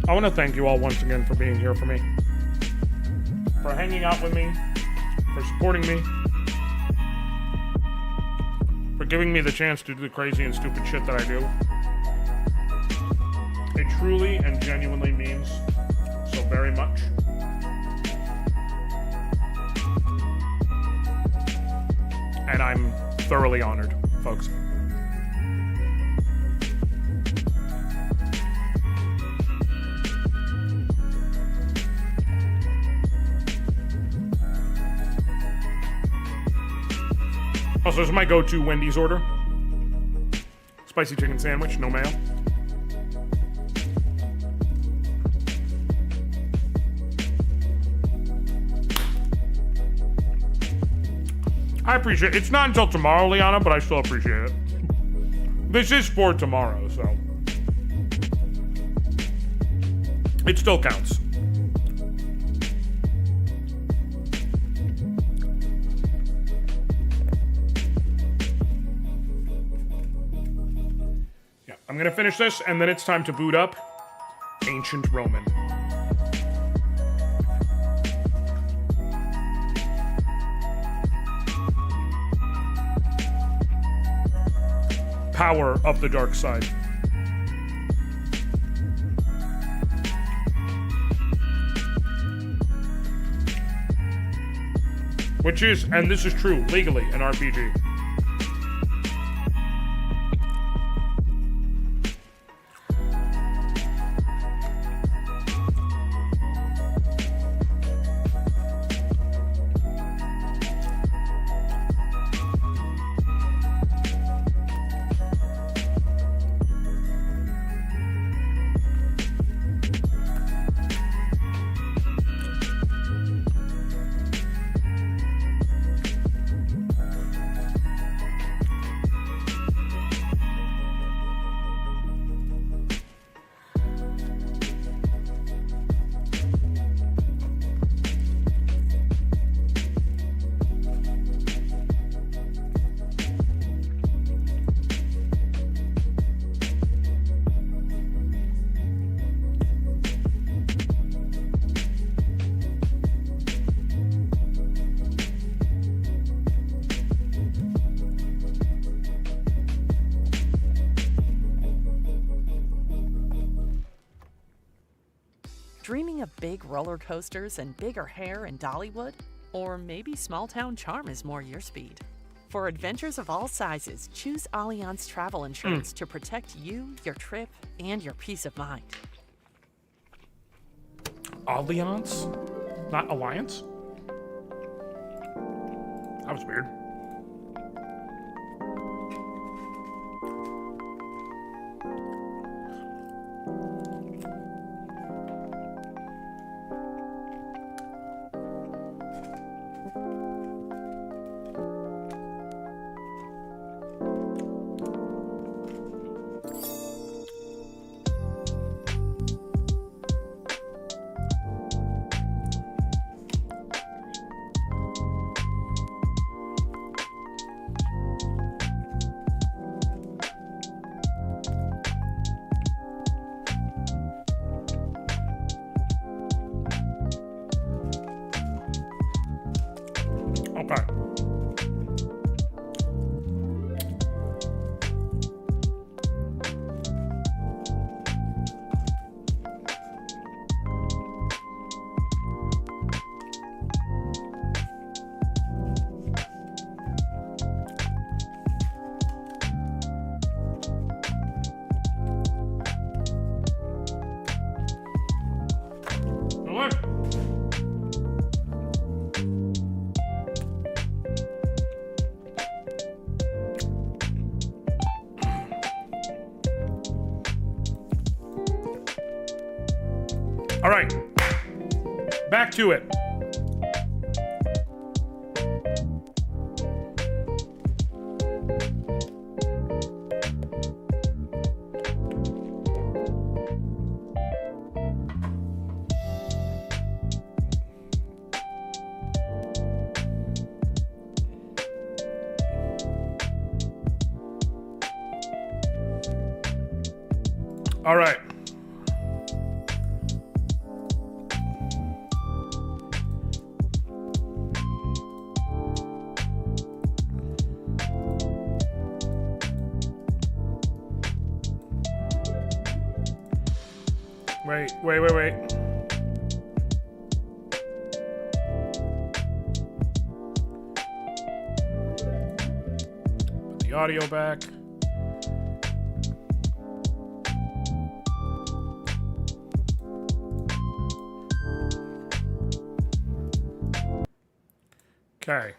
I want to thank you all once again for being here for me, for hanging out with me, for supporting me, for giving me the chance to do the crazy and stupid shit that I do. It truly and genuinely means so very much. And I'm thoroughly honored, folks. Also, this is my go-to Wendy's order. Spicy chicken sandwich, no mayo. I appreciate it. It's not until tomorrow, Liana, but I still appreciate it. This is for tomorrow, so it still counts. Yeah, I'm gonna finish this, and then it's time to boot up Ancient Roman. Power of the dark side. Which is, and this is true, legally, an RPG. Dreaming of big roller coasters and bigger hair in Dollywood? Or maybe small town charm is more your speed? For adventures of all sizes, choose Allianz Travel Insurance to protect you, your trip, and your peace of mind. Allianz? Not Alliance? That was weird. Okay. All right, back to it. All right. Wait. Put the audio back. Okay.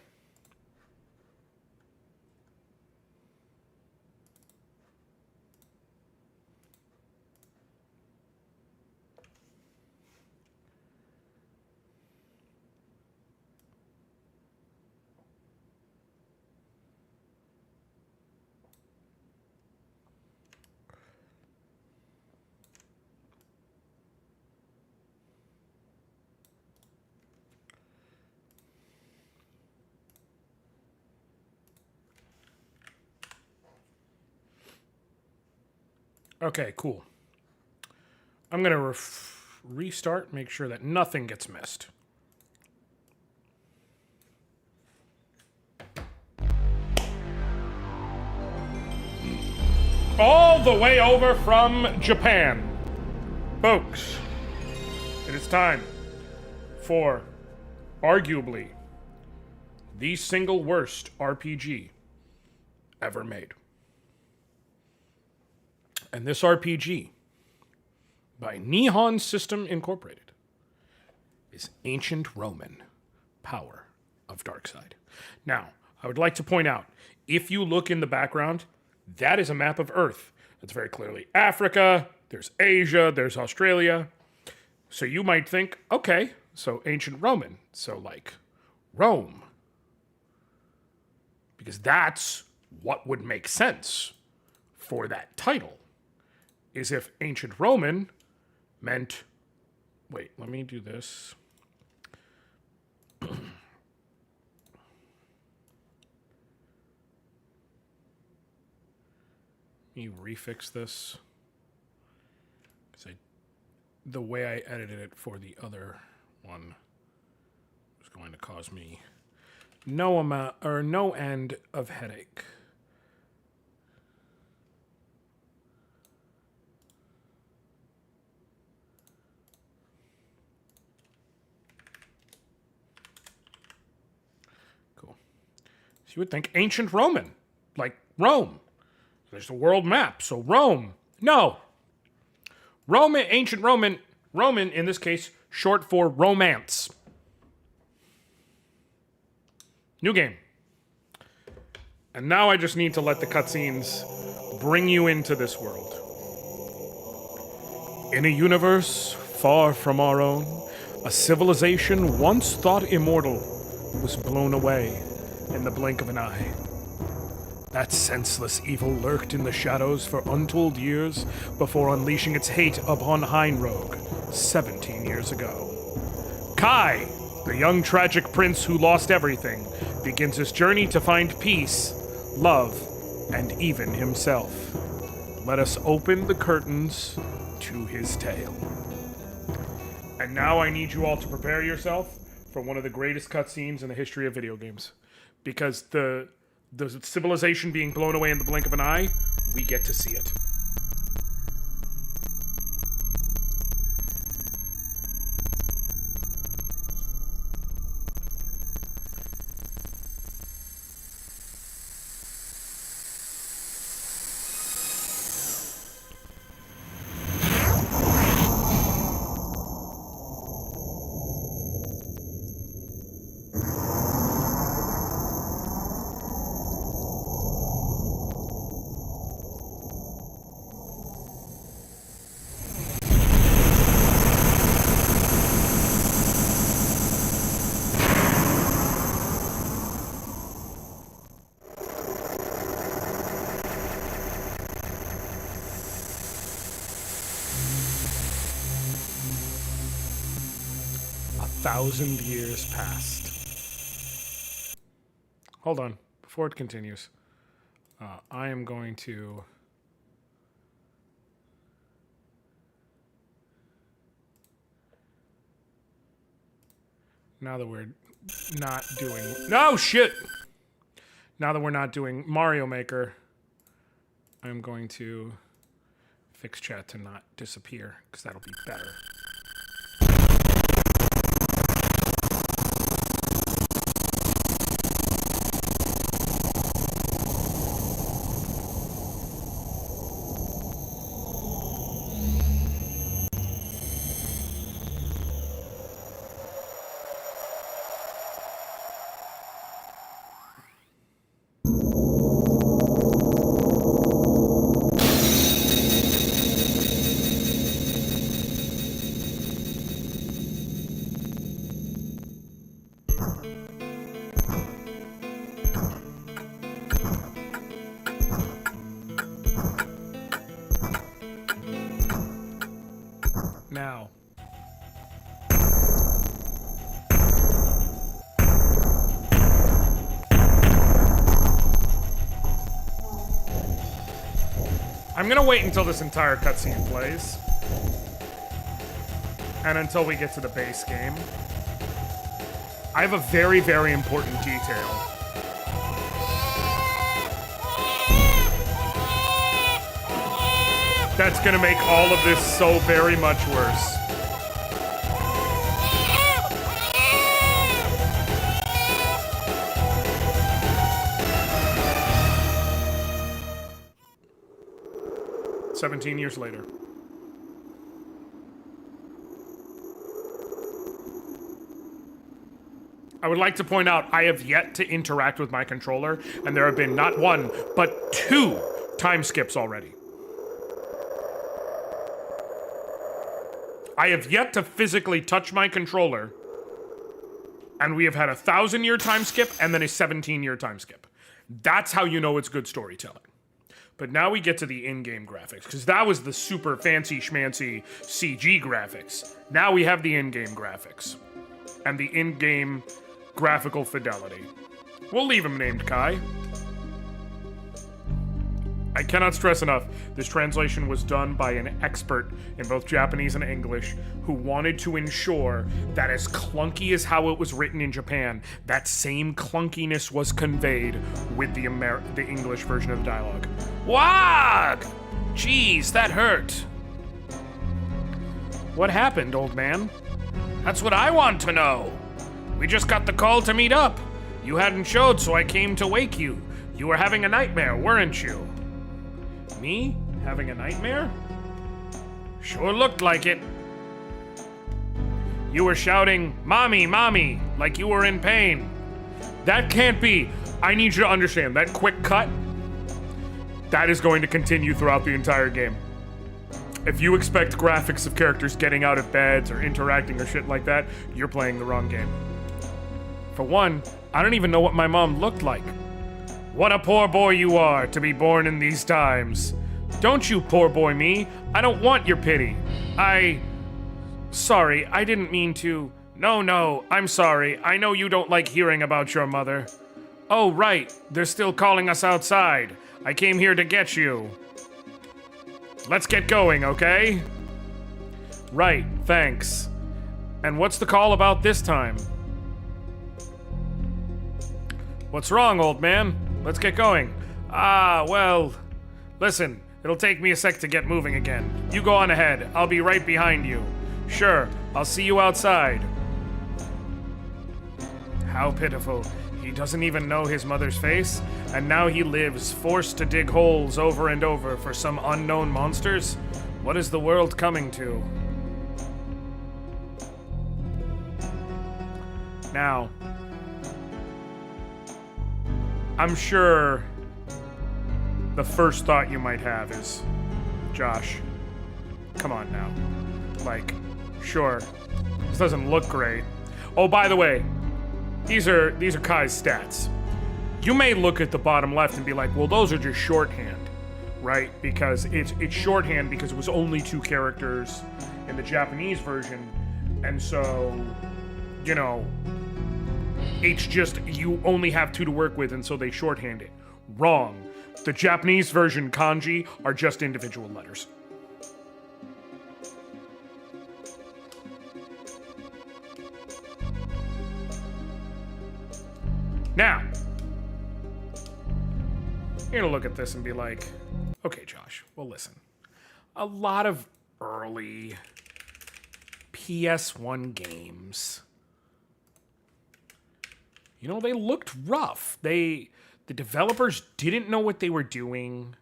Okay, cool. I'm going to restart, make sure that nothing gets missed. All the way over from Japan. Folks, it is time for arguably the single worst RPG ever made. And this RPG, by Nihon System Incorporated, is Ancient Roman Power of Darkside. Now, I would like to point out, if you look in the background, that is a map of Earth. That's very clearly Africa, there's Asia, there's Australia. So you might think, okay, so Ancient Roman, so like Rome. Because that's what would make sense for that title. Is if Ancient Roman meant, wait, let me do this. Let me refix this. Because the way I edited it for the other one was going to cause me no end of headache. You would think Ancient Roman, like Rome. There's a world map, so Rome. No. Roman, Ancient Roman in this case, short for romance. New game. And now I just need to let the cutscenes bring you into this world. In a universe far from our own, a civilization once thought immortal was blown away in the blink of an eye. That senseless evil lurked in the shadows for untold years before unleashing its hate upon Heinrogue 17 years ago. Kai, the young tragic prince who lost everything, begins his journey to find peace, love, and even himself. Let us open the curtains to his tale. And now I need you all to prepare yourself for one of the greatest cutscenes in the history of video games. Because the civilization being blown away in the blink of an eye, we get to see it. Thousand years past. Hold on, before it continues, I am going to now that we're not doing no shit. Now that we're not doing Mario Maker, I'm going to fix chat to not disappear, because that'll be better. Now. I'm gonna wait until this entire cutscene plays. And until we get to the base game. I have a very, very important detail. That's gonna make all of this so very much worse. "17 years later. I would like to point out I have yet to interact with my controller, and there have been not one, but 2 time skips already. I have yet to physically touch my controller, and we have had a 1,000-year time skip and then a 17-year time skip. That's how you know it's good storytelling. But now we get to the in-game graphics, because that was the super fancy schmancy CG graphics. Now we have the in-game graphics and the in-game graphical fidelity. We'll leave him named Kai. I cannot stress enough, this translation was done by an expert in both Japanese and English who wanted to ensure that as clunky as how it was written in Japan, that same clunkiness was conveyed with the English version of the dialogue. Wag! Jeez, that hurt. What happened, old man? That's what I want to know. We just got the call to meet up. You hadn't showed, so I came to wake you. You were having a nightmare, weren't you? Me? Having a nightmare? Sure looked like it. You were shouting, "Mommy, Mommy," like you were in pain. That can't be. I need you to understand, that quick cut, that is going to continue throughout the entire game. If you expect graphics of characters getting out of beds or interacting or shit like that, you're playing the wrong game. For one, I don't even know what my mom looked like. What a poor boy you are to be born in these times. Don't you poor boy me. I don't want your pity. Sorry, I didn't mean to. No, I'm sorry. I know you don't like hearing about your mother. Oh, right. They're still calling us outside. I came here to get you. Let's get going, okay? Right, thanks. And what's the call about this time? What's wrong, old man? Let's get going. Well, listen, it'll take me a sec to get moving again. You go on ahead. I'll be right behind you. Sure, I'll see you outside. How pitiful. He doesn't even know his mother's face, and now he lives, forced to dig holes over and over for some unknown monsters? What is the world coming to? Now, I'm sure the first thought you might have is, Josh, come on now. Like, sure, this doesn't look great. Oh, by the way, these are Kai's stats. You may look at the bottom left and be like, well, those are just shorthand, right? Because it's shorthand because it was only 2 characters in the Japanese version, and so, you know, it's just, you only have 2 to work with, and so they shorthand it. Wrong. The Japanese version kanji are just individual letters. Now, you're gonna look at this and be like, okay, Josh, well, listen. a lot of early PS1 games, you know, they looked rough. The developers didn't know what they were doing.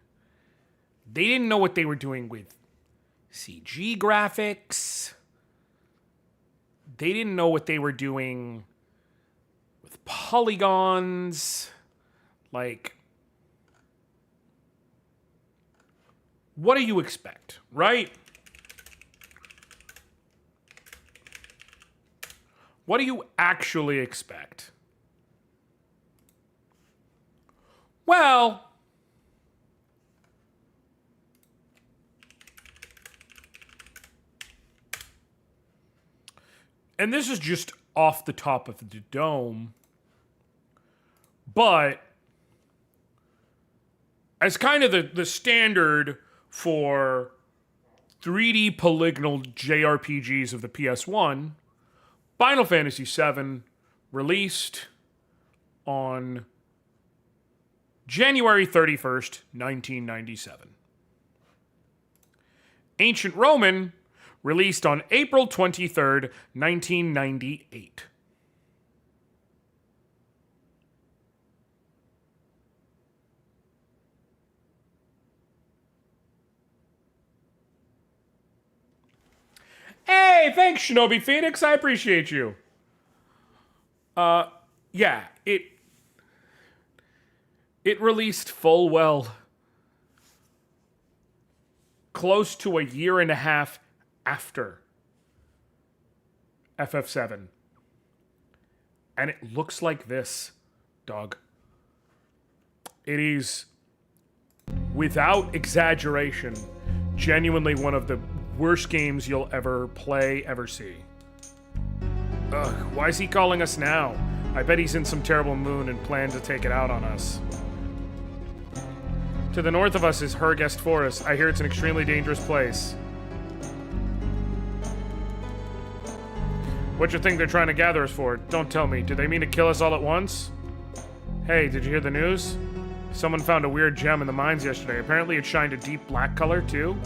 They didn't know what they were doing with CG graphics. They didn't know what they were doing with polygons. Like, what do you expect, right? What do you actually expect? Well, and this is just off the top of the dome, but as kind of the standard for 3D polygonal JRPGs of the PS1, Final Fantasy VII released on January 31st, 1997. Ancient Roman released on April 23rd, 1998. Hey, thanks, Shinobi Phoenix. I appreciate you. Yeah, it released full well close to a year and a half after FF7. And it looks like this, dog. It is, without exaggeration, genuinely one of the worst games you'll ever play, ever see. Ugh, why is he calling us now? I bet he's in some terrible mood and planned to take it out on us. To the north of us is Hergest Forest. I hear it's an extremely dangerous place. What you think they're trying to gather us for? Don't tell me. Do they mean to kill us all at once? Hey, did you hear the news? Someone found a weird gem in the mines yesterday. Apparently it shined a deep black color, too.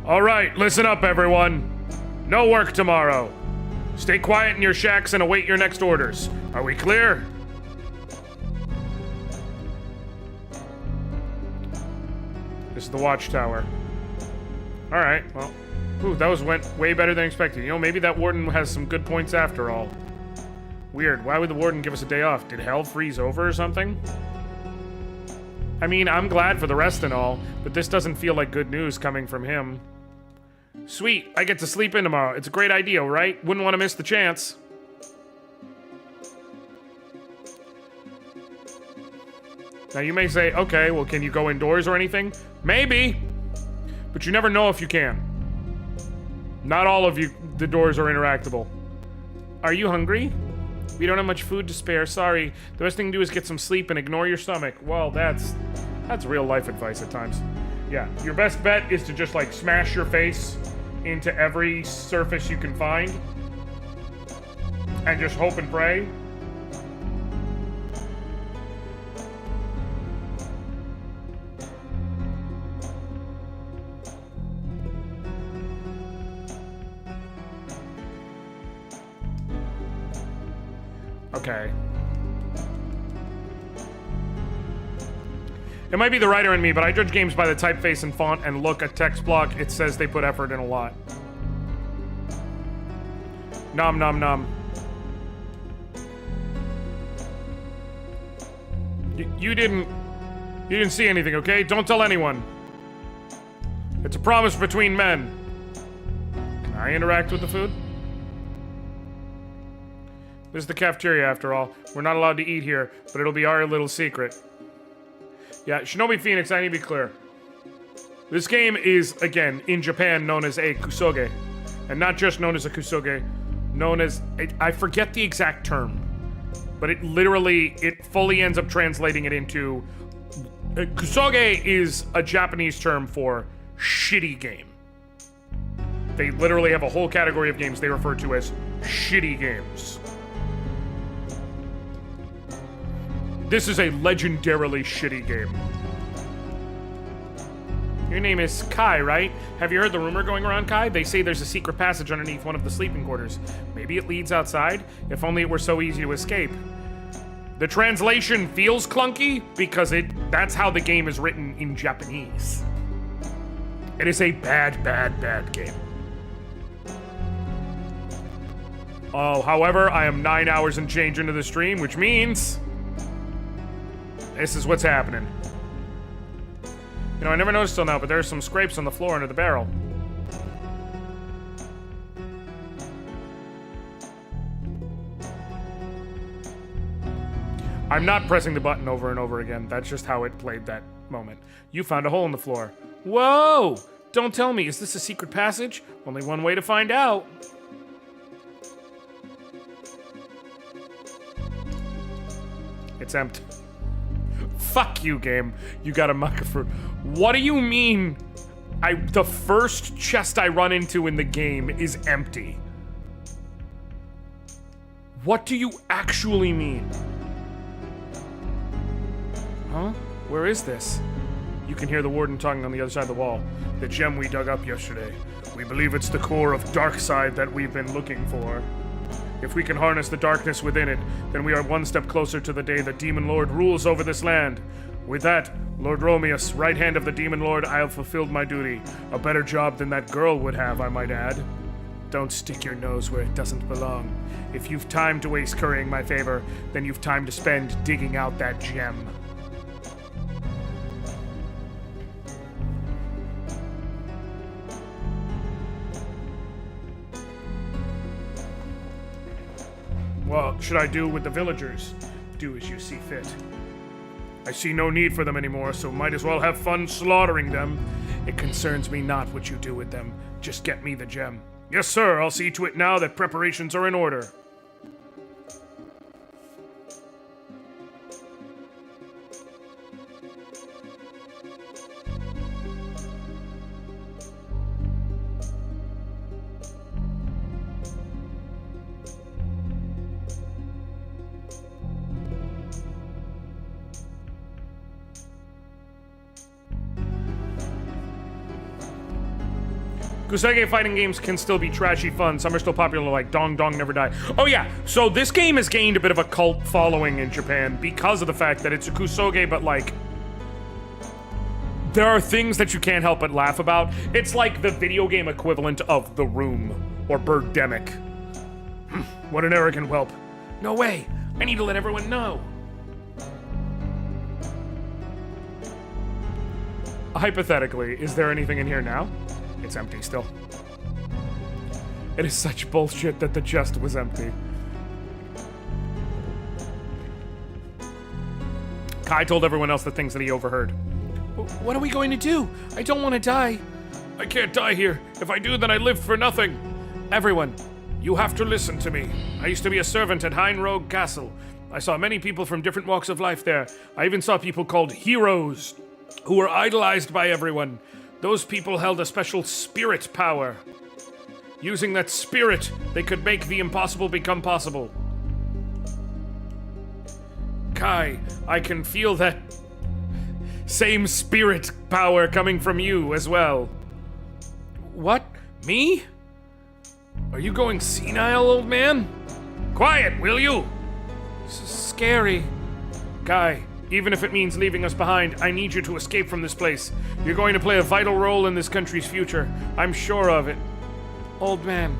All right, listen up, everyone. No work tomorrow. Stay quiet in your shacks and await your next orders. Are we clear? This is the watchtower. All right, well, ooh, that went way better than expected. You know, maybe that warden has some good points after all. Weird, why would the warden give us a day off? Did hell freeze over or something? I mean, I'm glad for the rest and all, but this doesn't feel like good news coming from him. Sweet, I get to sleep in tomorrow. It's a great idea, right? Wouldn't want to miss the chance. Now you may say, okay, well, can you go indoors or anything? Maybe, but you never know if you can. Not all of you, the doors are interactable. Are you hungry? We don't have much food to spare, sorry. The best thing to do is get some sleep and ignore your stomach. Well, that's real life advice at times. Yeah, your best bet is to just like smash your face into every surface you can find and just hope and pray. Okay. It might be the writer in me, but I judge games by the typeface and font and look at text block. It says they put effort in a lot. Nom nom nom. You didn't see anything, okay? Don't tell anyone. It's a promise between men. Can I interact with the food? This is the cafeteria, after all. We're not allowed to eat here, but it'll be our little secret. Yeah, Shinobi Phoenix, I need to be clear. This game is, again, in Japan, known as a kusoge. And not just known as a kusoge, known as... I forget the exact term. But it fully ends up translating it into... Kusoge is a Japanese term for shitty game. They literally have a whole category of games they refer to as shitty games. This is a legendarily shitty game. Your name is Kai, right? Have you heard the rumor going around, Kai? They say there's a secret passage underneath one of the sleeping quarters. Maybe it leads outside? If only it were so easy to escape. The translation feels clunky because that's how the game is written in Japanese. It is a bad, bad, bad game. Oh, however, I am 9 hours and change into the stream, which means this is what's happening. You know, I never noticed till now, but there's some scrapes on the floor under the barrel. I'm not pressing the button over and over again. That's just how it played that moment. You found a hole in the floor. Whoa! Don't tell me, is this a secret passage? Only one way to find out. It's empty. Fuck you, game. You got a muck of fruit. What do you mean? The first chest I run into in the game is empty. What do you actually mean? Huh? Where is this? You can hear the warden talking on the other side of the wall. The gem we dug up yesterday. We believe it's the core of Darkside that we've been looking for. If we can harness the darkness within it, then we are one step closer to the day the Demon Lord rules over this land. With that, Lord Romeus, right hand of the Demon Lord, I have fulfilled my duty. A better job than that girl would have, I might add. Don't stick your nose where it doesn't belong. If you've time to waste currying my favor, then you've time to spend digging out that gem. What should I do with the villagers? Do as you see fit. I see no need for them anymore, so might as well have fun slaughtering them. It concerns me not what you do with them. Just get me the gem. Yes, sir, I'll see to it now that preparations are in order. Kusege fighting games can still be trashy fun. Some are still popular, like Dong Dong Never Die. Oh yeah, so this game has gained a bit of a cult following in Japan because of the fact that it's a Kusoge, but like, there are things that you can't help but laugh about. It's like the video game equivalent of The Room or Birdemic. What an arrogant whelp. No way, I need to let everyone know. Hypothetically, is there anything in here now? It's empty still. It is such bullshit that the chest was empty. Kai told everyone else the things that he overheard. What are we going to do? I don't want to die. I can't die here. If I do, then I live for nothing. Everyone, you have to listen to me. I used to be a servant at Heinrogue Castle. I saw many people from different walks of life there. I even saw people called heroes who were idolized by everyone. Those people held a special spirit power. Using that spirit, they could make the impossible become possible. Kai, I can feel that same spirit power coming from you as well. What? Me? Are you going senile, old man? Quiet, will you? Scary. Kai, even if it means leaving us behind, I need you to escape from this place. You're going to play a vital role in this country's future. I'm sure of it. Old man,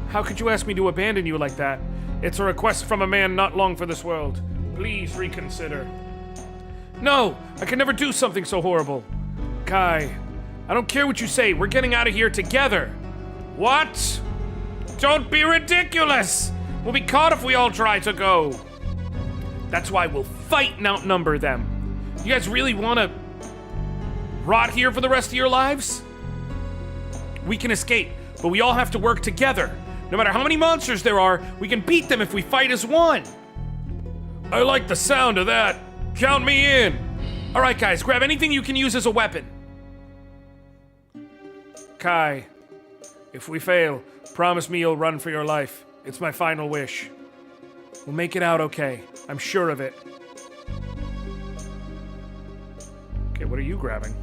how could you ask me to abandon you like that? It's a request from a man not long for this world. Please reconsider. No, I could never do something so horrible. Kai, I don't care what you say. We're getting out of here together. What? Don't be ridiculous. We'll be caught if we all try to go. That's why we'll fight and outnumber them. You guys really want to rot here for the rest of your lives? We can escape, but we all have to work together. No matter how many monsters there are, we can beat them if we fight as one. I like the sound of that. Count me in. All right, guys, grab anything you can use as a weapon. Kai, if we fail, promise me you'll run for your life. It's my final wish. We'll make it out okay. I'm sure of it. Okay, what are you grabbing?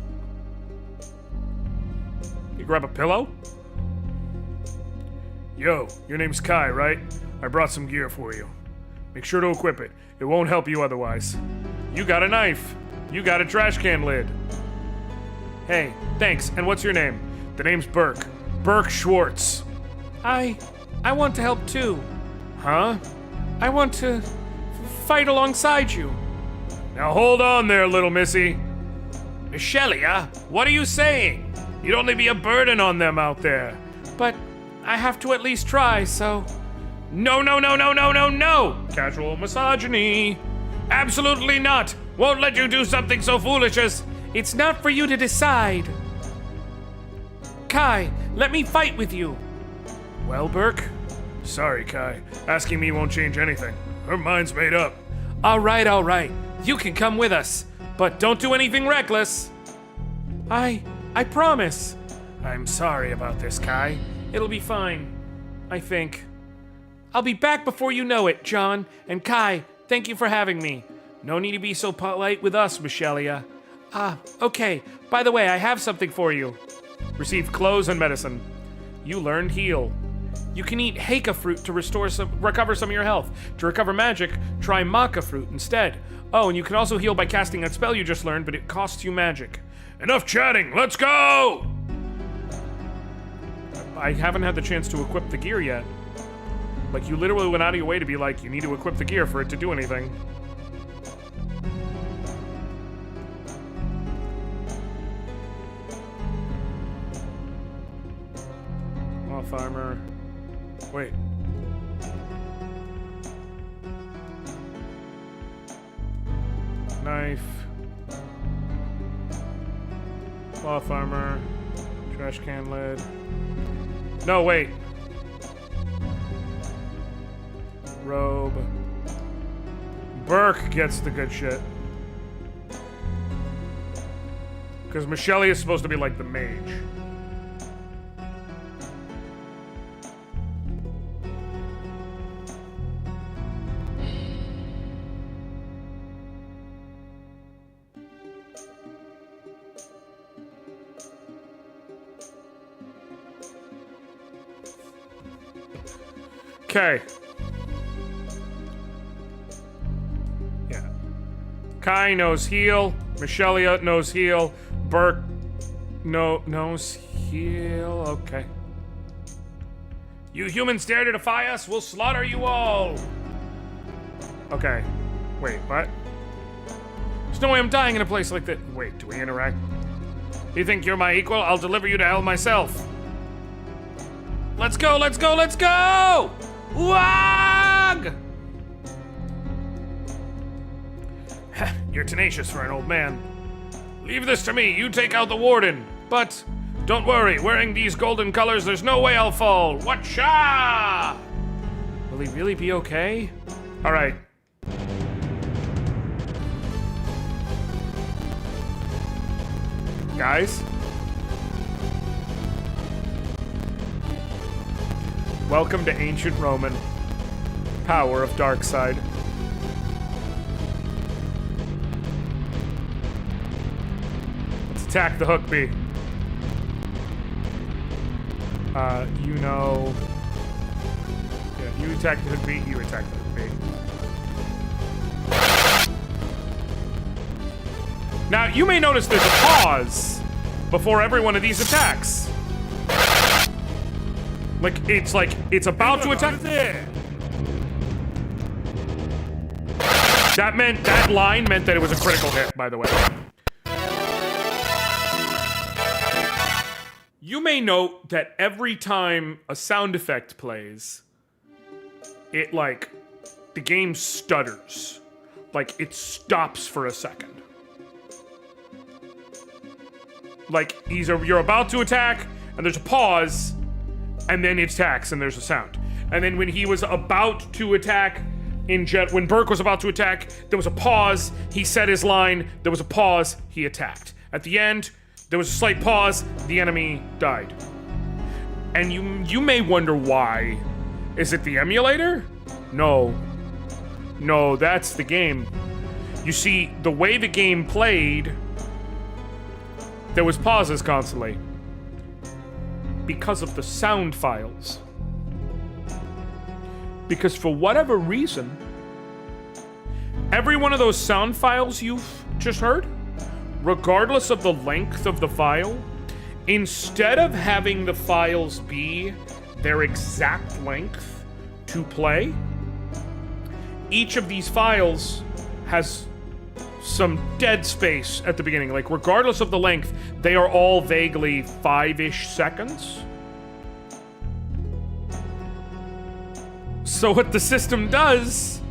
You grab a pillow? Yo, your name's Kai, right? I brought some gear for you. Make sure to equip it. It won't help you otherwise. You got a knife. You got a trash can lid. Hey, thanks. And what's your name? The name's Burke. Burke Schwartz. I want to help too. Huh? I want to fight alongside you. Now hold on there, little missy. Michelia, what are you saying? You'd only be a burden on them out there. But I have to at least try, so... No, no, no, no, no, no, no! Casual misogyny. Absolutely not. Won't let you do something so foolish as... It's not for you to decide. Kai, let me fight with you. Well, Burke? Sorry, Kai. Asking me won't change anything. Her mind's made up. All right. You can come with us. But don't do anything reckless. I promise. I'm sorry about this, Kai. It'll be fine. I think. I'll be back before you know it, John. And Kai, thank you for having me. No need to be so polite with us, Michelia. Okay. By the way, I have something for you. Receive clothes and medicine. You learned heal. You can eat Heika fruit to recover some of your health. To recover magic, try Maca fruit instead. Oh, and you can also heal by casting that spell you just learned, but it costs you magic. Enough chatting, let's go! I haven't had the chance to equip the gear yet. Like, you literally went out of your way to be like, you need to equip the gear for it to do anything. Off armor. Wait. Knife. Cloth armor. Trash can lid. No, wait. Robe. Burke gets the good shit. Because Michelia is supposed to be like the mage. Okay. Yeah. Kai knows heal. Michelia knows heal. Burke knows heal. Okay. You humans dare to defy us? We'll slaughter you all. Okay. Wait, what? There's no way I'm dying in a place like that. Wait, do we interact? You think you're my equal? I'll deliver you to hell myself. Let's go, let's go, let's go! Wag! You're tenacious for an old man. Leave this to me, you take out the warden. But don't worry, wearing these golden colors, there's no way I'll fall. Watcha! Will he really be okay? All right. Guys? Welcome to ancient Roman. Power of Darkside. Let's attack the hook bee. You know... Yeah, you attack the hook bee, you attack the hook bee. Now, you may notice there's a pause before every one of these attacks. Like, it's about to attack. That line meant that it was a critical hit, by the way. You may note that every time a sound effect plays, it, the game stutters. Like, it stops for a second. Like, you're about to attack, and there's a pause, and then it attacks, and there's a sound. And then when he was about to attack, when Burke was about to attack, there was a pause, he said his line, there was a pause, he attacked. At the end, there was a slight pause, the enemy died. And you may wonder why. Is it the emulator? No. No, that's the game. You see, the way the game played, there was pauses constantly. because of the sound files. Because for whatever reason, every one of those sound files you've just heard, regardless of the length of the file, instead of having the files be their exact length to play, each of these files has some dead space at the beginning. Like, regardless of the length, they are all vaguely 5-ish seconds. So what the system does,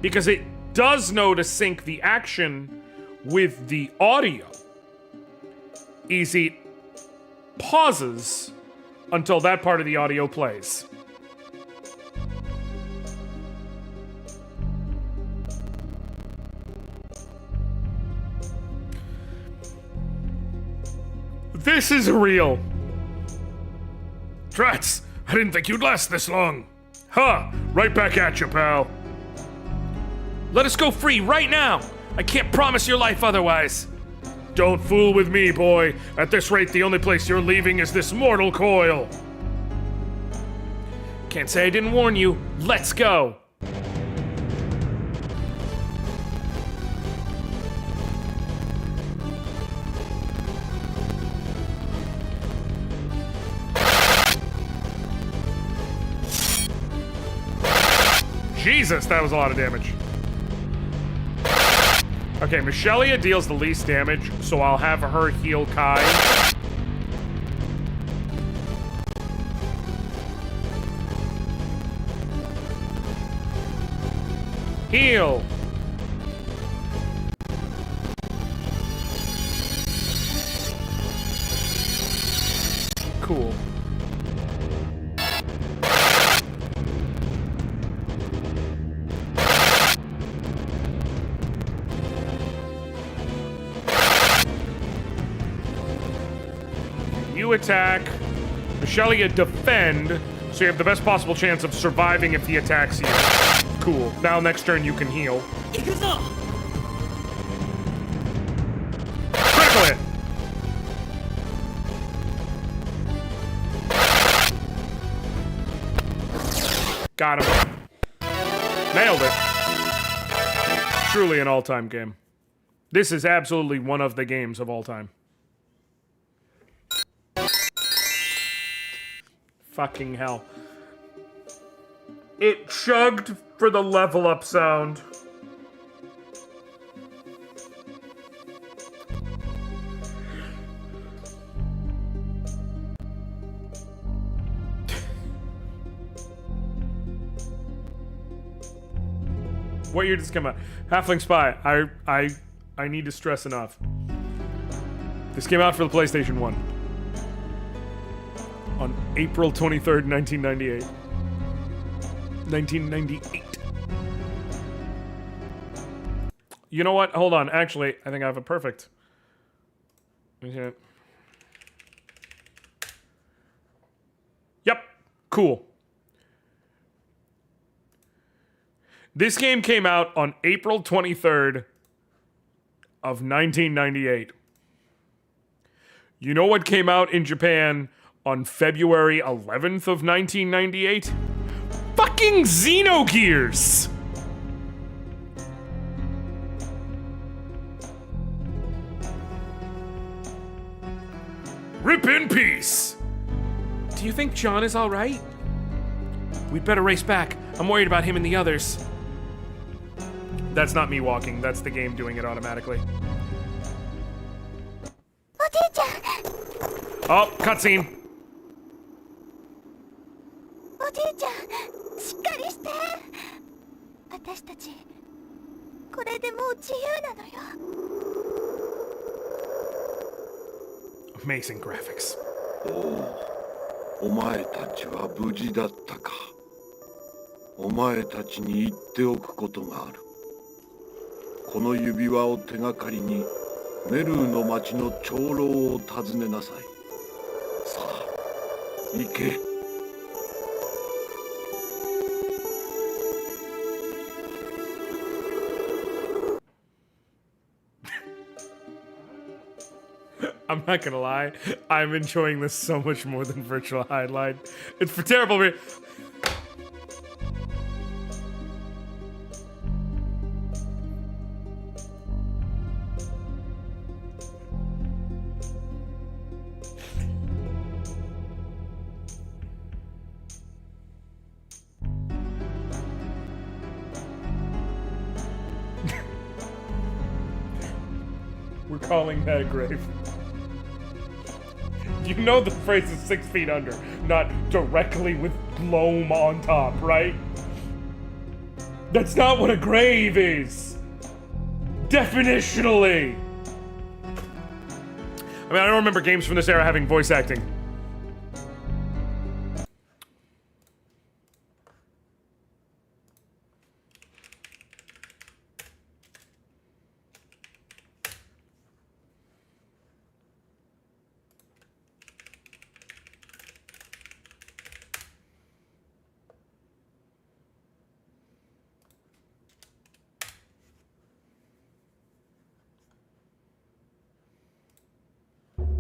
because it does know to sync the action with the audio, is it pauses until that part of the audio plays. This is real. Trats, I didn't think you'd last this long. Huh, right back at you, pal. Let us go free right now. I can't promise your life otherwise. Don't fool with me, boy. At this rate, the only place you're leaving is this mortal coil. Can't say I didn't warn you. Let's go. Jesus, that was a lot of damage. Okay, Michelia deals the least damage, so I'll have her heal Kai. Heal! Cool. You attack. Michelia defend, so you have the best possible chance of surviving if he attacks you. Cool. Now next turn you can heal. Critical hit! Got him. Nailed it. Truly an all-time game. This is absolutely one of the games of all time. Fucking hell. It chugged for the level up sound. What year did this come out? Halfling Spy. I need to stress enough. This came out for the PlayStation 1. On April 23rd, 1998. 1998. You know what? Hold on. Actually, I think I have a perfect. Okay. Yep. Cool. This game came out on April 23rd of 1998. You know what came out in Japan on February 11th of 1998? Fucking Xenogears! Rip in peace! Do you think John is alright? We'd better race back. I'm worried about him and the others. That's not me walking, that's the game doing it automatically. Oh, cutscene. Amazing graphics. お前たちは無事だったか。お前たちに言っておくことがある。この指輪を手がかりにメルーの町の長老を訪ねなさい。さあ、行け。I'm not gonna lie, I'm enjoying this so much more than Virtual Highline. It's for terrible me. We're calling that a grave. You know the phrase is 6 feet under, not directly with loam on top, right? That's not what a grave is. Definitionally. I mean, I don't remember games from this era having voice acting.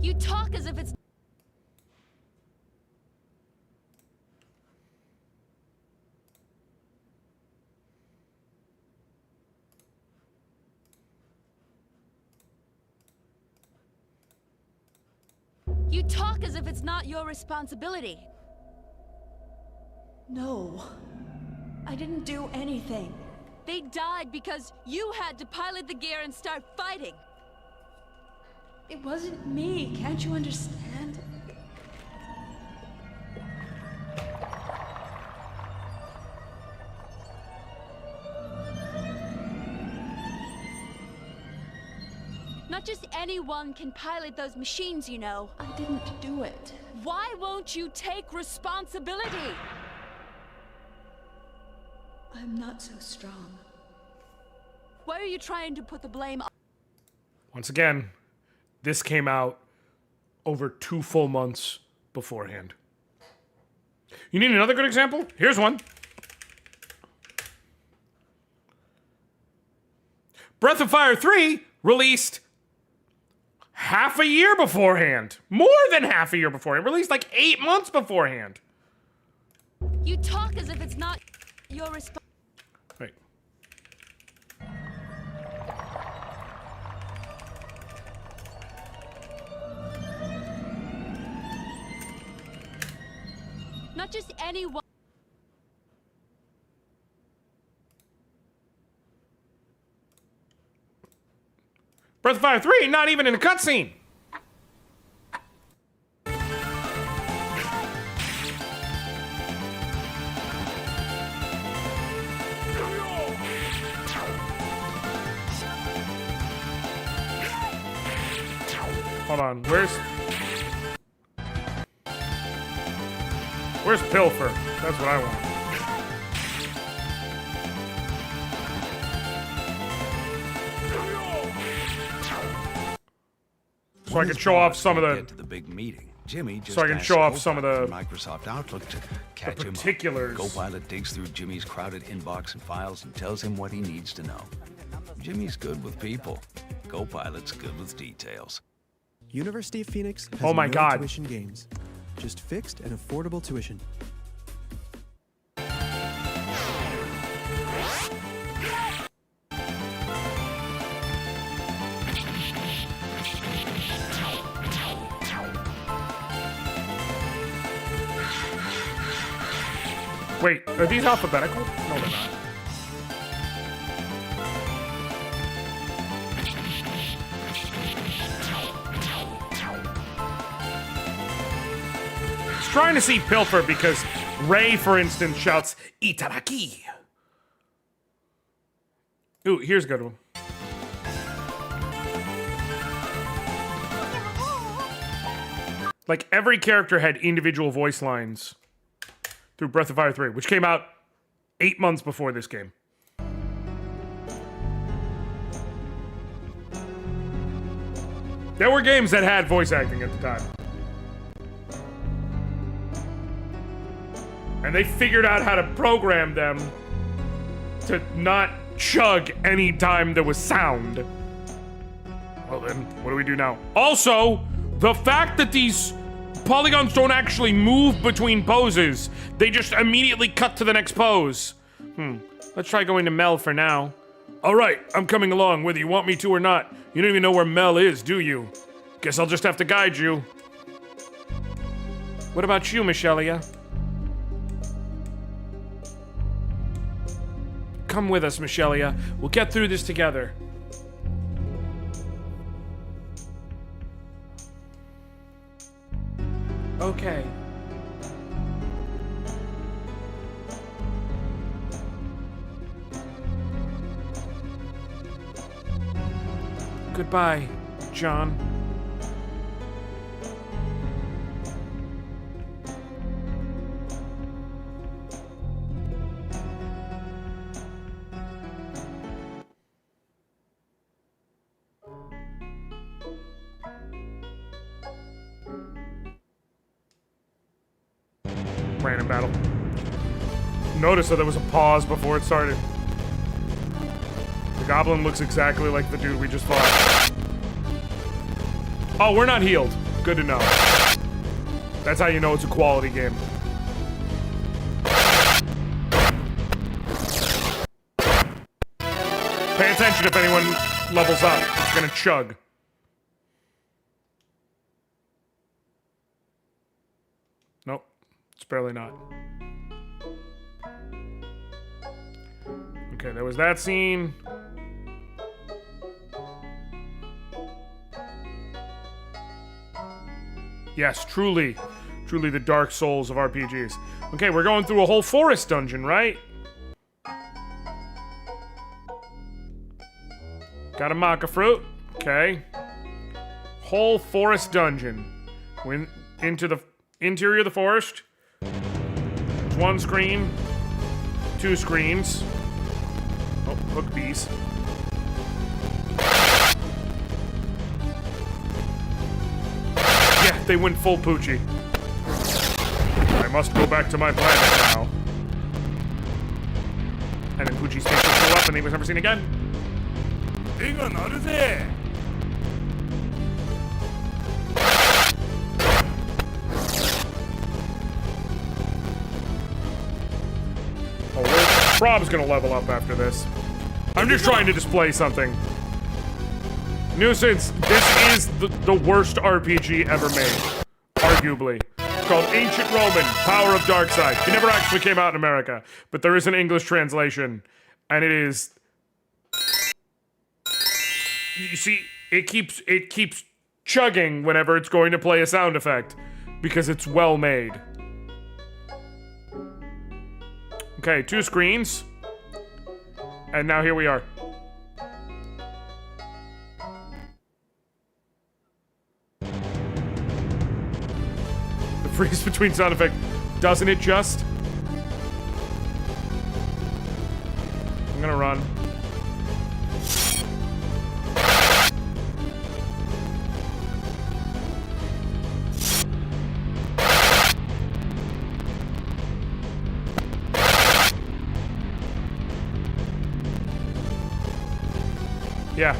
You talk as if it's... You talk as if it's not your responsibility. No. I didn't do anything. They died because you had to pilot the gear and start fighting. It wasn't me, can't you understand? Not just anyone can pilot those machines, you know. I didn't do it. Why won't you take responsibility? I'm not so strong. Why are you trying to put the blame on? Once again, this came out over 2 full months beforehand. You need another good example? Here's one. Breath of Fire 3 released half a year beforehand. More than half a year beforehand. Released like 8 months beforehand. You talk as if it's not your responsibility. Wait. Not just anyone. Breath of Fire 3, not even in a cutscene. Hold on, where's Pilfer? That's what I want. So I can show off some of Get to the big meeting. Jimmy just so I can asked show off some of Copilot the from Microsoft Outlook to catch him particulars. up. Copilot digs through Jimmy's crowded inbox and files and tells him what he needs to know. Jimmy's good with people. Copilot's good with details. University of Phoenix has Oh my no God. tuition games. Just fixed and affordable tuition. Wait, are these alphabetical? No, they're not. I was trying to see Pilfer because Ray, for instance, shouts Itaraki. Ooh, here's a good one. Like every character had individual voice lines through Breath of Fire 3, which came out 8 months before this game. There were games that had voice acting at the time. And they figured out how to program them to not chug any time there was sound. Well then, what do we do now? Also, The fact that these polygons don't actually move between poses, they just immediately cut to the next pose. Let's try going to Mel for now. All right, I'm coming along, whether you want me to or not. You don't even know where Mel is, do you? Guess I'll just have to guide you. What about you, Michelia? Come with us, Michelia. We'll get through this together. Okay. Goodbye, John. Random battle. Notice that there was a pause before it started. The goblin looks exactly like the dude we just fought. Oh, we're not healed. Good to know. That's how you know it's a quality game. Pay attention if anyone levels up. It's gonna chug. Nope. It's barely not. Okay, there was that scene. Yes, truly the Dark Souls of RPGs. Okay, we're going through a whole forest dungeon, right? Got a maca fruit. Okay. Whole forest dungeon. Went into the interior of the forest. There's one screen. Two screens. Oh, hook bees. Yeah, they went full Poochie. I must go back to my planet now. And then Poochie's face just blew up and he was never seen again. Oh, Rob's gonna level up after this. I'm just trying to display something. Nuisance, this is the worst RPG ever made. Arguably. It's called Ancient Roman, Power of Darkside. It never actually came out in America, but there is an English translation. And it is... You see, it keeps chugging whenever it's going to play a sound effect. Because it's well made. Okay, two screens. And now here we are. The freeze between sound effect, doesn't it just? I'm gonna run. Yeah.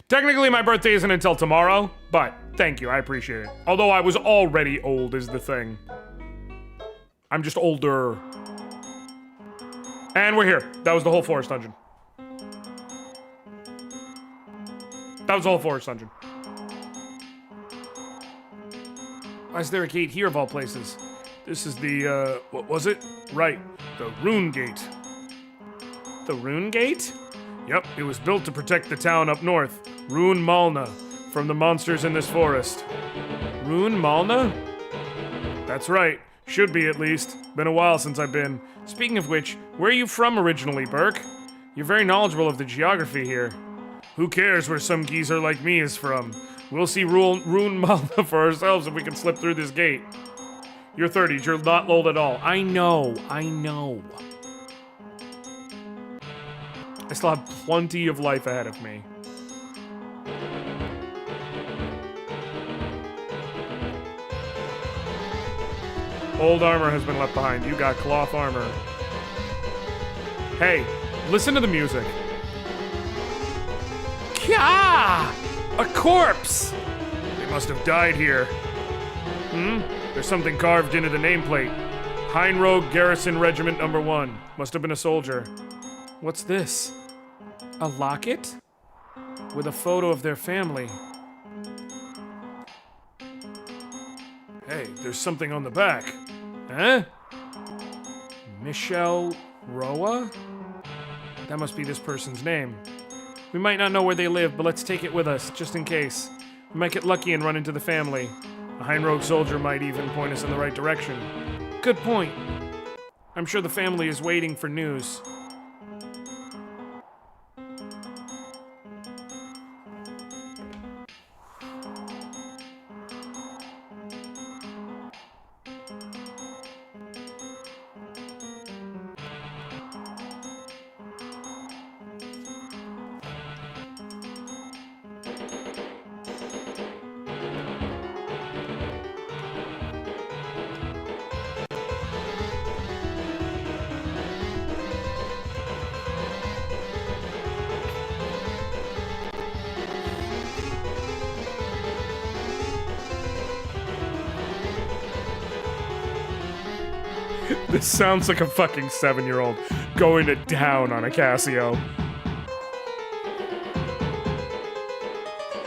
Technically, my birthday isn't until tomorrow, but thank you, I appreciate it. Although I was already old is the thing. I'm just older. And we're here. That was the whole forest dungeon. That was the whole forest dungeon. Why is there a gate here of all places? This is the, what was it? Right, the Rune Gate. The Rune Gate? Yep, it was built to protect the town up north, Rune Malna, from the monsters in this forest. Rune Malna? That's right. Should be, at least. Been a while since I've been. Speaking of which, where are you from originally, Burke? You're very knowledgeable of the geography here. Who cares where some geezer like me is from? We'll see Rune Malna for ourselves if we can slip through this gate. You're 30s, you're not old at all. I know. I still have plenty of life ahead of me. Old armor has been left behind. You got cloth armor. Hey, listen to the music. Kya! Ah! A corpse! They must have died here. There's something carved into the nameplate. Heinrogue Garrison Regiment Number 1. Must have been a soldier. What's this? A locket? With a photo of their family. Hey, there's something on the back. Huh? Michelle Roa? That must be this person's name. We might not know where they live, but let's take it with us, just in case. We might get lucky and run into the family. A Heinrogue soldier might even point us in the right direction. Good point. I'm sure the family is waiting for news. This sounds like a fucking 7-year-old going to town on a Casio.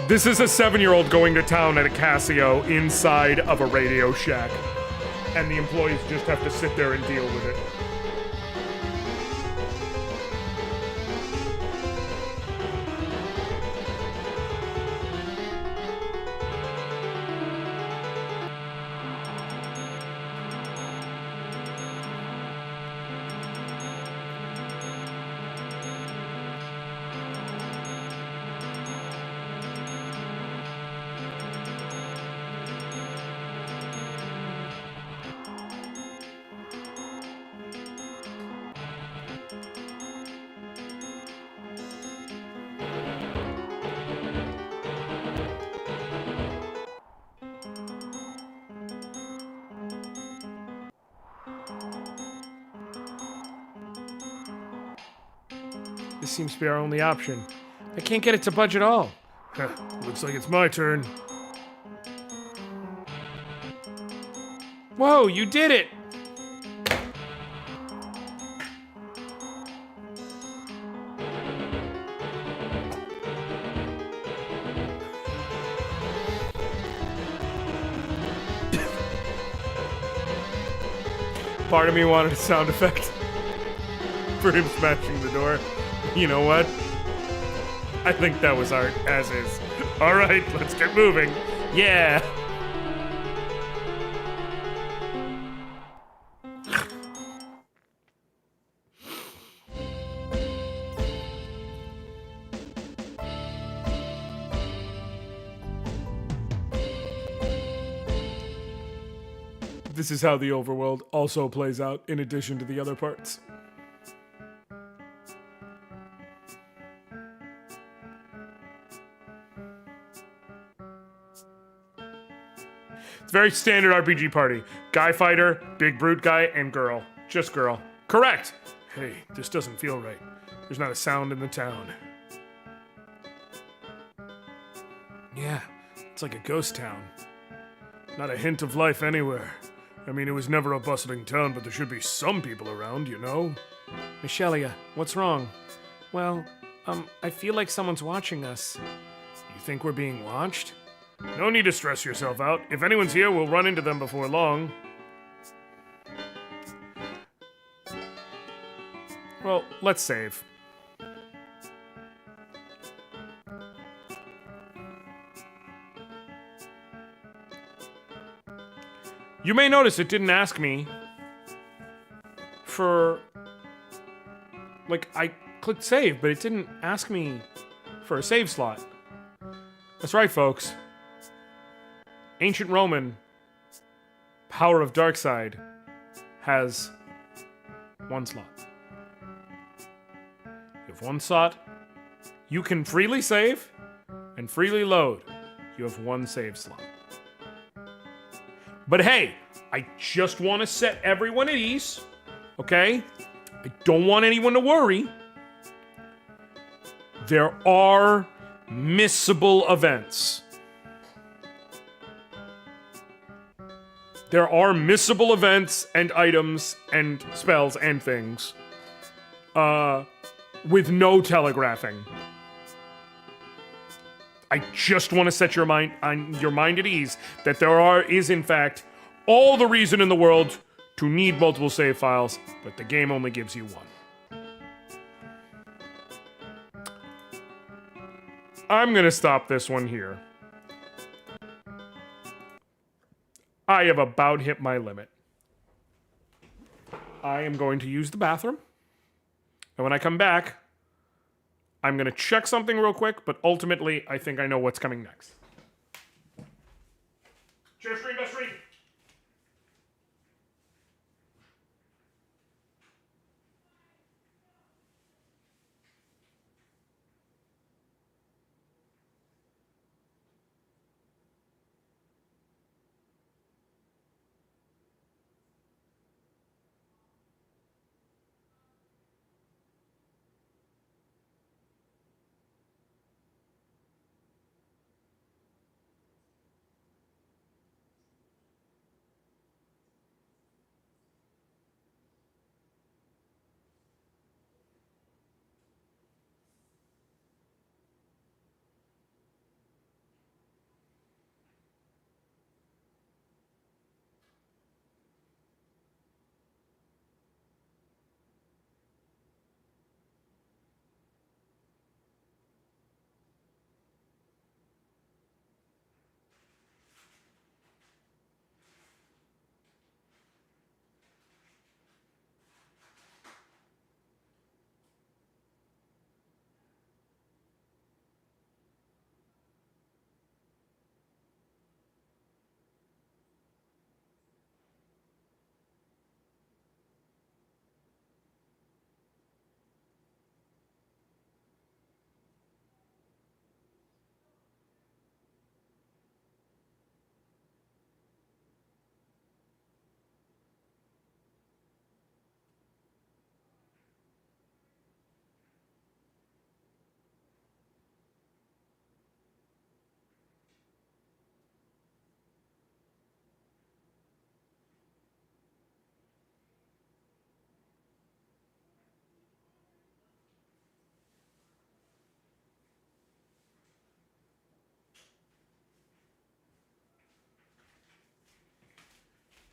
This is a 7-year-old going to town at a Casio inside of a Radio Shack. And the employees just have to sit there and deal with it. This seems to be our only option. I can't get it to budge at all. Looks like it's my turn. Whoa, you did it! Part of me wanted a sound effect for him smashing the door. You know what? I think that was art, as is. All right, let's get moving. Yeah. This is how the overworld also plays out in addition to the other parts. It's very standard RPG party. Guy fighter, big brute guy, and girl. Just girl. Correct! Hey, this doesn't feel right. There's not a sound in the town. Yeah, it's like a ghost town. Not a hint of life anywhere. I mean, it was never a bustling town, but there should be some people around, you know? Michelia, what's wrong? Well, I feel like someone's watching us. You think we're being watched? No need to stress yourself out. If anyone's here, we'll run into them before long. Well, let's save. You may notice it didn't ask me for... Like, I clicked save, but it didn't ask me for a save slot. That's right, folks. Ancient Roman Power of Darkside has one slot. You have one slot. You can freely save and freely load. You have one save slot. But hey, I just want to set everyone at ease, okay? I don't want anyone to worry. There are missable events. There are missable events and items and spells and things with no telegraphing. I just want to set your mind at ease that there is in fact all the reason in the world to need multiple save files, but the game only gives you one. I'm going to stop this one here. I have about hit my limit. I am going to use the bathroom. And when I come back, I'm going to check something real quick, but ultimately, I think I know what's coming next. Cheers, Streamerversary!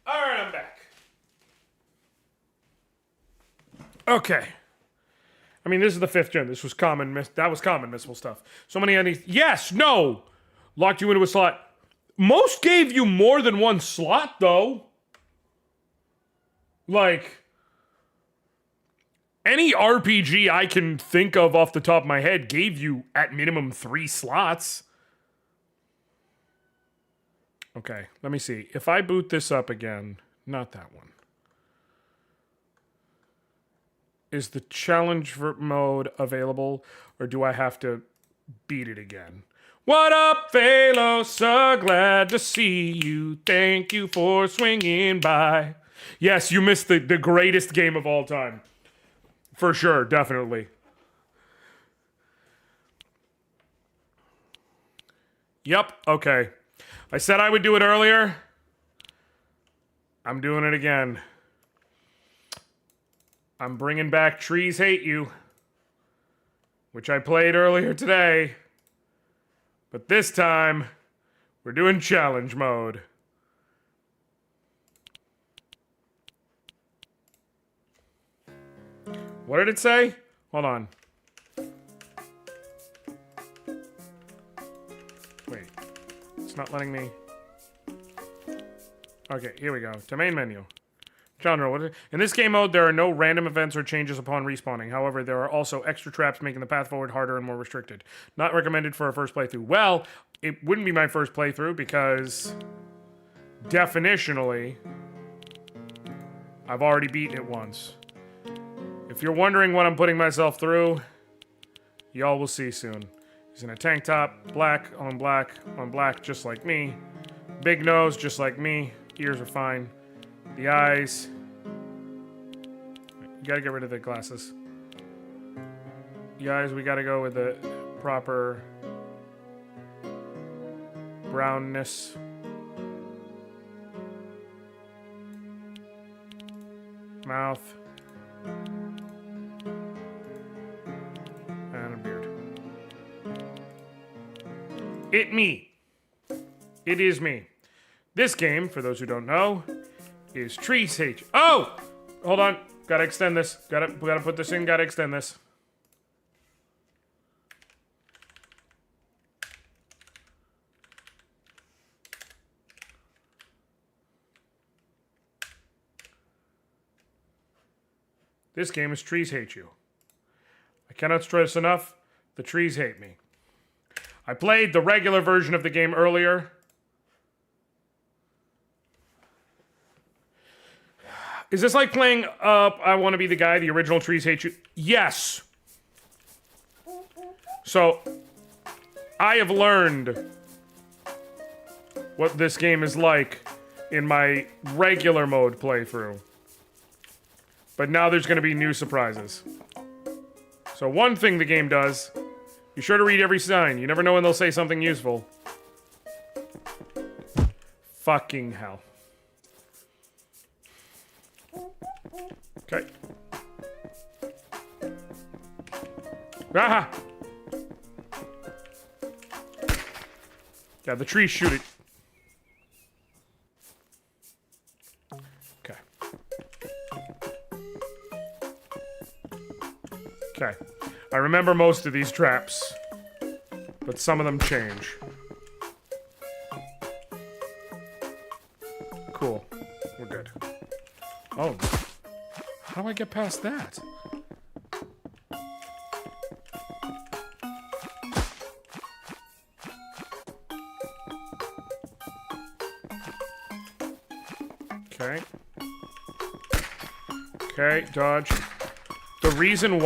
Alright, I'm back. Okay. I mean, this is the 5th gen. This was common. That was common missable stuff. So many of these. Yes, no. Locked you into a slot. Most gave you more than one slot, though. Like, any RPG I can think of off the top of my head gave you at minimum 3 slots. Okay, let me see. If I boot this up again, not that one. Is the challenge mode available, or do I have to beat it again? What up, Phalo? So glad to see you. Thank you for swinging by. Yes, you missed the greatest game of all time. For sure, definitely. Yep, okay. I said I would do it earlier. I'm doing it again. I'm bringing back Trees Hate You, which I played earlier today. But this time, we're doing challenge mode. What did it say? Hold on. Wait. It's not letting me. Okay, here we go. To main menu. Genre. In this game mode, there are no random events or changes upon respawning. However, there are also extra traps making the path forward harder and more restricted. Not recommended for a first playthrough. Well, it wouldn't be my first playthrough because definitionally, I've already beaten it once. If you're wondering what I'm putting myself through, y'all will see soon. He's in a tank top, black, just like me. Big nose, just like me. Ears are fine. The eyes. You gotta get rid of the glasses. The eyes, we gotta go with the proper brownness. Mouth. And a beard. It me. It is me. This game, for those who don't know, is Trees Hate. Oh! Hold on. Gotta extend this. Gotta put this in. Gotta extend this. This game is Trees Hate You. I cannot stress enough, the trees hate me. I played the regular version of the game earlier. Is this like playing I Want to Be the Guy, the original Trees Hate You? Yes. So, I have learned what this game is like in my regular mode playthrough. But now there's going to be new surprises. So one thing the game does, be sure to read every sign. You never know when they'll say something useful. Fucking hell. Okay. Aha! Yeah, the trees shoot it. Okay. Okay. I remember most of these traps, but some of them change. Cool. We're good. Oh. How do I get past that? Okay. Okay, dodge. The reason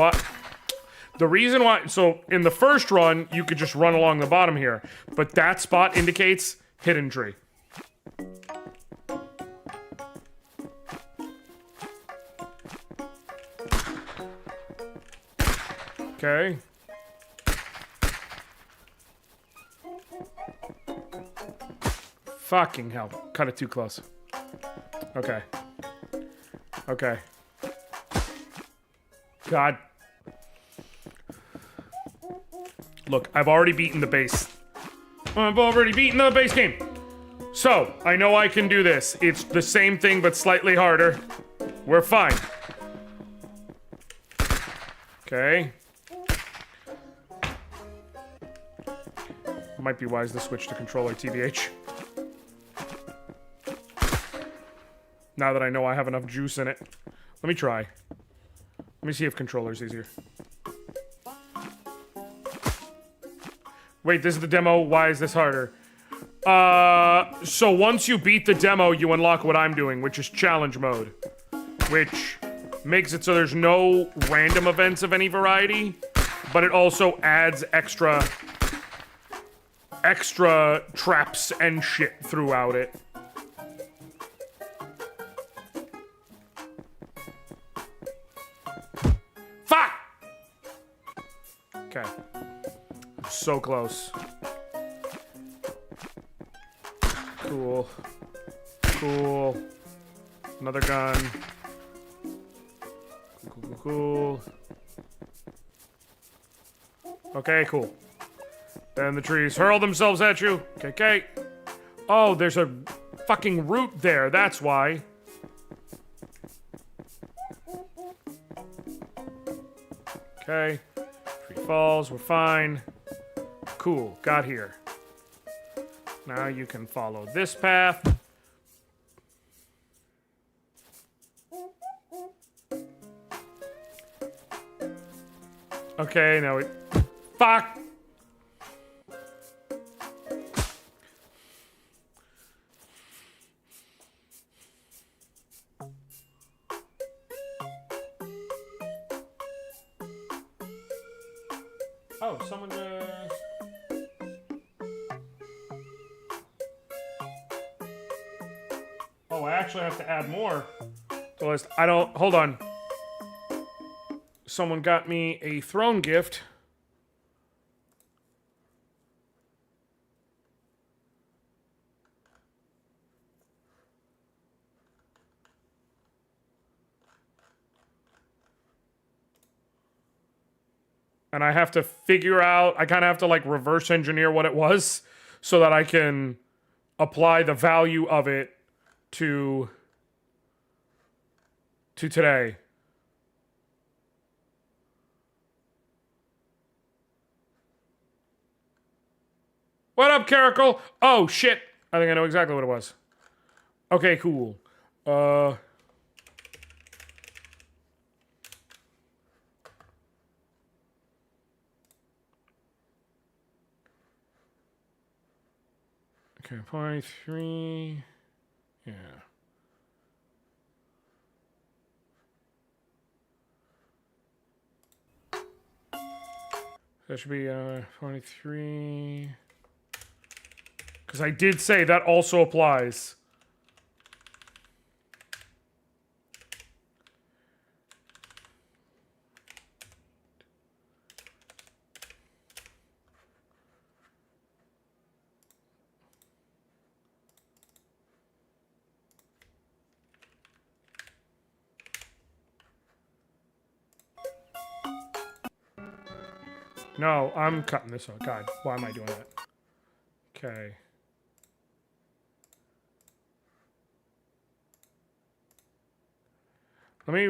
why, so in the first run, you could just run along the bottom here, but that spot indicates hidden tree. Okay. Fucking hell. Cut it too close. Okay. Okay. God. Look, I've already beaten the base. I've already beaten the base game. So, I know I can do this. It's the same thing, but slightly harder. We're fine. Okay. Might be wise to switch to controller, TBH. Now that I know I have enough juice in it. Let me try. Let me see if controller's easier. Wait, this is the demo. Why is this harder? So once you beat the demo, you unlock what I'm doing, which is challenge mode. Which makes it so there's no random events of any variety, but it also adds extra traps and shit throughout it. Fuck! Okay. I'm so close. Cool. Cool. Another gun. Cool. Okay, cool. Then the trees hurl themselves at you. Okay. Oh, there's a fucking root there. That's why. Okay. Tree falls. We're fine. Cool. Got here. Now you can follow this path. Okay, now it... Fuck! Oh, someone just... Oh, I actually have to add more to the list. I don't... Hold on. Someone got me a throne gift. And I have to figure out, I kind of have to like reverse engineer what it was so that I can apply the value of it to today. What up, Caracal? Oh, shit. I think I know exactly what it was. Okay, cool. Okay, 0.3. Yeah. That should be 0.3. Because I did say that also applies. No, I'm cutting this out. God, why am I doing that? Okay. Okay.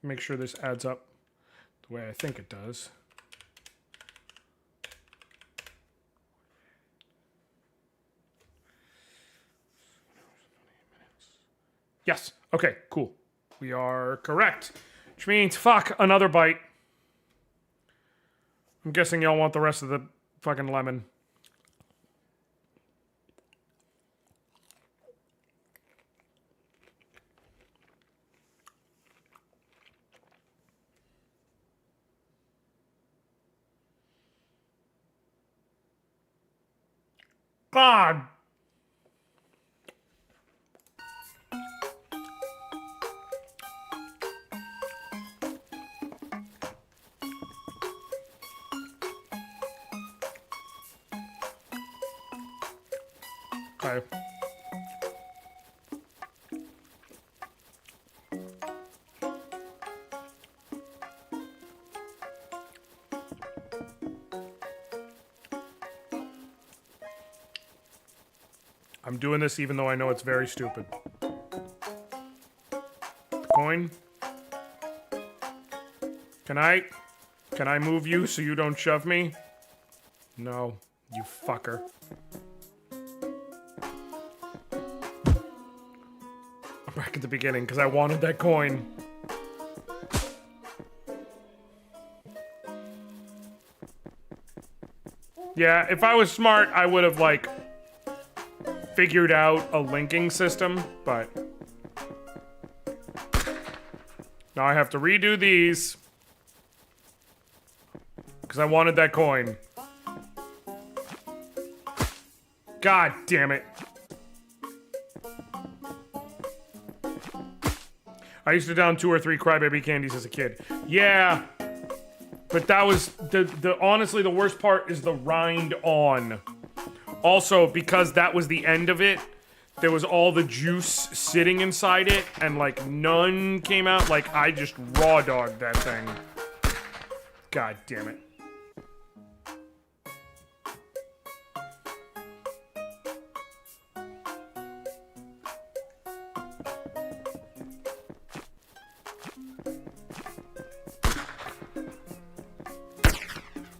Make sure this adds up the way I think it does. Yes. Okay, cool. We are correct. Which means, fuck, another bite. I'm guessing y'all want the rest of the fucking lemon. God. Okay. I'm doing this even though I know it's very stupid. Coin. Can I move you so you don't shove me? No, you fucker. I'm back at the beginning because I wanted that coin. Yeah, if I was smart, I would have, like, figured out a linking system, but now I have to redo these because I wanted that coin. God damn it. I used to down 2 or 3 crybaby candies as a kid. Yeah, but that was the honestly the worst part is the rind on. Also, because that was the end of it, there was all the juice sitting inside it, and, like, none came out. Like, I just raw dogged that thing. God damn it.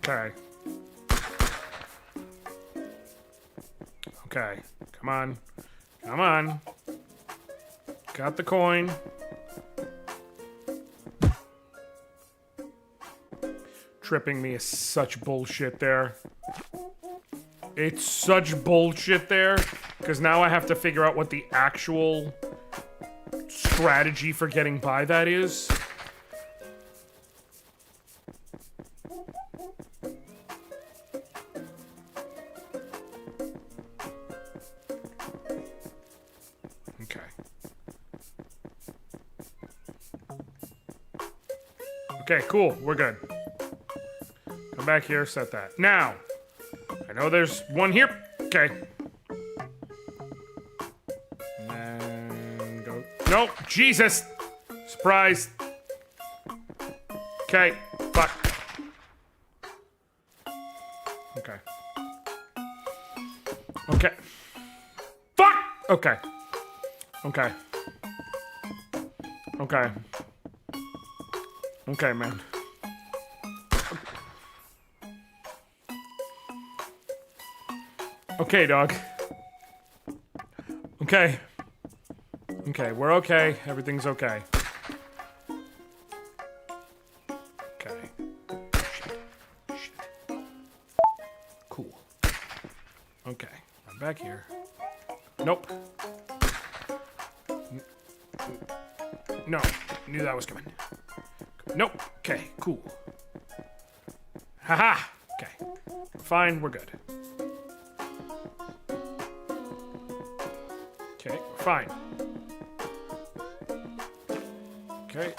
Okay. Okay, come on. Come on. Got the coin. Tripping me is such bullshit there. It's such bullshit there, because now I have to figure out what the actual strategy for getting by that is. Okay, cool. We're good. Come back here, set that. Now, I know there's one here. Okay. And then go. Nope, Jesus! Surprise. Okay. Fuck. Okay. Okay. Fuck! Okay. Okay. Okay. Okay, man. Okay, dog. Okay. Okay, we're okay. Everything's okay. Okay. Shit. Cool. Okay. I'm back here. Nope. No. Knew that was coming. Nope. Okay, cool. Haha! Okay. Fine, we're good. Okay, fine. Okay.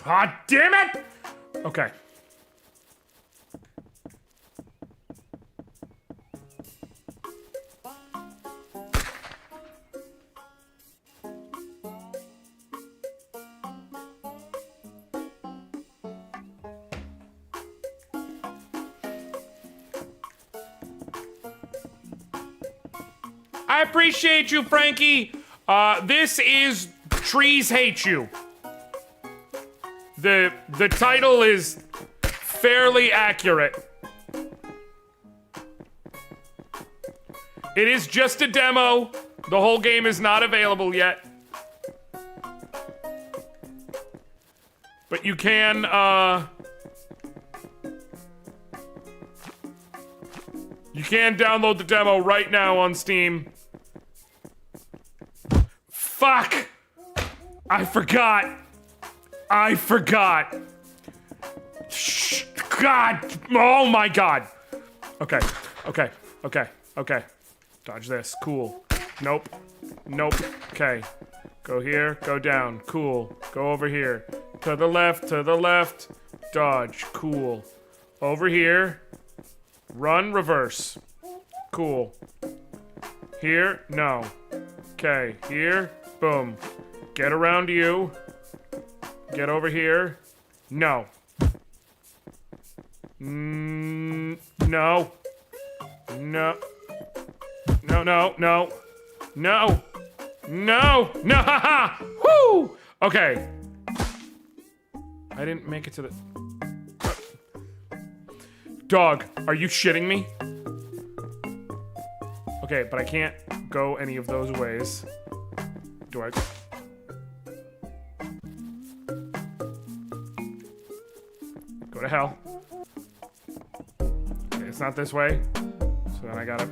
God damn it! Okay. I appreciate you, Frankie. This is Trees Hate You. The title is fairly accurate. It is just a demo. The whole game is not available yet. But you can, you can download the demo right now on Steam. Fuck! I forgot. Shh, God! Oh my God! Okay. Dodge this. Cool. Nope. Okay. Go here. Go down. Cool. Go over here. To the left. Dodge. Cool. Over here. Run. Reverse. Cool. Here. No. Okay. Here. Boom. Get around you. Get over here. No. No. Haha! Woo! Okay. I didn't make it to the... Dog, are you shitting me? Okay, but I can't go any of those ways. Do I... Go to hell. Okay, it's not this way. So then I gotta...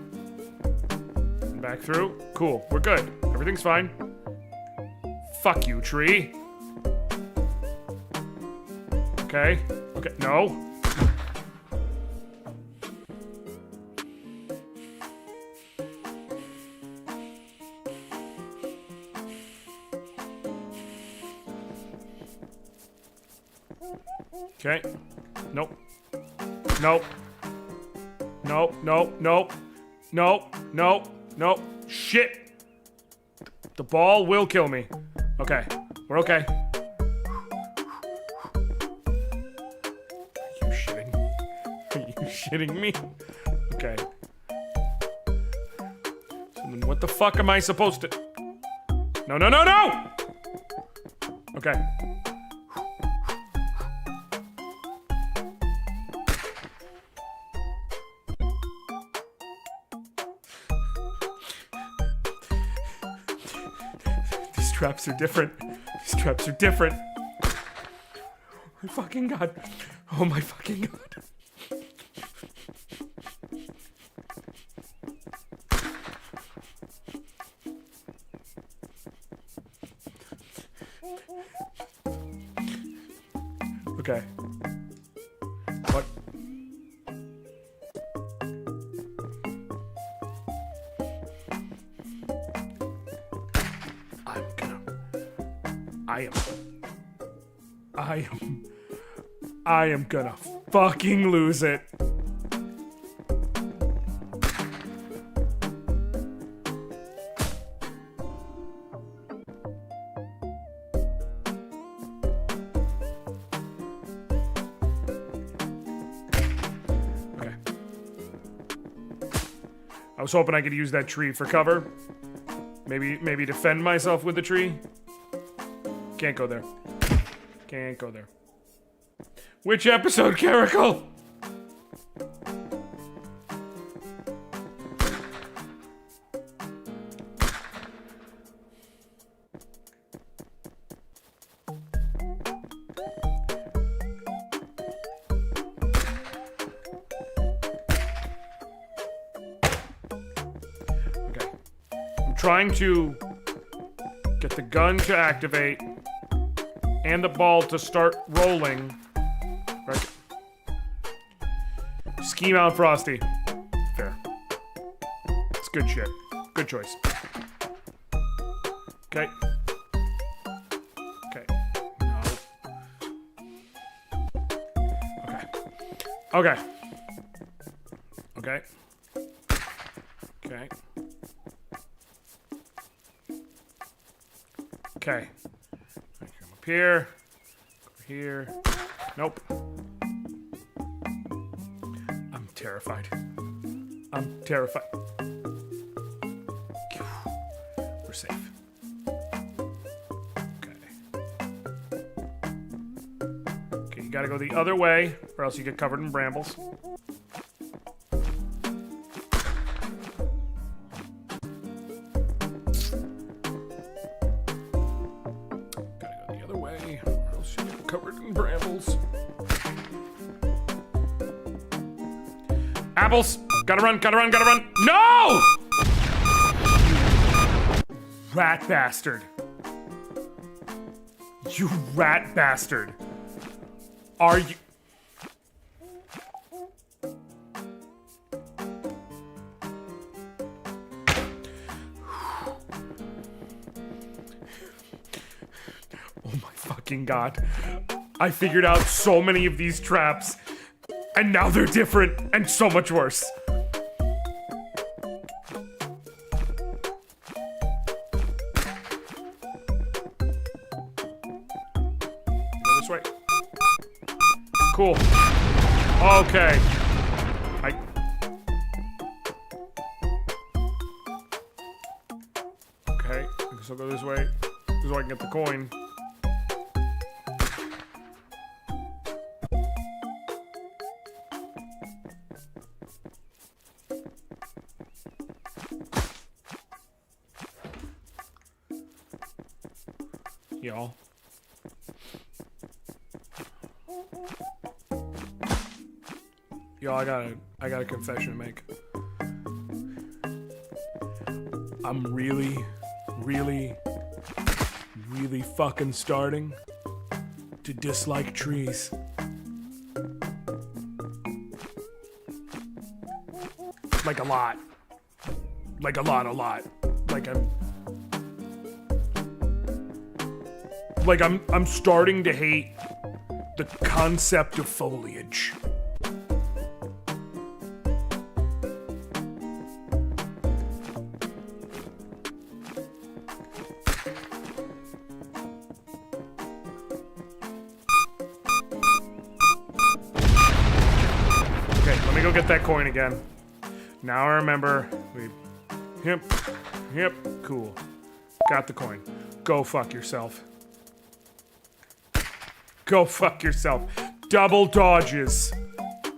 back through. Cool, we're good. Everything's fine. Fuck you, tree. Okay. No. Okay. Nope. Shit. The ball will kill me. Okay. We're okay. Are you shitting me? Okay. So then what the fuck am I supposed to... No! Okay. These traps are different. Oh my fucking God. Oh my fucking God. Okay. What? I am gonna fucking lose it. was hoping I could use that tree for cover. Maybe defend myself with the tree. Can't go there. Can't go there. Which episode, Caracal? Trying to get the gun to activate and the ball to start rolling. Right. Scheme out Frosty. Fair. It's good shit. Good choice. Okay. Okay. No. Okay. Okay. Okay. Okay. Okay. Come up here. Over here. Nope. I'm terrified. I'm terrified. We're safe. Okay. Okay, you gotta go the other way, or else you get covered in brambles. Apples! Gotta run, gotta run, gotta run! No! Rat bastard. You rat bastard. Are you... Oh my fucking god. I figured out so many of these traps. And now they're different and so much worse. Go this way. Cool. Okay. Okay, I guess I'll go this way. So I can get the coin. Y'all. Y'all, I got a confession to make. I'm really fucking starting to dislike trees. Like a lot. Like a lot. Like I'm starting to hate the concept of foliage. Okay, let me go get that coin again. Now I remember. Yep, cool. Got the coin. Go fuck yourself. Go fuck yourself. Double dodges.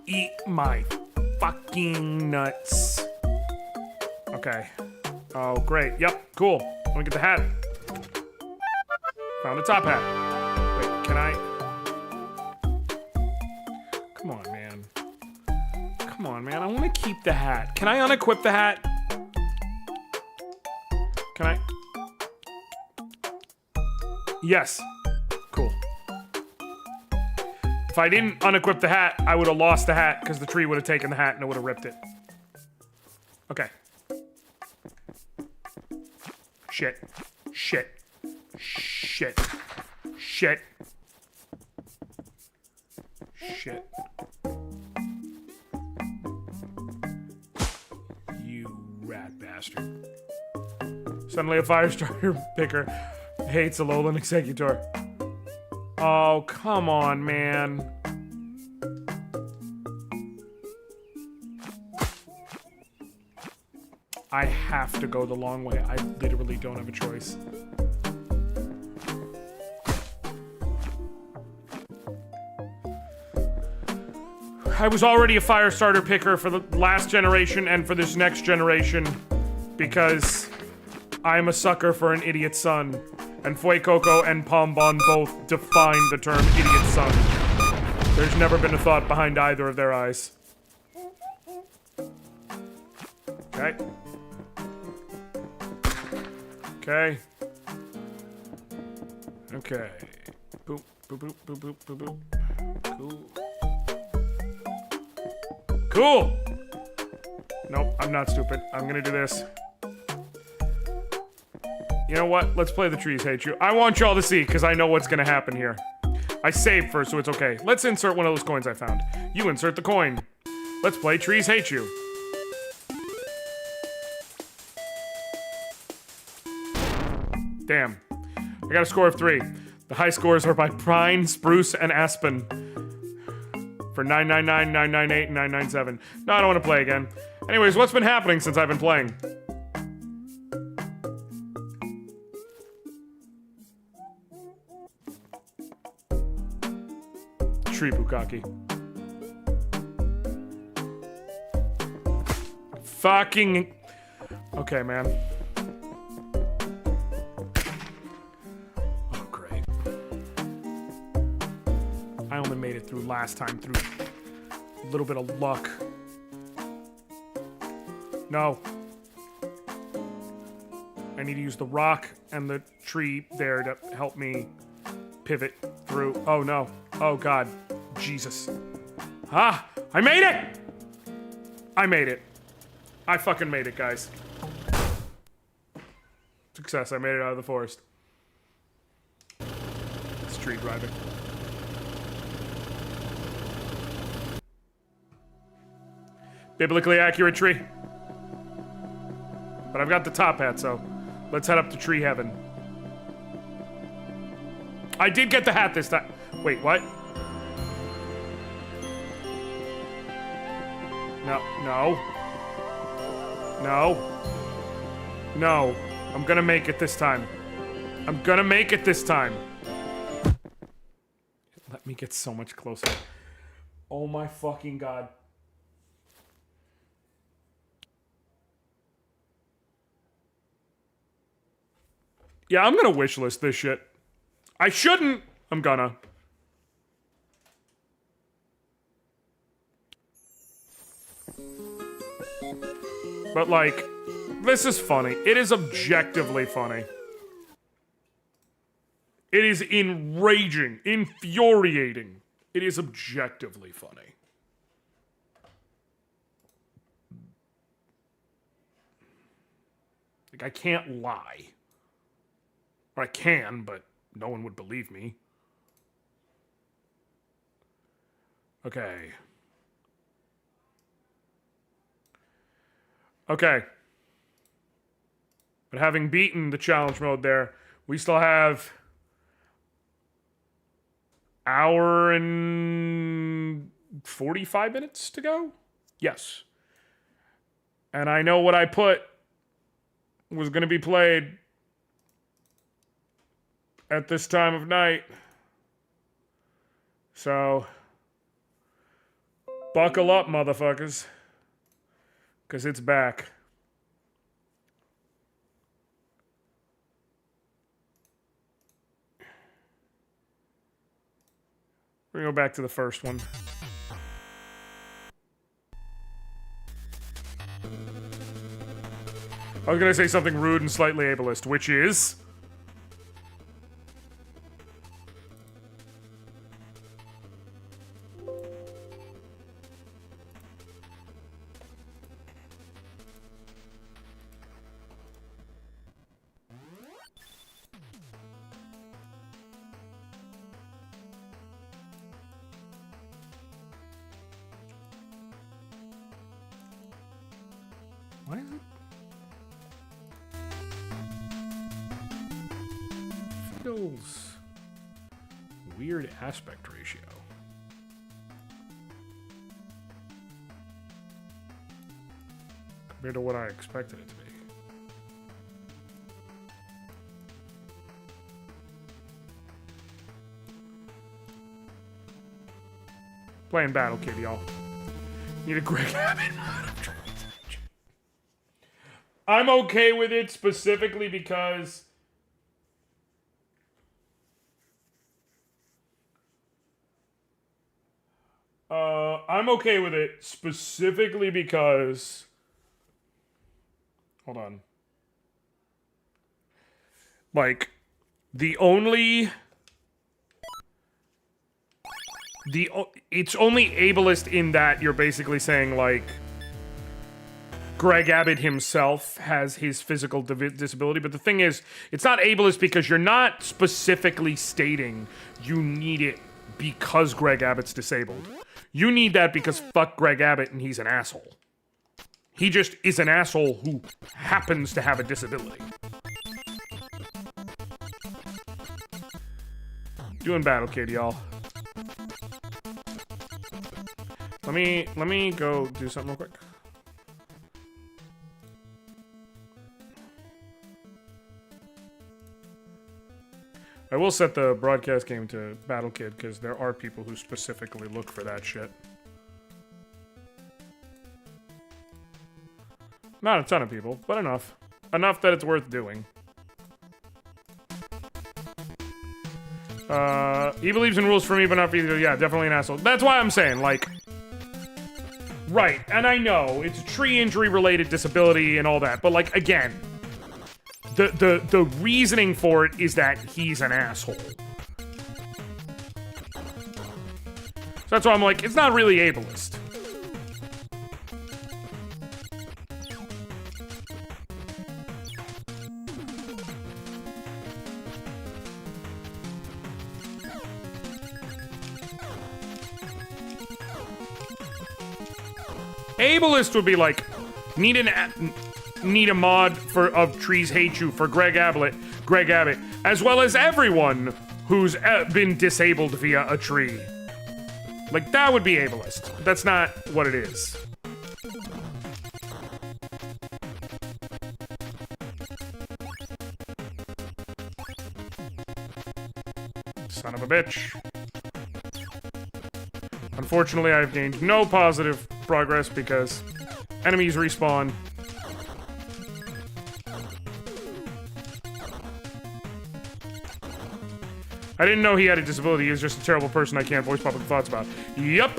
Eat my fucking nuts. Okay. Oh, great. Yep, cool. Let me get the hat. Found the top hat. Wait, can I? Come on, man. Come on, man. I want to keep the hat. Can I unequip the hat? Can I? Yes. Cool. If I didn't unequip the hat, I would have lost the hat because the tree would have taken the hat and it would have ripped it. Okay. Shit. Shit. Shit. Shit. Shit. You rat bastard. Suddenly a fire starter picker hates a lowland executor. Oh, come on, man. I have to go the long way. I literally don't have a choice. I was already a fire starter picker for the last generation and for this next generation because I'm a sucker for an idiot son. And Fuecoco and Pombon both define the term idiot son. There's never been a thought behind either of their eyes. Okay. Okay. Okay. Boop, boop, boop, boop, boop, boop, boop. Cool. Cool! Nope, I'm not stupid. I'm gonna do this. You know what? Let's play the trees hate you. I want y'all to see, because I know what's gonna happen here. I saved first, so it's okay. Let's insert one of those coins I found. You insert the coin. Let's play trees hate you. Damn. I got a score of 3. The high scores are by Pine, Spruce, and Aspen. For 999, 998, and 997. No, I don't want to play again. Anyways, what's been happening since I've been playing? Tree Bukkake. Fucking... Okay, man. Oh, great. I only made it through last time through a little bit of luck. No. I need to use the rock and the tree there to help me pivot through. Oh, no. Oh, God. Jesus. Ah! I made it! I made it. I fucking made it, guys. Success. I made it out of the forest. Street driving. Biblically accurate tree. But I've got the top hat, so let's head up to tree heaven. I did get the hat this time. Wait, what? No, no. No. No. I'm gonna make it this time. I'm gonna make it this time. Let me get so much closer. Oh my fucking God. Yeah, I'm gonna wishlist this shit. I shouldn't. I'm gonna. But like, this is funny. It is objectively funny. It is enraging, infuriating. It is objectively funny. Like, I can't lie. Or I can, but no one would believe me. Okay. Okay. But having beaten the challenge mode there, we still have hour and 45 minutes to go? Yes. And I know what I put was going to be played at this time of night. So, buckle up, motherfuckers. Because it's back. We're going to go back to the first one. I was going to say something rude and slightly ableist, which is... Why is it? Feels weird aspect ratio. Compared to what I expected it to be. Playing Battle Kid, y'all. Need a Greg Abbott. I'm okay with it specifically because I'm okay with it specifically because hold on. Like it's only ableist in that you're basically saying like Greg Abbott himself has his physical disability, but the thing is, it's not ableist because you're not specifically stating you need it because Greg Abbott's disabled. You need that because fuck Greg Abbott and he's an asshole. He just is an asshole who happens to have a disability. Doing Battle Kid, y'all. Let me go do something real quick. I will set the broadcast game to Battle Kid because there are people who specifically look for that shit. Not a ton of people, but enough. Enough that it's worth doing. He believes in rules for me, but not for you. Yeah, definitely an asshole. That's why I'm saying, like... Right, and I know, it's a tree injury-related disability and all that, but, like, again... The reasoning for it is that he's an asshole. So that's why I'm like, it's not really ableist. Ableist would be like, need a mod of Trees Hate You for Greg Abbott, as well as everyone who's been disabled via a tree. Like, that would be ableist. That's not what it is. Son of a bitch. Unfortunately, I've gained no positive progress because enemies respawn. I didn't know he had a disability. He's just a terrible person I can't voice public thoughts about. Yup.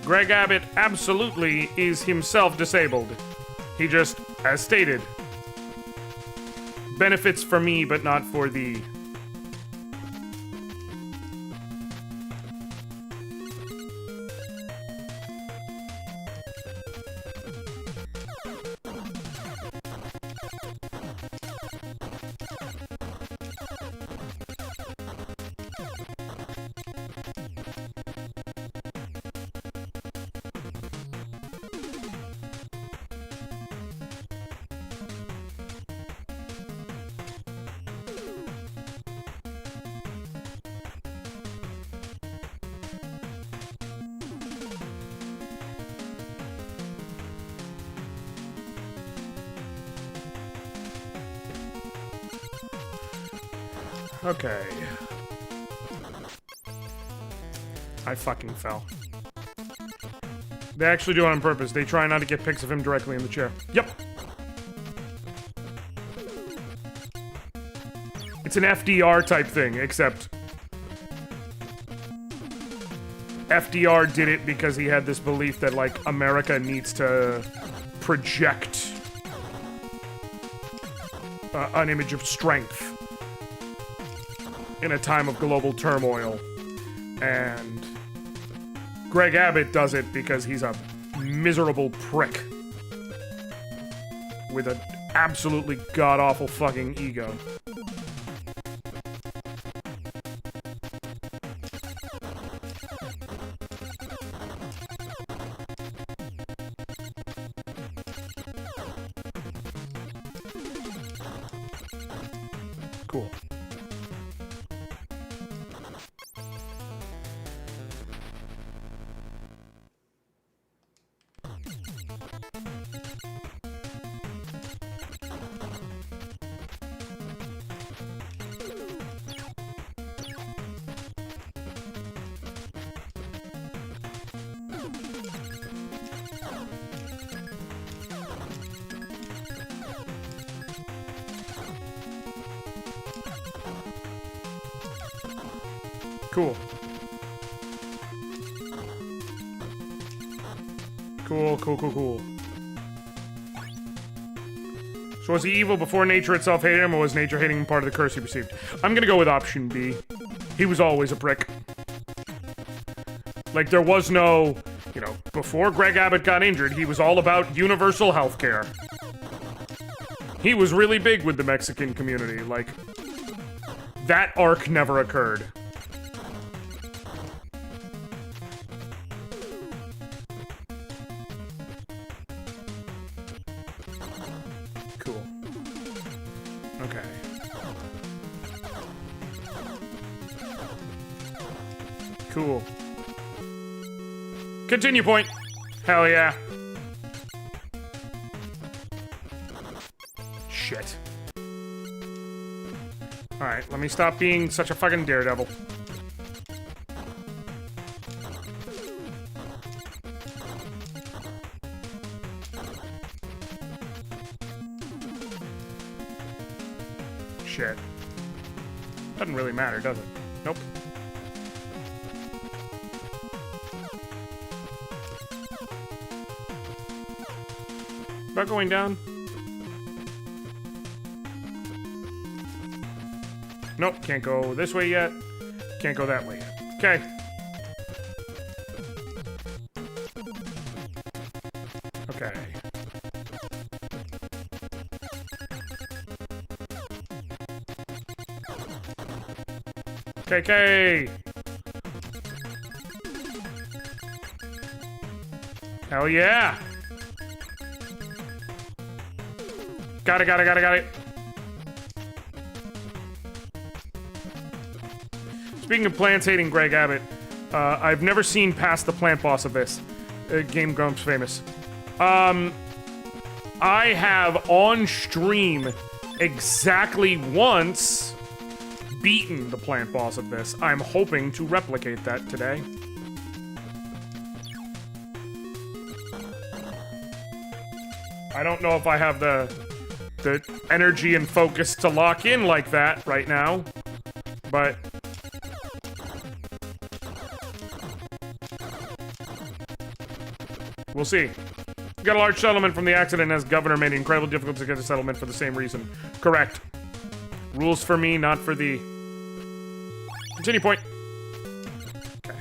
Greg Abbott absolutely is himself disabled. He just, as stated, benefits for me but not for thee. Okay. I fucking fell. They actually do it on purpose. They try not to get pics of him directly in the chair. Yep. It's an FDR type thing, except FDR did it because he had this belief that, like, America needs to project an image of strength in a time of global turmoil. And Greg Abbott does it because he's a miserable prick with an absolutely god-awful fucking ego. Cool. Cool. Cool, cool, cool, cool. So was he evil before nature itself hated him, or was nature hating him part of the curse he received? I'm gonna go with option B. He was always a prick. Like, there was no, you know, before Greg Abbott got injured, he was all about universal healthcare. He was really big with the Mexican community. Like, that arc never occurred. Cool. Okay. Cool. Continue point. Hell yeah. Shit. Alright, let me stop being such a fucking daredevil. Shit. Doesn't really matter, does it? Nope. About going down? Nope, can't go this way yet. Can't go that way yet. Okay. Okay. KK! Hell yeah! Got it. Speaking of plants hating Greg Abbott, I've never seen past the plant boss of this. Game Grumps famous. I have on stream exactly once beaten the plant boss of this. I'm hoping to replicate that today. I don't know if I have the energy and focus to lock in like that right now, but we'll see. We got a large settlement from the accident as governor made it incredibly difficult to get a settlement for the same reason. Correct. Rules for me, not for thee. Continue point. Okay.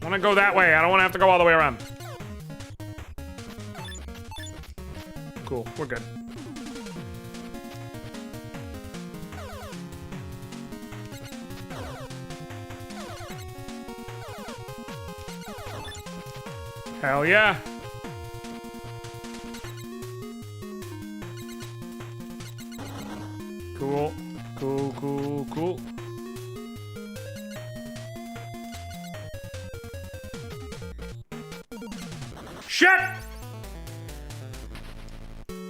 I want to go that way. I don't want to have to go all the way around. Cool, we're good. Hell yeah. Cool, cool, cool, cool. Shit!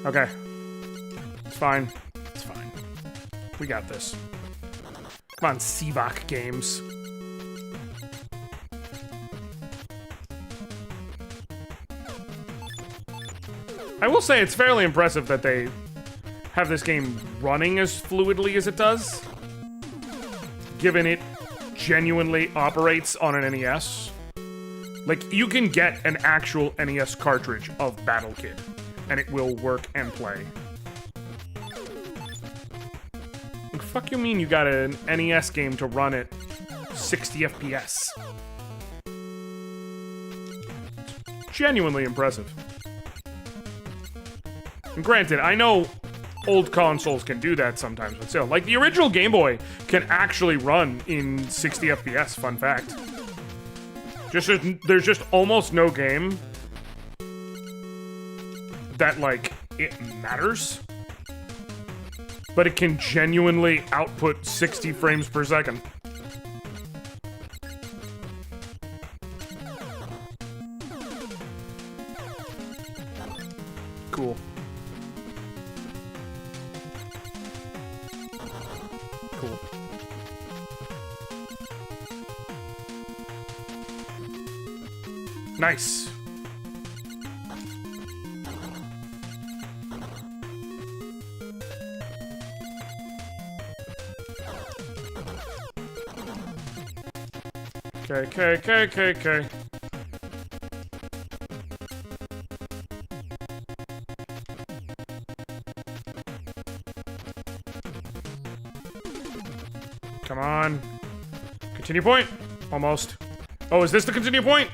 Okay. It's fine. It's fine. We got this. Come on, Seabach Games. I will say it's fairly impressive that they have this game running as fluidly as it does, given it genuinely operates on an NES. Like, you can get an actual NES cartridge of Battle Kid, and it will work and play. Like, fuck you mean you got an NES game to run at 60 FPS? Genuinely impressive. And granted, I know old consoles can do that sometimes, but still. Like, the original Game Boy can actually run in 60 FPS, fun fact. There's just almost no game that, like, it matters. But it can genuinely output 60 frames per second. Cool. Cool. Nice. Okay. Come on. Continue point. Almost. Oh, is this the continue point?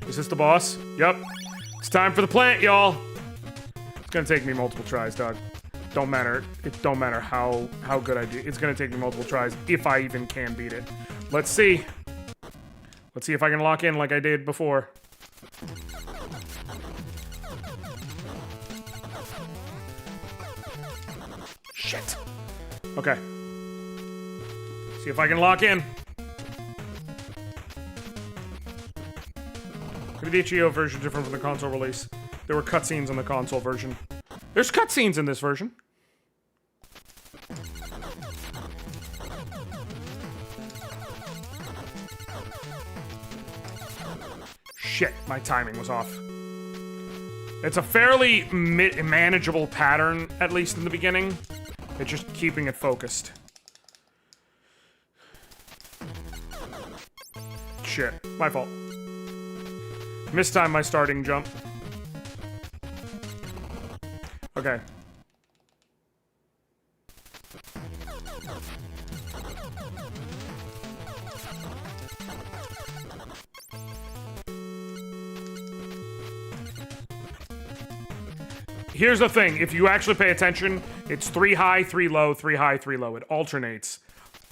Is this the boss? Yep. It's time for the plant, y'all. It's gonna take me multiple tries, dog. Don't matter. It don't matter how good I do. It's gonna take me multiple tries if I even can beat it. Let's see. Let's see if I can lock in like I did before. Shit. Okay. See if I can lock in. Maybe the HEO version different from the console release. There were cutscenes in the console version. There's cutscenes in this version. Shit, my timing was off. It's a fairly manageable pattern, at least in the beginning. It's just keeping it focused. Shit, my fault. Mistimed my starting jump. Okay. Here's the thing, if you actually pay attention, it's 3 high, 3 low, 3 high, 3 low. It alternates.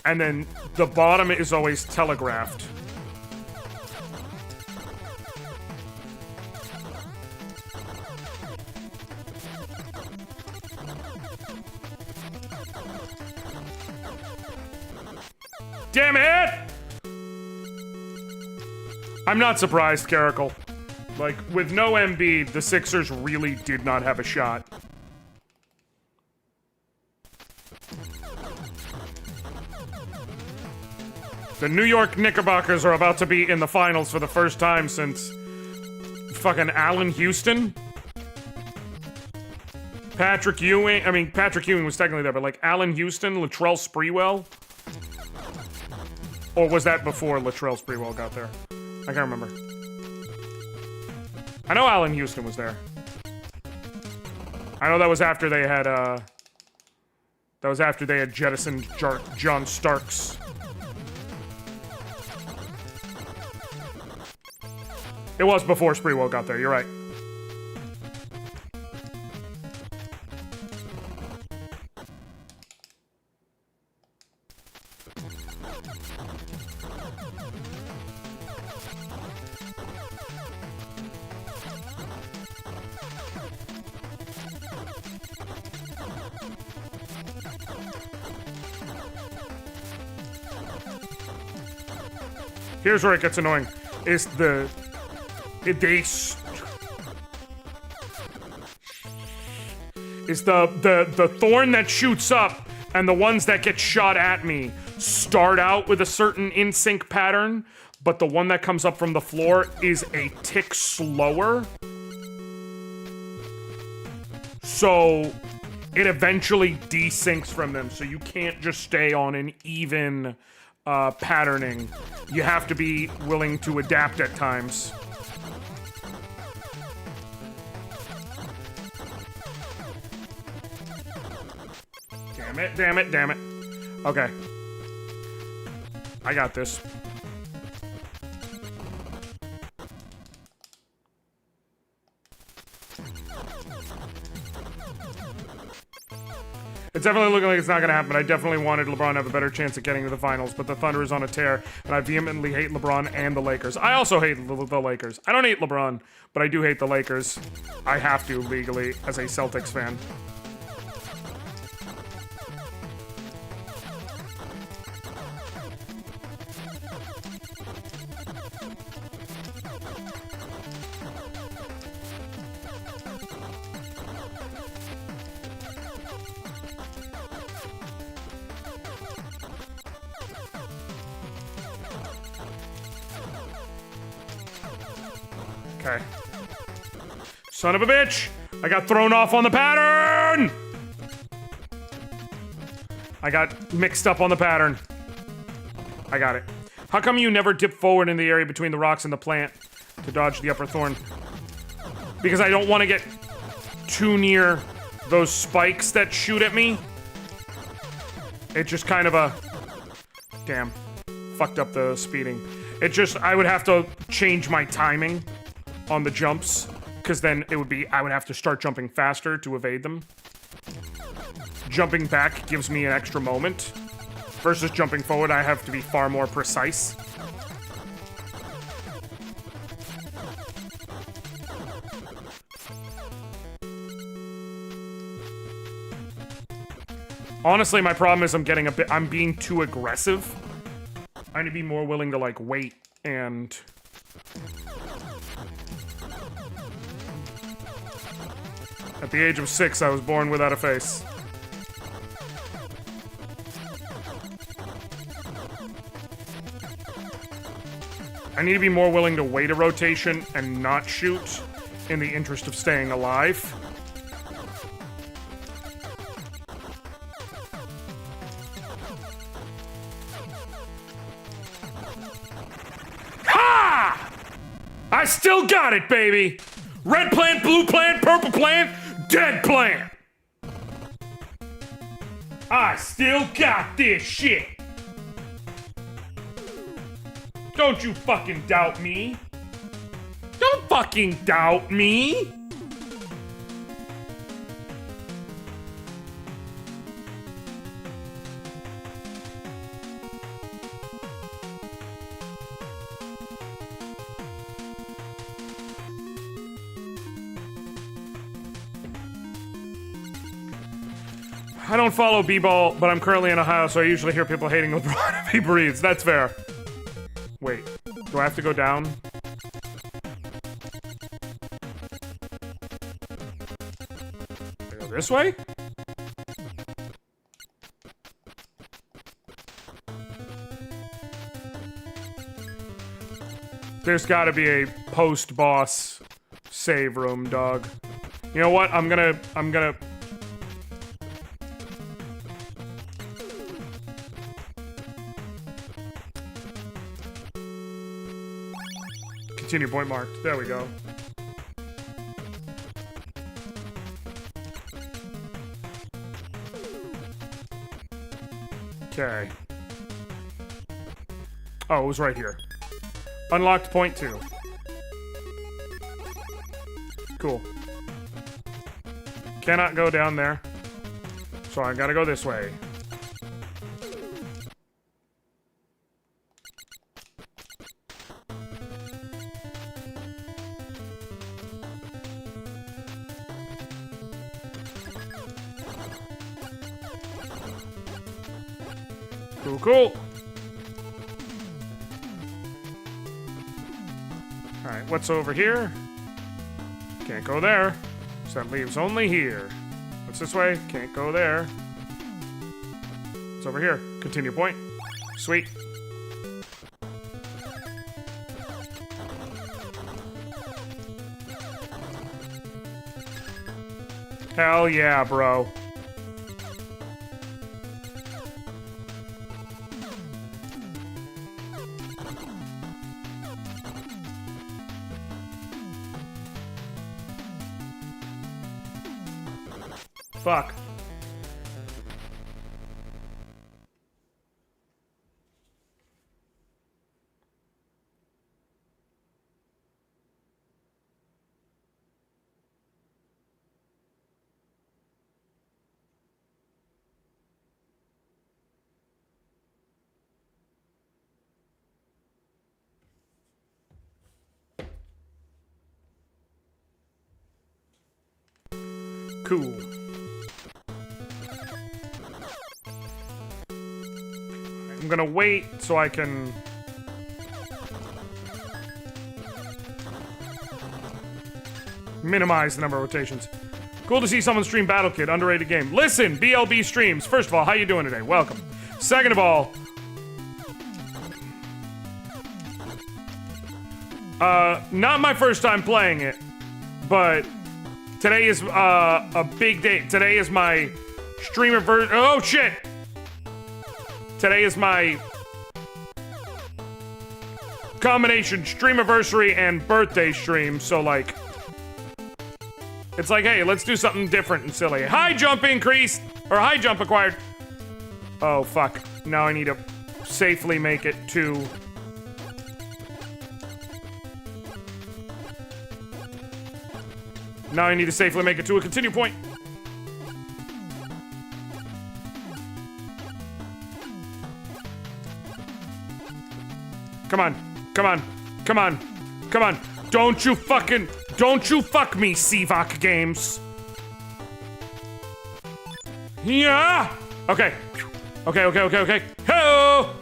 And then the bottom is always telegraphed. Damn it! I'm not surprised, Caracal. Like, with no Embiid, the Sixers really did not have a shot. The New York Knickerbockers are about to be in the finals for the first time since fucking Allen Houston. Patrick Ewing was technically there, but like Allen Houston, Latrell Sprewell. Or was that before Latrell Sprewell got there? I can't remember. I know Allen Houston was there. I know that was after they had, jettisoned John Starks. It was before Sprewell got there, you're right. Here's where it gets annoying. Is the thorn that shoots up and the ones that get shot at me start out with a certain in sync pattern, but the one that comes up from the floor is a tick slower. So it eventually desyncs from them, so you can't just stay on an even patterning. You have to be willing to adapt at times. Damn it. Okay. I got this. It's definitely looking like it's not going to happen. I definitely wanted LeBron to have a better chance at getting to the finals, but the Thunder is on a tear, and I vehemently hate LeBron and the Lakers. I also hate the Lakers. I don't hate LeBron, but I do hate the Lakers. I have to, legally, as a Celtics fan. Okay. Son of a bitch! I got thrown off on the pattern! I got mixed up on the pattern. I got it. How come you never dip forward in the area between the rocks and the plant to dodge the upper thorn? Because I don't want to get too near those spikes that shoot at me. It's just kind of a... Damn. Fucked up the speeding. It just... I would have to change my timing on the jumps. Because then it would be... I would have to start jumping faster to evade them. Jumping back gives me an extra moment. Versus jumping forward, I have to be far more precise. Honestly, my problem is I'm being too aggressive. I need to be more willing to, like, wait and... At the age of 6, I was born without a face. I need to be more willing to wait a rotation and not shoot in the interest of staying alive. Ha! I still got it, baby! Red plant, blue plant, purple plant, dead plant! I still got this shit! Don't you fucking doubt me. Don't fucking doubt me. I don't follow b-ball, but I'm currently in Ohio, so I usually hear people hating with if he breathes. That's fair. Wait, do I have to go down? I go this way? There's gotta be a post-boss save room, dog. You know what? I'm gonna... Continue point marked. There we go. Okay. Oh, it was right here. Unlocked point 2. Cool. Cannot go down there. So I gotta go this way. Cool. Alright, what's over here? Can't go there. So that leaves only here. What's this way? Can't go there. It's over here. Continue point. Sweet. Hell yeah, bro. Fuck. Cool. I'm gonna wait so I can... minimize the number of rotations. Cool to see someone stream Battle Kid, underrated game. Listen, BLB streams. First of all, how you doing today? Welcome. Second of all, not my first time playing it, but today is a big day. Today is my Streamerversary. Oh shit! Today is my combination Streamerversary and birthday stream, so like, it's like, hey, let's do something different and silly. High jump increased, or high jump acquired. Oh, fuck. Now I need to safely make it to... Now I need to safely make it to a continue point. Come on. Come on. Come on. Come on. Don't you fuck me, Sivak Games. Yeah. Okay. Okay. Hello.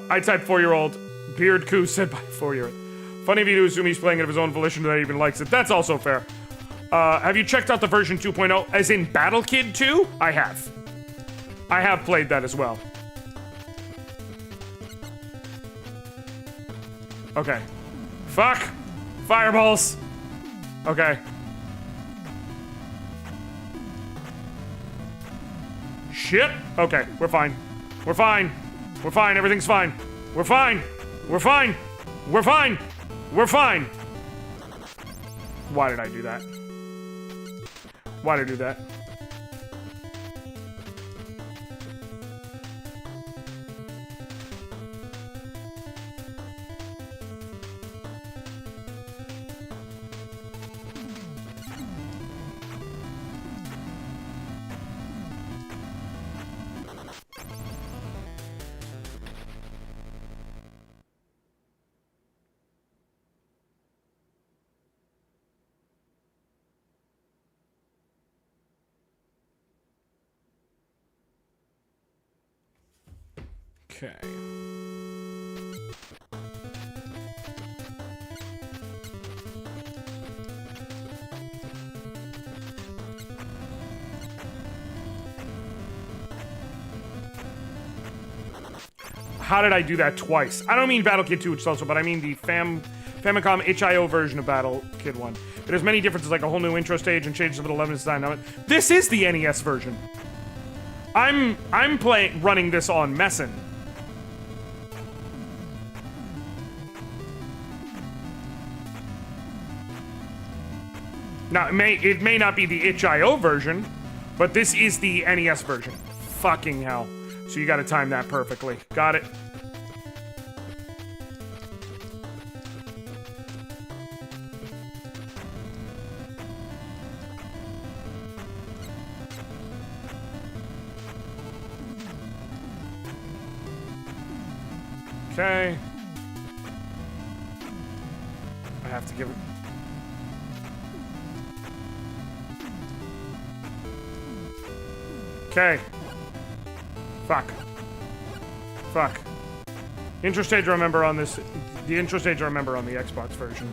I typed 4-year-old. Beard Coo said by 4-year-old. Funny if you do assume he's playing it of his own volition that he even likes it. That's also fair. Have you checked out the version 2.0 as in Battle Kid 2? I have. I have played that as well. Okay. Fuck! Fireballs! Okay. Shit! Okay, we're fine. We're fine. We're fine, everything's fine. We're fine! We're fine! We're fine! We're fine! Why did I do that? Why did I do that? Okay. How did I do that twice? I don't mean Battle Kid 2, which is also, but I mean the Famicom HIO version of Battle Kid 1. There's many differences, like a whole new intro stage and changes of the level design of it. This is the NES version. I'm running this on Messin. Now, it may not be the HIO version, but this is the NES version. Fucking hell. So you gotta time that perfectly. Got it. Okay. I have to give it... Okay. Fuck. Fuck. Intro stage I remember on this... The intro stage I remember on the Xbox version.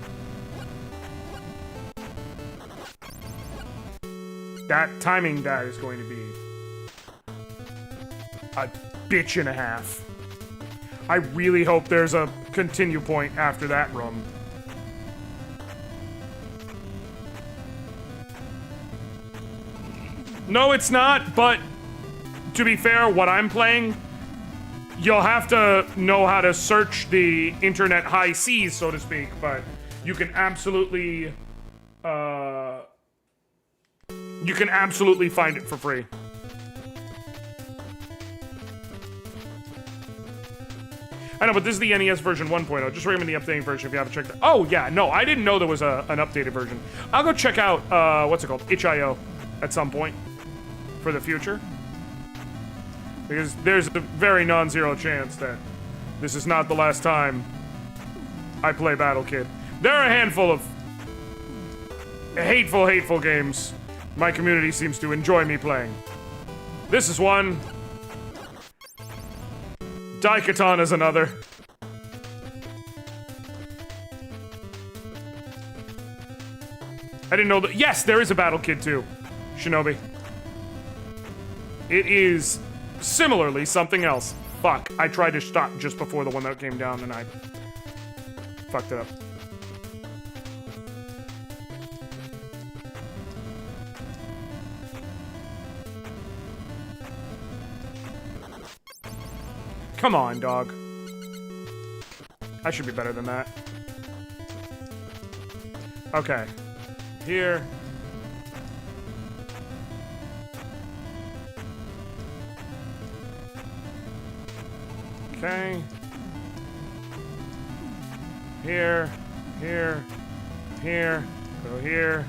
That timing that is going to be... a bitch and a half. I really hope there's a continue point after that room. No, it's not, but to be fair, what I'm playing, you'll have to know how to search the internet high seas, so to speak, but you can absolutely, find it for free. I know, but this is the NES version 1.0. Just recommend the updating version if you haven't checked it. Oh, yeah, no, I didn't know there was an updated version. I'll go check out, what's it called? HIO at some point for the future. Because there's a very non-zero chance that this is not the last time I play Battle Kid. There are a handful of hateful, hateful games my community seems to enjoy me playing. This is one. Daikatan is another. I didn't know that. Yes, there is a Battle Kid 2. Shinobi. It is similarly something else. Fuck. I tried to stop just before the one that came down and I fucked it up. Come on, dog. I should be better than that. Okay. Here. Okay. Here. Here. Here. Go here.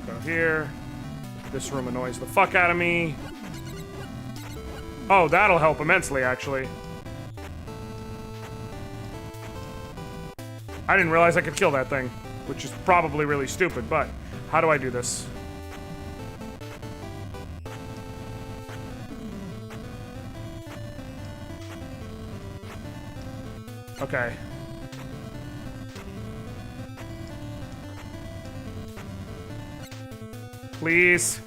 Go here. This room annoys the fuck out of me. Oh, that'll help immensely, actually. I didn't realize I could kill that thing, which is probably really stupid, but how do I do this? Okay. Please.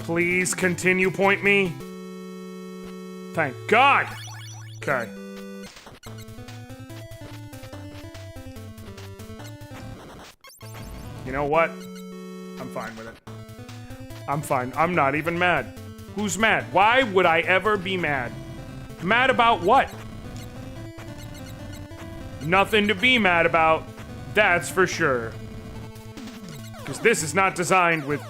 Please continue point me. Thank God. Okay. You know what? I'm fine with it. I'm fine. I'm not even mad. Who's mad? Why would I ever be mad? Mad about what? Nothing to be mad about. That's for sure. Because this is not designed with...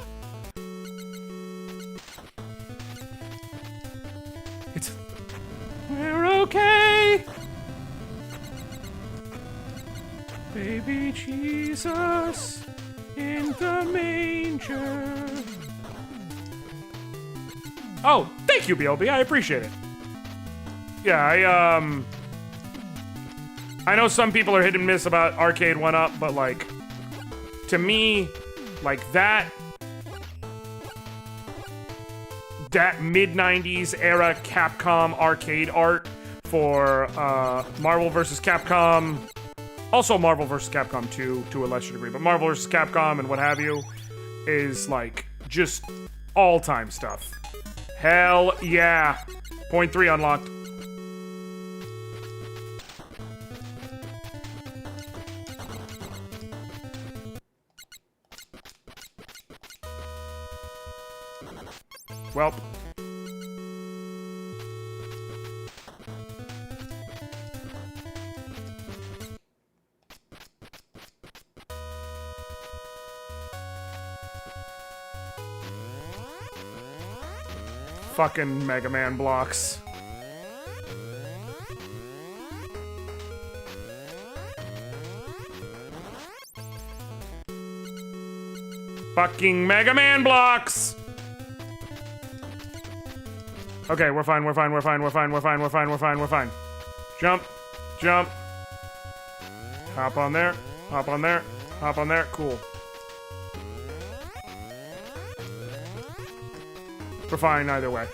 It's... We're okay! Baby Jesus in the manger. Oh, thank you, BLB. I appreciate it. Yeah, I know some people are hit and miss about Arcade 1-Up, but, like, to me, like, that mid-90s era Capcom arcade art for Marvel vs. Capcom, also Marvel vs. Capcom 2 to a lesser degree, but Marvel vs. Capcom and what have you, is, like, just all-time stuff. Hell yeah. Point 3 unlocked. Welp. Fucking Mega Man blocks. Fucking Mega Man blocks! Okay, we're fine, we're fine, we're fine, we're fine, we're fine, we're fine, we're fine, we're fine. Jump, jump. Hop on there, hop on there, hop on there, cool. We're fine either way.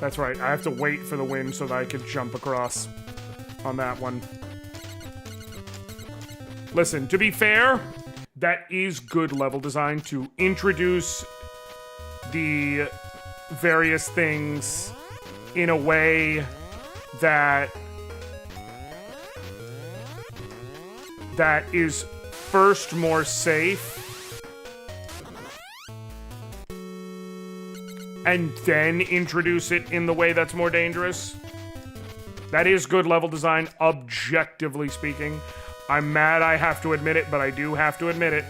That's right, I have to wait for the wind so that I can jump across on that one. Listen, to be fair, that is good level design to introduce the various things in a way that is first more safe and then introduce it in the way that's more dangerous. That is good level design, objectively speaking. I'm mad I have to admit it, but I do have to admit it.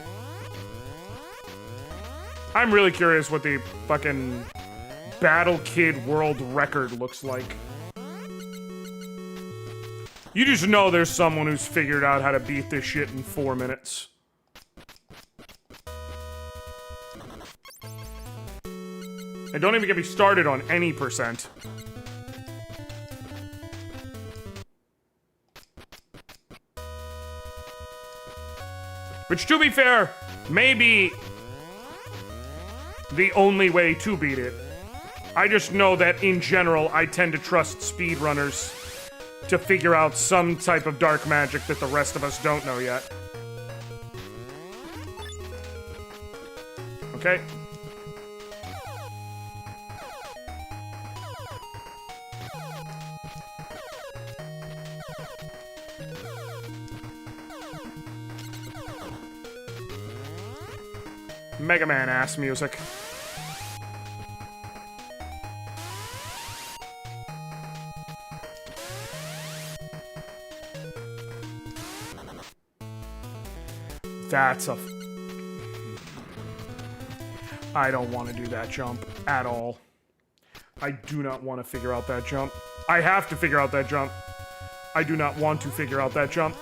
I'm really curious what the fucking Battle Kid world record looks like. You just know there's someone who's figured out how to beat this shit in 4 minutes. And don't even get me started on any percent. Which, to be fair, may be the only way to beat it. I just know that, in general, I tend to trust speedrunners to figure out some type of dark magic that the rest of us don't know yet. Okay. Mega Man ass music. That's a... I don't want to do that jump at all. I do not want to figure out that jump. I have to figure out that jump. I do not want to figure out that jump.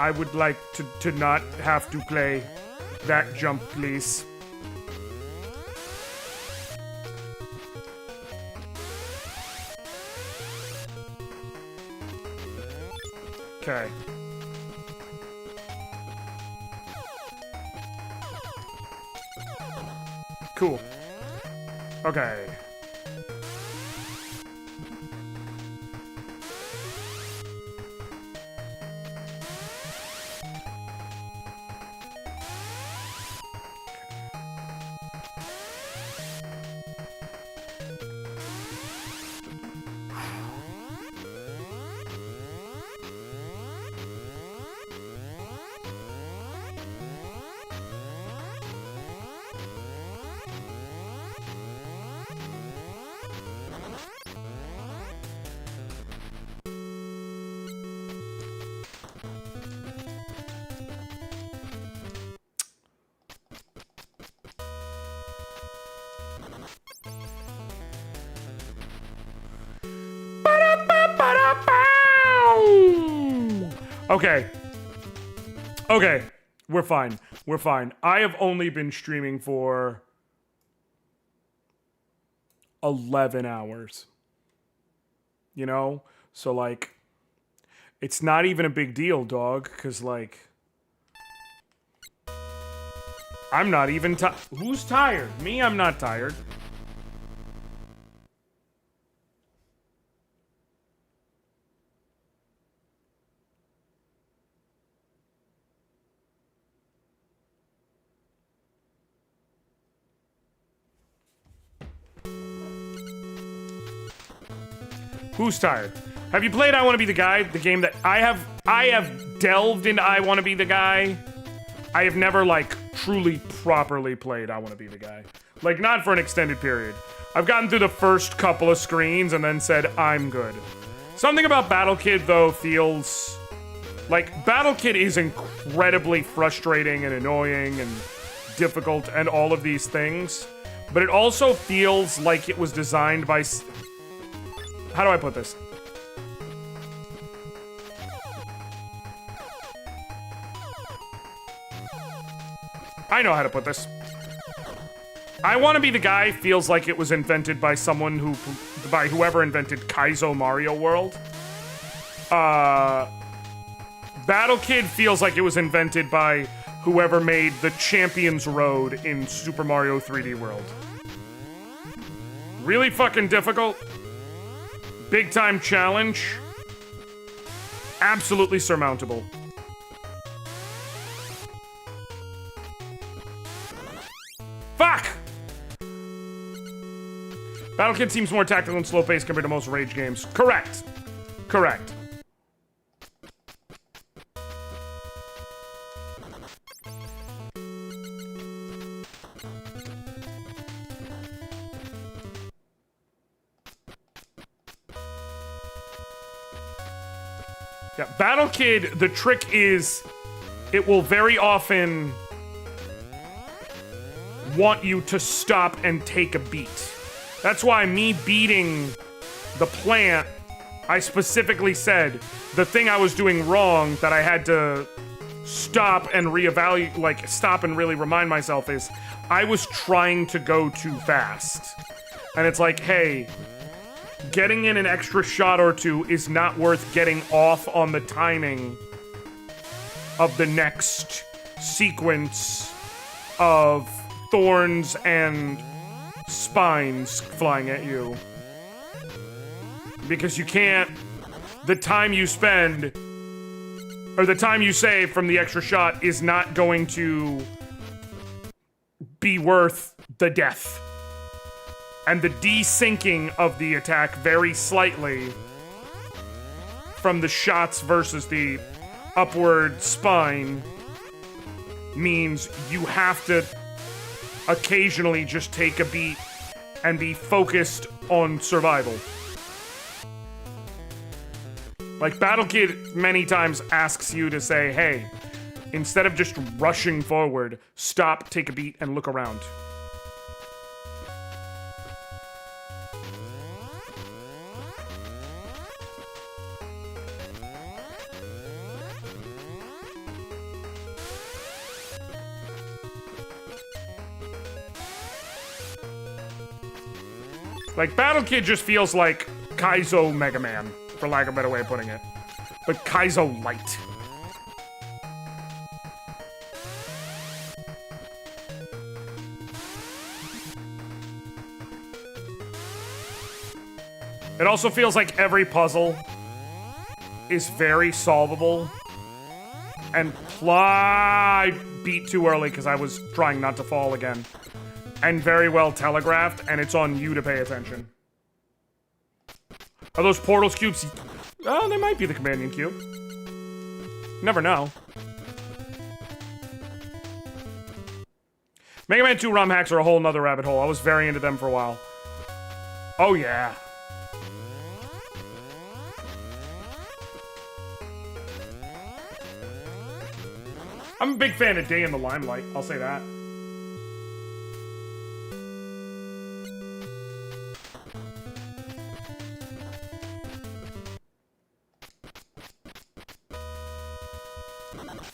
I would like to not have to play that jump, please. Okay. Cool. Okay. Okay. Okay. We're fine. We're fine. I have only been streaming for 11 hours. You know? So, like, it's not even a big deal, dog, because, like, I'm not even tired. Who's tired? Me? I'm not tired. Who's tired? Have you played I Want to Be the Guy? The game that I have delved into I Want to Be the Guy. I have never, like, truly properly played I Want to Be the Guy. Like, not for an extended period. I've gotten through the first couple of screens and then said, I'm good. Something about Battle Kid, though, feels... Like, Battle Kid is incredibly frustrating and annoying and difficult and all of these things. But it also feels like it was designed by... How do I put this? I know how to put this. I Want to Be the Guy feels like it was invented by someone who... by whoever invented Kaizo Mario World. Battle Kid feels like it was invented by whoever made the Champions Road in Super Mario 3D World. Really fucking difficult. Big time challenge. Absolutely surmountable. Fuck! Battle Kid seems more tactical and slow-paced compared to most Rage games. Correct. Correct. Yeah, Battle Kid, the trick is it will very often want you to stop and take a beat. That's why me beating the plant, I specifically said the thing I was doing wrong that I had to stop and reevaluate, like stop and really remind myself is I was trying to go too fast. And it's like, hey, getting in an extra shot or two is not worth getting off on the timing of the next sequence of thorns and spines flying at you. Because you can't... The time you spend, or the time you save from the extra shot is not going to be worth the death. And the desyncing of the attack very slightly from the shots versus the upward spine means you have to occasionally just take a beat and be focused on survival. Like, Battle Kid many times asks you to say, hey, instead of just rushing forward, stop, take a beat, and look around. Like, Battle Kid just feels like Kaizo Mega Man, for lack of a better way of putting it. But Kaizo light. It also feels like every puzzle is very solvable. And I beat too early because I was trying not to fall again. And very well telegraphed, and it's on you to pay attention. Are those portals cubes? Oh, they might be the companion cube. Never know. Mega Man 2 ROM hacks are a whole nother rabbit hole. I was very into them for a while. Oh, yeah. I'm a big fan of Day in the Limelight, I'll say that.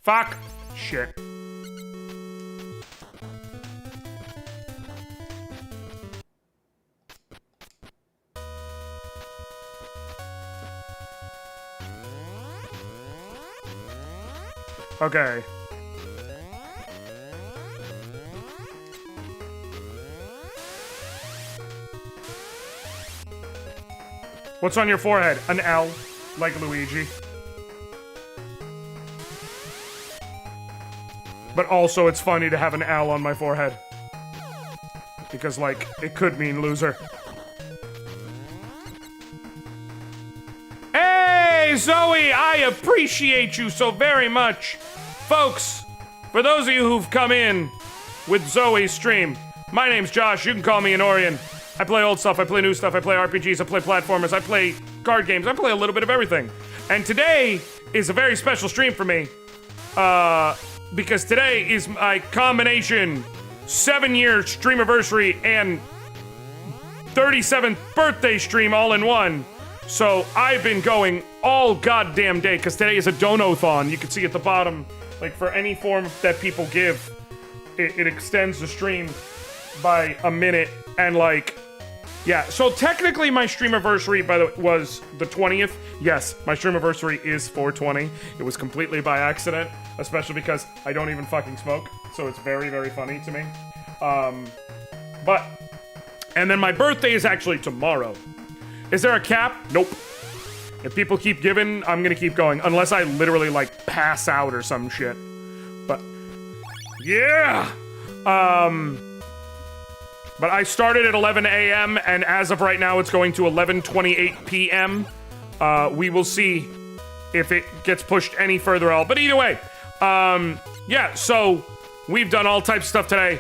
Fuck. Shit. Okay. What's on your forehead? An L, like Luigi. But also, it's funny to have an L on my forehead. Because, like, it could mean loser. Hey, Zoe! I appreciate you so very much! Folks, for those of you who've come in with Zoe's stream, my name's Josh. You can call me Anoriand. I play old stuff, I play new stuff, I play RPGs, I play platformers, I play card games, I play a little bit of everything. And today is a very special stream for me. Because today is my combination 7-year Streamerversary and 37th birthday stream all in one. So I've been going all goddamn day, because today is a Donothon. You can see at the bottom, like, for any form that people give, it extends the stream by a minute, and like, yeah. So technically my Streamerversary, by the way, was the 20th. Yes, my Streamerversary is 420. It was completely by accident, especially because I don't even fucking smoke, so it's very, very funny to me. And then my birthday is actually tomorrow. Is there a cap? Nope. If people keep giving, I'm gonna keep going, unless I literally, like, pass out or some shit. But, yeah! But I started at 11 a.m., and as of right now, it's going to 11:28 p.m. We will see if it gets pushed any further out. But either way, yeah, so we've done all types of stuff today.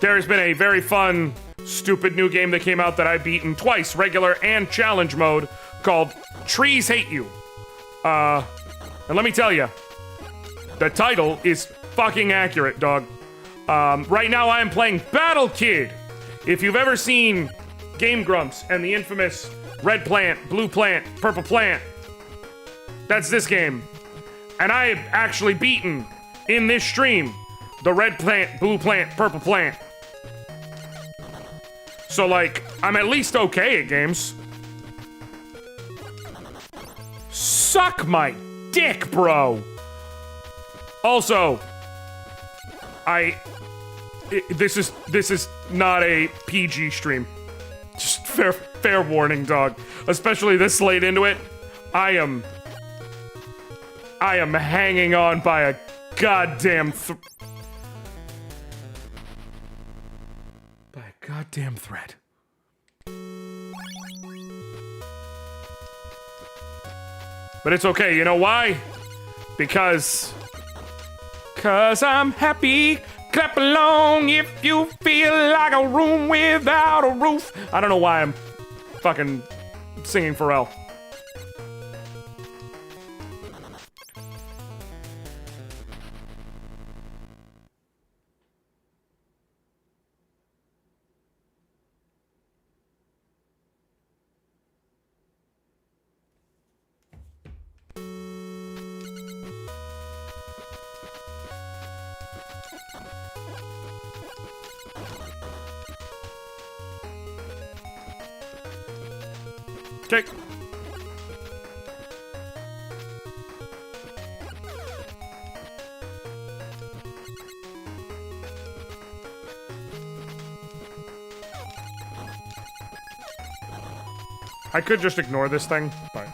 There has been a very fun, stupid new game that came out that I've beaten twice, regular and challenge mode, called Trees Hate You. And let me tell you, the title is fucking accurate, dog. Right now I am playing Battle Kid. If you've ever seen Game Grumps and the infamous red plant, blue plant, purple plant, that's this game. And I have actually beaten, in this stream, the red plant, blue plant, purple plant. So, like, I'm at least okay at games. Suck my dick, bro! Also, this is not a PG stream. Just fair warning, dog. Especially this late into it. I am hanging on by a goddamn goddamn thread. But it's okay, you know why? Because 'Cause I'm happy. Clap along if you feel like a room without a roof. I don't know why I'm fucking singing Pharrell. Okay. I could just ignore this thing, but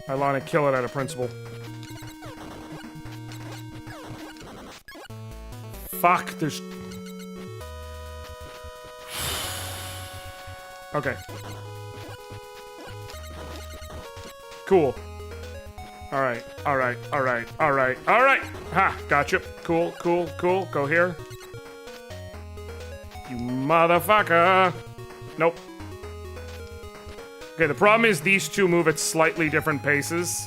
I want to kill it out of principle. Fuck, there's... Okay. Cool. Alright, alright, alright, alright, alright! Ha! Gotcha. Cool, cool, cool. Go here. You motherfucker! Nope. Okay, the problem is these two move at slightly different paces.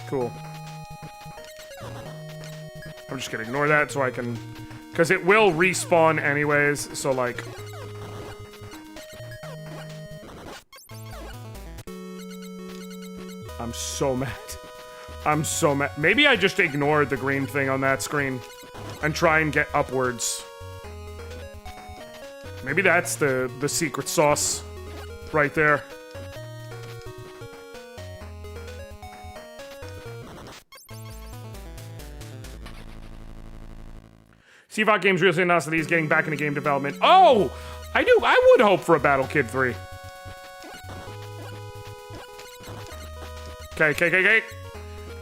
Cool. I'm just gonna ignore that so I can... Because it will respawn anyways, so like... I'm so mad. I'm so mad. Maybe I just ignored the green thing on that screen and try and get upwards. Maybe that's the secret sauce right there. CVOT Games recently announced that he's getting back into game development. Oh! I would hope for a Battle Kid 3. Okay.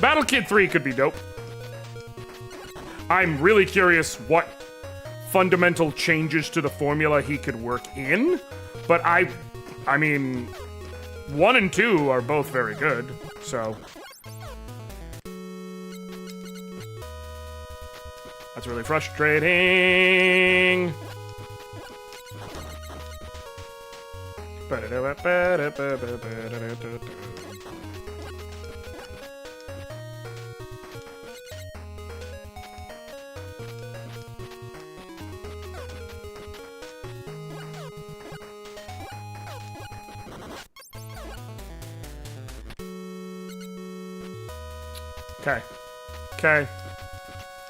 Battle Kid 3 could be dope. I'm really curious what fundamental changes to the formula he could work in. But I mean, 1 and 2 are both very good, so. That's really frustrating. Okay. Okay.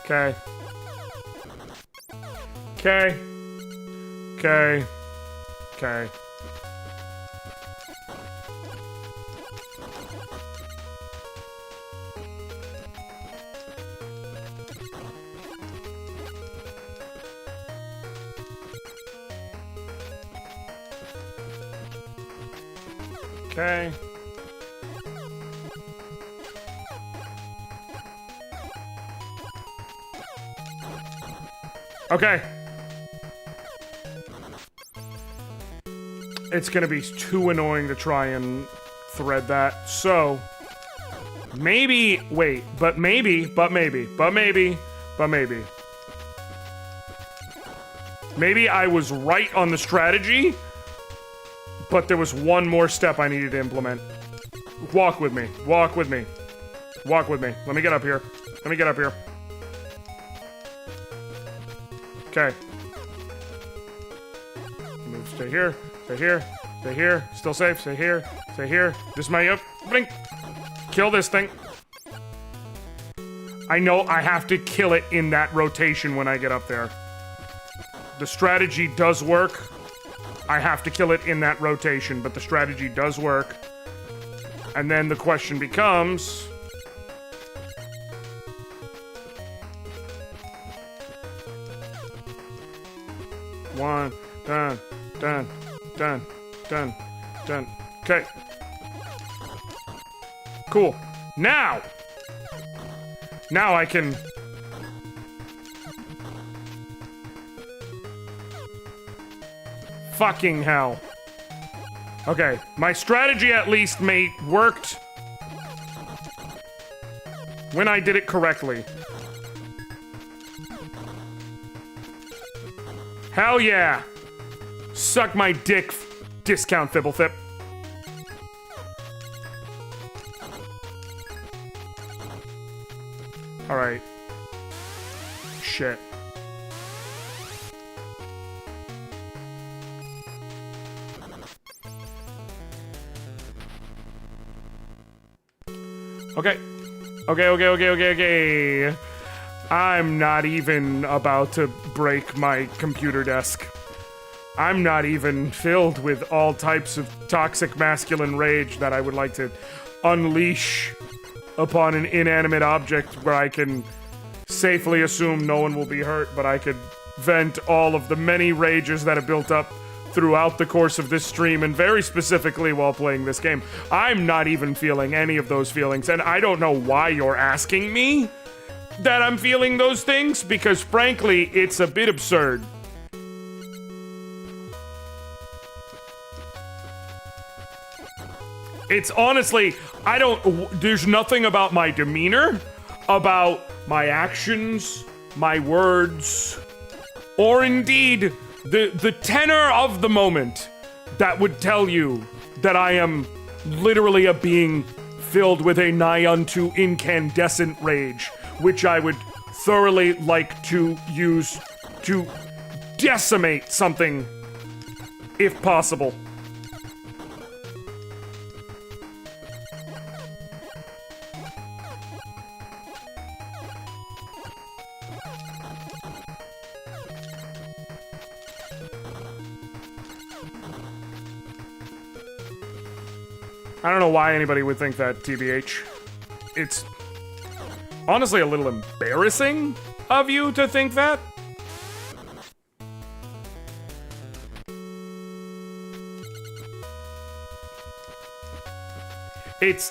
Okay. Okay. Okay. Okay. Okay. Okay. It's gonna be too annoying to try and thread that. So, maybe, wait, but maybe. Maybe I was right on the strategy, but there was one more step I needed to implement. Walk with me. Let me get up here. Okay. Move, stay here. Still safe, stay here. This is my opening. Kill this thing. I know I have to kill it in that rotation when I get up there. The strategy does work. I have to kill it in that rotation, but the strategy does work. And then the question becomes... One, done. Okay. Cool. Now I can... Fucking hell. Okay, my strategy at least worked. When I did it correctly. Hell yeah! Suck my dick, discount Fibblethip. Alright. Shit. Okay. Okay. I'm not even about to break my computer desk. I'm not even filled with all types of toxic masculine rage that I would like to unleash upon an inanimate object where I can safely assume no one will be hurt, but I could vent all of the many rages that have built up throughout the course of this stream, and very specifically while playing this game. I'm not even feeling any of those feelings, and I don't know why you're asking me that I'm feeling those things, because frankly, it's a bit absurd. It's honestly, there's nothing about my demeanor, about my actions, my words, or indeed the tenor of the moment that would tell you that I am literally a being filled with a nigh unto incandescent rage, which I would thoroughly like to use to decimate something, if possible. I don't know why anybody would think that, TBH. It's honestly a little embarrassing of you to think that. It's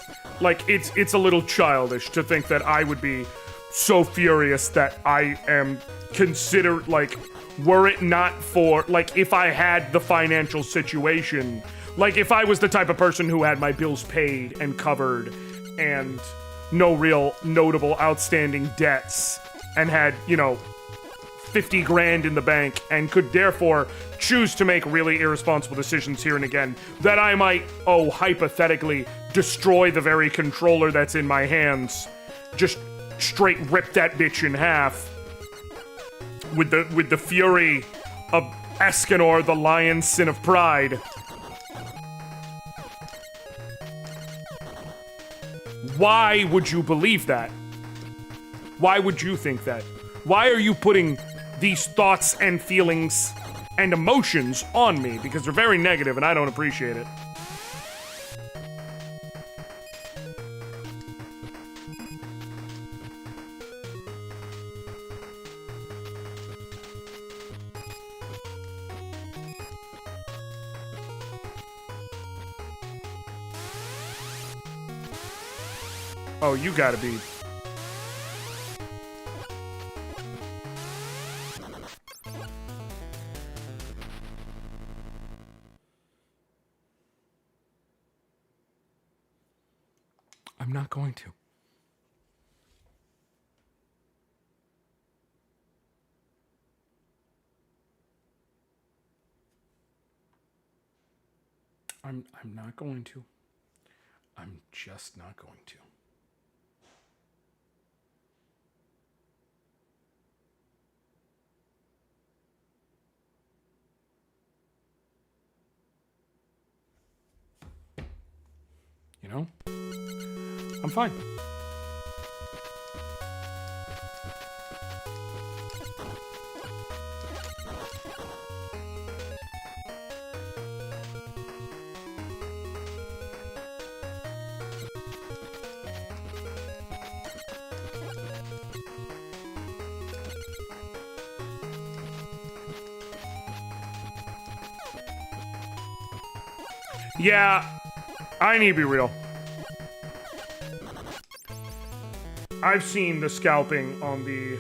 a little childish to think that I would be so furious that I am considered, like, were it not for, like, if I had the financial situation, like, if I was the type of person who had my bills paid and covered and no real notable outstanding debts and had, 50 grand in the bank and could therefore choose to make really irresponsible decisions here and again, that I might, hypothetically, destroy the very controller that's in my hands. Just straight rip that bitch in half with the fury of Escanor, the lion's sin of pride. Why would you believe that? Why would you think that? Why are you putting these thoughts and feelings and emotions on me? Because they're very negative and I don't appreciate it. Oh, you gotta be. I'm not going to. I'm not going to. I'm just not going to. I'm fine. Yeah, I need to be real. I've seen the scalping on the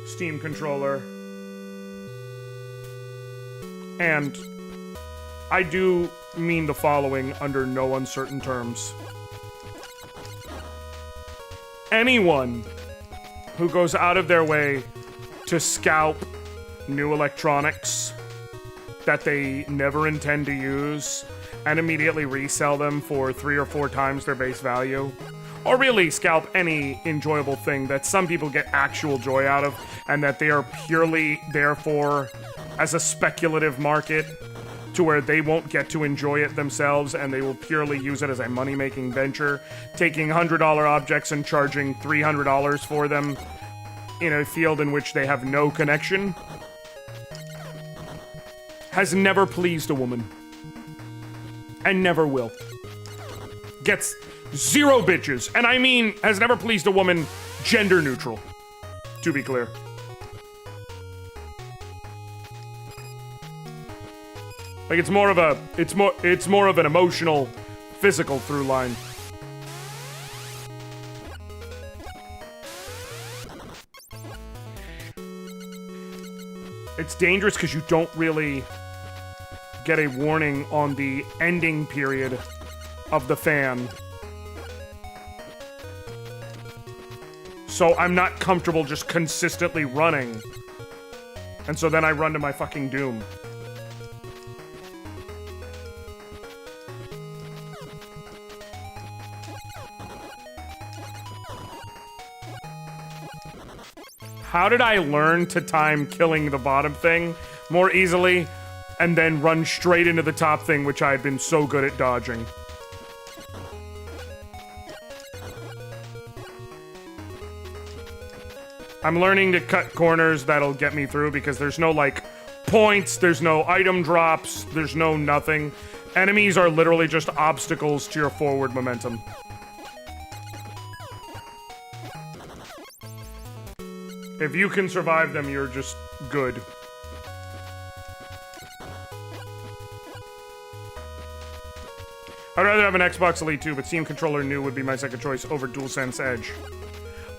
Steam controller, and I do mean the following under no uncertain terms. anyone who goes out of their way to scalp new electronics that they never intend to use and immediately resell them for 3 or 4 times their base value, or really scalp any enjoyable thing that some people get actual joy out of and that they are purely there for as a speculative market to where they won't get to enjoy it themselves and they will purely use it as a money-making venture, taking $100 objects and charging $300 for them in a field in which they have no connection, has never pleased a woman. And never will. Gets 0 bitches. And I mean, has never pleased a woman gender neutral, to be clear. Like, it's more of an emotional, physical through line. It's dangerous because you don't really get a warning on the ending period of the fan. So I'm not comfortable just consistently running. And so then I run to my fucking doom. How did I learn to time killing the bottom thing more easily and then run straight into the top thing, which I had been so good at dodging? I'm learning to cut corners that'll get me through because there's no, like, points, there's no item drops, there's no nothing. Enemies are literally just obstacles to your forward momentum. If you can survive them, you're just good. I'd rather have an Xbox Elite 2, but Steam Controller New would be my second choice over DualSense Edge.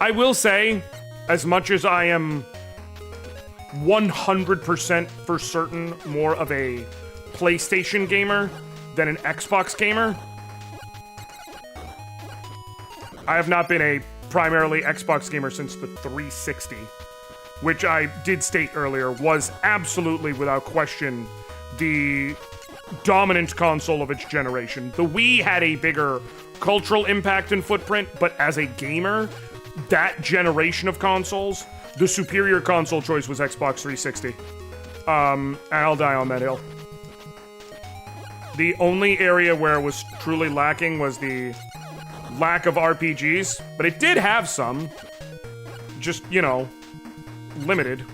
I will say, as much as I am 100% for certain more of a PlayStation gamer than an Xbox gamer, I have not been a primarily Xbox gamer since the 360, which I did state earlier was absolutely, without question, the dominant console of its generation. The Wii had a bigger cultural impact and footprint, but as a gamer, that generation of consoles, the superior console choice was Xbox 360. And I'll die on that hill. The only area where it was truly lacking was the lack of RPGs, but it did have some. Just, you know, limited.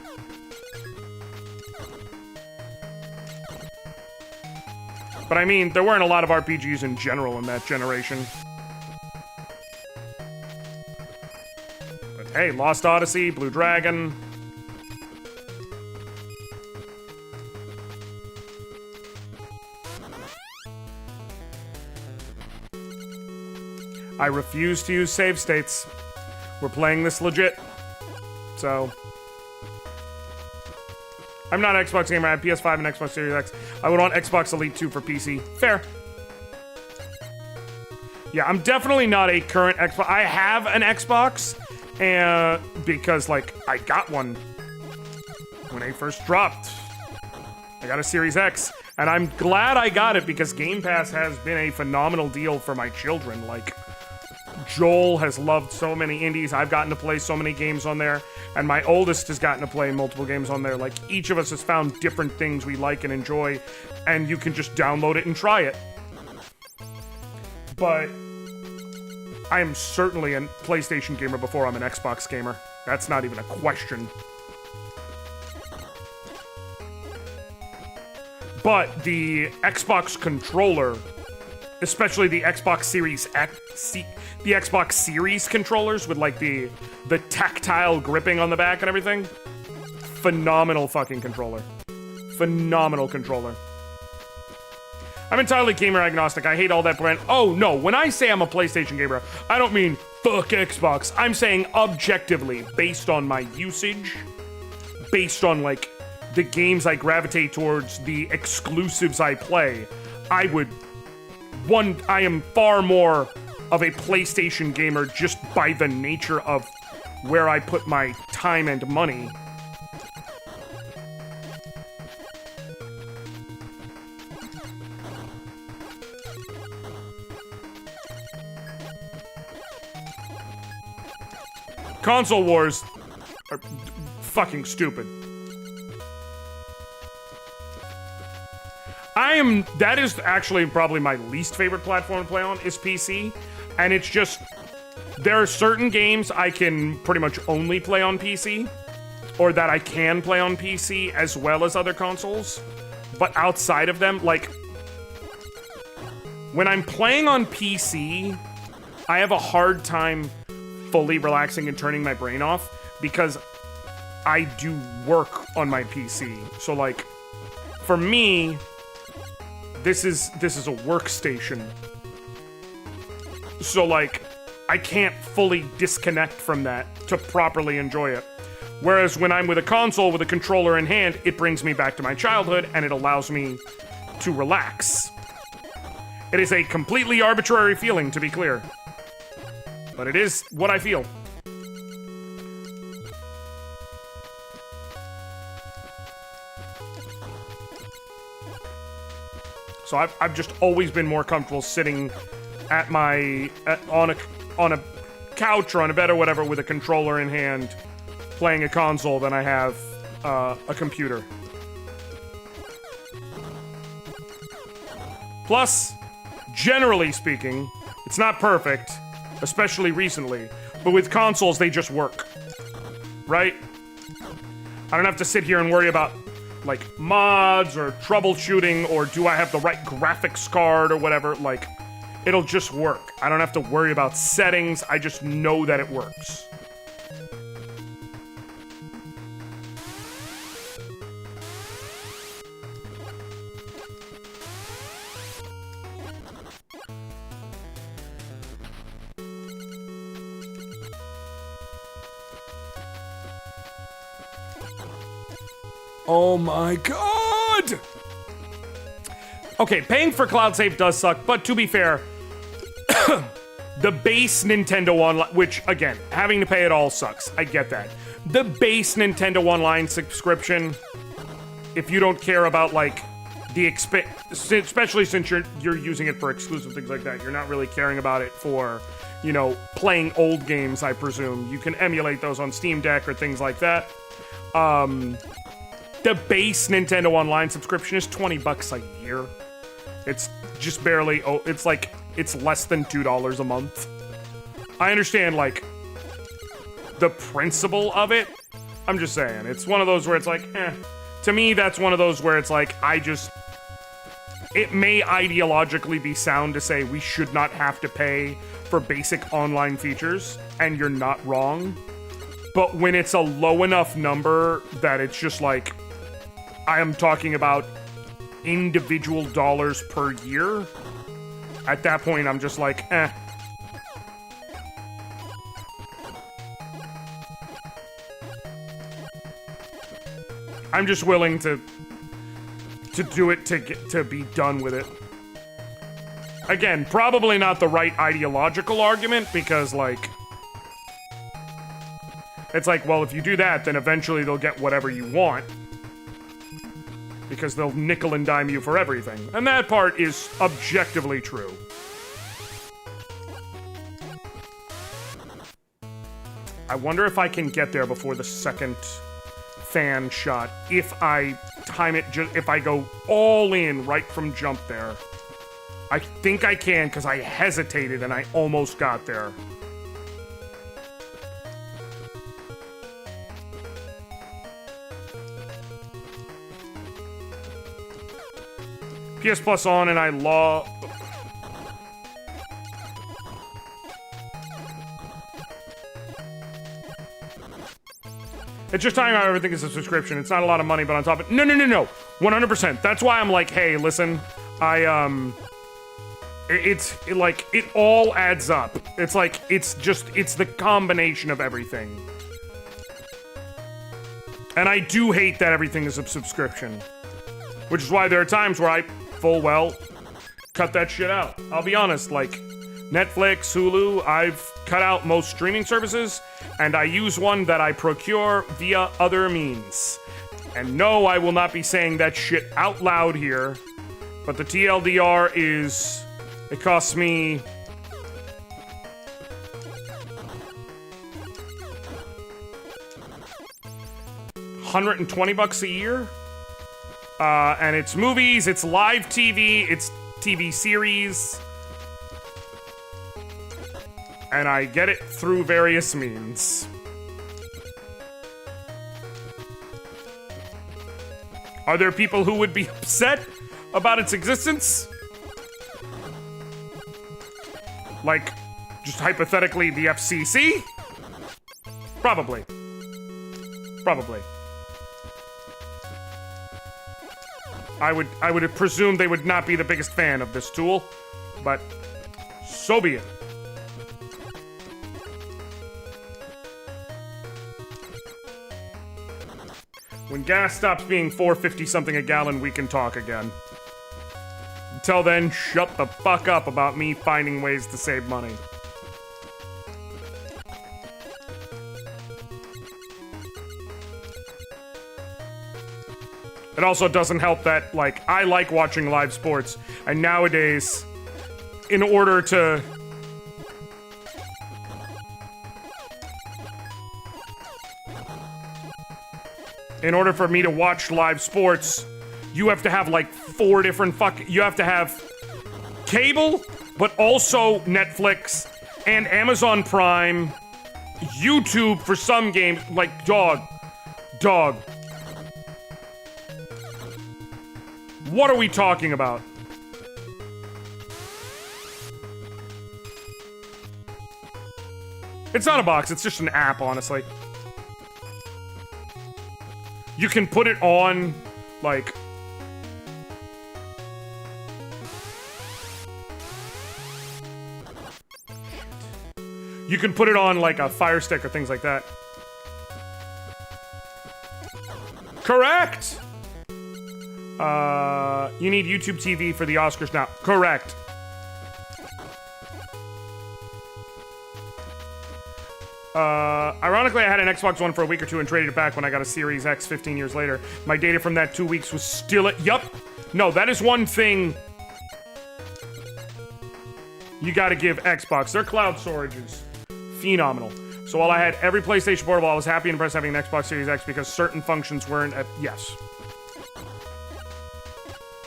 But I mean, there weren't a lot of RPGs in general in that generation. But hey, Lost Odyssey, Blue Dragon. I refuse to use save states. We're playing this legit. So, I'm not an Xbox gamer. I have PS5 and Xbox Series X. I would want Xbox Elite 2 for PC. Fair. Yeah, I'm definitely not a current Xbox. I have an Xbox, and because, like, I got one when it first dropped. I got a Series X, and I'm glad I got it because Game Pass has been a phenomenal deal for my children. Like, Joel has loved so many indies. I've gotten to play so many games on there, and my oldest has gotten to play multiple games on there. Like, each of us has found different things we like and enjoy, and you can just download it and try it. But I am certainly a PlayStation gamer before I'm an Xbox gamer. That's not even a question. But the Xbox controller, especially the Xbox Series X, the Xbox Series controllers with like the tactile gripping on the back and everything, phenomenal fucking controller. Phenomenal controller. I'm entirely gamer agnostic. I hate all that brand. Oh no, when I say I'm a PlayStation gamer, I don't mean fuck Xbox. I'm saying objectively, based on my usage, based on like the games I gravitate towards, the exclusives I play, I am far more of a PlayStation gamer just by the nature of where I put my time and money. Console wars are fucking stupid. That is actually probably my least favorite platform to play on is PC. And it's just, there are certain games I can pretty much only play on PC, or that I can play on PC as well as other consoles. But outside of them, like, when I'm playing on PC, I have a hard time fully relaxing and turning my brain off because I do work on my PC. So like, for me, this is a workstation. So like, I can't fully disconnect from that to properly enjoy it. Whereas when I'm with a console with a controller in hand, it brings me back to my childhood and it allows me to relax. It is a completely arbitrary feeling, to be clear. But it is what I feel. So I've just always been more comfortable sitting at on a couch or on a bed or whatever with a controller in hand, playing a console than I have a computer. Plus, generally speaking, it's not perfect, especially recently, but with consoles, they just work, right? I don't have to sit here and worry about, like, mods or troubleshooting or do I have the right graphics card or whatever. Like, it'll just work. I don't have to worry about settings. I just know that it works. Oh my god! Okay, paying for Cloud Save does suck, but to be fair, the base Nintendo Online, which, again, having to pay it all sucks. I get that. The base Nintendo Online subscription, if you don't care about, like, the especially since you're using it for exclusive things like that, you're not really caring about it for, you know, playing old games, I presume. You can emulate those on Steam Deck or things like that. The base Nintendo Online subscription is $20 a year. It's just barely, it's like, it's less than $2 a month. I understand, like, the principle of it. I'm just saying, it's one of those where it's like, To me, that's one of those where it's like, it may ideologically be sound to say we should not have to pay for basic online features, and you're not wrong. But when it's a low enough number that it's just like, I am talking about individual dollars per year, at that point I'm just like, I'm just willing to do it to be done with it. Again, probably not the right ideological argument, because like, it's like, well, if you do that, then eventually they'll get whatever you want, because they'll nickel and dime you for everything. And that part is objectively true. I wonder if I can get there before the second fan shot. If I time it, if I go all in right from jump there. I think I can, because I hesitated and I almost got there. PS Plus on, and I It's just telling how everything is a subscription. It's not a lot of money, but on top of it. No. 100%. That's why I'm like, hey, listen, it all adds up. It's like, it's the combination of everything. And I do hate that everything is a subscription. Which is why there are times where I full well cut that shit out. I'll be honest, like, Netflix, Hulu. I've cut out most streaming services, and I use one that I procure via other means. And no, I will not be saying that shit out loud here, but the TLDR is, it costs me $120 a year. And it's movies, it's live TV, it's TV series. And I get it through various means. Are there people who would be upset about its existence? Like, just hypothetically, the FCC? Probably. Probably. I would presume they would not be the biggest fan of this tool, but so be it. When gas stops being $4.50 something a gallon, we can talk again. Until then, shut the fuck up about me finding ways to save money. It also doesn't help that, like, I like watching live sports, and nowadays, in order to... In order for me to watch live sports, you have to have, like, 4 different You have to have cable, but also Netflix, and Amazon Prime, YouTube for some games, like, dog. What are we talking about? It's not a box, it's just an app, honestly. You can put it on, like... You can put it on, like, a Fire Stick or things like that. Correct! You need YouTube TV for the Oscars now. Correct. Ironically, I had an Xbox One for a week or two and traded it back when I got a Series X 15 years later. My data from that 2 weeks was still at... Yup. No, that is one thing you gotta give Xbox. Their cloud storage is phenomenal. So while I had every PlayStation Portable, I was happy and impressed having an Xbox Series X because certain functions weren't at... Yes.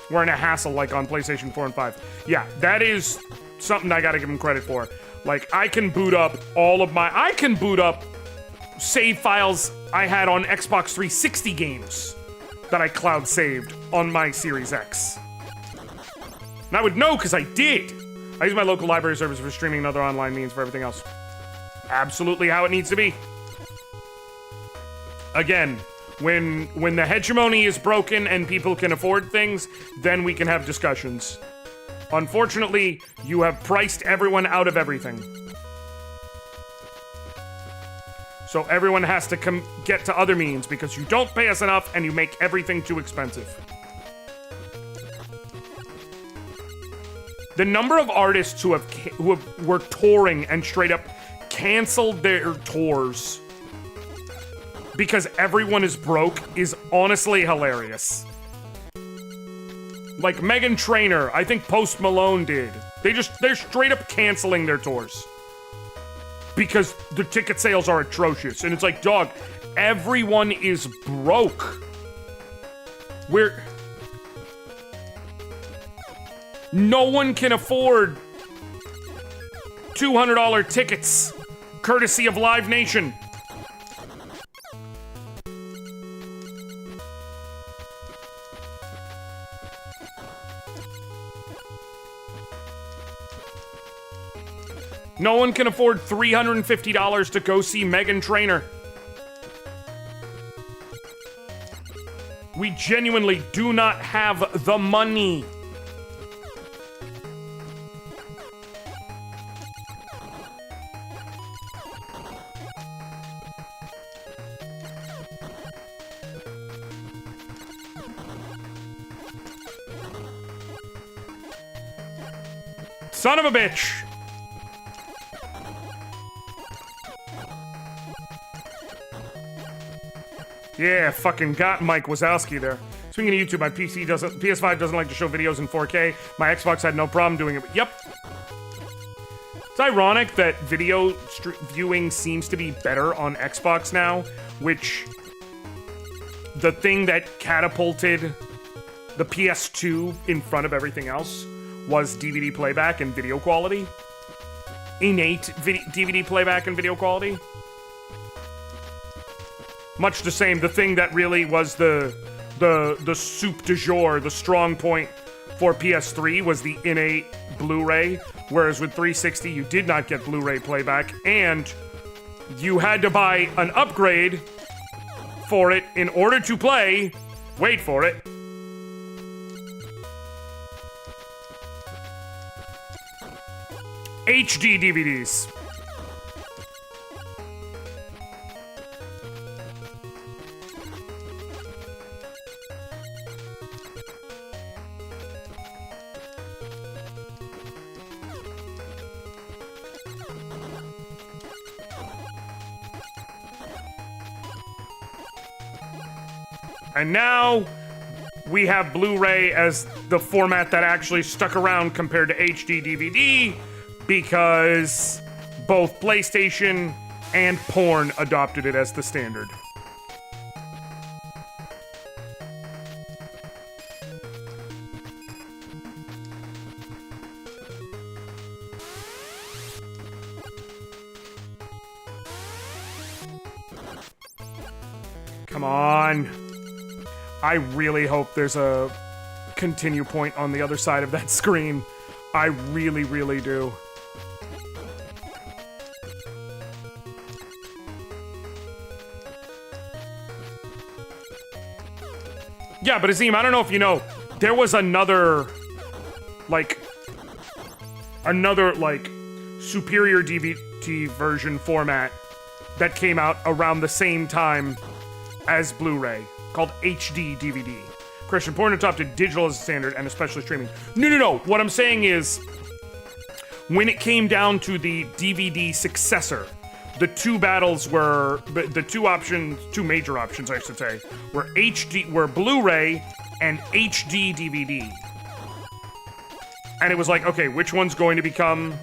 Weren't a hassle like on PlayStation 4 and 5. Yeah, that is something I gotta give them credit for. Like, I can boot up I can boot up save files I had on Xbox 360 games that I cloud saved on my Series X. And I would know because I did. I use my local library service for streaming and other online means for everything else. Absolutely how it needs to be. Again, when the hegemony is broken and people can afford things, then we can have discussions. Unfortunately, you have priced everyone out of everything. So everyone has to get to other means because you don't pay us enough and you make everything too expensive. The number of artists who were touring and straight up canceled their tours because everyone is broke is honestly hilarious. Like Meghan Trainor, I think Post Malone did. They're straight up canceling their tours because the ticket sales are atrocious. And it's like, dog, everyone is broke. No one can afford $200 tickets, courtesy of Live Nation. No one can afford $350 to go see Meghan Trainor. We genuinely do not have the money. Son of a bitch. Yeah, fucking got Mike Wazowski there. Speaking of YouTube, my PS5 doesn't like to show videos in 4K. My Xbox had no problem doing it. Yep. It's ironic that video viewing seems to be better on Xbox now, which the thing that catapulted the PS2 in front of everything else was DVD playback and video quality. Innate DVD playback and video quality. Much the same, the thing that really was the soup du jour, the strong point for PS3 was the innate Blu-ray, whereas with 360 you did not get Blu-ray playback, and you had to buy an upgrade for it in order to play, wait for it, HD DVDs. And now we have Blu-ray as the format that actually stuck around compared to HD DVD because both PlayStation and porn adopted it as the standard. Come on. I really hope there's a continue point on the other side of that screen. I really, really do. Yeah, but Azim, I don't know if you know, there was another superior DVD version format that came out around the same time as Blu-ray, called HD DVD. Christian, porn adopted digital as a standard and especially streaming. No. What I'm saying is, when it came down to the DVD successor, the two battles were, the two major options, I should say, were Blu-ray and HD DVD. And it was like, okay, which one's going to become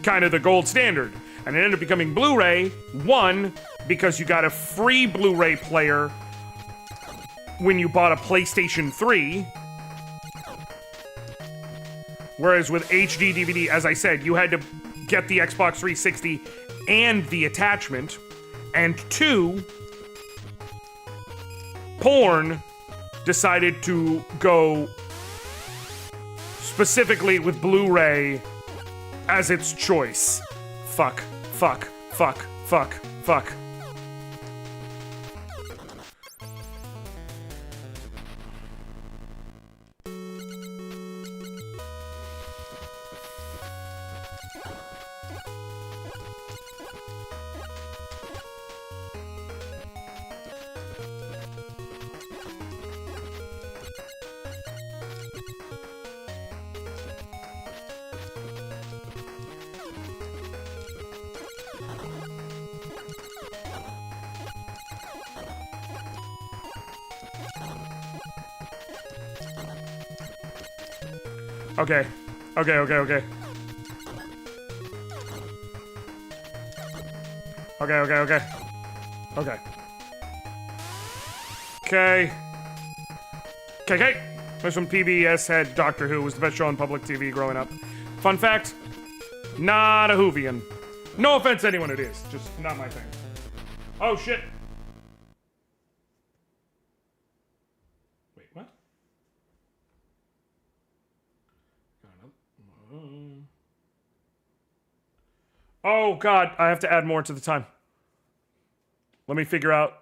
kind of the gold standard? And it ended up becoming Blu-ray, one, because you got a free Blu-ray player when you bought a PlayStation 3. Whereas with HD DVD, as I said, you had to get the Xbox 360 and the attachment. And two, porn decided to go specifically with Blu-ray as its choice. Fuck. Okay. Okay. This one, PBS had Doctor Who was the best show on public TV growing up. Fun fact, not a Whovian. No offense to anyone it is, just not my thing. Oh shit. Wait, what? Oh god, I have to add more to the time. Let me figure out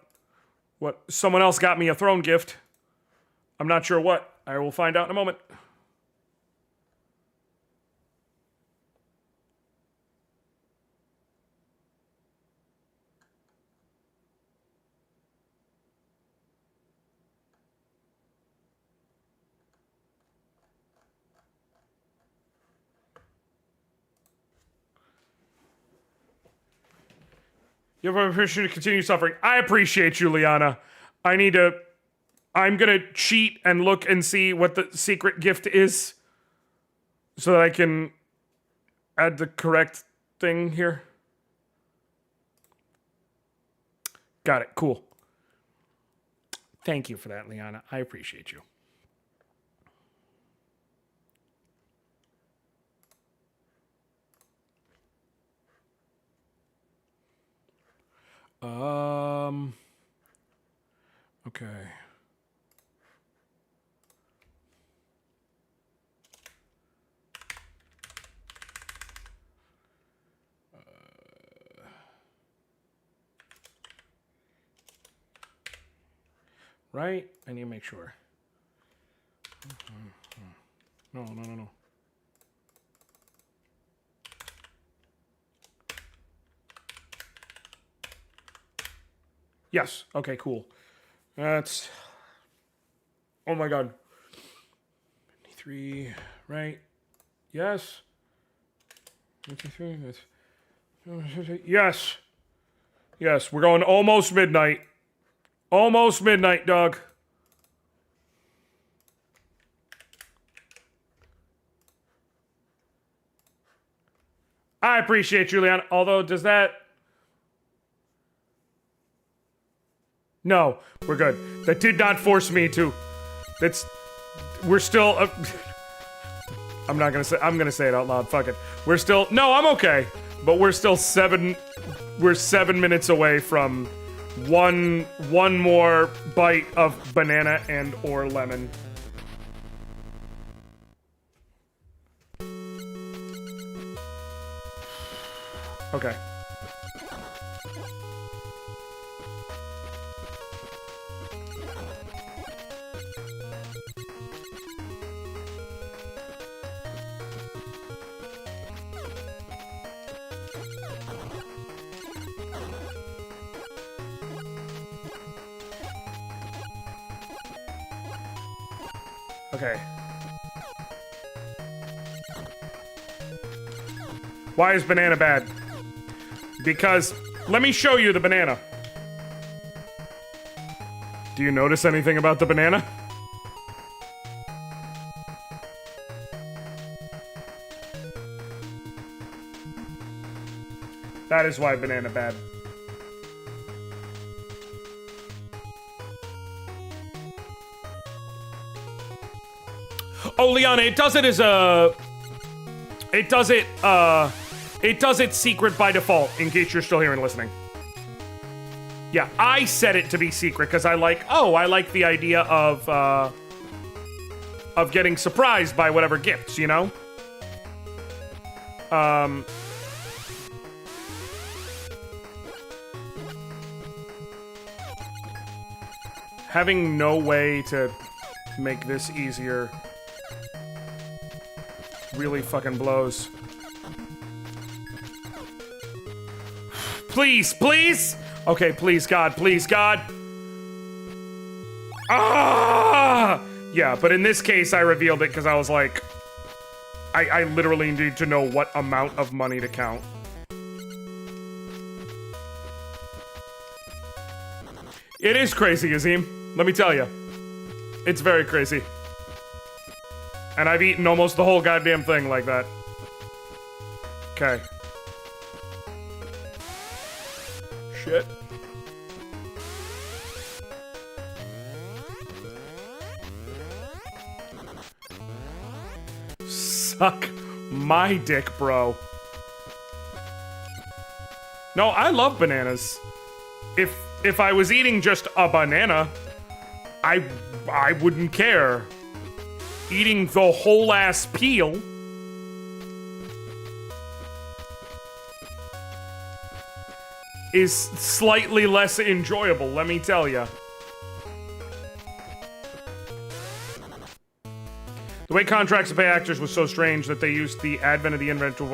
what someone else got me a throne gift. I'm not sure what. I will find out in a moment. You have my permission to continue suffering. I appreciate you, Liana. I'm gonna cheat and look and see what the secret gift is so that I can add the correct thing here. Got it. Cool. Thank you for that, Liana. I appreciate you. Okay. Right? I need to make sure. No. Yes. Okay, cool. That's... Oh my god. 53, right? Yes. 53, yes. Yes, we're going almost midnight. Almost midnight, dog. I appreciate you, Leon. Although, does that... No, we're good. That did not force me to. We're still. I'm gonna say it out loud. Fuck it. We're still. No, I'm okay. But we're still 7 minutes away from one more bite of banana and or lemon. Okay. Okay. Why is banana bad? Because, let me show you the banana. Do you notice anything about the banana? That is why banana bad. Oh, Liana, it does it as a... It does it secret by default, in case you're still here and listening. Yeah, I set it to be secret, because I like the idea of getting surprised by whatever gifts, you know? Having no way to make this easier really fucking blows. Please, please! Okay, please, God, please, God. Ah! Yeah, but in this case, I revealed it because I was like, I literally need to know what amount of money to count. It is crazy, Azim. Let me tell you. It's very crazy. And I've eaten almost the whole goddamn thing like that. Okay. Shit. Suck my dick, bro. No, I love bananas. If I was eating just a banana, I wouldn't care. Eating the whole ass peel is slightly less enjoyable, let me tell ya. The way contracts to pay actors was so strange that they used the advent of the inventor voice